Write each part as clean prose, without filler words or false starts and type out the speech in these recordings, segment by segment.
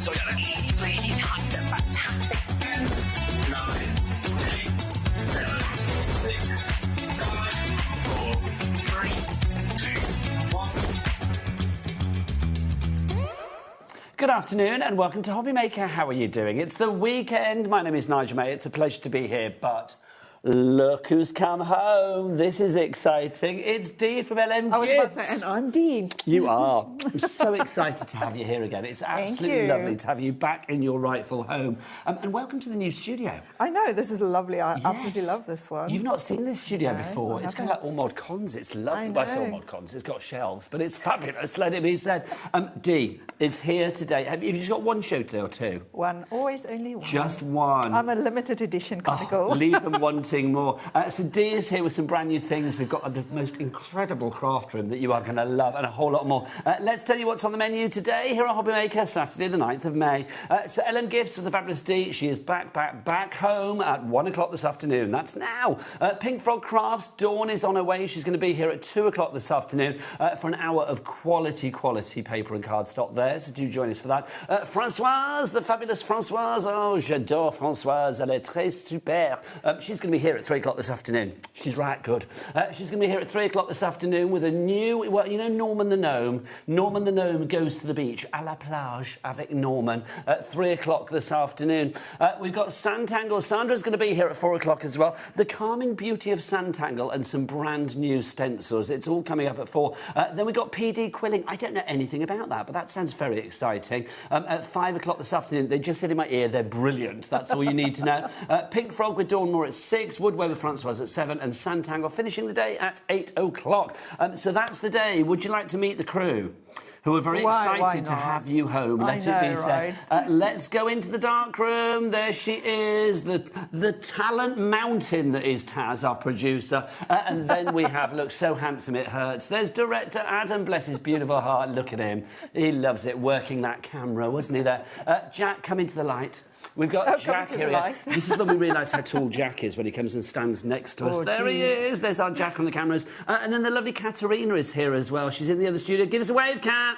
So yeah, let's really tight and fantastic. 9, 8, 7, 6, 5, 4, 3, 2, 1. Good afternoon and welcome to HobbyMaker. How are you doing? It's the weekend. My name is Nigel May. It's a pleasure to be here, but look who's come home. This is exciting. It's Dee from LM Gifts. I was about to say, and I'm Dee. You are. I'm so excited to have you here again. It's absolutely lovely to have you back in your rightful home. And welcome to the new studio. I know, this is lovely. I absolutely love this one. You've not seen this studio before. It's kind of like all mod cons. It's lovely. Well, it's all mod cons. It's got shelves, but it's fabulous, let it be said. Dee, it's here today. Have you just got one show today or two? One. Always only one. Just one. I'm a limited edition chronicle. Leave them wanting more. So Dee is here with some brand new things. We've got the most incredible craft room that you are going to love and a whole lot more. Let's tell you what's on the menu today here at HobbyMaker, Saturday the 9th of May. So LM Gifts with the fabulous Dee. She is back home at 1 o'clock this afternoon. That's now. Pink Frog Crafts, Dawn is on her way. She's going to be here at 2 o'clock this afternoon for an hour of quality paper and cardstock there. So do join us for that. Françoise, the fabulous Françoise. Oh, j'adore Françoise. Elle est très super. She's going to be here at 3 o'clock this afternoon. She's right good. She's going to be here at 3 o'clock this afternoon with a new, well, you know Norman the Gnome? Norman the Gnome goes to the beach, à la plage, avec Norman, at 3 o'clock this afternoon. We've got Santangle. Sandra's going to be here at 4 o'clock as well. The calming beauty of Santangle and some brand new stencils. It's all coming up at 4. Then we've got PD Quilling. I don't know anything about that, but that sounds very exciting. At 5 o'clock this afternoon, they just said in my ear, they're brilliant. That's all you need to know. Pink Frog with Dawn Moore at 6. Woodway with Françoise at 7, and Santangle finishing the day at 8 o'clock. So that's the day. Would you like to meet the crew? Who are very excited to have you home. Let it be said. Let's go into the dark room. There she is, the talent mountain that is Taz, our producer. And then we have, look, so handsome it hurts. There's director Adam, bless his beautiful heart. Look at him. He loves it, working that camera, wasn't he there? Jack, come into the light. We've got Jack here. This is when we realise how tall Jack is when he comes and stands next to us. There he is. There's our Jack on the cameras. And then the lovely Katerina is here as well. She's in the other studio. Give us a wave, Kat.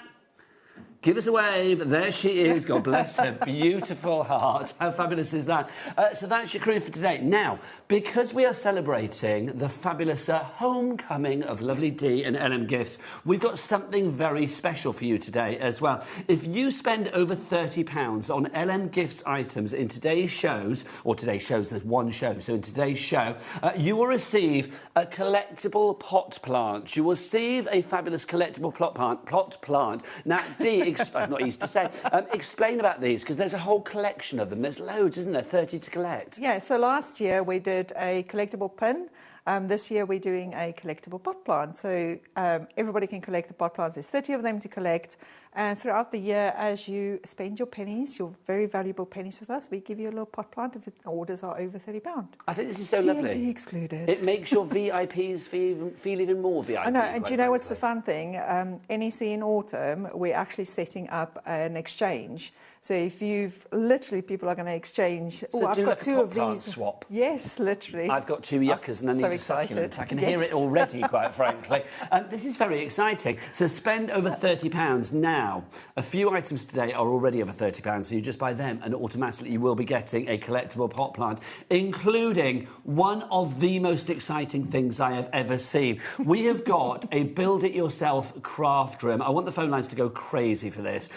Give us a wave. There she is. God bless her beautiful heart. How fabulous is that? So that's your crew for today. Now, because we are celebrating the fabulous homecoming of lovely Dee and LM Gifts, we've got something very special for you today as well. If you spend over £30 on LM Gifts items in today's shows, there's one show, so in today's show, you will receive a collectible pot plant. You will receive a fabulous collectible pot plant. Now, Dee, not easy to say. Explain about these, because there's a whole collection of them. There's loads, isn't there? 30 to collect. Yeah, so last year we did a collectible pin. This year we're doing a collectible pot plant. So everybody can collect the pot plants. There's 30 of them to collect. And throughout the year, as you spend your pennies, your very valuable pennies with us, we give you a little pot plant if the orders are over £30. I think this is so lovely. P&D excluded. It makes your VIPs feel even more VIP. I know, and do you know what's the fun thing? NEC in autumn, we're actually setting up an exchange. So if people are going to exchange. So I've got two of these. Swap. Yes, literally. I've got 2 yuccas and I need a succulent. I can hear it already, quite frankly. This is very exciting. So spend over £30 now. A few items today are already over £30, so you just buy them and automatically you will be getting a collectible pot plant, including one of the most exciting things I have ever seen. We have got a build-it-yourself craft room. I want the phone lines to go crazy for this.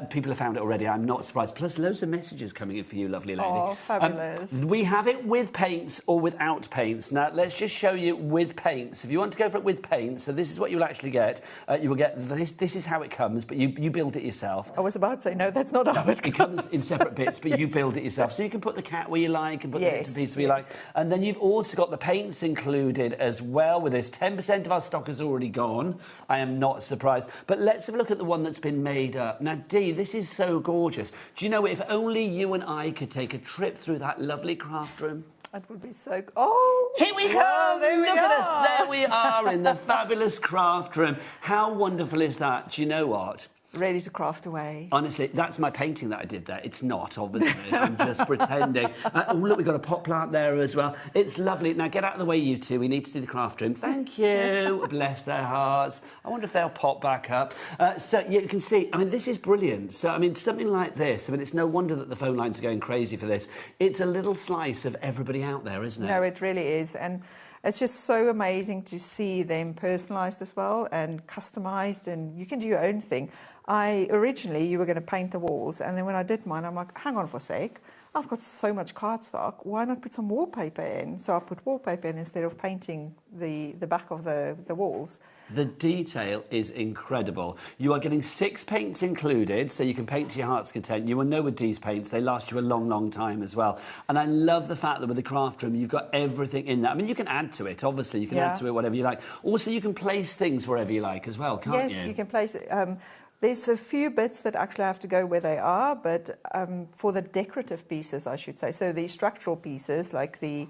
People have found it already. I'm not surprised. Plus, loads of messages coming in for you, lovely lady. Oh, fabulous. We have it with paints or without paints. Now, let's just show you with paints. If you want to go for it with paints, so this is what you'll actually get. You will get this. This is how it comes, but you build it yourself. I was about to say, no, that's not how it comes. It comes in separate bits, but you build it yourself. So you can put the cat where you like and put the bits and pieces where you like. And then you've also got the paints included as well with this. 10% of our stock has already gone. I am not surprised. But let's have a look at the one that's been made up. Now, Dee, this is so gorgeous. Do you know, if only you and I could take a trip through that lovely craft room. That would be so... Oh! Here we come! Look at us! There we are in the fabulous craft room. How wonderful is that? Do you know what? ready to craft away. Honestly, that's my painting that I did there. It's not, obviously. I'm just pretending. Oh, look, we've got a pot plant there as well. It's lovely. Now, get out of the way, you two. We need to see the craft room. Thank you. Bless their hearts. I wonder if they'll pop back up. So, yeah, you can see, I mean, this is brilliant. So, I mean, something like this, I mean, it's no wonder that the phone lines are going crazy for this. It's a little slice of everybody out there, isn't it? No, it really is. And it's just so amazing to see them personalised as well and customised, and you can do your own thing. Originally, you were going to paint the walls, and then when I did mine, I'm like, hang on for a sec. I've got so much cardstock, why not put some wallpaper in? So I put wallpaper in instead of painting the back of the walls. The detail is incredible. You are getting 6 paints included, so you can paint to your heart's content. You will know with these paints, they last you a long, long time as well. And I love the fact that with the craft room, you've got everything in there. I mean, you can add to it, obviously. You can add to it whatever you like. Also, you can place things wherever you like as well, can't you? Yes, you can place it. There's a few bits that actually have to go where they are, but for the decorative pieces, I should say, so the structural pieces like the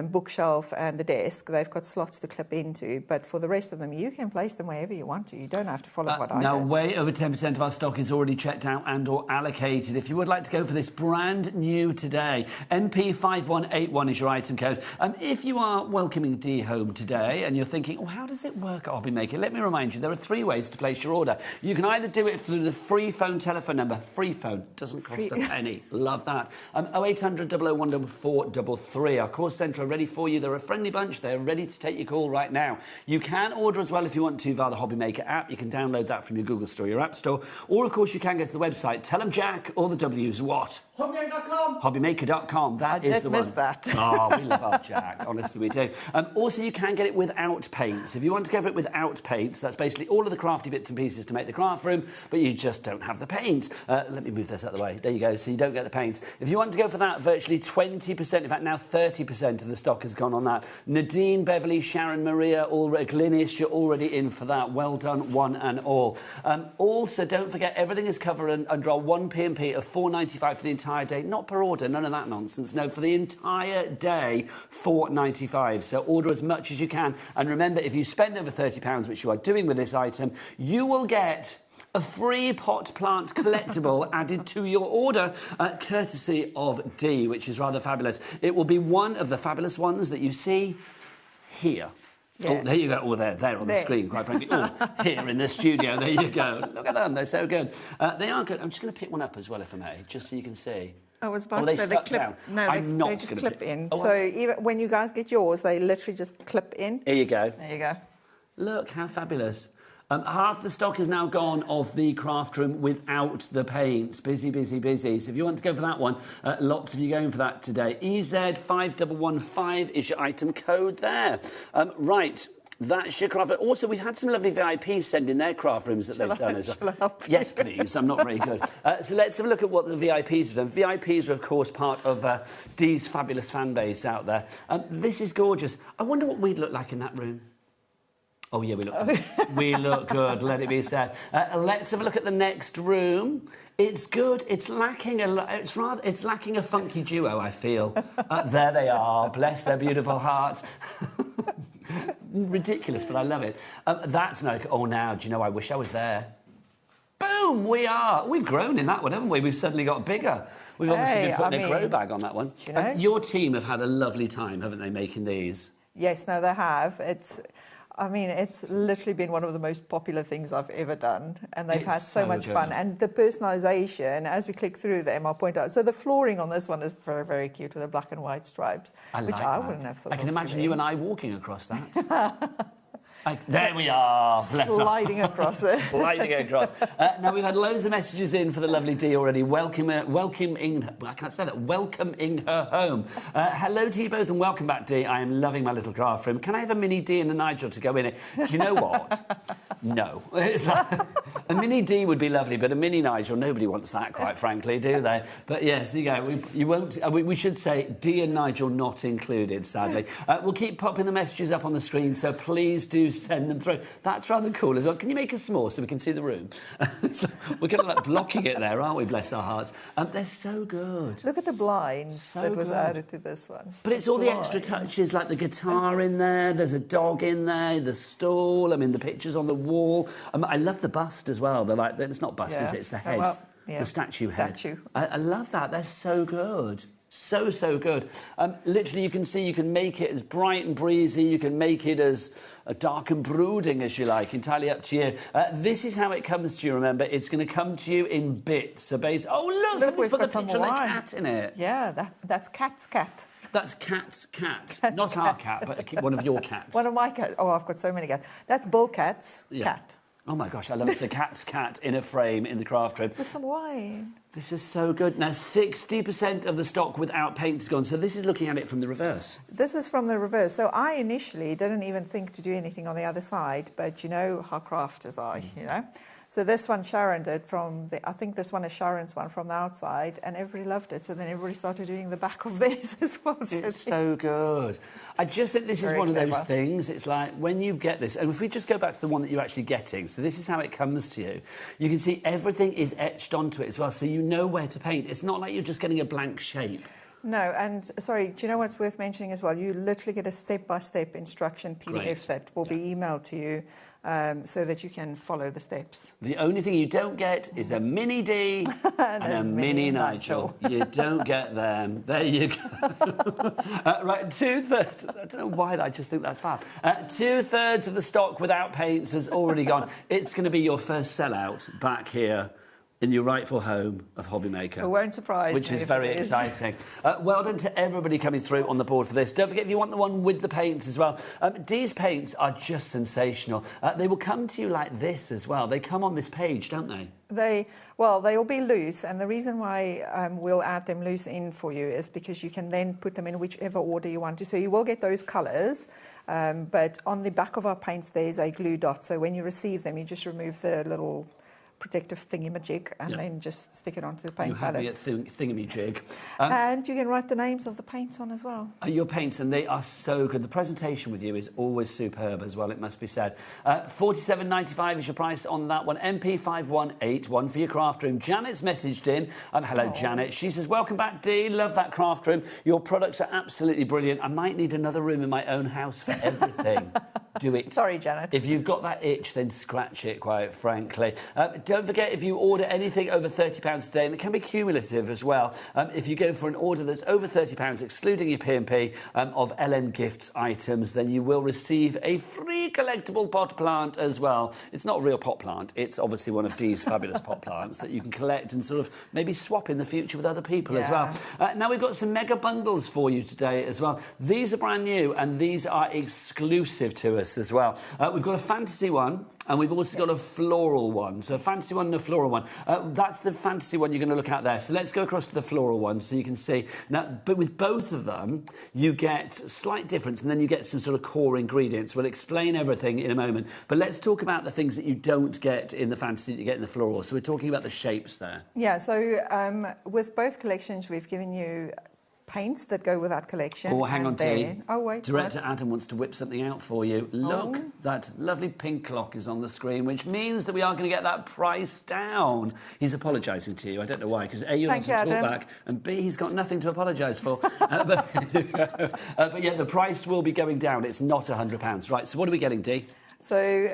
bookshelf and the desk, they've got slots to clip into, but for the rest of them, you can place them wherever you want to. You don't have to follow what I Now, did. way over 10% of our stock is already checked out and or allocated. If you would like to go for this brand new today, NP5181 is your item code. If you are welcoming D home today and you're thinking, oh, how does it work at HobbyMaker? Let me remind you, there are 3 ways to place your order. You can either do it through the free phone telephone number. Free phone, doesn't cost a penny. Love that. 0800 001 433. Our call centre are ready for you. They're a friendly bunch. They're ready to take your call right now. You can order as well if you want to via the HobbyMaker app. You can download that from your Google Store, your App Store. Or, of course, you can go to the website. Tell them Jack, all the W's, what? HobbyMaker.com. HobbyMaker.com. That is the one. I did miss that. Oh, we love our Jack. Honestly, we do. Also, you can get it without paints. If you want to go for it without paints, that's basically all of the crafty bits and pieces to make the craft room, but you just don't have the paint. Let me move this out of the way. There you go. So you don't get the paints. If you want to go for that, virtually 20%, in fact, now 30% of the stock has gone on that. Nadine, Beverly, Sharon, Maria, Glynis, you're already in for that. Well done, one and all. Also, don't forget, everything is covered under our 1 P&P of $4.95 for the entire day. Not per order, none of that nonsense. No, for the entire day, $4.95. So order as much as you can. And remember, if you spend over £30, which you are doing with this item, you will get a free pot plant collectible added to your order, courtesy of D, which is rather fabulous. It will be one of the fabulous ones that you see here. Yeah. Oh, there you go. Oh, there on the screen, quite frankly. Oh, here in the studio. There you go. Look at them. They're so good. They are good. I'm just going to pick one up as well, if I may, just so you can see. I was about to say they clip down. No, they just clip in. Oh, so even when you guys get yours, they literally just clip in. Here you go. There you go. Look, how fabulous. Half the stock is now gone of the craft room without the paints. Busy, busy, busy. So if you want to go for that one, lots of you going for that today. EZ5115 is your item code there. Right. That's your craft room. Also, we've had some lovely VIPs send in their craft rooms that they've done as well. Yes, please. I'm not very good. So let's have a look at what the VIPs have done. VIPs are, of course, part of Dee's fabulous fan base out there. This is gorgeous. I wonder what we'd look like in that room. Oh, yeah, we look good. We look good, let it be said. Let's have a look at the next room. It's good. It's lacking it's lacking a funky duo, I feel. There they are. Bless their beautiful hearts. Ridiculous, but I love it. That's no... Oh, now, do you know, I wish I was there. Boom, we've grown in that one, haven't we? We've suddenly got bigger. We've obviously been putting a grow bag on that one. You know? Your team have had a lovely time, haven't they, making these? Yes, no, they have. It's literally been one of the most popular things I've ever done, and they've had so much fun. And the personalisation, as we click through them, I'll point out. So the flooring on this one is very, very cute with the black and white stripes, which I wouldn't have thought. I can imagine you and I walking across that. There we are. Sliding across it. Sliding across. Now, we've had loads of messages in for the lovely Dee already. Welcoming her home. Hello to you both and welcome back, Dee. I am loving my little craft room. Can I have a mini Dee and a Nigel to go in it? Do you know what? No. It's like, a mini Dee would be lovely, but a mini Nigel, nobody wants that, quite frankly, do they? But yes, there you go. You won't. We should say Dee and Nigel not included, sadly. We'll keep popping the messages up on the screen, so please do send them through. That's rather cool as well. Can you make us small so we can see the room? So we're kind of like blocking it there, aren't we? Bless our hearts. They're so good. Look at the blinds that was added to this one. But it's all the extra touches, like the guitar in there. There's a dog in there. The stool. I mean, the pictures on the wall. I love the bust as as well. They're like, it's not bust, is it? It's the head, well, yeah. the statue head. Statue. I love that. They're so good. So good. Literally, you can see you can make it as bright and breezy. You can make it as dark and brooding as you like. Entirely up to you. This is how it comes to you. Remember, it's going to come to you in bits. So basically, oh look, somebody's put the picture of the cat in it. Yeah, that's Cat's cat. That's Cat's cat, not our cat, but one of your cats. One of my cats. Oh, I've got so many cats. That's Bull Cat's cat. Oh my gosh, I love it. It's a Cat's cat in a frame in the craft room. With some wine. This is so good. Now, 60% of the stock without paint is gone. So this is looking at it from the reverse. This is from the reverse. So I initially didn't even think to do anything on the other side, but you know how crafters are, you know. So this one Sharon did from the, I think this one is Sharon's one from the outside, and everybody loved it. So then everybody started doing the back of theirs as well. It's so good. I just think this is one of those things. It's like when you get this, and if we just go back to the one that you're actually getting, so this is how it comes to you. You can see everything is etched onto it as well, so you know where to paint. It's not like you're just getting a blank shape. No, and sorry, do you know what's worth mentioning as well? You literally get a step-by-step instruction PDF that will be emailed to you. So that you can follow the steps. The only thing you don't get is a mini D and a mini Nigel. You don't get them. There you go. Right, 2/3. I don't know why, I just think that's fab. 2/3 of the stock without paints has already gone. It's going to be your first sellout back here in your rightful home of HobbyMaker. It won't surprise me. Which is very exciting. Well done to everybody coming through on the board for this. Don't forget, if you want the one with the paints as well, Dee's paints are just sensational. They will come to you like this as well. They come on this page, don't they? They'll be loose, and the reason why we'll add them loose in for you is because you can then put them in whichever order you want to. So you will get those colours, but on the back of our paints there's a glue dot. So when you receive them, you just remove the little protective thingamajig and then just stick it onto the paint palette. You have me at thingamajig. And you can write the names of the paints on as well. Your paints, and they are so good. The presentation with you is always superb as well, it must be said. $47.95 is your price on that one. MP5181 for your craft room. Janet's messaged in. Hello, Janet. She says, welcome back, Dee. Love that craft room. Your products are absolutely brilliant. I might need another room in my own house for everything. Do it. Sorry, Janet. If you've got that itch, then scratch it, quite frankly. Don't forget, if you order anything over £30 today, and it can be cumulative as well, if you go for an order that's over £30, excluding your P&P, of LN Gifts items, then you will receive a free collectible pot plant as well. It's not a real pot plant. It's obviously one of Dee's fabulous pot plants that you can collect and sort of maybe swap in the future with other people as well. Now, we've got some mega bundles for you today as well. These are brand new, and these are exclusive to us as well. We've got a fantasy one, and we've also got a floral one. So a fantasy one and a floral one. That's the fantasy one you're going to look at there. So let's go across to the floral one so you can see. Now, but with both of them, you get slight difference, and then you get some sort of core ingredients. We'll explain everything in a moment. But let's talk about the things that you don't get in the fantasy that you get in the floral. So we're talking about the shapes there. Yeah, so with both collections, we've given you paints that go with that collection. Oh, hang on, Dee. Oh, wait. Director Adam wants to whip something out for you. Look, that lovely pink clock is on the screen, which means that we are going to get that price down. He's apologising to you. I don't know why, because A, you're not to talk back, and B, he's got nothing to apologise for. But yeah, the price will be going down. It's not £100. Right, so what are we getting, Dee? So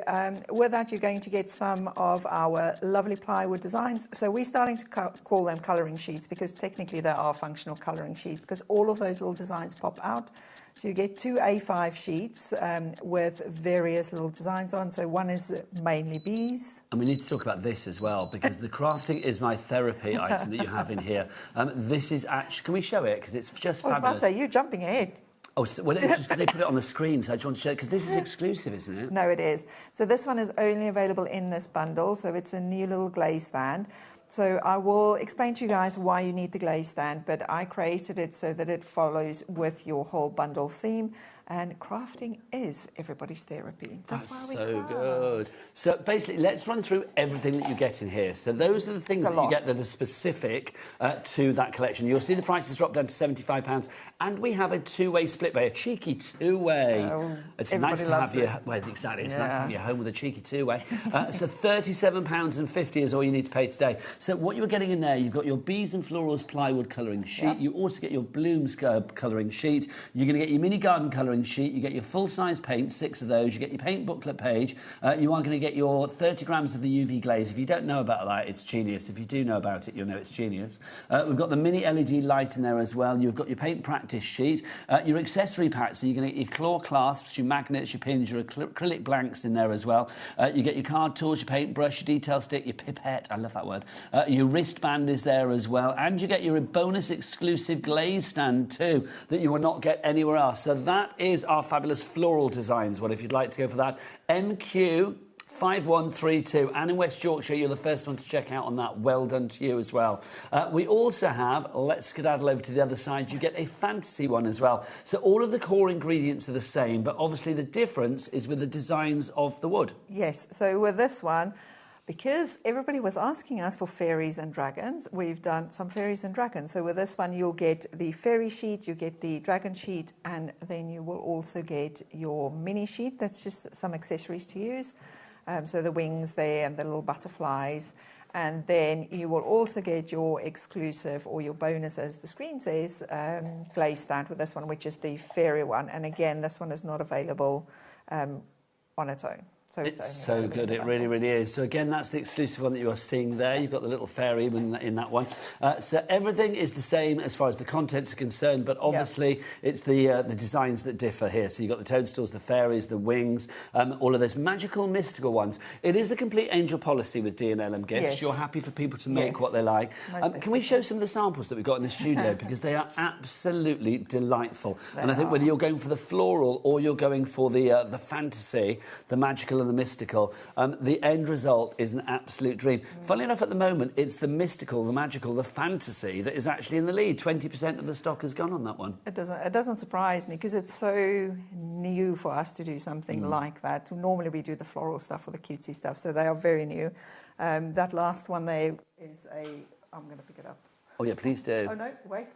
with that, you're going to get some of our lovely plywood designs. So we're starting to call them colouring sheets, because technically they are functional colouring sheets, because all of those little designs pop out. So you get 2 A5 sheets with various little designs on. So one is mainly bees. And we need to talk about this as well, because the crafting is my therapy item that you have in here. This is actually... Can we show it? Because it's just fabulous. I was about to say, you're jumping ahead. Oh, well, it's just they put it on the screen, so I just want to show it, because this is exclusive, isn't it? No, it is. So this one is only available in this bundle, so it's a new little glaze stand. So I will explain to you guys why you need the glaze stand, but I created it so that it follows with your whole bundle theme. And crafting is everybody's therapy. That's why we so good. So basically, let's run through everything that you get in here. So those are the things that you get that are specific to that collection. You'll see the prices drop down to £75, and we have a two-way split bay, a cheeky two-way. It's nice to have your exactly. It's nice to have your home with a cheeky two-way. So £37.50 is all you need to pay today. So what you're getting in there, you've got your bees and florals plywood colouring sheet. You also get your blooms colouring sheet. You're going to get your mini garden colouring colouring sheet. You get your full-size paint, 6 of those. You get your paint booklet page. You are going to get your 30 grams of the UV glaze. If you don't know about that, it's genius. If you do know about it, you'll know it's genius. We've got the mini LED light in there as well. You've got your paint practice sheet, your accessory pack. So you're going to get your claw clasps, your magnets, your pins, your acrylic blanks in there as well. You get your card tools, your paintbrush, your detail stick, your pipette. I love that word. Your wristband is there as well. And you get your bonus exclusive glaze stand too that you will not get anywhere else. So that is our fabulous floral designs one, if you'd like to go for that. MQ 5132, and in West Yorkshire, you're the first one to check out on that. Well done to you as well. We also have, let's skedaddle over to the other side, you get a fantasy one as well. So all of the core ingredients are the same, but obviously the difference is with the designs of the wood. Yes, so with this one, because everybody was asking us for fairies and dragons, we've done some fairies and dragons. So with this one, you'll get the fairy sheet, you get the dragon sheet, and then you will also get your mini sheet. That's just some accessories to use. So the wings there and the little butterflies. And then you will also get your exclusive or your bonus, as the screen says, glaze stand with this one, which is the fairy one. And again, this one is not available on its own. So it's so good, it really, really is. So again, that's the exclusive one that you are seeing there. You've got the little fairy in that one. So everything is the same as far as the contents are concerned, but obviously it's the designs that differ here. So you've got the toadstools, the fairies, the wings, all of those magical, mystical ones. It is a complete angel policy with D&LM Gifts. Yes. You're happy for people to make what they like. Can we show some of the samples that we've got in the studio? Because they are absolutely delightful. And I think whether you're going for the floral or you're going for the fantasy, the magical and the mystical, the end result is an absolute dream. Funnily enough, at the moment, it's the mystical, the magical, the fantasy that is actually in the lead. 20% of the stock has gone on that one. It doesn't surprise me because it's so new for us to do something like that. Normally we do the floral stuff or the cutesy stuff, so they are very new. That last one there is I'm going to pick it up. Oh yeah, please do. Oh no, wait.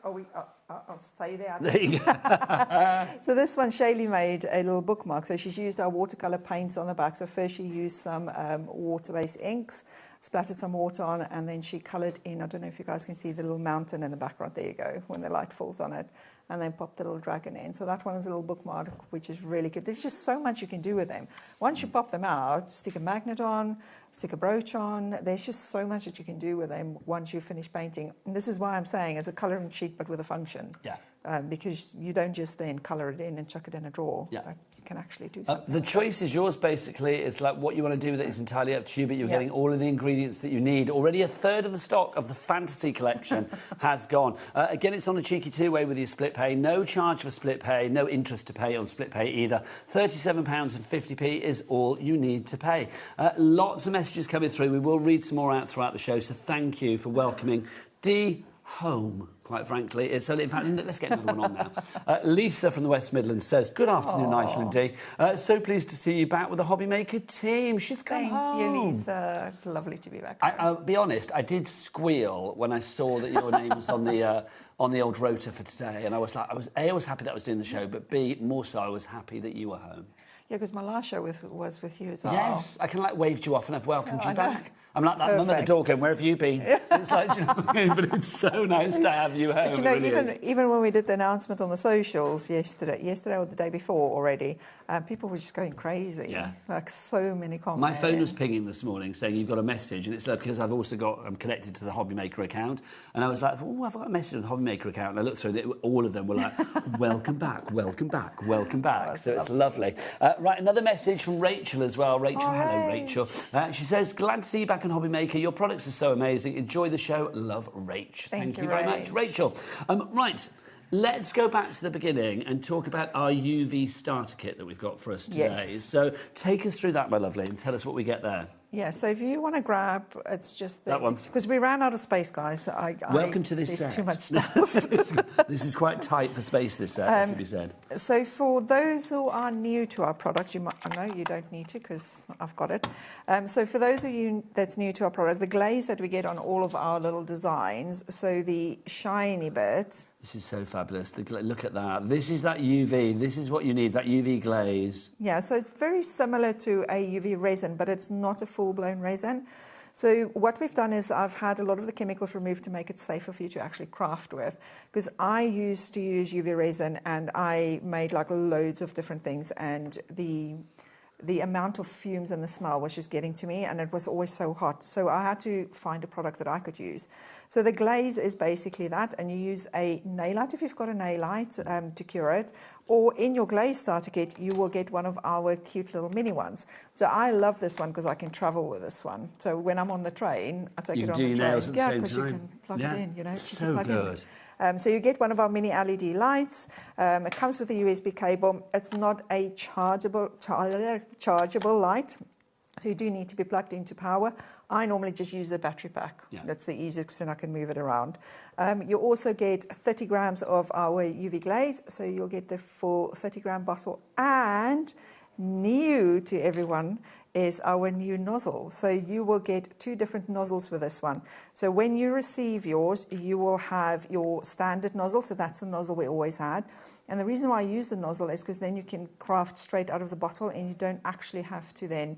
I'll stay there. There you go. So this one, Shaylee made a little bookmark. So she's used our watercolor paints on the back. So first she used some water-based inks, splattered some water on, and then she coloured in. I don't know if you guys can see the little mountain in the background. There you go, when the light falls on it. And then popped the little dragon in. So that one is a little bookmark, which is really good. There's just so much you can do with them. Once you pop them out, stick a magnet on, stick a brooch on. There's just so much that you can do with them once you finish painting. And this is why I'm saying it's a colouring sheet, but with a function. Yeah. Because you don't just then colour it in and chuck it in a drawer. Yeah. Like, you can actually do something. The choice is yours, basically. It's like what you want to do with it is entirely up to you, but you're getting all of the ingredients that you need. Already a third of the stock of the fantasy collection has gone. Again, it's on a cheeky two-way with your split pay. No charge for split pay, no interest to pay on split pay either. £37.50 is all you need to pay. Lots of messages coming through. We will read some more out throughout the show, so thank you for welcoming D home. Quite frankly, in fact, let's get another one on now. Lisa from the West Midlands says, good afternoon, Nigel and Dee. So pleased to see you back with the HobbyMaker team. She's come home. Thank you, Lisa. It's lovely to be back. I'll be honest, I did squeal when I saw that your name was on the old rota for today, and I was like, I was happy that I was doing the show, but B, more so, I was happy that you were home. Yeah, because my last show was with you as well. Yes, I can waved you off and I've welcomed you back. I'm like that mum at the door going, where have you been? It's like, do you know what I mean? But it's so nice to have you home. But you know, even when we did the announcement on the socials yesterday or the day before already, people were just going crazy. Yeah. Like so many comments. My phone was pinging this morning saying you've got a message, and it's because I've also I'm connected to the HobbyMaker account, and I was like, oh, I've got a message on the HobbyMaker account, and I looked through it, all of them were like, welcome back, welcome back, welcome back. Oh, so it's lovely. Right, another message from Rachel as well. Rachel, hello, Rachel. She says, glad to see you back on HobbyMaker. Your products are so amazing. Enjoy the show. Love, Rach. Thank you very much, Rachel. Right. Let's go back to the beginning and talk about our UV starter kit that we've got for us today. Yes. So take us through that, my lovely, and tell us what we get there. Yeah, so if you want to grab, it's just... that one. Because we ran out of space, guys. Welcome to this set. There's too much stuff. This is quite tight for space, this set, to be said. So for those who are new to our product, I know you don't need to because I've got it. So for those of you that's new to our product, the glaze that we get on all of our little designs, so the shiny bit... This is so fabulous. Look at that. This is that UV. This is what you need, that UV glaze. Yeah, so it's very similar to a UV resin, but it's not a full-blown resin. So what we've done is I've had a lot of the chemicals removed to make it safer for you to actually craft with, because I used to use UV resin and I made like loads of different things, and the amount of fumes and the smell was just getting to me, and it was always so hot. So I had to find a product that I could use. So the glaze is basically that, and you use a nail light if you've got a nail light to cure it, or in your glaze starter kit you will get one of our cute little mini ones. So I love this one because I can travel with this one. So when I'm on the train, I take it on the train. Nails at the same because time. you can plug it in, you know. So good. So you get one of our mini LED lights. It comes with a USB cable. It's not a chargeable light, so you do need to be plugged into power. I normally just use a battery pack. Yeah. That's the easiest, because then I can move it around. You also get 30 grams of our UV glaze, so you'll get the full 30-gram bottle. And new to everyone is our new nozzle. So you will get 2 different nozzles with this one. So when you receive yours, you will have your standard nozzle. So that's the nozzle we always had. And the reason why I use the nozzle is because then you can craft straight out of the bottle and you don't actually have to then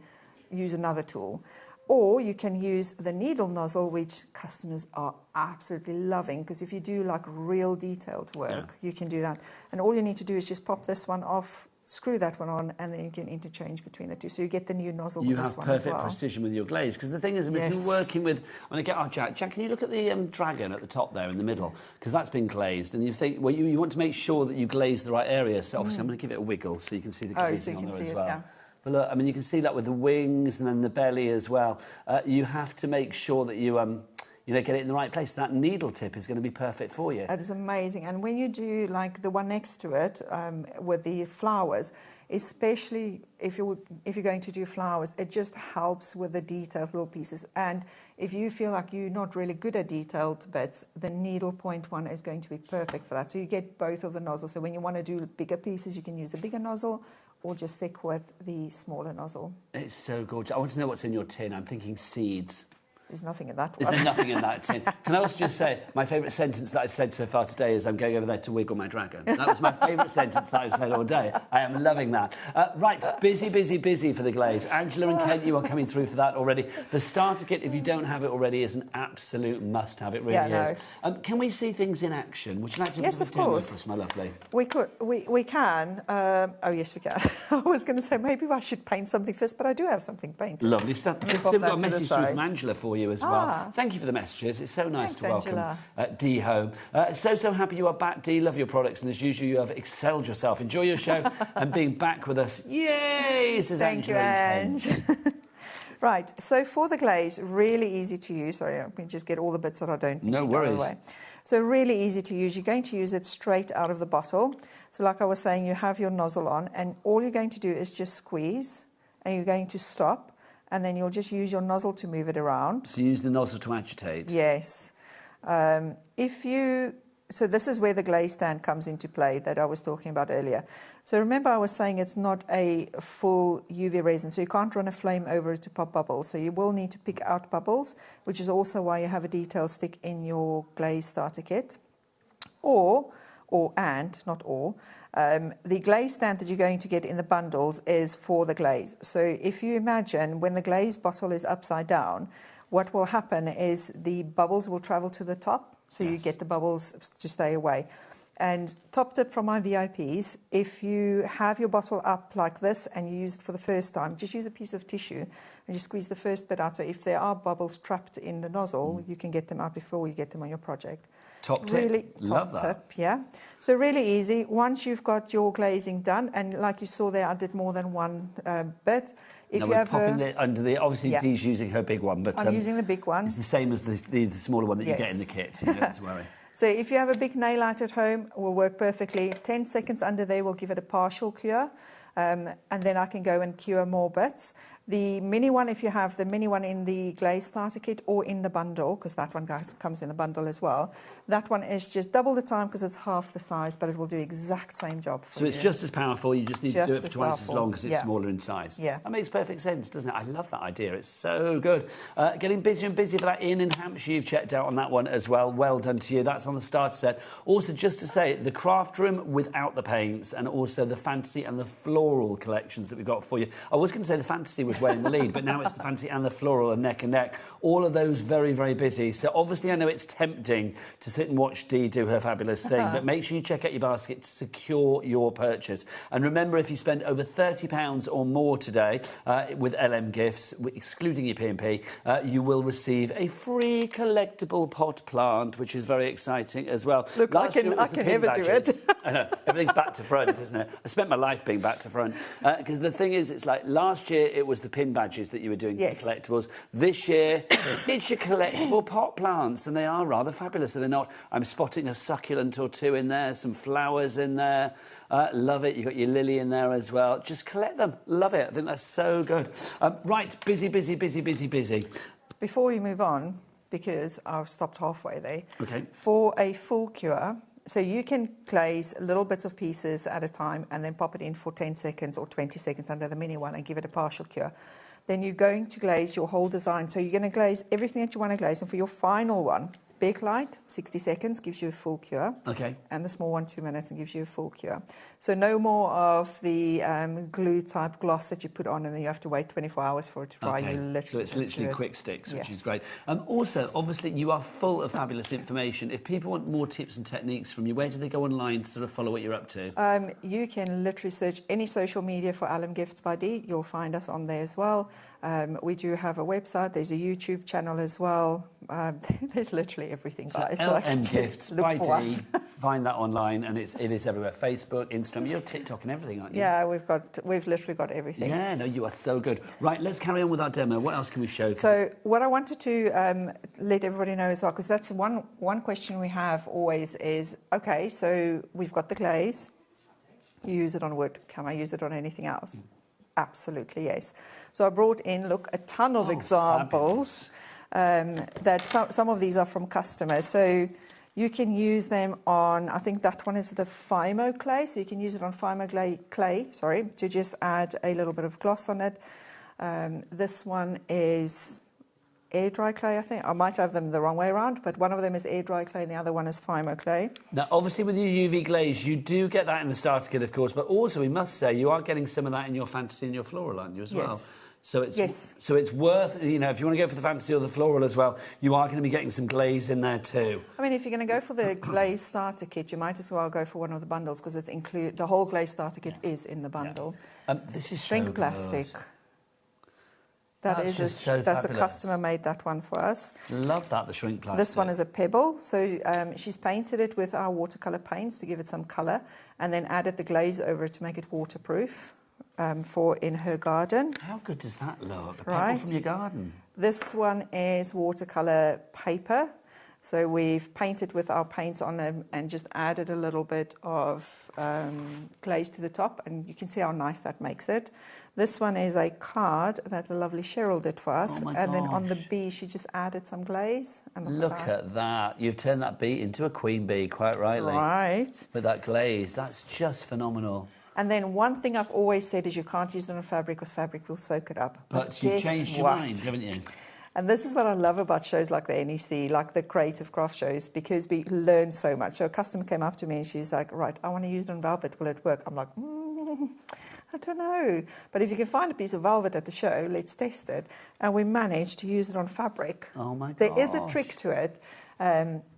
use another tool. Or you can use the needle nozzle, which customers are absolutely loving, because if you do like real detailed work, you can do that. And all you need to do is just pop this one off, screw that one on, and then you can interchange between the two. So you get the new nozzle with this one as well. You have perfect precision with your glaze, because the thing is, if you're working with, I'm going to get our Jack, can you look at the dragon at the top there in the middle? Because that's been glazed, and you think, well, you want to make sure that you glaze the right area. So obviously I'm going to give it a wiggle so you can see the glazing on there as well. Yeah. But look, I mean, you can see that with the wings and then the belly as well. You have to make sure that you get it in the right place. That needle tip is going to be perfect for you. That is amazing. And when you do like the one next to it with the flowers, especially if you're going to do flowers, it just helps with the detailed little pieces. And if you feel like you're not really good at detailed bits, the needle point one is going to be perfect for that. So you get both of the nozzles. So when you want to do bigger pieces, you can use the bigger nozzle, or just stick with the smaller nozzle. It's so gorgeous. I want to know what's in your tin. I'm thinking seeds. There's nothing in that one. Is there nothing in that tin? Can I also just say, my favourite sentence that I've said so far today is I'm going over there to wiggle my dragon. That was my favourite sentence that I've said all day. I am loving that. Right, busy for the glaze. Angela and Kent, you are coming through for that already. The starter kit, if you don't have it already, is an absolute must-have. It really is. Can we see things in action? Would you like to Yes, of course. Us, my lovely? We can. Oh, yes, we can. I was going to say maybe I should paint something first, but I do have something painted. Lovely stuff. Just we've got a message through from Angela for you as well. Thank you for the messages. It's so nice to welcome Dee home. So happy you are back, Dee. Love your products, and as usual, you have excelled yourself. Enjoy your show and being back with us. Yay! Says Angela. Thank you, Ange. Right. So for the glaze, really easy to use. Sorry, let me just get all the bits that I don't need. No worries. Away. So really easy to use. You're going to use it straight out of the bottle. So like I was saying, you have your nozzle on, and all you're going to do is just squeeze, and you're going to stop. And then you'll just use your nozzle to move it around. So you use the nozzle to agitate? Yes. So this is where the glaze stand comes into play that I was talking about earlier. So remember I was saying it's not a full UV resin, so you can't run a flame over it to pop bubbles. So you will need to pick out bubbles, which is also why you have a detail stick in your glaze starter kit. The glaze stand that you're going to get in the bundles is for the glaze. So if you imagine when the glaze bottle is upside down, what will happen is the bubbles will travel to the top, so you get the bubbles to stay away. And top tip from my VIPs, if you have your bottle up like this and you use it for the first time, just use a piece of tissue and just squeeze the first bit out. So if there are bubbles trapped in the nozzle, you can get them out before you get them on your project. Top tip. Really, Love top that. tip, yeah. So really easy. Once you've got your glazing done, and like you saw there, I did more than one bit. If you have popping it under the, obviously Dee's using her big one, but I'm using the big one. It's the same as the smaller one that you get in the kit, so you don't have to worry. So if you have a big nail art at home, it will work perfectly. 10 seconds under there will give it a partial cure, and then I can go and cure more bits. The mini one, if you have the mini one in the glaze starter kit or in the bundle, because that one comes in the bundle as well, that one is just double the time because it's half the size, but it will do the exact same job for you. So it's just as powerful, you just need to do it for twice as long because it's smaller in size. Yeah. That makes perfect sense, doesn't it? I love that idea. It's so good. Getting busier and busier for that in Hampshire. You've checked out on that one as well. Well done to you. That's on the starter set. Also, just to say, the craft room without the paints and also the fantasy and the floral collections that we've got for you. I was going to say the fantasy was always way in the lead, but now it's the fantasy and the floral and neck and neck. All of those very, very busy. So obviously I know it's tempting to sit and watch Dee do her fabulous thing, but make sure you check out your basket to secure your purchase. And remember, if you spend over £30 or more today with LM Gifts, excluding your P&P, you will receive a free collectible pot plant, which is very exciting as well. Look, I can never do it. I know, everything's back to front, isn't it? I spent my life being back to front. Because the thing is, it's like last year it was the pin badges that you were doing for collectibles. This year, it's your collectible pot plants, and they are rather fabulous. So they're not. I'm spotting a succulent or two in there, some flowers in there. Love it. You've got your lily in there as well. Just collect them. Love it. I think that's so good. Right, busy. Before we move on, because I've stopped halfway there. Okay. For a full cure, so you can glaze little bits of pieces at a time and then pop it in for 10 seconds or 20 seconds under the mini one and give it a partial cure. Then you're going to glaze your whole design. So you're going to glaze everything that you want to glaze. And for your final one, big light, 60 seconds, gives you a full cure. Okay. And the small one, 2 minutes, and gives you a full cure. So no more of the glue-type gloss that you put on and then you have to wait 24 hours for it to dry. Okay. You literally So it's literally quick sticks, which is great. Also, Yes. obviously, you are full of fabulous information. If people want more tips and techniques from you, where do they go online to sort of follow what you're up to? You can literally search any social media for LM Gifts by Dee. You'll find us on there as well. We do have a website. There's a YouTube channel as well. There's literally everything, guys. So LM Gifts look by for Dee. us. Find that online, and it is everywhere. Facebook, Instagram, you're TikTok and everything, aren't you? Yeah, we've literally got everything. Yeah, no, you are so good. Right, let's carry on with our demo. What else can we show? So what I wanted to let everybody know as well, because that's one question we have always is, okay, so we've got the glaze. You use it on wood. Can I use it on anything else? Absolutely, yes. So I brought in, look, a ton of examples that some of these are from customers. So you can use them on, I think that one is the Fimo clay. So you can use it on Fimo clay, to just add a little bit of gloss on it. This one is air dry clay, I think. I might have them the wrong way around, but one of them is air dry clay and the other one is Fimo clay. Now, obviously, with your UV glaze, you do get that in the starter kit, of course, but also, we must say, you are getting some of that in your fantasy and your floral, aren't you, as well? So it's worth, you know, if you want to go for the fantasy or the floral as well, you are going to be getting some glaze in there too. I mean, if you're going to go for the glaze starter kit, you might as well go for one of the bundles because it's the whole glaze starter kit is in the bundle. This is shrink so plastic. Good. That's a customer made that one for us. Love that, the shrink plastic. This one is a pebble. So she's painted it with our watercolor paints to give it some color and then added the glaze over it to make it waterproof. For in her garden. How good does that look? A pebble Right. from your garden. This one is watercolor paper. So we've painted with our paints on them and just added a little bit of glaze to the top, and you can see how nice that makes it. This one is a card that the lovely Cheryl did for us, and then on the bee she just added some glaze. And look at that. You've turned that bee into a queen bee, quite rightly. Right. With that glaze. That's just phenomenal. And then one thing I've always said is you can't use it on fabric because fabric will soak it up. But you've changed your mind, haven't you? And this is what I love about shows like the NEC, like the creative craft shows, because we learn so much. So a customer came up to me and she's like, right, I want to use it on velvet. Will it work? I'm like, I don't know. But if you can find a piece of velvet at the show, let's test it. And we managed to use it on fabric. Oh, my God. There is a trick to it.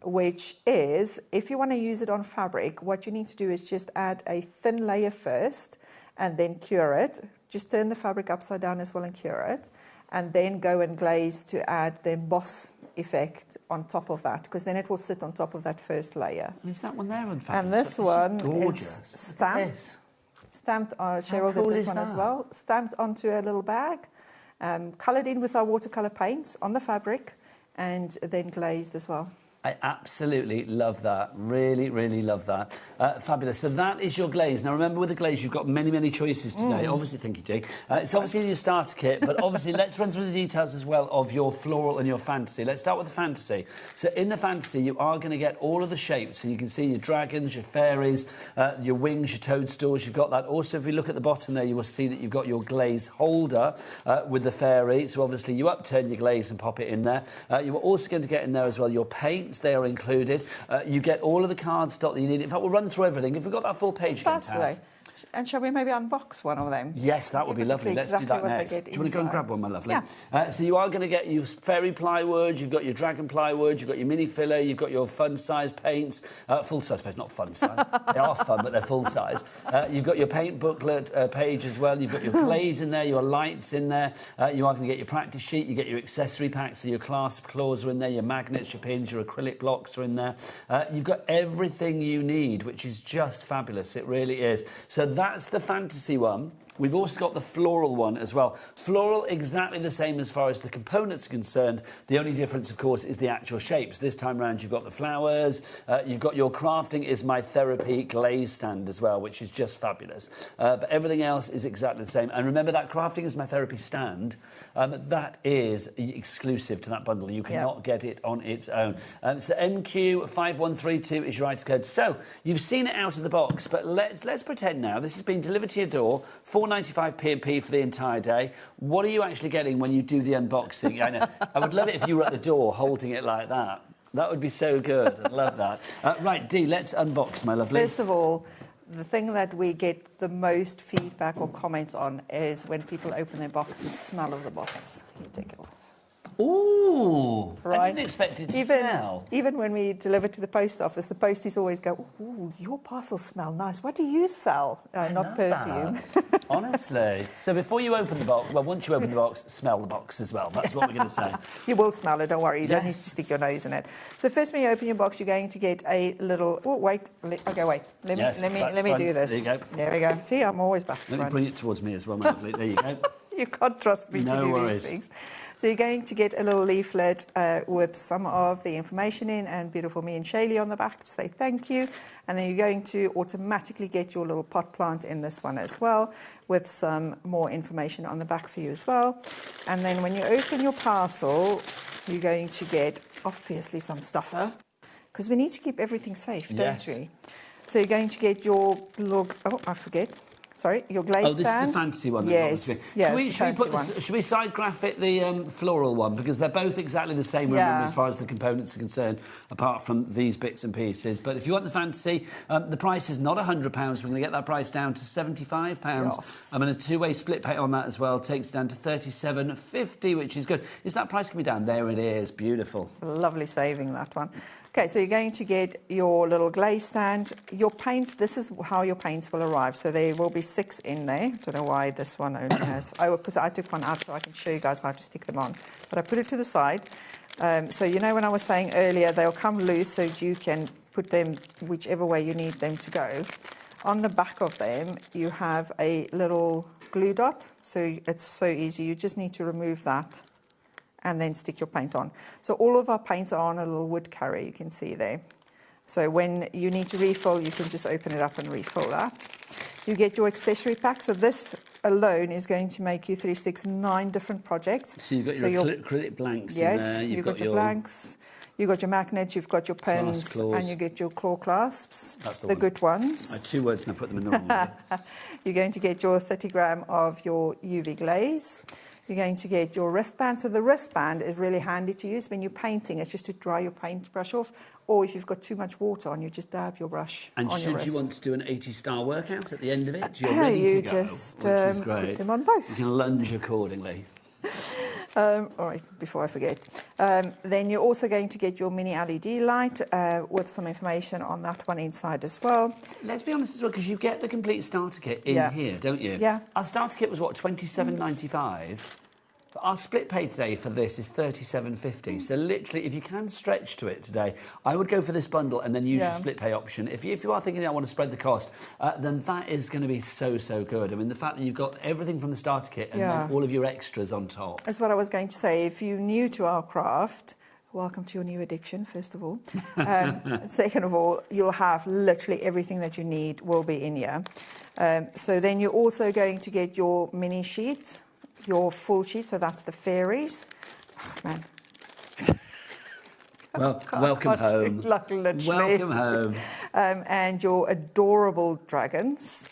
Which is, if you want to use it on fabric, what you need to do is just add a thin layer first and then cure it. Just turn the fabric upside down as well and cure it. And then go and glaze to add the emboss effect on top of that, because then it will sit on top of that first layer. And is that one there on fabric? And this one is stamped. Stamped, Cheryl did this one as well. Stamped onto a little bag, coloured in with our watercolour paints on the fabric, and then glazed as well. I absolutely love that. Really, really love that. Fabulous. So that is your glaze. Now, remember, with the glaze, you've got many, many choices today. Obviously, thank you, Dee. It's obviously in your starter kit, but obviously, let's run through the details as well of your floral and your fantasy. Let's start with the fantasy. So in the fantasy, you are going to get all of the shapes. So you can see your dragons, your fairies, your wings, your toadstools. You've got that. Also, if we look at the bottom there, you will see that you've got your glaze holder with the fairy. So obviously, you upturn your glaze and pop it in there. You are also going to get in there as well your paint. They are included. You get all of the cardstock that you need. In fact, we'll run through everything. If we've got that full page again, Taz. And shall we maybe unbox one of them? Yes, that would be lovely. Let's do that next. Do you want to go and grab one, my lovely? Yeah. So you are going to get your fairy plywood, you've got your dragon plywood, you've got your mini filler, you've got your fun-size paints, full-size paints, not fun-size. They are fun, but they're full-size. You've got your paint booklet page as well. You've got your glaze in there, your lights in there. You are going to get your practice sheet. You get your accessory packs, so your clasp claws are in there, your magnets, your pins, your acrylic blocks are in there. You've got everything you need, which is just fabulous. It really is. So that's the fantasy one. We've also got the floral one as well. Floral, exactly the same as far as the components are concerned. The only difference, of course, is the actual shapes. This time round, you've got the flowers. You've got your crafting is my therapy glaze stand as well, which is just fabulous. But everything else is exactly the same. And remember that crafting is my therapy stand. That is exclusive to that bundle. You cannot get it on its own. So MQ5132 is your item code. So you've seen it out of the box, but let's pretend now this has been delivered to your door. £4.95 P&P for the entire day. What are you actually getting when you do the unboxing? I know. I would love it if you were at the door holding it like that. That would be so good. I'd love that. Right, Dee, let's unbox, my lovely. First of all, the thing that we get the most feedback or comments on is when people open their box, the smell of the box. You take it off. Ooh, Right. I didn't expect it to smell. Even when we deliver to the post office, the posties always go, "Ooh, your parcels smell nice. What do you sell?" Not perfume. Honestly. So before you open the box, well, once you open the box, smell the box as well. That's what we're going to say. You will smell it, don't worry. You don't need to stick your nose in it. So first when you open your box, you're going to get a little... Oh, wait. Okay, wait. Let me do this. There you go. There we go. See, I'm always back Let me bring it towards me as well, my lovely. There you go. You can't trust me to do these things. So you're going to get a little leaflet with some of the information in and beautiful me and Shaylee on the back to say thank you. And then you're going to automatically get your little pot plant in this one as well with some more information on the back for you as well. And then when you open your parcel, you're going to get, obviously, some stuffer because we need to keep everything safe, don't we? So you're going to get your little... Oh, I forget. Sorry, your glaze stand. Oh, this is the fancy one. Yes, Should we side graphic the floral one? Because they're both exactly the same, remember, as far as the components are concerned, apart from these bits and pieces. But if you want the fantasy, the price is not £100. We're going to get that price down to £75. Yes. And a two-way split pay on that as well takes it down to £37.50, which is good. Is that price going to be down? There it is. Beautiful. It's a lovely saving, that one. Okay, so you're going to get your little glaze stand. Your paints, this is how your paints will arrive. So there will be 6 in there. I don't know why this one only has... Oh, because I took one out so I can show you guys how to stick them on. But I put it to the side. So you know when I was saying earlier, they'll come loose so you can put them whichever way you need them to go. On the back of them, you have a little glue dot. So it's so easy. You just need to remove that and then stick your paint on. So all of our paints are on a little wood carrier, you can see there. So when you need to refill, you can just open it up and refill that. You get your accessory pack. So this alone is going to make you 3, 6, 9 different projects. So you've got your acrylic blanks in there. Yes, you've got your blanks. You've got your magnets, you've got your pens, and you get your claw clasps. That's the good ones. I had 2 words and I put them in the wrong order. You're going to get your 30 gram of your UV glaze. You're going to get your wristband. So the wristband is really handy to use when you're painting. It's just to dry your paintbrush off. Or if you've got too much water on, you just dab your brush on your wrist. And should you want to do an 80-star workout at the end of it, you're ready to go, just put them on both. You can lunge accordingly. All right, before I forget. Then you're also going to get your mini LED light with some information on that one inside as well. Let's be honest as well, because you get the complete starter kit in here, don't you? Yeah. Our starter kit was, what, $27.95? But our split pay today for this is $37.50. So literally, if you can stretch to it today, I would go for this bundle and then use your split pay option. If you are thinking I want to spread the cost, then that is going to be so good. I mean, the fact that you've got everything from the starter kit and then all of your extras on top. That's what I was going to say. If you're new to our craft, welcome to your new addiction, first of all. Second of all, you'll have literally everything that you need will be in here. So then you're also going to get your mini sheets. Your full sheet, so that's the fairies. Oh, man. Well, welcome home. Welcome home. And your adorable dragons.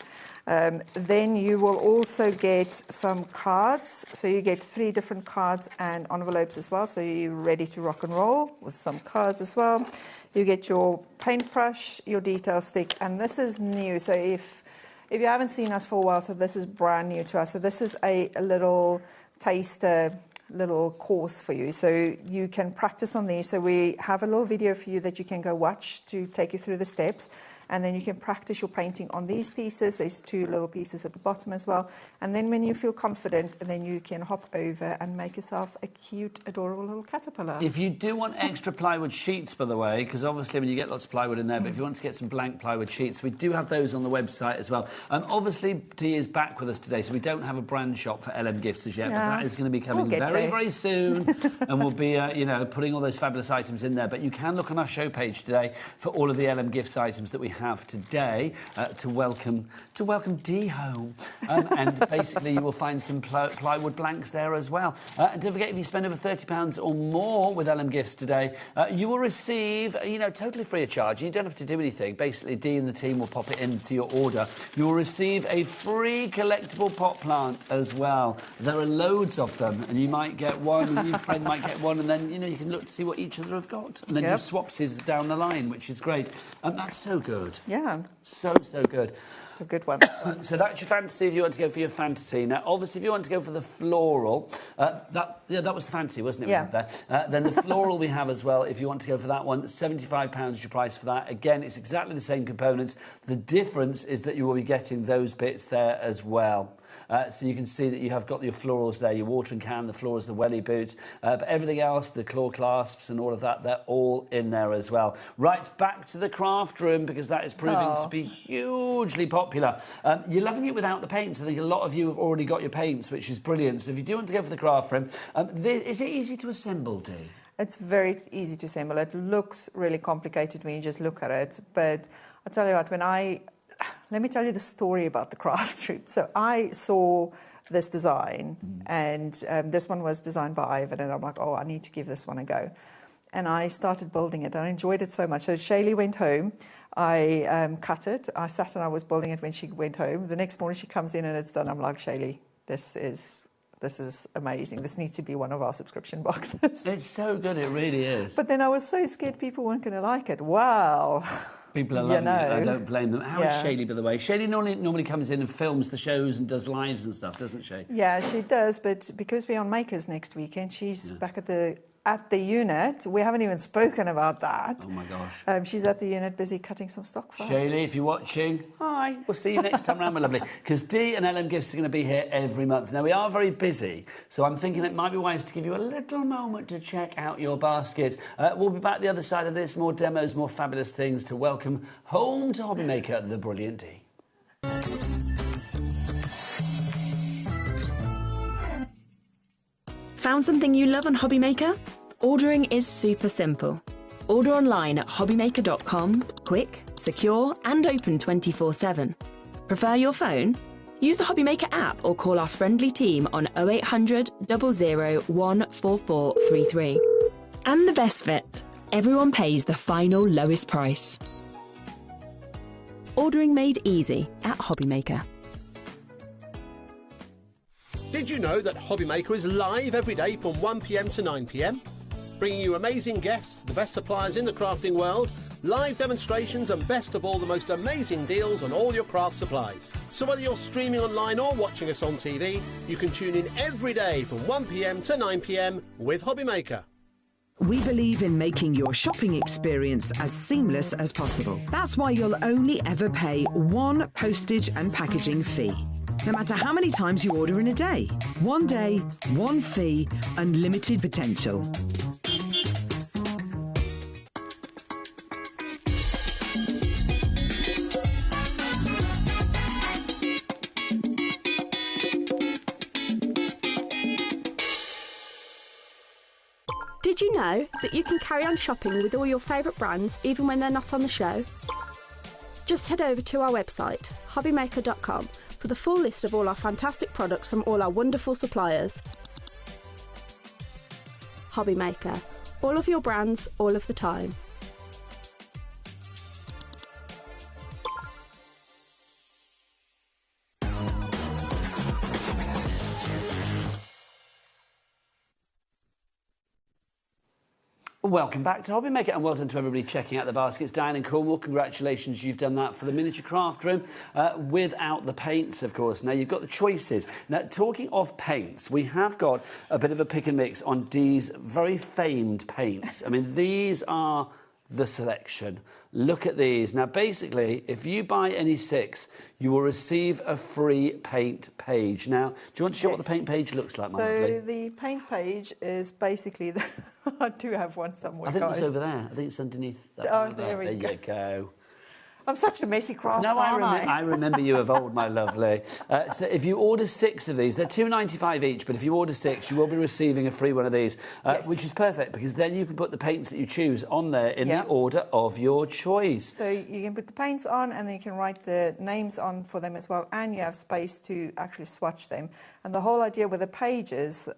Then you will also get some cards. So you get 3 different cards and envelopes as well. So you're ready to rock and roll with some cards as well. You get your paintbrush, your detail stick, and this is new. So if if you haven't seen us for a while, so this is brand new to us. So this is a little taster, little course for you. So you can practice on these. So we have a little video for you that you can go watch to take you through the steps. And then you can practice your painting on these pieces. There's 2 little pieces at the bottom as well. And then when you feel confident, then you can hop over and make yourself a cute, adorable little caterpillar. If you do want extra plywood sheets, by the way, because obviously when you get lots of plywood in there, but if you want to get some blank plywood sheets, we do have those on the website as well. Obviously, Dee is back with us today, so we don't have a brand shop for LM Gifts as yet, but that is going to be coming very soon. And we'll be, you know, putting all those fabulous items in there. But you can look on our show page today for all of the LM Gifts items that we have today to welcome Dee home. And basically you will find some plywood blanks there as well. And don't forget, if you spend over £30 or more with LM Gifts today, you will receive, you know, totally free of charge. You don't have to do anything. Basically, Dee and the team will pop it into your order. You will receive a free collectible pot plant as well. There are loads of them, and you might get one, and your friend might get one, and then, you know, you can look to see what each other have got. And then you swap scissors down the line, which is great. And that's so good. Yeah. So good. It's a good one. So that's your fantasy if you want to go for your fantasy. Now, obviously, if you want to go for the floral, that was the fantasy, wasn't it? Yeah. Then the floral we have as well, if you want to go for that one, £75 is your price for that. Again, it's exactly the same components. The difference is that you will be getting those bits there as well. So you can see that you have got your florals there, your watering can, the florals, the welly boots, but everything else, the claw clasps and all of that, they're all in there as well. Right, back to the craft room, because that is proving to be hugely popular. You're loving it without the paints. I think a lot of you have already got your paints, which is brilliant. So if you do want to go for the craft room, is it easy to assemble, Dee? It's very easy to assemble. It looks really complicated when you just look at it, but I'll tell you what, let me tell you the story about the craft room. So I saw this design, and this one was designed by Ivan, and I'm like, oh, I need to give this one a go. And I started building it, and I enjoyed it so much. So Shaylee went home. I cut it. I sat and I was building it when she went home. The next morning she comes in and it's done. I'm like, Shaylee, this is amazing. This needs to be one of our subscription boxes. It's so good, it really is. But then I was so scared people weren't going to like it. Wow. People are loving it. I don't blame them. How is Shaylee, by the way? Shaylee normally comes in and films the shows and does lives and stuff, doesn't she? Yeah, she does. But because we're on Makers next weekend, she's back at the unit. We haven't even spoken about that. Oh my gosh. She's at the unit busy cutting some stock for us. Shaylee, if you're watching, hi. We'll see you next time round, my lovely. Because Dee and LM Gifts are going to be here every month. Now, we are very busy, so I'm thinking it might be wise to give you a little moment to check out your baskets. We'll be back the other side of this. More demos, more fabulous things to welcome home to HobbyMaker, the brilliant Dee. Found something you love on HobbyMaker? Ordering is super simple. Order online at hobbymaker.com, quick, secure and open 24/7. Prefer your phone? Use the HobbyMaker app or call our friendly team on 0800 00 14433. And the best bit, everyone pays the final lowest price. Ordering made easy at HobbyMaker. Did you know that HobbyMaker is live every day from 1 p.m. to 9 p.m? Bringing you amazing guests, the best suppliers in the crafting world, live demonstrations and best of all, the most amazing deals on all your craft supplies. So whether you're streaming online or watching us on TV, you can tune in every day from 1 p.m. to 9 p.m. with HobbyMaker. We believe in making your shopping experience as seamless as possible. That's why you'll only ever pay one postage and packaging fee. No matter how many times you order in a day. One day, one fee, unlimited potential. Did you know that you can carry on shopping with all your favourite brands even when they're not on the show? Just head over to our website, hobbymaker.com, for the full list of all our fantastic products from all our wonderful suppliers. HobbyMaker. All of your brands, all of the time. Welcome back to HobbyMaker, and well done to everybody checking out the baskets. Diane in Cornwall, congratulations, you've done that for the miniature craft room, without the paints, of course. Now, you've got the choices. Now, talking of paints, we have got a bit of a pick and mix on Dee's very famed paints. I mean, these are the selection. Look at these. Now, basically, if you buy any 6, you will receive a free paint page. Now, do you want to show what the paint page looks like, my lovely? So the paint page is basically the... I do have one somewhere, I think guys. it's over there. I think it's underneath that. Oh, there we you go. I'm such a messy craft, No, aren't I remember you of old, my lovely. So if you order 6 of these, they're £2.95 each, but if you order 6, you will be receiving a free one of these, Yes. which is perfect, because then you can put the paints that you choose on there in the order of your choice. So you can put the paints on, and then you can write the names on for them as well, and you have space to actually swatch them. And the whole idea with the pages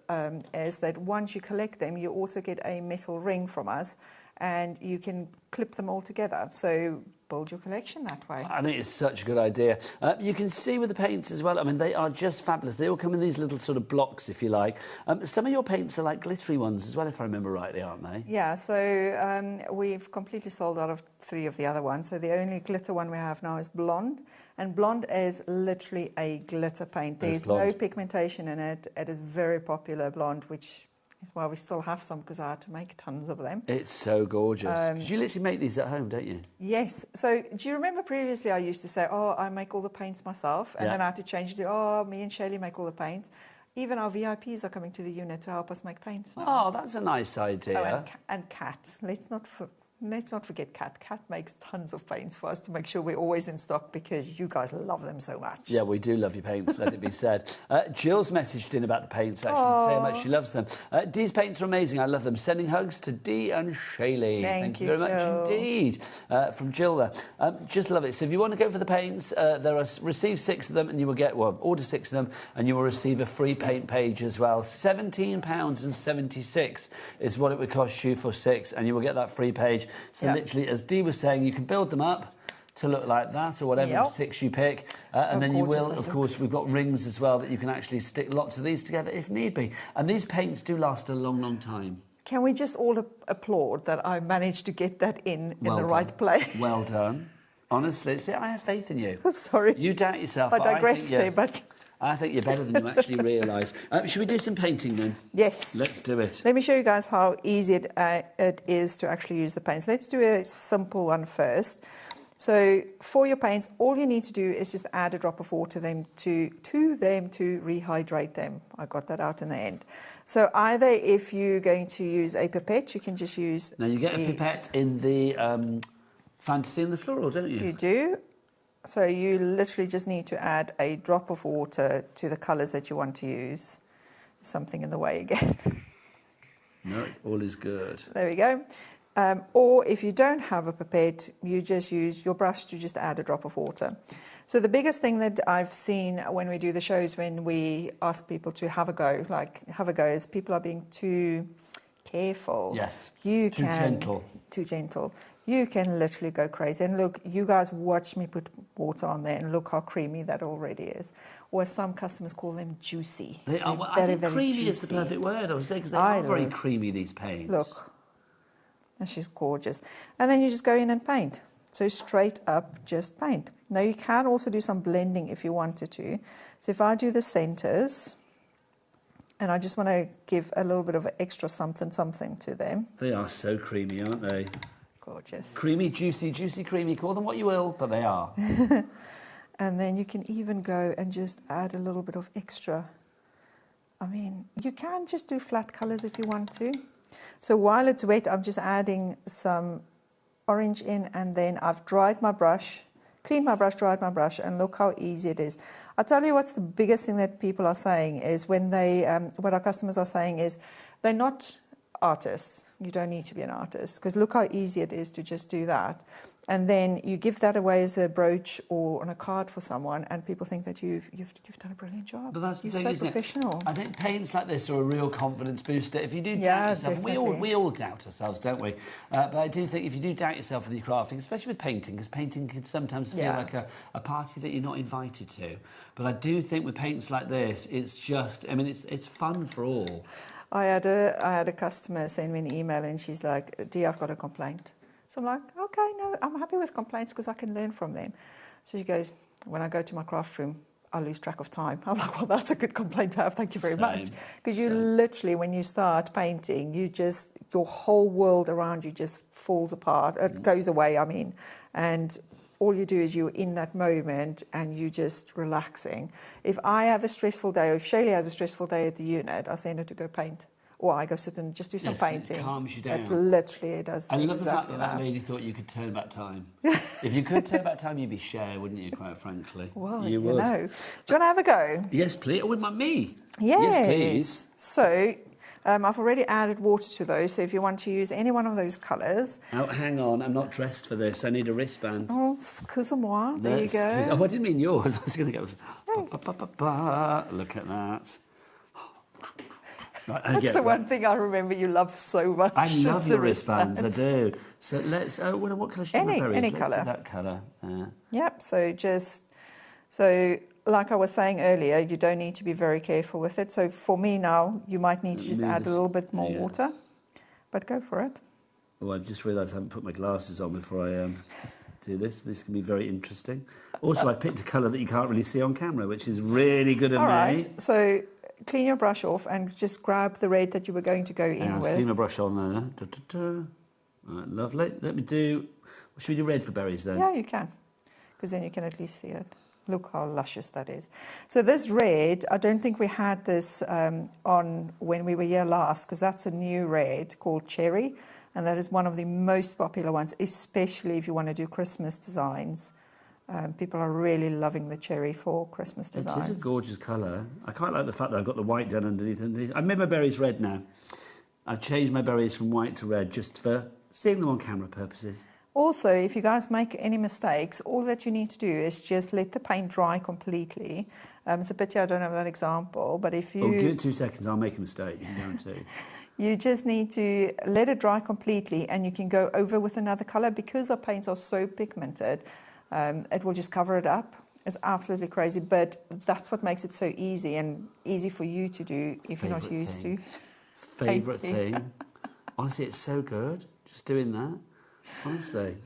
is that once you collect them, you also get a metal ring from us, and you can clip them all together. So build your collection that way. I think it's such a good idea. You can see with the paints as well, I mean, they are just fabulous. They all come in these little sort of blocks, if you like. Some of your paints are like glittery ones as well, if I remember rightly, aren't they? Yeah, so we've completely sold out of 3 of the other ones. So the only glitter one we have now is blonde. And blonde is literally a glitter paint. There's no pigmentation in it. It is very popular, blonde, which is why we still have some, because I had to make tons of them. It's so gorgeous. 'Cause you literally make these at home, don't you? Yes. So do you remember previously I used to say, oh, I make all the paints myself, and then I had to change it to, oh, me and Shaylee make all the paints. Even our VIPs are coming to the unit to help us make paints now. Oh, that's a nice idea. Oh, and Kat. Let's not forget Kat. Kat makes tons of paints for us to make sure we're always in stock, because you guys love them so much. Yeah, we do love your paints, let it be said. Jill's messaged in about the paints, actually, to say how much she loves them. Dee's paints are amazing. I love them. Sending hugs to Dee and Shaylee. Thank you very Jill. much indeed. From Jill there. Just love it. So if you want to go for the paints, there are receive 6 of them, and you will get, well, order 6 of them, and you will receive a free paint page as well. £17.76 is what it would cost you for 6, and you will get that free page. So literally, as Dee was saying, you can build them up to look like that, or whatever 6 you pick, and then you will, of course, we've got rings as well that you can actually stick lots of these together if need be. And these paints do last a long, long time. Can we just all applaud that I managed to get that in the right place? Well done. Honestly, see, I have faith in you. I'm sorry. You doubt yourself. I digress there, but... I think you're better than you actually realise. Should we do some painting then? Yes. Let's do it. Let me show you guys how easy it is to actually use the paints. Let's do a simple one first. So for your paints, all you need to do is just add a drop of water to them to rehydrate them. I got that out in the end. So either if you're going to use a pipette, you can just use... Now, you get a pipette in the Fantasy and the Floral, don't you? You do. So you literally just need to add a drop of water to the colours that you want to use. Something in the way again. No, all is good. There we go. Or if you don't have a pipette, you just use your brush to just add a drop of water. So the biggest thing that I've seen when we do the shows, when we ask people to have a go, is people are being too careful. Yes, too gentle. Too gentle. You can literally go crazy. And look, you guys watch me put water on there, and look how creamy that already is. Or as some customers call them, juicy. They are, I think creamy is the perfect word, I would say, because they are very creamy, these paints. Look, and she's gorgeous. And then you just go in and paint. So straight up, just paint. Now you can also do some blending if you wanted to. So if I do the centers, and I just want to give a little bit of extra something to them. They are so creamy, aren't they? Gorgeous. Creamy, juicy, creamy. Call them what you will, but they are. And then you can even go and just add a little bit of extra. I mean, you can just do flat colours if you want to. So while it's wet, I'm just adding some orange in, and then I've dried my brush, cleaned my brush, dried my brush, and look how easy it is. I'll tell you what's the biggest thing that people are saying is when they, what our customers are saying is they're not artists. You don't need to be an artist, because look how easy it is to just do that. And then you give that away as a brooch or on a card for someone, and people think that you've done a brilliant job. But that's the You're thing, so isn't professional. It? I think paints like this are a real confidence booster. If you do doubt yourself, definitely. we all doubt ourselves, don't we? But I do think if you do doubt yourself with your crafting, especially with painting, because painting can sometimes feel like a party that you're not invited to. But I do think with paints like this, it's just, I mean, it's fun for all. I had a customer send me an email and she's like, Dee, I've got a complaint. So I'm like, okay, no, I'm happy with complaints because I can learn from them. So she goes, when I go to my craft room, I lose track of time. I'm like, well, that's a good complaint to have. Thank you very much. Because you literally, when you start painting, your whole world around you just falls apart. It goes away, I mean. And all you do is you're in that moment and you're just relaxing. If I have a stressful day, or if Shaylee has a stressful day at the unit, I send her to go paint. Or I go sit and just do some painting. It calms you down. It literally does. I love the fact that lady thought you could turn back time. If you could turn back time, you'd be Cher, wouldn't you, quite frankly? Well, you would. know. Do you want to have a go? Yes, please. Oh, with me? Yes, please. So, I've already added water to those, so if you want to use any one of those colours... Oh, hang on, I'm not dressed for this. I need a wristband. Oh, excuse-moi. There you go. Oh, I didn't mean yours. I was going to go... Look at that. Right, that's the one thing I remember you love so much. I love your wristbands, I do. So let's... Oh, what colour should my berries? Any let's colour. do that colour. Yep, so like I was saying earlier, you don't need to be very careful with it. So for me now, you might need to just add a little bit more water. But go for it. Oh, I've just realised I haven't put my glasses on before I do this. This can be very interesting. Also, I've picked a colour that you can't really see on camera, which is really good of me. All right, so... clean your brush off and just grab the red that you were going to go in with. Clean my brush on there. All right, lovely. Let me do... Should we do red for berries then? Yeah, you can. Because then you can at least see it. Look how luscious that is. So this red, I don't think we had this on when we were here last, because that's a new red called Cherry. And that is one of the most popular ones, especially if you want to do Christmas designs. People are really loving the cherry for Christmas designs. It is a gorgeous colour. I quite like the fact that I've got the white done underneath. I've made my berries red now. I've changed my berries from white to red just for seeing them on camera purposes. Also, if you guys make any mistakes, all that you need to do is just let the paint dry completely. It's a pity I don't have that example, but if you... Oh, give it 2 seconds, I'll make a mistake, you can guarantee. You just need to let it dry completely and you can go over with another colour. Because our paints are so pigmented, it will just cover it up. It's absolutely crazy, but that's what makes it so easy and easy for you to do if you're not used to. Favourite thing. Honestly, it's so good, just doing that. Honestly.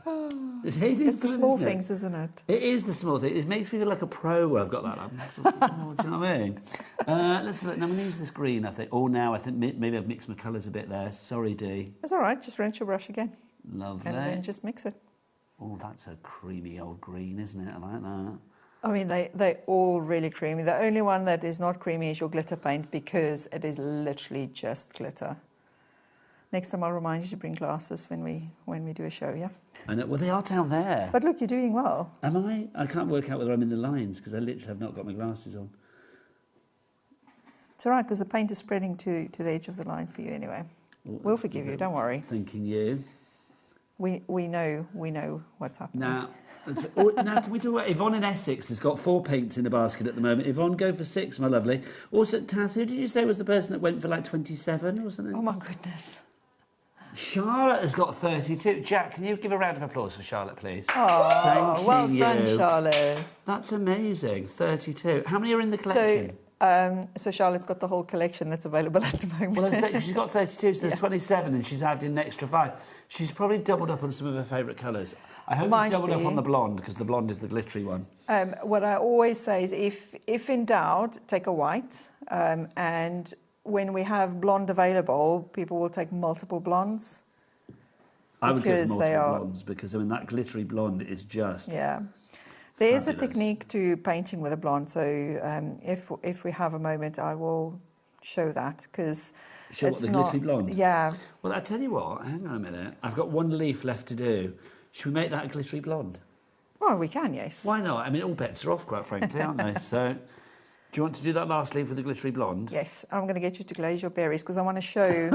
It's the small things, isn't it? It is the small things. It makes me feel like a pro where I've got that. Do you know what I mean? Let's look. Now, I'm going to use this green, I think. Oh, now I think maybe I've mixed my colours a bit there. Sorry, Dee. It's all right. Just rinse your brush again. Lovely. And then just mix it. Oh, that's a creamy old green, isn't it? I like that. I mean, they're all really creamy. The only one that is not creamy is your glitter paint because it is literally just glitter. Next time I'll remind you to bring glasses when we do a show, yeah? I know. Well, they are down there. But look, you're doing well. Am I? I can't work out whether I'm in the lines because I literally have not got my glasses on. It's all right because the paint is spreading to the edge of the line for you anyway. We'll forgive you, don't worry. Thinking you. We know what's happening. Now can we talk about Yvonne in Essex has got 4 paints in the basket at the moment. Yvonne, go for 6, my lovely. Also, Taz, who did you say was the person that went for like 27 or something? Oh my goodness. Charlotte has got 32. Jack, can you give a round of applause for Charlotte, please? Oh, Thank well you. done, Charlotte. That's amazing. 32. How many are in the collection? So Charlotte's got the whole collection that's available at the moment. Well, she's got 32, so there's 27, and she's added an extra 5. She's probably doubled up on some of her favourite colours. I hope she's doubled up on the blonde, because the blonde is the glittery one. What I always say is, if in doubt, take a white. And when we have blonde available, people will take multiple blondes. I would go for multiple blondes, because, I mean, that glittery blonde is just... Yeah. There is a technique to painting with a blonde, so if we have a moment, I will show that, because show what, the glittery blonde? Yeah. Well, I tell you what, hang on a minute. I've got 1 leaf left to do. Should we make that a glittery blonde? Well, we can, yes. Why not? I mean, all bets are off, quite frankly, aren't they? So, do you want to do that last leaf with the glittery blonde? Yes, I'm going to get you to glaze your berries, because I want to show...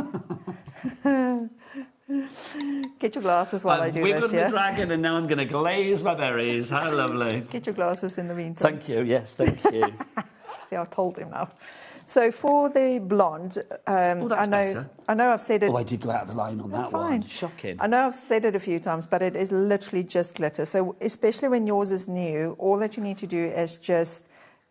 Get your glasses while I do this, yeah? I've wiggled the dragon and now I'm going to glaze my berries. How lovely. Get your glasses in the meantime. Thank you, yes, thank you. See, I told him now. So for the blonde, I know I've said it... Oh, I did go out of the line on that one. Shocking. I know I've said it a few times, but it is literally just glitter. So especially when yours is new, all that you need to do is just...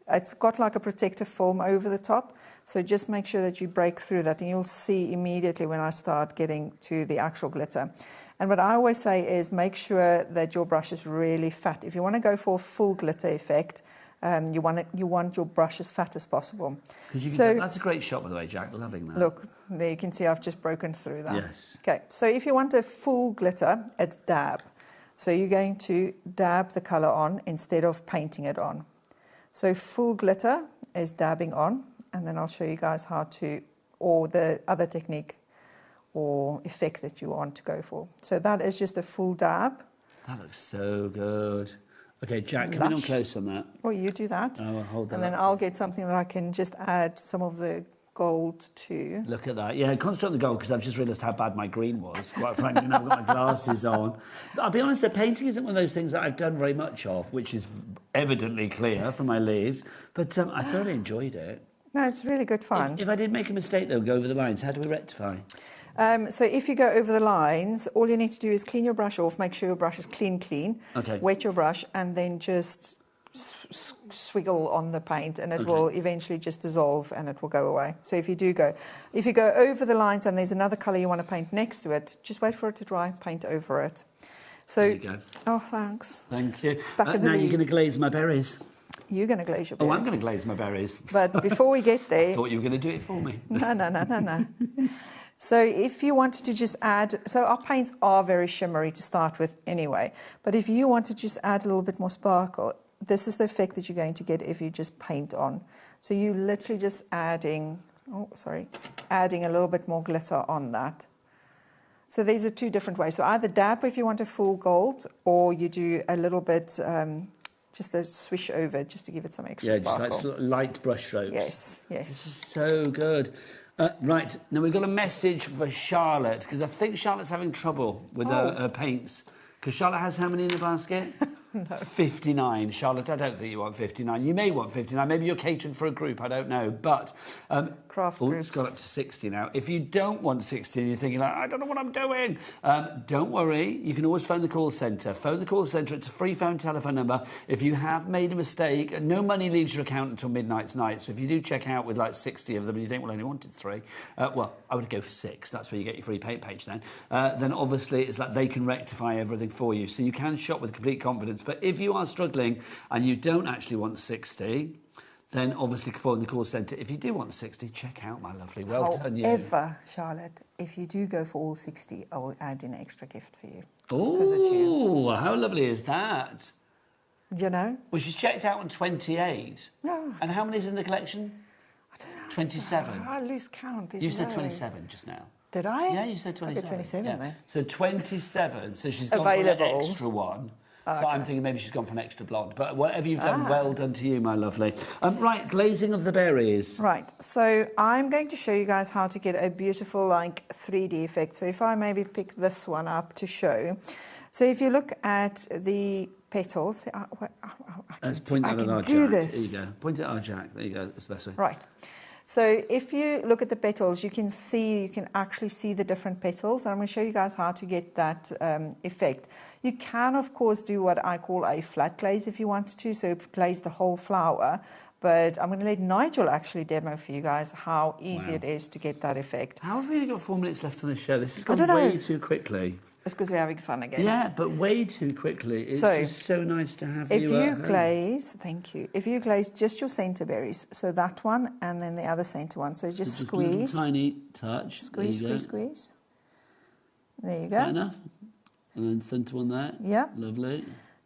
It's got like a protective film over the top. So just make sure that you break through that, and you'll see immediately when I start getting to the actual glitter. And what I always say is make sure that your brush is really fat. If you want to go for a full glitter effect, you want your brush as fat as possible. That's a great shot, by the way, Jack. Loving that. Look, there you can see I've just broken through that. Yes. Okay, so if you want a full glitter, it's dab. So you're going to dab the colour on instead of painting it on. So full glitter is dabbing on, and then I'll show you guys how to, or the other technique or effect that you want to go for. So that is just a full dab. That looks so good. Okay, Jack, come in on close on that. Oh, you do that. Oh, I'll hold that and then up. I'll get something that I can just add some of the gold to. Look at that. Yeah, concentrate on the gold because I've just realised how bad my green was. Quite frankly, now I've got my glasses on. But I'll be honest, the painting isn't one of those things that I've done very much of, which is evidently clear from my leaves. But I thoroughly enjoyed it. No, it's really good fun. If I did make a mistake, though, go over the lines, how do we rectify? So if you go over the lines, all you need to do is clean your brush off, make sure your brush is clean, Okay. wet your brush, and then just swiggle on the paint, and it will eventually just dissolve and it will go away. So if you go over the lines and there's another colour you want to paint next to it, just wait for it to dry, paint over it. So, There you go. Oh, thanks. Thank you. Back in the now you're lead. going to glaze my berries. You're going to glaze your Oh, berry. I'm going to glaze my berries. But before we get I there... thought you were going to do it for me. No. So if you wanted to just add, so our paints are very shimmery to start with anyway, but if you want to just add a little bit more sparkle, this is the effect that you're going to get if you just paint on. So you literally just adding a little bit more glitter on that. So these are two different ways. So either dab if you want a full gold, or you do a little bit, just a swish over just to give it some extra sparkle. Just like sort of light brush strokes. Yes. This is so good. Right, now we've got a message for Charlotte, because I think Charlotte's having trouble with her paints. Because Charlotte has how many in the basket? No. 59. Charlotte, I don't think you want 59. You may want 59. Maybe you're catering for a group, I don't know. But craft groups. It's gone up to 60 now. If you don't want 60 and you're thinking, like, I don't know what I'm doing, don't worry. You can always phone the call centre. Phone the call centre. It's a free phone telephone number. If you have made a mistake, no money leaves your account until midnight tonight. So if you do check out with like 60 of them and you think, well, I only wanted 3, well, I would go for 6. That's where you get your free paint page then. Then obviously it's like they can rectify everything for you. So you can shop with complete confidence. But if you are struggling and you don't actually want 60, then obviously phone the call centre. If you do want 60, check out my lovely. Well done, you. However, Charlotte, if you do go for all 60, I will add in an extra gift for you. Oh, how lovely is that? You know? Well, she's checked out on 28. No. And how many's in the collection? I don't know. 27. I lose count. You said 27 just now. Did I? Yeah, you said 27. Okay, 27 yeah. then. So 27. So she's gone Available. for an extra one. So I'm thinking maybe she's gone for an extra blonde. But whatever you've done, well done to you, my lovely. Right, glazing of the berries. Right, so I'm going to show you guys how to get a beautiful, like, 3D effect. So if I maybe pick this one up to show. So if you look at the petals... Let's point that at our Jack. There you go. Point it at our Jack. There you go. That's the best way. Right. So if you look at the petals, you can actually see the different petals. And I'm going to show you guys how to get that effect. You can, of course, do what I call a flat glaze if you want to, so glaze the whole flower. But I'm going to let Nigel actually demo for you guys how easy it is to get that effect. How have we only got 4 minutes left on the show? This has gone way too quickly. It's because we're having fun again. Yeah, but way too quickly. It's just so nice to have you If you at home. glaze, thank you. If you glaze just your centre berries, so that one and then the other centre one. So just squeeze. A little tiny touch. Squeeze. There you go. Is that enough? And then centre one there. Yeah. Lovely.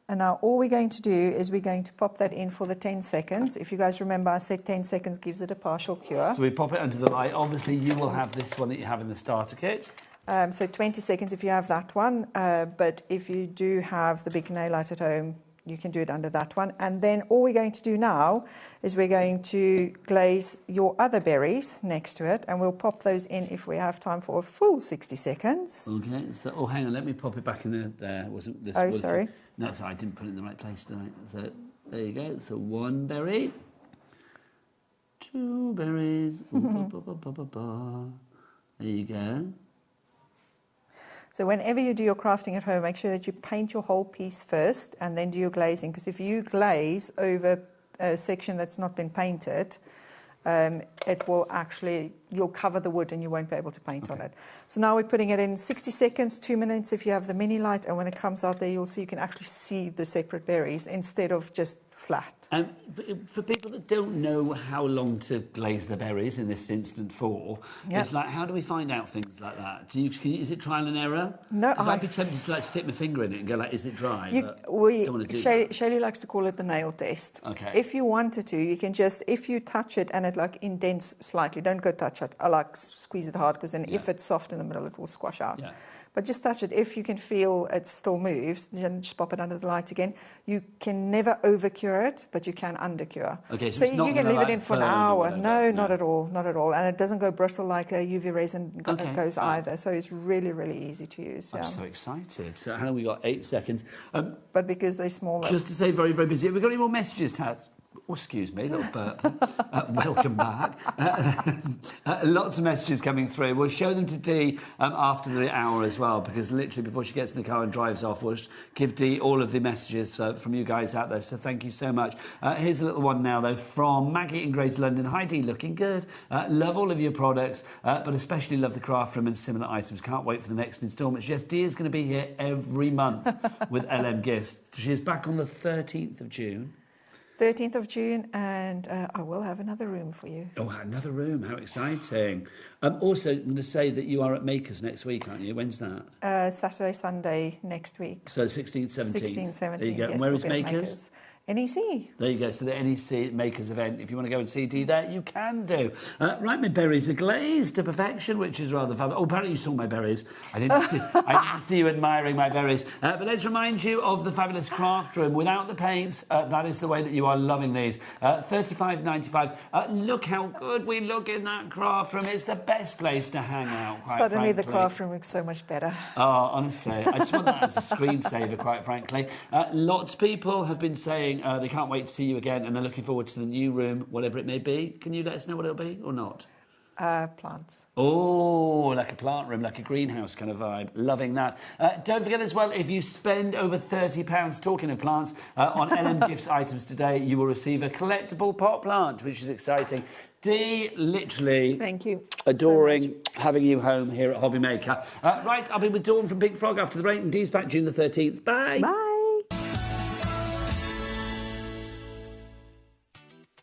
And now all we're going to do is we're going to pop that in for the 10 seconds. If you guys remember, I said 10 seconds gives it a partial cure. So we pop it under the light. Obviously, you will have this one that you have in the starter kit. So 20 seconds if you have that one. But if you do have the big nail light at home, you can do it under that one. And then all we're going to do now is we're going to glaze your other berries next to it. And we'll pop those in if we have time for a full 60 seconds. Okay. So, hang on. Let me pop it back in there. Wasn't this? Oh, sorry. No, sorry. I didn't put it in the right place, did I? So, there you go. So, 1 berry. 2 berries. There you go. So whenever you do your crafting at home, make sure that you paint your whole piece first and then do your glazing. Because if you glaze over a section that's not been painted, it will actually, you'll cover the wood and you won't be able to paint on it. So now we're putting it in 60 seconds, 2 minutes if you have the mini light, and when it comes out there, you'll see, you can actually see the separate berries instead of just flat. For people that don't know how long to glaze the berries in this instant for, it's like, how do we find out things like that? Is it trial and error? No, because I'd be tempted to like stick my finger in it and go like, is it dry? Shaylee likes to call it the nail test. Okay. If you wanted to, you can just, if you touch it and it like indents slightly, don't go touch it. I like squeeze it hard because then if it's soft in the middle, it will squash out. Yeah. But just touch it. If you can feel it still moves, then just pop it under the light again. You can never over-cure it, but you can under-cure. Okay, so it's not you can leave it in for an hour. No, not at all, not at all. And it doesn't go bristle like a UV resin goes either. So it's really, really easy to use. I'm so excited. So how long we got? 8 seconds. But because they're smaller. Just to say, very, very busy. Have we got any more messages, Tats? Oh, excuse me, little burp. Welcome back. Lots of messages coming through. We'll show them to Dee after the hour as well, because literally before she gets in the car and drives off, we'll give Dee all of the messages from you guys out there. So thank you so much. Here's a little one now, though, from Maggie in Greater London. Hi, Dee, looking good. Love all of your products, but especially love the craft room and similar items. Can't wait for the next instalment. Yes, Dee is going to be here every month with LM Gifts. She is back on the 13th of June. 13th of June, and I will have another room for you. Oh, another room. How exciting. Also, I'm going to say that you are at Makers next week, aren't you? When's that? Saturday, Sunday next week. So 16th, 17th. 16th, 17th, There you go. yes, And where we'll is be at Makers? NEC. There you go. So the NEC Makers event, if you want to go and see Dee there, you can do. Right, my berries are glazed to perfection, which is rather fabulous. Oh, apparently you saw my berries. I didn't see you admiring my berries. But let's remind you of the fabulous craft room. Without the paints, that is the way that you are loving these. $35.95. Look how good we look in that craft room. It's the best place to hang out, quite Suddenly frankly. the craft room looks so much better. Oh, honestly, I just want that as a screensaver, quite frankly. Lots of people have been saying they can't wait to see you again and they're looking forward to the new room, whatever it may be. Can you let us know what it'll be or not? Plants. Oh, like a plant room, like a greenhouse kind of vibe. Loving that. Don't forget as well, if you spend over £30, talking of plants, on LM Gifts items today, you will receive a collectible pot plant, which is exciting. Dee, literally Thank you adoring having you home here at HobbyMaker. Right, I'll be with Dawn from Big Frog after the break, and Dee's back June the 13th. Bye. Bye.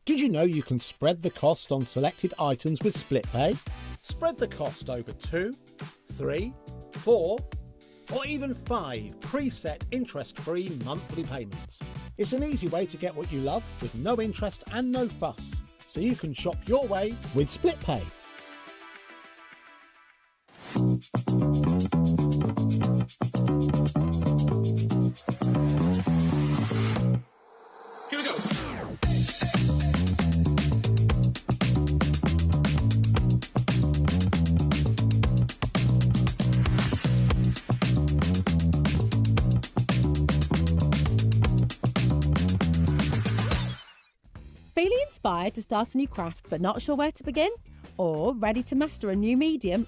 Did you know you can spread the cost on selected items with split pay? Spread the cost over 2, 3, 4, or even 5 preset interest-free monthly payments. It's an easy way to get what you love with no interest and no fuss, so you can shop your way with split pay. Here we go. Feeling inspired to start a new craft but not sure where to begin? Or ready to master a new medium?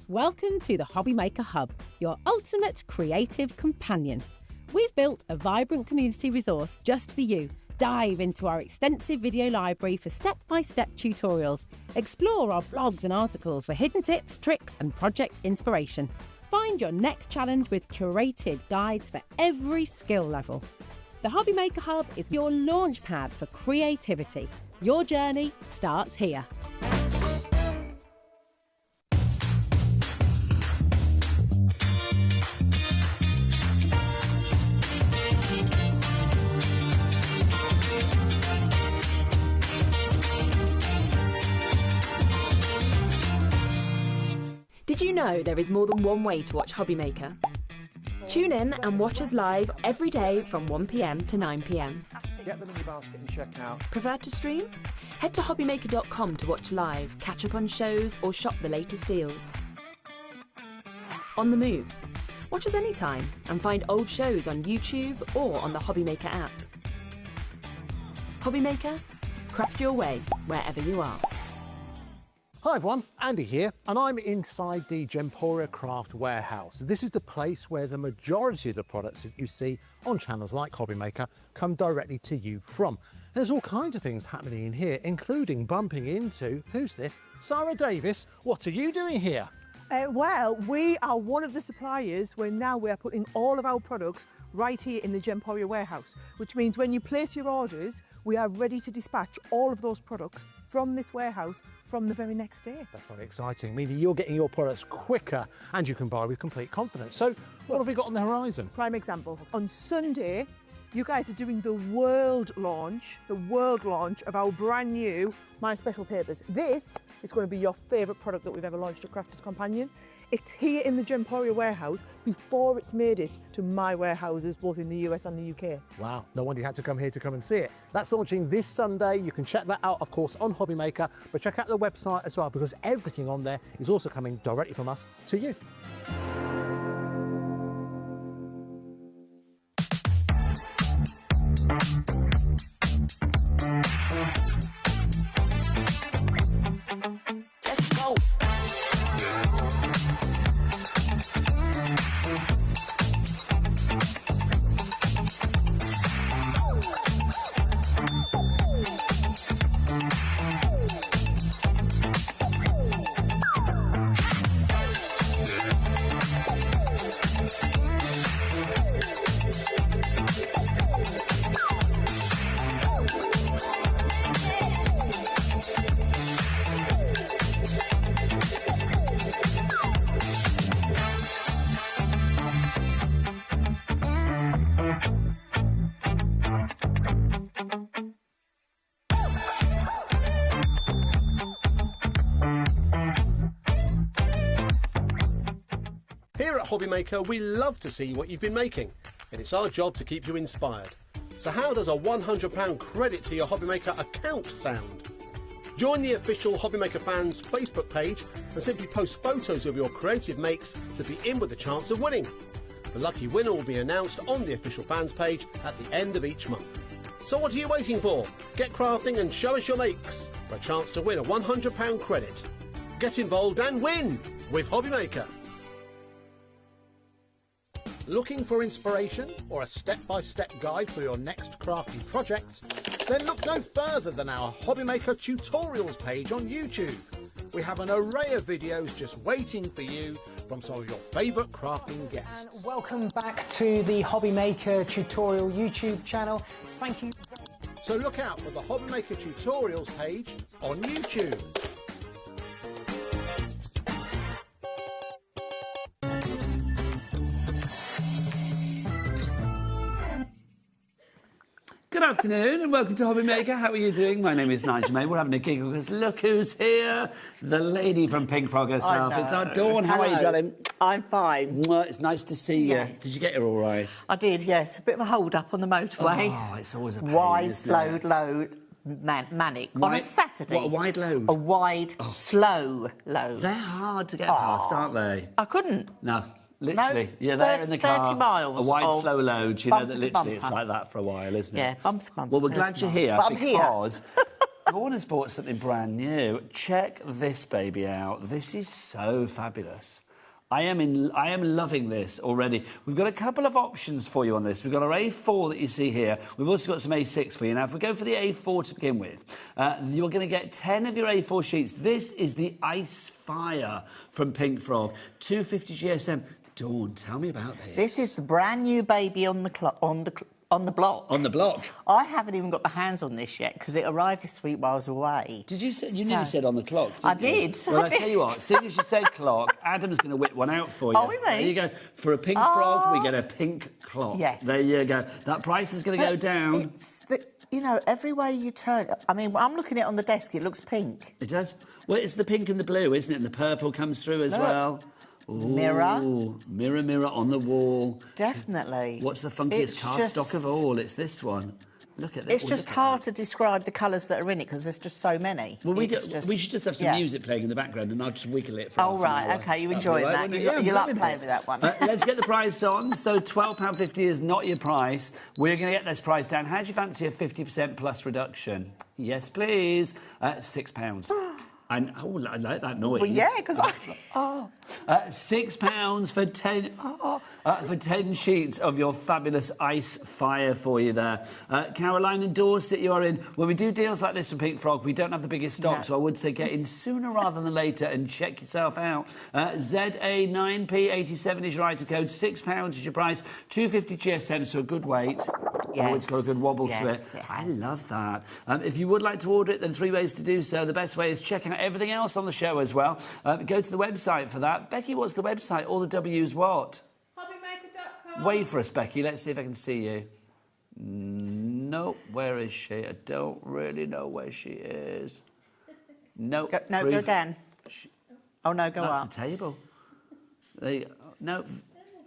Welcome to the HobbyMaker Hub, your ultimate creative companion. We've built a vibrant community resource just for you. Dive into our extensive video library for step-by-step tutorials. Explore our blogs and articles for hidden tips, tricks and project inspiration. Find your next challenge with curated guides for every skill level. The HobbyMaker Hub is your launch pad for creativity. Your journey starts here. Did you know there is more than one way to watch HobbyMaker? Tune in and watch us live every day from 1 p.m. to 9 p.m. Get them in your basket and check out. Prefer to stream? Head to hobbymaker.com to watch live, catch up on shows or shop the latest deals. On the move? Watch us anytime and find old shows on YouTube or on the HobbyMaker app. HobbyMaker? Craft your way wherever you are. Hi everyone, Andy here, and I'm inside the Gemporia Craft Warehouse. This is the place where the majority of the products that you see on channels like HobbyMaker come directly to you from. There's all kinds of things happening in here, including bumping into, who's this? Sarah Davis. What are you doing here? Well, we are one of the suppliers where now we are putting all of our products right here in the Gemporia warehouse, which means when you place your orders, we are ready to dispatch all of those products from this warehouse from the very next day. That's very exciting, meaning you're getting your products quicker and you can buy with complete confidence. So what have we got on the horizon? Prime example, on Sunday, you guys are doing the world launch of our brand new My Special Papers. This is going to be your favourite product that we've ever launched at Crafters Companion. It's here in the Gemporia warehouse before it's made it to my warehouses, both in the US and the UK. Wow, no wonder you had to come here to come and see it. That's launching this Sunday. You can check that out, of course, on HobbyMaker, but check out the website as well, because everything on there is also coming directly from us to you. Here at HobbyMaker, we love to see what you've been making, and it's our job to keep you inspired. So how does a £100 credit to your HobbyMaker account sound? Join the official HobbyMaker fans Facebook page and simply post photos of your creative makes to be in with a chance of winning. The lucky winner will be announced on the official fans page at the end of each month. So what are you waiting for? Get crafting and show us your makes for a chance to win a £100 credit. Get involved and win with HobbyMaker. Looking for inspiration or a step-by-step guide for your next crafty project? Then look no further than our HobbyMaker tutorials page on YouTube. We have an array of videos just waiting for you from some of your favourite crafting guests. And welcome back to the HobbyMaker tutorial YouTube channel. Thank you. So look out for the HobbyMaker tutorials page on YouTube. Good afternoon and welcome to HobbyMaker. How are you doing? My name is Nigel May. We're having a giggle because look who's here. The lady from Pink Frog herself. It's our Dawn. How are you, darling? I'm fine. It's nice to see you. Yes. Did you get here all right? I did, yes. A bit of a hold-up on the motorway. Oh, it's always a pain, wide, isn't slowed it? load, manic. On a Saturday. What, a wide load? A wide, slow load. They're hard to get past, aren't they? I couldn't. No. Literally, No, you're there in the car. 30 miles a wide, of slow load. You know that bumper to literally it's bumper. like that for a while, isn't it? Yeah, bumper to bumper. Well, we're glad you're here But I'm here. because Dawn has bought something brand new. Check this baby out. This is so fabulous. I am loving this already. We've got a couple of options for you on this. We've got our A4 that you see here. We've also got some A6 for you. Now, if we go for the A4 to begin with, you're going to get 10 of your A4 sheets. This is the Ice Fire from Pink Frog, 250 GSM. Dawn, tell me about this. This is the brand new baby on the block. On the block? I haven't even got my hands on this yet because it arrived this week while I was away. Did you say, you nearly said on the clock, didn't I you? did. Well, I I tell you what, as soon as you said clock, Adam's going to whip one out for you. Oh, is he? There you go. For a pink frog, we get a pink clock. Yes. There you go. That price is going to go down. You know, everywhere you turn... I mean, when I'm looking at it on the desk, it looks pink. It does. Well, it's the pink and the blue, isn't it? And the purple comes through as well. Ooh, Mirror. Mirror, mirror on the wall. Definitely. What's the funkiest cardstock of all? It's this one. Look at that. It's just hard to describe the colours that are in it because there's just so many. Well, we should just have some music playing in the background and I'll just wiggle it for Oh, right, OK, you enjoy that. You like playing with that one. Let's get the price on. So £12.50 is not your price. We're going to get this price down. How do you fancy a 50% plus reduction? Yes, please. £6. I like that noise. Well, yeah, because £6 for 10 for 10 sheets of your fabulous ice fire for you there. Caroline in Dorset, you are in. When we do deals like this from Pink Frog, we don't have the biggest stock, so I would say get in sooner rather than later and check yourself out. ZA9P87 is your item code. £6 is your price. 250 GSM, so a good weight. Yes. Oh, it's got a good wobble to it. I love that. If you would like to order it, then 3 ways to do so. The best way is checking out everything else on the show as well. Go to the website for that. Becky, what's the website? All the W's what? HobbyMaker.com. Wait for us, Becky. Let's see if I can see you. Nope. Where is she? I don't really know where she is. Nope. Go down. Oh, no, go up. That's the table. No.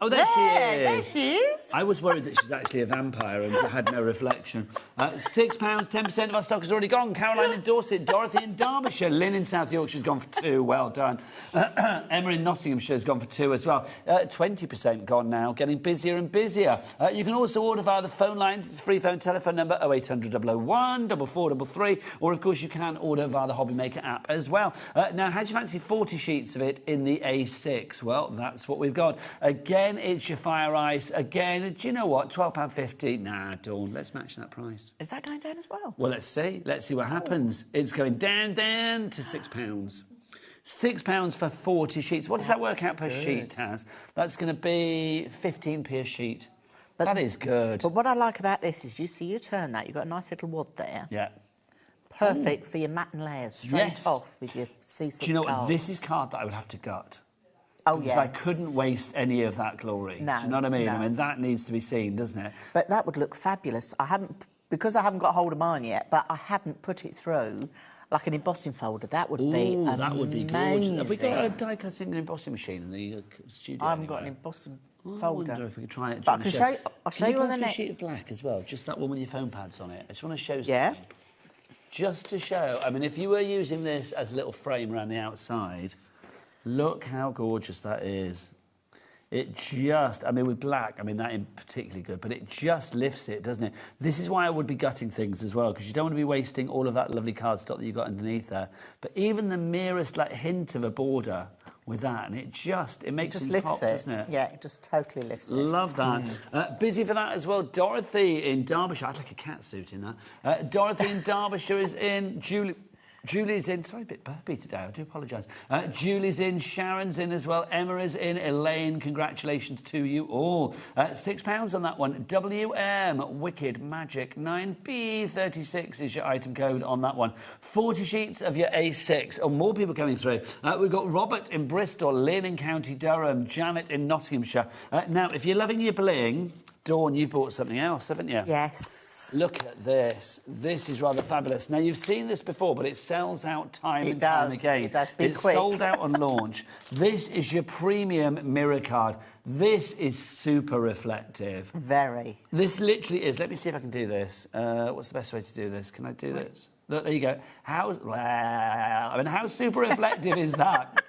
Oh, there she is. There she is. I was worried that she's actually a vampire and had no reflection. £6, 10% of our stock has already gone. Caroline in Dorset, Dorothy in Derbyshire, Lynn in South Yorkshire's gone for 2. Well done. Emma in Nottinghamshire's gone for 2 as well. 20% gone now, getting busier and busier. You can also order via the phone lines. It's a free phone telephone number 0800 001 4433, or of course you can order via the HobbyMaker app as well. Now, how do you fancy 40 sheets of it in the A6? Well, that's what we've got. Again, it's your fire ice. Again, do you know what? £12.50. Nah, Dawn, let's match that price. Is that going down as well? Well, let's see. Let's see what happens. It's going down to £6. £6 for 40 sheets. What does that work out per sheet, Taz? That's going to be 15p a sheet. But that is good. But what I like about this is you turn that, you've got a nice little wad there. Yeah. Perfect for your matte layers, straight off with your C6 Do you know cards. what? This is card that I would have to gut. Oh, because I couldn't waste any of that glory. No, do you know what I mean? no. I mean, that needs to be seen, doesn't it? But that would look fabulous. Because I haven't got hold of mine yet, but I haven't put it through like an embossing folder. That would be amazing. That would be gorgeous. Have we got a die-cutting and embossing machine in the studio? I haven't got an embossing folder. I wonder if we could try it. But I can show you, I'll show you on the next. next sheet of black as well, just that one with your foam pads on it. I just want to show something. Yeah. Just to show, I mean, if you were using this as a little frame around the outside, look how gorgeous that is. It just, I mean, with black, I mean, that is particularly good, but it just lifts it, doesn't it? This is why I would be gutting things as well, because you don't want to be wasting all of that lovely cardstock that you've got underneath there. But even the merest, like, hint of a border with that, and it makes just them lifts pop, it. doesn't it? Yeah, it just totally lifts it. Love that. Busy for that as well. Dorothy in Derbyshire. I'd like a cat suit in that. Dorothy in Derbyshire is in. Julie's in. Sorry, a bit burpy today. I do apologise. Julie's in. Sharon's in as well. Emma is in. Elaine, congratulations to you all. £6 on that one. WM Wicked Magic 9B36 is your item code on that one. 40 sheets of your A6. Oh, more people coming through. We've got Robert in Bristol, Lynn in County Durham, Janet in Nottinghamshire. Now, if you're loving your bling, Dawn, you've bought something else, haven't you? Yes. Look at this. This is rather fabulous. Now, you've seen this before, but it sells out time and time again. It does. It's sold out on launch. This is your premium mirror card. This is super reflective. Very. This literally is. Let me see if I can do this. What's the best way to do this? Can I do this? Look, there you go. How super reflective is that?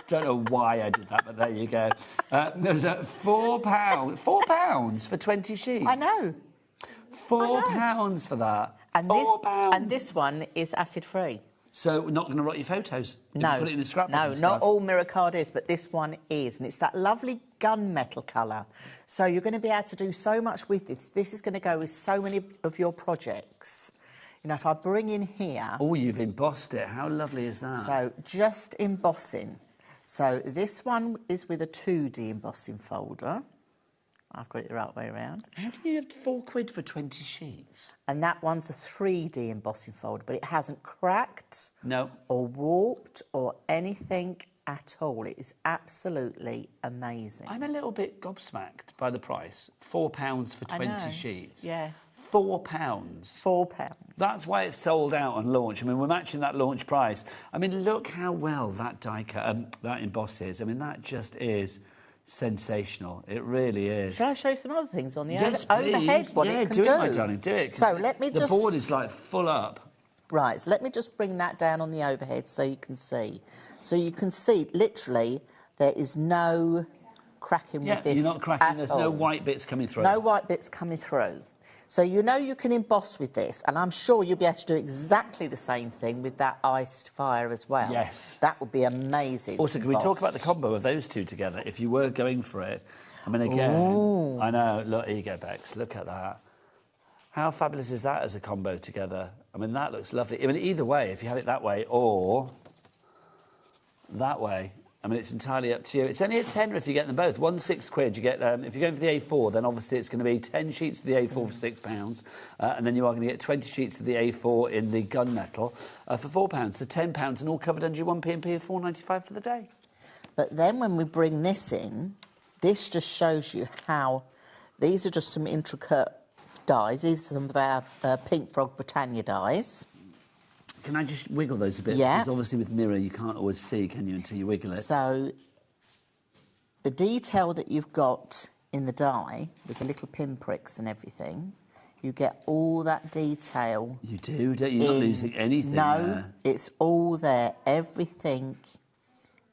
Don't know why I did that, but there you go. There's £4. £4 for 20 sheets. I know. £4 for that. And £4. And this one is acid-free. So not going to rot your photos? No. You put it in the scrapbook No, and stuff? not all mirror card is, but this one is. And it's that lovely gunmetal colour. So you're going to be able to do so much with this. This is going to go with so many of your projects. You know, if I bring in here... Oh, you've embossed it. How lovely is that? So just embossing. So this one is with a 2D embossing folder. I've got it the right way around. How can you have £4 for 20 sheets? And that one's a 3D embossing folder, but it hasn't cracked or warped or anything at all. It is absolutely amazing. I'm a little bit gobsmacked by the price. £4 for 20 sheets. Yes. £4. £4. That's why it's sold out on launch. I mean, we're matching that launch price. I mean, look how well that that emboss is. I mean, that just is sensational. It really is. Shall I show you some other things on the yes, overhead? What it can do it, my darling. Do it. So let me the board is like full up. Right. So let me just bring that down on the overhead so you can see. So you can see, literally, there is no cracking with this. You're not cracking. At There's all. no white bits coming through. No white bits coming through. So you know you can emboss with this, and I'm sure you'll be able to do exactly the same thing with that iced fire as well. Yes. That would be amazing. Also, can we talk about the combo of those two together? If you were going for it, I mean, again, Ooh. I know, look, here you go, Bex, look at that. How fabulous is that as a combo together? I mean, that looks lovely. I mean, either way, if you have it that way or that way, I mean, it's entirely up to you. It's only a tenner if you get them both. £16 you get. If you're going for the A4, then obviously it's going to be 10 sheets of the A4 for £6, and then you are going to get 20 sheets of the A4 in the gunmetal for £4. So £10, and all covered under your 1p&P of £4.95 for the day. But then when we bring this in, this just shows you how these are just some intricate dies. These are some of our Pink Frog Britannia dies. Can I just wiggle those a bit? Yeah. Because obviously with mirror you can't always see, can you, until you wiggle it? So the detail that you've got in the die, with the little pinpricks and everything, you get all that detail. You do, don't you? You're not losing anything there. It's all there. Everything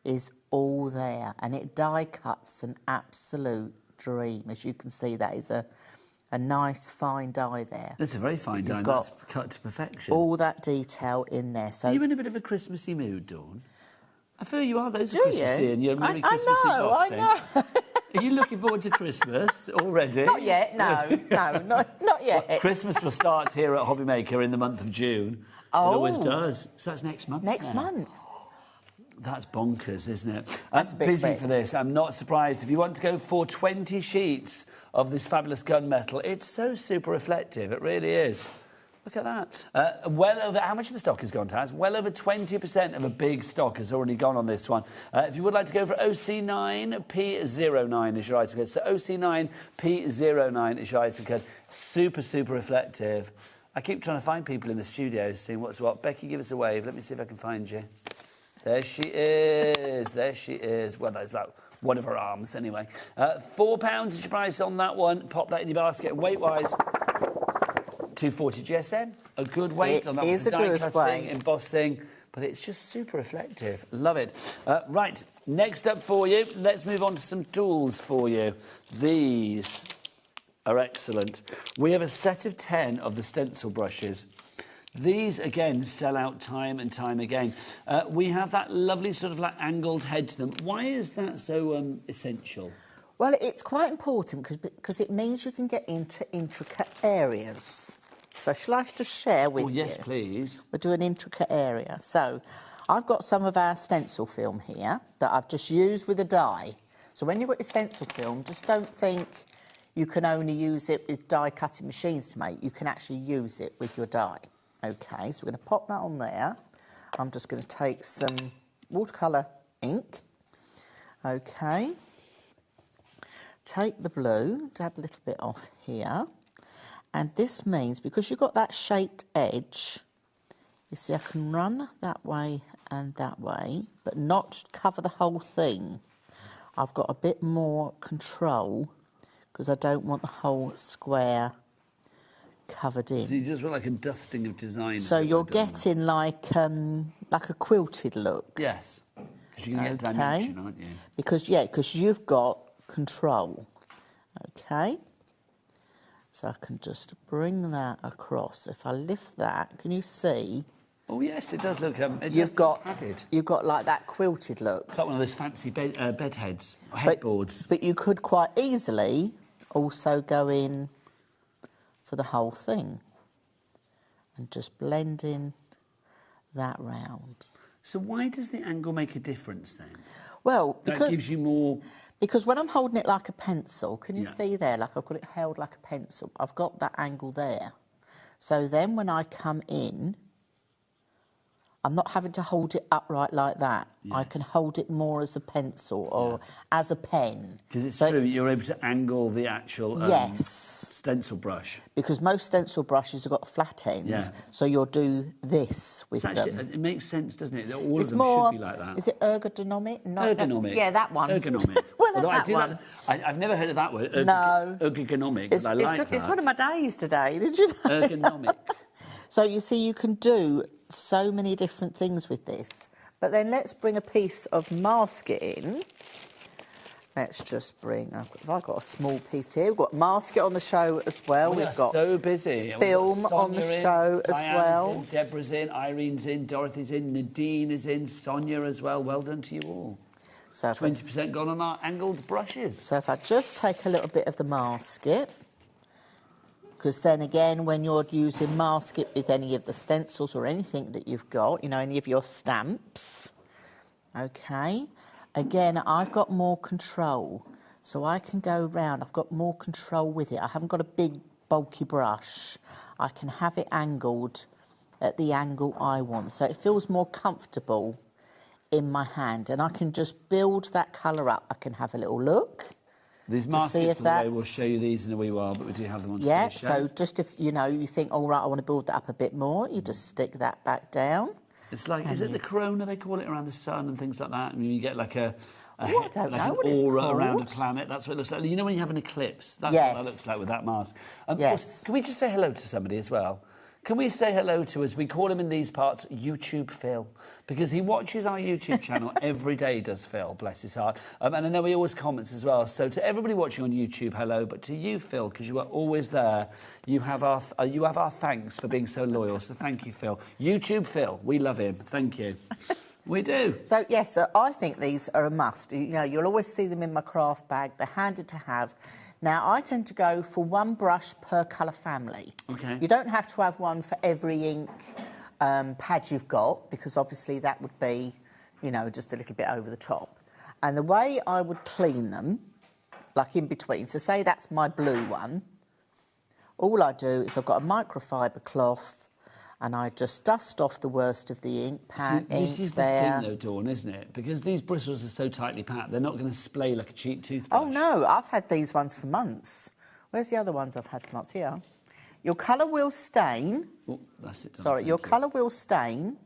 is all there. And it die cuts an absolute dream. As you can see, that is a nice fine die there. It's a very fine die, and that's cut to perfection. All that detail in there. So are you in a bit of a Christmassy mood, Dawn? I feel you are. Those are Do Christmassy, you? and you're really I Christmassy know, I know. Are you looking forward to Christmas already? Not yet, no, not yet. Well, Christmas will start here at HobbyMaker in the month of June. Oh. It always does. So that's next month. Next month. That's bonkers, isn't it? That's a big busy bit. for this. I'm not surprised. If you want to go for 20 sheets of this fabulous gunmetal, it's so super reflective. It really is. Look at that. Well over, how much of the stock has gone, Taz? Well over 20% of a big stock has already gone on this one. If you would like to go for OC9P09 is your item code. So OC9P09 is your item code. Super, super reflective. I keep trying to find people in the studio, seeing what's what. Becky, give us a wave. Let me see if I can find you. There she is. There she is. Well, there's that one of her arms, anyway. £4 is your price on that one. Pop that in your basket. Weight-wise, 240 GSM. A good weight on that one. It is a Die good cutting, weight. embossing, but it's just super reflective. Love it. Right, next up for you, let's move on to some tools for you. These are excellent. We have a set of 10 of the stencil brushes. These, again, sell out time and time again. We have that lovely sort of like angled head to them. Why is that so essential? Well, it's quite important because it means you can get into intricate areas. So shall I just share with you? Oh, yes, please. We'll do an intricate area. So I've got some of our stencil film here that I've just used with a die. So when you've got your stencil film, just don't think you can only use it with die cutting machines to make. You can actually use it with your die. Okay, so we're going to pop that on there. I'm just going to take some watercolour ink. Okay. Take the blue, dab a little bit off here. And this means, because you've got that shaped edge, you see I can run that way and that way, but not cover the whole thing. I've got a bit more control because I don't want the whole square covered in. So you just want like a dusting of design. So you're getting like a quilted look. Yes, because you're going to get dimension, aren't you? Because you've got control. Okay. So I can just bring that across. If I lift that, can you see? Oh yes, it does look. You've got padded. You've got like that quilted look. It's like one of those fancy bed heads, or headboards. But you could quite easily also go in for the whole thing and just blend in that round. So why does the angle make a difference then? Well, because that gives you more. Because when I'm holding it like a pencil, can you see there? Like I've got it held like a pencil. I've got that angle there. So then when I come in, I'm not having to hold it upright like that. Yes. I can hold it more as a pencil or as a pen. Because it's true, you're able to angle the actual stencil brush. Because most stencil brushes have got flat ends, so you'll do this with them. It makes sense, doesn't it? That all of them should be like that. Is it ergonomic? Ergonomic. Yeah, that one. Ergonomic. Well, although that one. I've never heard of that word. Ergonomic. It's, I like that. It's one of my days today. Did you know? Ergonomic. So you see, you can do so many different things with this. But then let's bring a piece of masking. Let's just bring, I've got a small piece here. We've got Masket on the show as well. We We've are got so busy. film on the show as well. In, Deborah's in, Irene's in, Dorothy's in, Nadine is in, Sonia as well. Well done to you all. So 20% gone on our angled brushes. So if I just take a little bit of the Masket, because then again, when you're using Masket with any of the stencils or anything that you've got, you know, any of your stamps, okay, again, I've got more control. So I can go round, I've got more control with it. I haven't got a big, bulky brush. I can have it angled at the angle I want. So it feels more comfortable in my hand. And I can just build that colour up. I can have a little look. These Maskets, by the way, we'll show you these in a wee while, but we do have them on stage. Yeah, so just if, you know, you think, all right, I want to build that up a bit more, you just stick that back down. It's like, is it the corona they call it around the sun and things like that? And you get like an aura around a planet. That's what it looks like. You know when you have an eclipse? That's what that looks like with that mask. Yes. Can we just say hello to somebody as well? Can we say hello to, as we call him in these parts, YouTube Phil? Because he watches our YouTube channel every day, does Phil, bless his heart. And I know he always comments as well. So to everybody watching on YouTube, hello. But to you, Phil, because you are always there, you have our thanks for being so loyal. So thank you, Phil. YouTube Phil, we love him. Thank you. We do. So, yes, I think these are a must. You know, you'll always see them in my craft bag. They're handy to have. Now, I tend to go for one brush per colour family. Okay. You don't have to have one for every ink pad you've got, because obviously that would be, you know, just a little bit over the top. And the way I would clean them, like in between, so say that's my blue one, all I do is I've got a microfiber cloth and I just dust off the worst of the ink, ink This is there. the thing, though, Dawn, isn't it? Because these bristles are so tightly packed, they're not going to splay like a cheap toothbrush. Oh, no, I've had these ones for months. Where's the other ones I've had for months? Here. Your colour will stain. Oh, that's it. Sorry, your colour will stain,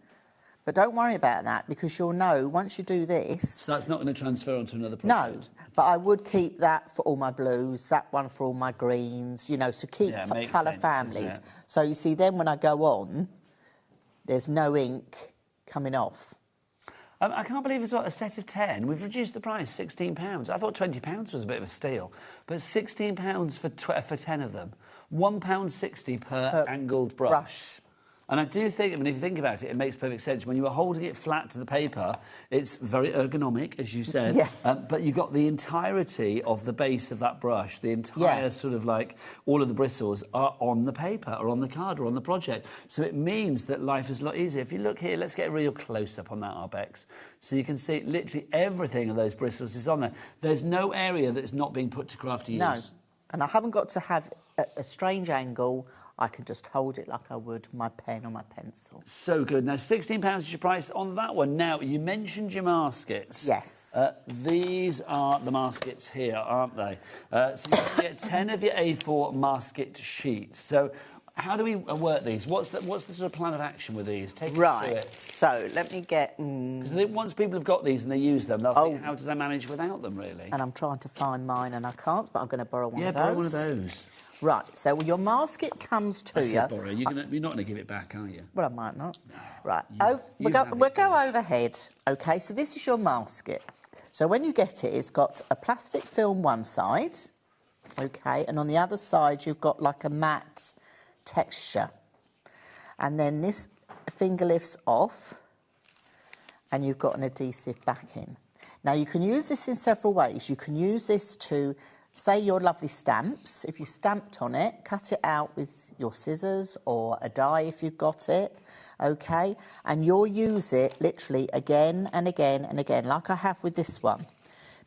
but don't worry about that, because you'll know once you do this... So that's not going to transfer onto another project? No, but I would keep that for all my blues, that one for all my greens, you know, to keep for colour families. So you see, then when I go on, there's no ink coming off. I can't believe as well, a set of 10, we've reduced the price, £16. I thought £20 was a bit of a steal, but £16 for 10 of them. £1.60 per angled brush. And I do think, I mean, if you think about it, it makes perfect sense. When you are holding it flat to the paper, it's very ergonomic, as you said. Yes. But you've got the entirety of the base of that brush, the entire sort of like, all of the bristles are on the paper, or on the card, or on the project. So it means that life is a lot easier. If you look here, let's get a real close-up on that Arbex. So you can see literally everything of those bristles is on there. There's no area that's not being put to crafty use. No, and I haven't got to have a strange angle. I can just hold it like I would my pen or my pencil. So good. Now, £16 is your price on that one. Now, you mentioned your Maskets. Yes. These are the Maskets here, aren't they? So you can get 10 of your A4 Masket sheets. So how do we work these? What's the sort of plan of action with these? Take us through it. So let me get... Because I think once people have got these and they use them, they'll think, how do they manage without them, really? And I'm trying to find mine and I can't, but I'm going to borrow one of those. Yeah, borrow one of those. Right, so your Masket comes to you. Borrow. You're not going to give it back, are you? Well, I might not. Right, we'll go overhead. OK, so this is your Masket. So when you get it, it's got a plastic film one side, OK, and on the other side you've got like a matte texture. And then this finger lifts off and you've got an adhesive backing. Now, you can use this in several ways. You can use this to... say your lovely stamps, if you stamped on it, cut it out with your scissors or a die if you've got it, OK? And you'll use it literally again and again and again, like I have with this one,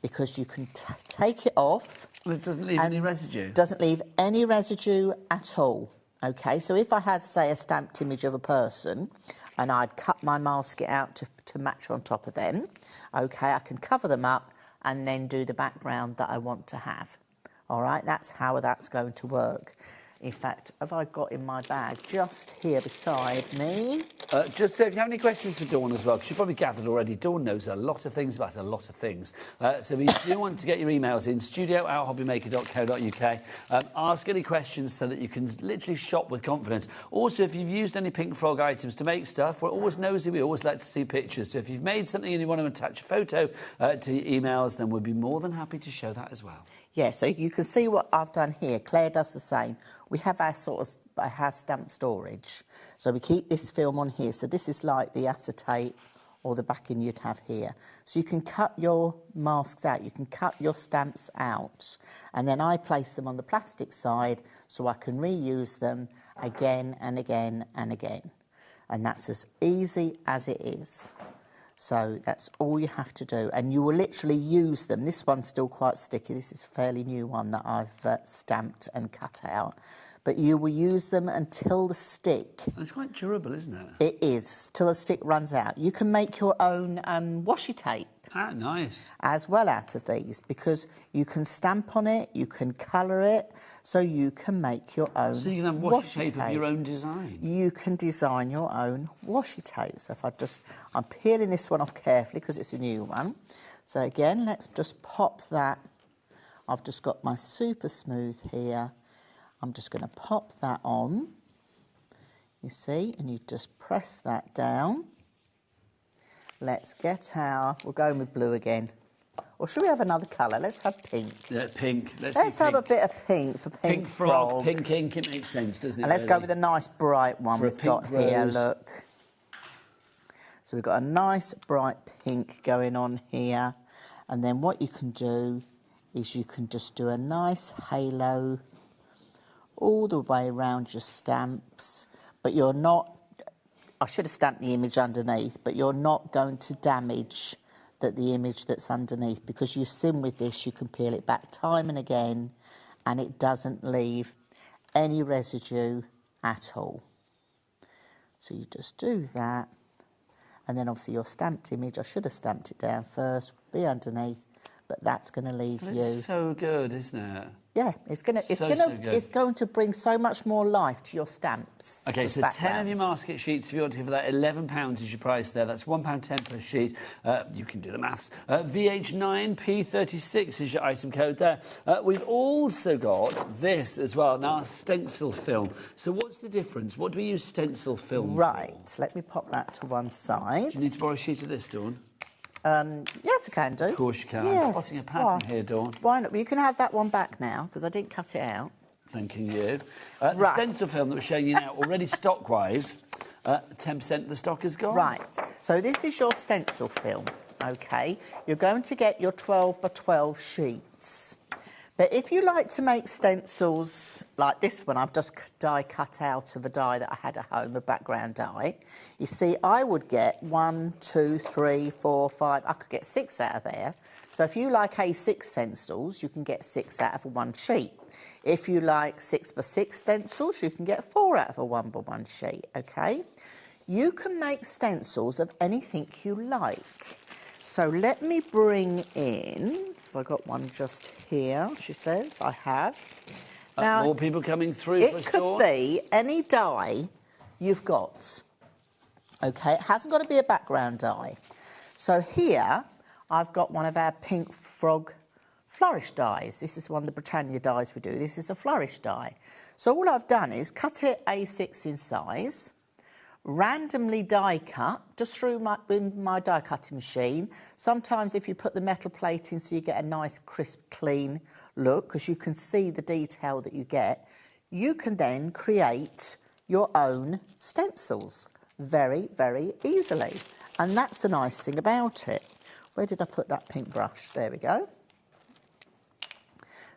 because you can take it off. Well, it doesn't leave any residue. Doesn't leave any residue at all, OK? So if I had, say, a stamped image of a person and I'd cut my Masket out to match on top of them, OK, I can cover them up and then do the background that I want to have. All right, that's how that's going to work. In fact, have I got in my bag just here beside me? Just so if you have any questions for Dawn as well, because you've probably gathered already, Dawn knows a lot of things about a lot of things. So if you do want to get your emails in, studio@hobbymaker.co.uk, ask any questions so that you can literally shop with confidence. Also, if you've used any Pink Frog items to make stuff, we're always nosy, we always like to see pictures. So if you've made something and you want to attach a photo to your emails, then we'd be more than happy to show that as well. Yeah, so you can see what I've done here. Claire does the same. We have our our stamp storage. So we keep this film on here. So this is like the acetate or the backing you'd have here. So you can cut your masks out. You can cut your stamps out. And then I place them on the plastic side so I can reuse them again and again and again. And that's as easy as it is. So that's all you have to do, and you will literally use them. This one's still quite sticky. This is a fairly new one that I've stamped and cut out. But you will use them until the stick... It's quite durable, isn't it? It is, till the stick runs out. You can make your own washi tape. Ah, nice. As well out of these, because you can stamp on it, you can colour it, so you can make your own So you can have washi tape of your own design? You can design your own washi tape. So if I'm peeling this one off carefully because it's a new one. So again, let's just pop that. I've just got my super smooth here. I'm just going to pop that on, you see, and you just press that down. Let's get we're going with blue again. Or should we have another colour? Let's have pink. Yeah, pink. Let's have a bit of pink for Pink Frog. Pink ink, it makes sense, doesn't it? And let's go with a nice bright one we've got here, look. So we've got a nice bright pink going on here. And then what you can do is you can just do a nice halo all the way around your stamps. But you're not... I should have stamped the image underneath, but you're not going to damage the image that's underneath, because you've seen with this, you can peel it back time and again, and it doesn't leave any residue at all. So you just do that, and then obviously your stamped image, I should have stamped it down first, be underneath, but that's going to leave you... It's so good, isn't it? Yeah, it's going to bring so much more life to your stamps. Okay, so 10 of your basket sheets, if you want to, for that £11 is your price there. That's £1.10 per sheet. You can do the maths. VH9P36 is your item code there. We've also got this as well, now stencil film. So what's the difference? What do we use stencil film for? Let me pop that to one side. Do you need to borrow a sheet of this, Dawn? Yes, I can do. Of course you can. Yes. I'm spotting a pattern here, Dawn. Why not? You can have that one back now, because I didn't cut it out. Thanking you. The stencil film that we're showing you now, already stock-wise, 10% of the stock is gone. Right. So this is your stencil film, OK? You're going to get your 12 by 12 sheets. But if you like to make stencils like this one, I've just die cut out of a die that I had at home, a background die. You see, I would get 1, 2, 3, 4, 5. I could get 6 out of there. So if you like A6 stencils, you can get 6 out of a one sheet. If you like 6 by 6 stencils, you can get 4 out of a 1 by 1 sheet, OK? You can make stencils of anything you like. So let me bring in... I got one just here, she says. I have. Now, more people coming through for a store? It could be any die you've got. OK, it hasn't got to be a background die. So here, I've got one of our Pink Frog flourish dies. This is one of the Britannia dies we do. This is a flourish die. So all I've done is cut it A6 in size, randomly die cut just through my die cutting machine. Sometimes if you put the metal plate in so you get a nice crisp clean look, because you can see the detail that you get, you can then create your own stencils very, very easily. And that's the nice thing about it. Where did I put that pink brush? There we go.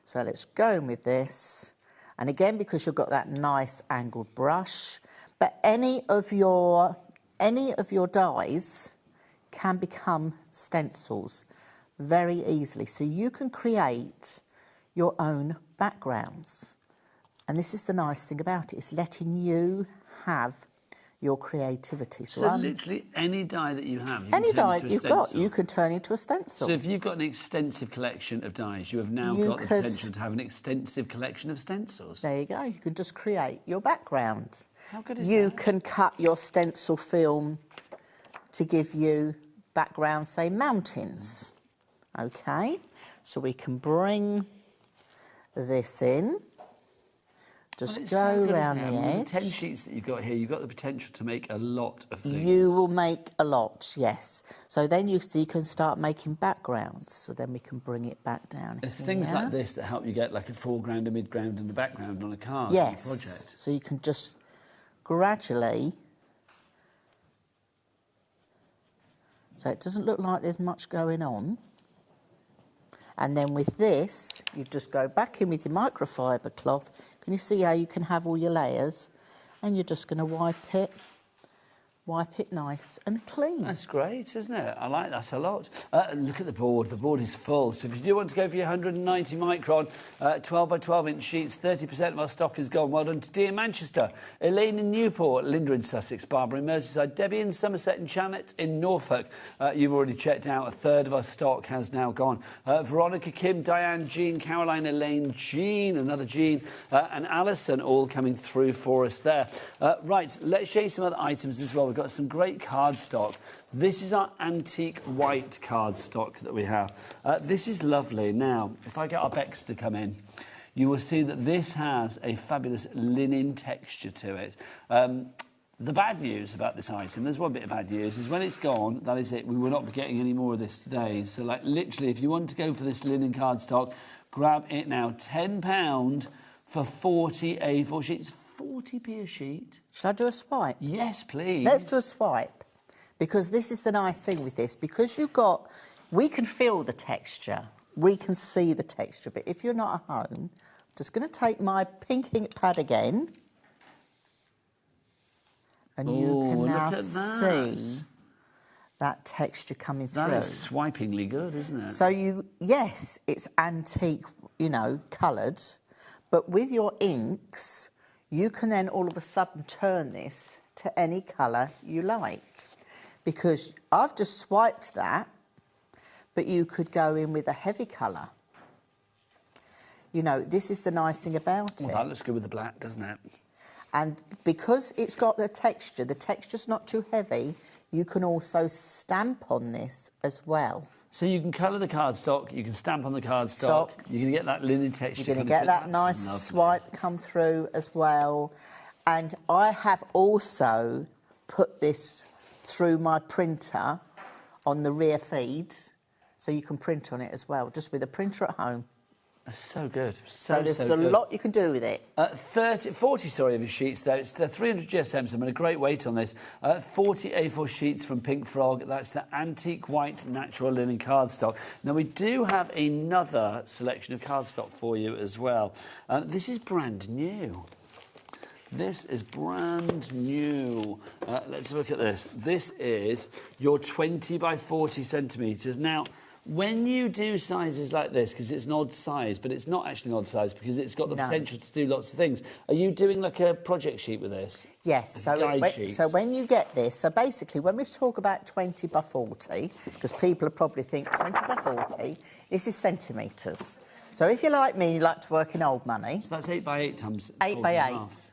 So let's go in with this. And again, because you've got that nice angled brush, but any of your dies can become stencils very easily. So you can create your own backgrounds. And this is the nice thing about it, it's letting you have your creativity. So literally any die that you have, any die you've got, you can turn into a stencil. So if you've got an extensive collection of dies, you have now got the potential to have an extensive collection of stencils. There you go. You can just create your background. How good is you that? can cut your stencil film to give you background, say mountains. Okay, so we can bring this in. Just go around the edge. The 10 sheets that you've got here, you've got the potential to make a lot of things. You will make a lot, yes. So then you can start making backgrounds. So then we can bring it back down. There's things like this that help you get like a foreground, a midground and a background on a card, on a project. Yes, so you can just gradually... So it doesn't look like there's much going on. And then with this, you just go back in with your microfiber cloth. Can you see how you can have all your layers? And you're just going to wipe it nice and clean. That's great, isn't it? I like that a lot. Look at the board. The board is full. So if you do want to go for your 190 micron, 12 by 12 inch sheets, 30% of our stock is gone. Well done to Dee in Manchester, Elaine in Newport, Linda in Sussex, Barbara in Merseyside, Debbie in Somerset and Janet in Norfolk. You've already checked out. A third of our stock has now gone. Veronica, Kim, Diane, Jean, Caroline, Elaine, Jean, another Jean, and Alison all coming through for us there. Right, let's show you some other items as well. We've got some great cardstock. This is our antique white cardstock that we have. This is lovely. Now, if I get our Bex to come in, you will see that this has a fabulous linen texture to it. The bad news about this item, there's one bit of bad news, is when it's gone, that is it. We will not be getting any more of this today. So, like, literally, if you want to go for this linen cardstock, grab it now. £10 for 40 A4 sheets. 40p a sheet. Shall I do a swipe? Yes, please. Let's do a swipe. Because this is the nice thing with this. Because we can feel the texture. We can see the texture. But if you're not at home, I'm just going to take my pink ink pad again. And you can now see that texture coming through. That is swipingly good, isn't it? So yes, it's antique, coloured. But with your inks, you can then all of a sudden turn this to any colour you like. Because I've just swiped that, but you could go in with a heavy colour. This is the nice thing about it. Well, that looks good with the black, doesn't it? And because it's got the texture's not too heavy, you can also stamp on this as well. So you can colour the cardstock, you can stamp on the cardstock, you're going to get that linen texture. You're going to get that nice swipe come through as well. And I have also put this through my printer on the rear feed, so you can print on it as well, just with a printer at home. That's so good. So there's a lot you can do with it. 40 of your sheets there. It's 300 GSMs. I'm in a great weight on this. 40 A4 sheets from Pink Frog. That's the antique white natural linen cardstock. Now, we do have another selection of cardstock for you as well. This is brand new. This is brand new. Let's look at this. This is your 20 by 40 centimetres. Now, when you do sizes like this, because it's an odd size, but it's not actually an odd size because it's got the potential to do lots of things, are you doing like a project sheet with this? Yes. So when you get this, so basically when we talk about 20 by 40, because people probably think 20 by 40, this is centimetres. So if you're like me, you like to work in old money. So that's 8 by 8 times 8 by 8.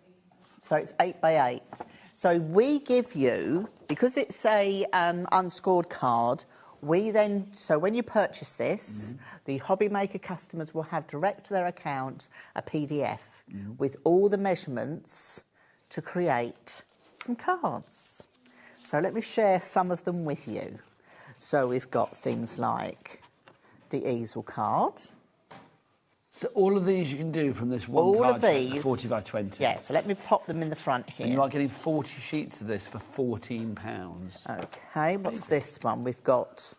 So it's 8 by 8. So we give you, because it's a unscored card, so when you purchase this, the HobbyMaker customers will have direct to their account a PDF with all the measurements to create some cards. So let me share some of them with you. So we've got things like the easel card. So all of these you can do from this one all card of these, 40 by 20. Yeah, so let me pop them in the front here. And you are getting 40 sheets of this for £14. OK, what's this one? We've got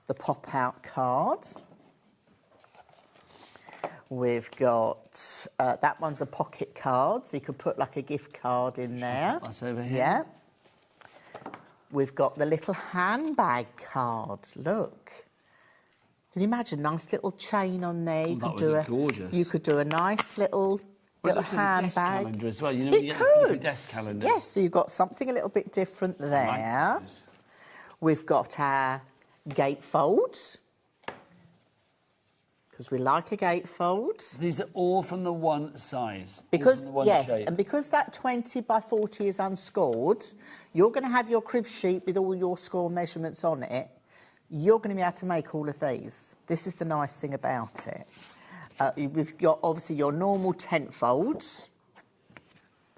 the pop-out card. We've got, that one's a pocket card, so you could put like a gift card in there. That's over here. Yeah. We've got the little handbag card, look. Can you imagine, nice little chain on there? You could do gorgeous. You could do a nice little handbag. Desk calendar as well. You know, you get the flippy desk calendars. Yes, so you've got something a little bit different there. We've got our gatefold, because we like a gatefold. These are all from the one size. Because, the one yes, shape. and because that 20 by 40 is unscored, you're going to have your crib sheet with all your score measurements on it. You're going to be able to make all of these. This is the nice thing about it. We've got, obviously, your normal tent folds.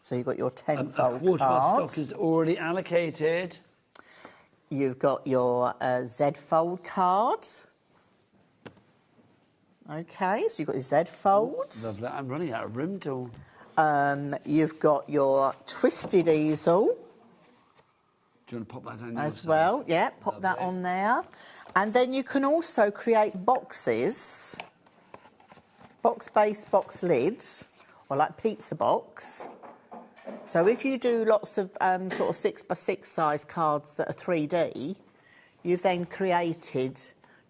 So you've got your tent fold A quarter of our card. stock is already allocated. You've got your Z fold card. Okay, so you've got your Z fold. Lovely. I'm running out of room to... You've got your twisted easel. Do you want to pop that on your As side? well, yeah, pop that Lovely. on there. And then you can also create boxes, box base, box lids, or like pizza box. So if you do lots of sort of 6 by 6 size cards that are 3D, you've then created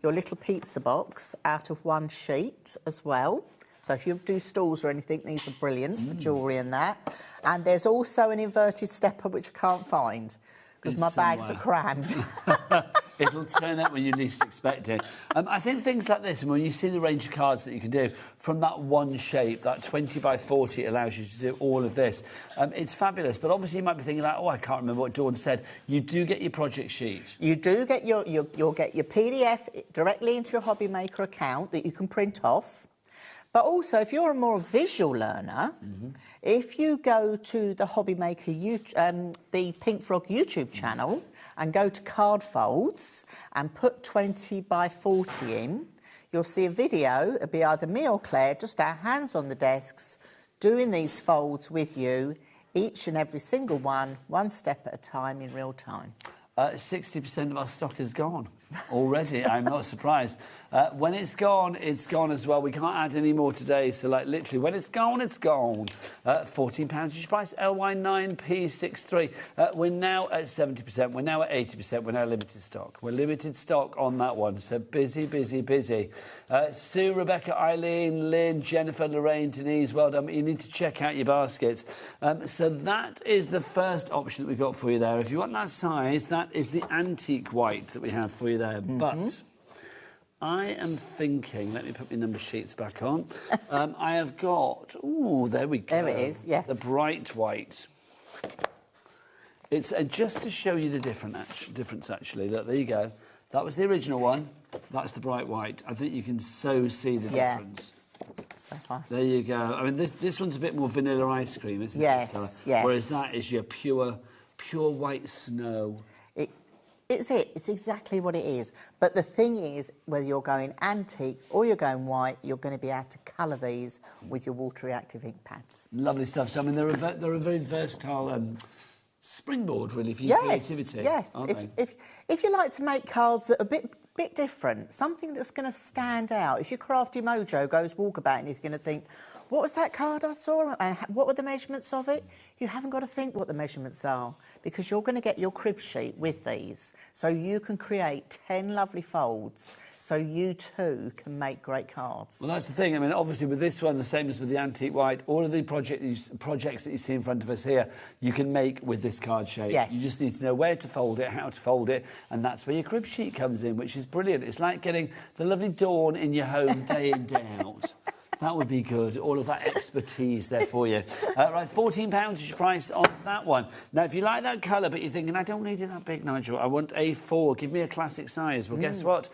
your little pizza box out of one sheet as well. So if you do stools or anything, these are brilliant for jewellery and that. And there's also an inverted stepper, which I can't find because my bags are crammed. It'll turn up when you least expect it. I think things like this, and when you see the range of cards that you can do from that one shape, that 20 by 40 allows you to do all of this. It's fabulous, but obviously you might be thinking like, oh, I can't remember what Dawn said. You do get your project sheet. You do get you'll get your PDF directly into your HobbyMaker account that you can print off. But also, if you're a more visual learner, if you go to the HobbyMaker, the Pink Frog YouTube channel and go to card folds and put 20 by 40 in, you'll see a video. It'll be either me or Claire, just our hands on the desks, doing these folds with you, each and every single one step at a time in real time. 60% of our stock is gone already. I'm not surprised. When it's gone as well. We can't add any more today. So, like, literally, when it's gone, it's gone. £14 each price, LY9P63. We're now at 70%. We're now at 80%. We're now limited stock. We're limited stock on that one. So, busy, busy, busy. Sue, Rebecca, Eileen, Lynn, Jennifer, Lorraine, Denise, well done. You need to check out your baskets. So, that is the first option that we've got for you there. If you want that size, that is the antique white that we have for you there. But I am thinking, let me put my number sheets back on. I have got, oh, there we go. There it is, yeah. The bright white. It's just to show you the difference, actually. Look, there you go. That was the original one. That's the bright white. I think you can so see the difference. So far. There you go. I mean, this one's a bit more vanilla ice cream, isn't it? Yes, yes. Whereas that is your pure white snow. It's exactly what it is. But the thing is, whether you're going antique or you're going white, you're going to be able to colour these with your water-reactive ink pads. Lovely stuff. So, I mean, they're a very versatile springboard, really, for your creativity. Yes, if you like to make cards that are a bit different, something that's going to stand out. If your crafty mojo goes walkabout and you're going to think, what was that card I saw and what were the measurements of it? You haven't got to think what the measurements are because you're going to get your crib sheet with these. So you can create 10 lovely folds so you too can make great cards. Well, that's the thing. I mean, obviously with this one, the same as with the antique white, all of the projects that you see in front of us here, you can make with this card shape. Yes. You just need to know where to fold it, how to fold it, and that's where your crib sheet comes in, which is brilliant. It's like getting the lovely Dawn in your home day in, day out. That would be good. All of that expertise there for you. Right, £14 is your price on that one. Now, if you like that colour, but you're thinking, I don't need it that big, Nigel. I want A4. Give me a classic size. Well, guess what?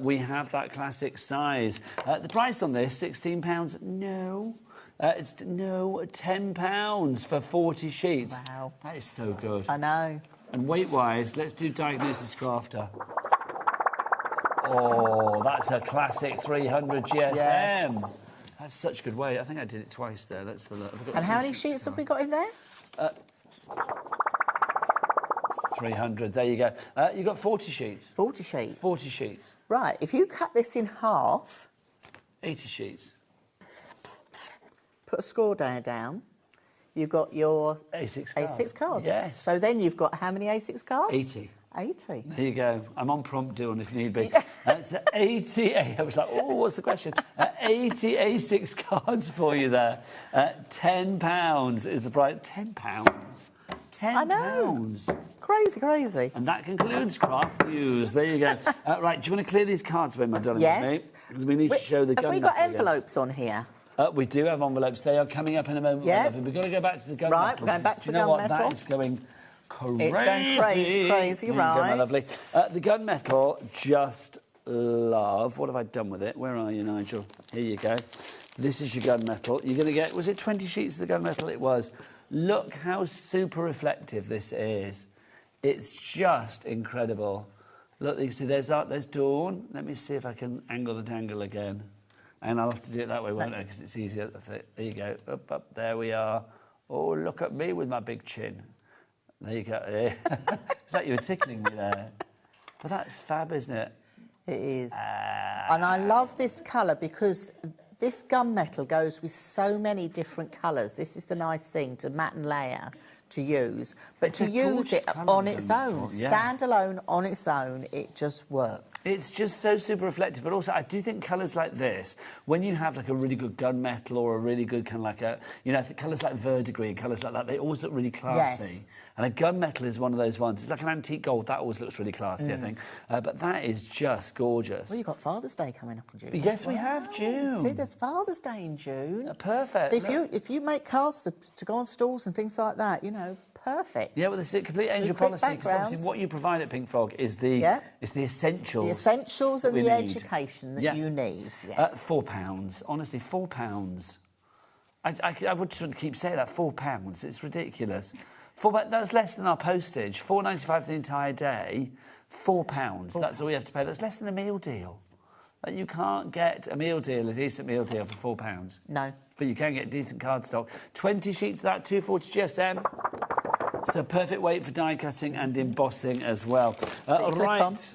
We have that classic size. The price on this, £16. No. It's £10 for 40 sheets. Wow. That is so good. I know. And weight-wise, let's do Diagnosis Crafter. Oh, that's a classic 300 GSM. Yes. That's such good weight. I think I did it twice there. Let's have a look. And how many sheets have we got in there? 300. There you go. You've got 40 sheets. 40 sheets. 40 sheets. Right, if you cut this in half... 80 sheets. Put a score down. You've got your... A6 cards. A6 cards. Yes. So then you've got how many A6 cards? 80. 80. There you go. I'm on prompt, Dawn, if need be. It's 80. I was like, oh, what's the question? 80 A6 cards for you there. £10 is the price. £10. £10. I know. crazy, crazy. And that concludes craft news. There you go. Right, do you want to clear these cards away, my darling? Yes. Because we need to show the gun. Have we got again. envelopes on here? We do have envelopes. They are coming up in a moment. Yeah. We've got to go back to the gun Right, metal. we're going back to the gun gun metal. That is going crazy. It's going crazy, There you go, right. my lovely. The gun metal, just love. What have I done with it? Where are you, Nigel? Here you go. This is your gun metal. You're going to get, was it 20 sheets of the gun metal? It was. Look how super reflective this is. It's just incredible. Look, you can see there's Dawn. Let me see if I can angle the dangle again. And I'll have to do it that way, won't I? Because it's easier. There you go. Up, there we are. Oh, look at me with my big chin. There you go. It's like you were tickling me there. But that's fab, isn't it? It is. And I love this colour because this gunmetal goes with so many different colours. This is the nice thing to matte and layer to use. But to use it on its own, standalone on its own, it just works. It's just so super reflective, but also I do think colours like this, when you have like a really good gunmetal or a really good kind of like a, you know, colours like verdigris, colours like that, they always look really classy. Yes. And a gunmetal is one of those ones. It's like an antique gold, that always looks really classy, I think. But that is just gorgeous. Well, you've got Father's Day coming up in June. Yes, we have June. See, there's Father's Day in June. Perfect. So if you make cards to go on stalls and things like that, you know, perfect. Yeah, well, this is a complete angel policy, because obviously what you provide at Pink Frog is the essentials. The essentials and the need. education that you need. Yes. £4. Honestly, £4. I would just want to keep saying that, £4. It's ridiculous. That's less than our postage. £4.95 for the entire day. £4. That's all you have to pay. That's less than a meal deal. You can't get a meal deal, a decent meal deal for £4. No. But you can get decent cardstock. 20 sheets of that, 240 GSM. So perfect weight for die cutting and embossing as well. Right.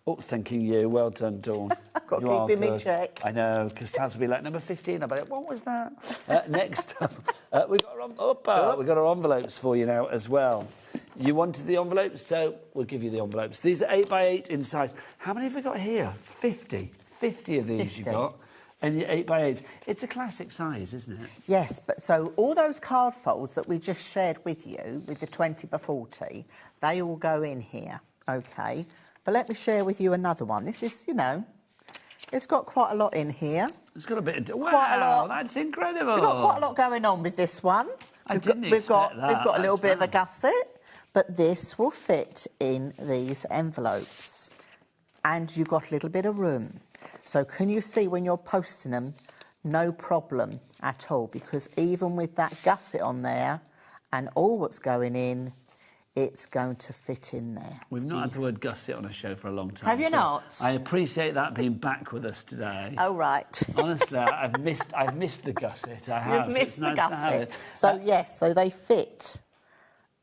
Oh, thanking you. Well done, Dawn. Got to keep him in check. I know, because Taz will be like, number 15. I'll be like, what was that? Next up, we've got our envelopes for you now as well. You wanted the envelopes, so we'll give you the envelopes. These are 8x8 in size. How many have we got here? 50. 50 of these you've got. And your 8x8. It's a classic size, isn't it? Yes, but so all those card folds that we just shared with you, with the 20x40, they all go in here, OK? But let me share with you another one. This is, you know, it's got quite a lot in here. It's got a bit of... Wow, quite a lot. That's incredible. We've got quite a lot going on with this one. We've got a little bit of a gusset, but this will fit in these envelopes. And you've got a little bit of room. So can you see when you're posting them, no problem at all, because even with that gusset on there and all what's going in, it's going to fit in there. We've not had the word gusset on a show for a long time. Have you not? I appreciate that being back with us today. Oh, right. Honestly, I've missed the gusset. I have. You've missed the nice gusset. So, yes, so they fit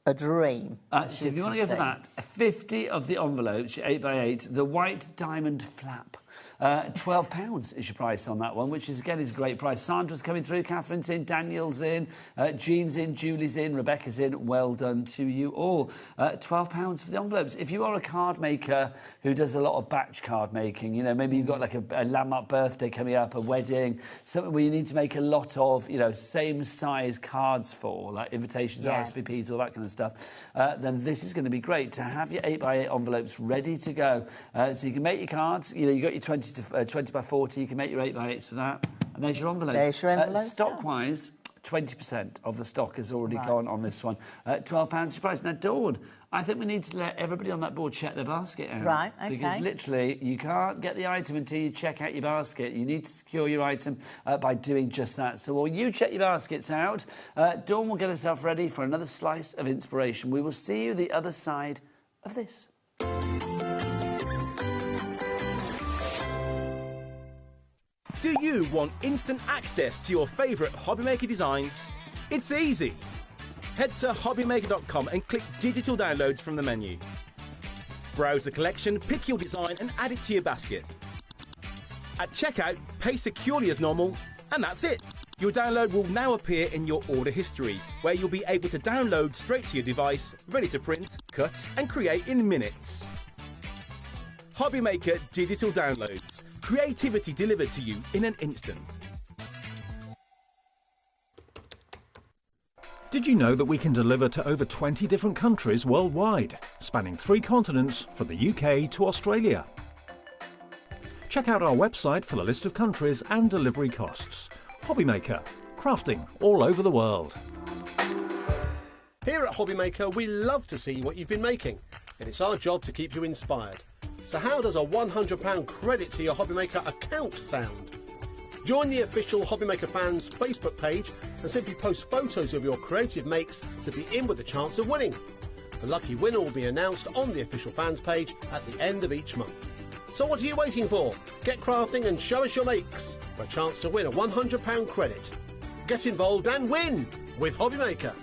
a dream. So if you want to go for that, 50 of the envelopes, 8x8, the white diamond flap. £12 is your price on that one, which is, again, is a great price. Sandra's coming through, Catherine's in, Daniel's in, Jean's in, Julie's in, Rebecca's in. Well done to you all. £12 for the envelopes. If you are a card maker who does a lot of batch card making, you know, maybe you've got like a landmark birthday coming up, a wedding, something where you need to make a lot of, you know, same size cards for, like invitations, RSVPs, all that kind of stuff, then this is going to be great to have your 8x8 envelopes ready to go. So you can make your cards, you know, you've got your 20x40, you can make your 8x8s for that, and there's your envelopes. There's your envelopes. Stock-wise, 20% of the stock has already gone on this one. £12 your price. Now, Dawn, I think we need to let everybody on that board check their basket out. Right, OK. Because literally, you can't get the item until you check out your basket. You need to secure your item by doing just that. So while you check your baskets out, Dawn will get herself ready for another slice of inspiration. We will see you the other side of this. Do you want instant access to your favourite HobbyMaker designs? It's easy. Head to HobbyMaker.com and click Digital Downloads from the menu. Browse the collection, pick your design and add it to your basket. At checkout, pay securely as normal, and that's it. Your download will now appear in your order history, where you'll be able to download straight to your device, ready to print, cut and create in minutes. HobbyMaker Digital Downloads. Creativity delivered to you in an instant. Did you know that we can deliver to over 20 different countries worldwide, spanning 3 continents from the UK to Australia? Check out our website for the list of countries and delivery costs. HobbyMaker, crafting all over the world. Here at HobbyMaker, we love to see what you've been making, and it's our job to keep you inspired. So how does a £100 credit to your HobbyMaker account sound? Join the official HobbyMaker fans Facebook page and simply post photos of your creative makes to be in with a chance of winning. The lucky winner will be announced on the official fans page at the end of each month. So what are you waiting for? Get crafting and show us your makes for a chance to win a £100 credit. Get involved and win with HobbyMaker.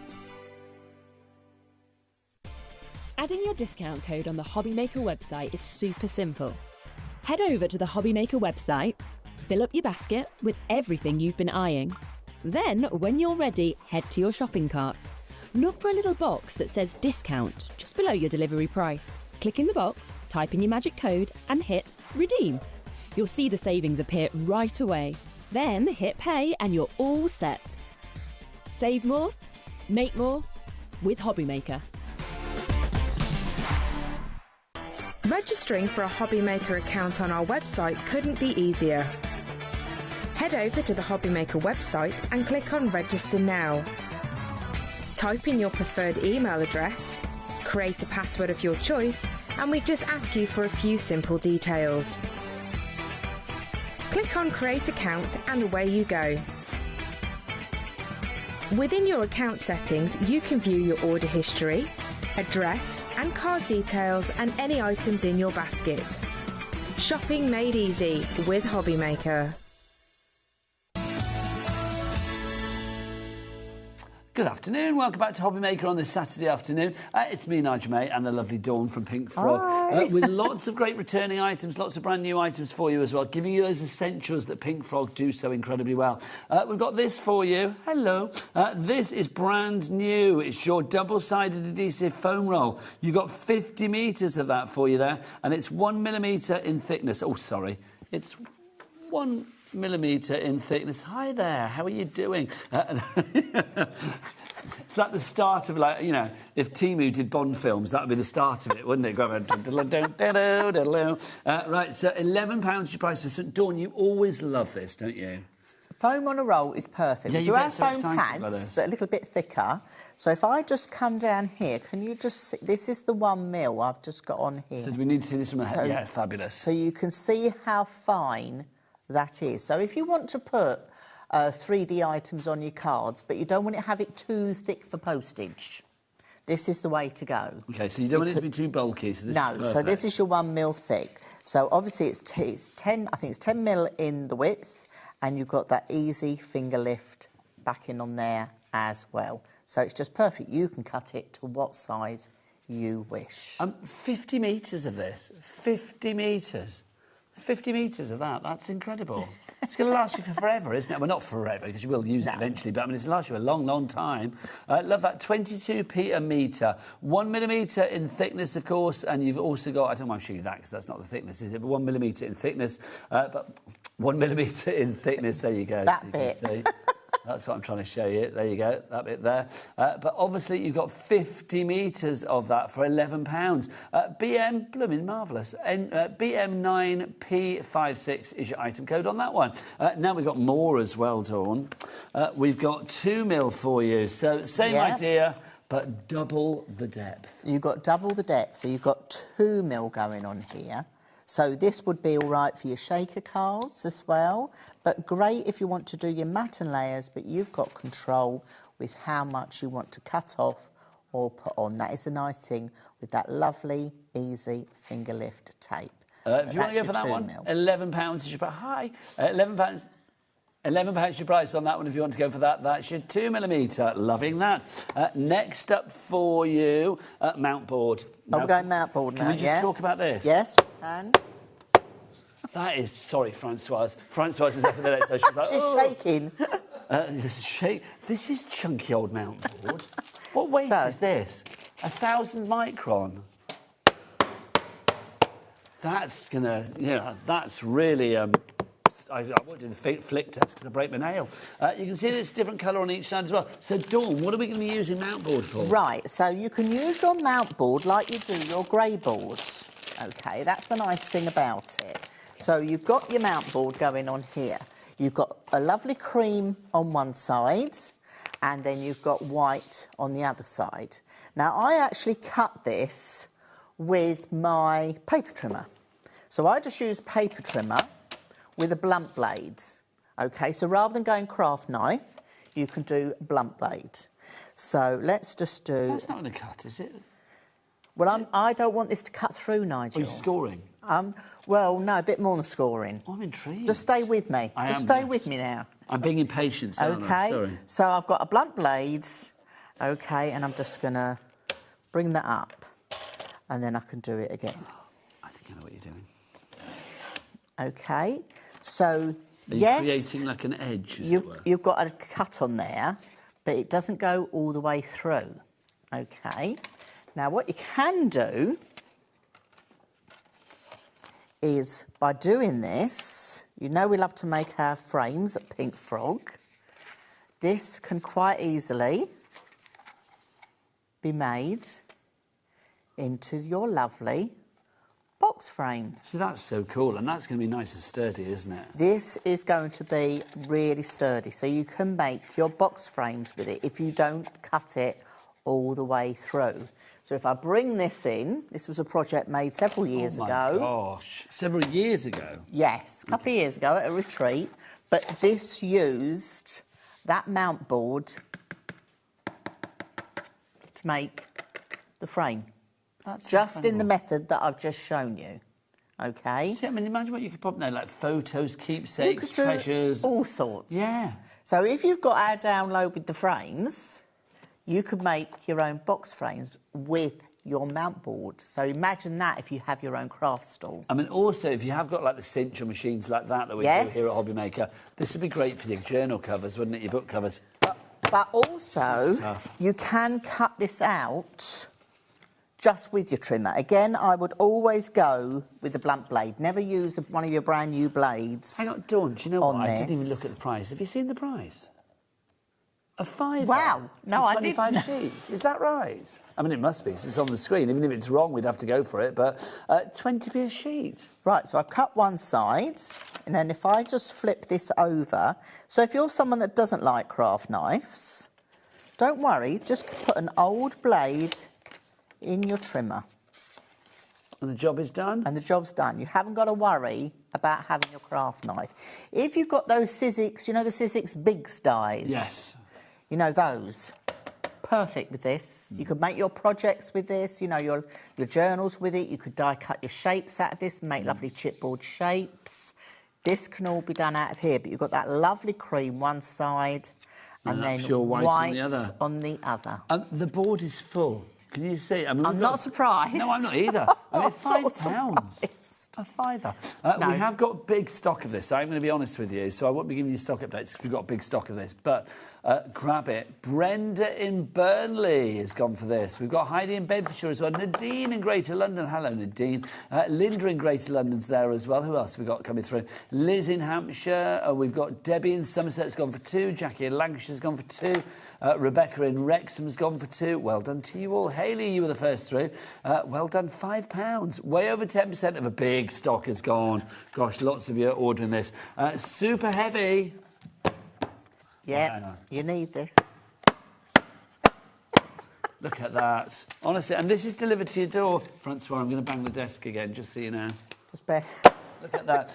Adding your discount code on the HobbyMaker website is super simple. Head over to the HobbyMaker website, fill up your basket with everything you've been eyeing. Then, when you're ready, head to your shopping cart. Look for a little box that says discount just below your delivery price. Click in the box, type in your magic code and hit redeem. You'll see the savings appear right away. Then hit pay and you're all set. Save more, make more with HobbyMaker. Registering for a HobbyMaker account on our website couldn't be easier. Head over to the HobbyMaker website and click on Register Now. Type in your preferred email address, create a password of your choice, and we just ask you for a few simple details. Click on Create Account and away you go. Within your account settings, you can view your order history, address and card details and any items in your basket. Shopping made easy with HobbyMaker. Good afternoon, welcome back to HobbyMaker on this Saturday afternoon. It's me, Nigel May, and the lovely Dawn from Pink Frog. With lots of great returning items, lots of brand new items for you as well, giving you those essentials that Pink Frog do so incredibly well. We've got this for you. Hello. This is brand new. It's your double-sided adhesive foam roll. You've got 50 metres of that for you there, and it's 1 millimetre in thickness. Oh, sorry. It's 1 millimetre in thickness. Hi there, how are you doing? It's like the start of, like, you know, if Timu did Bond films, that would be the start of it, wouldn't it? Right, so £11 your price. So, Dawn, you always love this, don't you? Foam on a roll is perfect. Yeah, We you do get have so foam excited by pads this. that are a little bit thicker. So if I just come down here, can you just see? This is the 1 mil I've just got on here. So do we need to see this from the head? Yeah, fabulous. So you can see how fine that is. So if you want to put 3D items on your cards, but you don't want to have it too thick for postage, this is the way to go. OK, so you don't want it to be too bulky. So this no, is perfect. so this is your 1 mil thick. So obviously it's 10, I think it's 10 mil in the width, and you've got that easy finger lift back in on there as well. So it's just perfect. You can cut it to what size you wish. 50 metres of this. 50 metres. 50 metres of that. That's incredible. It's going to last you for forever, isn't it? Well, not forever, because you will use it eventually, but I mean, it's last you a long, long time. Love that. 22p a metre. 1 millimetre in thickness, of course, and you've also got, I don't know why I'm showing you that, because that's not the thickness, is it? But 1 millimetre in thickness. But 1 millimetre in thickness, there you go. That so you bit. can see. That's what I'm trying to show you. There you go, that bit there. But obviously, you've got 50 metres of that for £11. BM, blooming marvellous. BM9P56 is your item code on that one. Now we've got more as well, Dawn. We've got 2 mil for you. So same idea, but double the depth. You've got double the depth, so you've got 2 mil going on here. So this would be all right for your shaker cards as well, but great if you want to do your matte and layers, but you've got control with how much you want to cut off or put on. That is a nice thing with that lovely, easy finger lift tape. If you want to go for that one, £11 is your price. Hi, £11. £11 your price on that one if you want to go for that. That's your 2 millimetre. Loving that. Next up for you, mount board. Oh, we're going mount board now, Can we just talk about this? Yes, and that is, sorry, Francoise. Francoise is up in the next, so she's like, she's shaking. This is chunky old mount board. What weight is this? 1,000 micron. That's gonna, that's really. I won't do the flick test because I break my nail. You can see that it's a different colour on each side as well. So, Dawn, what are we going to be using mount board for? Right, so you can use your mount board like you do your grey boards. OK, that's the nice thing about it. So you've got your mount board going on here. You've got a lovely cream on one side and then you've got white on the other side. Now, I actually cut this with my paper trimmer. So I just use paper trimmer with a blunt blade. OK, so rather than going craft knife, you can do blunt blade. So let's just do... That's not going to cut, is it? Well, I don't want this to cut through, Nigel. Are you scoring? Well, no, a bit more than scoring. I'm intrigued. Just stay with me. Just stay with me now. I'm being impatient, aren't OK, I? Sorry. So I've got a blunt blade, OK, and I'm just going to bring that up, and then I can do it again. I think I know what you're doing. OK, so, Are you creating like an edge, as it were? You've got a cut on there, but it doesn't go all the way through. OK. Now, what you can do is, by doing this, you know we love to make our frames at Pink Frog. This can quite easily be made into your lovely box frames. So that's so cool, and that's going to be nice and sturdy, isn't it? This is going to be really sturdy, so you can make your box frames with it if you don't cut it all the way through. So if I bring this in, this was a project made several years ago. Oh, my gosh. Several years ago? Yes, a couple of years ago at a retreat. But this used that mount board to make the frame. That's just incredible. in the method that I've just shown you. OK? See, I mean, imagine what you could pop there, like photos, keepsakes, You could do treasures. all sorts. Yeah. So if you've got our download with the frames, you could make your own box frames with your mount board. So imagine that if you have your own craft stall. I mean, also, if you have got, like, the cinch or machines like that we do here at HobbyMaker, this would be great for your journal covers, wouldn't it, your book covers? But also, you can cut this out just with your trimmer. Again, I would always go with the blunt blade. Never use one of your brand new blades. Hang on, Dawn, do you know what? I didn't even look at the price. Have you seen the price? A £5. Wow. No, I didn't. 25 sheets. Is that right? I mean, it must be. It's on the screen. Even if it's wrong, we'd have to go for it. But 20p a sheet. Right, so I've cut one side, and then if I just flip this over... So if you're someone that doesn't like craft knives, don't worry, just put an old blade in your trimmer. And the job is done? And the job's done. You haven't got to worry about having your craft knife. If you've got those Sizzix, you know the Sizzix Bigs dies? Yes. You know those? Perfect with this. You could make your projects with this, you know, your journals with it. You could die cut your shapes out of this and make lovely chipboard shapes. This can all be done out of here, but you've got that lovely cream one side and then pure white on the other. On the other. The board is full. Can you see? I mean, I'm not surprised. No, I'm not either. I mean, £5. A fiver. We have got big stock of this. I'm going to be honest with you, so I won't be giving you stock updates because we've got big stock of this. But grab it. Brenda in Burnley has gone for this. We've got Heidi in Bedfordshire as well. Nadine in Greater London. Hello, Nadine. Linda in Greater London's there as well. Who else have we got coming through? Liz in Hampshire. We've got Debbie in Somerset's gone for 2. Jackie in Lancashire's gone for 2. Rebecca in Wrexham's gone for 2. Well done to you all. Hayley, you were the first through. Well done, £5. Way over 10% of a big stock has gone. Gosh, lots of you are ordering this. Super heavy. Yeah, you need this. Look at that. Honestly, and this is delivered to your door. Francois, I'm going to bang the desk again, just so you know. Just bear. Look at that.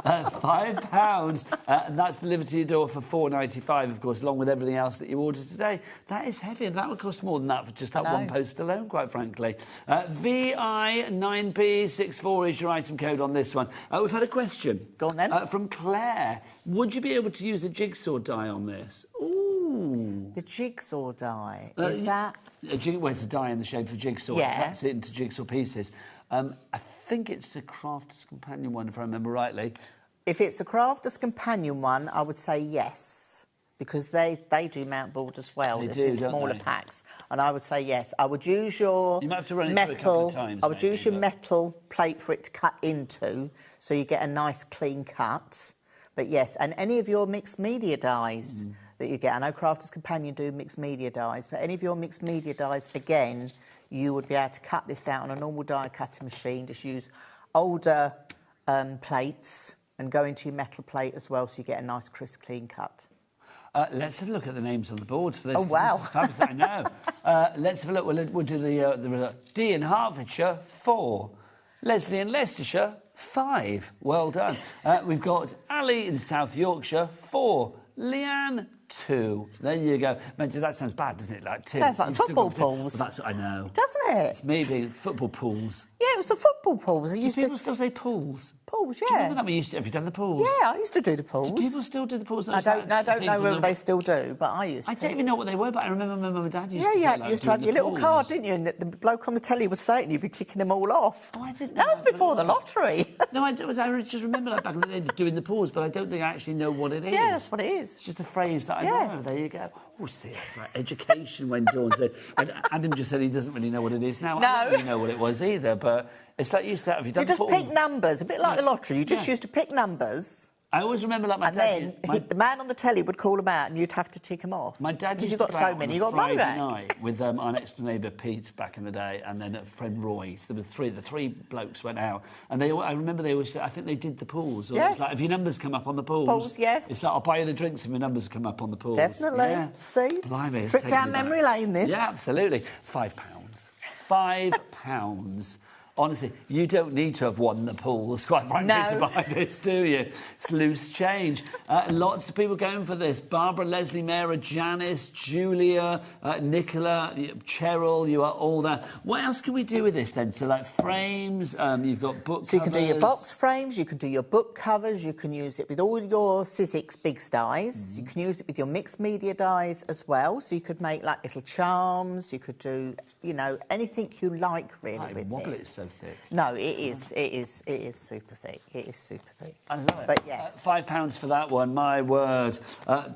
£5. And that's delivered to your door for $4.95, of course, along with everything else that you ordered today. That is heavy, and that would cost more than that for just that one post alone, quite frankly. VI9P64 is your item code on this one. We've had a question. Go on, then. From Claire. Would you be able to use a jigsaw die on this? Ooh. The jigsaw die. Is that... Well, it's a die in the shape of a jigsaw. Yeah. It cuts it into jigsaw pieces. I think it's a Crafter's Companion one, if I remember rightly. If it's a Crafter's Companion one, I would say yes, because they do mount board as well. They It's do, in don't smaller they? packs. And I would say yes. I would use your You might have to run it metal. through a couple of times, I would maybe, use your but- metal plate for it to cut into, so you get a nice clean cut. But yes, and any of your mixed media dies that you get. I know Crafter's Companion do mixed media dies, but any of your mixed media dies, again, you would be able to cut this out on a normal die cutting machine. Just use older plates and go into your metal plate as well, so you get a nice, crisp, clean cut. Let's have a look at the names on the boards for this. Oh, wow. This is fabulous, I know. Let's have a look. We'll do the result. D in Hertfordshire, 4. Leslie in Leicestershire, 5. Well done. We've got Ali in South Yorkshire, 4. Leanne, 2. There you go. Imagine, that sounds bad, doesn't it? Like 2. Sounds like You've still football got pools. Well, that's I know. Doesn't it? It's maybe football pools. Yeah, it was the football pools. Do people still say pools? Pools, yeah. Do you remember that we used to, have you done the pools? Yeah, I used to do the pools. Do people still do the pools? I don't know whether they still do, but I used to. I don't even know what they were, but I remember my mum and dad used Yeah, to say, yeah, like, you used to doing have your the little pools. card, didn't you? And the bloke on the telly would say it, and you'd be ticking them all off. Oh, I didn't know that was before the lottery. No, I just remember that back in the day doing the pools, but I don't think I actually know what it is. Yeah, that's what it is. It's just a phrase that I Yeah. know. There you go. Oh, see, it's like education when Dawn said. Adam just said he doesn't really know what it is now. No. I don't really know what it was either, but it's like you used to have. You done You just pool? pick numbers, a bit like the lottery. You just Yeah. used to pick numbers. I always remember like my and dad. then the man on the telly would call them out, and you'd have to tick them off. My dad because used you to got go so out many, on you got money Friday back. night with our next door neighbour Pete back in the day, and then a friend Roy. So there were the three blokes went out, and I remember they always. I think they did the pools. Or Yes. It's like if your numbers come up on the pools. Pools, yes. It's like I'll buy you the drinks if your numbers come up on the pools. Definitely. Yeah. See? Blimey, it's Trip taken down me back. memory lane, this. Yeah, absolutely. £5. £5. Honestly, you don't need to have won the pools, quite frankly, No. to buy this, do you? It's loose change. Lots of people going for this. Barbara, Leslie, Mara, Janice, Julia, Nicola, Cheryl, you are all there. What else can we do with this then? So, like frames, you've got book So you covers. can do your box frames, you can do your book covers, you can use it with all your Sizzix big dies, you can use it with your mixed media dies as well. So you could make like little charms, you could do, you know, anything you like really Can't with even wobble, this. it's so thick. No, it is super thick. It is super thick. I love it. But yes. £5 for that one, my word.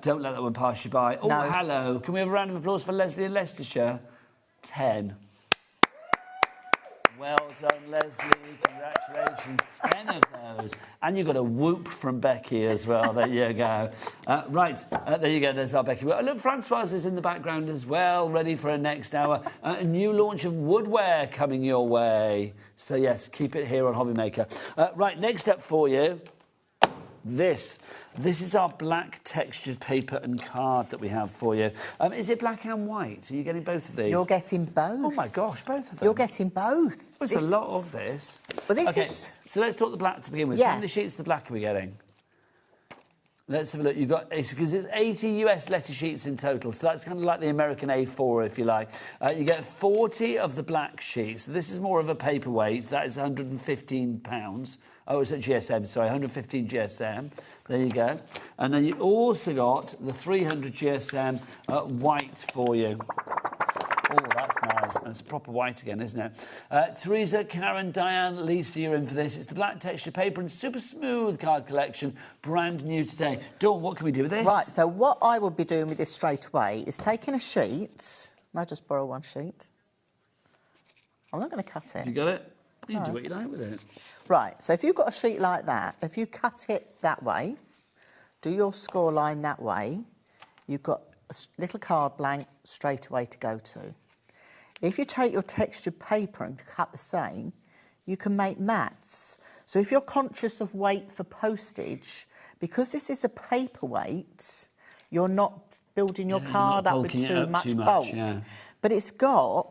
Don't let that one pass you by. Oh, No. hello. Can we have a round of applause for Leslie in Leicestershire? 10. Well done, Leslie. Congratulations. 10 of those. And you got a whoop from Becky as well. There you go. Right, there you go. There's our Becky. Well, look, Francoise is in the background as well, ready for a next hour. A new launch of woodware coming your way. So, yes, keep it here on HobbyMaker. Right, next up for you, this is our black textured paper and card that we have for you. Is it black and white? Are you getting both of these? You're getting both. Oh, my gosh, both of them. You're getting both. There's a lot of this. But this okay, is... so let's talk the black to begin with. Yeah. How many sheets of the black are we getting? Let's have a look. You've got, because it's 80 US letter sheets in total, so that's kind of like the American A4, if you like. You get 40 of the black sheets. So this is more of a paperweight. That is £115. Oh, it's at GSM, sorry, 115 GSM. There you go. And then you also got the 300 GSM white for you. Oh, that's nice. And it's proper white again, isn't it? Teresa, Karen, Diane, Lisa, you're in for this. It's the black texture paper and super smooth card collection, brand new today. Dawn, what can we do with this? Right, so what I would be doing with this straight away is taking a sheet. May I just borrow one sheet? I'm not going to cut it. You got it? You No. do what you like with it. Right, so if you've got a sheet like that, if you cut it that way, do your score line that way, you've got a little card blank straight away to go to. If you take your textured paper and cut the same, you can make mats. So if you're conscious of weight for postage, because this is a paperweight, you're not building your card up with too much bulk. Yeah. But it's got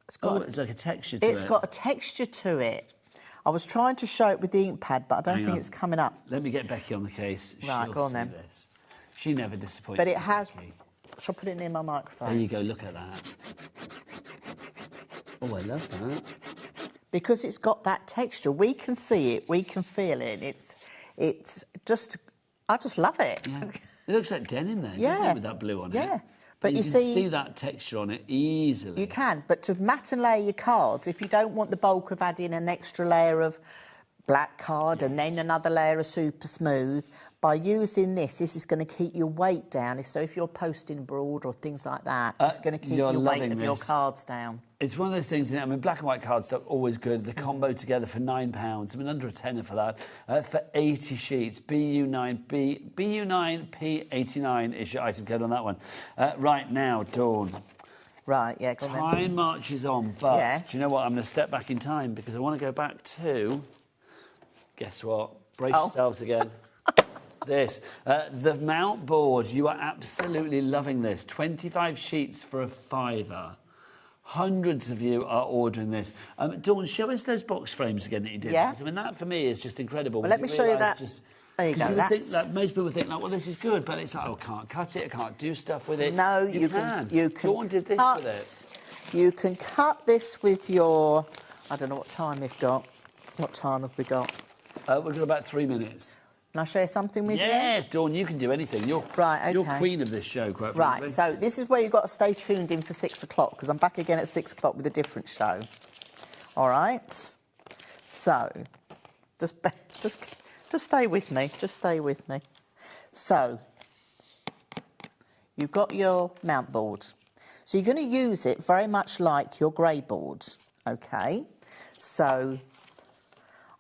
it's like a texture to it. It's got a texture to it. I was trying to show it with the ink pad, but I don't Hang think on. it's coming up. Let me get Becky on the case. Right, She'll go on see then. This. She never disappoints. But it has... Becky. Shall I put it near my microphone? There you go, look at that. Oh, I love that. Because it's got that texture. We can see it, we can feel it. It's just... I just love it. Yeah. It looks like denim there, doesn't Yeah. it, with that blue on it? Yeah. But you you can see that texture on it easily. You can, but to mat and layer your cards, if you don't want the bulk of adding an extra layer of black card and then another layer of super smooth. By using this is going to keep your weight down. So if you're posting abroad or things like that, it's going to keep your weight of your cards down. It's one of those things, I mean, black and white cardstock, always good. The combo together for £9, I mean, under a tenner for that. For 80 sheets, BU9P89 is your item code on that one. Right now, Dawn. Right, yeah, go on then. Time marches on, but do you know what? I'm going to step back in time because I want to go back to... Guess what? Brace yourselves again. This. The mount board. You are absolutely loving this. 25 sheets for a £5. Hundreds of you are ordering this. Dawn, show us those box frames again that you did. Yeah. I mean, that for me is just incredible. Well, let me show you that. There you go. You think, like, most people think, like, well, this is good, but it's like, oh, I can't cut it, I can't do stuff with it. No, you can. Dawn did this with it. You can cut this with your... I don't know what time we've got. What time have we got? We've got about 3 minutes. Can I share something with you? Yeah, Dawn, you can do anything. You're queen of this show, quite frankly. Right, so this is where you've got to stay tuned in for 6 o'clock, because I'm back again at 6 o'clock with a different show. All right? So, just stay with me. Just stay with me. So, you've got your mount board. So you're going to use it very much like your grey board, OK? So...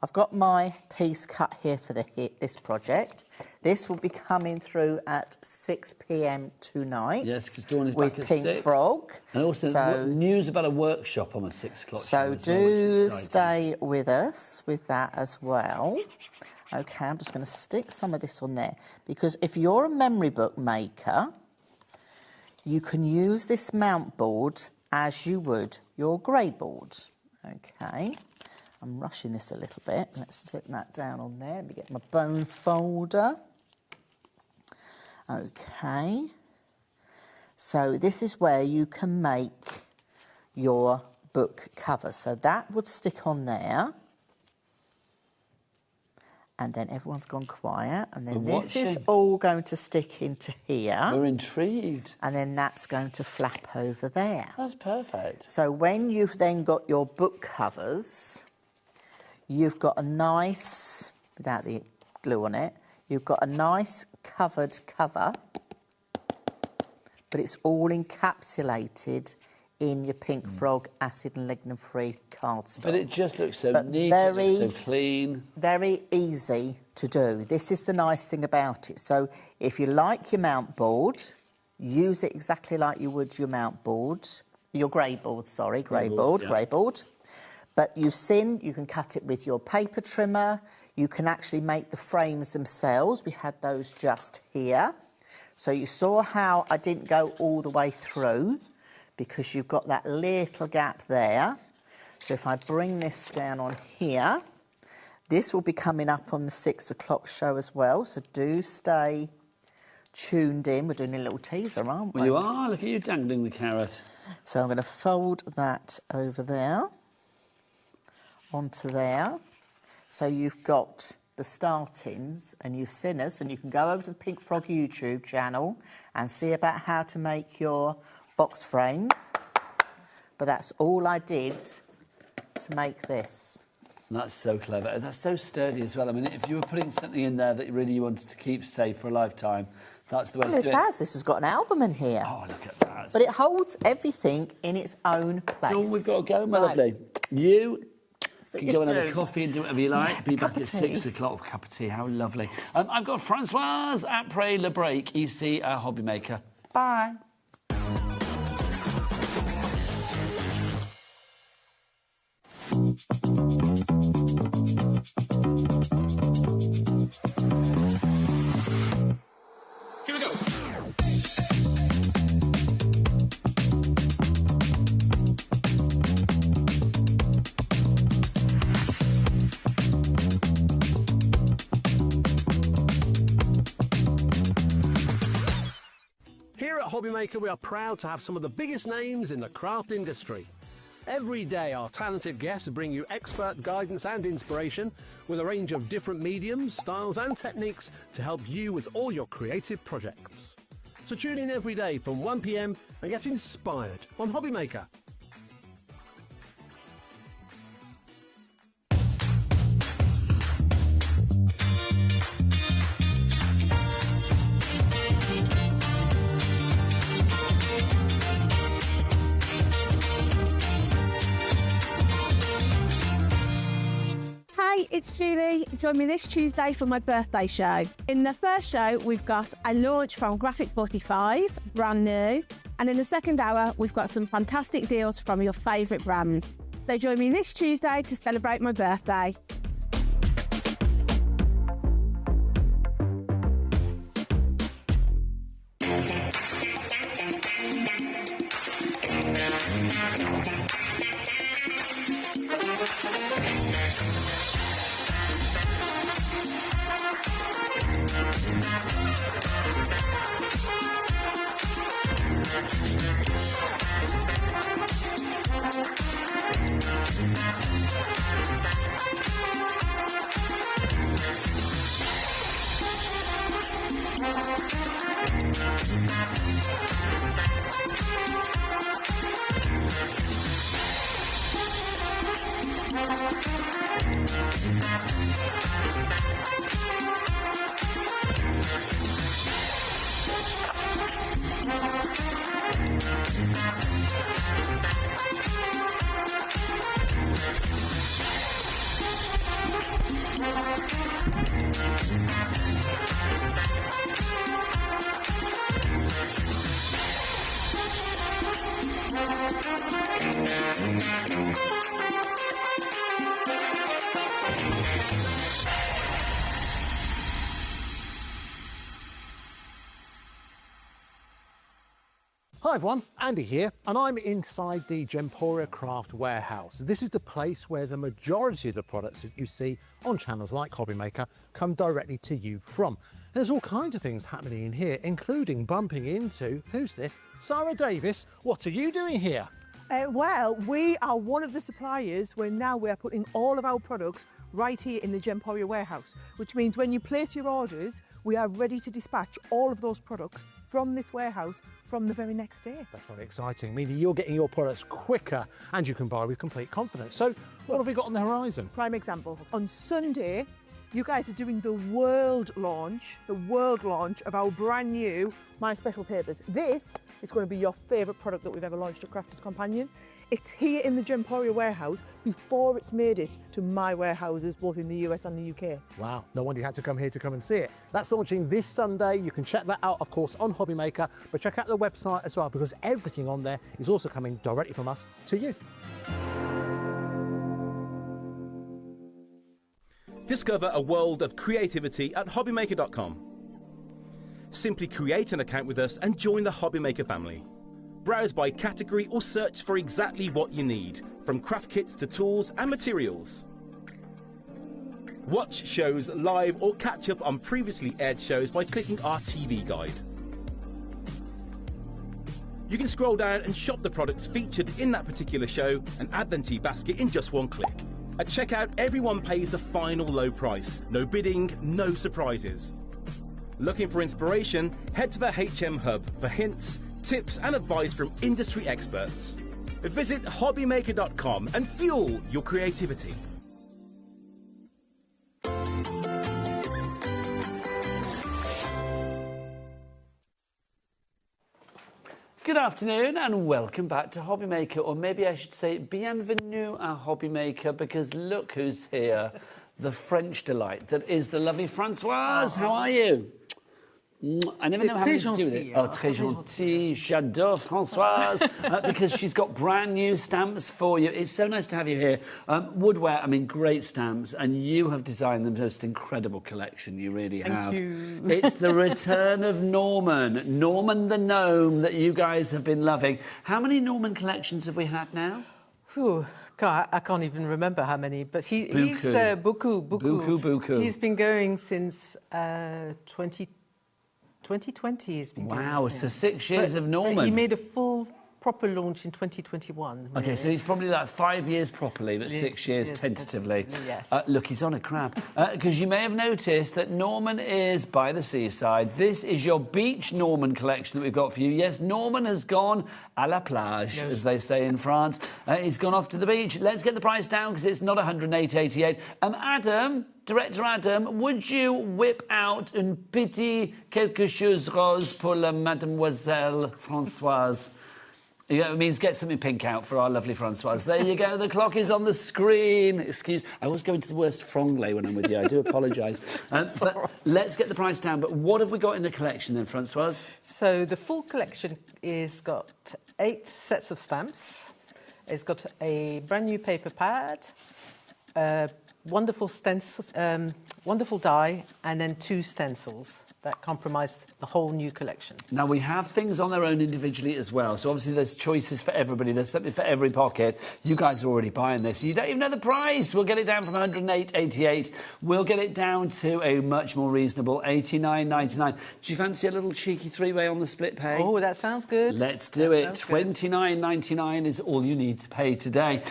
I've got my piece cut here for this project. This will be coming through at 6 p.m. tonight. Yes, because Dawn is with back at Pink 6. Frog. And also news about a workshop on the 6 o'clock show. So do stay with us with that as well. OK, I'm just going to stick some of this on there. Because if you're a memory book maker, you can use this mount board as you would your grey board. OK. I'm rushing this a little bit. Let's sit that down on there. Let me get my bone folder. OK. So this is where you can make your book cover. So that would stick on there. And then everyone's gone quiet. And then this is all going to stick into here. We're intrigued. And then that's going to flap over there. That's perfect. So when you've then got your book covers... You've got a nice, without the glue on it, you've got a nice covered cover, but it's all encapsulated in your Pink Frog acid and lignin-free cardstock. But it just looks so neat, it looks so clean. Very easy to do. This is the nice thing about it. So if you like your mount board, use it exactly like you would your mount board, your grey board, sorry, grey board. But you've seen, you can cut it with your paper trimmer. You can actually make the frames themselves. We had those just here. So you saw how I didn't go all the way through because you've got that little gap there. So if I bring this down on here, this will be coming up on the 6 o'clock show as well. So do stay tuned in. We're doing a little teaser, aren't we? Well, you are. Look at you dangling the carrot. So I'm going to fold that over there. Onto there. So you've got the startings and your sinners, and you can go over to the Pink Frog YouTube channel and see about how to make your box frames. But that's all I did to make this. That's so clever. That's so sturdy as well. I mean, if you were putting something in there that really you wanted to keep safe for a lifetime, that's the way to do it. This has got an album in here. Oh, look at that. But it holds everything in its own place. Dawn, we've got to go, my lovely. You... You can go and have a coffee and do whatever you like. Yeah, be back at 6 o'clock. Cup of tea, how lovely. I've got Francoise après le break, ici à HobbyMaker. Bye. Here we go. Here at HobbyMaker, we are proud to have some of the biggest names in the craft industry. Every day, our talented guests bring you expert guidance and inspiration with a range of different mediums, styles and techniques to help you with all your creative projects. So tune in every day from 1 p.m. and get inspired on HobbyMaker. it's Julie. Join me this Tuesday for my birthday show. In the first show, we've got a launch from Graphic 45, brand new. And in the second hour, we've got some fantastic deals from your favourite brands. So join me this Tuesday to celebrate my birthday. Hi everyone, Andy here, and I'm inside the Gemporia Craft Warehouse. This is the place where the majority of the products that you see on channels like HobbyMaker come directly to you from. There's all kinds of things happening in here, including bumping into, who's this? Sarah Davis. What are you doing here? Well, we are one of the suppliers where now we're putting all of our products right here in the Gemporia warehouse, which means when you place your orders, we are ready to dispatch all of those products from this warehouse from the very next day. That's very exciting, meaning you're getting your products quicker and you can buy with complete confidence. So what have we got on the horizon? Prime example, on Sunday, you guys are doing the world launch of our brand new My Special Papers. This is going to be your favourite product that we've ever launched at Crafters Companion. It's here in the Gemporia warehouse before it's made it to my warehouses, both in the US and the UK. Wow, no wonder you had to come here to come and see it. That's launching this Sunday. You can check that out, of course, on HobbyMaker, but check out the website as well, because everything on there is also coming directly from us to you. Discover a world of creativity at HobbyMaker.com. Simply create an account with us and join the HobbyMaker family. Browse by category or search for exactly what you need, from craft kits to tools and materials. Watch shows live or catch up on previously aired shows by clicking our TV guide. You can scroll down and shop the products featured in that particular show and add them to your basket in just one click. At checkout, everyone pays the final low price. No bidding, no surprises. Looking for inspiration? Head to the HM Hub for hints, tips and advice from industry experts. Visit HobbyMaker.com and fuel your creativity. Good afternoon and welcome back to HobbyMaker, or maybe I should say bienvenue à HobbyMaker, because look who's here, the French delight that is the lovely Françoise. How are you? I never know how to do with it. Oh, très gentil. J'adore Françoise, because she's got brand new stamps for you. It's so nice to have you here. Woodware, I mean, great stamps, and you have designed the most incredible collection. You really have. Thank you. It's the return of Norman the Gnome that you guys have been loving. How many Norman collections have we had now? Whew. God, I can't even remember how many, but he's beaucoup. He's been going since 2020 has been going. Wow, so 6 years of Norman. He made a full proper launch in 2021. Okay, so he's probably like 5 years properly, but 6 years tentatively. Yes. Look, he's on a crab. Because you may have noticed that Norman is by the seaside. This is your beach Norman collection that we've got for you. Yes, Norman has gone à la plage, as they say in France. He's gone off to the beach. Let's get the price down because it's not 108.88. Adam, Director Adam, would you whip out un petit quelque chose rose pour la Mademoiselle Françoise? Yeah, it means get something pink out for our lovely Francoise. There you go, the clock is on the screen. Excuse, I always go into the worst franglais when I'm with you. I do apologise. But let's get the price down. But what have we got in the collection then, Francoise? So the full collection is got 8 sets of stamps. It's got a brand new paper pad, wonderful stencil, wonderful die, and then 2 stencils that comprise the whole new collection. Now, we have things on their own individually as well. So, obviously, there's choices for everybody. There's something for every pocket. You guys are already buying this. You don't even know the price. We'll get it down from 108.88. We'll get it down to a much more reasonable 89.99. Do you fancy a little cheeky 3-way on the split pay? Oh, that sounds good. Let's do it. 29.99 is all you need to pay today.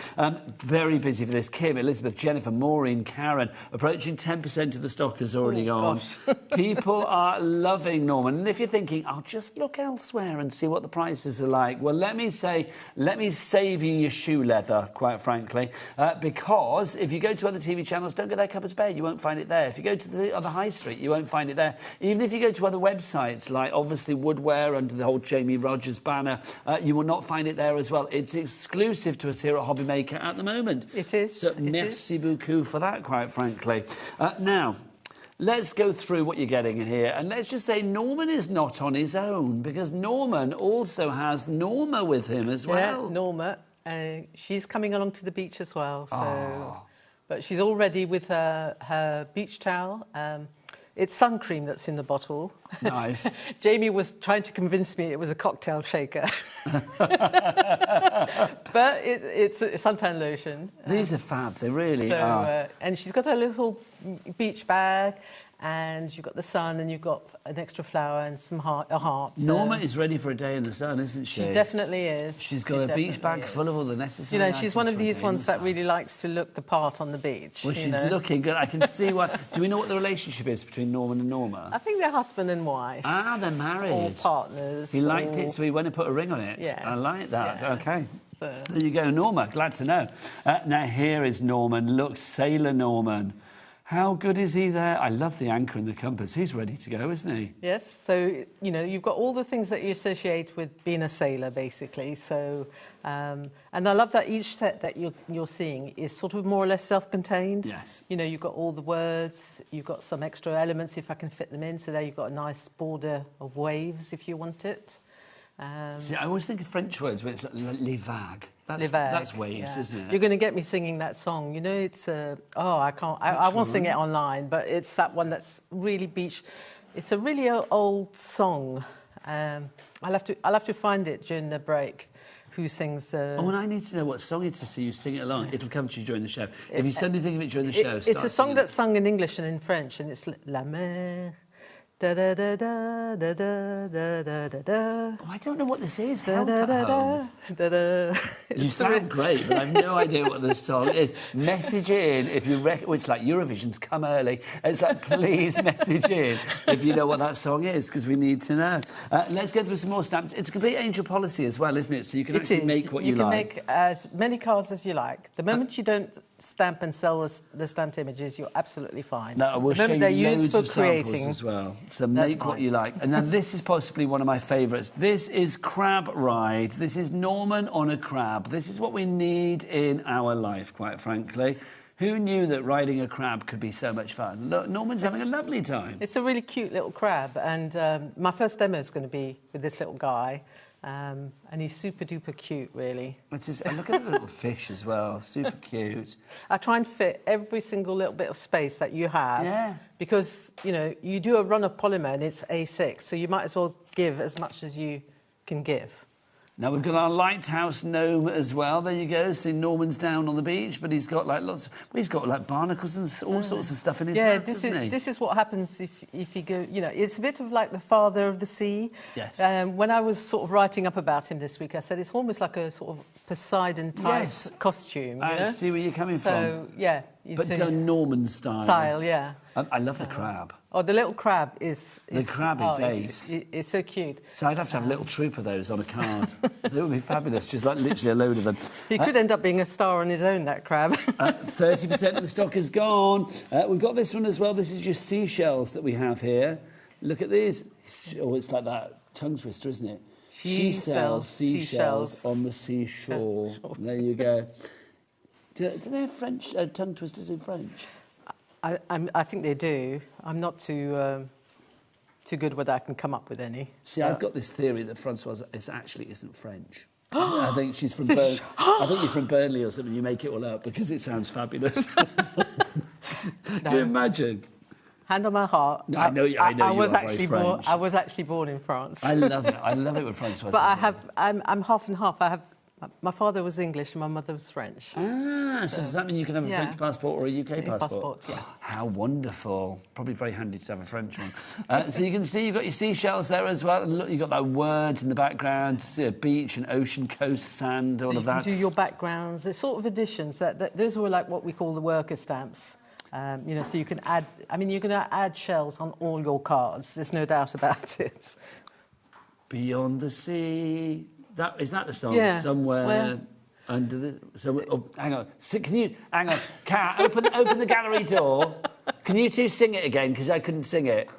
Very busy for this. Kim, Elizabeth, Jennifer, Maureen, Karen. Approaching 10% of the stock has already gone. People are loving Norman. And if you're thinking, I'll just look elsewhere and see what the prices are like, well, let me save you your shoe leather, quite frankly, because if you go to other TV channels, don't go there, Cupboards Bay, you won't find it there. If you go to the other high street, you won't find it there. Even if you go to other websites, like obviously Woodwear under the whole Jamie Rogers banner, you will not find it there as well. It's exclusive to us here at HobbyMaker at the moment. It is. So merci beaucoup for that, quite frankly. Now, let's go through what you're getting in here. And let's just say Norman is not on his own, because Norman also has Norma with him as well. Yeah, Norma. She's coming along to the beach as well. So, but she's all ready with her beach towel. It's sun cream that's in the bottle. Nice. Jamie was trying to convince me it was a cocktail shaker. But it's a suntan lotion. These are fab, they really are. And she's got her little beach bag, and you've got the sun, and you've got an extra flower and a heart. Norma is ready for a day in the sun, isn't she? She definitely is. She's got a beach bag full of all the necessary items. She's one of these ones ones that really likes to look the part on the beach. Well, she's looking good. I can see what... Do we know what the relationship is between Norman and Norma? I think they're husband and wife. Ah, they're married. Or partners. He liked it, so he went and put a ring on it. Yes. I like that. Yeah. OK. So. There you go, Norma. Glad to know. Now, here is Norman. Look, Sailor Norman. How good is he there? I love the anchor and the compass. He's ready to go, isn't he? Yes. So, you know, you've got all the things that you associate with being a sailor, basically. So, and I love that each set that you're seeing is sort of more or less self-contained. Yes. You know, you've got all the words, you've got some extra elements if I can fit them in. So there you've got a nice border of waves if you want it. See, I always think of French words where it's like les vagues. That's waves, isn't it? You're going to get me singing that song. You know, it's I won't sing it online, but it's that one that's really beach. It's a really old song. I'll have to find it during the break. Who sings? Oh, and I need to know what song it is so you sing it along. It'll come to you during the show. If you suddenly think of it during the show, it's a song that's sung in English and in French, and it's La Mer. Da, da, da, da, da, da, da, da, da. Oh, I don't know what this is. Da, da, da, da, da, da. You sound great, but I've no idea what this song is. Message in if you reckon. It's like Eurovision's come early. It's like, please message in if you know what that song is, because we need to know. Let's go through some more stamps. It's a complete angel policy as well, isn't it? So you can actually make what you like. You can make as many cards as you like. The moment you don't stamp and sell the stamped images, you're absolutely fine. No, we'll show you loads of samples as well. So make fine. what you like. And now this is possibly one of my favourites. This is Crab Ride. This is Norman on a crab. This is what we need in our life, quite frankly. Who knew that riding a crab could be so much fun? Look, Norman's having a lovely time. It's a really cute little crab, and my first demo is going to be with this little guy. And he's super duper cute, really. Look at the little fish as well, super cute. I try and fit every single little bit of space that you have. Yeah. Because, you know, you do a run of polymer and it's A6, so you might as well give as much as you can give. Now we've got our lighthouse gnome as well. There you go. See, Norman's down on the beach, but he's got like he's got like barnacles and all sorts of stuff in his hat, hasn't he? This is what happens if you go. You know, it's a bit of like the father of the sea. Yes. When I was sort of writing up about him this week, I said it's almost like a sort of Poseidon type costume. I see where you're coming from. So yeah, but done Norman style. Yeah. I love the crab. Oh, the little crab is the crab is ace. It's so cute. So I'd have to have a little troop of those on a card. It would be fabulous, just like literally a load of them. He could end up being a star on his own, that crab. 30% of the stock is gone. We've got this one as well. This is just seashells that we have here. Look at these. Oh, it's like that tongue twister, isn't it? She sells seashells on the seashore. There you go. Do they have French tongue twisters in French? I think they do. I'm not too good with that. I can come up with any. See, I've got this theory that Françoise actually isn't French. I think she's from Burnley. I think you're from Burnley or something. You make it all up because it sounds fabulous. Can you imagine? Hand on my heart. No, I know you are very French. I was actually born in France. I love it. I love it when Françoise. But I'm half and half. My father was English and my mother was French. Ah, so does that mean you can have a French passport or a UK passport? Passport, yeah. How wonderful. Probably very handy to have a French one. So you can see you've got your seashells there as well. And look, you've got that words in the background to see a beach, an ocean, coast, sand, all of that. You can do your backgrounds. They're sort of additions. Those were like what we call the worker stamps. You know, so you can add... I mean, you're going to add shells on all your cards. There's no doubt about it. Beyond the sea... Is that the song? Yeah. Somewhere under the... hang on. Hang on. Kat, open the gallery door. Can you two sing it again? Because I couldn't sing it.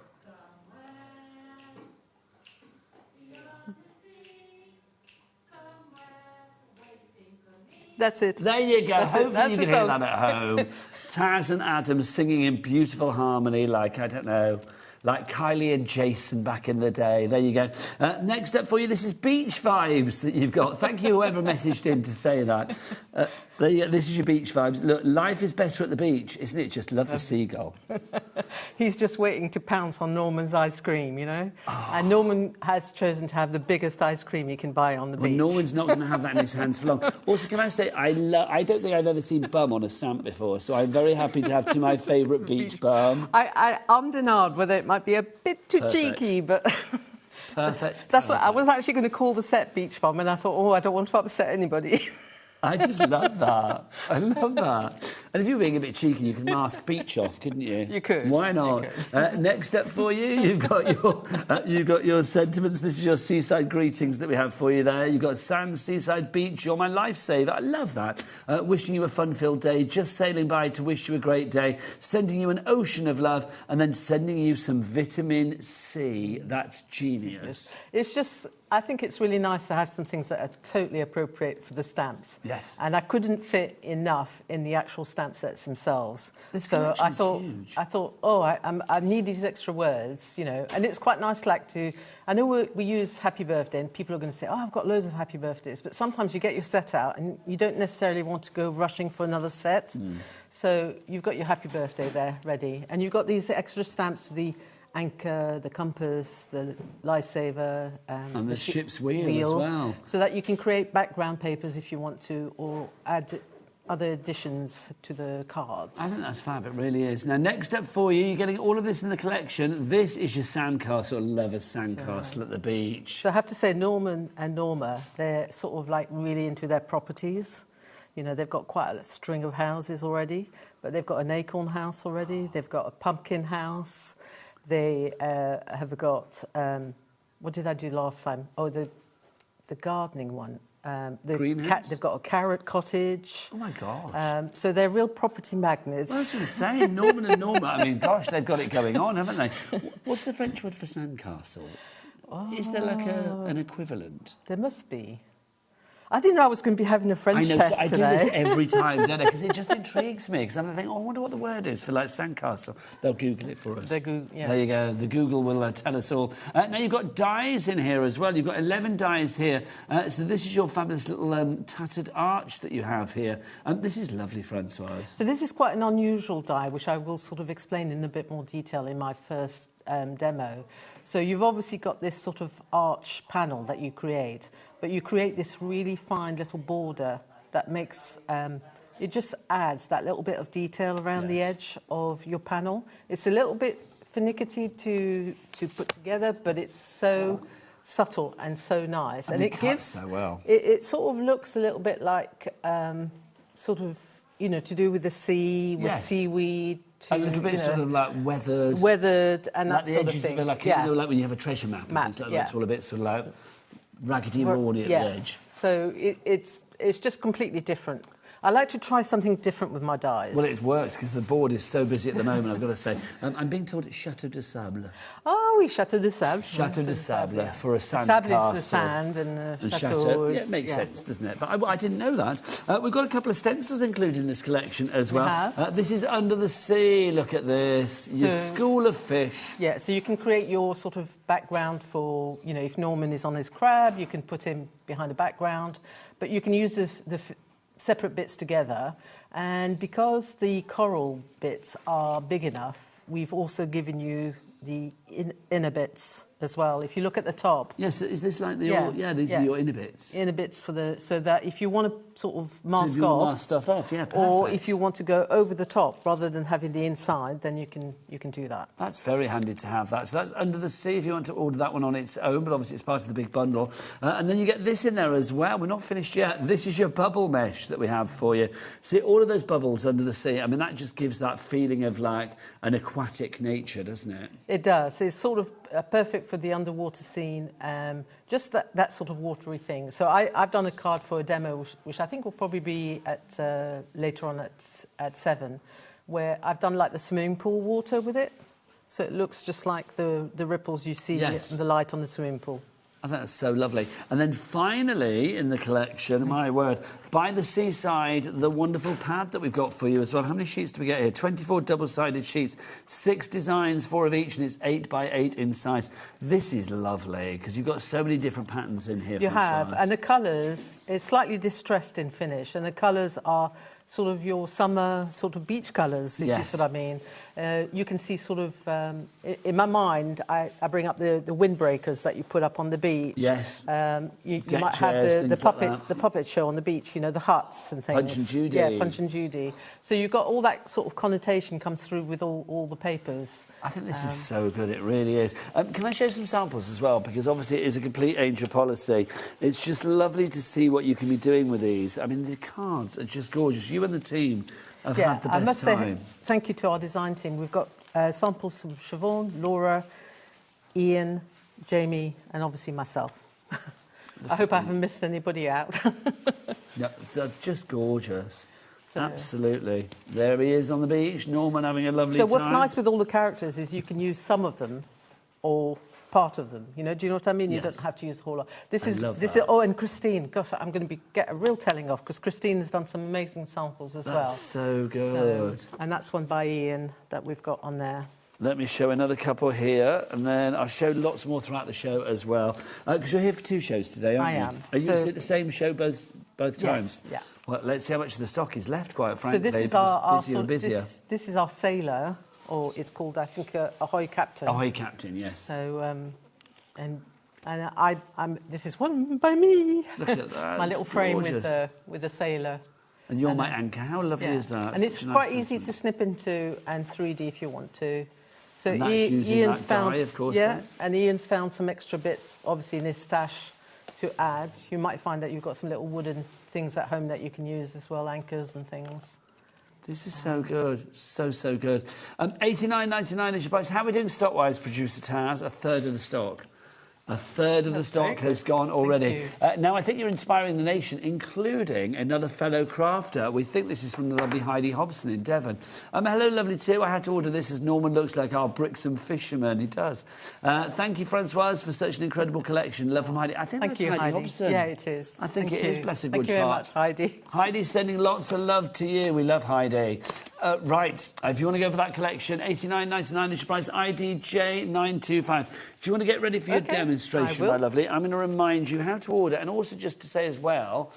That's it. There you go. Hopefully you can hear that at home. Taz and Adam singing in beautiful harmony like, I don't know... like Kylie and Jason back in the day. There you go. Next up for you, this is beach vibes that you've got. Thank you, whoever messaged in to say that. This is your beach vibes. Look, life is better at the beach, isn't it? Just love the seagull. He's just waiting to pounce on Norman's ice cream, you know? Oh. And Norman has chosen to have the biggest ice cream he can buy on the beach. Norman's not going to have that in his hands for long. Also, can I say, I don't think I've ever seen bum on a stamp before, so I'm very happy to have to my favourite beach bum. I ummed and ahed whether it might be a bit too cheeky, but... Perfect. That's what I was actually going to call the set beach bum, and I thought, I don't want to upset anybody. I just love that. I love that. And if you were being a bit cheeky, you could mask beach off, couldn't you? You could. Why not? Next up for you, you've got your sentiments. This is your seaside greetings that we have for you there. You've got sand, seaside, beach. You're my lifesaver. I love that. Wishing you a fun-filled day. Just sailing by to wish you a great day. Sending you an ocean of love, and then sending you some vitamin C. That's genius. It's just... I think it's really nice to have some things that are totally appropriate for the stamps. Yes. And I couldn't fit enough in the actual stamp sets themselves. This so collection is huge. I thought, I need these extra words, you know. And it's quite nice, like, to... I know we use Happy Birthday, and people are going to say, I've got loads of Happy Birthdays. But sometimes you get your set out, and you don't necessarily want to go rushing for another set. Mm. So you've got your Happy Birthday there ready. And you've got these extra stamps for the anchor, the compass, the lifesaver, and the ship's wheel as well. So that you can create background papers if you want to, or add other additions to the cards. I think that's fab, it really is. Now, next up for you, you're getting all of this in the collection. This is your sandcastle. Love a sandcastle at the beach. So I have to say, Norman and Norma, they're sort of like really into their properties. You know, they've got quite a string of houses already, but they've got an acorn house already. They've got a pumpkin house. They have got, what did I do last time? Oh, the gardening one. Greenhouse? They've got a carrot cottage. Oh, my gosh. So they're real property magnets. Well, I was going to say, Norman and Norma, I mean, gosh, they've got it going on, haven't they? What's the French word for sandcastle? Oh. Is there like an equivalent? There must be. I didn't know I was going to be having a French test today. I do this every time, don't I? Because it just intrigues me. Because I'm thinking, I wonder what the word is for, like, sandcastle. They'll Google it for us. Yeah. There you go. The Google will tell us all. Now, you've got dies in here as well. You've got 11 dies here. So this is your fabulous little tattered arch that you have here. This is lovely, Françoise. So this is quite an unusual die, which I will sort of explain in a bit more detail in my first demo. So you've obviously got this sort of arch panel that you create, but you create this really fine little border that makes, it just adds that little bit of detail around the edge of your panel. It's a little bit finicky to put together, but it's so subtle and so nice. And it gives so well. It sort of looks a little bit like sort of, you know, to do with the sea, with seaweed. A little bit sort of like weathered. And like that sort of thing. the edges of it, like, you know, like when you have a treasure map. It's like it's all a bit sort of like raggedy and rawny at the edge. So it's just completely different. I like to try something different with my dyes. Well, it works because the board is so busy at the moment, I've got to say. I'm being told it's Chateau de Sable. Oh, oui, Chateau de Sable. Chateau de Sable for a sand Sable castle. is the sand and Chateau. Yeah, it makes sense, doesn't it? But I didn't know that. We've got a couple of stencils included in this collection as well. This is Under the Sea. Look at this. Your school of fish. Yeah, so you can create your sort of background for, you know, if Norman is on his crab, you can put him behind a background, but you can use the separate bits together. And because the coral bits are big enough, we've also given you the inner bits as well. If you look at the top. Yes, is this like the these are your inner bits. Inner bits so that if you want to sort of mask off, mask stuff off, yeah, perfect. or if you want to go over the top rather than having the inside, then you can do that. That's very handy to have that. So that's Under the Sea if you want to order that one on its own, but obviously it's part of the big bundle. And then you get this in there as well. We're not finished yet. This is your bubble mesh that we have for you. See, all of those bubbles under the sea, I mean, that just gives that feeling of like an aquatic nature, doesn't it? It does. It's sort of perfect for the underwater scene, just that sort of watery thing. So I've done a card for a demo, which I think will probably be at later on at 7, where I've done like the swimming pool water with it. So it looks just like the ripples you see in the light on the swimming pool. I think that's so lovely. And then finally in the collection, my word, by the seaside, the wonderful pad that we've got for you as well. How many sheets do we get here? 24 double-sided sheets, 6 designs, 4 of each, and it's 8 by 8 in size. This is lovely because you've got so many different patterns in here. You have, and the colours, it's slightly distressed in finish, and the colours are sort of your summer sort of beach colours, if you see what I mean. You can see sort of, in my mind, I bring up the windbreakers that you put up on the beach. Yes. You might have the puppet show on the beach, you know, the huts and things. Punch and Judy. Yeah, Punch and Judy. So you've got all that sort of connotation comes through with all the papers. I think this is so good, it really is. Can I show some samples as well? Because obviously it is a complete Angel policy. It's just lovely to see what you can be doing with these. I mean, the cards are just gorgeous. You and the team have had the best I must time. say thank you to our design team. We've got samples from Siobhan, Laura, Ian, Jamie, and obviously myself. I hope I haven't missed anybody out. Yeah, so it's just gorgeous. Absolutely. There he is on the beach, Norman having a lovely time. So what's nice with all the characters is you can use some of them or part of them. You know, do you know what I mean? You don't have to use the whole lot. This is oh, and Christine. Gosh, I'm going to get a real telling off because Christine has done some amazing samples as well. That's so good. And that's one by Ian that we've got on there. Let me show another couple here, and then I'll show lots more throughout the show as well. Because you're here for 2 shows today, aren't you? I am. Are you at the same show both times? Yes, yeah. Well, let's see how much of the stock is left, quite frankly. So this is our busier. This is our sailor, or it's called, I think, Ahoy Captain. Ahoy Captain, yes. So, and I'm. This is one by me. Look at that. My little frame with the sailor. And you're my anchor. How lovely is that? And it's quite easy to snip into and 3D if you want to. So and that's using Ian's that found, die, of course. yeah, and Ian's found some extra bits, obviously, in his stash to add. You might find that you've got some little wooden things at home that you can use as well, anchors and things. This is so good, so good. $89.99 is your price. How are we doing stock-wise, producer Taz? A third of the stock. A third of the stock has gone already. Now, I think you're inspiring the nation, including another fellow crafter. We think this is from the lovely Heidi Hobson in Devon. Hello, lovely too. I had to order this as Norman looks like our Brixham fisherman. He does. Thank you, Francoise, for such an incredible collection. Love from Heidi. I think that's Heidi Hobson. Yeah, it is. I think it is. Bless her good heart. Thank you very much, Heidi. Heidi's sending lots of love to you. We love Heidi. Right, if you want to go for that collection, $89.99 is your price, IDJ925. Do you want to get ready for your demonstration, my lovely? I'm going to remind you how to order, and also just to say as well,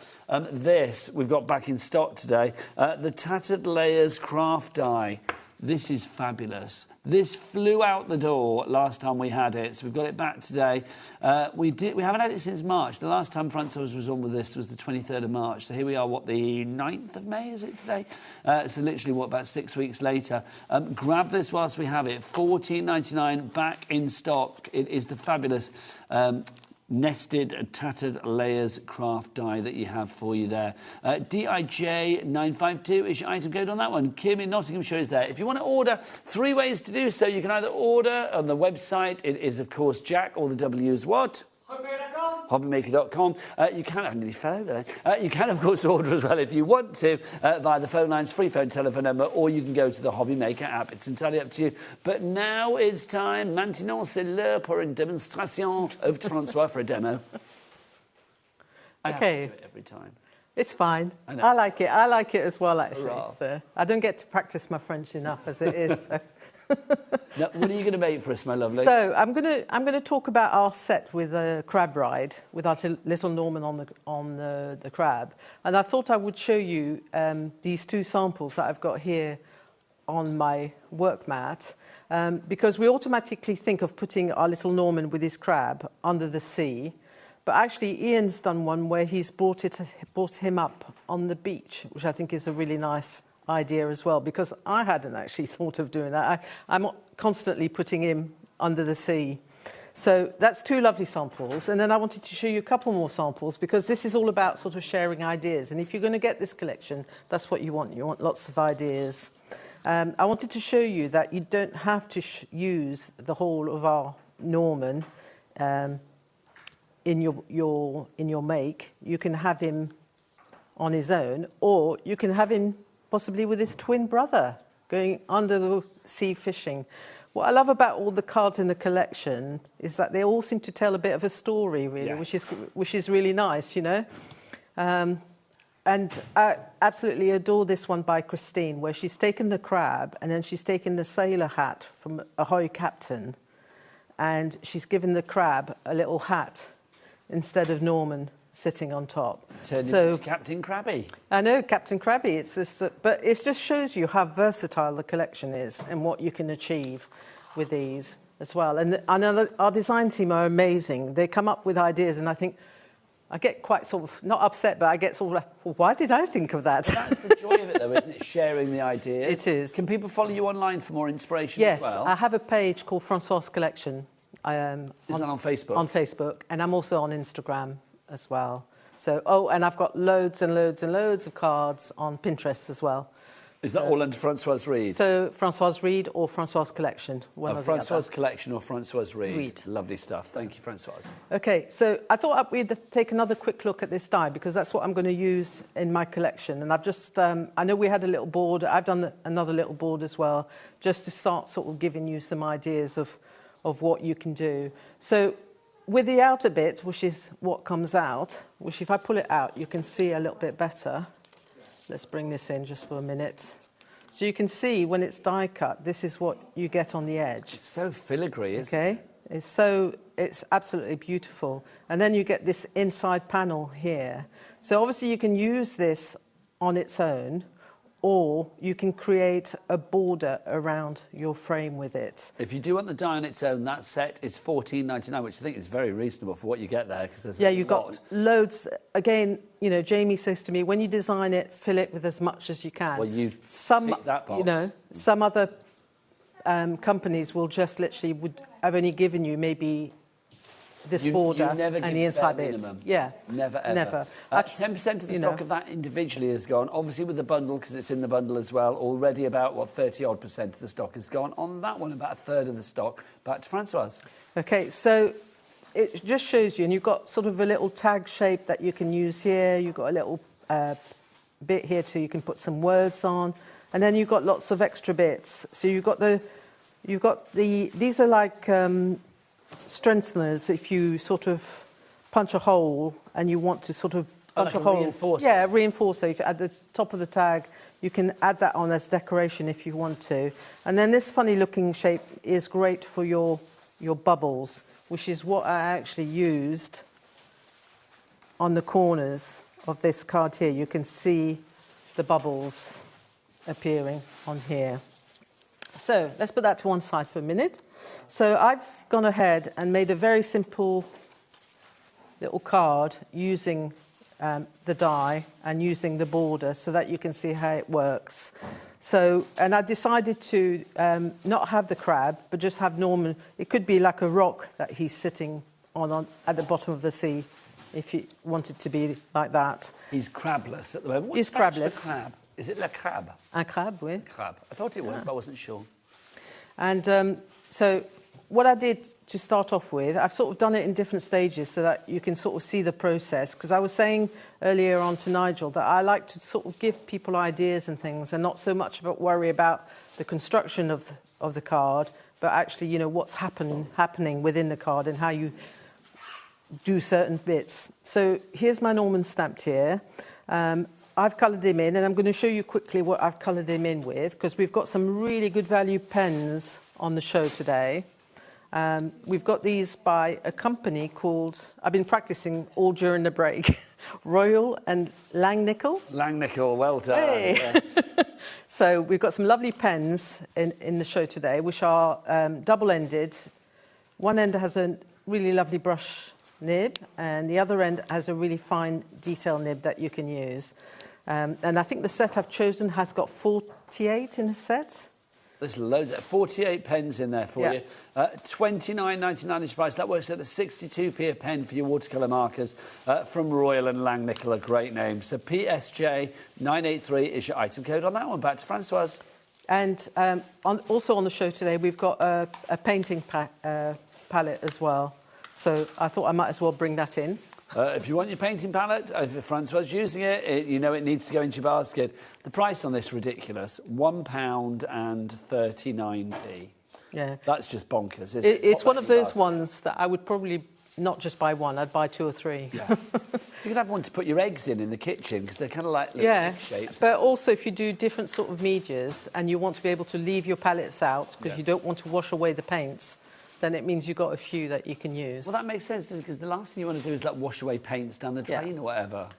this we've got back in stock today, the Tattered Layers craft die. This is fabulous. This flew out the door last time we had it, so we've got it back today. We haven't had it since March. The last time Francois was on with this was the 23rd of March. So here we are, the 9th of May, is it today? So literally, about 6 weeks later. Grab this whilst we have it. $14.99 back in stock. It is the fabulous nested tattered layers craft die that you have for you there. DIJ952 is your item code on that one. Kim in Nottinghamshire is there. If you want to order, 3 ways to do so. You can either order on the website. It is, of course, Jack, all the W's what? HobbyMaker.com. HobbyMaker.com. You can, I nearly fell over there. You can, of course, order as well if you want to via the phone lines, free phone telephone number, or you can go to the HobbyMaker app. It's entirely up to you. But now it's time. Maintenant, c'est l'heure pour une démonstration. Over to Francois for a demo. I have to do it every time. It's fine. I like it. I like it as well, actually. So I don't get to practice my French enough as it is. So. Now, what are you going to make for us, my lovely? So I'm going to talk about our set with a crab ride with our little Norman on the crab, and I thought I would show you these two samples that I've got here on my work mat, because we automatically think of putting our little Norman with his crab under the sea. But actually, Ian's done one where he's brought him up on the beach, which I think is a really nice idea as well, because I hadn't actually thought of doing that. I'm constantly putting him under the sea. So that's two lovely samples. And then I wanted to show you a couple more samples, because this is all about sort of sharing ideas. And if you're going to get this collection, that's what you want. You want lots of ideas. I wanted to show you that you don't have to use the whole of our Norman in your make. You can have him on his own, or you can have him possibly with his twin brother going under the sea fishing. What I love about all the cards in the collection is that they all seem to tell a bit of a story, really, yes. which is really nice, you know. And I absolutely adore this one by Christine, where she's taken the crab and then she's taken the sailor hat from Ahoy Captain, and she's given the crab a little hat instead of Norman sitting on top. Turned into Captain Krabby. I know, Captain Krabby. It's just, but it just shows you how versatile the collection is and what you can achieve with these as well. And our design team are amazing. They come up with ideas, and I think I get quite sort of, not upset, but I get sort of like, well, why did I think of that? That's the joy of it, though, isn't it? Sharing the ideas. It is. Can people follow you online for more inspiration as well? Yes, I have a page called Francois Collection. Is that on Facebook? On Facebook, and I'm also on Instagram as well. So, and I've got loads and loads and loads of cards on Pinterest as well. Is that all under Francois Reed? So, Francois Reed or Francois Collection. Francois Collection or Francois Reed. Lovely stuff. Thank you, Francois. OK, so I thought we'd take another quick look at this die, because that's what I'm going to use in my collection. And I've just, I know we had a little board. I've done another little board as well, just to start sort of giving you some ideas of what you can do. So with the outer bit, which is what comes out, which if I pull it out, you can see a little bit better. Let's bring this in just for a minute. So you can see when it's die cut, this is what you get on the edge. It's so filigree, isn't it? Okay, it's absolutely beautiful. And then you get this inside panel here. So obviously you can use this on its own, or you can create a border around your frame with it. If you do want the die on its own, that set is $14.99, which I think is very reasonable for what you get there, because there's you've got loads. Again, you know, Jamie says to me, when you design it, fill it with as much as you can. Well, you tick that box. You know, some other companies will just literally have only given you maybe this border and the inside bits. Yeah. Never, ever. Never. 10% of the stock of that individually is gone. Obviously, with the bundle, because it's in the bundle as well, already about, 30-odd% of the stock is gone. On that one, about a third of the stock. Back to Francois. OK, so it just shows you, and you've got sort of a little tag shape that you can use here. You've got a little bit here so you can put some words on. And then you've got lots of extra bits. So you've got these are like strengtheners. If you sort of punch a hole and you want to sort of punch a hole. Reinforcer. Yeah, reinforcer. If at the top of the tag, you can add that on as decoration if you want to. And then this funny looking shape is great for your bubbles, which is what I actually used on the corners of this card here. You can see the bubbles appearing on here. So let's put that to one side for a minute. So I've gone ahead and made a very simple little card using the die and using the border so that you can see how it works. So, and I decided to not have the crab, but just have Norman. It could be like a rock that he's sitting on at the bottom of the sea, if you wanted to be like that. He's crabless at the moment. He's crabless. Crab? Is it le crabe? Un crabe, oui. Crab. I thought it was, but I wasn't sure. And so what I did to start off with, I've sort of done it in different stages so that you can sort of see the process. Because I was saying earlier on to Nigel that I like to sort of give people ideas and things, and not so much worry about the construction of the card, but actually, you know, what's happening within the card and how you do certain bits. So here's my Norman stamped here. I've coloured him in, and I'm going to show you quickly what I've coloured him in with, because we've got some really good value pens on the show today. We've got these by a company called, I've been practicing all during the break, Royal and Langnickel. Langnickel, well done. Hey. Yes. So we've got some lovely pens in the show today, which are double-ended. One end has a really lovely brush nib, and the other end has a really fine detail nib that you can use. And I think the set I've chosen has got 48 in the set. There's loads, 48 pens in there for you. $29.99 is price. That works at a 62p a pen for your watercolour markers from Royal and Langnickel, a great name. So PSJ 983 is your item code on that one. Back to Francoise. And also on the show today, we've got a painting palette as well. So I thought I might as well bring that in. If you want your painting palette, if Francois using it, you know it needs to go into your basket. The price on this is ridiculous, £1.39. Yeah. That's just bonkers, isn't it? It's one of those ones that I would probably not just buy one, I'd buy 2 or 3. Yeah. You could have one to put your eggs in the kitchen, because they're kind of like little egg shapes. But also if you do different sort of medias and you want to be able to leave your palettes out because you don't want to wash away the paints, then it means you've got a few that you can use. Well, that makes sense, doesn't it? Because the last thing you want to do is like wash away paints down the drain or whatever.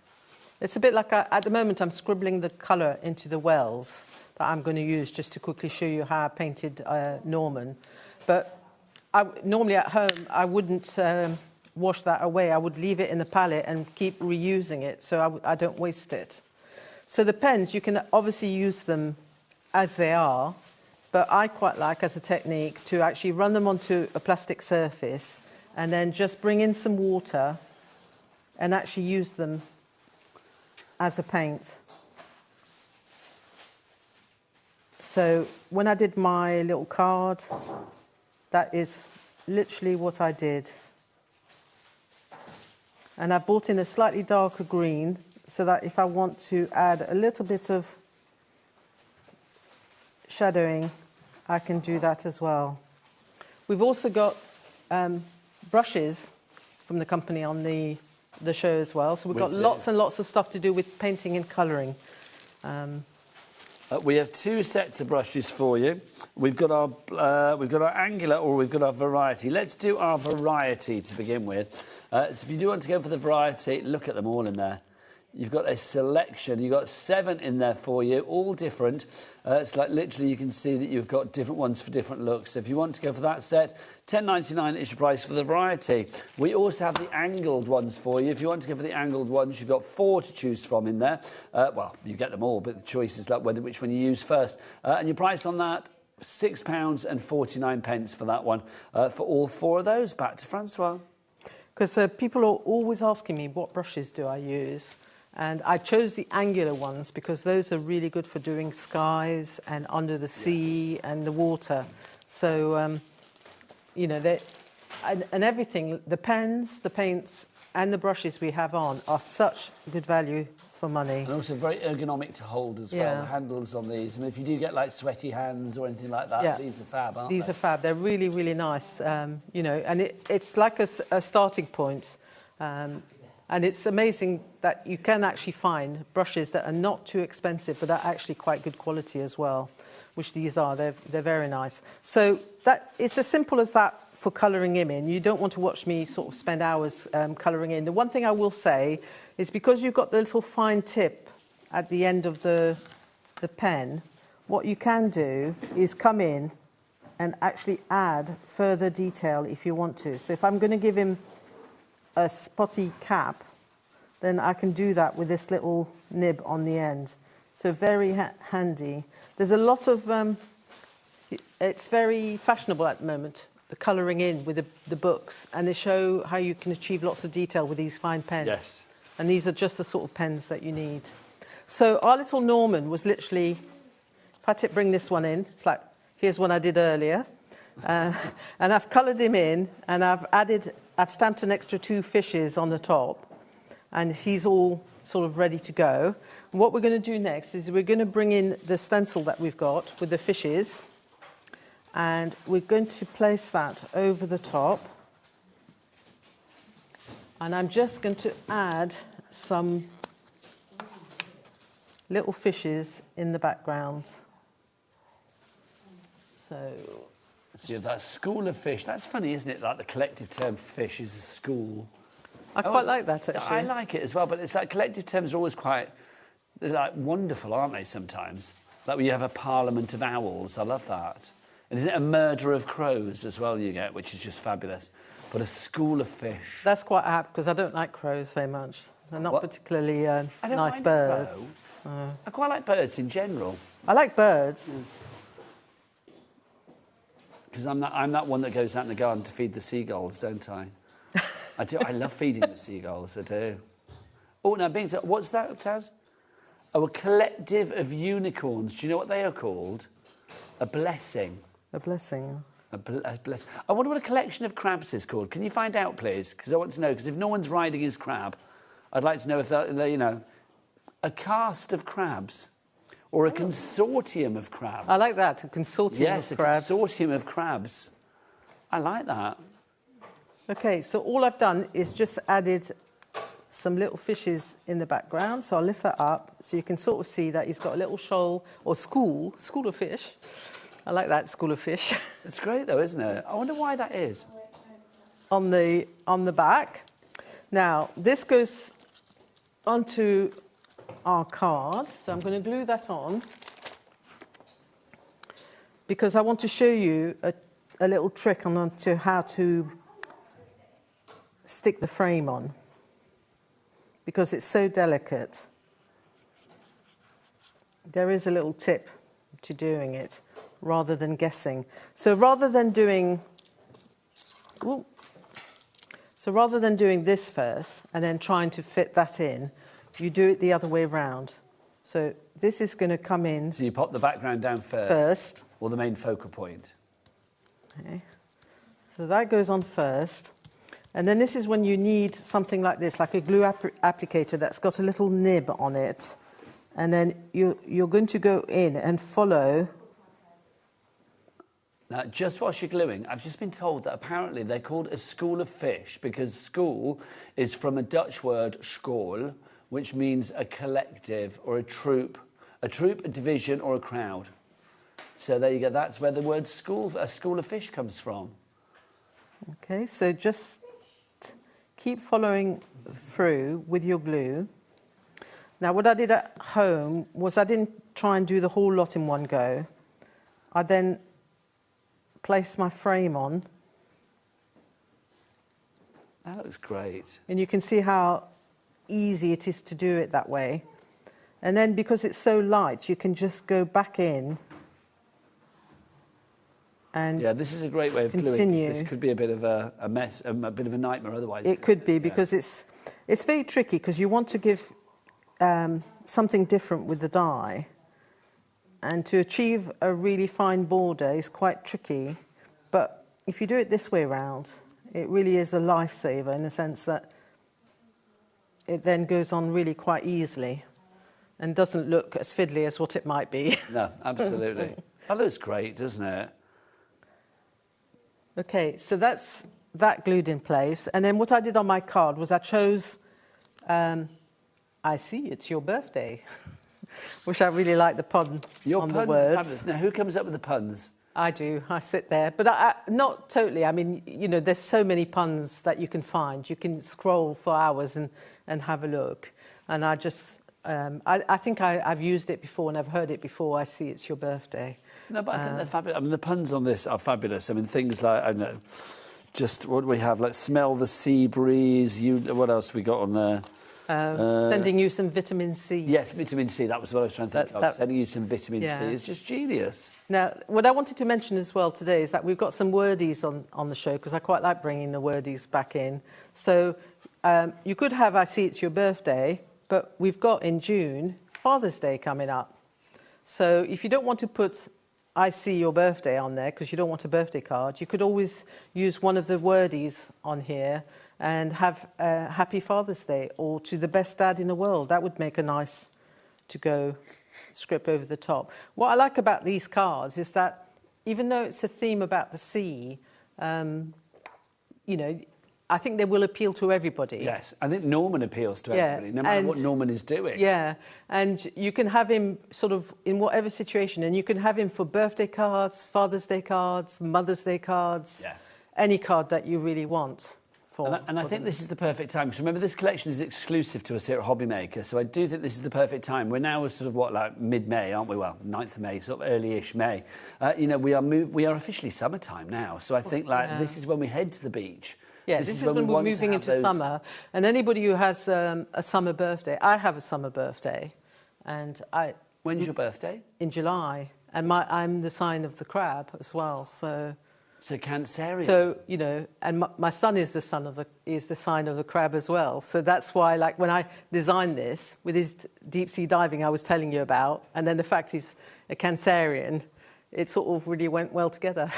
It's a bit like, at the moment, I'm scribbling the colour into the wells that I'm going to use just to quickly show you how I painted Norman. But normally at home, I wouldn't wash that away. I would leave it in the palette and keep reusing it so I don't waste it. So the pens, you can obviously use them as they are, but I quite like, as a technique, to actually run them onto a plastic surface and then just bring in some water and actually use them as a paint. So when I did my little card, that is literally what I did. And I brought in a slightly darker green so that if I want to add a little bit of shadowing, I can do that as well. We've also got brushes from the company on the show as well. So we've got lots and lots of stuff to do with painting and colouring. We have 2 sets of brushes for you. We've got our angular, or we've got our variety. Let's do our variety to begin with. So if you do want to go for the variety, look at them all in there. You've got a selection. You've got 7 in there for you, all different. It's like literally you can see that you've got different ones for different looks. So if you want to go for that set, $10.99 is your price for the variety. We also have the angled ones for you. If you want to go for the angled ones, you've got 4 to choose from in there. Well, you get them all, but the choice is like which one you use first. And your price on that, £6.49 for that one. For all 4 of those, back to Francois. Because people are always asking me, what brushes do I use? And I chose the angular ones because those are really good for doing skies and under the sea and the water. So, you know, and everything, the pens, the paints and the brushes we have on are such good value for money. And also very ergonomic to hold as well, the handles on these. I mean, if you do get like sweaty hands or anything like that, these are fab, aren't they? These are fab. They're really, really nice, you know, and it's like a starting point. And it's amazing that you can actually find brushes that are not too expensive, but are actually quite good quality as well, which these are. They're very nice. So it's as simple as that for colouring him in. You don't want to watch me sort of spend hours colouring in. The one thing I will say is because you've got the little fine tip at the end of the pen, what you can do is come in and actually add further detail if you want to. So if I'm going to give him a spotty cap, then I can do that with this little nib on the end. So very handy. There's a lot of, it's very fashionable at the moment, the colouring in with the books, and they show how you can achieve lots of detail with these fine pens. Yes. And these are just the sort of pens that you need. So our little Norman was literally, if I bring this one in, it's like, here's one I did earlier. And I've coloured him in, and I've stamped an extra 2 fishes on the top, and he's all sort of ready to go. And what we're going to do next is we're going to bring in the stencil that we've got with the fishes, and we're going to place that over the top. And I'm just going to add some little fishes in the background. So yeah, that school of fish. That's funny, isn't it? Like the collective term fish is a school. I quite like that, actually. I like it as well, but it's like collective terms are always quite, they're like wonderful, aren't they, sometimes? Like when you have a parliament of owls, I love that. And isn't it a murder of crows as well you get, which is just fabulous? But a school of fish. That's quite apt, because I don't like crows very much. They're not particularly nice birds. I quite like birds in general. I like birds. Because I'm that one that goes out in the garden to feed the seagulls, don't I? I do. I love feeding the seagulls, I do. Oh, now, what's that, Taz? Oh, a collective of unicorns. Do you know what they are called? A blessing. A blessing. A blessing. I wonder what a collection of crabs is called. Can you find out, please? Because I want to know. Because if no one's riding his crab, I'd like to know if they're, you know, a cast of crabs. Or a consortium of crabs. I like that, a consortium of crabs. Yes, a consortium of crabs. I like that. OK, so all I've done is just added some little fishes in the background. So I'll lift that up so you can sort of see that he's got a little shoal or school of fish. I like that, school of fish. It's great though, isn't it? I wonder why that is. On the back. Now, this goes onto our card, so I'm going to glue that on because I want to show you a little trick on to how to stick the frame on, because it's so delicate. There is a little tip to doing it rather than guessing. So rather than doing this first and then trying to fit that in, you do it the other way around. So this is going to come in. So you pop the background down first. Or the main focal point. Okay. So that goes on first. And then this is when you need something like this, like a glue applicator that's got a little nib on it. And then you're going to go in and follow. Now, just whilst you're gluing, I've just been told that apparently they're called a school of fish because school is from a Dutch word, school, which means a collective or a troop, a division or a crowd. So there you go. That's where the word school, a school of fish, comes from. Okay, so just keep following through with your glue. Now, what I did at home was I didn't try and do the whole lot in one go. I then placed my frame on. That looks great. And you can see how easy it is to do it that way. And then because it's so light, you can just go back in and yeah, this is a great way of gluing. This could be a bit of a mess, a bit of a nightmare otherwise. It could be, because it's very tricky, because you want to give something different with the die, and to achieve a really fine border is quite tricky. But if you do it this way around, it really is a lifesaver in the sense that it then goes on really quite easily and doesn't look as fiddly as what it might be. No, absolutely. That looks great, doesn't it? Okay, so that's that glued in place. And then what I did on my card was I chose, I see, it's your birthday, which I really like the pun on the words. Fabulous. Now, who comes up with the puns? I do. I sit there. But not totally. I mean, you know, there's so many puns that you can find. You can scroll for hours and have a look. And I just, I think I've used it before and I've heard it before. I see it's your birthday. No, but I think they're fabulous. I mean, the puns on this are fabulous. I mean, things like, I don't know, just what do we have? Like, smell the sea breeze. What else have we got on there? Sending you some vitamin C. Yes, vitamin C. That was what I was trying to think of. Sending you some vitamin C is just genius. Now, what I wanted to mention as well today is that we've got some wordies on the show, because I quite like bringing the wordies back in. So you could have I see it's your birthday, but we've got in June Father's Day coming up. So if you don't want to put I see your birthday on there because you don't want a birthday card, you could always use one of the wordies on here and have Happy Father's Day or to the best dad in the world. That would make a nice to go script over the top. What I like about these cards is that even though it's a theme about the sea, you know, I think they will appeal to everybody. Yes, I think Norman appeals to everybody, no matter what Norman is doing. Yeah, and you can have him sort of in whatever situation, and you can have him for birthday cards, Father's Day cards, Mother's Day cards, any card that you really want. And I think this is the perfect time, because remember, this collection is exclusive to us here at HobbyMaker, so I do think this is the perfect time. We're now sort of, what, like mid-May, aren't we? Well, 9th of May, sort of early-ish May. You know, we are officially summertime now, so I think, like, this is when we head to the beach. Yeah, this is when we're moving into summer. And anybody who has a summer birthday, I have a summer birthday, and I... When's your birthday? In July, and I'm the sign of the crab as well, so... So Cancerian. So, you know, and my son is the sign of the crab as well. So that's why, like, when I designed this with his deep sea diving I was telling you about, and then the fact he's a Cancerian, it sort of really went well together.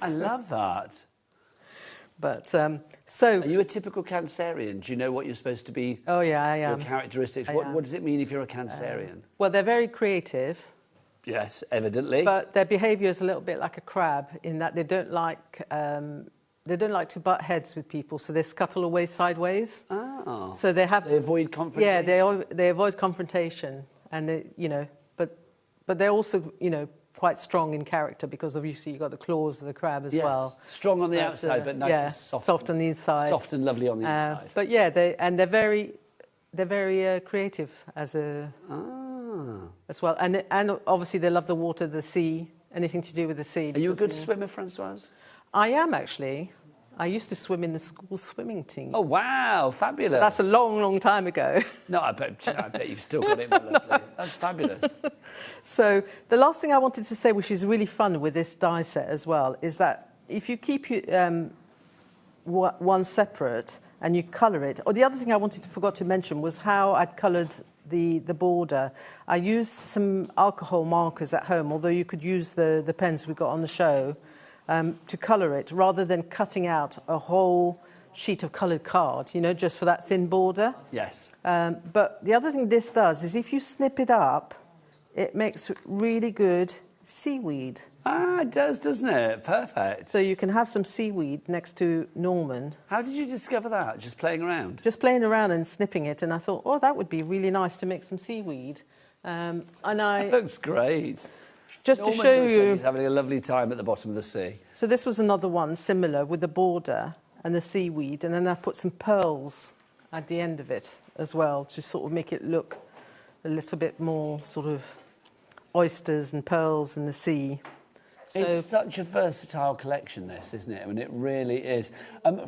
I love that. But so, are you a typical Cancerian? Do you know what you're supposed to be? Oh yeah, I am. Your characteristics. What does it mean if you're a Cancerian? Well, they're very creative. Yes, evidently. But their behaviour is a little bit like a crab in that they don't like to butt heads with people, so they scuttle away sideways. Oh. So they avoid confrontation. Yeah, they avoid confrontation, and they, you know, but they're also, you know, quite strong in character because obviously you've got the claws of the crab as well. Strong on the outside, but nice and soft on the inside. Soft and lovely on the inside. But yeah, they're very creative as well, and obviously they love the water, the sea, anything to do with the sea. Are you a good swimmer, Francoise? I am, actually. I used to swim in the school swimming team. Oh wow, fabulous! That's a long, long time ago. No, I bet you've still got it. Lovely. That's fabulous. So the last thing I wanted to say, which is really fun with this die set as well, is that if you keep one separate and you colour it, or the other thing I forgot to mention was how I'd coloured the border. I used some alcohol markers at home, although you could use the pens we got on the show to colour it, rather than cutting out a whole sheet of coloured card, you know, just for that thin border. Yes. But the other thing this does is if you snip it up, it makes really good seaweed. Ah, it does, doesn't it? Perfect. So you can have some seaweed next to Norman. How did you discover that? Just playing around? Just playing around and snipping it, and I thought, oh, that would be really nice to make some seaweed. And That looks great. Just Norman to show looks you... like he's having a lovely time at the bottom of the sea. So this was another one, similar, with the border and the seaweed, and then I put some pearls at the end of it as well, to sort of make it look a little bit more sort of oysters and pearls in the sea. So it's such a versatile collection, this, isn't it? I mean, it really is.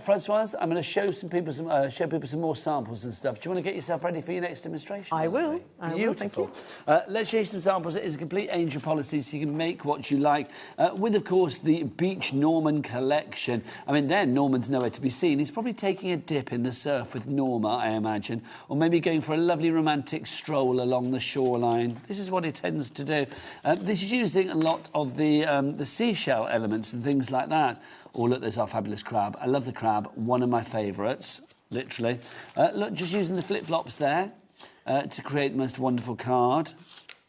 Francoise, I'm going to show people some more samples and stuff. Do you want to get yourself ready for your next demonstration? I will. Beautiful. Let's show you some samples. It is a complete angel policy, so you can make what you like. With, of course, the Beach Norman collection. I mean, there, Norman's nowhere to be seen. He's probably taking a dip in the surf with Norma, I imagine, or maybe going for a lovely romantic stroll along the shoreline. This is what he tends to do. This is using a lot of the seashell elements and things like that. Oh, look, there's our fabulous crab. I love the crab, one of my favourites, literally. Look, just using the flip-flops there to create the most wonderful card.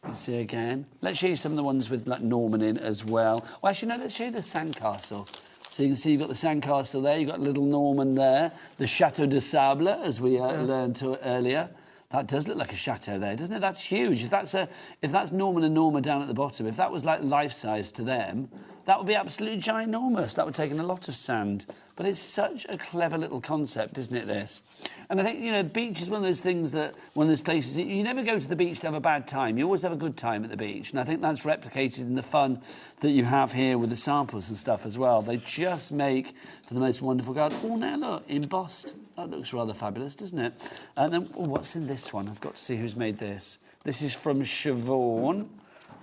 You see again. Let's show you some of the ones with, like, Norman in as well. Well, actually, no, let's show you the sandcastle. So you can see you've got the sandcastle there, you've got little Norman there, the Chateau de Sable, as we learned earlier. That does look like a chateau there, doesn't it? That's huge. If that's Norman and Norma down at the bottom, if that was like life-size to them, that would be absolutely ginormous. That would take in a lot of sand. But it's such a clever little concept, isn't it, this? And I think, you know, beach is one of those things that, one of those places, you never go to the beach to have a bad time. You always have a good time at the beach. And I think that's replicated in the fun that you have here with the samples and stuff as well. They just make for the most wonderful card. Oh, now look, embossed. That looks rather fabulous, doesn't it? And then, what's in this one? I've got to see who's made this. This is from Siobhan.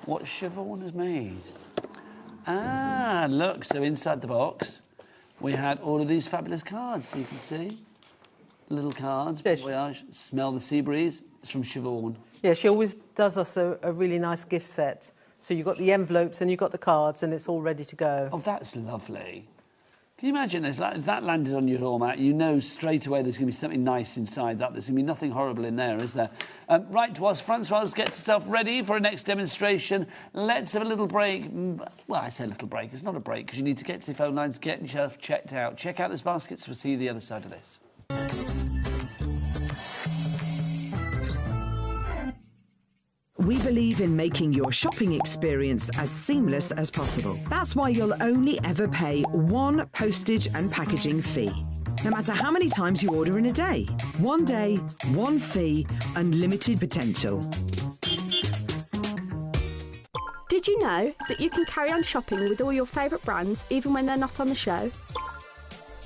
What Siobhan has made. Ah, look, so inside the box, we had all of these fabulous cards, so you can see. Little cards, Voyage, Smell the Sea Breeze. It's from Siobhan. Yeah, she always does us a really nice gift set So you've got the envelopes and you've got the cards and it's all ready to go. Oh, that's lovely. Can you imagine if that landed on your door mat, you know straight away there's going to be something nice inside that. There's going to be nothing horrible in there, is there? Right, whilst Francoise gets herself ready for her next demonstration, let's have a little break. Well, I say a little break. It's not a break because you need to get to the phone lines, get yourself checked out. Check out this basket, so we'll see you the other side of this. We believe in making your shopping experience as seamless as possible. That's why you'll only ever pay one postage and packaging fee. No matter how many times you order in a day. One day, one fee, unlimited potential. Did you know that you can carry on shopping with all your favourite brands even when they're not on the show?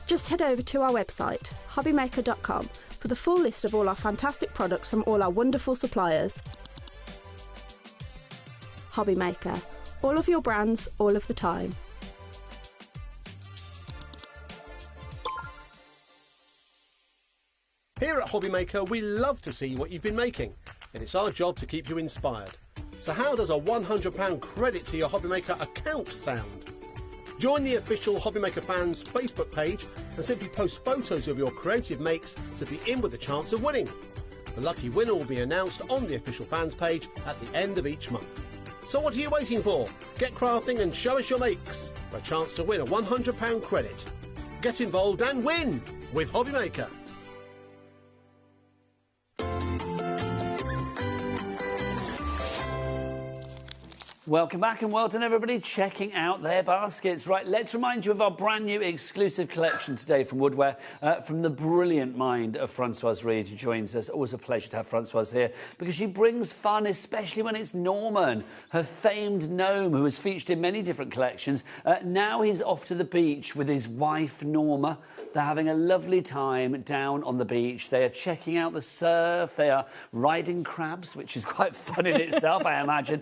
Just head over to our website, HobbyMaker.com, for the full list of all our fantastic products from all our wonderful suppliers. HobbyMaker. All of your brands, all of the time. Here at HobbyMaker, we love to see what you've been making, and it's our job to keep you inspired. So how does a £100 credit to your HobbyMaker account sound? Join the official HobbyMaker fans Facebook page and simply post photos of your creative makes to be in with a chance of winning. The lucky winner will be announced on the official fans page at the end of each month. So what are you waiting for? Get crafting and show us your makes for a chance to win a £100 credit. Get involved and win with HobbyMaker. Welcome back and well done everybody checking out their baskets. Right, let's remind you of our brand new exclusive collection today from Woodware, from the brilliant mind of Francoise Reid, who joins us. Always a pleasure to have Francoise here because she brings fun, especially when it's Norman, her famed gnome who has featured in many different collections. Now he's off to the beach with his wife Norma. They're having a lovely time down on the beach. They are checking out the surf. They are riding crabs, which is quite fun in itself, I imagine.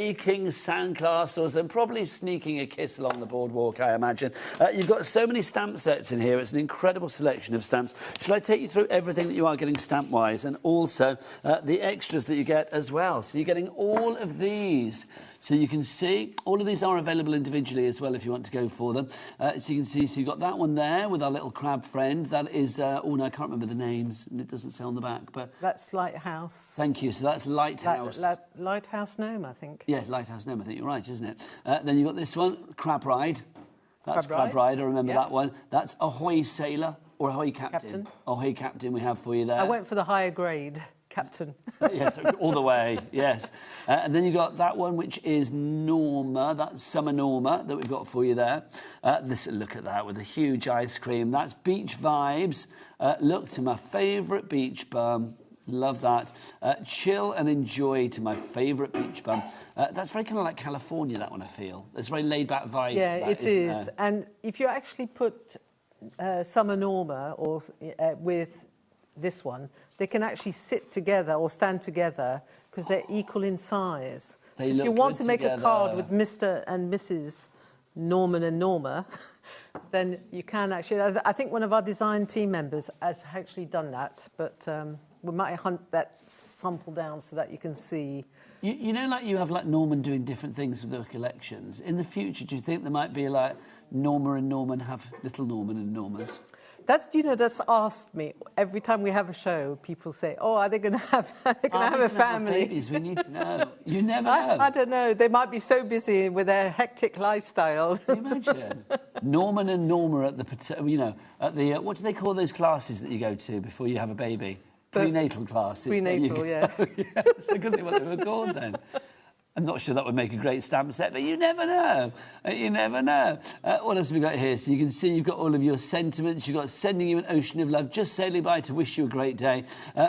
Making sandcastles and probably sneaking a kiss along the boardwalk, I imagine. You've got so many stamp sets in here. It's an incredible selection of stamps. Shall I take you through everything that you are getting stamp-wise and also the extras that you get as well? So you're getting all of these. So you can see all of these are available individually as well if you want to go for them. So you can see, so you've got that one there with our little crab friend. That is, oh no, I can't remember the names and it doesn't say on the back, but... That's Lighthouse. Thank you. So that's Lighthouse. Lighthouse Gnome, I think. Yes, Lighthouse Gnome, I think you're right, isn't it? Then you've got this one, Crab Ride. That's Crab Ride, I remember that one. That's Ahoy Sailor or Ahoy Captain. Ahoy Captain we have for you there. I went for the higher grade. Captain. Yes, all the way, yes. And then you've got that one, which is Norma. That's Summer Norma that we've got for you there. Look at that with a huge ice cream. That's Beach Vibes. Look to my favourite beach bum. Love that. Chill and enjoy to my favourite beach bum. That's very kind of like California, that one, I feel. There's very laid-back vibes. Yeah, to that, it is. And if you actually put Summer Norma or with this one, they can actually sit together or stand together because they're equal in size. If you want to make a card with Mr. and Mrs. Norman and Norma, then you can actually... I think one of our design team members has actually done that, but we might hunt that sample down so that you can see... You know, like you have like Norman doing different things with their collections. In the future, do you think there might be like Norma and Norman have little Norman and Normas? That's asked me every time we have a show. People say, "Oh, are they going to have? Are they going to have a family?" Have babies? We need to know. You never know. I don't know. They might be so busy with their hectic lifestyle. Can you imagine Norman and Norma at the what do they call those classes that you go to before you have a baby? Prenatal classes. Prenatal, yeah. Yes, I couldn't think what they were called then. I'm not sure that would make a great stamp set, but you never know. You never know. What else have we got here? So you can see you've got all of your sentiments. You've got sending you an ocean of love, just sailing by to wish you a great day,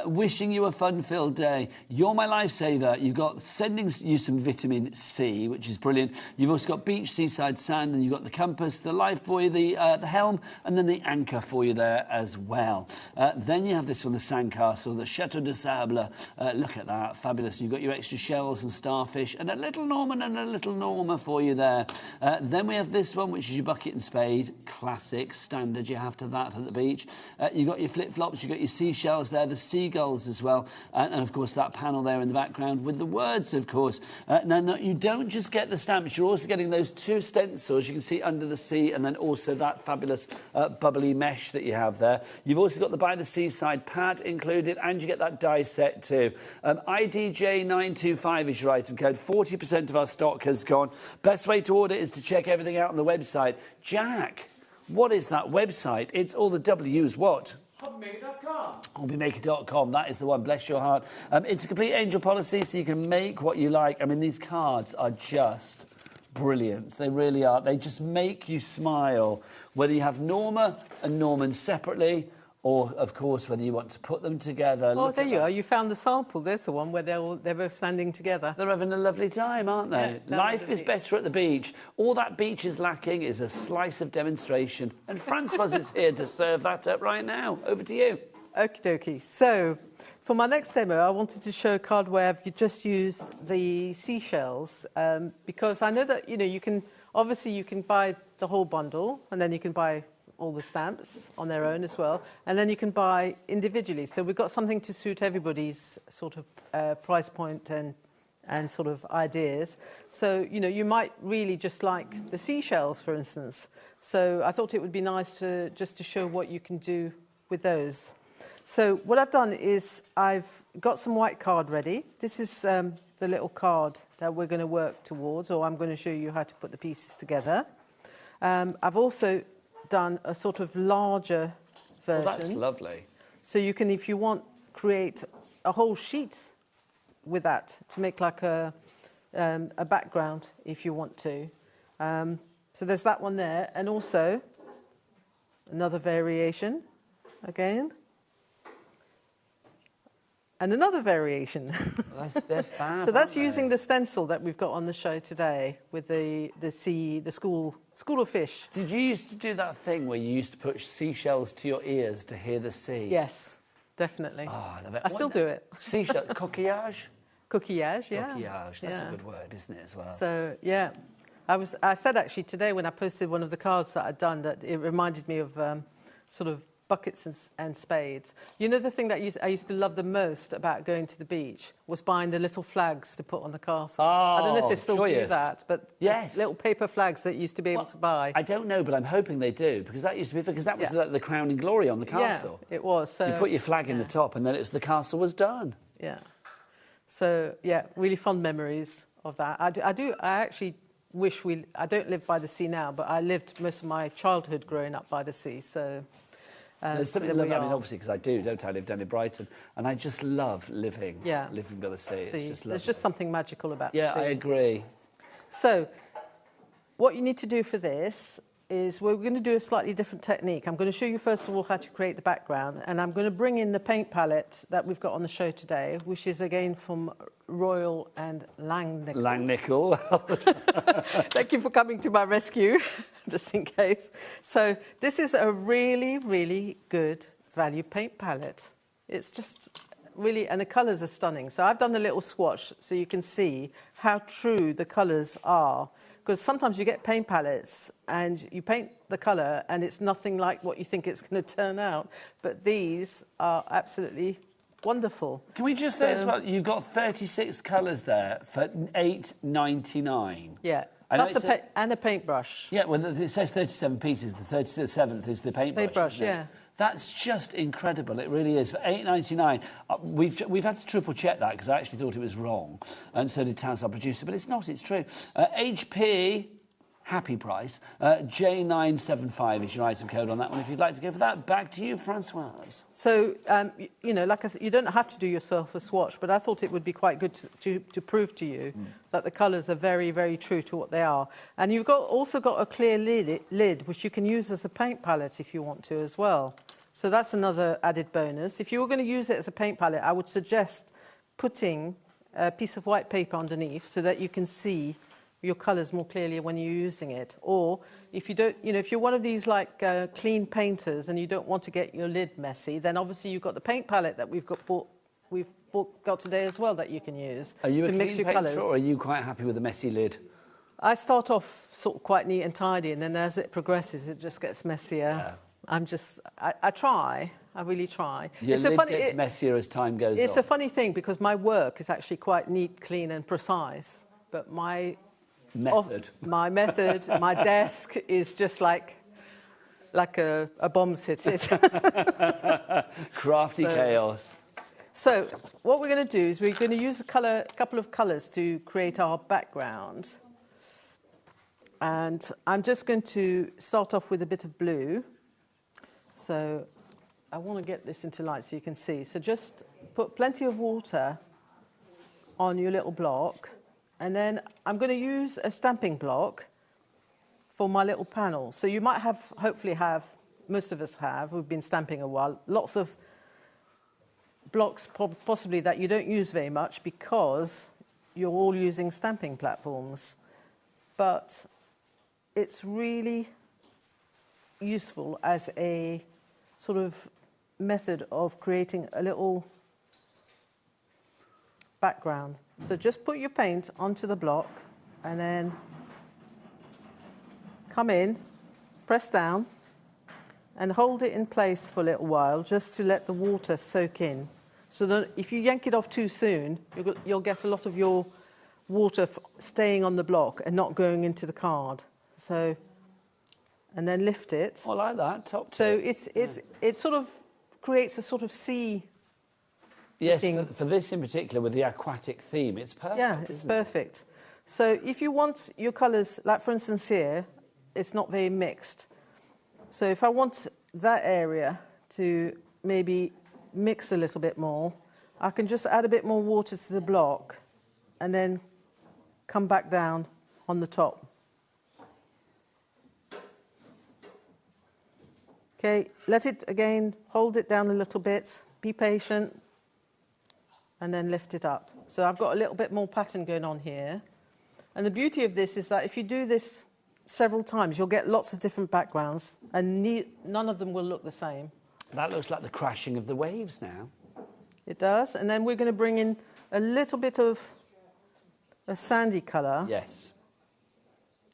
wishing you a fun-filled day. You're my lifesaver. You've got sending you some vitamin C, which is brilliant. You've also got beach, seaside, sand, and you've got the compass, the life buoy, the helm, and then the anchor for you there as well. Then you have this one, the sandcastle, the Chateau de Sable. Look at that, fabulous. You've got your extra shells and starfish. fish, and a little Norman and a little Norma for you there. Then we have this one, which is your bucket and spade. Classic, standard, you have to have that at the beach. You've got your flip-flops, you've got your seashells there, the seagulls as well, and of course that panel there in the background with the words, of course. Now, you don't just get the stamps, you're also getting those 2 stencils you can see under the sea, and then also that fabulous bubbly mesh that you have there. You've also got the By the Seaside pad included, and you get that die set too. IDJ925 is your item code. 40% of our stock has gone. Best way to order is to check everything out on the website. Jack, what is that website? It's all the W's, what? HobbyMaker.com. HobbyMaker.com, that is the one, bless your heart. It's a complete angel policy, so you can make what you like. I mean, these cards are just brilliant. They really are. They just make you smile, whether you have Norma and Norman separately, or, of course, whether you want to put them together. Oh, there you are. You found the sample. There's the one where they're both standing together. They're having a lovely time, aren't they? Yeah, Life is better at the beach. All that beach is lacking is a slice of demonstration. And Francois is here to serve that up right now. Over to you. Okie dokie. So, for my next demo, I wanted to show a card where I've just used the seashells, because I know that, you can buy the whole bundle, and then you can buy all the stamps on their own as well, and then you can buy individually. So we've got something to suit everybody's sort of price point and sort of ideas. So, you might really just like the seashells, for instance. So I thought it would be nice to show what you can do with those. So what I've done is I've got some white card ready. This is the little card that we're going to work towards, or I'm going to show you how to put the pieces together. I've also done a sort of larger version. Well, that's lovely. So you can, if you want, create a whole sheet with that to make like a background if you want to. So there's that one there, and also another variation again. And another variation. They're fab, so that's aren't they? using the stencil that we've got on the show today with the school of fish. Did you used to do that thing where you used to put seashells to your ears to hear the sea? Yes, definitely. Oh, I love it. I still do it. Seashell, coquillage? Coquillage, yeah. Coquillage, that's yeah. a good word, isn't it, as well? So, yeah. I said actually today when I posted one of the cards that I'd done that it reminded me of sort of buckets and spades. You know, the thing that I used to love the most about going to the beach was buying the little flags to put on the castle. I don't know if they still do that, but yes, little paper flags that you used to be able to buy. I don't know, but I'm hoping they do, because that used to be, because that was like the crowning glory on the castle. Yeah, it was. So, you put your flag in the top, and then the castle was done. Yeah. So yeah, really fond memories of that. I actually wish I don't live by the sea now, but I lived most of my childhood growing up by the sea. So. There's something I mean, obviously, because I do, don't I? I live down in Brighton, and I just love living by the sea. It's just lovely. There's just something magical about the sea. Yeah, I agree. So, what you need to do for this is we're going to do a slightly different technique. I'm going to show you, first of all, how to create the background, and I'm going to bring in the paint palette that we've got on the show today, which is, again, from Royal and Langnickel. Langnickel. Thank you for coming to my rescue, just in case. So this is a really, really good value paint palette. It's just really, and the colours are stunning. So I've done a little swatch so you can see how true the colours are. Because sometimes you get paint palettes and you paint the colour and it's nothing like what you think it's going to turn out. But these are absolutely wonderful. Can we just say as well, you've got 36 colours there for $8.99. Yeah. That's and a paintbrush. Yeah, well, it says 37 pieces. The 37th is the paintbrush. Paintbrush, yeah. That's just incredible. It really is. For $8.99, we've had to triple check that because I actually thought it was wrong, and so did Taz, our producer. But it's not. It's true. HP. Happy price. J975 is your item code on that one. If you'd like to go for that, back to you, Francoise. So, you know, like I said, you don't have to do yourself a swatch, but I thought it would be quite good to prove to you that the colours are very, very true to what they are. And you've also got a clear lid, which you can use as a paint palette if you want to as well. So that's another added bonus. If you were going to use it as a paint palette, I would suggest putting a piece of white paper underneath so that you can see your colours more clearly when you're using it. Or if you don't, you know, if you're one of these like clean painters and you don't want to get your lid messy, then obviously you've got the paint palette that we've got we've got today as well that you can use Are you to a mix clean your painter, colours. or are you quite happy with a messy lid? I start off sort of quite neat and tidy, and then as it progresses, it just gets messier. I try. I really try. Your lid gets messier as time goes on. It's a funny thing because my work is actually quite neat, clean, and precise, but my method, my desk is just like a bomb's hit it. Crafty chaos. So what we're going to do is we're going to use a couple of colours to create our background. And I'm just going to start off with a bit of blue. So I want to get this into light so you can see. So just put plenty of water on your little block. And then I'm going to use a stamping block for my little panel. So you might hopefully have, most of us have, we've been stamping a while, lots of blocks possibly that you don't use very much because you're all using stamping platforms. But it's really useful as a sort of method of creating a little background. So just put your paint onto the block and then come in, press down and hold it in place for a little while just to let the water soak in. So that if you yank it off too soon, you'll get a lot of your water staying on the block and not going into the card. So, and then lift it. I like that, top tip. So it sort of creates a sort of sea. Yes, for this in particular, with the aquatic theme, it's perfect. Yeah, it's perfect. So if you want your colours, like for instance here, it's not very mixed. So if I want that area to maybe mix a little bit more, I can just add a bit more water to the block and then come back down on the top. Okay, let it again, hold it down a little bit, be patient, and then lift it up. So I've got a little bit more pattern going on here. And the beauty of this is that if you do this several times, you'll get lots of different backgrounds, and none of them will look the same. That looks like the crashing of the waves now. It does. And then we're going to bring in a little bit of a sandy colour. Yes.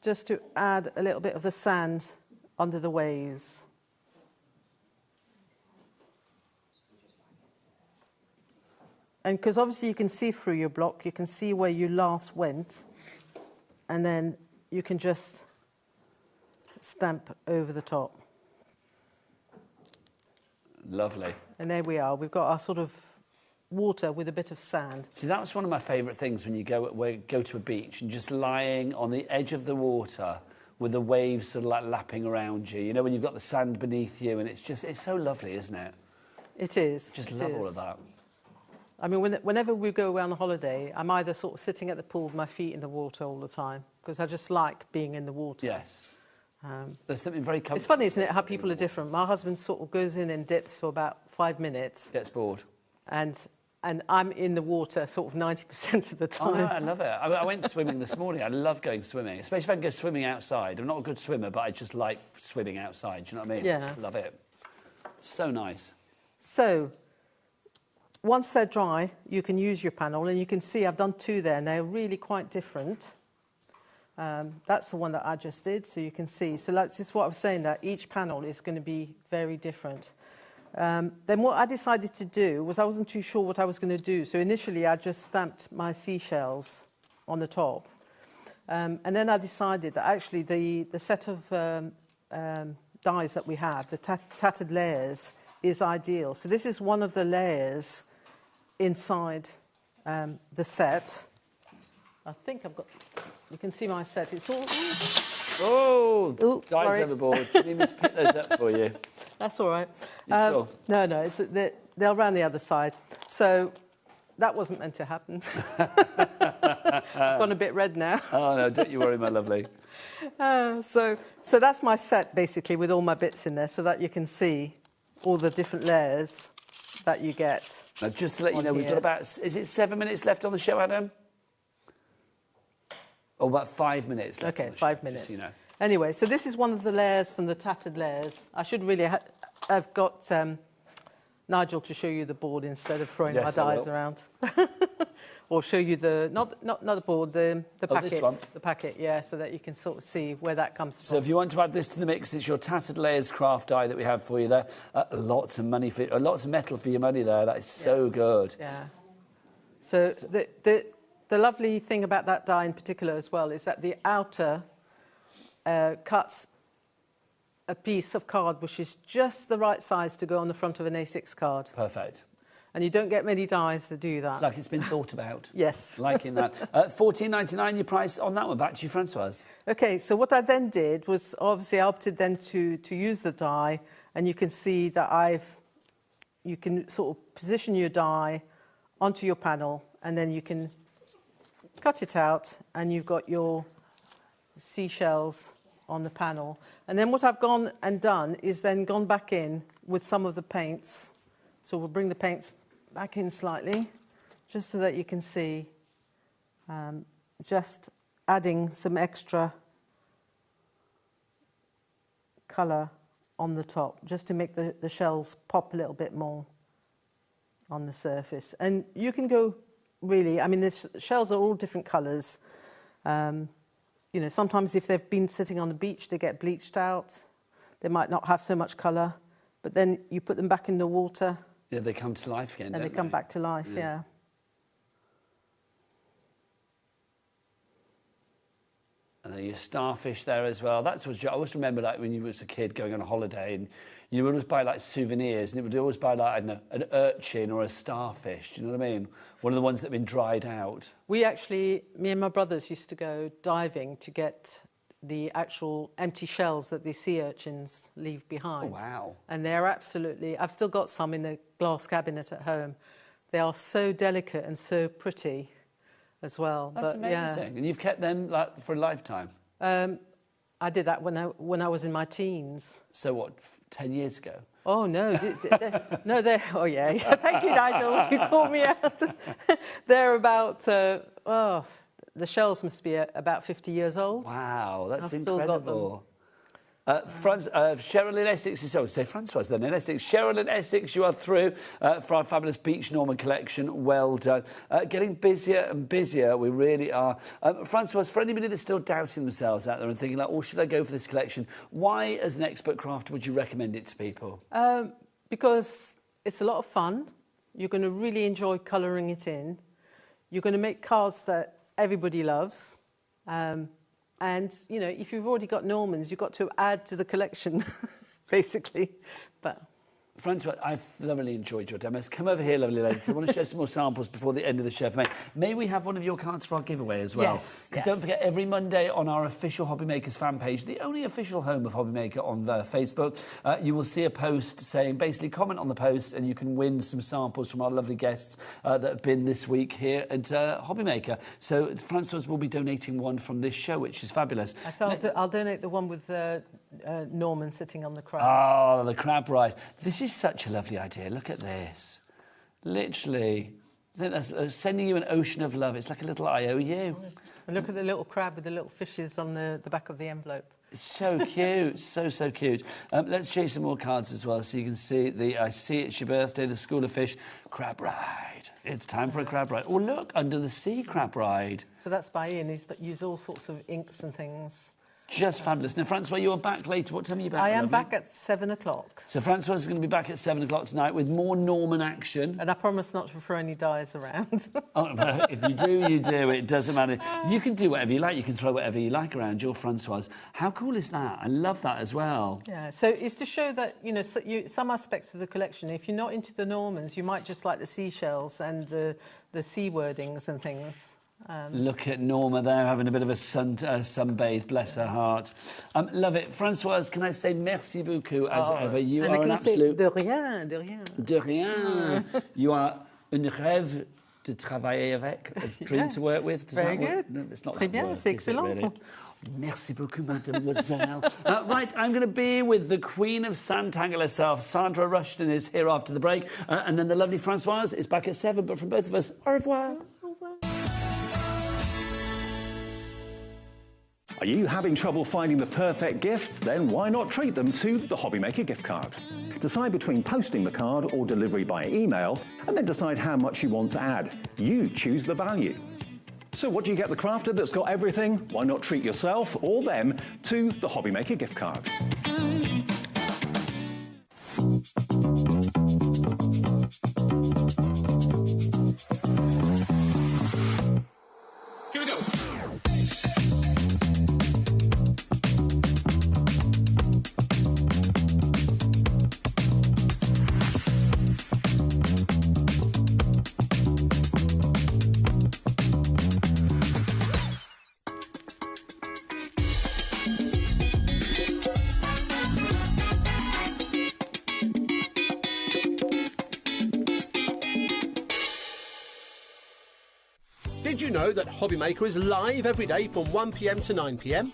Just to add a little bit of the sand under the waves. And because obviously you can see through your block, you can see where you last went, and then you can just stamp over the top. Lovely. And there we are. We've got our sort of water with a bit of sand. See, that was one of my favourite things when you go to a beach and just lying on the edge of the water with the waves sort of like lapping around you. You know, when you've got the sand beneath you, and it's so lovely, isn't it? It is. Just love all of that. I mean, whenever we go away on a holiday, I'm either sort of sitting at the pool with my feet in the water all the time because I just like being in the water. Yes. There's something very comfortable. It's funny, isn't it, how people are different. My husband sort of goes in and dips for about 5 minutes. Gets bored. And I'm in the water sort of 90% of the time. Oh, no, I love it. I went swimming this morning. I love going swimming, especially if I can go swimming outside. I'm not a good swimmer, but I just like swimming outside. Do you know what I mean? Yeah. Love it. So nice. So once they're dry, you can use your panel, and you can see I've done 2 there, and they're really quite different. That's the one that I just did, so you can see. So that's just what I was saying, that each panel is going to be very different. Then what I decided to do was I wasn't too sure what I was going to do. So initially I just stamped my seashells on the top. And then I decided that actually the set of dies that we have, the tattered layers, is ideal. So this is one of the layers inside the set. I think I've got... You can see my set. It's all... Oh, ooh, dies sorry. overboard. Do you need me to pick those up for you? That's all right. You sure? No, they're around the other side. So that wasn't meant to happen. I've gone a bit red now. Oh, no, don't you worry, my lovely. So that's my set, basically, with all my bits in there, so that you can see all the different layers that you get. Now, just to let you know, we've got about... Is it 7 minutes left on the show, Adam? Oh, about 5 minutes left. Okay, 5 minutes. Just, you know. Anyway, so this is one of the layers from the tattered layers. I should really have got Nigel to show you the board instead of throwing Yes, my I dies will. around. Or show you the, not the board, the packet. This one? The packet, yeah, so that you can sort of see where that comes from. So if you want to add this to the mix, it's your Tattered Layers craft die that we have for you there. Lots of metal for your money there. That is so good. Yeah. So the lovely thing about that die in particular as well is that the outer cuts a piece of card which is just the right size to go on the front of an A6 card. Perfect. And you don't get many dies that do that. It's like it's been thought about. Yes. Liking that. $14.99 your price on that one. Back to you, Francoise. Okay, so what I then did was obviously I opted then to use the die, and you can see that you can sort of position your die onto your panel, and then you can cut it out, and you've got your seashells on the panel. And then what I've gone and done is then gone back in with some of the paints. So we'll bring the paints back in slightly, just so that you can see, just adding some extra colour on the top, just to make the shells pop a little bit more on the surface. And you can go really, I mean, the shells are all different colours. You know, sometimes if they've been sitting on the beach, they get bleached out. They might not have so much colour, but then you put them back in the water. Yeah, they come to life again, And they come back to life, yeah. And then your starfish there as well. That's what I always remember, like when you was a kid going on a holiday, and you would always buy like souvenirs, and it would always buy like, I don't know, an urchin or a starfish. Do you know what I mean? One of the ones that have been dried out. We actually, me and my brothers used to go diving to get the actual empty shells that the sea urchins leave behind. Oh, wow. And they're absolutely, I've still got some in the glass cabinet at home. They are so delicate and so pretty as well. That's amazing. Yeah. And you've kept them like for a lifetime? I did that when I was in my teens. So what, 10 years ago? Oh, no. Oh, yeah. Thank you, Nigel. You called me out. They're about, the shells must be about 50 years old. Wow, that's I've still got incredible. Cheryl in Essex, say Francoise then, in Essex. Cheryl in Essex, you are through for our fabulous Beach Norman collection. Well done. Getting busier and busier, we really are. Francoise, for anybody that's still doubting themselves out there and thinking, like, oh, should I go for this collection? Why, as an expert crafter, would you recommend it to people? Because it's a lot of fun. You're going to really enjoy colouring it in. You're going to make cards that everybody loves. And, you know, if you've already got Normans, you've got to add to the collection, basically. But Francoise, I've thoroughly enjoyed your demos. Come over here, lovely lady. I want to show some more samples before the end of the show. May we have one of your cards for our giveaway as well? Yes. Because don't forget, every Monday on our official HobbyMakers fan page, the only official home of HobbyMaker on Facebook, you will see a post saying, basically, comment on the post and you can win some samples from our lovely guests that have been this week here at HobbyMaker. So Francoise will be donating one from this show, which is fabulous. So I'll donate the one with Norman sitting on the crab. Oh, the crab ride. This is such a lovely idea. Look at this. Literally, I think that's sending you an ocean of love. It's like a little IOU. And look at the little crab with the little fishes on the back of the envelope. It's so cute. so cute. Let's show you some more cards as well so you can see I see it's your birthday, the School of Fish crab ride. It's time for a crab ride. Oh, look, Under the Sea crab ride. So that's by Ian. He's used all sorts of inks and things. Just fabulous. Now, Francois, you're back later. What time are you back? I am back at 7 o'clock. So Francois is going to be back at 7 o'clock tonight with more Norman action. And I promise not to throw any dies around. Oh, no, if you do, you do. It doesn't matter. You can do whatever you like. You can throw whatever you like around. You're Francois. How cool is that? I love that as well. Yeah, so it's to show that, you know, some aspects of the collection, if you're not into the Normans, you might just like the seashells and the sea wordings and things. Look at Norma there having a bit of a sunbathe, bless her heart. Love it. Françoise, can I say merci beaucoup as ever? You are an absolute... De rien, de rien. De rien. You are un rêve de travailler avec, a dream to work with. Does Very that work? good. No, it's not Très that bien, word, c'est is it, excellent. really? Merci beaucoup, mademoiselle. Right, I'm going to be with the Queen of Santangle herself. Sandra Rushton is here after the break. And then the lovely Françoise is back at 7. But from both of us, au revoir. Are you having trouble finding the perfect gift? Then why not treat them to the HobbyMaker gift card? Decide between posting the card or delivery by email, and then decide how much you want to add. You choose the value. So what do you get the crafter that's got everything? Why not treat yourself or them to the HobbyMaker gift card? Here we go. Did you know that HobbyMaker is live every day from 1 p.m. to 9 p.m?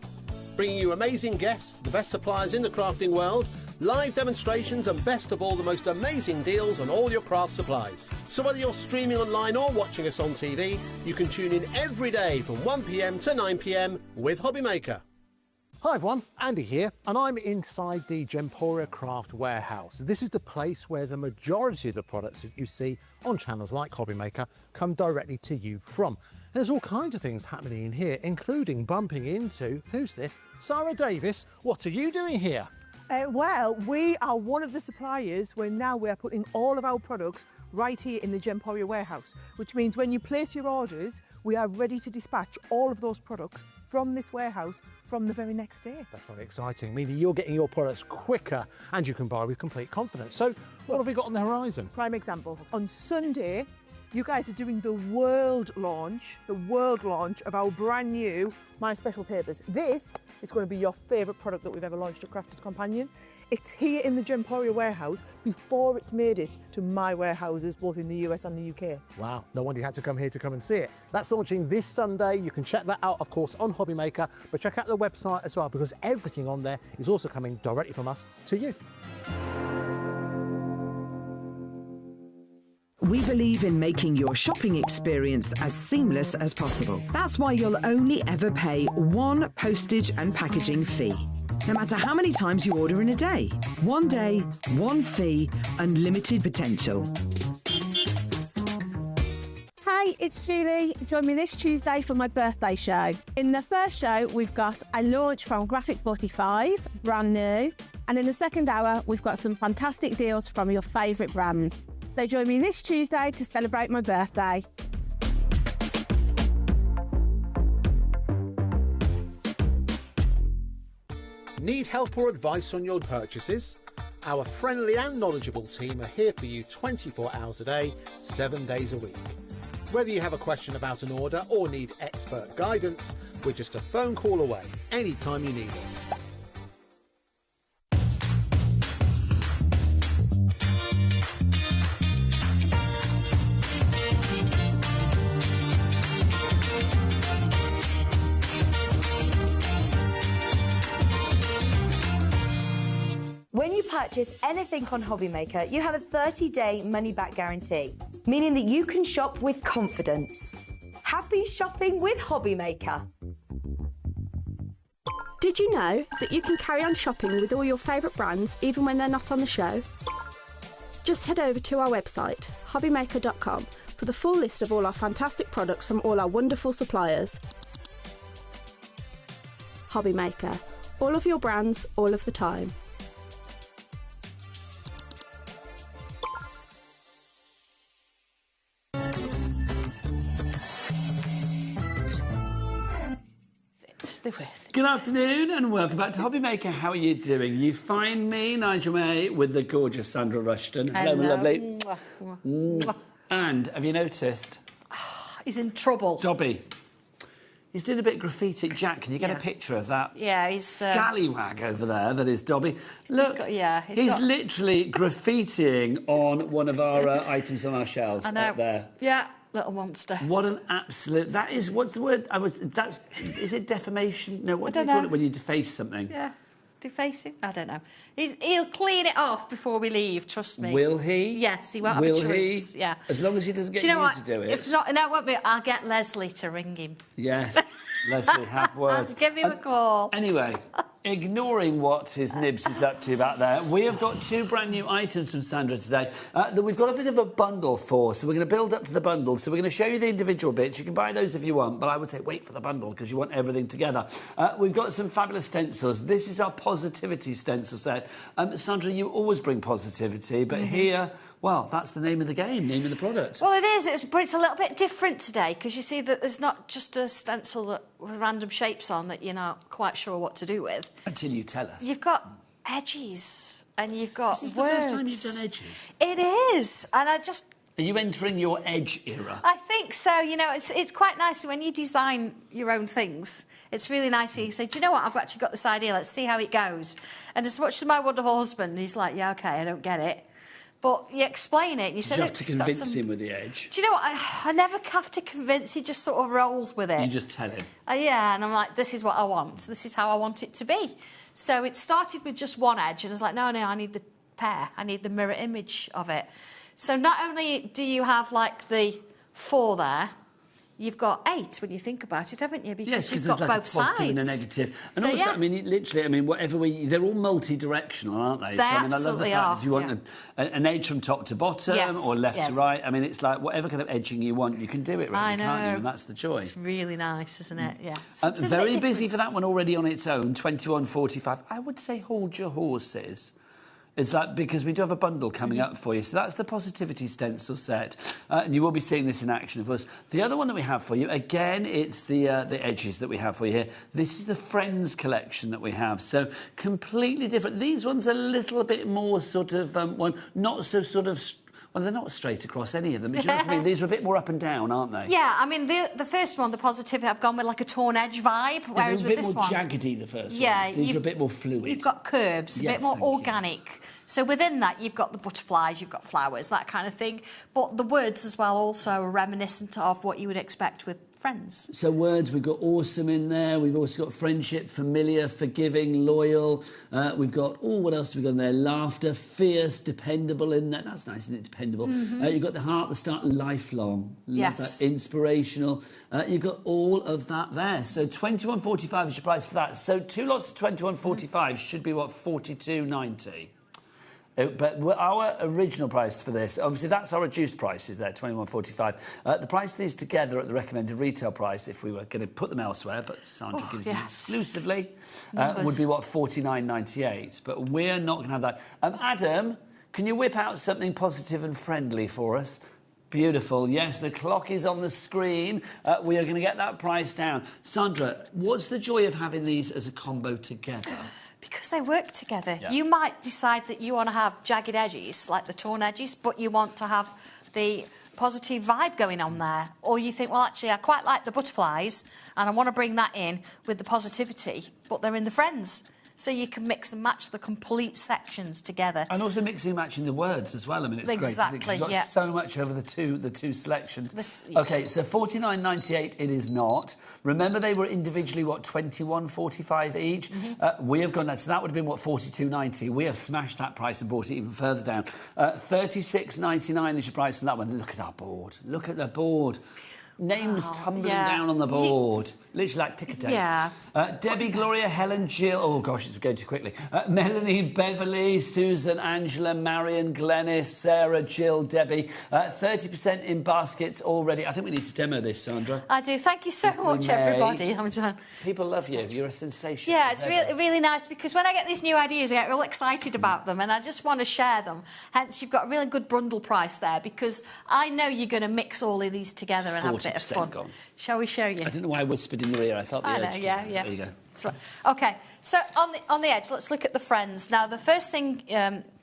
Bringing you amazing guests, the best suppliers in the crafting world, live demonstrations and best of all the most amazing deals on all your craft supplies. So whether you're streaming online or watching us on TV, you can tune in every day from 1 p.m. to 9 p.m. with HobbyMaker. Hi everyone, Andy here, and I'm inside the Gemporia Craft Warehouse. This is the place where the majority of the products that you see on channels like HobbyMaker come directly to you from. There's all kinds of things happening in here, including bumping into, who's this? Sarah Davis. What are you doing here? Well, we are one of the suppliers where now we're putting all of our products right here in the Gemporia warehouse, which means when you place your orders, we are ready to dispatch all of those products from this warehouse from the very next day. That's very exciting, meaning you're getting your products quicker and you can buy with complete confidence. So what have we got on the horizon? Prime example, on Sunday, you guys are doing the world launch of our brand new My Special Papers. This is going to be your favourite product that we've ever launched at Crafters Companion. It's here in the Gemporia warehouse before it's made it to my warehouses, both in the US and the UK. Wow, no wonder you had to come here to come and see it. That's launching this Sunday. You can check that out, of course, on HobbyMaker, but check out the website as well, because everything on there is also coming directly from us to you. We believe in making your shopping experience as seamless as possible. That's why you'll only ever pay one postage and packaging fee. No matter how many times you order in a day. One day, one fee, unlimited potential. Hi, it's Julie. Join me this Tuesday for my birthday show. In the first show, we've got a launch from Graphic 45, brand new. And in the second hour, we've got some fantastic deals from your favourite brands. So join me this Tuesday to celebrate my birthday. Need help or advice on your purchases? Our friendly and knowledgeable team are here for you 24 hours a day, 7 days a week. Whether you have a question about an order or need expert guidance, we're just a phone call away anytime you need us. When you purchase anything on HobbyMaker, you have a 30-day money-back guarantee, meaning that you can shop with confidence. Happy shopping with HobbyMaker. Did you know that you can carry on shopping with all your favourite brands even when they're not on the show? Just head over to our website, hobbymaker.com, for the full list of all our fantastic products from all our wonderful suppliers. HobbyMaker. All of your brands, all of the time. Good afternoon and welcome back to HobbyMaker. How are you doing? You find me, Nigel May, with the gorgeous Sandra Rushton. Hello, my lovely. Mwah, mwah, mwah. And have you noticed? He's in trouble. Dobby. He's doing a bit of graffiti. Jack, can you get a picture of that? Yeah, he's... scallywag over there, that is Dobby. Look, he's literally graffitiing on one of our items on our shelves up there. Yeah. Little monster. What an absolute... That is... What's the word? Is it defamation? No, what do you call it when you deface something? Yeah. Defacing? I don't know. He'll clean it off before we leave, trust me. Will he? Yes, he won't have a choice. He? Yeah. As long as he doesn't get do you know you what? to do it. If not, no, it won't be. I'll get Leslie to ring him. Yes. Leslie, have words. Give him a call. Anyway, ignoring what his nibs is up to back there, we have got 2 brand new items from Sandra today that we've got a bit of a bundle for. So we're going to build up to the bundle. So we're going to show you the individual bits. You can buy those if you want, but I would say wait for the bundle because you want everything together. We've got some fabulous stencils. This is our positivity stencil set. Sandra, you always bring positivity, but here... Well, that's the name of the game, name of the product. Well, it is, but it's a little bit different today because you see that there's not just a stencil that, with random shapes on that you're not quite sure what to do with. Until you tell us. You've got edges and you've got Is this words. the first time you've done edges? It is, and I just... Are you entering your edge era? I think so. You know, it's quite nice when you design your own things. It's really nice. You say, do you know what? I've actually got this idea. Let's see how it goes. And as much as my wonderful husband, he's like, yeah, OK, I don't get it. But you explain it. And you say, you have to convince him with the edge? Do you know what? I never have to convince. He just sort of rolls with it. You just tell him? Yeah, and I'm like, this is what I want. This is how I want it to be. So it started with just one edge, and I was like, no, I need the pair. I need the mirror image of it. So not only do you have, like, the 4 there, you've got 8 when you think about it, haven't you? Because you've got there's like both a positive sides. and a negative. And So, also, yeah. I mean, literally, I mean, whatever they're all multi-directional, aren't they? They I mean, I love the absolutely fact are, if you want an edge from top to bottom Yes, or left yes. to right, I mean, it's like whatever kind of edging you want, you can do it, really, I can't you? know. And that's the joy. It's really nice, isn't it? Yeah. Very busy for that one already on its own, 21.45. I would say hold your horses. It's like, because we do have a bundle coming up for you. So that's the Positivity Stencil set. And you will be seeing this in action, of course. The other one that we have for you, again, it's the edges that we have for you here. This is the Friends collection that we have. So completely different. These ones are a little bit more sort of, not so sort of... Well, they're not straight across any of them. Do you know what I mean? These are a bit more up and down, aren't they? Yeah, I mean, the first one, the Positivity, I've gone with like a torn edge vibe, whereas with this one... a bit more jaggedy, the first Yeah, ones. These are a bit more fluid. You've got curves, a Yes, bit more thank you. organic. So within that, you've got the butterflies, you've got flowers, that kind of thing. But the words as well also are reminiscent of what you would expect with Friends. So words, we've got awesome in there. We've also got friendship, familiar, forgiving, loyal. We've got, what else have we got in there? Laughter, fierce, dependable in there. That's nice, isn't it? Dependable. You've got the heart, the start, lifelong. Love Yes. that. Inspirational. You've got all of that there. So $21.45 is your price for that. So 2 lots of $21.45 should be, what, $42.90? But our original price for this, obviously that's our reduced price, is there, $21.45. The price of these together at the recommended retail price, if we were going to put them elsewhere, but Sandra gives them exclusively, would be, what, $49.98. But we're not going to have that. Adam, can you whip out something positive and friendly for us? Beautiful. Yes, the clock is on the screen. We are going to get that price down. Sandra, what's the joy of having these as a combo together? Because they work together. Yeah. You might decide that you want to have jagged edges, like the torn edges, but you want to have the positive vibe going on there. Or you think, well, actually, I quite like the butterflies, and I want to bring that in with the positivity, but they're in the Friends. So you can mix and match the complete sections together. And also mixing and matching the words as well. I mean, it's Exactly, great. You've got yeah. so much over the two selections. OK, so $49.98 it is not. Remember, they were individually, what, $21.45 each? We have gone, so that would have been, what, $42.90. We have smashed that price and brought it even further down. $36.99 is your price on that one. Look at our board. Look at the board. Names tumbling down on the board. Literally like ticker tape. Yeah. Debbie, Gloria, Helen, Jill... Oh, gosh, it's going too quickly. Melanie, Beverly, Susan, Angela, Marion, Glenys, Sarah, Jill, Debbie. 30% in baskets already. I think we need to demo this, Sandra. I do. Thank you so much, everybody. I'm done. People love you. You're a sensation. Yeah, it's really nice because when I get these new ideas, I get real excited about them and I just want to share them. Hence, you've got a really good bundle price there because I know you're going to mix all of these together and have a bit of fun. Gone. Shall we show you? I don't know why I whispered in your ear. I felt the I urge know, to. yeah. There you go. That's right. OK, so on the edge, let's look at the Friends. Now, the first thing...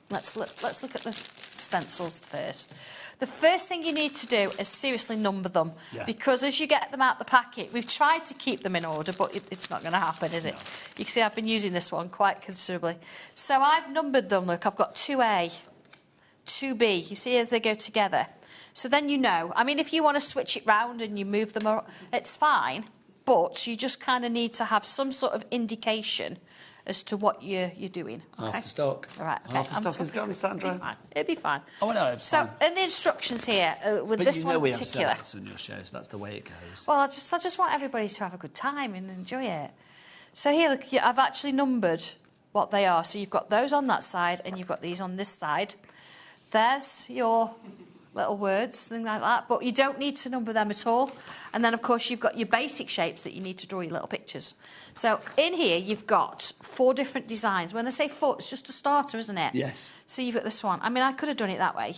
let's look at the stencils first. The first thing you need to do is seriously number them because as you get them out the packet, we've tried to keep them in order, but it's not going to happen, is it? No. You can see I've been using this one quite considerably. So I've numbered them. Look, I've got 2A, 2B. You see as they go together. So then you know. I mean, if you want to switch it round and you move them, it's fine, but you just kind of need to have some sort of indication as to what you're doing. Half the stock. All right. Okay. Half the stock is gone, Sandra. It'll be fine. Oh, no, it's so, fine. in the instructions here, with but this you know one in we particular... have sellers on your shows. That's the way it goes. Well, I just want everybody to have a good time and enjoy it. So here, look, I've actually numbered what they are. So you've got those on that side and you've got these on this side. There's your little words, things like that, but you don't need to number them at all. And then, of course, you've got your basic shapes that you need to draw your little pictures. So in here, you've got 4 different designs. When I say 4, it's just a starter, isn't it? Yes. So you've got this one. I mean, I could have done it that way.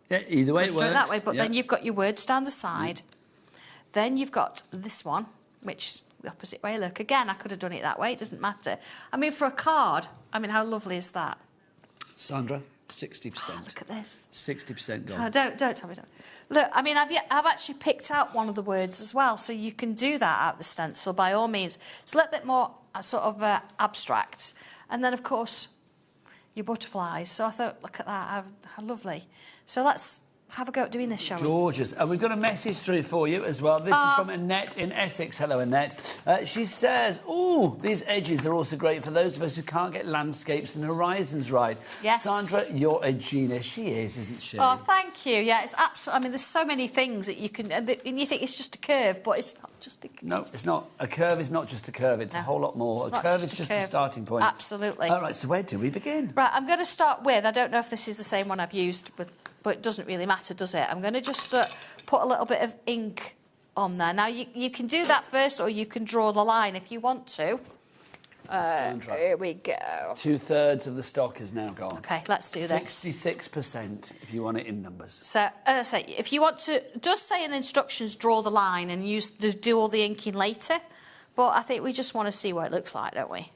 Yeah, either way it works. Done it that way, but then you've got your words down the side. Then you've got this one, which is the opposite way. Look, again, I could have done it that way. It doesn't matter. I mean, for a card, I mean, how lovely is that? Sandra, 60%. Oh, look at this. 60% gone. Oh, don't tell me. Don't. Look, I mean, I've actually picked out one of the words as well, so you can do that out the stencil by all means. It's a little bit more sort of abstract. And then, of course, your butterflies. So I thought, look at that, how lovely. So let's have a go at doing this, shall we? Gorgeous. And we've got a message through for you as well. This is from Annette in Essex. Hello, Annette. She says, these edges are also great for those of us who can't get landscapes and horizons right. Yes. Sandra, you're a genius. She is, isn't she? Oh, thank you. Yeah, it's absolutely... I mean, there's so many things that you can... And you think it's just a curve, but it's not just a curve. No, it's not. A curve is not just a curve. It's a whole lot more. A curve is just a starting point. Absolutely. All right, so where do we begin? Right, I'm going to start with... I don't know if this is the same one I've used, but it doesn't really matter, does it? I'm going to just put a little bit of ink on there. Now, you can do that first, or you can draw the line if you want to. Here we go. 2/3 of the stock is now gone. OK, let's do this. 66% if you want it in numbers. So, as I say, if you want to, just say in the instructions, draw the line and do all the inking later. But I think we just want to see what it looks like, don't we?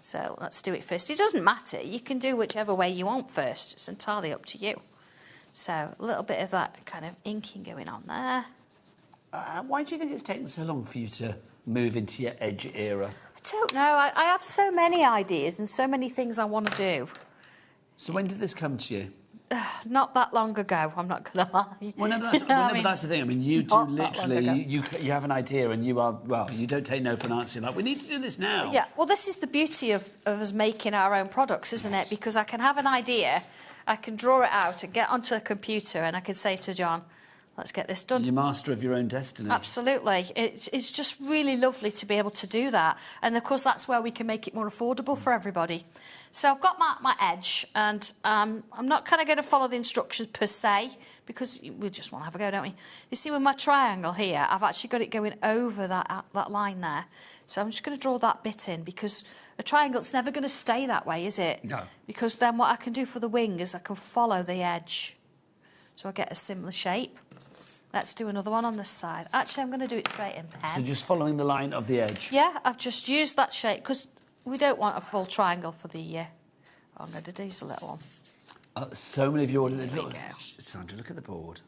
So let's do it first. It doesn't matter. You can do whichever way you want first. It's entirely up to you. So a little bit of that kind of inking going on there. Why do you think it's taken so long for you to move into your edge era? I don't know. I have so many ideas and so many things I want to do. So when did this come to you? Not that long ago, I'm not going to lie. Well, no, that's the thing. I mean, you do literally, you have an idea and you are, well, you don't take no for an answer. You're like, we need to do this now. Yeah, well, this is the beauty of us making our own products, isn't it? Because I can have an idea, I can draw it out and get onto a computer and I can say to John, let's get this done. You're master of your own destiny. Absolutely. It's just really lovely to be able to do that. And, of course, that's where we can make it more affordable for everybody. So I've got my edge, and I'm not kind of going to follow the instructions per se, because we just want to have a go, don't we? You see, with my triangle here, I've actually got it going over that line there. So I'm just going to draw that bit in, because a triangle, it's never going to stay that way, is it? No. Because then what I can do for the wing is I can follow the edge. So I get a similar shape. Let's do another one on this side. Actually, I'm going to do it straight in pen. So just following the line of the edge? Yeah, I've just used that shape, because we don't want a full triangle for the... I'm going to do a little one. So many of you ordered it. Look, Sandra, look at the board.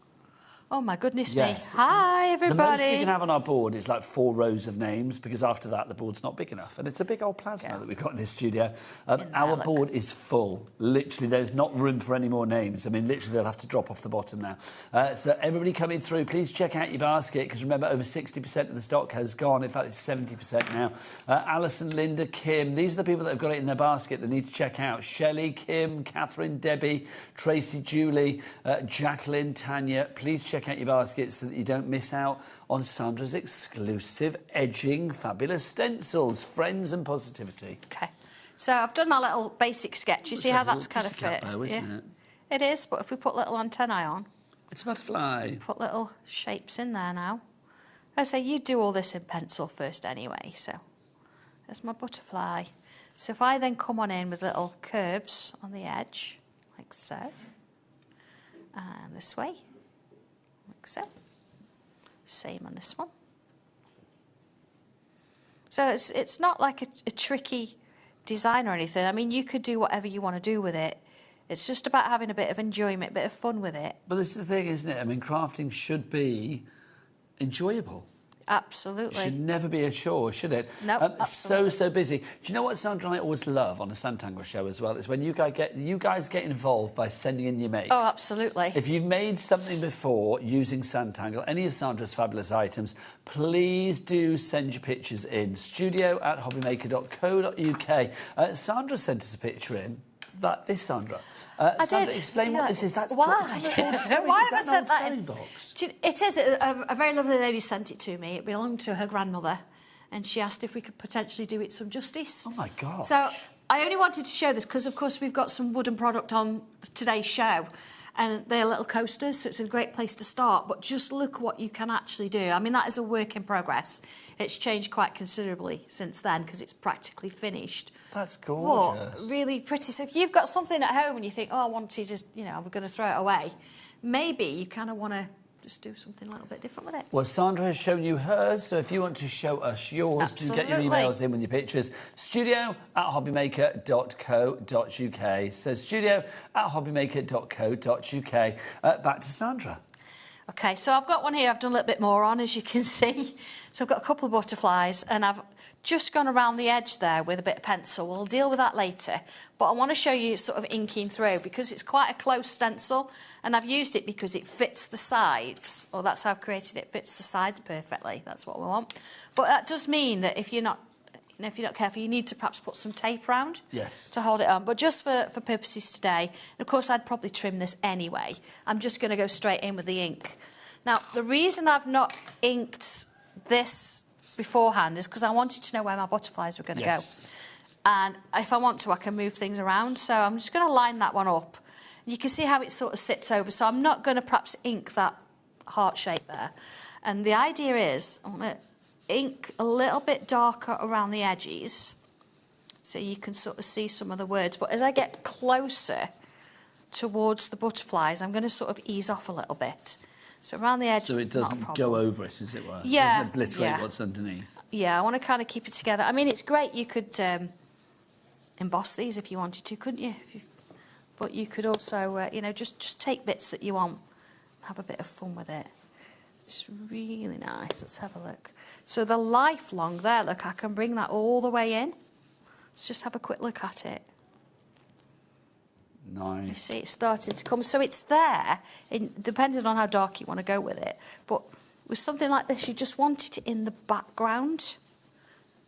Oh, my goodness Yes. me. Hi, everybody. The most we can have on our board is like 4 rows of names, because after that, the board's not big enough. And it's a big old plasma that we've got in this studio. Our board is full. Literally, there's not room for any more names. I mean, literally, they'll have to drop off the bottom now. So everybody coming through, please check out your basket, because remember, over 60% of the stock has gone. In fact, it's 70% now. Alison, Linda, Kim, these are the people that have got it in their basket that need to check out. Shelley, Kim, Catherine, Debbie, Tracy, Julie, Jacqueline, Tanya. Please check out your baskets so that you don't miss out on Sandra's exclusive edging fabulous stencils, friends and positivity. OK. So I've done my little basic sketch. You see how that's kind of fit? Isn't it? It is, but if we put little antennae on... It's a butterfly. Put little shapes in there now. I say you do all this in pencil first anyway, so there's my butterfly. So if I then come on in with little curves on the edge, like so, and this way, like so. Same on this one. So it's not like a tricky design or anything. I mean, you could do whatever you want to do with it. It's just about having a bit of enjoyment, a bit of fun with it. But this is the thing, isn't it? I mean, crafting should be enjoyable. Absolutely. It should never be a chore, should it? No, so busy. Do you know what Sandra and I always love on a Santangle show as well? It's when you guys get involved by sending in your makes. Oh, absolutely. If you've made something before using Santangle, any of Sandra's fabulous items, please do send your pictures in. studio@hobbymaker.co.uk. Sandra sent us a picture in. This Sandra. Sandra, did. explain what this is. That's why? Why have I sent that in? Box? It is. A very lovely lady sent it to me. It belonged to her grandmother. and she asked if we could potentially do it some justice. Oh my gosh. So I only wanted to show this because, of course, we've got some wooden product on today's show, and they're little coasters, so it's a great place to start. But just look what you can actually do. I mean, that is a work in progress. It's changed quite considerably since then because it's practically finished. That's gorgeous. But really pretty. So if you've got something at home and you think, oh, I want to just, you know, we're going to throw it away, maybe you kind of want to just do something a little bit different with it. Well, Sandra has shown you hers, so if you want to show us yours, do get your emails in with your pictures. studio@hobbymaker.co.uk. So studio@hobbymaker.co.uk. Back to Sandra. OK, so I've got one here I've done a little bit more on, as you can see. So I've got a couple of butterflies, and I've just gone around the edge there with a bit of pencil. We'll deal with that later. But I want to show you sort of inking through, because it's quite a close stencil, and I've used it because it fits the sides. Or that's how I've created it. It fits the sides perfectly. That's what we want. But that does mean that if you're not, you know, if you're not careful, you need to perhaps put some tape around to hold it on. But just for purposes today, and of course I'd probably trim this anyway, I'm just going to go straight in with the ink. Now, the reason I've not inked this beforehand is because I wanted to know where my butterflies were going to go. And if I want to, I can move things around. So I'm just going to line that one up. You can see how it sort of sits over. So I'm not going to perhaps ink that heart shape there. And the idea is I want to ink a little bit darker around the edges so you can sort of see some of the words. But as I get closer towards the butterflies, I'm going to sort of ease off a little bit. So around the edge, so it doesn't go over it, as it were. Yeah. It doesn't obliterate what's underneath. Yeah, I want to kind of keep it together. I mean, it's great. You could emboss these if you wanted to, couldn't you? But you could also, you know, just take bits that you want, have a bit of fun with it. It's really nice. Let's have a look. So the lifelong there, look, I can bring that all the way in. Let's just have a quick look at it. Nice. You see it's starting to come. So it's there, depending on how dark you want to go with it. But with something like this, you just want it in the background.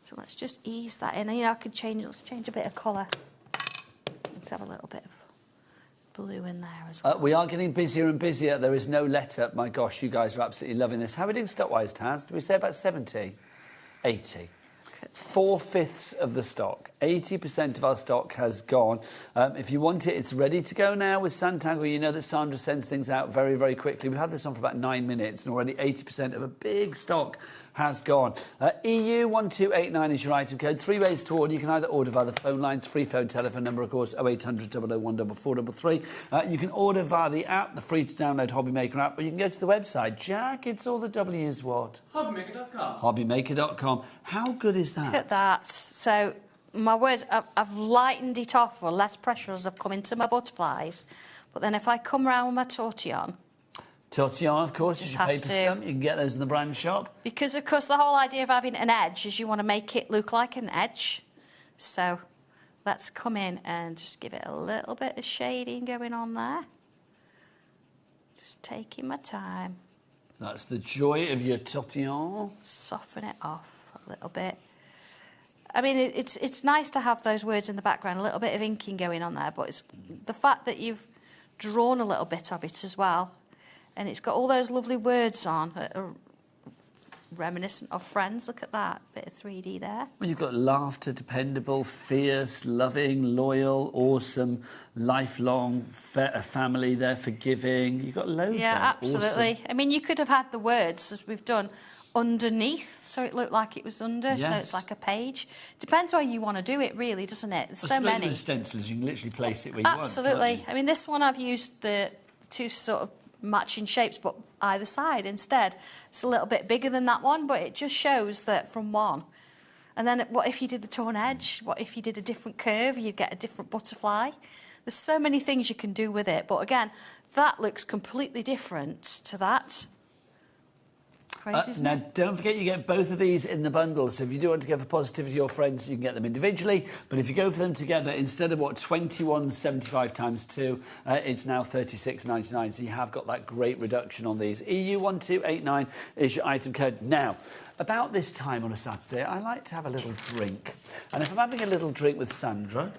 So let's just ease that in. And, you know, I could change, let's change a bit of colour. Let's have a little bit of blue in there as well. We are getting busier and busier. There is no let-up. My gosh, you guys are absolutely loving this. How are we doing stock-wise, Taz? Did we say about 70? 80. 4/5 of the stock. 80% of our stock has gone. If you want it, it's ready to go now with Santangle. You know that Sandra sends things out very, very quickly. We've had this on for about 9 minutes, and already 80% of a big stock has gone. EU1289 is your item code. 3 ways to order. You can either order via the phone lines, free phone telephone number, of course, 0800 001 4433. You can order via the app, the free-to-download HobbyMaker app, or you can go to the website. Jack, it's all the W's what? HobbyMaker.com. HobbyMaker.com. How good is that? Look at that. So my words, I've lightened it off, or less pressure as I've come into my butterflies. But then if I come around with my tortillon... Tortillon, of course, is your paper stump. You can get those in the brand shop. Because, of course, the whole idea of having an edge is you want to make it look like an edge. So let's come in and just give it a little bit of shading going on there. Just taking my time. That's the joy of your tortillon. Soften it off a little bit. I mean, it's nice to have those words in the background, a little bit of inking going on there, but it's the fact that you've drawn a little bit of it as well. And it's got all those lovely words on, reminiscent of Friends. Look at that, bit of 3D there. Well, you've got laughter, dependable, fierce, loving, loyal, awesome, lifelong, a family there, forgiving. You've got loads there. Yeah, absolutely. Awesome. I mean, you could have had the words, as we've done, underneath, so it looked like it was under, so it's like a page. Depends how you want to do it, really, doesn't it? There's so many. With stencils, you can literally place it where you want. Absolutely. I mean, this one I've used the two sort of matching shapes, but either side instead. It's a little bit bigger than that one, but it just shows that from one. And then what if you did the torn edge? What if you did a different curve? You'd get a different butterfly. There's so many things you can do with it. But again, that looks completely different to that. Crazy, isn't now, it? don't forget you get both of these in the bundle. So if you do want to go for positivity to your friends, you can get them individually. But if you go for them together, instead of, what, £21.75 times 2, it's now £36.99. So you have got that great reduction on these. EU1289 is your item code. Now, about this time on a Saturday, I like to have a little drink. And if I'm having a little drink with Sandra,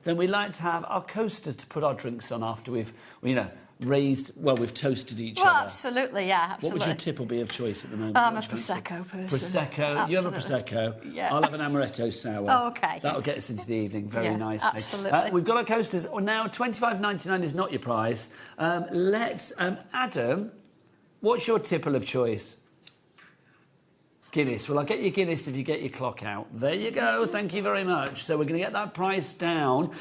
then we like to have our coasters to put our drinks on after we've, you know, raised, well, we've toasted each Well, other. absolutely, yeah, absolutely. What would your tipple be of choice at the moment? I'm a What do you fancy? Prosecco person. Prosecco. You have a Prosecco. Yeah. I'll have an Amaretto sour. Oh, okay. That'll get us into the evening very Yeah, nicely. absolutely. We've got our coasters. Now, $25.99 is not your price. Adam, what's your tipple of choice? Guinness. Well, I'll get you Guinness if you get your clock out. There you go. Thank you very much. So we're going to get that price down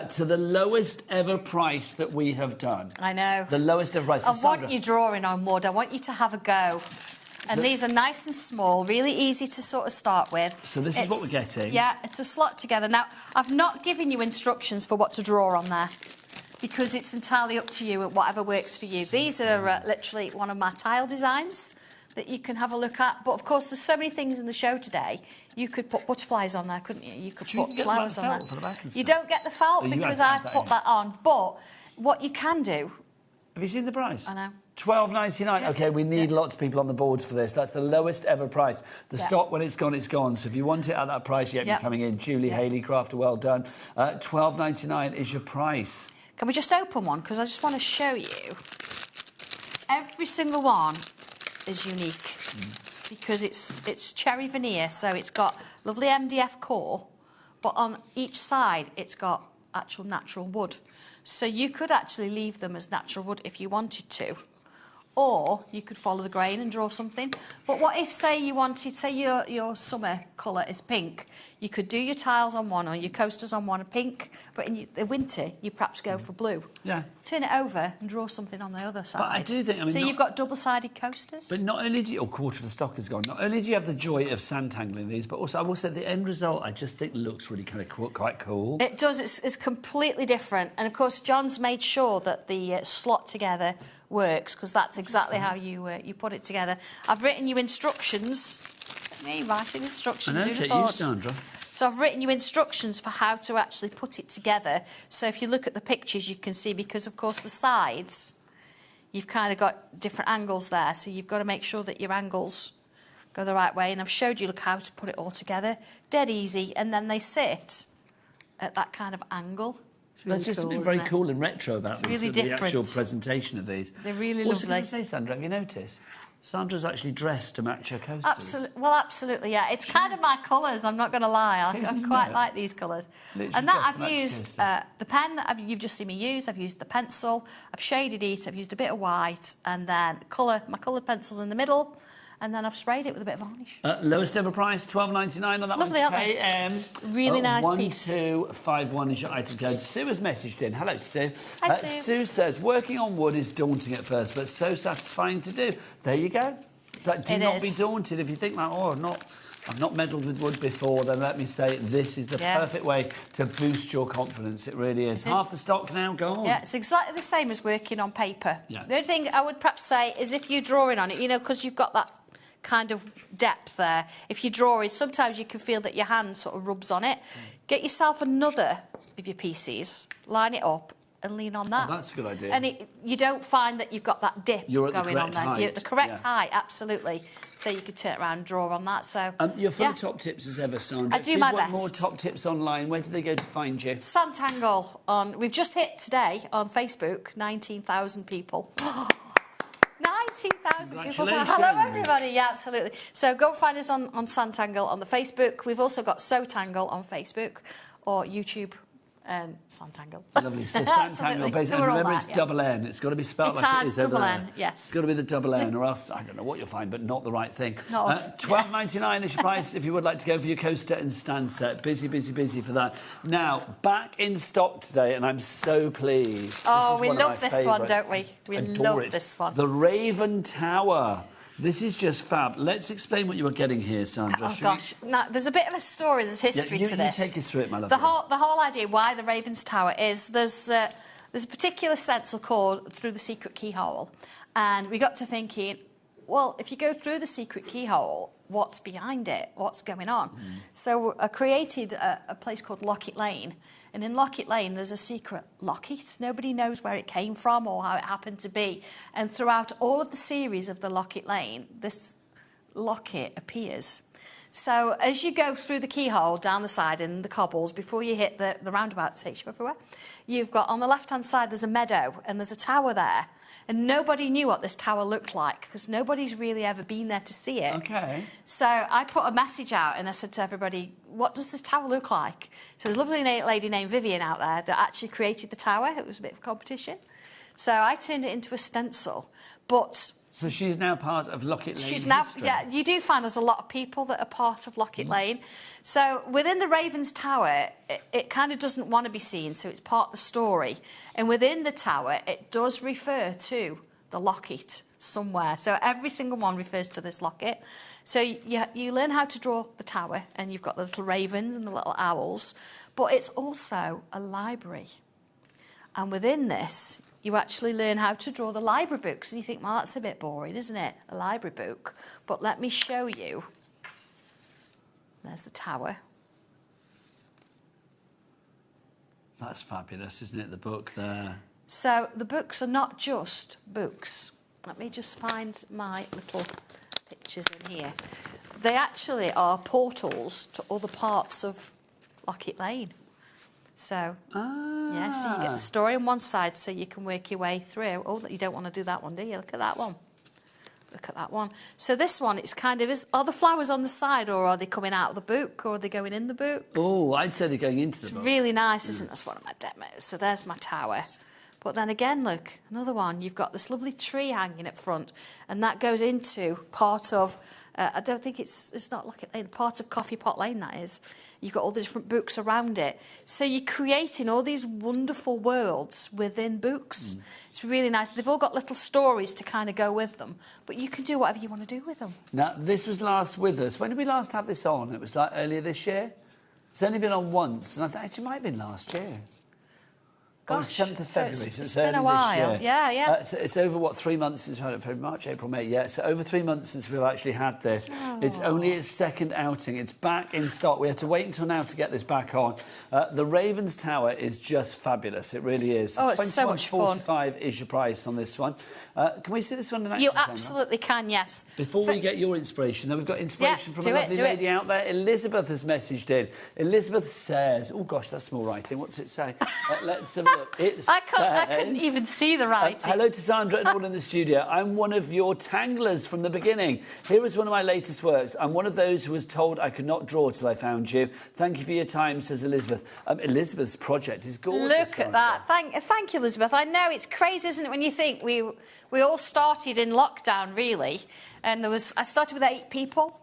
to the lowest ever price that we have done. I know. The lowest ever price. I So, Sandra, want you drawing on wood. I want you to have a go. And So- these are nice and small, really easy to sort of start with. So this is what we're getting. Yeah, it's a slot together. Now, I've not given you instructions for what to draw on there, because it's entirely up to you and whatever works for you. These are literally one of my tile designs that you can have a look at. But, of course, there's so many things in the show today. You could put butterflies on there, couldn't you? You could put get flowers the on felt there. for the back and You stuff? don't get the felt Oh, you because have I've that put in. that on. But what you can do... Have you seen the price? I know. $12.99. OK, we need lots of people on the boards for this. That's the lowest ever price. The Yeah. stock, when it's gone, it's gone. So if you want it at that price, you're Yeah. coming in. Julie Haley, crafter, well done. $12.99 is your price. Can we just open one? Because I just want to show you. Every single one is unique because it's cherry veneer, so it's got lovely MDF core, but on each side it's got actual natural wood. So you could actually leave them as natural wood if you wanted to. Or you could follow the grain and draw something. But what if, say, you wanted, say your summer colour is pink, you could do your tiles on one or your coasters on one of pink, but in the winter you perhaps go for blue. Yeah. Turn it over and draw something on the other side. But I do think, I mean, so not- you've got double-sided coasters. But not only do you, quarter of the stock is gone, not only do you have the joy of Santangling these, but also I will say the end result I just think looks really kind of quite cool. It does. It's completely different. And, of course, John's made sure that the slot together works, because that's exactly how you put it together. I've written you instructions. Me writing instructions. I know, Who'd have get you, thought? Sandra. So I've written you instructions for how to actually put it together. So if you look at the pictures, you can see, because, of course, the sides, you've kind of got different angles there. So you've got to make sure that your angles go the right way. And I've showed you, how to put it all together. Dead easy. And then they sit at that kind of angle. There's just something very cool and retro about It's really the different. actual presentation of these. They're really also, lovely. Can I say, Sandra, have you noticed? Sandra's actually dressed to match her coasters. Absolutely, yeah. It's kind of my colours, I'm not going to lie. I Isn't quite it? like these colours. Literally And that dressed to I've match your used coaster. the pen that you've just seen me use, I've used the pencil, I've shaded it, I've used a bit of white, and then my coloured pencil's in the middle, and then I've sprayed it with a bit of varnish. Lowest ever price, $12.99 on that one. lovely, aren't they? KM. Really nice piece. 1251 is your item code. Sue has messaged in. Hello, Sue. Hi, Sue. Sue says, working on wood is daunting at first, but so satisfying to do. There you go. It's like, do It not is. be daunted. If you think, like, oh, I've not meddled with wood before, then let me say this is the perfect way to boost your confidence. It really is. It is. Half the stock now gone. Yeah, it's exactly the same as working on paper. Yeah. The only thing I would perhaps say is if you're drawing on it, because you've got that kind of depth there, if you draw it, sometimes you can feel that your hand sort of rubs on it. Get yourself another of your pieces, line it up and lean on that. Oh, that's a good idea. And you don't find that you've got that dip You're at the going on correct there. height, You're at the correct yeah. height, absolutely. So you could turn it around and draw on that. So You're full yeah. of top tips as ever, Sandra. I do If my people want best. more top tips online, where do they go to find you? Santangle we've just hit today on Facebook 19,000 people. 19,000 people. Congratulations. Hello, everybody. Yeah, absolutely. So go and find us on Santangle on the Facebook. We've also got Sotangle on Facebook or YouTube. Santangle. Lovely. So Santangle, basically. And remember, it's double N. It's got to be spelled It like it has is over double there. N, yes. It's got to be the double N, or else I don't know what you'll find, but not the right thing. Not us. $12.99 is your price if you would like to go for your coaster and stand set. Busy, busy, busy for that. Now, back in stock today, and I'm so pleased. Oh, This is we one of love my this one, favourites. don't we? We Adore love it. this one. The Raven Tower. This is just fab. Let's explain what you were getting here, Sandra. Oh, Should gosh. Now, there's a bit of a story, there's history you to this. take us through it, my love. The whole idea why the Ravens Tower is there's a particular stencil called Through the Secret Keyhole. And we got to thinking, well, if you go through the secret keyhole, what's behind it? What's going on? So I created a place called Locket Lane. And in Locket Lane, there's a secret locket. Nobody knows where it came from or how it happened to be. And throughout all of the series of the Locket Lane, this locket appears. So as you go through the keyhole down the side in the cobbles, before you hit the roundabout that takes you everywhere, you've got on the left-hand side, there's a meadow and there's a tower there. And nobody knew what this tower looked like because nobody's really ever been there to see it. Okay. So I put a message out and I said to everybody, what does this tower look like? So there's a lovely lady named Vivian out there that actually created the tower. It was a bit of a competition. So I turned it into a stencil. But so she's now part of Locket Lane she's now, history. yeah, you do find there's a lot of people that are part of Locket Lane. So within the Raven's Tower, it kind of doesn't want to be seen, so it's part of the story. And within the tower, it does refer to the locket somewhere. So every single one refers to this locket. So you learn how to draw the tower, and you've got the little ravens and the little owls, but it's also a library. And within this, you actually learn how to draw the library books. And you think, well, that's a bit boring, isn't it? A library book. But let me show you. There's the tower. That's fabulous, isn't it, the book there? So the books are not just books. Let me just find my little pictures in here. They actually are portals to other parts of Locket Lane. So, yeah, so you get the story on one side so you can work your way through. Oh, you don't want to do that one, do you? Look at that one. Look at that one. So this one, it's kind of, are the flowers on the side or are they coming out of the book or are they going in the book? Oh, I'd say they're going into the book. It's really nice, isn't it? That's one of my demos. So there's my tower. But then again, look, another one. You've got this lovely tree hanging at front and that goes into part of, I don't think it's not Locket Lane, part of Coffee Pot Lane, that is. You've got all the different books around it. So you're creating all these wonderful worlds within books. It's really nice. They've all got little stories to kind of go with them, but you can do whatever you want to do with them. Now, this was last with us. When did we last have this on? It was like earlier this year? It's only been on once, and I think it might have been last year. Gosh, 7th of February, it's been a while. Yeah. It's over, what, 3 months since we had it? February, March, April, May. Yeah, so over 3 months since we've actually had this. Oh. It's only its second outing. It's back in stock. We had to wait until now to get this back on. The Raven's Tower is just fabulous. It really is. Oh, it's so much fun. £21.45 is your price on this one. Can we see this one in action? You absolutely can, yes. Before we get your inspiration, though, we've got inspiration from a lovely lady out there. Elizabeth has messaged in. Elizabeth says, oh gosh, that's small writing. What's it say? Let's have a look. I couldn't even see the writing. Hello to Sandra and all in the studio. I'm one of your tanglers from the beginning. Here is one of my latest works. I'm one of those who was told I could not draw till I found you. Thank you for your time, says Elizabeth. Elizabeth's project is gorgeous. Look at that. Thank you, Elizabeth. I know, it's crazy, isn't it, when you think we all started in lockdown, really, and I started with 8 people.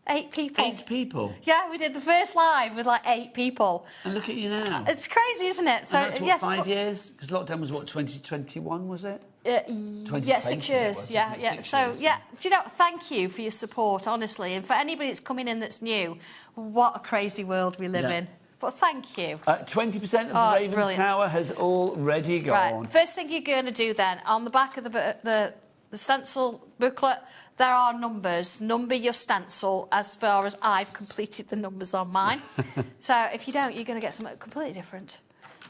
8 people. 8 people? Yeah, we did the first live with like 8 people. And look at you now. It's crazy, isn't it? So, and that's what, 5 years? Because lockdown was, what, 2021, was it? Yeah, 6 years. Yeah. 6 years. Do you know, thank you for your support, honestly. And for anybody that's coming in that's new, what a crazy world we live in. But thank you. 20% of the Raven's Tower has already gone. Right. First thing you're going to do then, on the back of the stencil booklet, there are numbers. Number your stencil as far as I've completed the numbers on mine. So if you don't, you're going to get something completely different.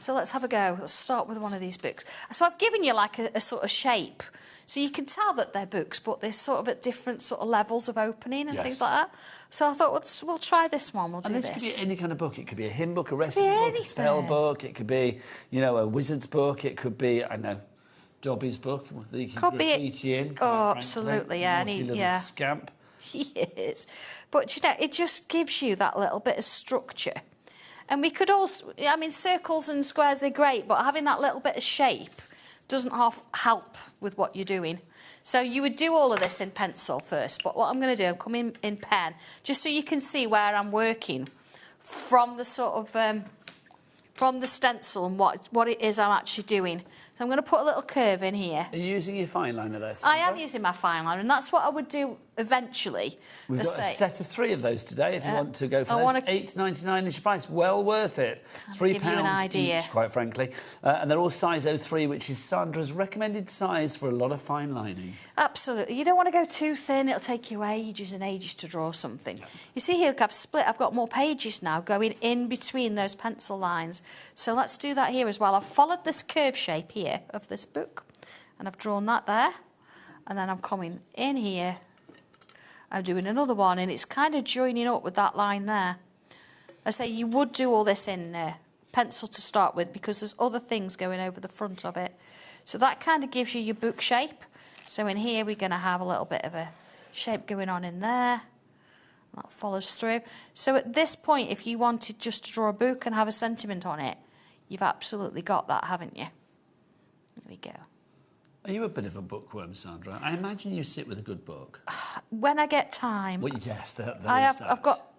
So let's have a go. Let's start with one of these books. So I've given you like a sort of shape. So you can tell that they're books, but they're sort of at different sort of levels of opening and things like that. So I thought, we'll try this one. We'll do this. And this could be any kind of book. It could be a hymn book, a recipe book, a spell book. It could be, you know, a wizard's book. It could be, I don't know, Dobby's book. You can graffiti in. Absolutely, yeah. Little scamp. He is. But, you know, it just gives you that little bit of structure. And we could also, I mean, circles and squares, they're great, but having that little bit of shape doesn't help with what you're doing. So you would do all of this in pencil first, but what I'm going to do, I'm coming in pen, just so you can see where I'm working from the sort of, from the stencil and what it is I'm actually doing. So I'm going to put a little curve in here. Are you using your fine liner there, Sandra? I am using my fine liner, and that's what I would do eventually. We've got a set of 3 of those today, if you want to go for those. £8.99 is your price. Well worth it. £3 each, quite frankly. And they're all size 03, which is Sandra's recommended size for a lot of fine lining. Absolutely. You don't want to go too thin. It'll take you ages and ages to draw something. Yeah. You see here, look, I've got more pages now going in between those pencil lines. So let's do that here as well. I've followed this curve shape here of this book, and I've drawn that there. And then I'm coming in here, I'm doing another one, and it's kind of joining up with that line there. I say you would do all this in pencil to start with because there's other things going over the front of it. So that kind of gives you your book shape. So in here we're going to have a little bit of a shape going on in there. That follows through. So at this point, if you wanted just to draw a book and have a sentiment on it, you've absolutely got that, haven't you? There we go. Are you a bit of a bookworm, Sandra? I imagine you sit with a good book. When I get time. Well, yes, there is that. I've got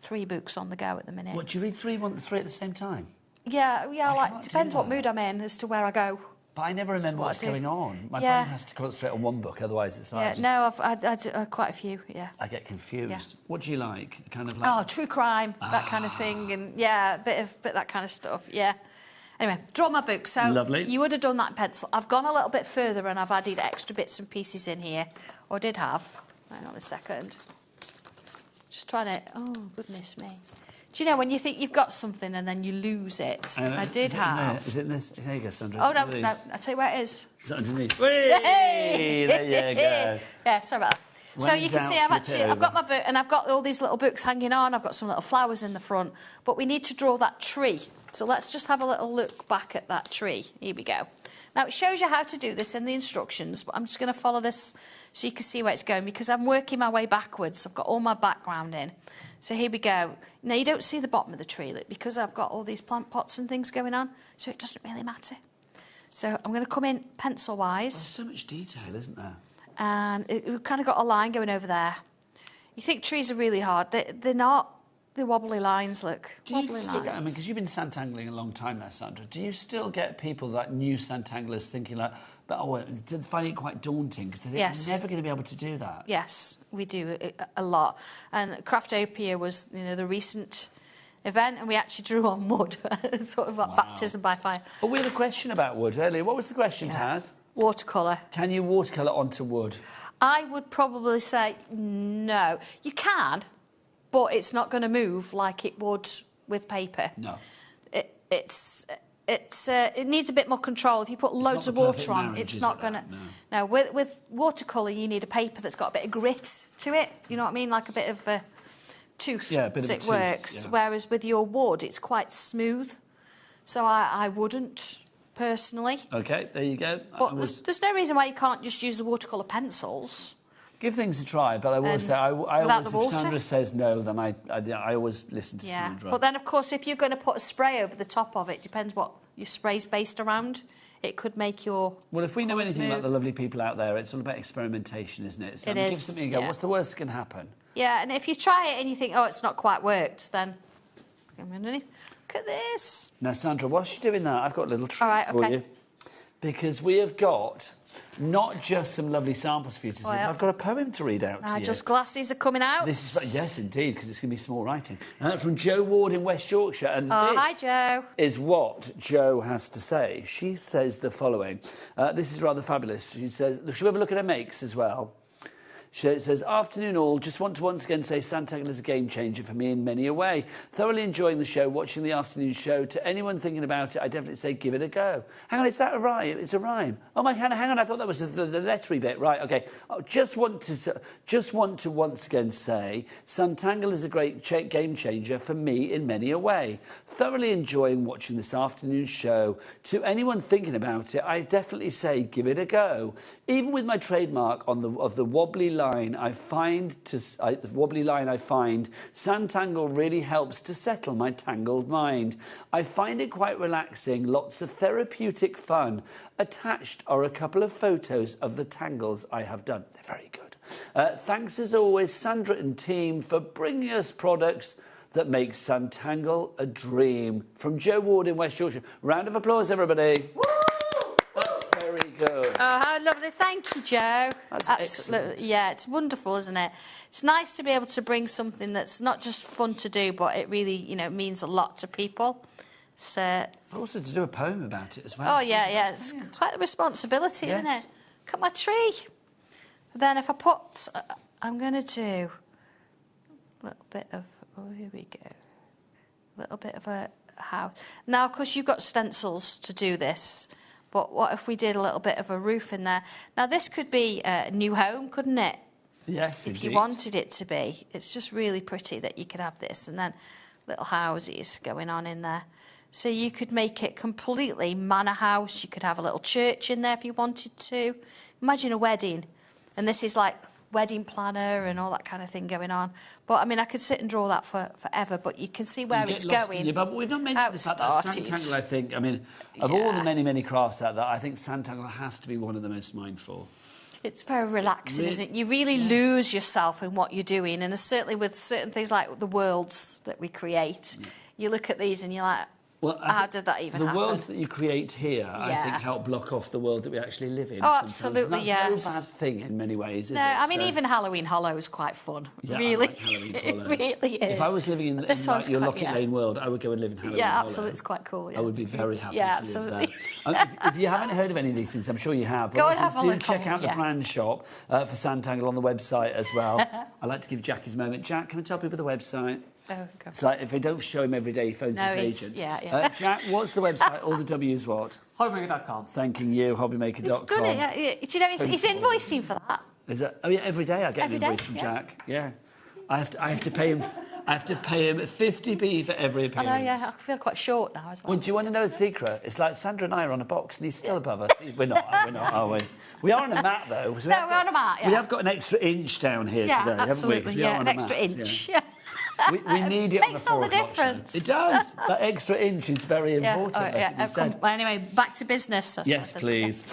3 books on the go at the minute. What, do you read three at the same time? Yeah, like depends what mood I'm in as to where I go. But I never remember what's going on. My brain has to concentrate on one book, otherwise it's like... I've quite a few, I get confused. Yeah. What do you like? Kind of like... Oh, true crime, that kind of thing, and a bit that kind of stuff, yeah. Anyway, draw my book. So lovely. You would have done that in pencil. I've gone a little bit further and I've added extra bits and pieces in here, or did have. Hang on a second. Just trying to... Oh, goodness me. Do you know when you think you've got something and then you lose it? I did have. Is it in this? There you go, Sandra. Oh, no. I'll tell you where it is. Is it underneath? Hey! There you go. Yeah, sorry about that. So you can see I've got my book and I've got all these little books hanging on. I've got some little flowers in the front. But we need to draw that tree. So let's just have a little look back at that tree. Here we go. Now, it shows you how to do this in the instructions, but I'm just going to follow this so you can see where it's going because I'm working my way backwards. I've got all my background in. So here we go. Now, you don't see the bottom of the tree because I've got all these plant pots and things going on, so it doesn't really matter. So I'm going to come in pencil-wise. There's so much detail, isn't there? And we've kind of got a line going over there. You think trees are really hard. They're not. The wobbly lines, look. Do you still get, because you've been Santangling a long time now, Sandra, do you still get people, like new Santanglers, thinking like, finding it quite daunting because they think they're never going to be able to do that? Yes, we do a lot. And Craftopia was, the recent event, and we actually drew on wood, sort of like baptism by fire. But we had a question about wood earlier. What was the question, Taz? Watercolour. Can you watercolour onto wood? I would probably say no. You can, but it's not going to move like it would with paper. No. It needs a bit more control. If you put loads of water on, it's not going to... No, with watercolour, you need a paper that's got a bit of grit to it. You know what I mean? Like a bit of a tooth. Yeah, a bit so of a it works. Yeah. Whereas with your wood, it's quite smooth. So I wouldn't, personally. OK, there you go. But there's no reason why you can't just use the watercolour pencils. Give things a try, but I will say, I always, if Sandra says no, then I always listen to Sandra. But then, of course, if you're going to put a spray over the top of it, depends what your spray's based around. It could make your... Well, if we know anything about the lovely people out there, it's all about experimentation, isn't it? So it is. Give something a go. What's the worst that can happen? Yeah, and if you try it and you think, oh, it's not quite worked, then... Look at this. Now, Sandra, whilst you're doing that, I've got a little treat for you. Because we have got not just some lovely samples for you to see, but I've got a poem to read out to you. Just glasses are coming out. Yes, indeed, because it's going to be small writing. From Jo Ward in West Yorkshire. And hi, Jo. Is what Jo has to say. She says the following. This is rather fabulous. She says, should we have a look at her makes as well? It says, afternoon all, just want to once again say Santangle is a game changer for me in many a way. Thoroughly enjoying the show, watching the afternoon show. To anyone thinking about it, I definitely say give it a go. Hang on, is that a rhyme? It's a rhyme. Oh my, hang on, I thought that was the lettery bit. Right, OK. Just want to once again say Santangle is a great game changer for me in many a way. Thoroughly enjoying watching this afternoon show. To anyone thinking about it, I definitely say give it a go. Even with my trademark of the wobbly line I find Santangle really helps to settle my tangled mind. I find it quite relaxing, lots of therapeutic fun. Attached are a couple of photos of the tangles I have done. They're very good. Thanks as always, Sandra and team, for bringing us products that make Santangle a dream. From Jo Ward in West Yorkshire. Round of applause, everybody. Woo! That's very good. Oh, how lovely. Thank you, Jo. That's absolutely excellent. Yeah, it's wonderful, isn't it? It's nice to be able to bring something that's not just fun to do, but it really, means a lot to people. So, but also to do a poem about it as well. Oh, yeah. It's quite a responsibility, isn't it? Look at my tree. Then if I put... I'm going to do a little bit of... Oh, here we go. A little bit of a house. Now, of course, you've got stencils to do this. But what if we did a little bit of a roof in there? Now, this could be a new home, couldn't it? Yes, if indeed. you wanted it to be. It's just really pretty that you could have this, and then little houses going on in there. So you could make it completely manor house. You could have a little church in there if you wanted to. Imagine a wedding, and this is like wedding planner and all that kind of thing going on. But I mean, I could sit and draw that forever, but you can see where it's going. But we've not mentioned the fact that Santangle, I think, I mean, of all the many, many crafts out there, I think Santangle has to be one of the most mindful. It's very relaxing, isn't it? You really lose yourself in what you're doing, and certainly with certain things like the worlds that we create, you look at these and you're like, well, how did that even happen? The worlds that you create here, I think, help block off the world that we actually live in. Oh, sometimes. absolutely, and yes. that's no bad thing in many ways, is it? No, I mean, even Halloween Hollow is quite fun. Yeah, really. I like Halloween Hollow. It really is. If I was living in like, your Locket Lane world, I would go and live in Halloween Hollow. Yeah, absolutely, it's quite cool. Yeah, I would be very happy to live absolutely. there. If you haven't heard of any of these things, I'm sure you have. Go and have a do look. check out the brand shop for Santangle on the website as well. I like to give Jack his moment. Jack, come and tell people the website. Oh, God. It's like if they don't show him every day, he phones his agent. Yeah. Jack, what's the website? All the W's what? HobbyMaker.com. Thanking you, HobbyMaker.com. He's done it, yeah. Do you know, he's invoicing for that. Is that? Oh, yeah, every day I get Every an invoice day, from yeah. Jack. Yeah. I have to pay him 50p for every appearance. I know, yeah, I feel quite short now as well. Well, do you want to know a secret? It's like Sandra and I are on a box and he's still above us. We're not, are we? We are on a mat, though. So we're on a mat, yeah. We have got an extra inch down here today, haven't we? Absolutely, We are on an a extra mat, inch, yeah. We need it on Makes the all the 4 o'clock show. difference. It does. That extra inch is very important. let it be said. Well, anyway, back to business. Yes, please.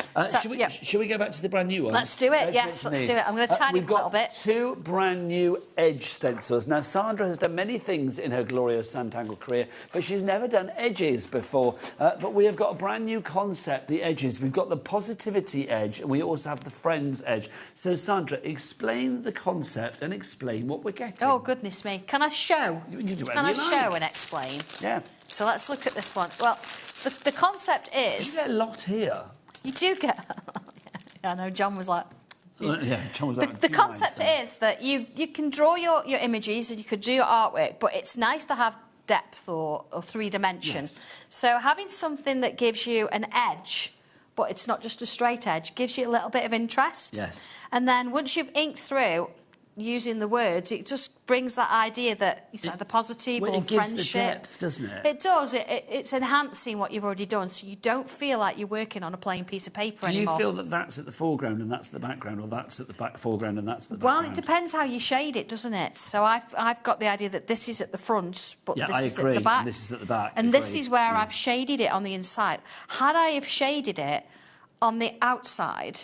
Should we go back to the brand new one? Let's do it. Let's do it. I'm going to tidy up a little bit. We've got 2 brand new edge stencils. Now, Sandra has done many things in her glorious Santangle career, but she's never done edges before. But we have got a brand new concept, the edges. We've got the positivity edge, and we also have the friends edge. So, Sandra, explain the concept and explain what we're getting. Oh, goodness me. Can I show? Can I show and explain? Yeah. So let's look at this one. Well, the concept is... You get a lot here. You do get... yeah, I know, John was like... Yeah, John was like... The concept is that you can draw your images and you could do your artwork, but it's nice to have depth or 3 dimension. Yes. So having something that gives you an edge, but it's not just a straight edge, gives you a little bit of interest. Yes. And then once you've inked through... using the words, it just brings that idea that it's like the positive or it gives friendship. the depth, doesn't it? It does. It's enhancing what you've already done, so you don't feel like you're working on a plain piece of paper anymore. Do you feel that that's at the foreground and that's at the background, or that's at the foreground and that's at the background? Well, it depends how you shade it, doesn't it? So I've got the idea that this is at the front, but this is at the back. And this is at the back. And this is where I've shaded it on the inside. Had I have shaded it on the outside,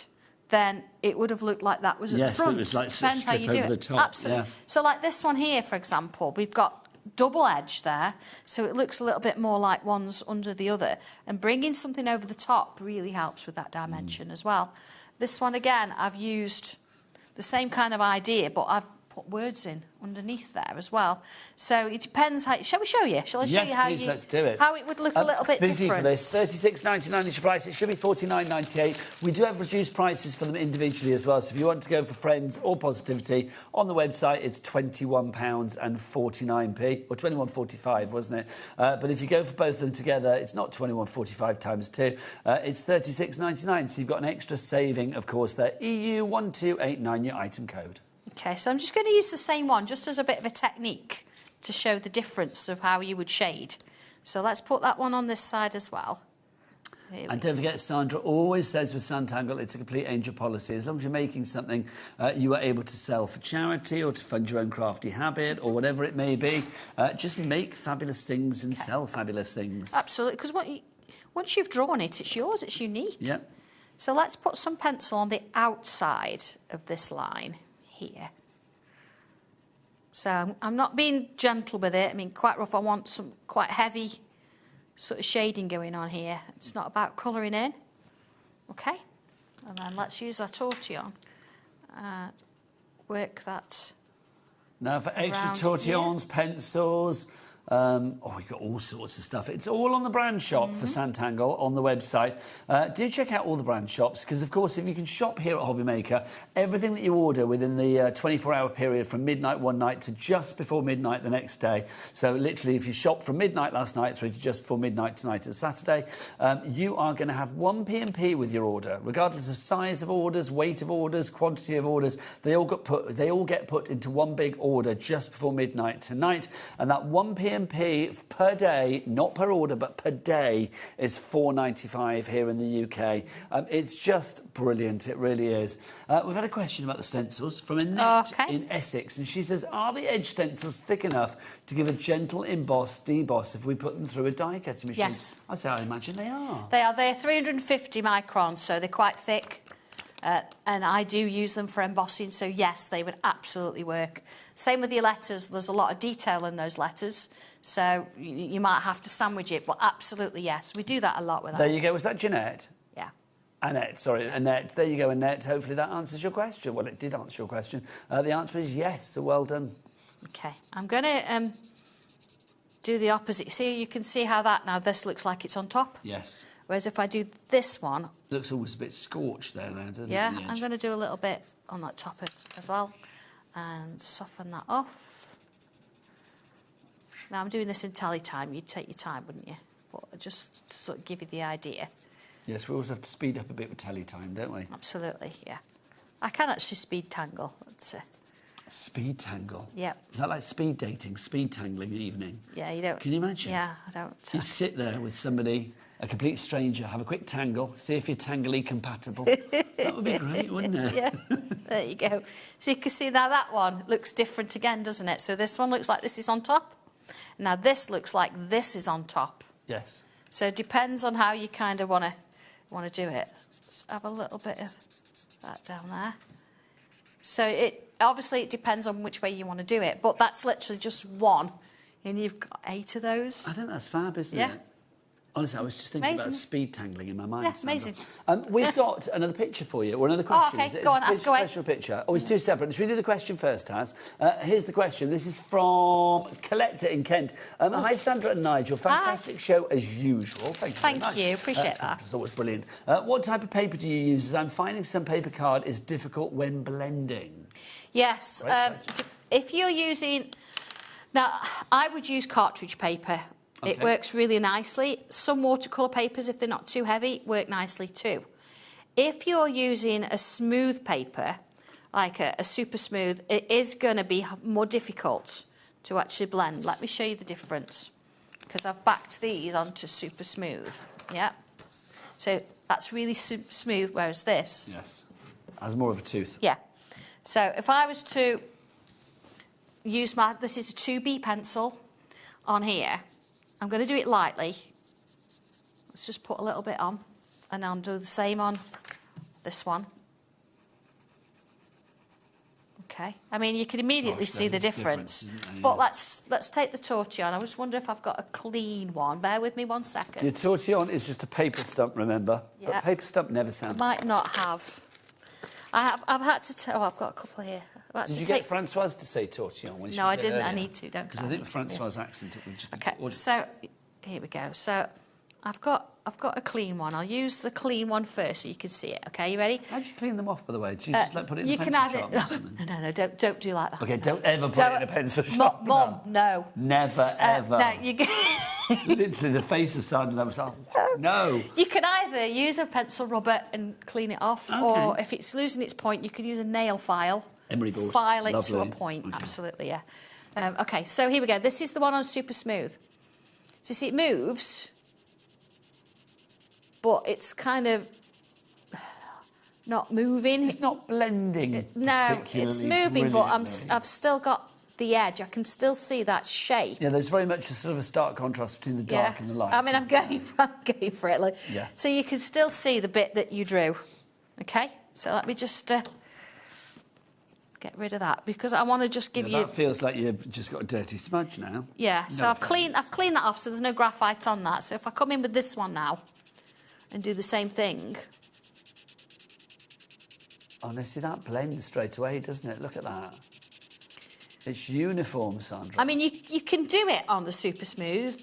then it would have looked like that was at the front. Yes, it was like Depends how you do over it. the top. Absolutely. Yeah. So like this one here, for example, we've got double edge there, so it looks a little bit more like one's under the other. And bringing something over the top really helps with that dimension as well. This one, again, I've used the same kind of idea, but I've put words in underneath there as well. So it depends how... Shall we show you? Shall I show you how please, let's do it. how it would look a little bit busy different? For this. $36.99 is your price. It should be $49.98. We do have reduced prices for them individually as well. So if you want to go for friends or positivity, on the website it's £21.49p, or £21.45, wasn't it? But if you go for both of them together, it's not £21.45 times 2. It's $36.99. So you've got an extra saving, of course, there. EU1289, your item code. Okay, so I'm just going to use the same one just as a bit of a technique to show the difference of how you would shade. So let's put that one on this side as well. And don't forget, Sandra always says with Santangle, it's a complete angel policy. As long as you're making something you are able to sell for charity or to fund your own crafty habit or whatever it may be, just make fabulous things and sell fabulous things. Absolutely, because once you've drawn it, it's yours, it's unique. Yep. So let's put some pencil on the outside of this line here. So I'm not being gentle with it. I mean, quite rough. I want some quite heavy sort of shading going on here. It's not about colouring in. Okay. And then let's use our tortillon and work that. Now for extra around tortillons, pencils, We've got all sorts of stuff. It's all on the brand shop for Santangle on the website. Do check out all the brand shops because, of course, if you can shop here at HobbyMaker, everything that you order within the 24-hour period from midnight one night to just before midnight the next day. So literally, if you shop from midnight last night through to just before midnight tonight as Saturday, you are going to have one P&P with your order, regardless of size of orders, weight of orders, quantity of orders. They all get put into one big order just before midnight tonight, and that one P&P per day, not per order, but per day, is $4.95 here in the UK. It's just brilliant, it really is. We've had a question about the stencils from Annette in Essex, and she says, are the edge stencils thick enough to give a gentle emboss, deboss if we put them through a die cutting machine? Yes. I'd say I imagine they are. They're 350 microns, so they're quite thick. And I do use them for embossing, so yes, they would absolutely work. Same with your letters. There's a lot of detail in those letters, so you might have to sandwich it, but absolutely yes. We do that a lot with ours. There you go. Was that Jeanette? Yeah. Annette, sorry, Annette. There you go, Annette. Hopefully that answers your question. Well, it did answer your question. The answer is yes, so well done. Okay, I'm going to do the opposite. See, you can see how this looks like it's on top. Yes. Whereas if I do this one... Looks almost a bit scorched there, doesn't it? Yeah, I'm going to do a little bit on that top as well and soften that off. Now, I'm doing this in tally time. You'd take your time, wouldn't you? But just to sort of give you the idea. Yes, we always have to speed up a bit with tally time, don't we? Absolutely, yeah. I can actually speed tangle. Speed tangle? Yep. Is that like speed dating, speed tangling evening? Yeah, you don't... Can you imagine? Yeah, I don't... You sit there with somebody... A complete stranger, have a quick tangle, see if you're tangly compatible. That would be great, wouldn't it? Yeah, there you go. So you can see now that one looks different again, doesn't it? So this one looks like this is on top. Now this looks like this is on top. Yes. So it depends on how you kind of want to do it. Let's have a little bit of that down there. So obviously it depends on which way you want to do it, but that's literally just one, and you've got 8 of those. I think that's fab, isn't it? Honestly, I was just thinking Amazing. about speed tangling in my mind. Yeah, Sandra. amazing. We've got another picture for you, or another question. Okay, go on, ask away. Special picture. Oh, it's two separate. Should we do the question first, Taz? Here's the question. This is from Collector in Kent. Hi, Sandra and Nigel. Fantastic show as usual. Thank you very much. Thank you. Appreciate that. It's always brilliant. What type of paper do you use? As I'm finding some paper card is difficult when blending. Yes. If you're using... Now, I would use cartridge paper. Okay. It works really nicely. Some watercolour papers, if they're not too heavy, work nicely too. If you're using a smooth paper, like a super smooth, it is going to be more difficult to actually blend. Let me show you the difference, because I've backed these onto super smooth. Yeah. So that's really smooth, whereas this... Yes. Has more of a tooth. Yeah. So if I was to use this is a 2B pencil on here. I'm going to do it lightly. Let's just put a little bit on, and I'll do the same on this one. Okay. I mean, you can immediately see the difference. But let's take the tortillon. I just wonder if I've got a clean one. Bear with me 1 second. Your tortillon is just a paper stump, remember? Yeah. But paper stump never sounds. I might not have. I've had to. I've got a couple here. Did you get Francoise to say tortillon when she No, I said didn't. earlier? I need to, don't I? Because I think Francoise' accent would just be Okay, gorgeous. so here we go. So I've got a clean one. I'll use the clean one first so you can see it. Okay, you ready? How do you clean them off, by the way? Do you just put it in you a can pencil add sharpener or something? No, don't do like that. Okay, don't ever put it in a pencil sharpener. Mum, no. Never, ever. No, you Literally, the face of Santangle was like, no. You can either use a pencil rubber and clean it off, or if it's losing its point, you could use a nail file. Emery board. File it Lovely. to a point. Okay. Absolutely, yeah. Okay, so here we go. This is the one on super smooth. So you see, it moves, but it's kind of not moving. It's not blending. No, it's moving, but I've still got the edge. I can still see that shape. Yeah, there's very much a sort of a stark contrast between the dark and the light. I mean, I'm going for it. Like, yeah. So you can still see the bit that you drew. Okay, so let me just get rid of that, because I want to just give you... That feels like you've just got a dirty smudge now. Yeah, so I've cleaned that off, so there's no graphite on that. So if I come in with this one now and do the same thing... Honestly, that blends straight away, doesn't it? Look at that. It's uniform, Sandra. I mean, you can do it on the super smooth.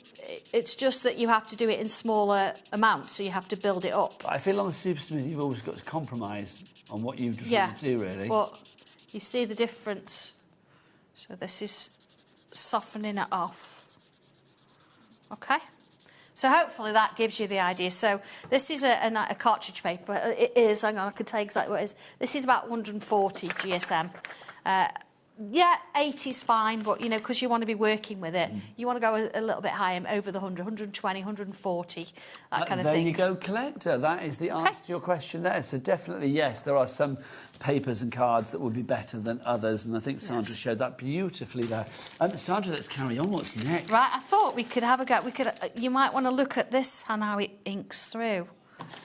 It's just that you have to do it in smaller amounts, so you have to build it up. I feel on the super smooth, you've always got to compromise on what you trying to do, really. But you see the difference. So this is softening it off. Okay. So hopefully that gives you the idea. So this is a cartridge paper. It is, hang on, I can tell you exactly what it is. This is about 140 GSM. Yeah, 80 is fine, but, you know, because you want to be working with it, you want to go a little bit higher, over the 100, 120, 140, that kind of thing. There you go, collector. That is the answer to your question there. So definitely, yes, there are some papers and cards that would be better than others, and I think Sandra showed that beautifully there. Sandra, let's carry on. What's next? Right, I thought we could have a go. You might want to look at this and how it inks through,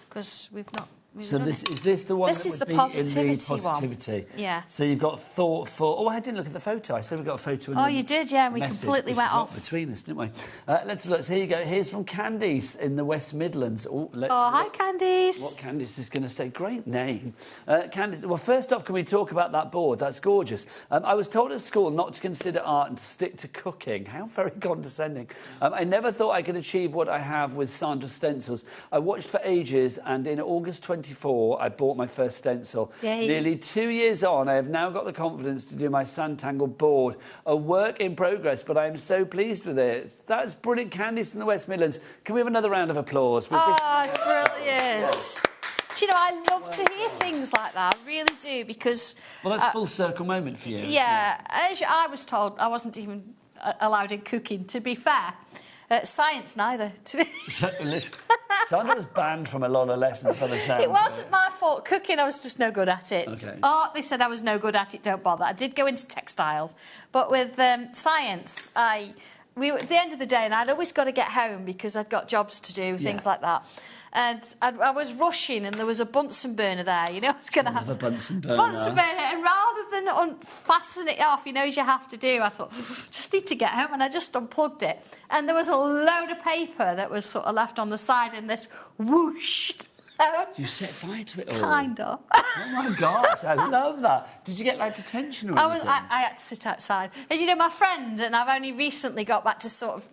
because we've not... So is this the one this that is would the be positivity, in the positivity one. Yeah. So you've got thoughtful... Oh, I didn't look at the photo. I said we got a photo in the you did, yeah. We completely went off. Between us, didn't we? Let's look. So here you go. Here's from Candice in the West Midlands. Hi, Candice. What Candice is going to say. Great name. Candice, well, first off, can we talk about that board? That's gorgeous. I was told at school not to consider art and to stick to cooking. How very condescending. I never thought I could achieve what I have with Sandra's stencils. I watched for ages, and in August 24, I bought my first stencil. Yay. Nearly 2 years on, I have now got the confidence to do my Santangle board. A work in progress, but I am so pleased with it. That's brilliant, Candice in the West Midlands. Can we have another round of applause? It's brilliant. Do you know, I love to hear things like that. I really do, because... Well, that's a full circle moment for you. Yeah. As I was told, I wasn't even allowed in cooking, to be fair. Science, neither. Sandra was banned from a lot of lessons for the sound. It wasn't my fault. Cooking, I was just no good at it. Okay. Art, they said I was no good at it, don't bother. I did go into textiles. But with science, at the end of the day, and I'd always got to get home because I'd got jobs to do, things like that. And I was rushing, and there was a Bunsen burner there. You know, I was going to have a Bunsen burner. And rather than fasten it off, you know, as you have to do, I thought, just need to get home, and I just unplugged it. And there was a load of paper that was sort of left on the side, and this whoosh. You set fire to it all? Kind of. Oh, my gosh, I love that. Did you get, like, detention or anything? I had to sit outside. And, you know, my friend, and I've only recently got back to sort of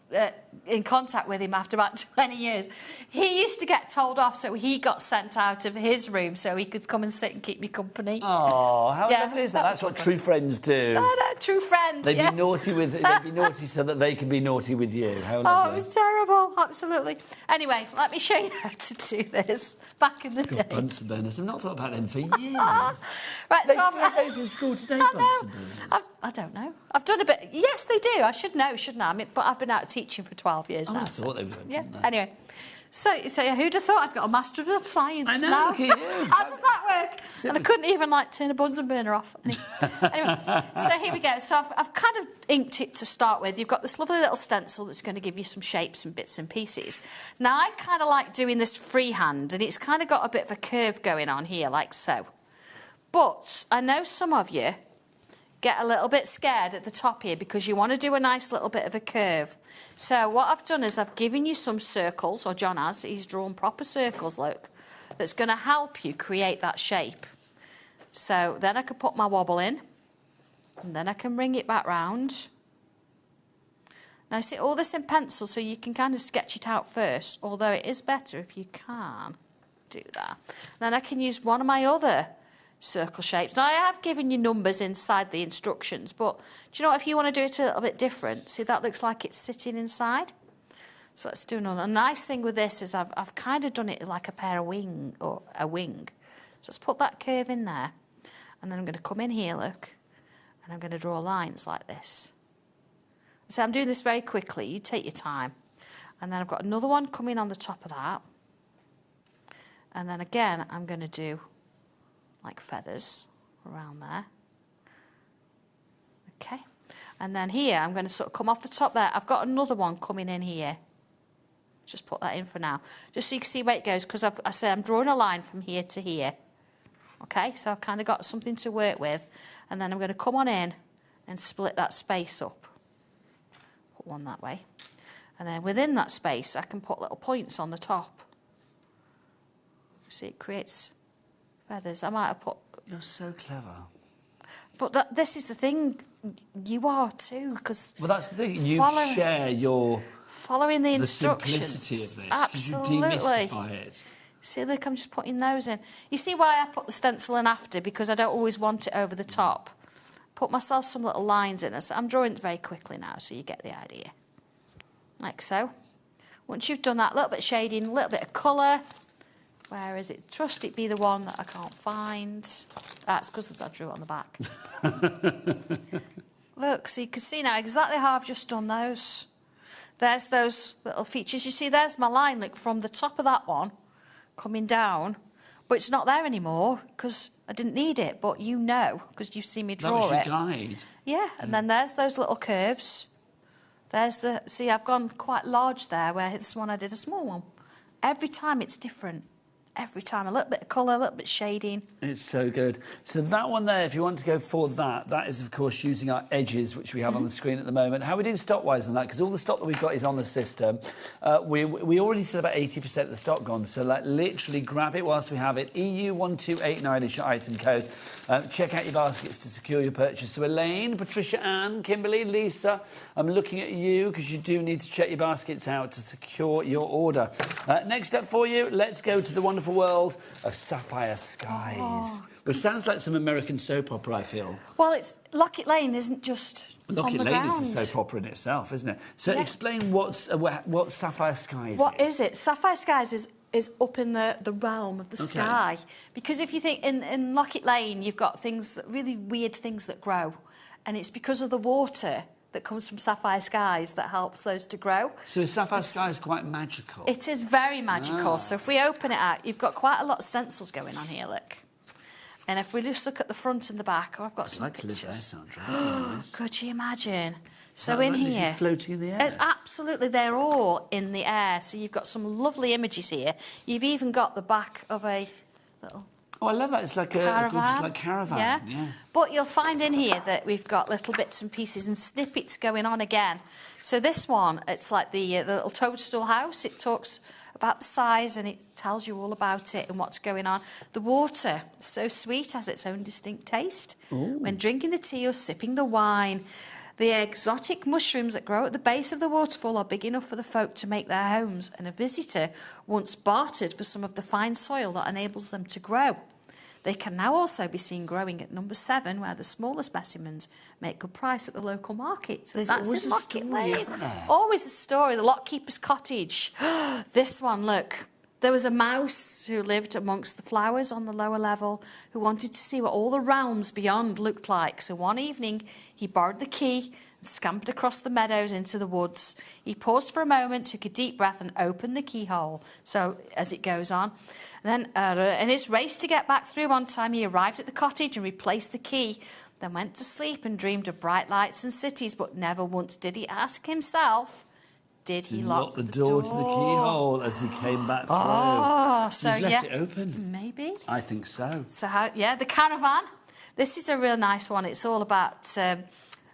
in contact with him after about 20 years, he used to get told off, so he got sent out of his room so he could come and sit and keep me company. Oh, how lovely is that? That's what true friends do. True friends, They'd be naughty so that they can be naughty with you. How lovely. Oh, it was terrible, absolutely. Anyway, let me show you how to do this. Back in the day. Bunsen burners. I've not thought about them for years. Right, they still have those in school today, Bunsen burners. I don't know. I've done a bit. Yes, they do. I should know, shouldn't I? I mean, but I've been out of teaching for 12 years now. I thought they would. Yeah. Anyway. So who'd have thought I'd got a Master of Science I know, now? look at you. How does that work? And I couldn't even, turn a Bunsen burner off. Anyway, so here we go. So I've kind of inked it to start with. You've got this lovely little stencil that's going to give you some shapes and bits and pieces. Now, I kind of like doing this freehand, and it's kind of got a bit of a curve going on here, like so. But I know some of you get a little bit scared at the top here because you want to do a nice little bit of a curve. So what I've done is I've given you some circles, or John has, he's drawn proper circles, look, that's going to help you create that shape. So then I can put my wobble in, and then I can bring it back round. Now, see all this in pencil, so you can kind of sketch it out first, although it is better if you can do that. Then I can use one of my other circle shapes. Now, I have given you numbers inside the instructions, but do you know what, if you want to do it a little bit different, see, that looks like it's sitting inside. So let's do another. A nice thing with this is I've kind of done it like a pair of wing, or a wing. So let's put that curve in there, and then I'm going to come in here, look, and I'm going to draw lines like this. So I'm doing this very quickly. You take your time. And then I've got another one coming on the top of that. And then again, I'm going to do like feathers around there. Okay. And then here, I'm going to sort of come off the top there. I've got another one coming in here. Just put that in for now. Just so you can see where it goes, because I said I'm drawing a line from here to here. Okay, so I've kind of got something to work with. And then I'm going to come on in and split that space up. Put one that way. And then within that space, I can put little points on the top. See, it creates feathers. I might have put... You're so clever. But this is the thing, you are too, because... Well, that's the thing, you share your... Following the instructions. The simplicity of this, absolutely. because you demystify it. See, look, I'm just putting those in. You see why I put the stencil in after? Because I don't always want it over the top. Put myself some little lines in. I'm drawing it very quickly now, so you get the idea. Like so. Once you've done that, a little bit of shading, a little bit of colour. Where is it? Trust it be the one that I can't find. That's because I drew it on the back. Look, so you can see now exactly how I've just done those. There's those little features. You see, there's my line, look, from the top of that one, coming down. But it's not there anymore, because I didn't need it. But you know, because you've seen me draw it. That was your guide. Yeah, and then there's those little curves. There's the... See, I've gone quite large there, where this one I did a small one. Every time it's different. Every time. A little bit of colour, a little bit of shading. It's so good. So that one there, if you want to go for that, that is, of course, using our edges, which we have on the screen at the moment. How are we doing stock-wise on that? Because all the stock that we've got is on the system. We already said about 80% of the stock gone, so like, literally grab it whilst we have it. EU1289 is your item code. Check out your baskets to secure your purchase. So Elaine, Patricia Ann, Kimberly, Lisa, I'm looking at you because you do need to check your baskets out to secure your order. Next up for you, let's go to the wonderful world of Sapphire Skies, which sounds like some American soap opera, I feel. Well, it's Locket Lane isn't just Locket on the Lane ground. is a soap opera in itself, isn't it? So Yeah. explain what Sapphire Skies What is it? Sapphire Skies is up in the realm of the sky. Because if you think in Locket Lane, you've got things, really weird things that grow. And it's because of the water that comes from Sapphire Skies that helps those to grow. So Sapphire Sky is quite magical. It is very magical. So if we open it out, you've got quite a lot of stencils going on here, look. And if we just look at the front and the back, I've got some pictures. I'd like to live there, Sandra. Nice. Could you imagine? So That in like here... floating in the air. It's absolutely, they're all in the air. So you've got some lovely images here. You've even got the back of a little... Oh, I love that. It's like a gorgeous like caravan. Yeah. But you'll find in here that we've got little bits and pieces and snippets going on again. So this one, it's like the little toadstool house. It talks about the size and it tells you all about it and what's going on. The water, so sweet, has its own distinct taste. Ooh. When drinking the tea or sipping the wine, the exotic mushrooms that grow at the base of the waterfall are big enough for the folk to make their homes, and a visitor once bartered for some of the fine soil that enables them to grow. They can now also be seen growing at number 7, where the smaller specimens make good price at the local market. There's That's always in a Locket story, Lane. isn't there? Always a story. The Lockkeeper's Cottage. This one, look. There was a mouse who lived amongst the flowers on the lower level who wanted to see what all the realms beyond looked like. So one evening, he borrowed the key and scampered across the meadows into the woods. He paused for a moment, took a deep breath and opened the keyhole. So as it goes on. Then in his race to get back through on time, he arrived at the cottage and replaced the key. Then went to sleep and dreamed of bright lights and cities, but never once did he ask himself, did he lock the door to the keyhole as he came back through? Oh, so He's left it open. Maybe. I think so. So the caravan. This is a real nice one. It's all about a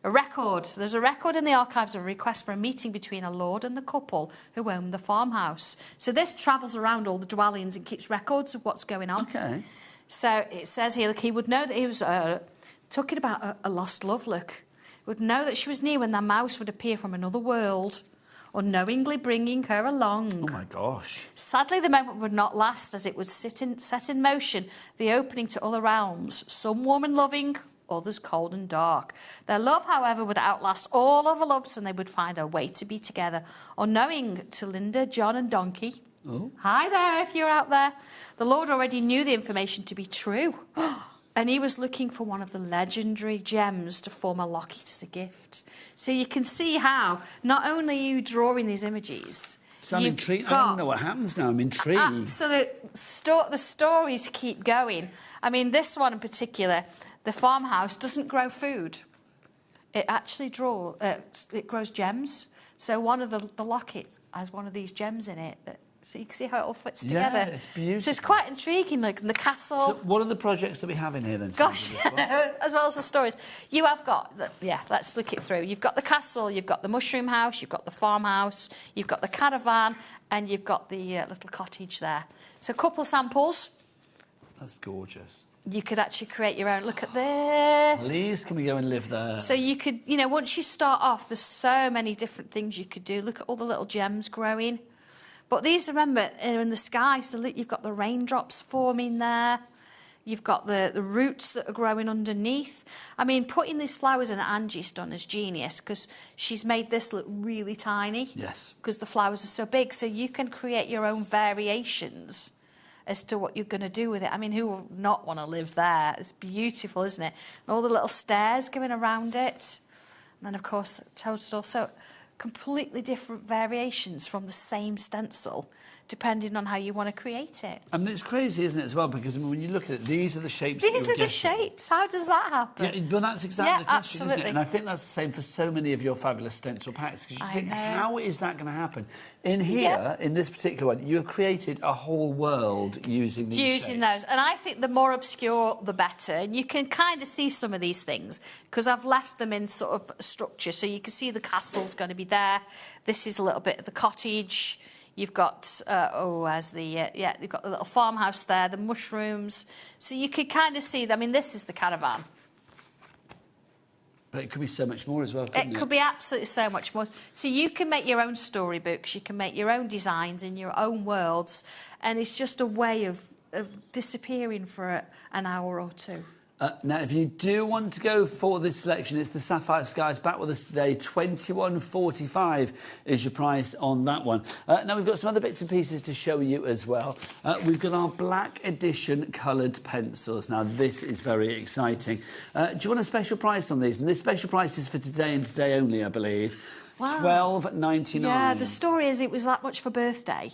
record. So there's a record in the archives of a request for a meeting between a lord and the couple who owned the farmhouse. So this travels around all the dwellings and keeps records of what's going on. Okay. So it says here, look, he would know that he was talking about a lost love, look. He would know that she was near when the mouse would appear from another world, unknowingly bringing her along. Oh, my gosh. Sadly, the moment would not last, as it would set in motion the opening to other realms, some warm and loving, others cold and dark. Their love, however, would outlast all other loves, and they would find a way to be together. Unknowing to Linda, John and Donkey. Oh. Hi there, if you're out there. The Lord already knew the information to be true. And he was looking for one of the legendary gems to form a locket as a gift. So you can see how not only are you drawing these images... So I'm intrigued. I don't know what happens now. I'm intrigued. Absolute. The stories keep going. I mean, this one in particular, the farmhouse doesn't grow food. It actually it grows gems. So one of the lockets has one of these gems in it. So you can see how it all fits together. Yeah, it's beautiful. So it's quite intriguing, like the castle. So what are the projects that we have in here then? Gosh, as well as the stories. You have got, let's look it through. You've got the castle, you've got the mushroom house, you've got the farmhouse, you've got the caravan, and you've got the little cottage there. So a couple samples. That's gorgeous. you could actually create your own. Look at this. Please, can we go and live there? So you could, you know, once you start off, there's so many different things you could do. Look at all the little gems growing. But these, remember, are in the sky. So look, you've got the raindrops forming there. You've got the roots that are growing underneath. I mean, putting these flowers in that Angie's done is genius because she's made this look really tiny. Yes. Because the flowers are so big. So you can create your own variations as to what you're going to do with it. I mean, who would not want to live there? It's beautiful, isn't it? And all the little stairs going around it. And then, of course, the toadstool. So completely different variations from the same stencil, depending on how you want to create it. I mean, it's crazy, isn't it, as well? Because I mean, when you look at it, these are the shapes. These are the shapes. How does that happen? Yeah, but that's exactly the question, absolutely. isn't it? And I think that's the same for so many of your fabulous stencil packs. Because you think, how is that going to happen? In here, in this particular one, you have created a whole world using these shapes. Those. And I think the more obscure, the better. And you can kind of see some of these things because I've left them in sort of structure. So you can see the castle's going to be there. This is a little bit of the cottage. You've got, you've got the little farmhouse there, the mushrooms. So you could kind of see, I mean, this is the caravan. But it could be so much more as well, couldn't it? It could be absolutely so much more. So you can make your own storybooks, you can make your own designs in your own worlds, and it's just a way of disappearing for an hour or two. Now, if you do want to go for this selection, it's the Sapphire Skies back with us today. $21.45 is your price on that one. Now, we've got some other bits and pieces to show you as well. We've got our Black Edition coloured pencils. Now, this is very exciting. Do you want a special price on these? And this special price is for today and today only, I believe. Wow. $12.99. Yeah, the story is it was that much for birthday.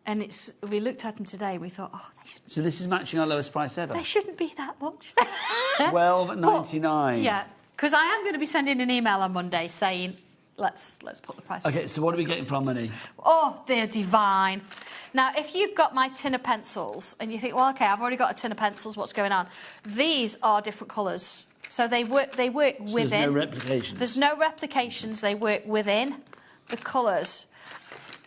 And we looked at them today and we thought, oh, they shouldn't. So this is matching our lowest price ever? They shouldn't be that much. $12.99. Yeah, because I am going to be sending an email on Monday saying, let's put the price OK, so what are we getting for our money? Oh, they're divine. Now, if you've got my tin of pencils and you think, well, OK, I've already got a tin of pencils, what's going on? These are different colours. So they work within. So there's no replications? There's no replications. They work within the colours.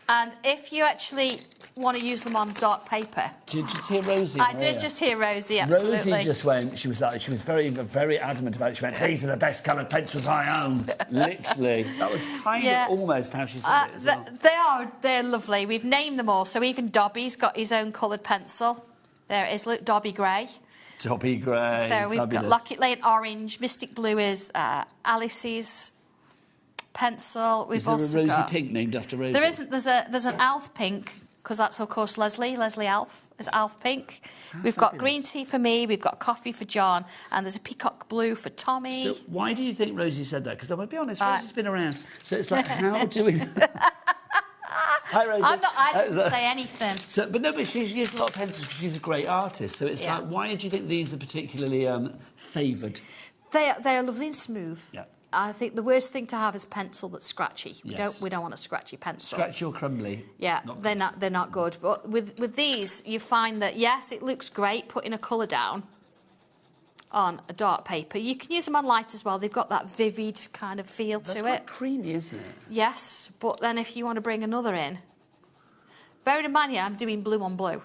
And if you actually want to use them on dark paper. Did you just hear Rosie? I did just hear Rosie, absolutely. Rosie just went, she was very, very adamant about it. She went, these are the best coloured pencils I own. Literally. That was kind of almost how she said it as well. They're lovely. We've named them all. So even Dobby's got his own coloured pencil. There it is, look, Dobby Grey. Dobby Grey, so we've got Locket Lane Orange, Mystic Blue is Alice's pencil. We've is there a Rosie Pink named after Rosie? There isn't. There's an Alf Pink, because that's, of course, Leslie Alf is Alf Pink. We've got green tea for me, we've got coffee for John, and there's a peacock blue for Tommy. So why do you think Rosie said that? Because I will be honest, Rosie's been around. So it's like, how do we... Hi, Rosie. I didn't say anything. So, but she's used a lot of pencils because she's a great artist. So it's like, why do you think these are particularly favoured? They are lovely and smooth. Yeah. I think the worst thing to have is a pencil that's scratchy. We don't want a scratchy pencil. Scratchy or crumbly. Yeah, they're not good. But with these, you find that yes, it looks great putting a colour down on a dark paper. You can use them on light as well. They've got that vivid kind of feel to it. That's quite creamy, isn't it? Yes, but then if you want to bring another in, bearing in mind, I'm doing blue on blue.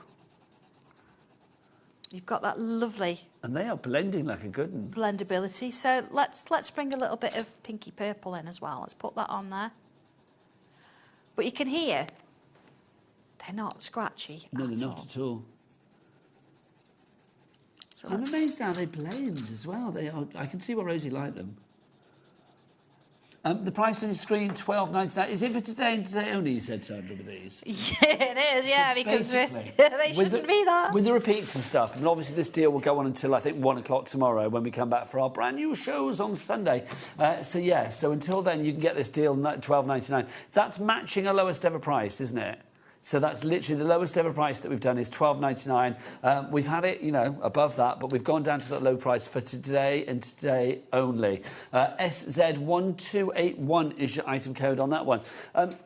You've got that lovely... And they are blending like a good one. Blendability. So let's bring a little bit of pinky purple in as well. Let's put that on there. But you can hear they're not scratchy. No, they're not at all. So I'm amazed how they blend as well. They are. I can see why Rosie liked them. The price on your screen, $12.99. Is it for today and today only, you said, Sandra, with these? Yeah, it is, yeah, so because they shouldn't be that. With the repeats and stuff, and obviously this deal will go on until, I think, 1 o'clock tomorrow when we come back for our brand new shows on Sunday. So until then, you can get this deal, $12.99. That's matching a lowest ever price, isn't it? So that's literally the lowest ever price that we've done is $12.99. We've had it, above that, but we've gone down to that low price for today and today only. SZ1281 is your item code on that one.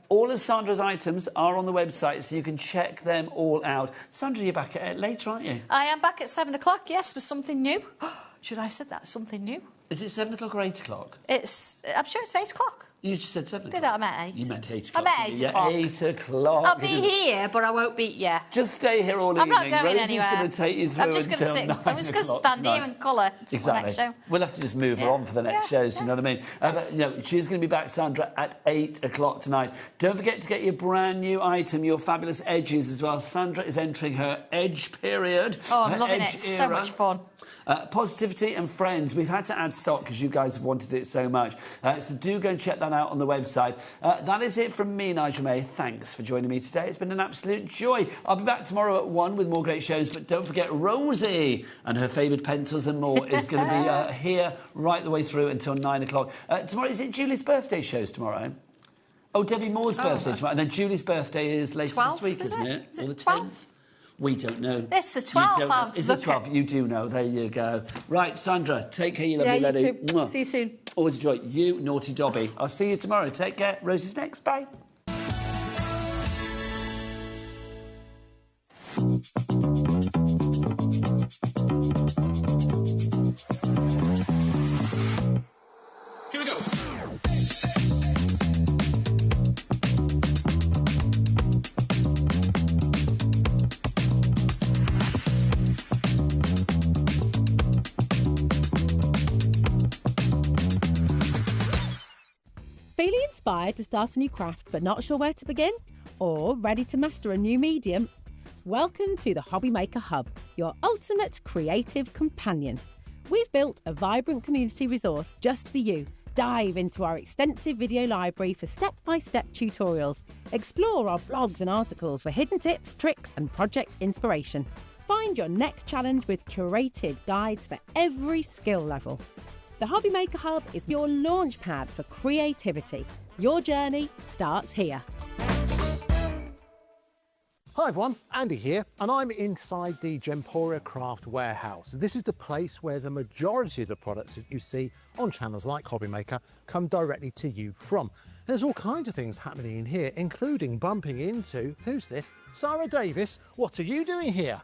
All of Sandra's items are on the website, so you can check them all out. Sandra, you're back at it later, aren't you? I am back at 7 o'clock, yes, with something new. Should I have said that? Something new? Is it 7 o'clock or 8 o'clock? I'm sure it's 8 o'clock. You just said 7 Did o'clock. that? I meant 8. You meant 8 I o'clock. meant 8 Yeah, o'clock. 8 o'clock. I'll be here, but I won't be. Yeah. Just stay here all I'm evening. not going Rosie's anywhere. going to take you through I'm just until sit. 9 I'm just going to o'clock stand tonight. here and colour. Exactly. Next show. We'll have to just move her on for the next shows, do you know what I mean? But, you know, she's going to be back, Sandra, at 8 o'clock tonight. Don't forget to get your brand new item, your fabulous edges as well. Sandra is entering her edge period. Oh, I'm her loving edge it. So era. much fun. Positivity and Friends. We've had to add stock because you guys have wanted it so much. So do go and check that out on the website. That is it from me, Nigel May. Thanks for joining me today. It's been an absolute joy. I'll be back tomorrow at 1 with more great shows, but don't forget Rosie and her favoured pencils and more is going to be here right the way through until 9 o'clock. Tomorrow, is it Julie's birthday shows tomorrow? Oh, Debbie Moore's birthday tomorrow. And then Julie's birthday is later 12th, this week, isn't it? Is it Or the 12th? 10th? We don't know. It's the You 12th. don't know. I'll Is it look 12th? You do know. There you go. Right, Sandra, take care, you lovely Yeah, you lady. too. Mwah. See you soon. Always enjoy. You, naughty Dobby. I'll see you tomorrow. Take care. Rosie's next. Bye. Here we go. Feeling inspired to start a new craft but not sure where to begin? Or ready to master a new medium? Welcome to the HobbyMaker Hub, your ultimate creative companion. We've built a vibrant community resource just for you. Dive into our extensive video library for step-by-step tutorials. Explore our blogs and articles for hidden tips, tricks and project inspiration. Find your next challenge with curated guides for every skill level. The HobbyMaker Hub is your launch pad for creativity. Your journey starts here. Hi everyone, Andy here, and I'm inside the Gemporia Craft Warehouse. This is the place where the majority of the products that you see on channels like HobbyMaker come directly to you from. There's all kinds of things happening in here, including bumping into, who's this? Sarah Davis. What are you doing here?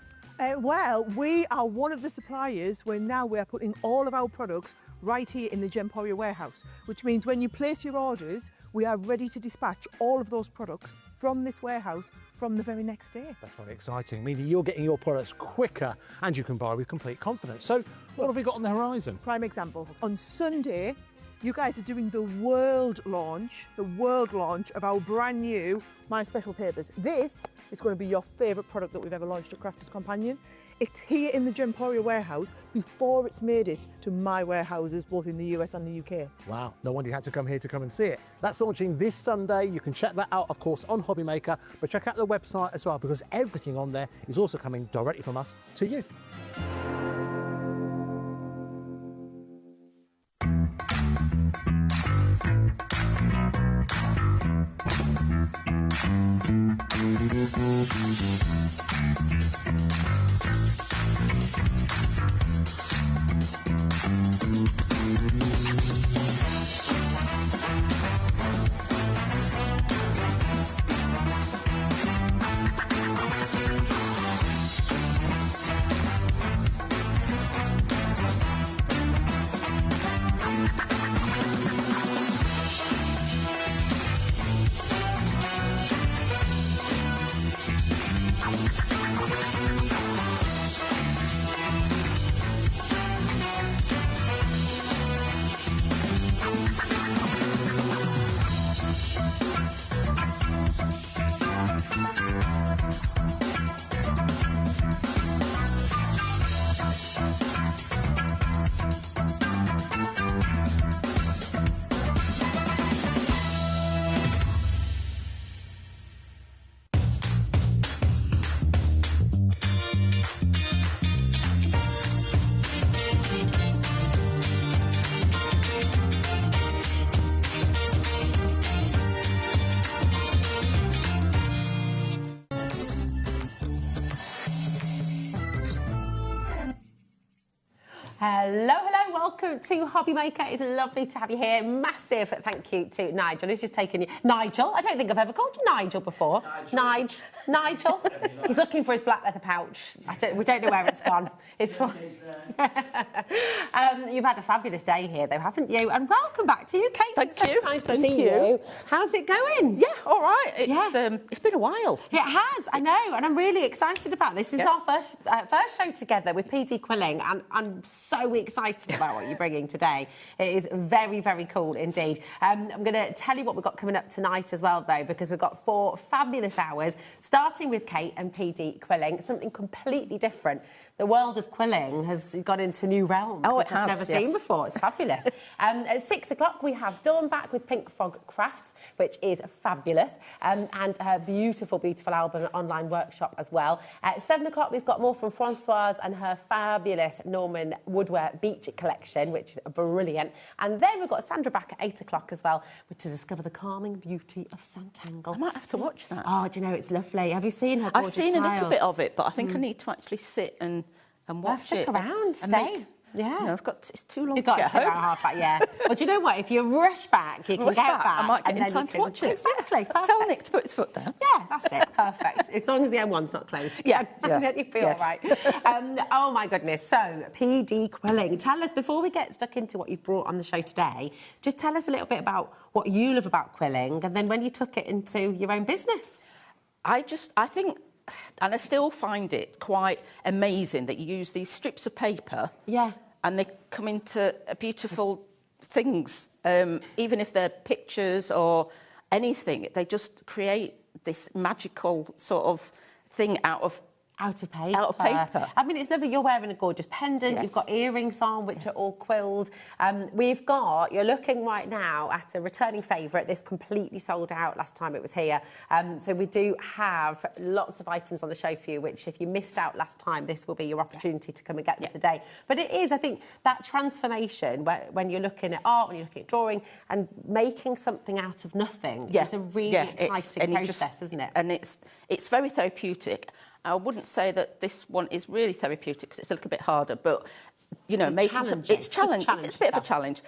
Well, we are one of the suppliers where now we are putting all of our products right here in the Gemporia warehouse, which means when you place your orders, we are ready to dispatch all of those products from this warehouse from the very next day. That's very exciting, meaning you're getting your products quicker and you can buy with complete confidence. So what have we got on the horizon? Prime example, on Sunday, you guys are doing the world launch of our brand new My Special Papers. This is going to be your favourite product that we've ever launched at Crafters Companion. It's here in the Gemporia warehouse before it's made it to my warehouses, both in the US and the UK. Wow, no wonder you had to come here to come and see it. That's launching this Sunday. You can check that out, of course, on HobbyMaker, but check out the website as well, because everything on there is also coming directly from us to you. Hello, hello, welcome to HobbyMaker. It's lovely to have you here. Massive thank you to Nigel. He's just taken you. Nigel? I don't think I've ever called you Nigel before. Nigel. He's looking for his black leather pouch. We don't know where it's gone. It's for... You've had a fabulous day here, though, haven't you? And welcome back to you, Kate. Thank you. Nice to see you. How's it going? Yeah, all right. It's been a while. It has, I know, and I'm really excited about this. This is our first show together with PD Quilling, and I'm so excited about what you're bringing today. It is very, very cool indeed. I'm going to tell you what we've got coming up tonight as well, though, because we've got 4 fabulous hours, starting with Kate and PD Quilling, something completely different. The world of quilling has got into new realms, which I've never seen before. It's fabulous. At 6 o'clock, we have Dawn back with Pink Frog Crafts, which is fabulous, and her beautiful, beautiful album and online workshop as well. At 7 o'clock, we've got more from Francoise and her fabulous Norman Woodwork Beach collection, which is brilliant. And then we've got Sandra back at 8 o'clock as well, to discover the calming beauty of Santangle. I might have to watch that. Oh, do you know, it's lovely. Have you seen her gorgeous I've seen a little tiles? bit of it, but I think I need to actually sit and watch stick it. around, stay. Yeah. No, it's too long You've to got get to home. go half back, yeah. Well, do you know what? If you rush back, you can get back. I might get and in then time you to watch it. Exactly. Tell Nick to put his foot down. Yeah, that's it. Perfect. As long as the M1's not closed. Yeah. Then you feel all right. Oh, my goodness. So, PD Quilling. Tell us, before we get stuck into what you've brought on the show today, just tell us a little bit about what you love about quilling and then when you took it into your own business. I think... And I still find it quite amazing that you use these strips of paper. Yeah. And they come into beautiful things, even if they're pictures or anything. They just create this magical sort of thing out of paper. I mean, it's lovely. You're wearing a gorgeous pendant. Yes. You've got earrings on, which are all quilled. You're looking right now at a returning favourite. This completely sold out last time it was here. So we do have lots of items on the show for you, which if you missed out last time, this will be your opportunity to come and get them today. But it is, I think, that transformation when you're looking at art, when you're looking at drawing and making something out of nothing is a really exciting process, isn't it? And it's very therapeutic. I wouldn't say that this one is really therapeutic because it's a little bit harder, but you know, it's challenging. It's a bit of a challenge,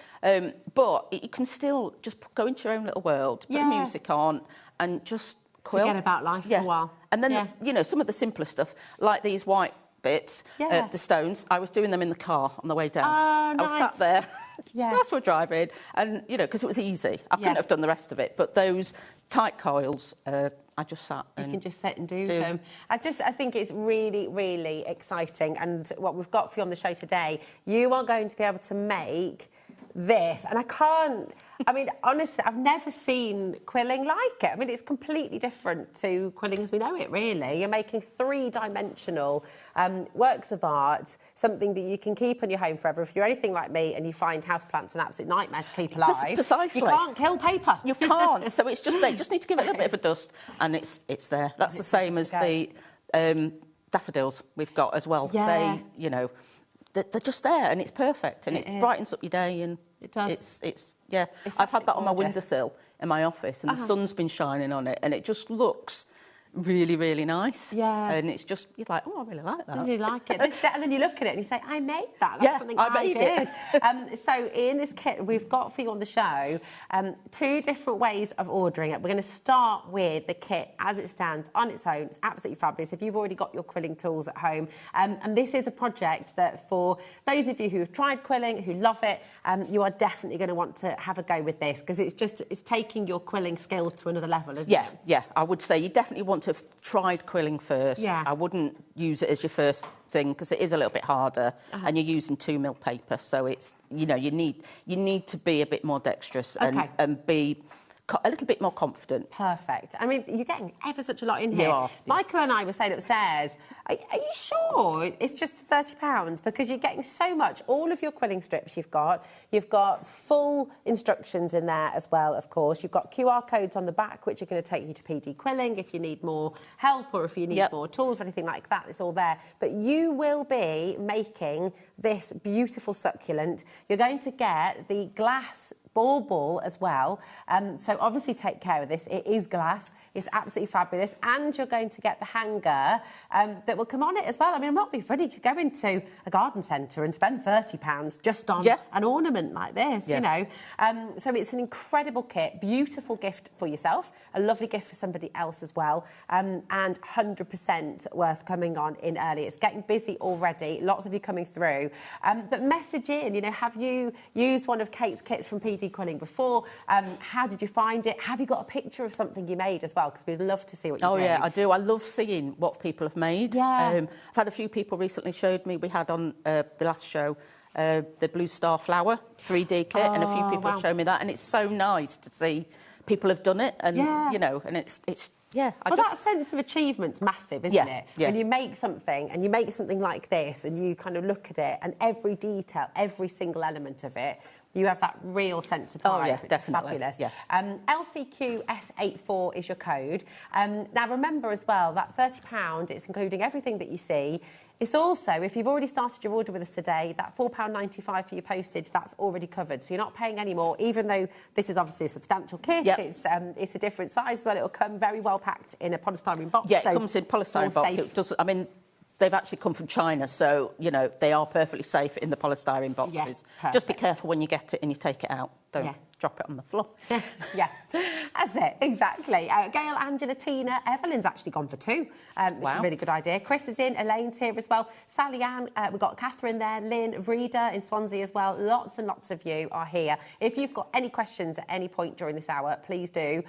but you can still just go into your own little world, put music on, and just quilt. Forget about life for a while. And then you know, some of the simpler stuff, like these white bits, the stones. I was doing them in the car on the way down. Oh, nice. I was sat there. Whilst we're driving, and you know, because it was easy, I couldn't have done the rest of it. But those tight coils, I just sat. You can just sit and do them. I think it's really, really exciting. And what we've got for you on the show today, you are going to be able to make this, and I mean, honestly, I've never seen quilling like it. I mean, it's completely different to quilling as we know it, really. You're making 3-dimensional works of art, something that you can keep in your home forever. If you're anything like me and you find houseplants an absolute nightmare to keep alive, precisely. You can't kill paper. You can't. So it's just, they just need to give it a little bit of a dust, and it's there. That's the same as the daffodils we've got as well. Yeah. They, you know, they're just there, and it's perfect, and it brightens up your day, and it does. I've had that on my windowsill in my office, and the sun's been shining on it, and it just looks really, really nice. Yeah. And it's just, you're like, oh, I really like that. I really like it. And then you look at it and you say, I made that. That's something I did. So in this kit, we've got for you on the show 2 different ways of ordering it. We're going to start with the kit as it stands on its own. It's absolutely fabulous if you've already got your quilling tools at home. And this is a project that for those of you who have tried quilling, who love it, you are definitely going to want to have a go with this because it's taking your quilling skills to another level, isn't it? Yeah, I would say you definitely want to have tried quilling first. I wouldn't use it as your first thing because it is a little bit harder, and you're using 2mm paper, so it's, you know, you need to be a bit more dexterous and be a little bit more confident. Perfect. I mean, you're getting ever such a lot in here. You are. Michael and I were saying upstairs, are you sure it's just £30? Because you're getting so much. All of your quilling strips you've got full instructions in there as well, of course. You've got QR codes on the back, which are going to take you to PD Quilling if you need more help or if you need more tools or anything like that. It's all there. But you will be making this beautiful succulent. You're going to get the glass ball as well. So obviously take care of this. It is glass. It's absolutely fabulous. And you're going to get the hanger that will come on it as well. I mean, I'm not being funny. You could go into a garden centre and spend £30 just on an ornament like this, you know. So it's an incredible kit, beautiful gift for yourself, a lovely gift for somebody else as well, and 100% worth coming on in early. It's getting busy already. Lots of you coming through. But message in, you know, have you used one of Kate's kits from PD Quilling before? How did you find it? Have you got a picture of something you made as well? Because we'd love to see what you do. Oh, yeah, I do. I love seeing what people have made. Yeah. I've had a few people recently showed me, we had on the last show, the Blue Star Flower 3D kit, and a few people have shown me that, and it's so nice to see people have done it, and, you know, and it's yeah. That sense of achievement's massive, isn't it? Yeah. When you make something, and you make something like this, and you kind of look at it, and every detail, every single element of it, you have that real sense of pride, which definitely. is fabulous. LCQS84 is your code. Now, remember as well, that £30, it's including everything that you see. It's also, if you've already started your order with us today, that £4.95 for your postage, that's already covered. So you're not paying any more, even though this is obviously a substantial kit. It's a different size as well. It'll come very well packed in a polystyrene box. Yeah, it comes in polystyrene box. Safe. It does, I mean, they've actually come from China, so, you know, they are perfectly safe in the polystyrene boxes. Just be careful when you get it and you take it out. Don't drop it on the floor. Yeah, that's it, exactly. Gail, Angela, Tina, Evelyn's actually gone for 2, which is a really good idea. Chris is in, Elaine's here as well. Sally Ann, we've got Catherine there, Lynn, Vrida in Swansea as well. Lots and lots of you are here. If you've got any questions at any point during this hour, please do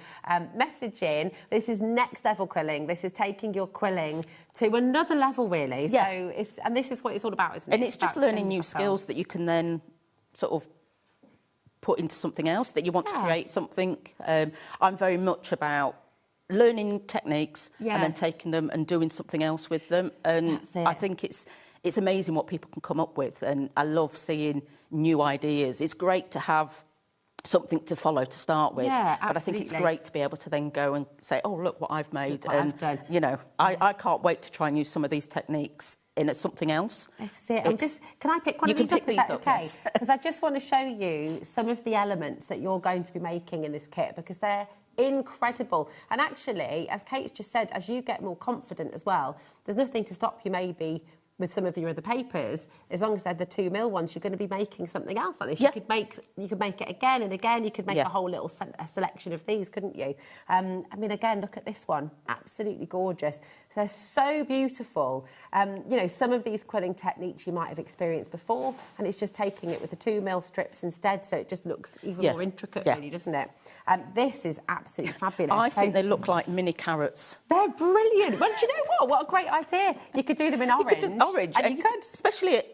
message in. This is next level quilling. This is taking your quilling to another level, really. So and this is what it's all about, isn't it? And it's just learning new skills that you can then sort of put into something else, that you want to create something. I'm very much about learning techniques and then taking them and doing something else with them. And I think it's amazing what people can come up with, and I love seeing new ideas. It's great to have something to follow to start with, but I think it's great to be able to then go and say, oh, look what I've made. I've done. You know, I can't wait to try and use some of these techniques in something else. This is it. Can I pick one of these up? Is that okay? Because I just want to show you some of the elements that you're going to be making in this kit, because they're incredible. And actually, as Kate's just said, as you get more confident as well, there's nothing to stop you maybe with some of your other papers, as long as they're the 2mm ones, you're going to be making something else like this. You could make it again and again. You could make a whole little selection of these, couldn't you? I mean, again, look at this one, absolutely gorgeous. So they're so beautiful. You know, some of these quilling techniques you might have experienced before, and it's just taking it with the 2mm strips instead, so it just looks even more intricate, really, doesn't it? This is absolutely fabulous. I think they look like mini carrots. They're brilliant. Well, do you know what? What a great idea. You could do them in orange. Orange, and you could, especially at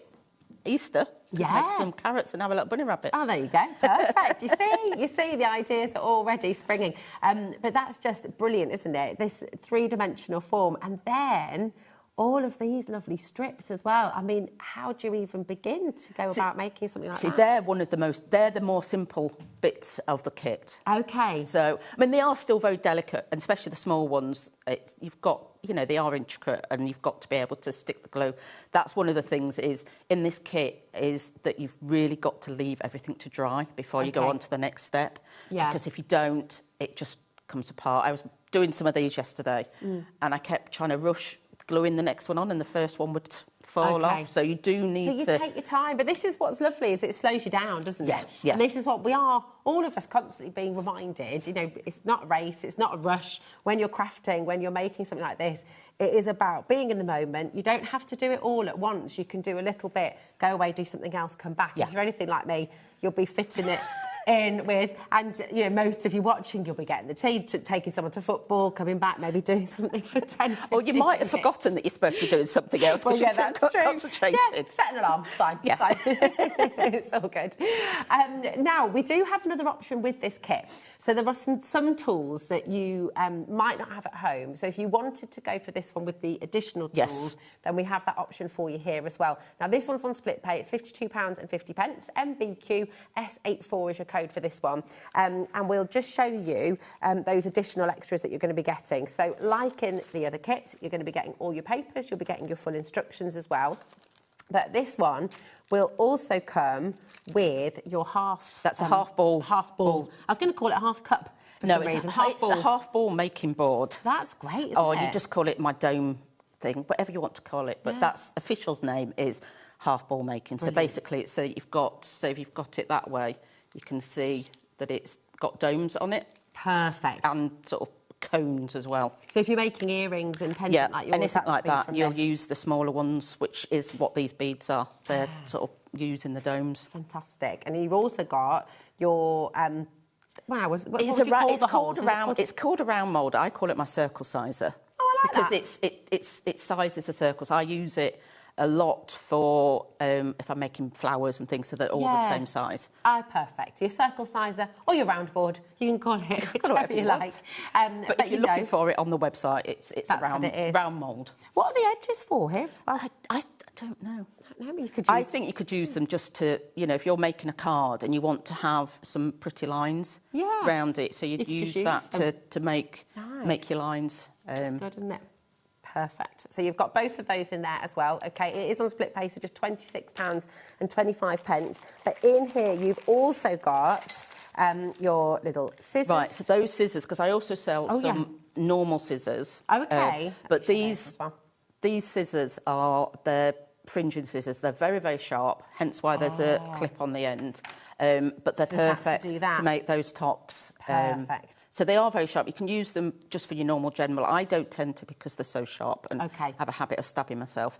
Easter, make some carrots and have a little bunny rabbit. Oh, there you go, perfect. you see, the ideas are already springing. But that's just brilliant, isn't it? This 3-dimensional form, and then all of these lovely strips as well. I mean, how do you even begin to go about making something like that? They're the more simple bits of the kit. Okay. So, I mean, they are still very delicate, and especially the small ones. You've got, you know, they are intricate, and you've got to be able to stick the glue. That's one of the things is in this kit is that you've really got to leave everything to dry before you go on to the next step. Yeah. Because if you don't, it just comes apart. I was doing some of these yesterday, and I kept trying to rush gluing the next one on, and the first one would fall off. So you do need to... So you take your time. But this is what's lovely, is it slows you down, doesn't it? Yeah. And this is what we are, all of us, constantly being reminded. You know, it's not a race, it's not a rush. When you're crafting, when you're making something like this, it is about being in the moment. You don't have to do it all at once. You can do a little bit, go away, do something else, come back. If you're anything like me, you'll be fitting it in with, and you know, most of you watching, you'll be getting the tea, taking someone to football, coming back, maybe doing something for 10, 15 Or you might have forgotten that you're supposed to be doing something else. Well, yeah, that's true. Concentrated. Yeah, set an alarm, it's fine. It's fine. It's all good. Now, we do have another option with this kit. So there are some tools that you might not have at home. So if you wanted to go for this one with the additional tools, then we have that option for you here as well. Now, this one's on split pay. It's £52.50. MBQ S84 is your code for this one. And we'll just show you those additional extras that you're going to be getting. So like in the other kit, you're going to be getting all your papers. You'll be getting your full instructions as well. that this one will also come with your half... That's a half ball. Half ball. I was going to call it a half cup for No, some it's reason. a half ball making board. That's great, isn't or it? you just call it my dome thing, whatever you want to call it. But that's official's name is half ball making. Brilliant. So basically, it's if you've got it that way, you can see that it's got domes on it. Perfect. And sort of cones as well. So if you're making earrings and pendant like yours, anything like that, you'll this. use the smaller ones, which is what these beads are. They're sort of used in the domes. Fantastic. And you've also got your wow, what would you call the holes? It's called a round mould. I call it my circle sizer. Oh, I like because it sizes the circles. I use it a lot for if I'm making flowers and things, so they're all the same size. Ah, perfect. Your circle sizer or your round board, you can call it whichever you like. But if you're looking for it on the website, it's a round mould. What are the edges for here as well? I don't know. I think you could use them just to, if you're making a card and you want to have some pretty lines around it, so you'd use that to make your lines. That's good, isn't it? Perfect. So you've got both of those in there as well. Okay, it is on split pay, so just £26.25. But in here, you've also got your little scissors. Right, so those scissors, because I also sell some normal scissors. Okay. But these scissors they're fringing scissors. They're very, very sharp, hence why there's a clip on the end. But they're perfect to make those tops. Perfect. So they are very sharp. You can use them just for your normal general. I don't tend to because they're so sharp and have a habit of stabbing myself.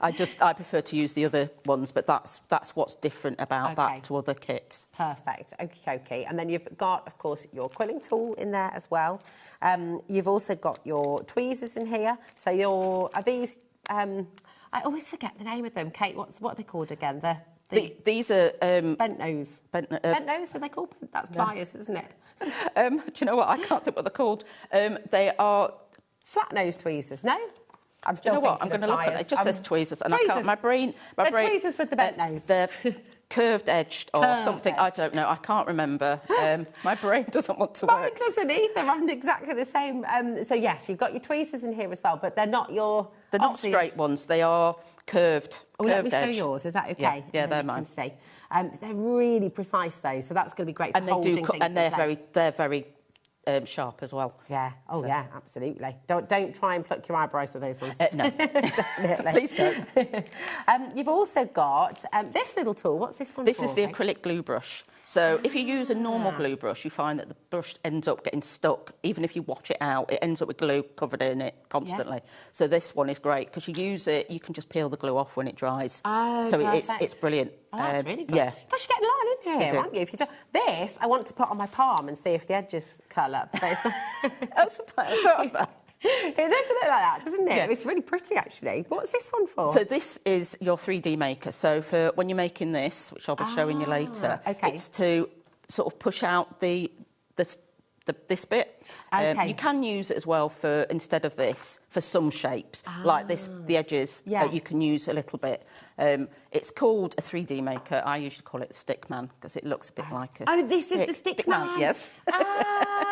I prefer to use the other ones, but that's what's different about that to other kits. Perfect. Okay. And then you've got, of course, your quilling tool in there as well. You've also got your tweezers in here. So are these? I always forget the name of them. Kate, what are they called again? These are bent nose. Bent nose, are they called? That's pliers, isn't it? Do you know what? I can't think what they're called. They are flat nose tweezers. No, I'm still. You know what? I'm going to look at it. It just says tweezers, and tweezers. I can't. My brain. Tweezers with the bent nose. They're curved edged or something. I don't know. I can't remember. My brain doesn't want to work. Mine doesn't either. I'm exactly the same. So yes, you've got your tweezers in here as well, but they're not your. They're not straight ones. They are curved. Let me show yours. Is that okay? Yeah, they're mine. See. They're really precise though, so that's going to be great for holding things in place. They're very sharp as well. Yeah. Oh, yeah, absolutely. Don't try and pluck your eyebrows with those ones. No. Definitely. Please don't. You've also got this little tool. What's this one This for? is the acrylic glue brush. So if you use a normal glue brush, you find that the brush ends up getting stuck. Even if you wash it out, it ends up with glue covered in it constantly. Yeah. So this one is great because you use it, you can just peel the glue off when it dries. Oh, so perfect. it's brilliant. Oh, that's really good. Yeah. Gosh, you're getting a lot in here, aren't you? If you do this, I want to put on my palm and see if the edges curl up. That's what I thought of that. It does look like that, doesn't it? Yeah. It's really pretty, actually. What's this one for? So this is your 3D maker. So for when you're making this, which I'll be showing you later, it's to sort of push out this bit. You can use it as well for, instead of this, for some shapes, like this, the edges, you can use a little bit. It's called a 3D maker. I usually call it the stick man because it looks a bit like a... Oh, this is the stick man? Yes.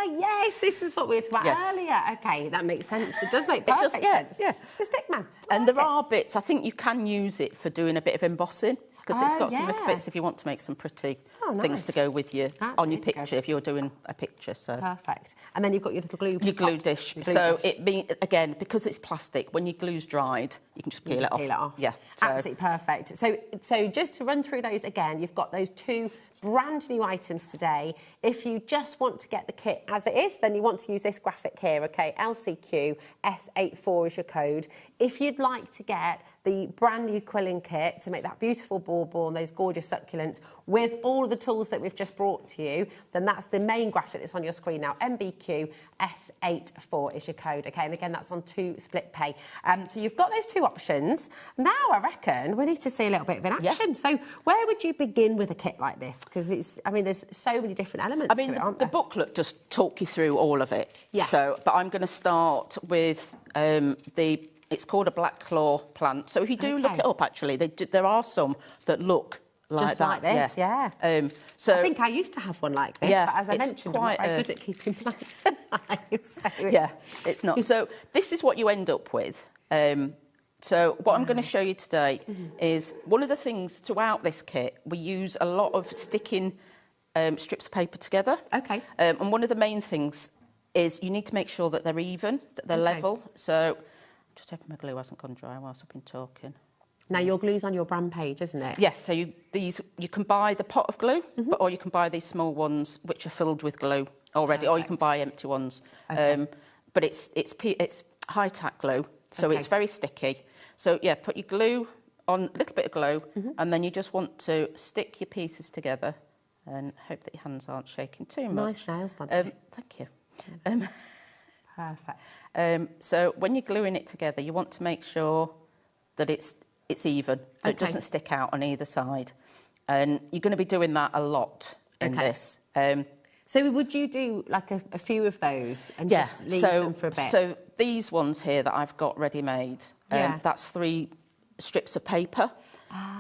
Yes, this is what we were talking about earlier. Okay, that makes sense. It does make perfect sense. Yeah. It's the stick man. And there are bits, I think you can use it for doing a bit of embossing. Because it's got some little bits if you want to make some pretty things to go with you on your picture if you're doing a picture. So perfect. And then you've got your little glue. Your glue dish. It means again because it's plastic. When your glue's dried, you can just peel it off. Yeah, absolutely perfect. So just to run through those again, you've got those two brand new items today. If you just want to get the kit as it is, then you want to use this graphic here, okay? LCQ S84 is your code. If you'd like to get the brand new quilling kit to make that beautiful bauble and those gorgeous succulents with all of the tools that we've just brought to you, then that's the main graphic that's on your screen now. MBQ S84 is your code, okay? And again, that's on 2 split pay. So you've got those two options. Now, I reckon we need to see a little bit of an action. So where would you begin with a kit like this? Because there's so many different elements to it, aren't there? The booklet just talk you through all of it. Yeah. So, but I'm going to start with it's called a black claw plant. So if you do look it up, actually, there are some that look like just that. Like this, yeah. So I think I used to have one like this, but as I mentioned, I'm not very good at keeping plants alive. It's not. So this is what you end up with. So what I'm going to show you today is one of the things throughout this kit, we use a lot of sticking strips of paper together. Okay. And one of the main things is you need to make sure that they're even, that they're level. So just hoping my glue hasn't gone dry whilst I've been talking. Now, your glue's on your brand page, isn't it? Yes, so you can buy the pot of glue, or you can buy these small ones which are filled with glue already, or you can buy empty ones. Okay. But it's high-tack glue, so it's very sticky. So, yeah, put your glue on, a little bit of glue, and then you just want to stick your pieces together and hope that your hands aren't shaking too much. Nice nails, by the way. Thank you. Perfect. So when you're gluing it together, you want to make sure that it's even, so it doesn't stick out on either side. And you're going to be doing that a lot in this. So would you do like a few of those and just leave them for a bit? So these ones here that I've got ready-made, that's 3 strips of paper.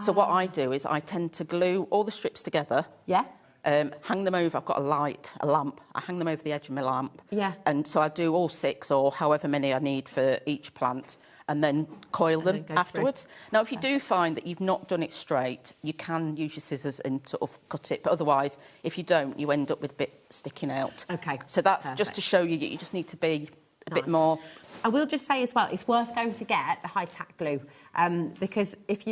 So what I do is I tend to glue all the strips together. Yeah. Hang them over. I've got a lamp. I hang them over the edge of my lamp. Yeah. And so I do all 6 or however many I need for each plant, and then coil them afterwards. Now, if you do find that you've not done it straight, you can use your scissors and sort of cut it. But otherwise, if you don't, you end up with a bit sticking out. Okay. So that's just to show you that you just need to be a bit more. I will just say as well, it's worth going to get the high-tack glue because if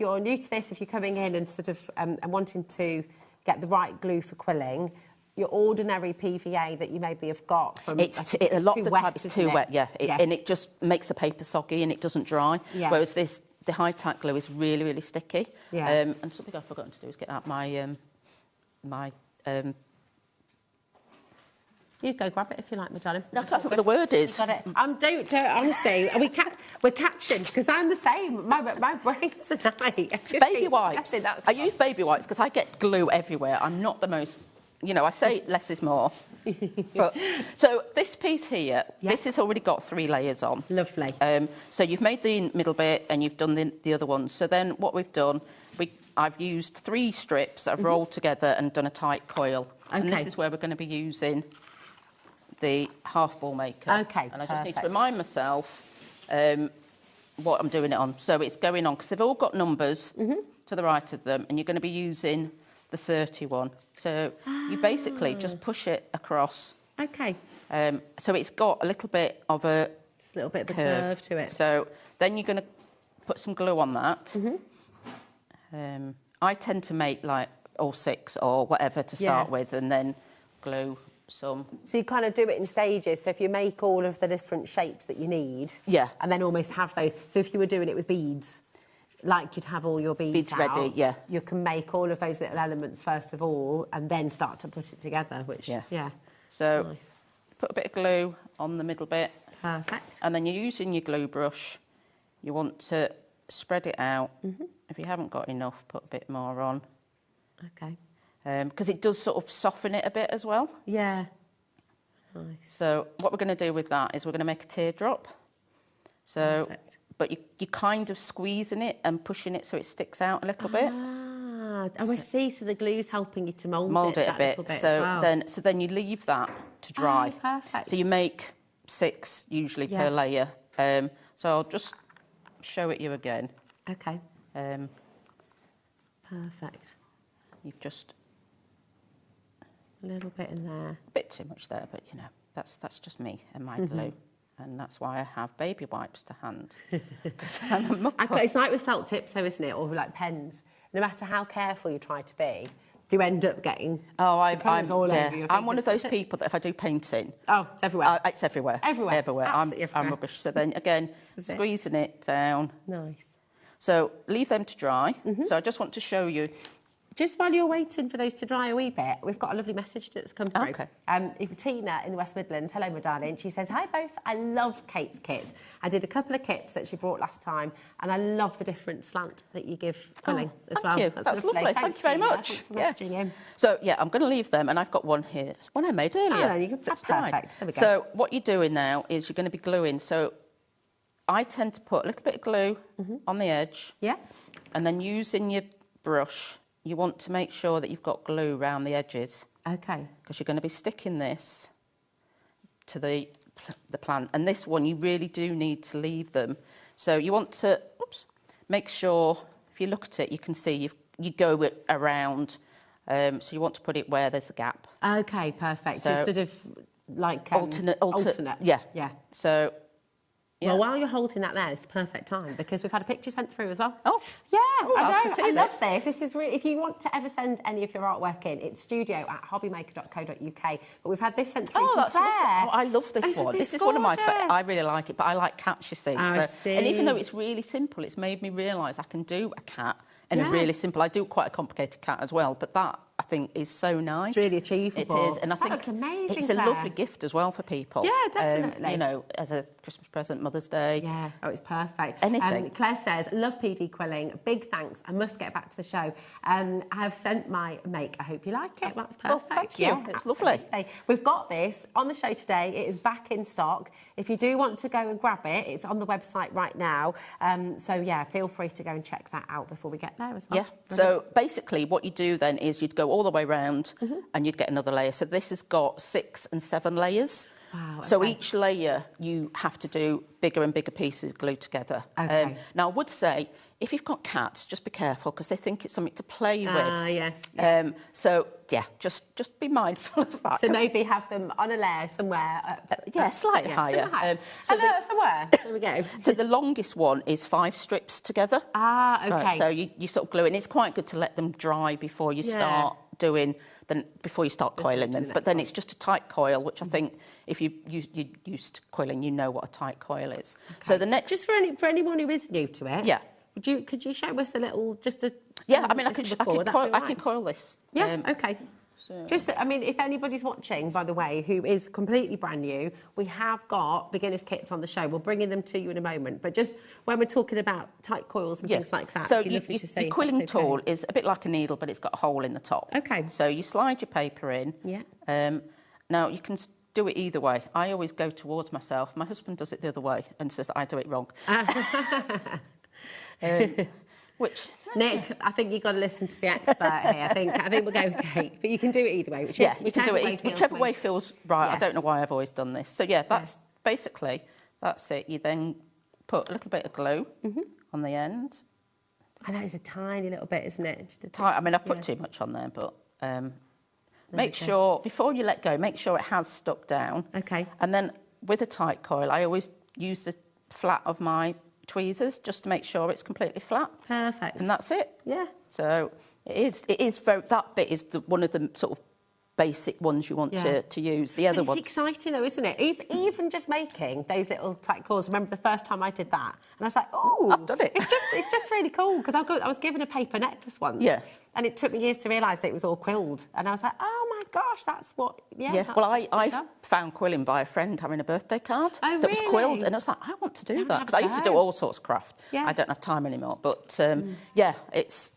you're new to this, if you're coming in and sort of and wanting to get the right glue for quilling, your ordinary PVA that you maybe have got from a lot of the time it's too wet, and it just makes the paper soggy and it doesn't dry. Yeah. Whereas the high-tack glue is really, really sticky. Yeah. And something I've forgotten to do is get out my You go grab it if you like, my darling. I can't think what the word is. Got it. Don't honestly. We're catching because I'm the same. My brain's a night. Baby wipes. I use baby wipes because I get glue everywhere. I'm not the most. I say less is more. But, so this piece here, this has already got 3 layers on. Lovely. So you've made the middle bit and you've done the other ones. So then what we've done, I've used 3 strips that I've rolled together and done a tight coil. Okay. And this is where we're going to be using the half ball maker. Okay, and I just need to remind myself what I'm doing it on. So it's going on because they've all got numbers to the right of them, and you're going to be using the 31. So you basically just push it across. Okay. So it's got a little bit of a curve to it. So then you're going to put some glue on that. I tend to make like all 6 or whatever to start with, and then glue some. So you kind of do it in stages. So if you make all of the different shapes that you need, and then almost have those. So if you were doing it with beads, like you'd have all your beads out, ready, you can make all of those little elements first of all, and then start to put it together. Which So nice. Put a bit of glue on the middle bit. Perfect. And then you're using your glue brush. You want to spread it out. If you haven't got enough, put a bit more on. Okay. Because it does sort of soften it a bit as well. Yeah. Nice. So what we're going to do with that is we're going to make a teardrop. So, but you're kind of squeezing it and pushing it so it sticks out a little bit. I see. So the glue's helping you to mould it a bit. So then you leave that to dry. Perfect. So you make 6 usually per layer. So I'll just show it you again. Okay. Perfect. You've just a little bit in there. A bit too much there, but that's just me and my glue. And that's why I have baby wipes to hand. I'm a mucker. It's like with felt tips though, isn't it? Or like pens. No matter how careful you try to be, you end up getting I'm all over your I'm one of those people that if I do painting... it's everywhere. It's everywhere. Everywhere. I'm rubbish. So then, again, squeezing it down. Nice. So leave them to dry. So I just want to show you... Just while you're waiting for those to dry a wee bit, we've got a lovely message that's come through. Okay. Tina in the West Midlands, hello, my darling. She says, hi, both. I love Kate's kits. I did a couple of kits that she brought last time, and I love the different slant that you give quilling as well. Thank you. That's lovely. Thank you very much. Thanks for messaging in. So, I'm going to leave them, and I've got one here, one I made earlier. That's perfect. There we go. So what you're doing now is you're going to be gluing. So I tend to put a little bit of glue on the edge. Yeah. And then using your brush, you want to make sure that you've got glue around the edges. Okay. Because you're going to be sticking this to the plant. And this one, you really do need to leave them So you want to make sure, if you look at it, you can see you go around. So you want to put it where there's a gap. Okay, perfect. So sort of like alternate. Yeah. Yeah. So. Yeah. Well, while you're holding that there, it's the perfect time because we've had a picture sent through as well. Oh. Yeah, Oh, I love this. This is really, if you want to ever send any of your artwork in, it's studio@hobbymaker.co.uk. But we've had this sent through from Claire. Oh, I love this one. This is one of my favourites. I really like it, but I like cats, you see. I see. And even though it's really simple, it's made me realise I can do a cat and a really simple. I do quite a complicated cat as well, but that I think is so nice. It's really achievable. It is, and I think looks amazing, it's a Claire. lovely gift as well for people. Yeah, definitely. You know, as a Christmas present, Mother's Day. Yeah, oh, it's perfect. Anything. Claire says, love PD Quilling. Big thanks. I must get back to the show. I have sent my make. I hope you like it. That's perfect. Well, thank you. It's lovely. We've got this on the show today. It is back in stock. If you do want to go and grab it, it's on the website right now. So, yeah, feel free to go and check that out before we get there as well. Yeah. So, basically, what you do then is you'd go all the way round and you'd get another layer. So, this has got 6 and 7 layers. Wow, so each layer you have to do bigger and bigger pieces glued together. Okay. Now, I would say, if you've got cats, just be careful because they think it's something to play with. Yes. So, yeah, just be mindful of that. So maybe have them on a layer somewhere. Slightly higher. Somewhere. There we go. So the longest one is 5 strips together. Ah, okay. Right, so you sort of glue it. And it's quite good to let them dry before you start doing... before you start coiling them. But then it's just a tight coil, which I think if you're used to coiling, you know what a tight coil is. Okay. So the next... Just for anyone who is new to it... Yeah. Could you show us a little... Yeah, I mean, I can coil this. Yeah, okay. So. If anybody's watching, by the way, who is completely brand new, we have got beginners kits on the show. We'll bring them to you in a moment. But just when we're talking about tight coils and things like that, so it'd be lovely to see your quilling tool is a bit like a needle, but it's got a hole in the top. Okay. So you slide your paper in. Yeah. Now, you can do it either way. I always go towards myself. My husband does it the other way and says that I do it wrong. Nick, I think you've got to listen to the expert here. I think we'll go with Kate, but you can do it either way. You can do it whichever way feels right. Yeah. I don't know why I've always done this. So that's basically that's it. You then put a little bit of glue on the end. And that is a tiny little bit, isn't it? I mean, I've put too much on there, but make sure before you let go, make sure it has stuck down. Okay. And then with a tight coil, I always use the flat of my tweezers just to make sure it's completely flat. Perfect. And that's it. Yeah. So it is very, that bit is one of the sort of basic ones you want to use. The other ones. It's exciting though, isn't it? Even just making those little tight coils. I remember the first time I did that, and I was like, oh, I've done it. It's just really cool because I was given a paper necklace once. Yeah. And it took me years to realise that it was all quilled, and I was like, oh my gosh, that's what. Yeah. Well, I found quilling by a friend having a birthday card that was quilled, and I was like, I want to do that because I used to do all sorts of craft. Yeah. I don't have time anymore, but it's.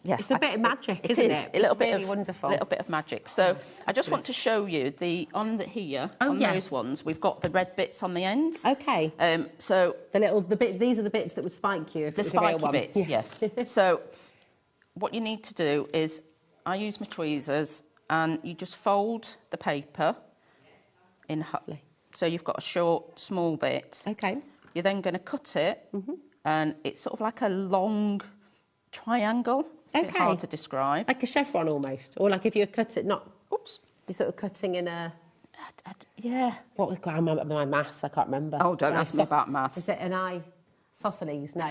It's a bit of magic, isn't it? A little bit really of wonderful. A little bit of magic. So I just want to show you those ones. We've got the red bits on the ends. Okay. So these are the bits that would spike you if it was a real one. The spiky bits, yes. So what you need to do is I use my tweezers and you just fold the paper in so you've got a short, small bit. Okay. You're then going to cut it, and it's sort of like a long triangle. It's a bit hard to describe. Like a chevron almost, or like if you cut it, you're sort of cutting in a. Yeah. What was my maths? I can't remember. Oh, don't ask me about maths. Is it an isosceles? No.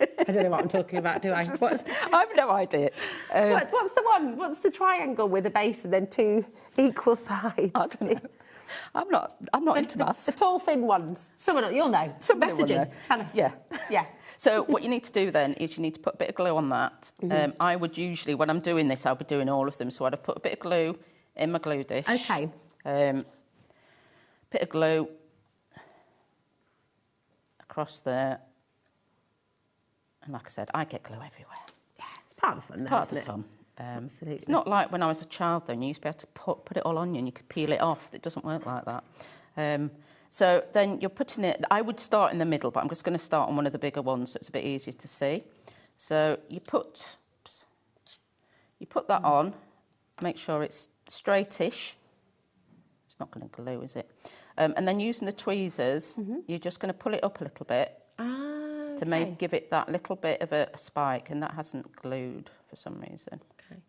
I don't know what I'm talking about, do I? I've no idea. What's the one? What's the triangle with a base and then 2 equal sides? I don't know. I'm not into maths. The tall, thin ones. Someone you'll know. Somebody will know. Tell us. Yeah. Yeah. So what you need to do then is you need to put a bit of glue on that. I would usually, when I'm doing this, I'll be doing all of them. So I'd have put a bit of glue in my glue dish. Okay. Bit of glue across there. And like I said, I get glue everywhere. Yeah, it's part of the fun, Part of the fun. Absolutely. It's not like when I was a child, though, and you used to be able to put it all on you and you could peel it off. It doesn't work like that. So then you're putting it... I would start in the middle, but I'm just going to start on one of the bigger ones so it's a bit easier to see. So you put that on, make sure it's straightish. It's not going to glue, is it? And then using the tweezers, you're just going to pull it up a little bit. Ah. to maybe give it that little bit of a spike, and that hasn't glued for some reason. Okay.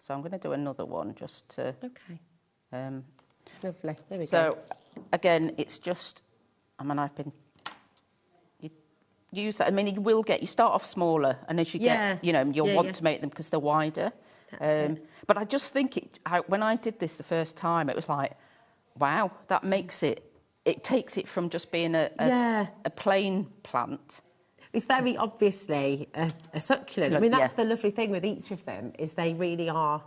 So I'm going to do another one just to... Okay. Lovely. There we go. So, again, it's just... I mean, I've been... You use that. I mean, you start off smaller, and as you get, you'll want to make them because they're wider. But I just think when I did this the first time, it was like, wow, that makes it takes it from just being a plain plant. It's very obviously a succulent. I mean, that's the lovely thing with each of them, is they really are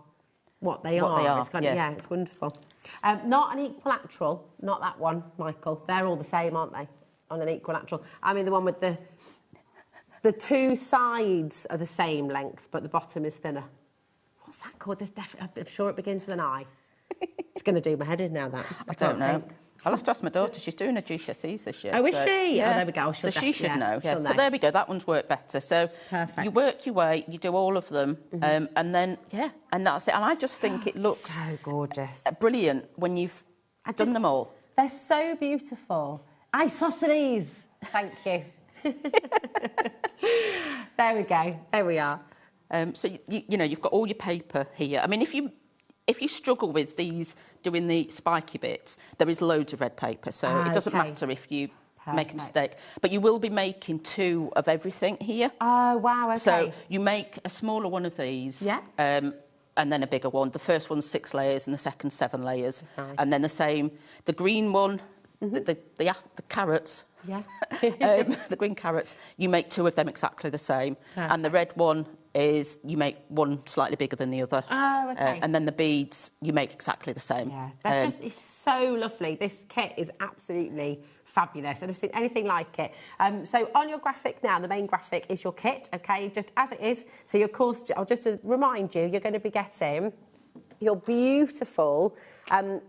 what they are. It's kind of, it's wonderful. Not an equilateral, not that one, Michael. They're all the same, aren't they, on an equilateral? I mean, the one with the two sides are the same length, but the bottom is thinner. What's that called? I'm sure it begins with an I. It's going to do my head in now, that. I don't know. I'll have to ask my daughter. She's doing her GCSEs this year. Oh, is she? Yeah. Oh, there we go. So she should know. Yeah. So there we go. That one's worked better. So you work your way, you do all of them, and then, and that's it. And I just think it looks... so gorgeous. Brilliant when you've done them all. They're so beautiful. Isosceles. Thank you. There we go. There we are. So, you've got all your paper here. I mean, if you struggle with doing the spiky bits, there is loads of red paper, so it doesn't matter if you make a mistake. But you will be making 2 of everything here. Oh, wow, okay. So you make a smaller one of these, and then a bigger one. The first one's 6 layers and the second 7 layers. Nice. And then the same, the green one, the carrots, the green carrots, you make 2 of them exactly the same. Perfect. And the red one is you make one slightly bigger than the other. Oh, okay. And then the beads, you make exactly the same. Yeah, that just is so lovely. This kit is absolutely fabulous. I haven't seen anything like it. So on your graphic now, the main graphic is your kit, okay, just as it is. So, of course, I'll just remind you, you're going to be getting your beautiful,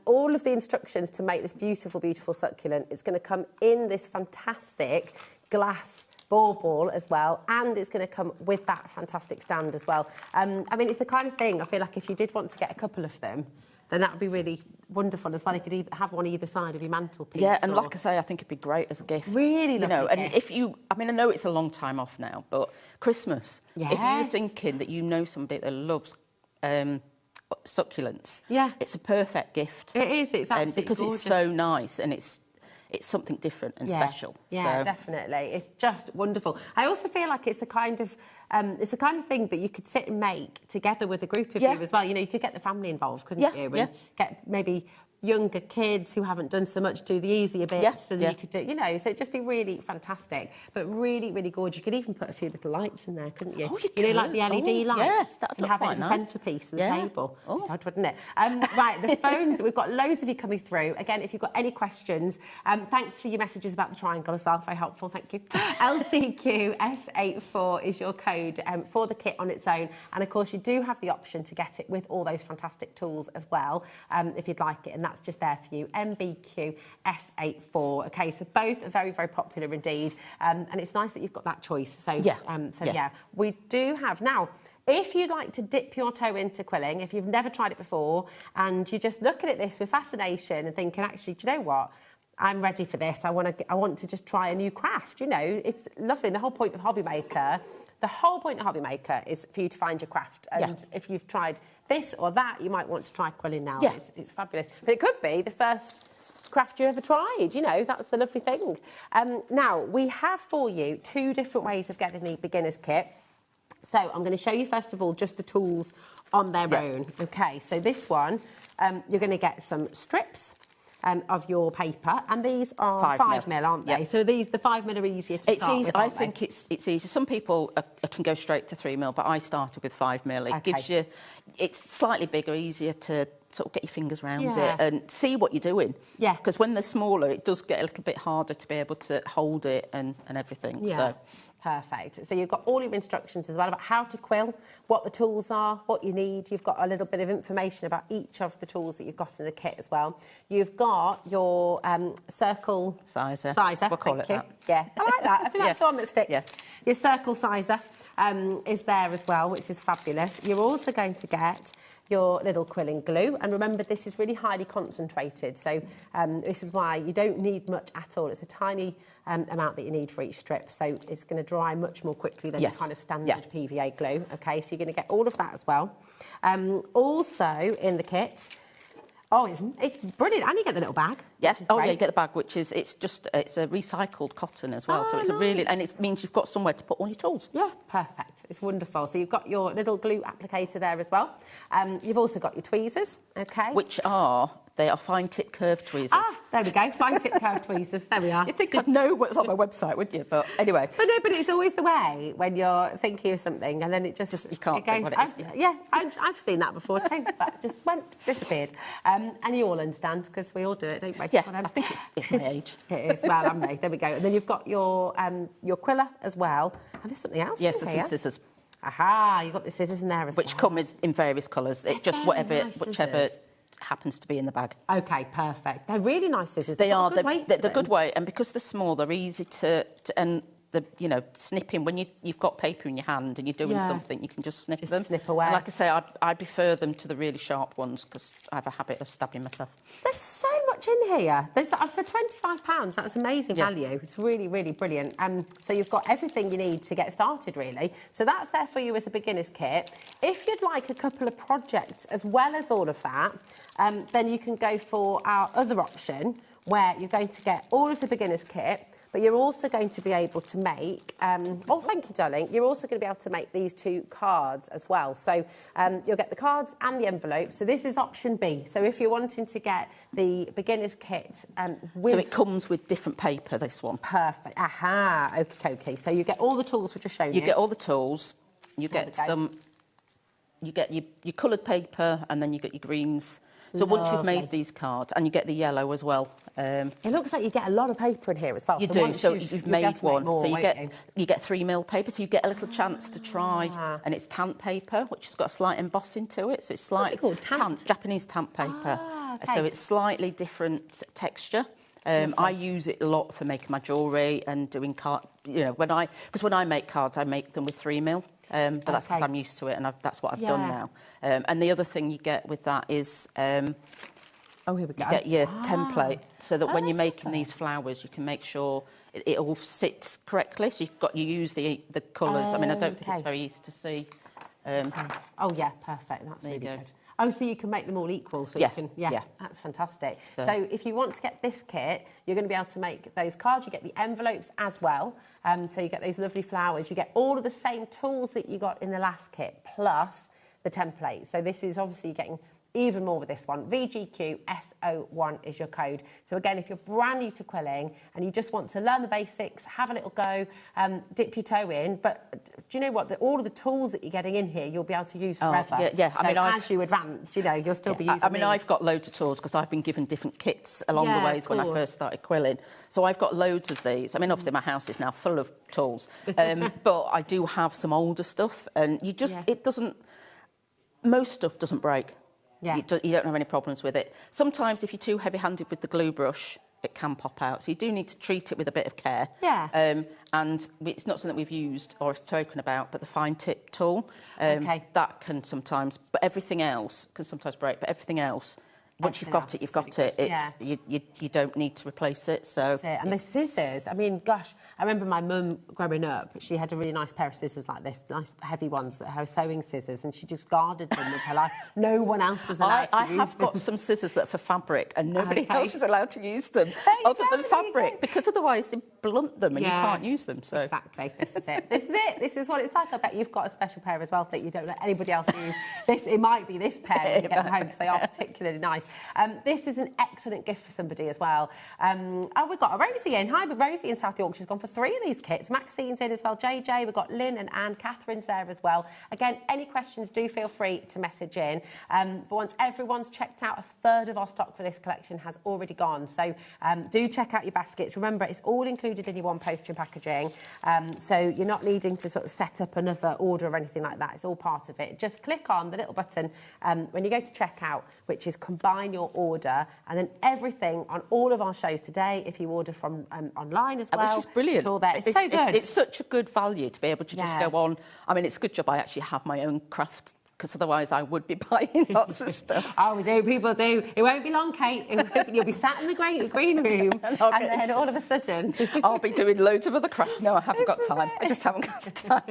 all of the instructions to make this beautiful, beautiful succulent. It's going to come in this fantastic glass ball as well, and it's going to come with that fantastic stand as well. I mean, it's the kind of thing, I feel like if you did want to get a couple of them, then that would be really wonderful as well. You could have one either side of your mantelpiece. Yeah, and like I say, I think it'd be great as a gift. Really lovely and if you... I mean, I know it's a long time off now, but Christmas, if you're thinking that you know somebody that loves succulents, it's a perfect gift. It is, it's absolutely because gorgeous. It's so nice and it's something different and special. Yeah, definitely. It's just wonderful. I also feel like it's the kind of thing that you could sit and make together with a group of you as well. You know, you could get the family involved, couldn't you? And get maybe younger kids who haven't done so much do the easier bits, and you could do, so it'd just be really fantastic, but really, really gorgeous. You could even put a few little lights in there, couldn't you? Oh, you could. Like the LED lights. Yes, that would and look have it quite as a nice. centrepiece of the table. Oh, God, wouldn't it? Right, the phones, we've got loads of you coming through. Again, if you've got any questions, thanks for your messages about the triangle as well. Very helpful, thank you. LCQS84 is your code for the kit on its own. And, of course, you do have the option to get it with all those fantastic tools as well, if you'd like it. And that's just there for you, MBQS84. Okay, so both are very, very popular indeed. And it's nice that you've got that choice. So, we do have... Now, if you'd like to dip your toe into quilling, if you've never tried it before, and you're just looking at this with fascination and thinking, actually, do you know what? I'm ready for this. I want to just try a new craft. It's lovely. The whole point of HobbyMaker is for you to find your craft. And if you've tried this or that, you might want to try quilling now. Yeah. It's fabulous. But it could be the first craft you ever tried. That's the lovely thing. Now, we have for you 2 different ways of getting the beginner's kit. So I'm going to show you, first of all, just the tools on their own. Okay, so this one, you're going to get some strips of your paper, and these are 5mm, aren't they? So the 5mm are easier to start with, I think it's easy. Some people can go straight to 3mm, but I started with 5mm. It gives you... It's slightly bigger, easier to sort of get your fingers around it and see what you're doing. Yeah. Because when they're smaller, it does get a little bit harder to be able to hold it and everything. Yeah. So. Perfect. So you've got all your instructions as well about how to quill, what the tools are, what you need. You've got a little bit of information about each of the tools that you've got in the kit as well. You've got your circle sizer. We'll call it that. Yeah, I like that. I think that's the one that sticks. Yeah. Your circle sizer is there as well, which is fabulous. You're also going to get your little quilling glue. And remember, this is really highly concentrated, so this is why you don't need much at all. It's a tiny amount that you need for each strip, so it's going to dry much more quickly than your kind of standard PVA glue. Okay, so you're going to get all of that as well. Also in the kit, it's brilliant, and you get the little bag. Yes. Oh, yeah, you get the bag, which is it's a recycled cotton as well, so it's a really, and it means you've got somewhere to put all your tools. Yeah, perfect. It's wonderful. So you've got your little glue applicator there as well. You've also got your tweezers, okay, They are fine-tip curved tweezers. Ah, there we go, fine-tip curved tweezers. There we are. You'd think I'd know what's on my website, wouldn't you? But anyway. But it's always the way when you're thinking of something and then it just you can't think what it is. I've seen that before too, but it just disappeared. And you all understand because we all do it, don't we? Yeah, I think it's my age. It is. Well, I'm me. There we go. And then you've got your quiller as well. And there's something else. Yes, there's some scissors. Aha, you've got the scissors in there as well. Which come in various colours. It just whichever happens to be in the bag. Okay, perfect. They're really nice scissors. They are. They're good weight, and because they're small, they're easy to and snipping when you've got paper in your hand and you're doing something, you can just snip them. Snip away. And like I say, I prefer them to the really sharp ones because I have a habit of stabbing myself. There's so much in here. There's for £25. That's amazing value. It's really, really brilliant. So you've got everything you need to get started, really. So that's there for you as a beginner's kit. If you'd like a couple of projects as well as all of that, then you can go for our other option where you're going to get all of the beginner's kit, but you're also going to be able to make, thank you, darling. You're also going to be able to make these 2 cards as well. So you'll get the cards and the envelopes. So this is option B. So if you're wanting to get the beginner's kit with... So it comes with different paper, this one. Perfect. Aha. Okay. So you get all the tools which are shown You get all the tools. You get some... You get your coloured paper and then you get your greens. So once you've made these cards, and you get the yellow as well. It looks like you get a lot of paper in here as well. You do, so you've made one. So you get 3mm paper, so you get a little chance to try. And it's tant paper, which has got a slight embossing to it. So it's slightly... What's it called? Tant? Japanese tant paper. Okay. So it's slightly different texture. I use it a lot for making my jewellery and doing when I make cards, I make them with 3mm. But that's because I'm used to it, and that's what I've done now. And the other thing you get with that is here we go. You get your template, so that when you're making these flowers, you can make sure it all sits correctly. So you use the colours. I mean, I don't think it's very easy to see. Oh yeah, perfect. That's really good. Oh, so you can make them all equal. So you can, that's fantastic. So if you want to get this kit, you're going to be able to make those cards. You get the envelopes as well. So you get those lovely flowers. You get all of the same tools that you got in the last kit, plus the template. So this is obviously getting even more with this one. VGQSO1 is your code. So again, if you're brand new to quilling and you just want to learn the basics, have a little go, dip your toe in, but do you know what? All of the tools that you're getting in here, you'll be able to use forever. Yeah. So as you advance, you'll still be using these. I've got loads of tools because I've been given different kits along the ways when I first started quilling. So I've got loads of these. I mean, obviously my house is now full of tools, but I do have some older stuff, and most stuff doesn't break. Yeah. You don't have any problems with it. Sometimes if you're too heavy-handed with the glue brush, it can pop out. So you do need to treat it with a bit of care. Yeah. And it's not something we've used or spoken about, but the fine tip tool, that can sometimes, but everything else can sometimes break, but everything else, once you've got it, you've got it. You don't need to replace it. So that's it. And the scissors, I mean, gosh, I remember my mum growing up, she had a really nice pair of scissors like this, nice heavy ones, her sewing scissors, and she just guarded them with her life. No one else was allowed to use them. I have got some scissors that are for fabric, and nobody else is allowed to use them other than fabric, because otherwise they blunt them and you can't use them. So exactly, this is it. This is what it's like. I bet you've got a special pair as well that you don't let anybody else use. It might be this pair when you get them home because they are particularly nice. This is an excellent gift for somebody as well. We've got a Rosie in. Hi, Rosie in South Yorkshire's gone for 3 of these kits. Maxine's in as well. JJ, we've got Lynn and Anne. Catherine's there as well. Again, any questions, do feel free to message in. But once everyone's checked out, 1/3 of our stock for this collection has already gone. So do check out your baskets. Remember, it's all included in your one poster and packaging. So you're not needing to sort of set up another order or anything like that. It's all part of it. Just click on the little button when you go to checkout, which is combine your order, and then everything on all of our shows today, if you order from online as well. Which is brilliant. It's all there. It's so good. It's such a good value to be able to just go on. I mean, it's a good job I actually have my own craft because otherwise I would be buying lots of stuff. Oh, we do, people do. It won't be long, Kate. You'll be sat in the green room and then all of a sudden... I'll be doing loads of other crafts. No, I haven't got time. I just haven't got the time.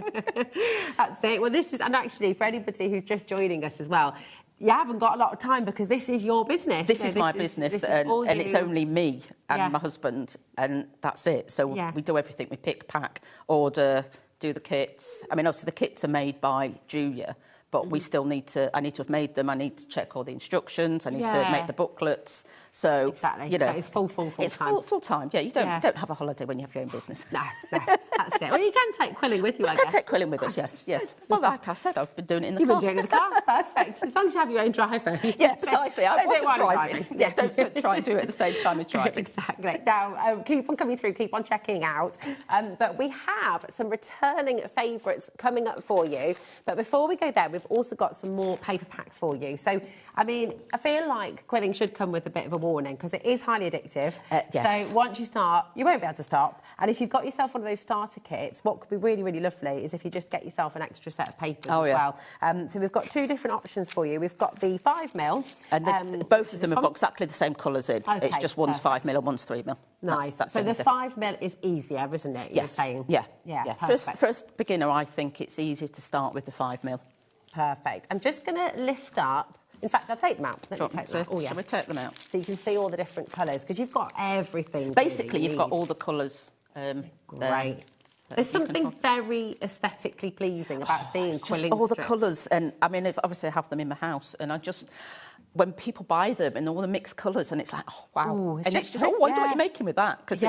That's it. Well, this is... And actually, for anybody who's just joining us as well, you haven't got a lot of time because this is your business. This is my business, and it's only me and my husband, and that's it. So we do everything. We pick, pack, order, do the kits. I mean, obviously the kits are made by Julia, but we still need to... I need to have made them. I need to check all the instructions. I need to make the booklets. So, you know... So it's full time. It's full time, yeah. You don't have a holiday when you have your own business. No, that's it. Well, you can take quilling with you, I guess. can take quilling with us, yes. Well, like I said, I've been doing it in the car. car. You've been doing it in the car, perfect. As long as you have your own driver. Yeah, precisely. I wasn't driving. Yeah, don't try and do it at the same time as driving. Exactly. Now, keep on coming through, keep on checking out. But we have some returning favourites coming up for you. But before we go there, we've also got some more paper packs for you. So, I mean, I feel like quilling should come with a bit of a warning because it is highly addictive. Yes. So once you start, you won't be able to stop. And if you've got yourself one of those starter kits, what could be really, really lovely is if you just get yourself an extra set of papers as well. So we've got two different options for you. We've got the 5mm. And both of them have got exactly the same colours in. Okay, it's just one's 5mm and one's 3mm. Nice. That's so the 5mm is easier, isn't it? You're saying? Yeah. Perfect. First beginner, I think it's easier to start with the 5mm. Perfect. I'm just going to lift up... In fact, I'll take them out. Let me take them out. Oh, yeah. Shall we take them out? So you can see all the different colours, because you've got everything. Basically, you've got all the colours. Great. There's something very aesthetically pleasing about seeing quilling all the strips. colours, and I mean, obviously I have them in my house, and I just... When people buy them and all the mixed colours, and it's like, oh, wow. Ooh, and it's just, I wonder what you're making with that, because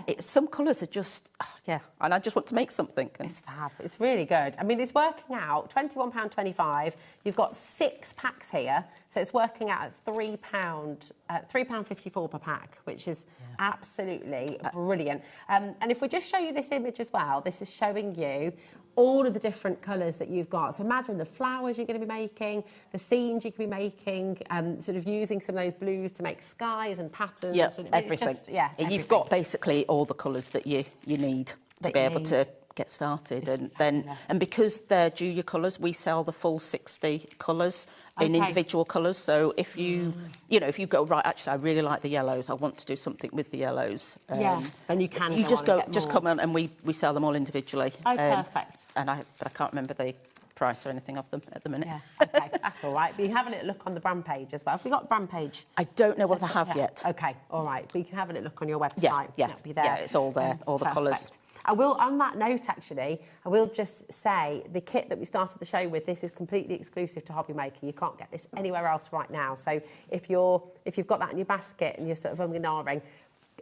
it's some colours are just, and I just want to make something. It's fab. It's really good. I mean, it's working out £21.25. You've got 6 packs here, so it's working out at £3.54 per pack, which is absolutely brilliant. And if we just show you this image as well, this is showing you all of the different colours that you've got. So imagine the flowers you're going to be making, the scenes you could be making, sort of using some of those blues to make skies and patterns. Yeah, and everything. Just, You've got basically all the colours that you need to be able to get started. And because they're Julia colours, we sell the full 60 colours in individual colours. So if you, if you go, right, actually, I really like the yellows, I want to do something with the yellows. Then you can. You just come on and we sell them all individually. Oh, perfect. And I can't remember the price or anything of them at the minute. Yeah, OK, that's all right. But you can have a little look on the brand page as well. Have we got the brand page? I don't know what I have yet. OK, all right. But you can have a little look on your website. Yeah, it'll be there. Yeah, it's all there, all the colours. I will, on that note, actually, I will just say the kit that we started the show with, this is completely exclusive to HobbyMaker. You can't get this anywhere else right now. So if you've got that in your basket and you're sort of umming and ahhing,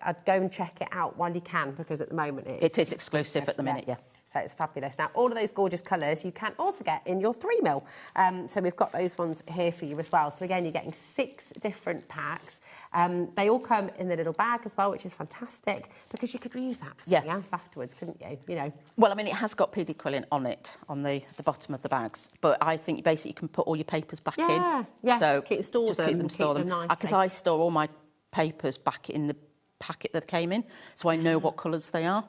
I'd go and check it out while you can, because at the moment it is exclusive at the minute, So it's fabulous. Now, all of those gorgeous colours you can also get in your 3mm. So we've got those ones here for you as well. So again, you're getting 6 different packs. They all come in the little bag as well, which is fantastic, because you could reuse that for something else afterwards, couldn't you? Well, I mean, it has got PD Quilling on it, on the bottom of the bags. But I think basically you can put all your papers back in. Yeah, so just keep them nicely. Because I store all my papers back in the packet that came in, so I know what colours they are.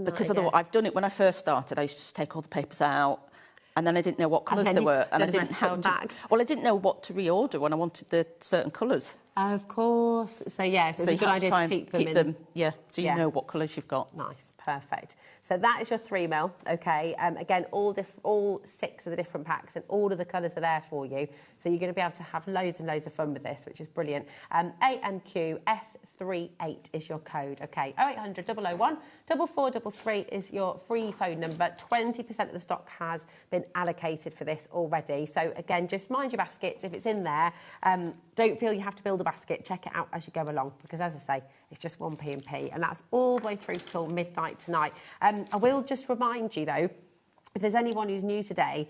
Because otherwise, I've done it when I first started. I used to just take all the papers out, and then I didn't know what colours they were, and I didn't know how to. Well, I didn't know what to reorder when I wanted the certain colours. Of course. So it's a good idea to keep them. So you know what colours you've got. Nice, perfect. So that is your 3mm, OK? Again, all 6 of the different packs and all of the colours are there for you. So you're going to be able to have loads and loads of fun with this, which is brilliant. AMQS38 is your code, OK? 0800 001 4433 is your free phone number. 20% of the stock has been allocated for this already. So again, just mind your baskets. If it's in there, don't feel you have to build a basket. Check it out as you go along, because as I say, it's just 1 P&P, and that's all the way through till midnight tonight. I will just remind you, though, if there's anyone who's new today,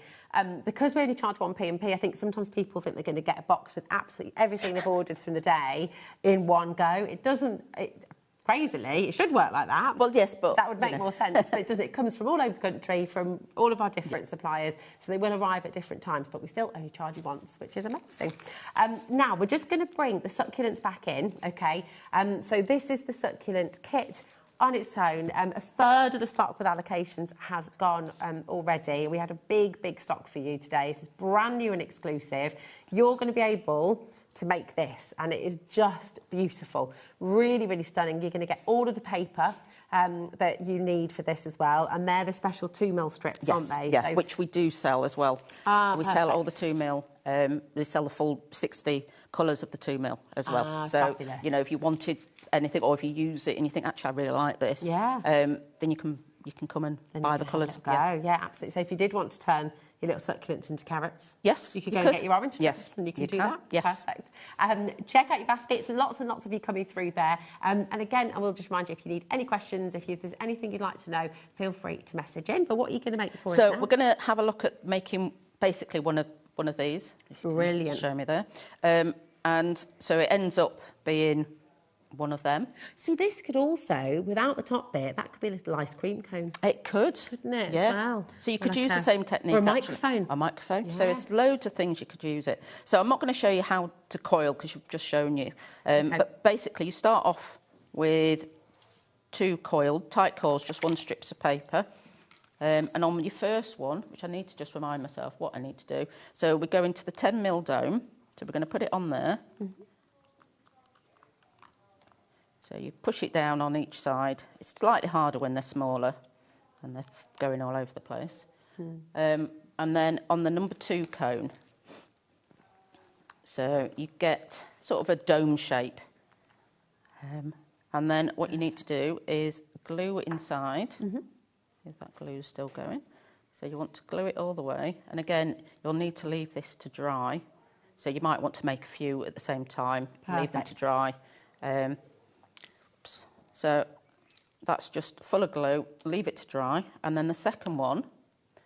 because we only charge 1 P&P, I think sometimes people think they're going to get a box with absolutely everything they've ordered from the day in one go. It doesn't... Crazily, it should work like that. Well, yes, but... That would make more sense, but it doesn't. It comes from all over the country, from all of our different suppliers, so they will arrive at different times, but we still only charge you once, which is amazing. Now, we're just going to bring the succulents back in, OK? So this is the succulent kit. on its own. A third of the stock with allocations has gone already. We had a big stock for you today. This is brand new and exclusive. You're going to be able to make this, and it is just beautiful. Really stunning. You're going to get all of the paper that you need for this as well, and they're the special 2mm strips, aren't they? Yeah, So, which we do sell as well. We sell all the 2mm. We sell the full 60 colours of the 2mm as well. So, fabulous. you know, if you wanted anything, or if you use it and you think, actually, I really like this, then you can come and buy the colours. Yeah, absolutely. So if you did want to turn your little succulents into carrots, yes, you could go and get your orange strips, and you can do that. Yes. Perfect. Check out your baskets. Lots and lots of you coming through there. And again, I will just remind you, if you need any questions, if there's anything you'd like to know, feel free to message in. But what are you going to make for us now? So we're going to have a look at making basically one of these. Brilliant. Show me there. And so it ends up being one of them. See, this could also, without the top bit, that could be a little ice cream cone. It could. Couldn't it, yeah. as well? So you could use the same technique. Or a microphone. A microphone. Yeah. So it's loads of things you could use it. So I'm not going to show you how to coil, because you've just shown you. But basically, you start off with 2 coiled, tight coils, just 1 strips of paper. And on your first one, which I need to just remind myself what I need to do. So we go into the 10mm dome. So we're going to put it on there. So you push it down on each side. It's slightly harder when they're smaller and they're going all over the place. And then on the number 2 cone, so you get sort of a dome shape. And then what you need to do is glue it inside. If that glue is still going. So you want to glue it all the way. And again, you'll need to leave this to dry. So you might want to make a few at the same time. Perfect. Leave them to dry. So that's just full of glue, leave it to dry. And then the second one,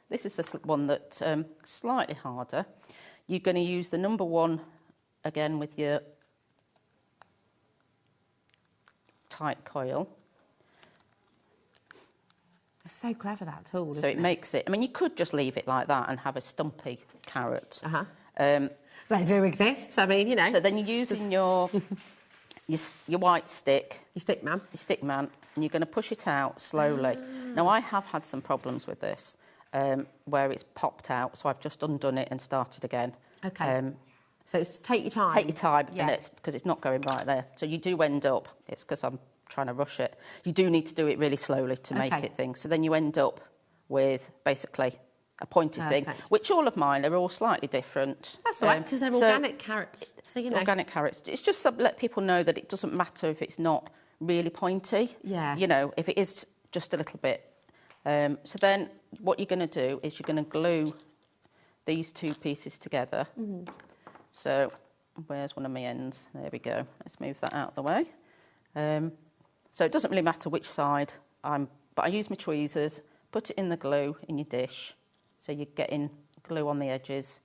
this is the one that's slightly harder. You're going to use the number 1 again with your tight coil. It's so clever, that tool, So it makes it, I mean, you could just leave it like that and have a stumpy carrot. They do exist, I mean, you know. So then you're using your white stick. Your stick man. Your stick man, and you're going to push it out slowly. Now, I have had some problems with this, where it's popped out, so I've just undone it and started again. Okay. So it's take your time. Take your time, Yeah. and because it's not going right there. So you do end up, it's because I'm trying to rush it, you do need to do it really slowly to make it things. So then you end up with basically a pointy thing, which all of mine are all slightly different. That's all right, because they're organic carrots. So, you know. Organic carrots. It's just to let people know that it doesn't matter if it's not really pointy. Yeah. You know, if it is just a little bit. So then what you're going to do is you're going to glue these 2 pieces together. So where's one of my ends? There we go. Let's move that out of the way. So it doesn't really matter which side but I use my tweezers, put it in the glue in your dish. So you're getting glue on the edges,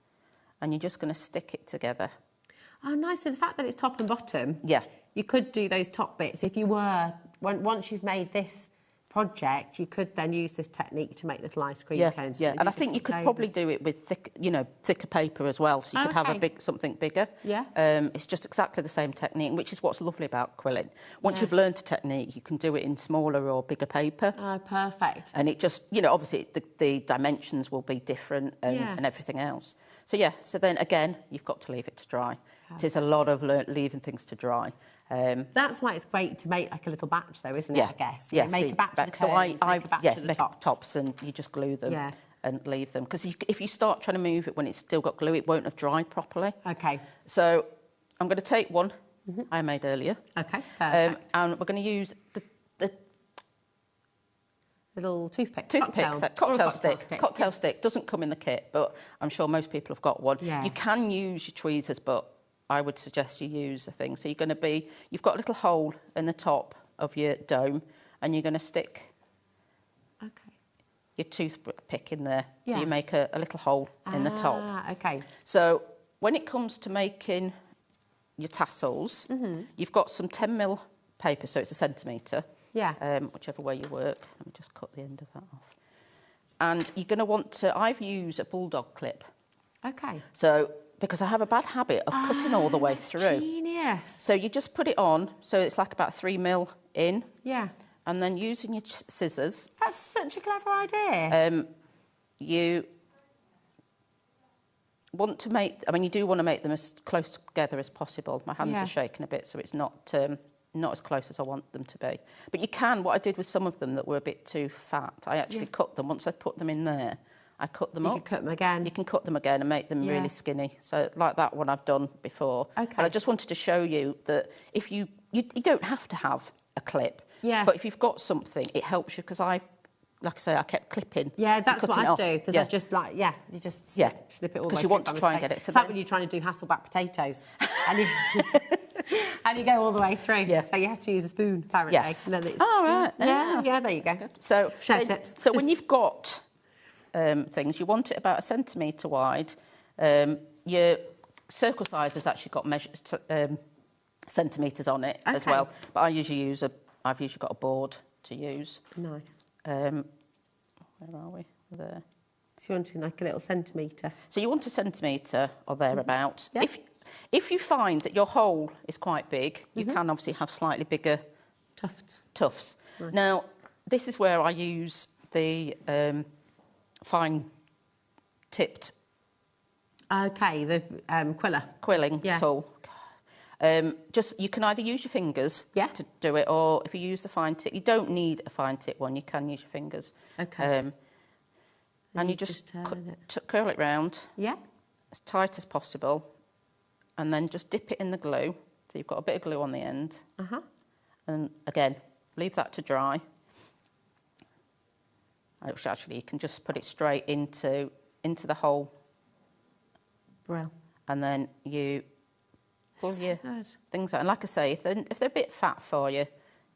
and you're just going to stick it together. Oh, nice. So the fact that it's top and bottom, yeah, you could do those top bits. If you were, once you've made this project, you could then use this technique to make little ice cream cones. Yeah, and I think you could probably do it with thicker paper as well, so you could have something bigger. Yeah. It's just exactly the same technique, which is what's lovely about quilling. Once you've learned a technique, you can do it in smaller or bigger paper. Oh, perfect. And it just, obviously the dimensions will be different and everything else. So yeah, so then again, you've got to leave it to dry. It is a lot of leaving things to dry. That's why it's great to make like a little batch, though, isn't it? I guess. Yeah. Make a batch of the cones, so make a batch of the tops, and you just glue them and leave them. Because if you start trying to move it when it's still got glue, it won't have dried properly. Okay. So I'm going to take one I made earlier. Okay. Perfect. And we're going to use the little toothpick. Cocktail stick. Cocktail stick doesn't come in the kit, but I'm sure most people have got one. Yeah. You can use your tweezers, but I would suggest you use a thing. So you've got a little hole in the top of your dome, and you're going to stick your toothpick in there. Yeah. So you make a little hole in the top. Okay. So when it comes to making your tassels, you've got some 10mm paper, so it's a centimetre. Yeah. Whichever way you work. Let me just cut the end of that off. And you're going to want to, I've used a bulldog clip. Okay. So, because I have a bad habit of cutting all the way through. Genius. So you just put it on, so it's like about 3mm in. Yeah. and then using your scissors. That's such a clever idea. You want to make, I mean, you do want to make them as close together as possible. My hands are shaking a bit, so it's not as close as I want them to be. But you can, what I did with some of them that were a bit too fat, I actually cut them. Once I put them in there, I cut them up. You can cut them again. You can cut them again and make them really skinny. So like that one I've done before. Okay. And I just wanted to show you that if you don't have to have a clip. Yeah. But if you've got something, it helps you, because like I say, I kept clipping. Yeah, that's what I do, because I Yeah. just you just snip it all the way. Because you want to try and get it. It's like when you're trying to do Hasselback potatoes, and you and you go all the way through. Yeah. So you have to use a spoon, apparently. Yes. And then it's, oh, right. Yeah, there you go. So, Share tips. So when you've got things, you want it about 1 centimetre wide. Your circle size has actually got measures, centimetres on it as well. But I've usually got a board to use. Nice. Where are we? There. So you want like a little centimetre. So you want 1 centimetre or thereabouts. Yeah. If you find that your hole is quite big, you can obviously have slightly bigger tufts. Nice. Now, this is where I use the fine tipped. Okay, the quilling tool. Just you can either use your fingers to do it, or if you use the fine tip, you don't need a fine tip one. You can use your fingers. Okay. And you just curl it round. Yeah. As tight as possible, and then just dip it in the glue. So you've got a bit of glue on the end. And again, leave that to dry. Which actually you can just put it straight into the hole. Brill. And then you pull your things out. And like I say, if they're a bit fat for you,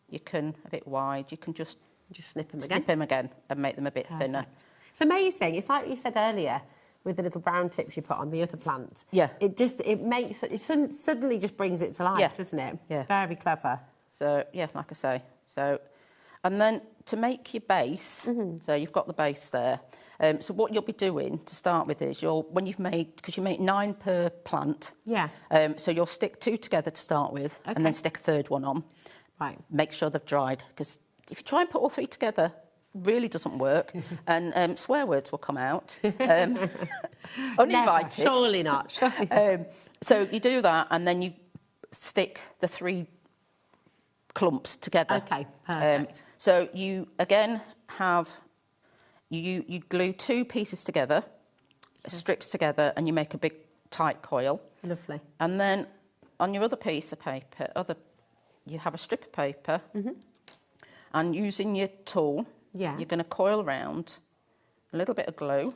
you can, a bit wide, you can just snip them again and make them a bit thinner. It's amazing. It's like you said earlier with the little brown tips you put on the other plant. Yeah. It suddenly just brings it to life, doesn't it? Yeah. It's very clever. So, yeah, like I say. So, and then to make your base, so you've got the base there. So what you'll be doing to start with is when you've made, because you make 9 per plant. Yeah. So you'll stick 2 together to start with, and then stick a third one on. Right. Make sure they've dried, because if you try and put all 3 together, it really doesn't work, and swear words will come out. Uninvited. Never. Surely not. So you do that, and then you stick the 3 clumps together. Okay, perfect. So you again have you glue 2 pieces together, strips together, and you make a big tight coil. Lovely. And then on your other piece of paper, you have a strip of paper, and using your tool, you're going to coil around a little bit of glue.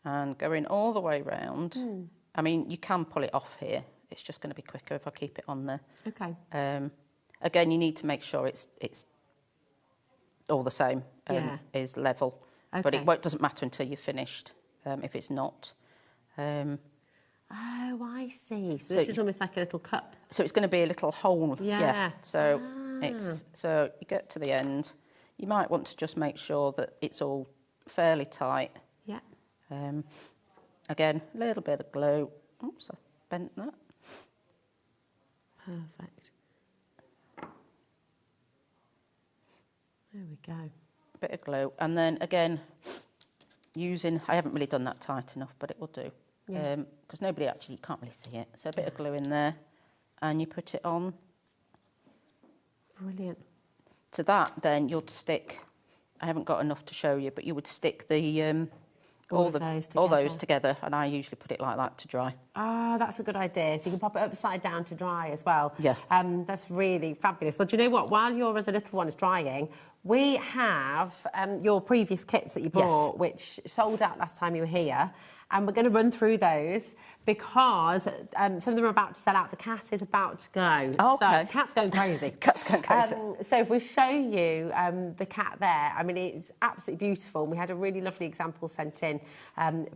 And going all the way round. I mean, you can pull it off here. It's just going to be quicker if I keep it on there. Okay. Again, you need to make sure it's all the same, is level. Okay. But it doesn't matter until you're finished, if it's not. Oh, I see. So this is almost like a little cup. So it's going to be a little hole. Yeah. So so you get to the end. You might want to just make sure that it's all fairly tight. Yeah. Again, a little bit of glue. Oops, I bent that. Perfect. There we go. A bit of glue. And then again, I haven't really done that tight enough, but it will do. Yeah. Because you can't really see it. So a bit of glue in there, and you put it on. Brilliant. To that, then you'll stick, I haven't got enough to show you, but you would stick the all those together, and I usually put it like that to dry. Ah, that's a good idea. So you can pop it upside down to dry as well. Yeah. That's really fabulous. Well, do you know what? While your other little one is drying, we have your previous kits that you bought, which sold out last time you were here. And we're going to run through those because some of them are about to sell out. The cat is about to go. Oh, okay. So, cat's going crazy. Cat's going crazy. So if we show you the cat there, I mean, it's absolutely beautiful. We had a really lovely example sent in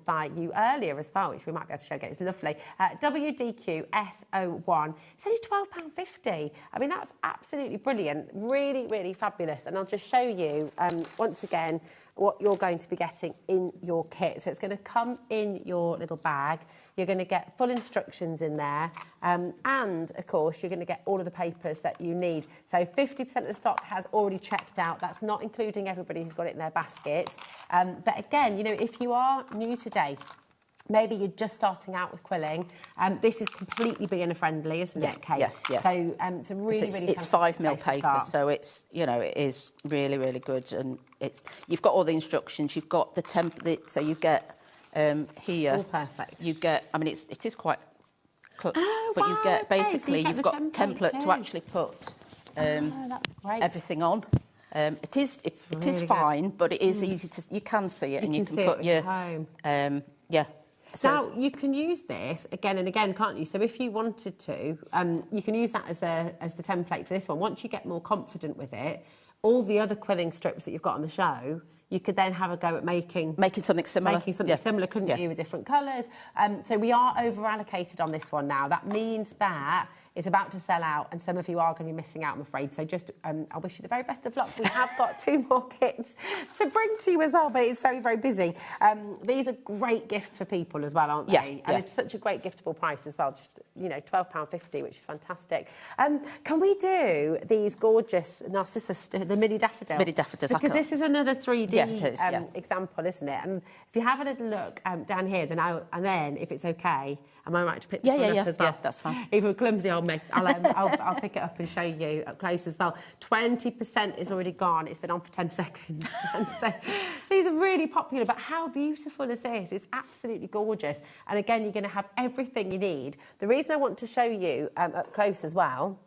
by you earlier as well, which we might be able to show again. It's lovely. WDQ S01. It's only £12.50. I mean, that's absolutely brilliant. Really, really fabulous. And I'll just show you, once again, what you're going to be getting in your kit. So it's going to come in your little bag. You're going to get full instructions in there. And, of course, you're going to get all of the papers that you need. So 50% of the stock has already checked out. That's not including everybody who's got it in their baskets. But, again, you know, if you are new today, maybe you're just starting out with quilling. This is completely beginner-friendly, isn't it, Kate? Yeah. So it's a really, really it's fantastic 5mm place to paper, start. so it's, you know, it is really, really good. And you've got all the instructions. You've got the template, so you get here. All perfect. You get. I mean, it is quite. But wow, you get okay, so basically you get you've the got template template too. to actually put that's great. everything on. It is really fine, but it is easy to. You can see it, and you can see put it your home. yeah. So, now, you can use this again and again, can't you? So if you wanted to, you can use that as the template for this one. Once you get more confident with it, all the other quilling strips that you've got on the show, you could then have a go at making something similar. Similar, couldn't you, with different colours? So we are over-allocated on this one now. That means that it's about to sell out, and some of you are going to be missing out, I'm afraid. So just, I wish you the very best of luck. We have got 2 more kits to bring to you as well, but it's very, very busy. These are great gifts for people as well, aren't they? And it's such a great giftable price as well, just, you know, £12.50, which is fantastic. Can we do these gorgeous Narcissus, the mini daffodil? Mini daffodils. Because this is another 3D example, isn't it? And if you have a little look down here, then if it's okay, am I right to pick this one up as well? Yeah, that's fine. Even clumsy old me, I'll pick it up and show you up close as well. 20% is already gone. It's been on for 10 seconds. And so these are really popular, but how beautiful is this? It's absolutely gorgeous. And again, you're going to have everything you need. The reason I want to show you up close as well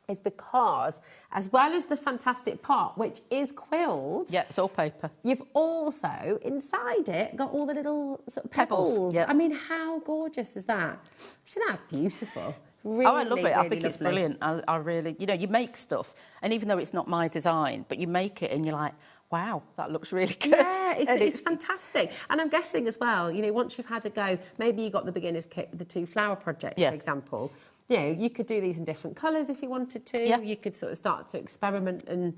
is because, as well as the fantastic pot, which is quilled... Yeah, it's all paper. You've also, inside it, got all the little sort of pebbles. Yep. I mean, how gorgeous is that? See, that's beautiful. Really, I love it. I think really it's lovely. brilliant. I really... You know, you make stuff, and even though it's not my design, but you make it and you're like, wow, that looks really good. Yeah, it's fantastic. And I'm guessing as well, you know, once you've had a go, maybe you got the beginner's kit with the 2 flower projects, for example. You know, you could do these in different colours if you wanted to. Yeah. You could sort of start to experiment and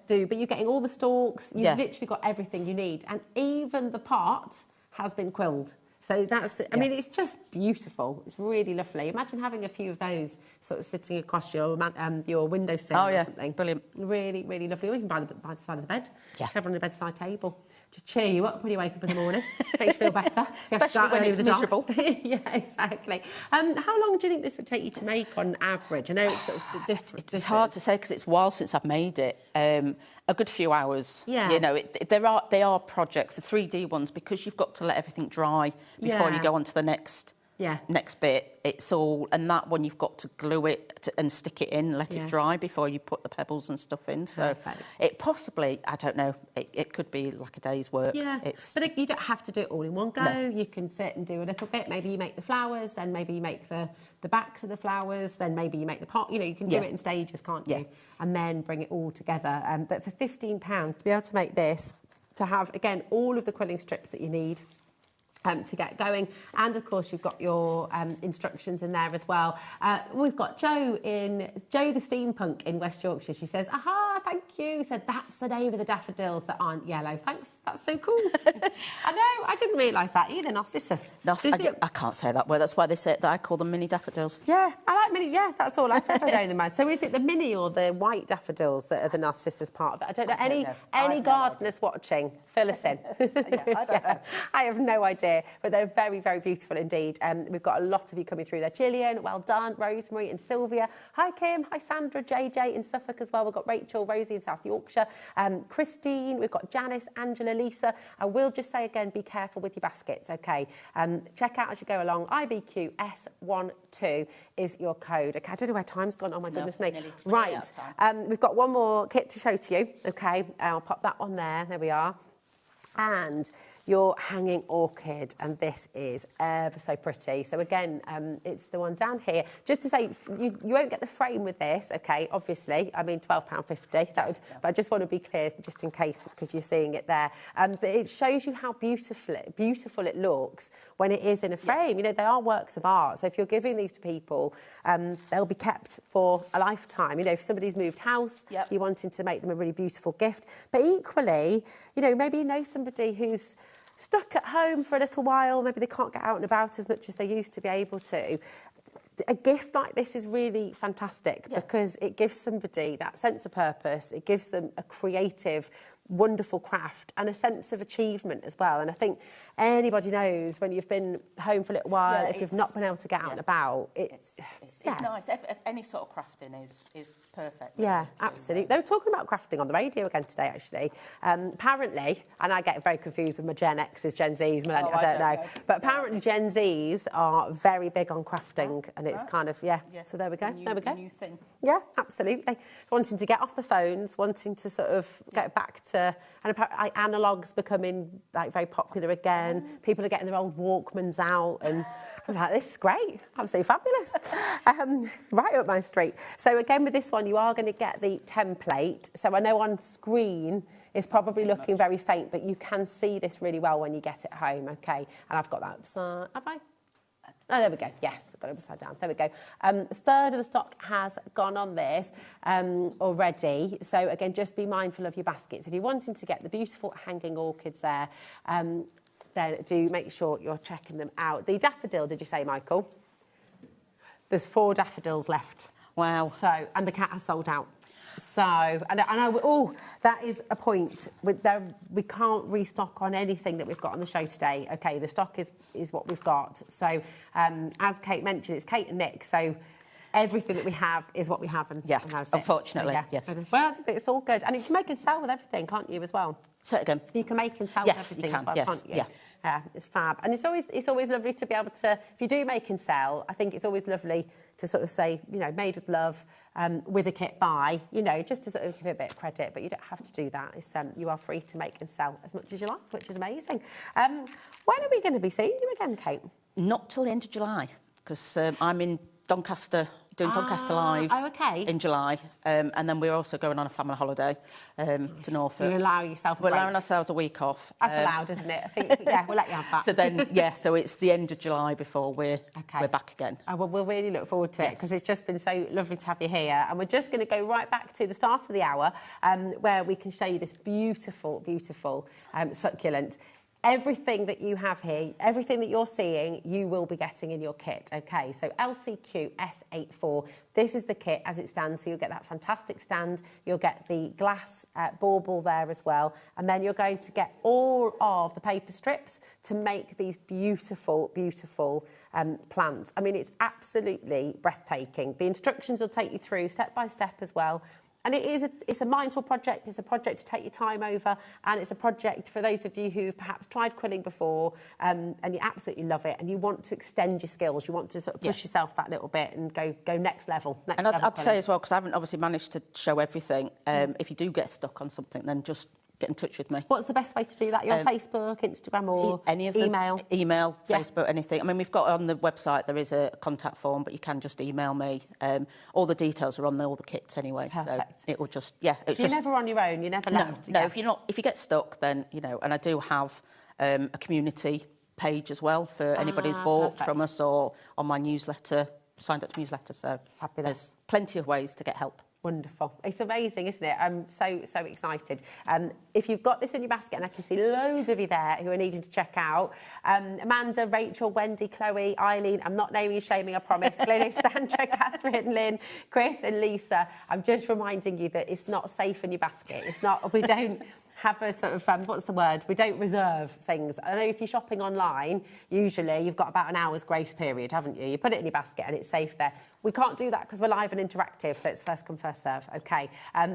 do. But you're getting all the stalks. You've literally got everything you need. And even the pot has been quilled. So that's, I mean, it's just beautiful. It's really lovely. Imagine having a few of those sort of sitting across your windowsill or something. Brilliant. Really, really lovely. Or even by the side of the bed. Yeah. Have it on the bedside table to cheer you up when you wake up in the morning. Makes you feel better. Especially when it's miserable. Yeah, exactly. How long do you think this would take you to make on average? I know it's sort of different. It's hard to say because it's a while since I've made it. A good few hours. Yeah. You know, they are projects, the 3D ones, because you've got to let everything dry before you go on to the next bit. It's all, and that one you've got to glue it and stick it in, let it dry before you put the pebbles and stuff in. So it possibly, I don't know, it could be like a day's work. Yeah, but you don't have to do it all in one go. No. You can sit and do a little bit. Maybe you make the flowers, then maybe you make the backs of the flowers, then maybe you make the pot. You know, you can do it in stages, can't you? And then bring it all together. But for £15, to be able to make this, to have, again, all of the quilling strips that you need, to get going. And, of course, you've got your instructions in there as well. We've got Jo the Steampunk in West Yorkshire. She says, aha, thank you. Said, that's the name of the daffodils that aren't yellow. Thanks, that's so cool. I know, I didn't realise that either, Narcissus. I can't say that word. That's why they say that I call them mini daffodils. Yeah, I like mini, that's all I've ever known them as. So is it the mini or the white daffodils that are the Narcissus part of it? I don't know. Any gardeners watching, fill us in. I don't know. I have no idea. But they're very, very beautiful indeed. We've got a lot of you coming through there. Gillian, well done. Rosemary and Sylvia. Hi, Kim. Hi, Sandra. JJ in Suffolk as well. We've got Rachel, Rosie in South Yorkshire. Christine. We've got Janice, Angela, Lisa. I will just say again, be careful with your baskets, OK? Check out as you go along. IBQS12 is your code. OK, I don't know where time's gone. Oh, my goodness me. Right. We've got one more kit to show to you. OK, I'll pop that on there. There we are. And your hanging orchid, and this is ever so pretty. So again, it's the one down here. Just to say, you won't get the frame with this, okay, obviously. I mean, £12.50, that would, but I just want to be clear, just in case, because you're seeing it there. But it shows you how beautiful it looks when it is in a frame. You know, they are works of art. So if you're giving these to people, they'll be kept for a lifetime. You know, if somebody's moved house, you're wanting to make them a really beautiful gift. But equally, you know, maybe you know somebody who's stuck at home for a little while, maybe they can't get out and about as much as they used to be able to. A gift like this is really fantastic because it gives somebody that sense of purpose, it gives them a creative, wonderful craft and a sense of achievement as well. And I think anybody knows when you've been home for a little while, if you've not been able to get out and about, it's nice. Any sort of crafting is perfect. Yeah, absolutely. They were talking about crafting on the radio again today, actually. Apparently, and I get very confused with my Gen X's, Gen Z's, millennials, I don't know. But apparently Gen Z's are very big on crafting, and it's kind of, so there we go. There we go. New thing. Yeah, absolutely. Wanting to get off the phones, wanting to sort of get back to, and apparently analogue's becoming like very popular again. People are getting their old Walkmans out, and I'm like, this is great, absolutely fabulous. It's right up my street. So again, with this one, you are going to get the template. So I know on screen it's probably looking very faint, but you can see this really well when you get it home, okay? And I've got that upside, have I? Oh, there we go. Yes, I've got it upside down. There we go. A third of the stock has gone on this already. So again, just be mindful of your baskets. If you're wanting to get the beautiful hanging orchids there, then do make sure you're checking them out. The daffodil, did you say, Michael? There's 4 daffodils left. Wow. So, and the cat has sold out. So, and that is a point. We can't restock on anything that we've got on the show today. Okay, the stock is what we've got. So, as Kate mentioned, it's Kate and Nick. So, everything that we have is what we have. And that's it. Unfortunately, yes. Well, it's all good. And you can make and sell with everything, can't you, as well? Say it again. You can make and sell with everything as well, can't you? Yeah, it's fab. And it's always lovely to be able to, if you do make and sell, I think it's always lovely to sort of say, you know, made with love, with a kit by, you know, just to sort of give it a bit of credit, but you don't have to do that. It's, you are free to make and sell as much as you like, which is amazing. When are we going to be seeing you again, Kate? Not till the end of July, because I'm in Doncaster, doing Doncaster Live in July, and then we're also going on a family holiday to Norfolk. You allow yourself a break. We're allowing ourselves a week off. That's allowed, isn't it? I think, we'll let you have that. So then, so it's the end of July before we're back again. Well, we'll really look forward to it because it's just been so lovely to have you here. And we're just going to go right back to the start of the hour where we can show you this beautiful, beautiful succulent. Everything that you have here, everything that you're seeing, you will be getting in your kit, okay? So LCQ S84, this is the kit as it stands. So you'll get that fantastic stand, you'll get the glass bauble there as well, and then you're going to get all of the paper strips to make these beautiful, beautiful plants. I mean, it's absolutely breathtaking. The instructions will take you through step by step as well. And it's a mindful project, it's a project to take your time over, and it's a project for those of you who've perhaps tried quilling before and you absolutely love it and you want to extend your skills, you want to sort of push yourself that little bit and go next level. And I'd say as well, because I haven't obviously managed to show everything, if you do get stuck on something, then just get in touch with me. What's the best way to do that? You're on Facebook, Instagram or any of them? Email, Yeah. Facebook, anything. I mean, we've got on the website, there is a contact form, but you can just email me. All the details are on all the kits anyway. Perfect. So it will just, So you're never on your own, you're never left. No, if you get stuck, then, you know, and I do have a community page as well for anybody who's bought from us or on my newsletter, signed up to newsletter. So fabulous. There's plenty of ways to get help. Wonderful. It's amazing, isn't it? I'm so excited. If you've got this in your basket, and I can see loads of you there who are needing to check out, Amanda, Rachel, Wendy, Chloe, Eileen, I'm not naming you shaming, I promise, Glynis, Sandra, Catherine, Lynn, Chris and Lisa, I'm just reminding you that it's not safe in your basket. It's not, we don't have a sort of, what's the word? We don't reserve things. I know if you're shopping online, usually you've got about an hour's grace period, haven't you? You put it in your basket and it's safe there. We can't do that because we're live and interactive, so it's first come, first serve. Okay.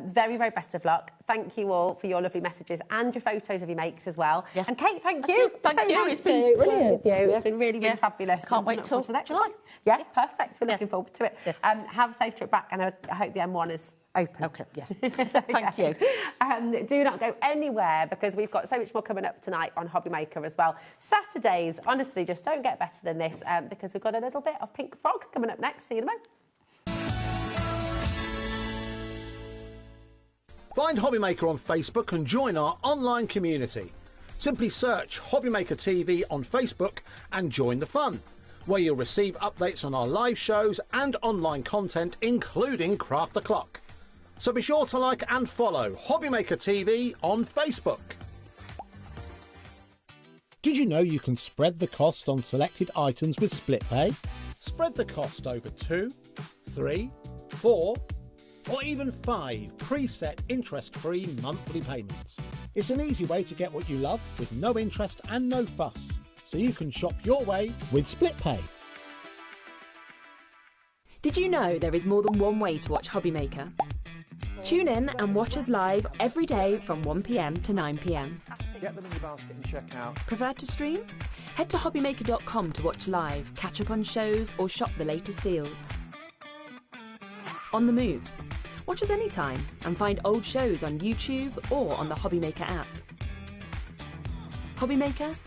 Very, very best of luck. Thank you all for your lovely messages and your photos of your makes as well. Yeah. And Kate, thank you. Thank you. Nice it's been brilliant. It's been really, really fabulous. Can't wait till July. Yeah, perfect. We're looking forward to it. Have a safe trip back, and I hope the M1 has Open. Okay, yeah. Thank you. Do not go anywhere because we've got so much more coming up tonight on HobbyMaker as well. Saturdays, honestly, just don't get better than this because we've got a little bit of Pink Frog coming up next. See you in a moment. Find HobbyMaker on Facebook and join our online community. Simply search HobbyMaker TV on Facebook and join the fun, where you'll receive updates on our live shows and online content, including Craft the Clock. So be sure to like and follow HobbyMaker TV on Facebook. Did you know you can spread the cost on selected items with split pay? Spread the cost over 2, 3, 4, or even 5 preset interest-free monthly payments. It's an easy way to get what you love with no interest and no fuss, so you can shop your way with split pay. Did you know there is more than one way to watch HobbyMaker? Tune in and watch us live every day from 1 p.m. to 9 p.m. Get them in your basket and check out. Prefer to stream? Head to hobbymaker.com to watch live, catch up on shows, or shop the latest deals. On the move? Watch us anytime and find old shows on YouTube or on the HobbyMaker app. HobbyMaker,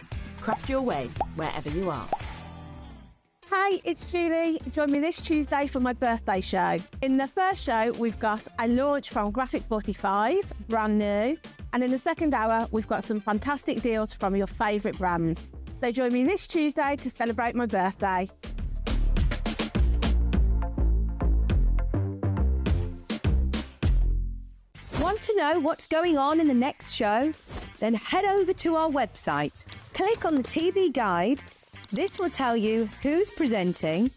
craft your way wherever you are. Hi, it's Julie. Join me this Tuesday for my birthday show. In the first show, we've got a launch from Graphic 45, brand new. And in the second hour, we've got some fantastic deals from your favourite brands. So join me this Tuesday to celebrate my birthday. Want to know what's going on in the next show? Then head over to our website. Click on the TV guide. This will tell you who's presenting,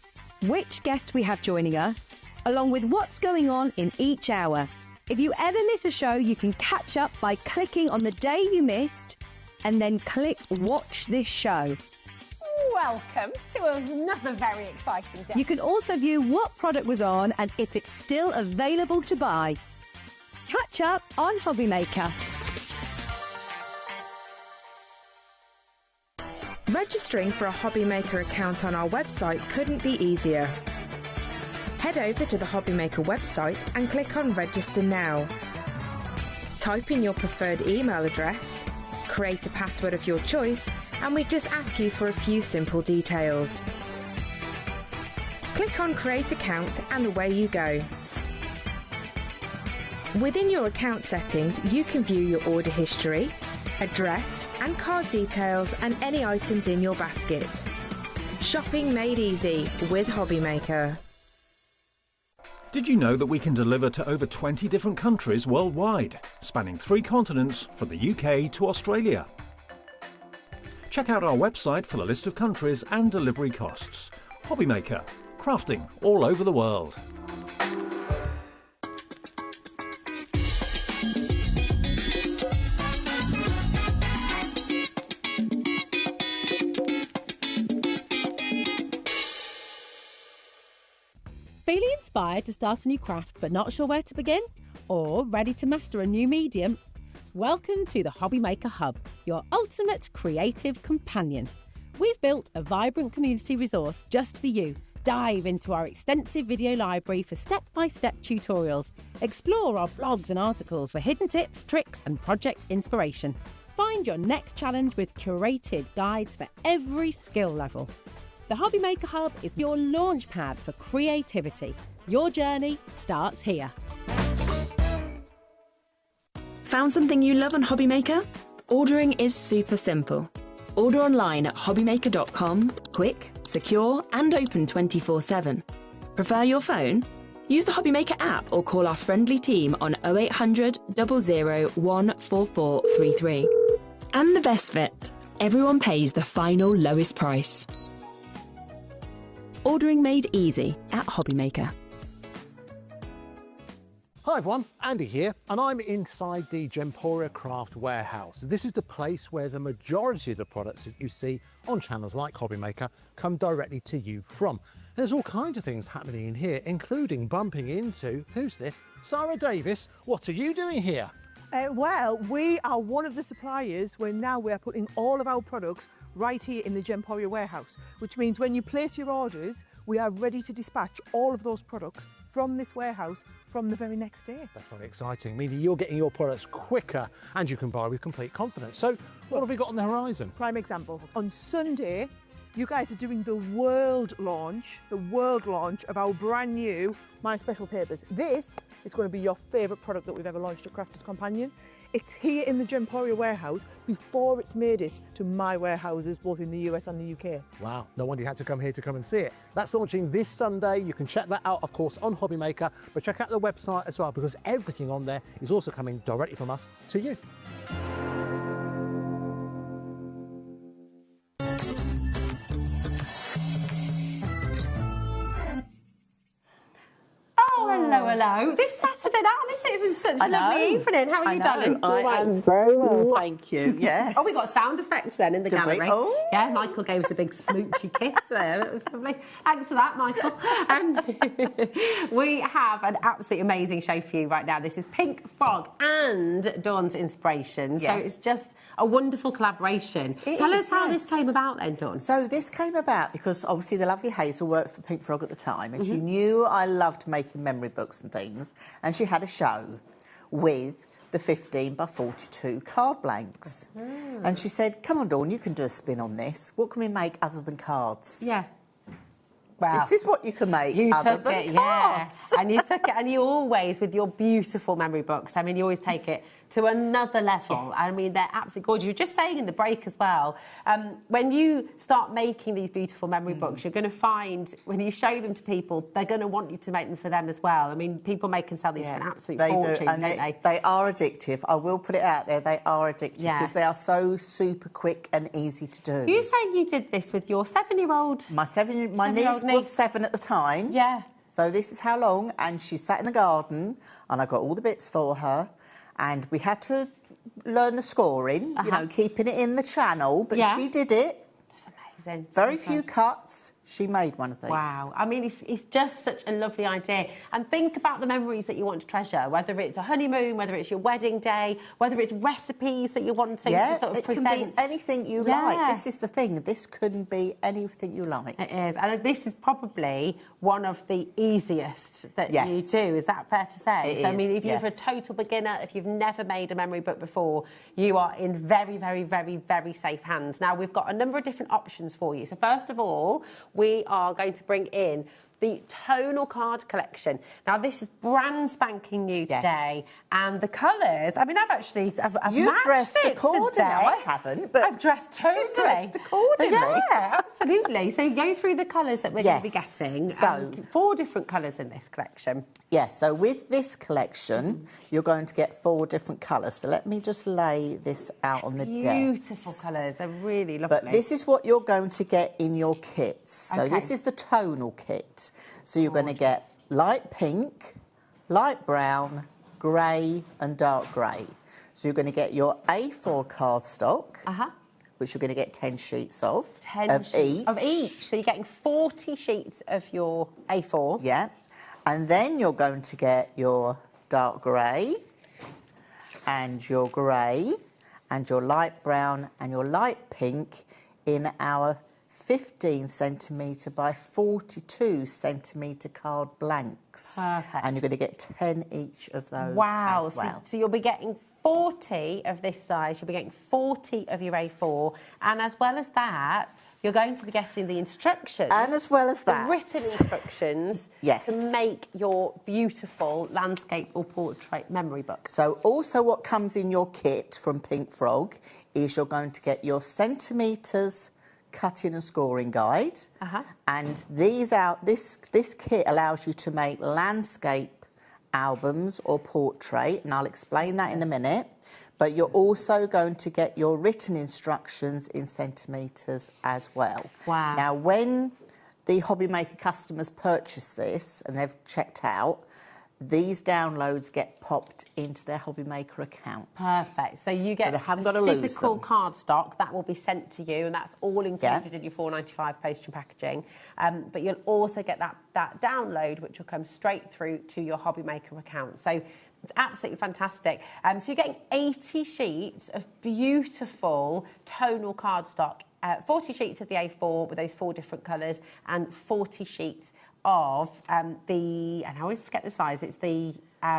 which guest we have joining us, along with what's going on in each hour. If you ever miss a show, you can catch up by clicking on the day you missed and then click Watch This Show. Welcome to another very exciting day. You can also view what product was on and if it's still available to buy. Catch up on HobbyMaker. Registering for a HobbyMaker account on our website couldn't be easier. Head over to the HobbyMaker website and click on Register Now. Type in your preferred email address, create a password of your choice, and we just ask you for a few simple details. Click on Create Account and away you go. Within your account settings, you can view your order history, address and card details and any items in your basket. Shopping made easy with HobbyMaker. Did you know that we can deliver to over 20 different countries worldwide, spanning 3 continents from the UK to Australia? Check out our website for the list of countries and delivery costs. HobbyMaker, crafting all over the world. Feeling inspired to start a new craft but not sure where to begin? Or ready to master a new medium? Welcome to the HobbyMaker Hub, your ultimate creative companion. We've built a vibrant community resource just for you. Dive into our extensive video library for step-by-step tutorials. Explore our blogs and articles for hidden tips, tricks and project inspiration. Find your next challenge with curated guides for every skill level. The HobbyMaker Hub is your launch pad for creativity. Your journey starts here. Found something you love on HobbyMaker? Ordering is super simple. Order online at hobbymaker.com, quick, secure and open 24/7. Prefer your phone? Use the HobbyMaker app or call our friendly team on 0800 00 14433. And the best bit, everyone pays the final lowest price. Ordering made easy at HobbyMaker. Hi everyone, Andy here, and I'm inside the Gemporia Craft Warehouse. This is the place where the majority of the products that you see on channels like HobbyMaker come directly to you from. There's all kinds of things happening in here, including bumping into, who's this? Sarah Davis. What are you doing here? Well, we are one of the suppliers where now we're putting all of our products right here in the Gemporia warehouse, which means when you place your orders, we are ready to dispatch all of those products from this warehouse from the very next day. That's very exciting, meaning you're getting your products quicker and you can buy with complete confidence. So what have we got on the horizon? Prime example, on Sunday, you guys are doing the world launch of our brand new My Special Papers. This is going to be your favourite product that we've ever launched at Crafters Companion. It's here in the Gemporia warehouse before it's made it to my warehouses, both in the US and the UK. Wow, no wonder you had to come here to come and see it. That's launching this Sunday. You can check that out, of course, on HobbyMaker, but check out the website as well, because everything on there is also coming directly from us to you. Hello. This Saturday night, this has been such a lovely evening. How are you, darling? I am very well, thank you. Yes. Oh, we got sound effects then in the gallery. Oh. Yeah, Michael gave us a big smoochy kiss there. It was lovely. Thanks for that, Michael. And we have an absolutely amazing show for you right now. This is Pink Frog and Dawn's Inspiration. Yes. So it's just a wonderful collaboration. Tell us how this came about then, Dawn. So this came about because obviously the lovely Hazel worked for Pink Frog at the time, and she knew I loved making memory books and things, and she had a show with the 15 by 42 card blanks. And she said, come on, Dawn, you can do a spin on this. What can we make other than cards? Yeah. Wow. This is what you can make other than cards. And you took it, and you always, with your beautiful memory books, I mean, you always take it to another level. I mean, they're absolutely gorgeous. You were just saying in the break as well, when you start making these beautiful memory books, you're going to find, when you show them to people, they're going to want you to make them for them as well. I mean, people make and sell these for an absolute fortune, don't they? They are addictive. I will put it out there. They are addictive because they are so super quick and easy to do. You're saying you did this with your 7-year-old? My niece was 7 at the time. Yeah. So this is how long, and she sat in the garden, and I got all the bits for her, and we had to learn the scoring, you know, keeping it in the channel, but she did it. That's amazing. Very few cuts. She made one of these. Wow. I mean, it's just such a lovely idea. And think about the memories that you want to treasure, whether it's a honeymoon, whether it's your wedding day, whether it's recipes that you're wanting to sort of present. It can be anything you like. This is the thing. This couldn't be anything you like. It is. And this is probably one of the easiest that you do. Is that fair to say? I mean, if you're a total beginner, if you've never made a memory book before, you are in very, very, very, very safe hands. Now, we've got a number of different options for you. So first of all, we are going to bring in the tonal card collection. Now, this is brand spanking new today, and the colours, I mean, You've dressed accordingly. Today. I haven't, but I've dressed totally. She's dressed accordingly. Yeah, absolutely. So go through the colours that we're going to be getting. So 4 different colours in this collection. Yes, so with this collection, you're going to get 4 different colours. So let me just lay this out on the desk. Beautiful colours, they're really lovely. But this is what you're going to get in your kits. So this is the tonal kit. So you're going to get light pink, light brown, grey and dark grey. So you're going to get your A4 cardstock, which you're going to get 10 sheets of. 10 of sheets of each. So you're getting 40 sheets of your A4. Yeah. And then you're going to get your dark grey and your light brown and your light pink in our 15 centimetre by 42 centimetre card blanks. Perfect. And you're going to get 10 each of those as well. So you'll be getting 40 of this size, you'll be getting 40 of your A4, and as well as that, you're going to be getting the instructions. And as well as that, the written instructions to make your beautiful landscape or portrait memory book. So also what comes in your kit from Pink Frog is you're going to get your centimetres cutting and scoring guide, and this kit allows you to make landscape albums or portrait, and I'll explain that in a minute. But you're also going to get your written instructions in centimetres as well. Wow. Now, when the HobbyMaker customers purchase this and they've checked out, these downloads get popped into their HobbyMaker account. Perfect. So you get they haven't got to lose physical them. cardstock that will be sent to you, and that's all included in your $4.95 postage and packaging. But you'll also get that download, which will come straight through to your HobbyMaker account. So it's absolutely fantastic. So you're getting 80 sheets of beautiful tonal cardstock, 40 sheets of the A4 with those 4 different colours, and 40 sheets of and I always forget the size, it's the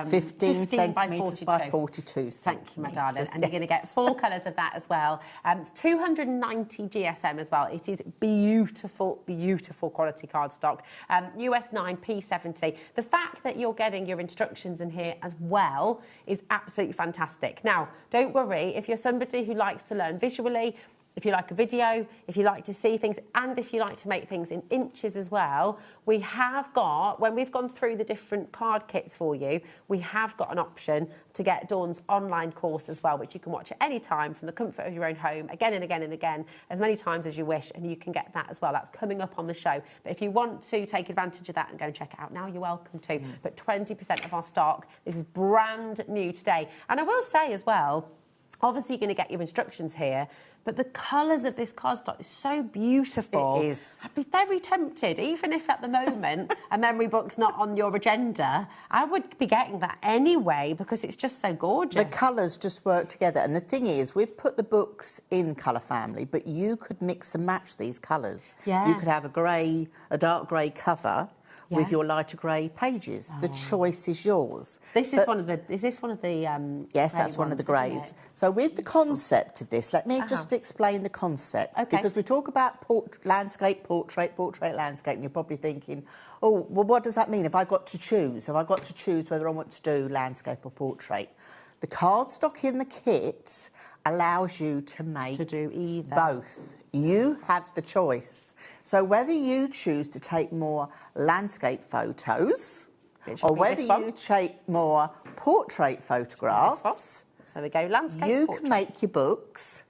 15 centimetres by 42 centimetres. Thank you, my darling. And you're going to get 4 colours of that as well. It's 290 GSM as well. It is beautiful, beautiful quality cardstock. US 9, P70. The fact that you're getting your instructions in here as well is absolutely fantastic. Now, don't worry, if you're somebody who likes to learn visually, if you like a video, if you like to see things, and if you like to make things in inches as well, we have got, when we've gone through the different card kits for you, we have got an option to get Dawn's online course as well, which you can watch at any time from the comfort of your own home, again and again and again, as many times as you wish, and you can get that as well. That's coming up on the show. But if you want to take advantage of that and go and check it out now, you're welcome to. But 20% of our stock, this is brand new today. And I will say as well, obviously you're going to get your instructions here, but the colours of this cardstock is so beautiful. It is. I'd be very tempted, even if at the moment a memory book's not on your agenda, I would be getting that anyway because it's just so gorgeous. The colours just work together. And the thing is, we've put the books in colour family, but you could mix and match these colours. Yeah. You could have a dark grey cover with your lighter grey pages. The choice is yours. This is one of the. Is this one of the? Yes, that's one of the greys. So with the concept of this, let me just explain the concept. Okay. Because we talk about landscape, portrait, landscape, and you're probably thinking, oh, well, what does that mean? Have I got to choose? Have I got to choose whether I want to do landscape or portrait? The cardstock in the kit allows you to make both. You have the choice. So whether you choose to take more landscape photos or whether you take more portrait photographs, there we go, landscape, you portrait. can make your books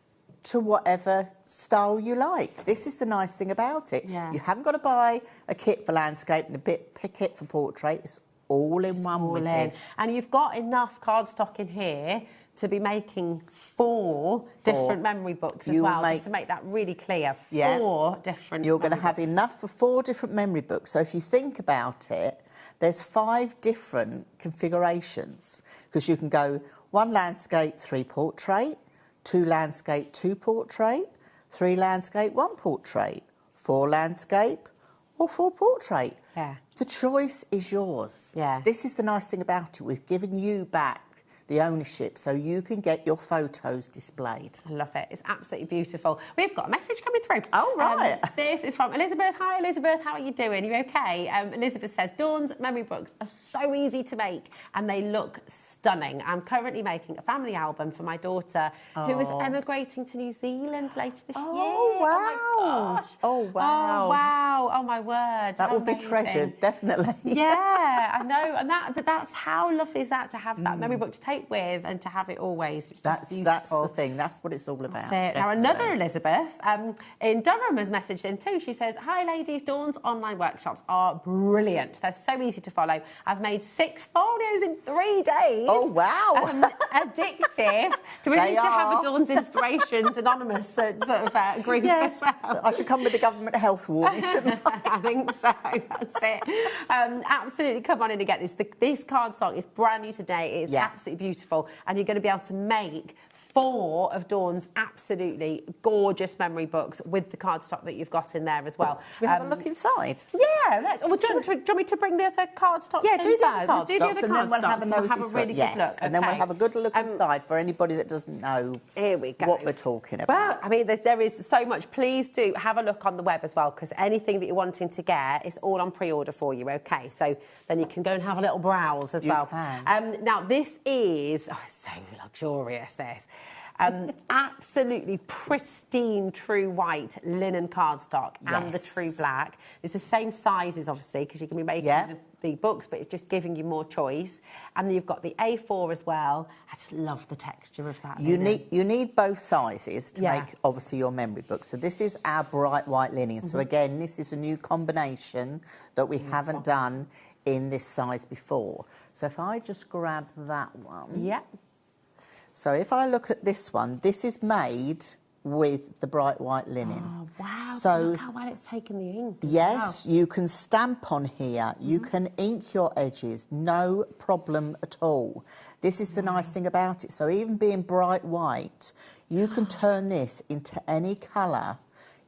to whatever style you like. This is the nice thing about it. Yeah. You haven't got to buy a kit for landscape and a kit for portrait. It's all in one with this. And you've got enough cardstock in here to be making 4 different memory books as well, just to make that really clear. 4 different You're going to have enough for 4 different memory books. So if you think about it, there's 5 different configurations because you can go 1 landscape, 3 portrait, 2 landscape, 2 portrait, 3 landscape, 1 portrait, 4 landscape or 4 portrait. Yeah. The choice is yours. Yeah. This is the nice thing about it. We've given you back the ownership so you can get your photos displayed. I love it. It's absolutely beautiful. We've got a message coming through. Oh, right. This is from Elizabeth. Hi, Elizabeth. How are you doing? Are you okay? Elizabeth says, Dawn's memory books are so easy to make and they look stunning. I'm currently making a family album for my daughter who is emigrating to New Zealand later this year. Wow. Oh, my gosh. Oh, wow. Oh, wow. Oh, my word. That will be treasured, definitely. Yeah, I know. But that's how lovely is that to have that memory book to take with and to have it always. It's that's the thing. That's what it's all about. Now, another Elizabeth in Durham has messaged in too. She says, hi, ladies. Dawn's online workshops are brilliant. They're so easy to follow. I've made 6 folios in 3 days. Oh, wow. Addictive. Do we need to have a Dawn's Inspirations Anonymous sort of group as well? I should come with the government health warning, shouldn't I? I think so. That's it. Absolutely, come on in and get this. This cardstock is brand new today. It is absolutely beautiful, and you're going to be able to make 4 of Dawn's absolutely gorgeous memory books with the cardstock that you've got in there as well. Should we have a look inside? Yeah, let's. Well, do you want me to bring the other cardstock? Yeah, do the other cardstocks, do the other and then we'll have a nosy have a really good look. And then we'll have a good look inside for anybody that doesn't know what we're talking about. Well, I mean, there is so much. Please do have a look on the web as well, because anything that you're wanting to get is all on pre-order for you, OK? So then you can go and have a little browse as well. Can. Now, this is so luxurious, this. Absolutely pristine true white linen cardstock and the true black. It's the same sizes, obviously, because you can be making the books, but it's just giving you more choice. And then you've got the A4 as well. I just love the texture of that. You need both sizes to make, obviously, your memory book. So this is our bright white linen. So again, this is a new combination that we haven't done in this size before. So if I just grab that one. Yeah. So if I look at this one, this is made with the bright white linen. Oh, wow. So look how well it's taken the ink. Yes, you can stamp on here. You can ink your edges, no problem at all. This is the nice thing about it. So even being bright white, you can turn this into any colour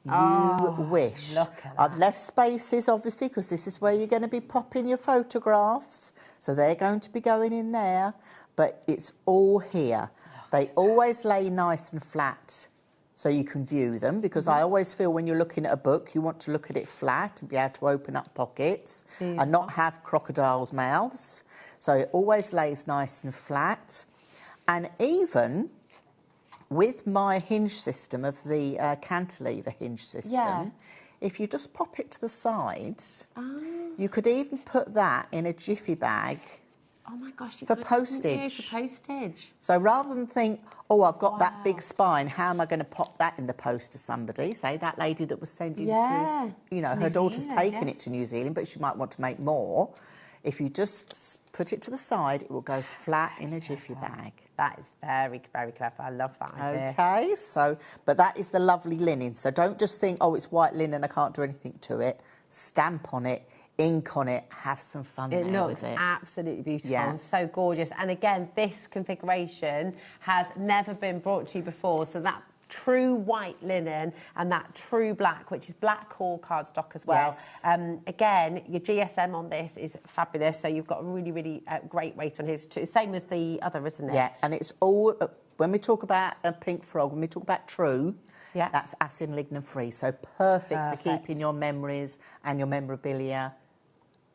you wish. I've left spaces, obviously, because this is where you're going to be popping your photographs. So they're going to be going in there, but it's all here. They always lay nice and flat so you can view them, because I always feel when you're looking at a book, you want to look at it flat and be able to open up pockets and not have crocodiles' mouths. So it always lays nice and flat. And even with my hinge system of the cantilever hinge system, if you just pop it to the side, you could even put that in a jiffy bag. Oh my gosh, for postage. For postage. So rather than think, oh, I've got that big spine, how am I going to pop that in the post to somebody? Say that lady that was sending to, you know, her daughter's taking it to New Zealand, but she might want to make more. If you just put it to the side, it will go flat in a jiffy bag. That is very, very clever. I love that idea. Okay, so, but that is the lovely linen. So don't just think, oh, it's white linen, I can't do anything to it. Stamp on it, ink on it, have some fun It there looks with it. absolutely beautiful Yeah. and so gorgeous. And again, this configuration has never been brought to you before. So that true white linen and that true black, which is black core cardstock as well. Yes. Again, your GSM on this is fabulous. So you've got a really, really great weight on his too. Same as the other, isn't it? Yeah, and it's all, when we talk about a pink frog, when we talk about true, that's acid and lignin free. So perfect for keeping your memories and your memorabilia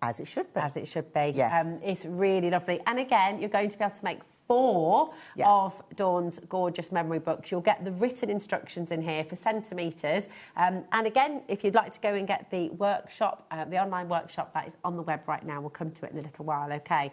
as it should be. As it should be. Yes. It's really lovely. And again, you're going to be able to make 4 of Dawn's gorgeous memory books. You'll get the written instructions in here for centimetres. And again, if you'd like to go and get the workshop, the online workshop, that is on the web right now. We'll come to it in a little while, OK?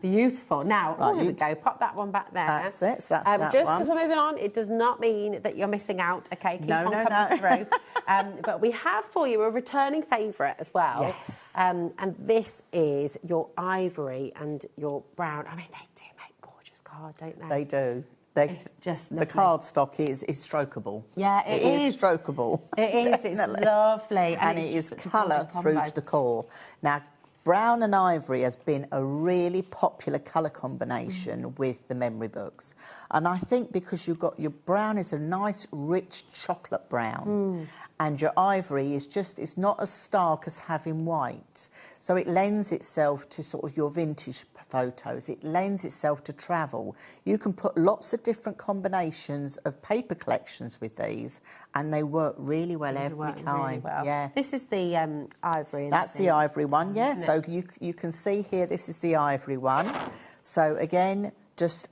Beautiful. Now, here we go. Pop that one back there. That's it. So that's that just one. as we're moving on, it does not mean that you're missing out, OK? Keep No, on no, coming no. through. But we have for you a returning favourite as well. Yes. And this is your ivory and your brown. I mean, they do make gorgeous cards, don't they? They do. It's just the lovely. cardstock is strokeable. Yeah, it is. Strokeable. It is. It's Definitely. lovely. And it is colour through to the core. Now, brown and ivory has been a really popular colour combination with the memory books. And I think because you've got your brown is a nice, rich chocolate brown. And your ivory is just, it's not as stark as having white. So it lends itself to sort of your vintage photos. It lends itself to travel. You can put lots of different combinations of paper collections with these, and they work really well every time. Really well. Yeah. This is the ivory. That's the ivory one, yeah. Isn't So you can see here, this is the ivory one. So again, just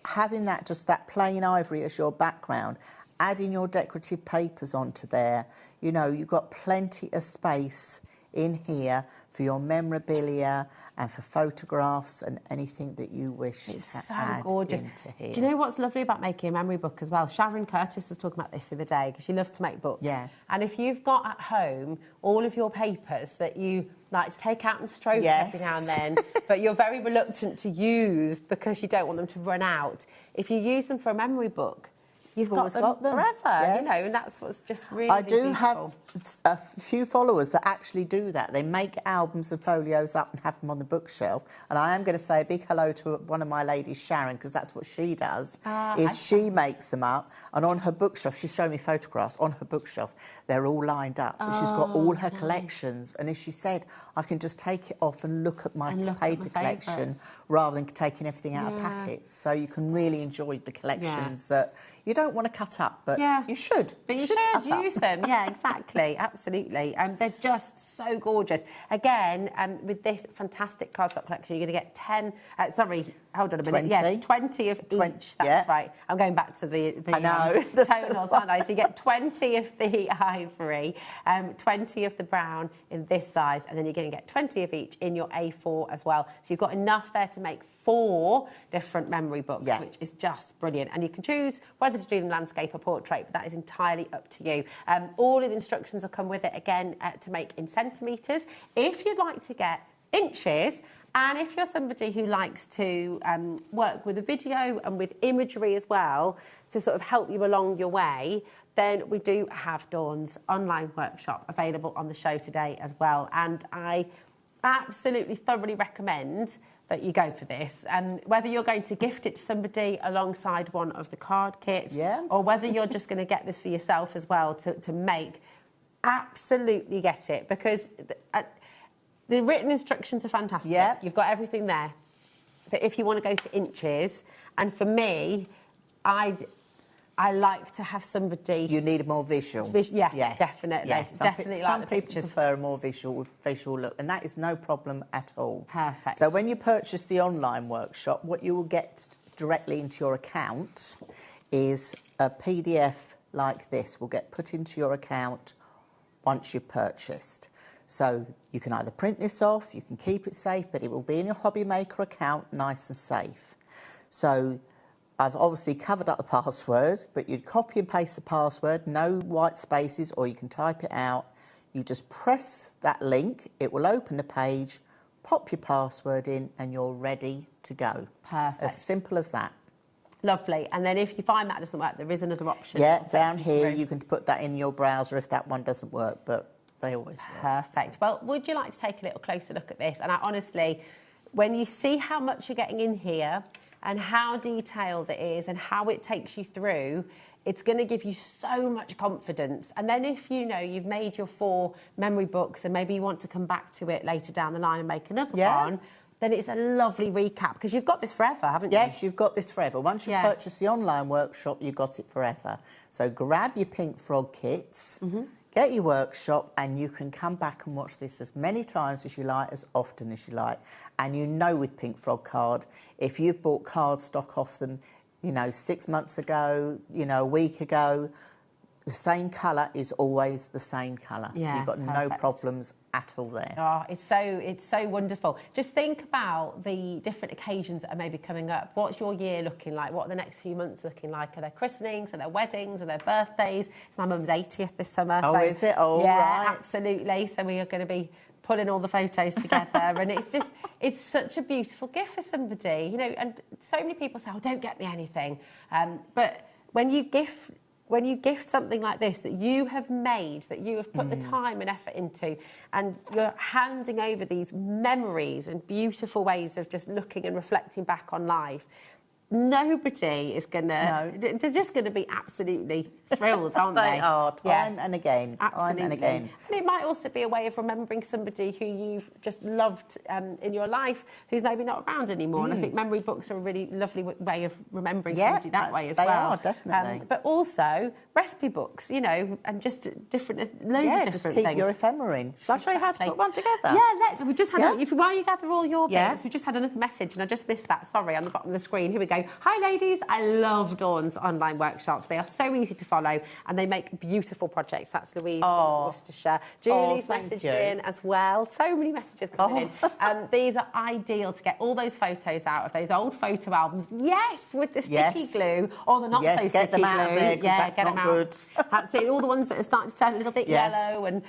having that, just that plain ivory as your background, adding your decorative papers onto there. You know, you've got plenty of space in here for your memorabilia and for photographs and anything that you wish to add gorgeous. into here. Do you know what's lovely about making a memory book as well? Sharon Curtis was talking about this the other day because she loves to make books. Yeah. And if you've got at home all of your papers that you like to take out and stroke every now and then, but you're very reluctant to use because you don't want them to run out, if you use them for a memory book, you've got them forever, you know, and that's what's just really I do beautiful. have a few followers that actually do that. They make albums and folios up and have them on the bookshelf. And I am going to say a big hello to one of my ladies, Sharon, because that's what she does, she makes them up. And on her bookshelf, she's showing me photographs, on her bookshelf, they're all lined up. But she's got all her collections. And as she said, I can just take it off and look at my paper collection rather than taking everything out of packets. So you can really enjoy the collections that you don't want to cut up, but you should. But you should should use them. Yeah, exactly. Absolutely. They're just so gorgeous. Again, with this fantastic cardstock collection, you're going to get 10... sorry, hold on a minute. 20. Yeah, 20 of each. That's right. I'm going back to the I know. tonals, aren't I? So you get 20 of the ivory, 20 of the brown in this size, and then you're going to get 20 of each in your A4 as well. So you've got enough there to make 4 different memory books, which is just brilliant. And you can choose whether to do them landscape or portrait, but that is entirely up to you. All of the instructions will come with it, again, to make in centimetres. If you'd like to get inches, and if you're somebody who likes to work with a video and with imagery as well to sort of help you along your way, then we do have Dawn's online workshop available on the show today as well. And I absolutely thoroughly recommend that you go for this. Whether you're going to gift it to somebody alongside one of the card kits, or whether you're just going to get this for yourself as well to make, absolutely get it, because the written instructions are fantastic. Yeah. You've got everything there. But if you want to go to inches, and for me, I like to have somebody... You need a more visual. Yes, definitely. Yes. Definitely Some like the people pictures. prefer a more visual look, and that is no problem at all. Perfect. So when you purchase the online workshop, what you will get directly into your account is a PDF like this will get put into your account once you've purchased. So you can either print this off, you can keep it safe, but it will be in your HobbyMaker account nice and safe. So I've obviously covered up the password, but you'd copy and paste the password, no white spaces, or you can type it out. You just press that link, it will open the page, pop your password in, and you're ready to go. Perfect. As simple as that. Lovely. And then if you find that doesn't work, there is another option. Yeah, down here you can put that in your browser if that one doesn't work, but they always work. Perfect. Well, would you like to take a little closer look at this? And I honestly, when you see how much you're getting in here and how detailed it is and how it takes you through, it's going to give you so much confidence. And then if you know you've made your 4 memory books and maybe you want to come back to it later down the line and make another one, then it's a lovely recap, because you've got this forever, haven't you? Yes, you've got this forever. Once you purchase the online workshop, you've got it forever. So grab your Pink Frog kits, get your workshop, and you can come back and watch this as many times as you like, as often as you like. And you know with Pink Frog card, if you've bought cardstock off them, you know, 6 months ago, you know, a week ago, the same colour is always the same colour. Yeah, so you've got no problems at all there. Oh, it's so wonderful. Just think about the different occasions that are maybe coming up. What's your year looking like? What are the next few months looking like? Are there christenings? Are there weddings? Are there birthdays? It's my mum's 80th this summer. Oh, so, is it? Oh, yeah, right. absolutely. So we are going to be pulling all the photos together, and it's such a beautiful gift for somebody, you know. And so many people say, "Oh, don't get me anything," but when you gift something like this that you have made, that you have put the time and effort into, and you're handing over these memories and beautiful ways of just looking and reflecting back on life, nobody is going to... They're just going to be absolutely thrilled, aren't they? They are, time and again. Absolutely. Time and again. And it might also be a way of remembering somebody who you've just loved in your life, who's maybe not around anymore. And I think memory books are a really lovely way of remembering somebody that way as well. They are, definitely. But also recipe books, you know, and just different, loads of different just keep things. your ephemera in. Shall I show you how to put one together? Yeah, let's. We just had, while you gather all your bits, we just had another message, and I just missed that, sorry, on the bottom of the screen. Here we go. Hi, ladies. I love Dawn's online workshops. They are so easy to follow, and they make beautiful projects. That's Louise from Worcestershire. Julie's messaged in as well. So many messages coming in. These are ideal to get all those photos out of those old photo albums. Yes, with the sticky glue, or the not so sticky get them out glue. Of there, get them out. Good. That's it. All the ones that are starting to turn a little bit yellow, and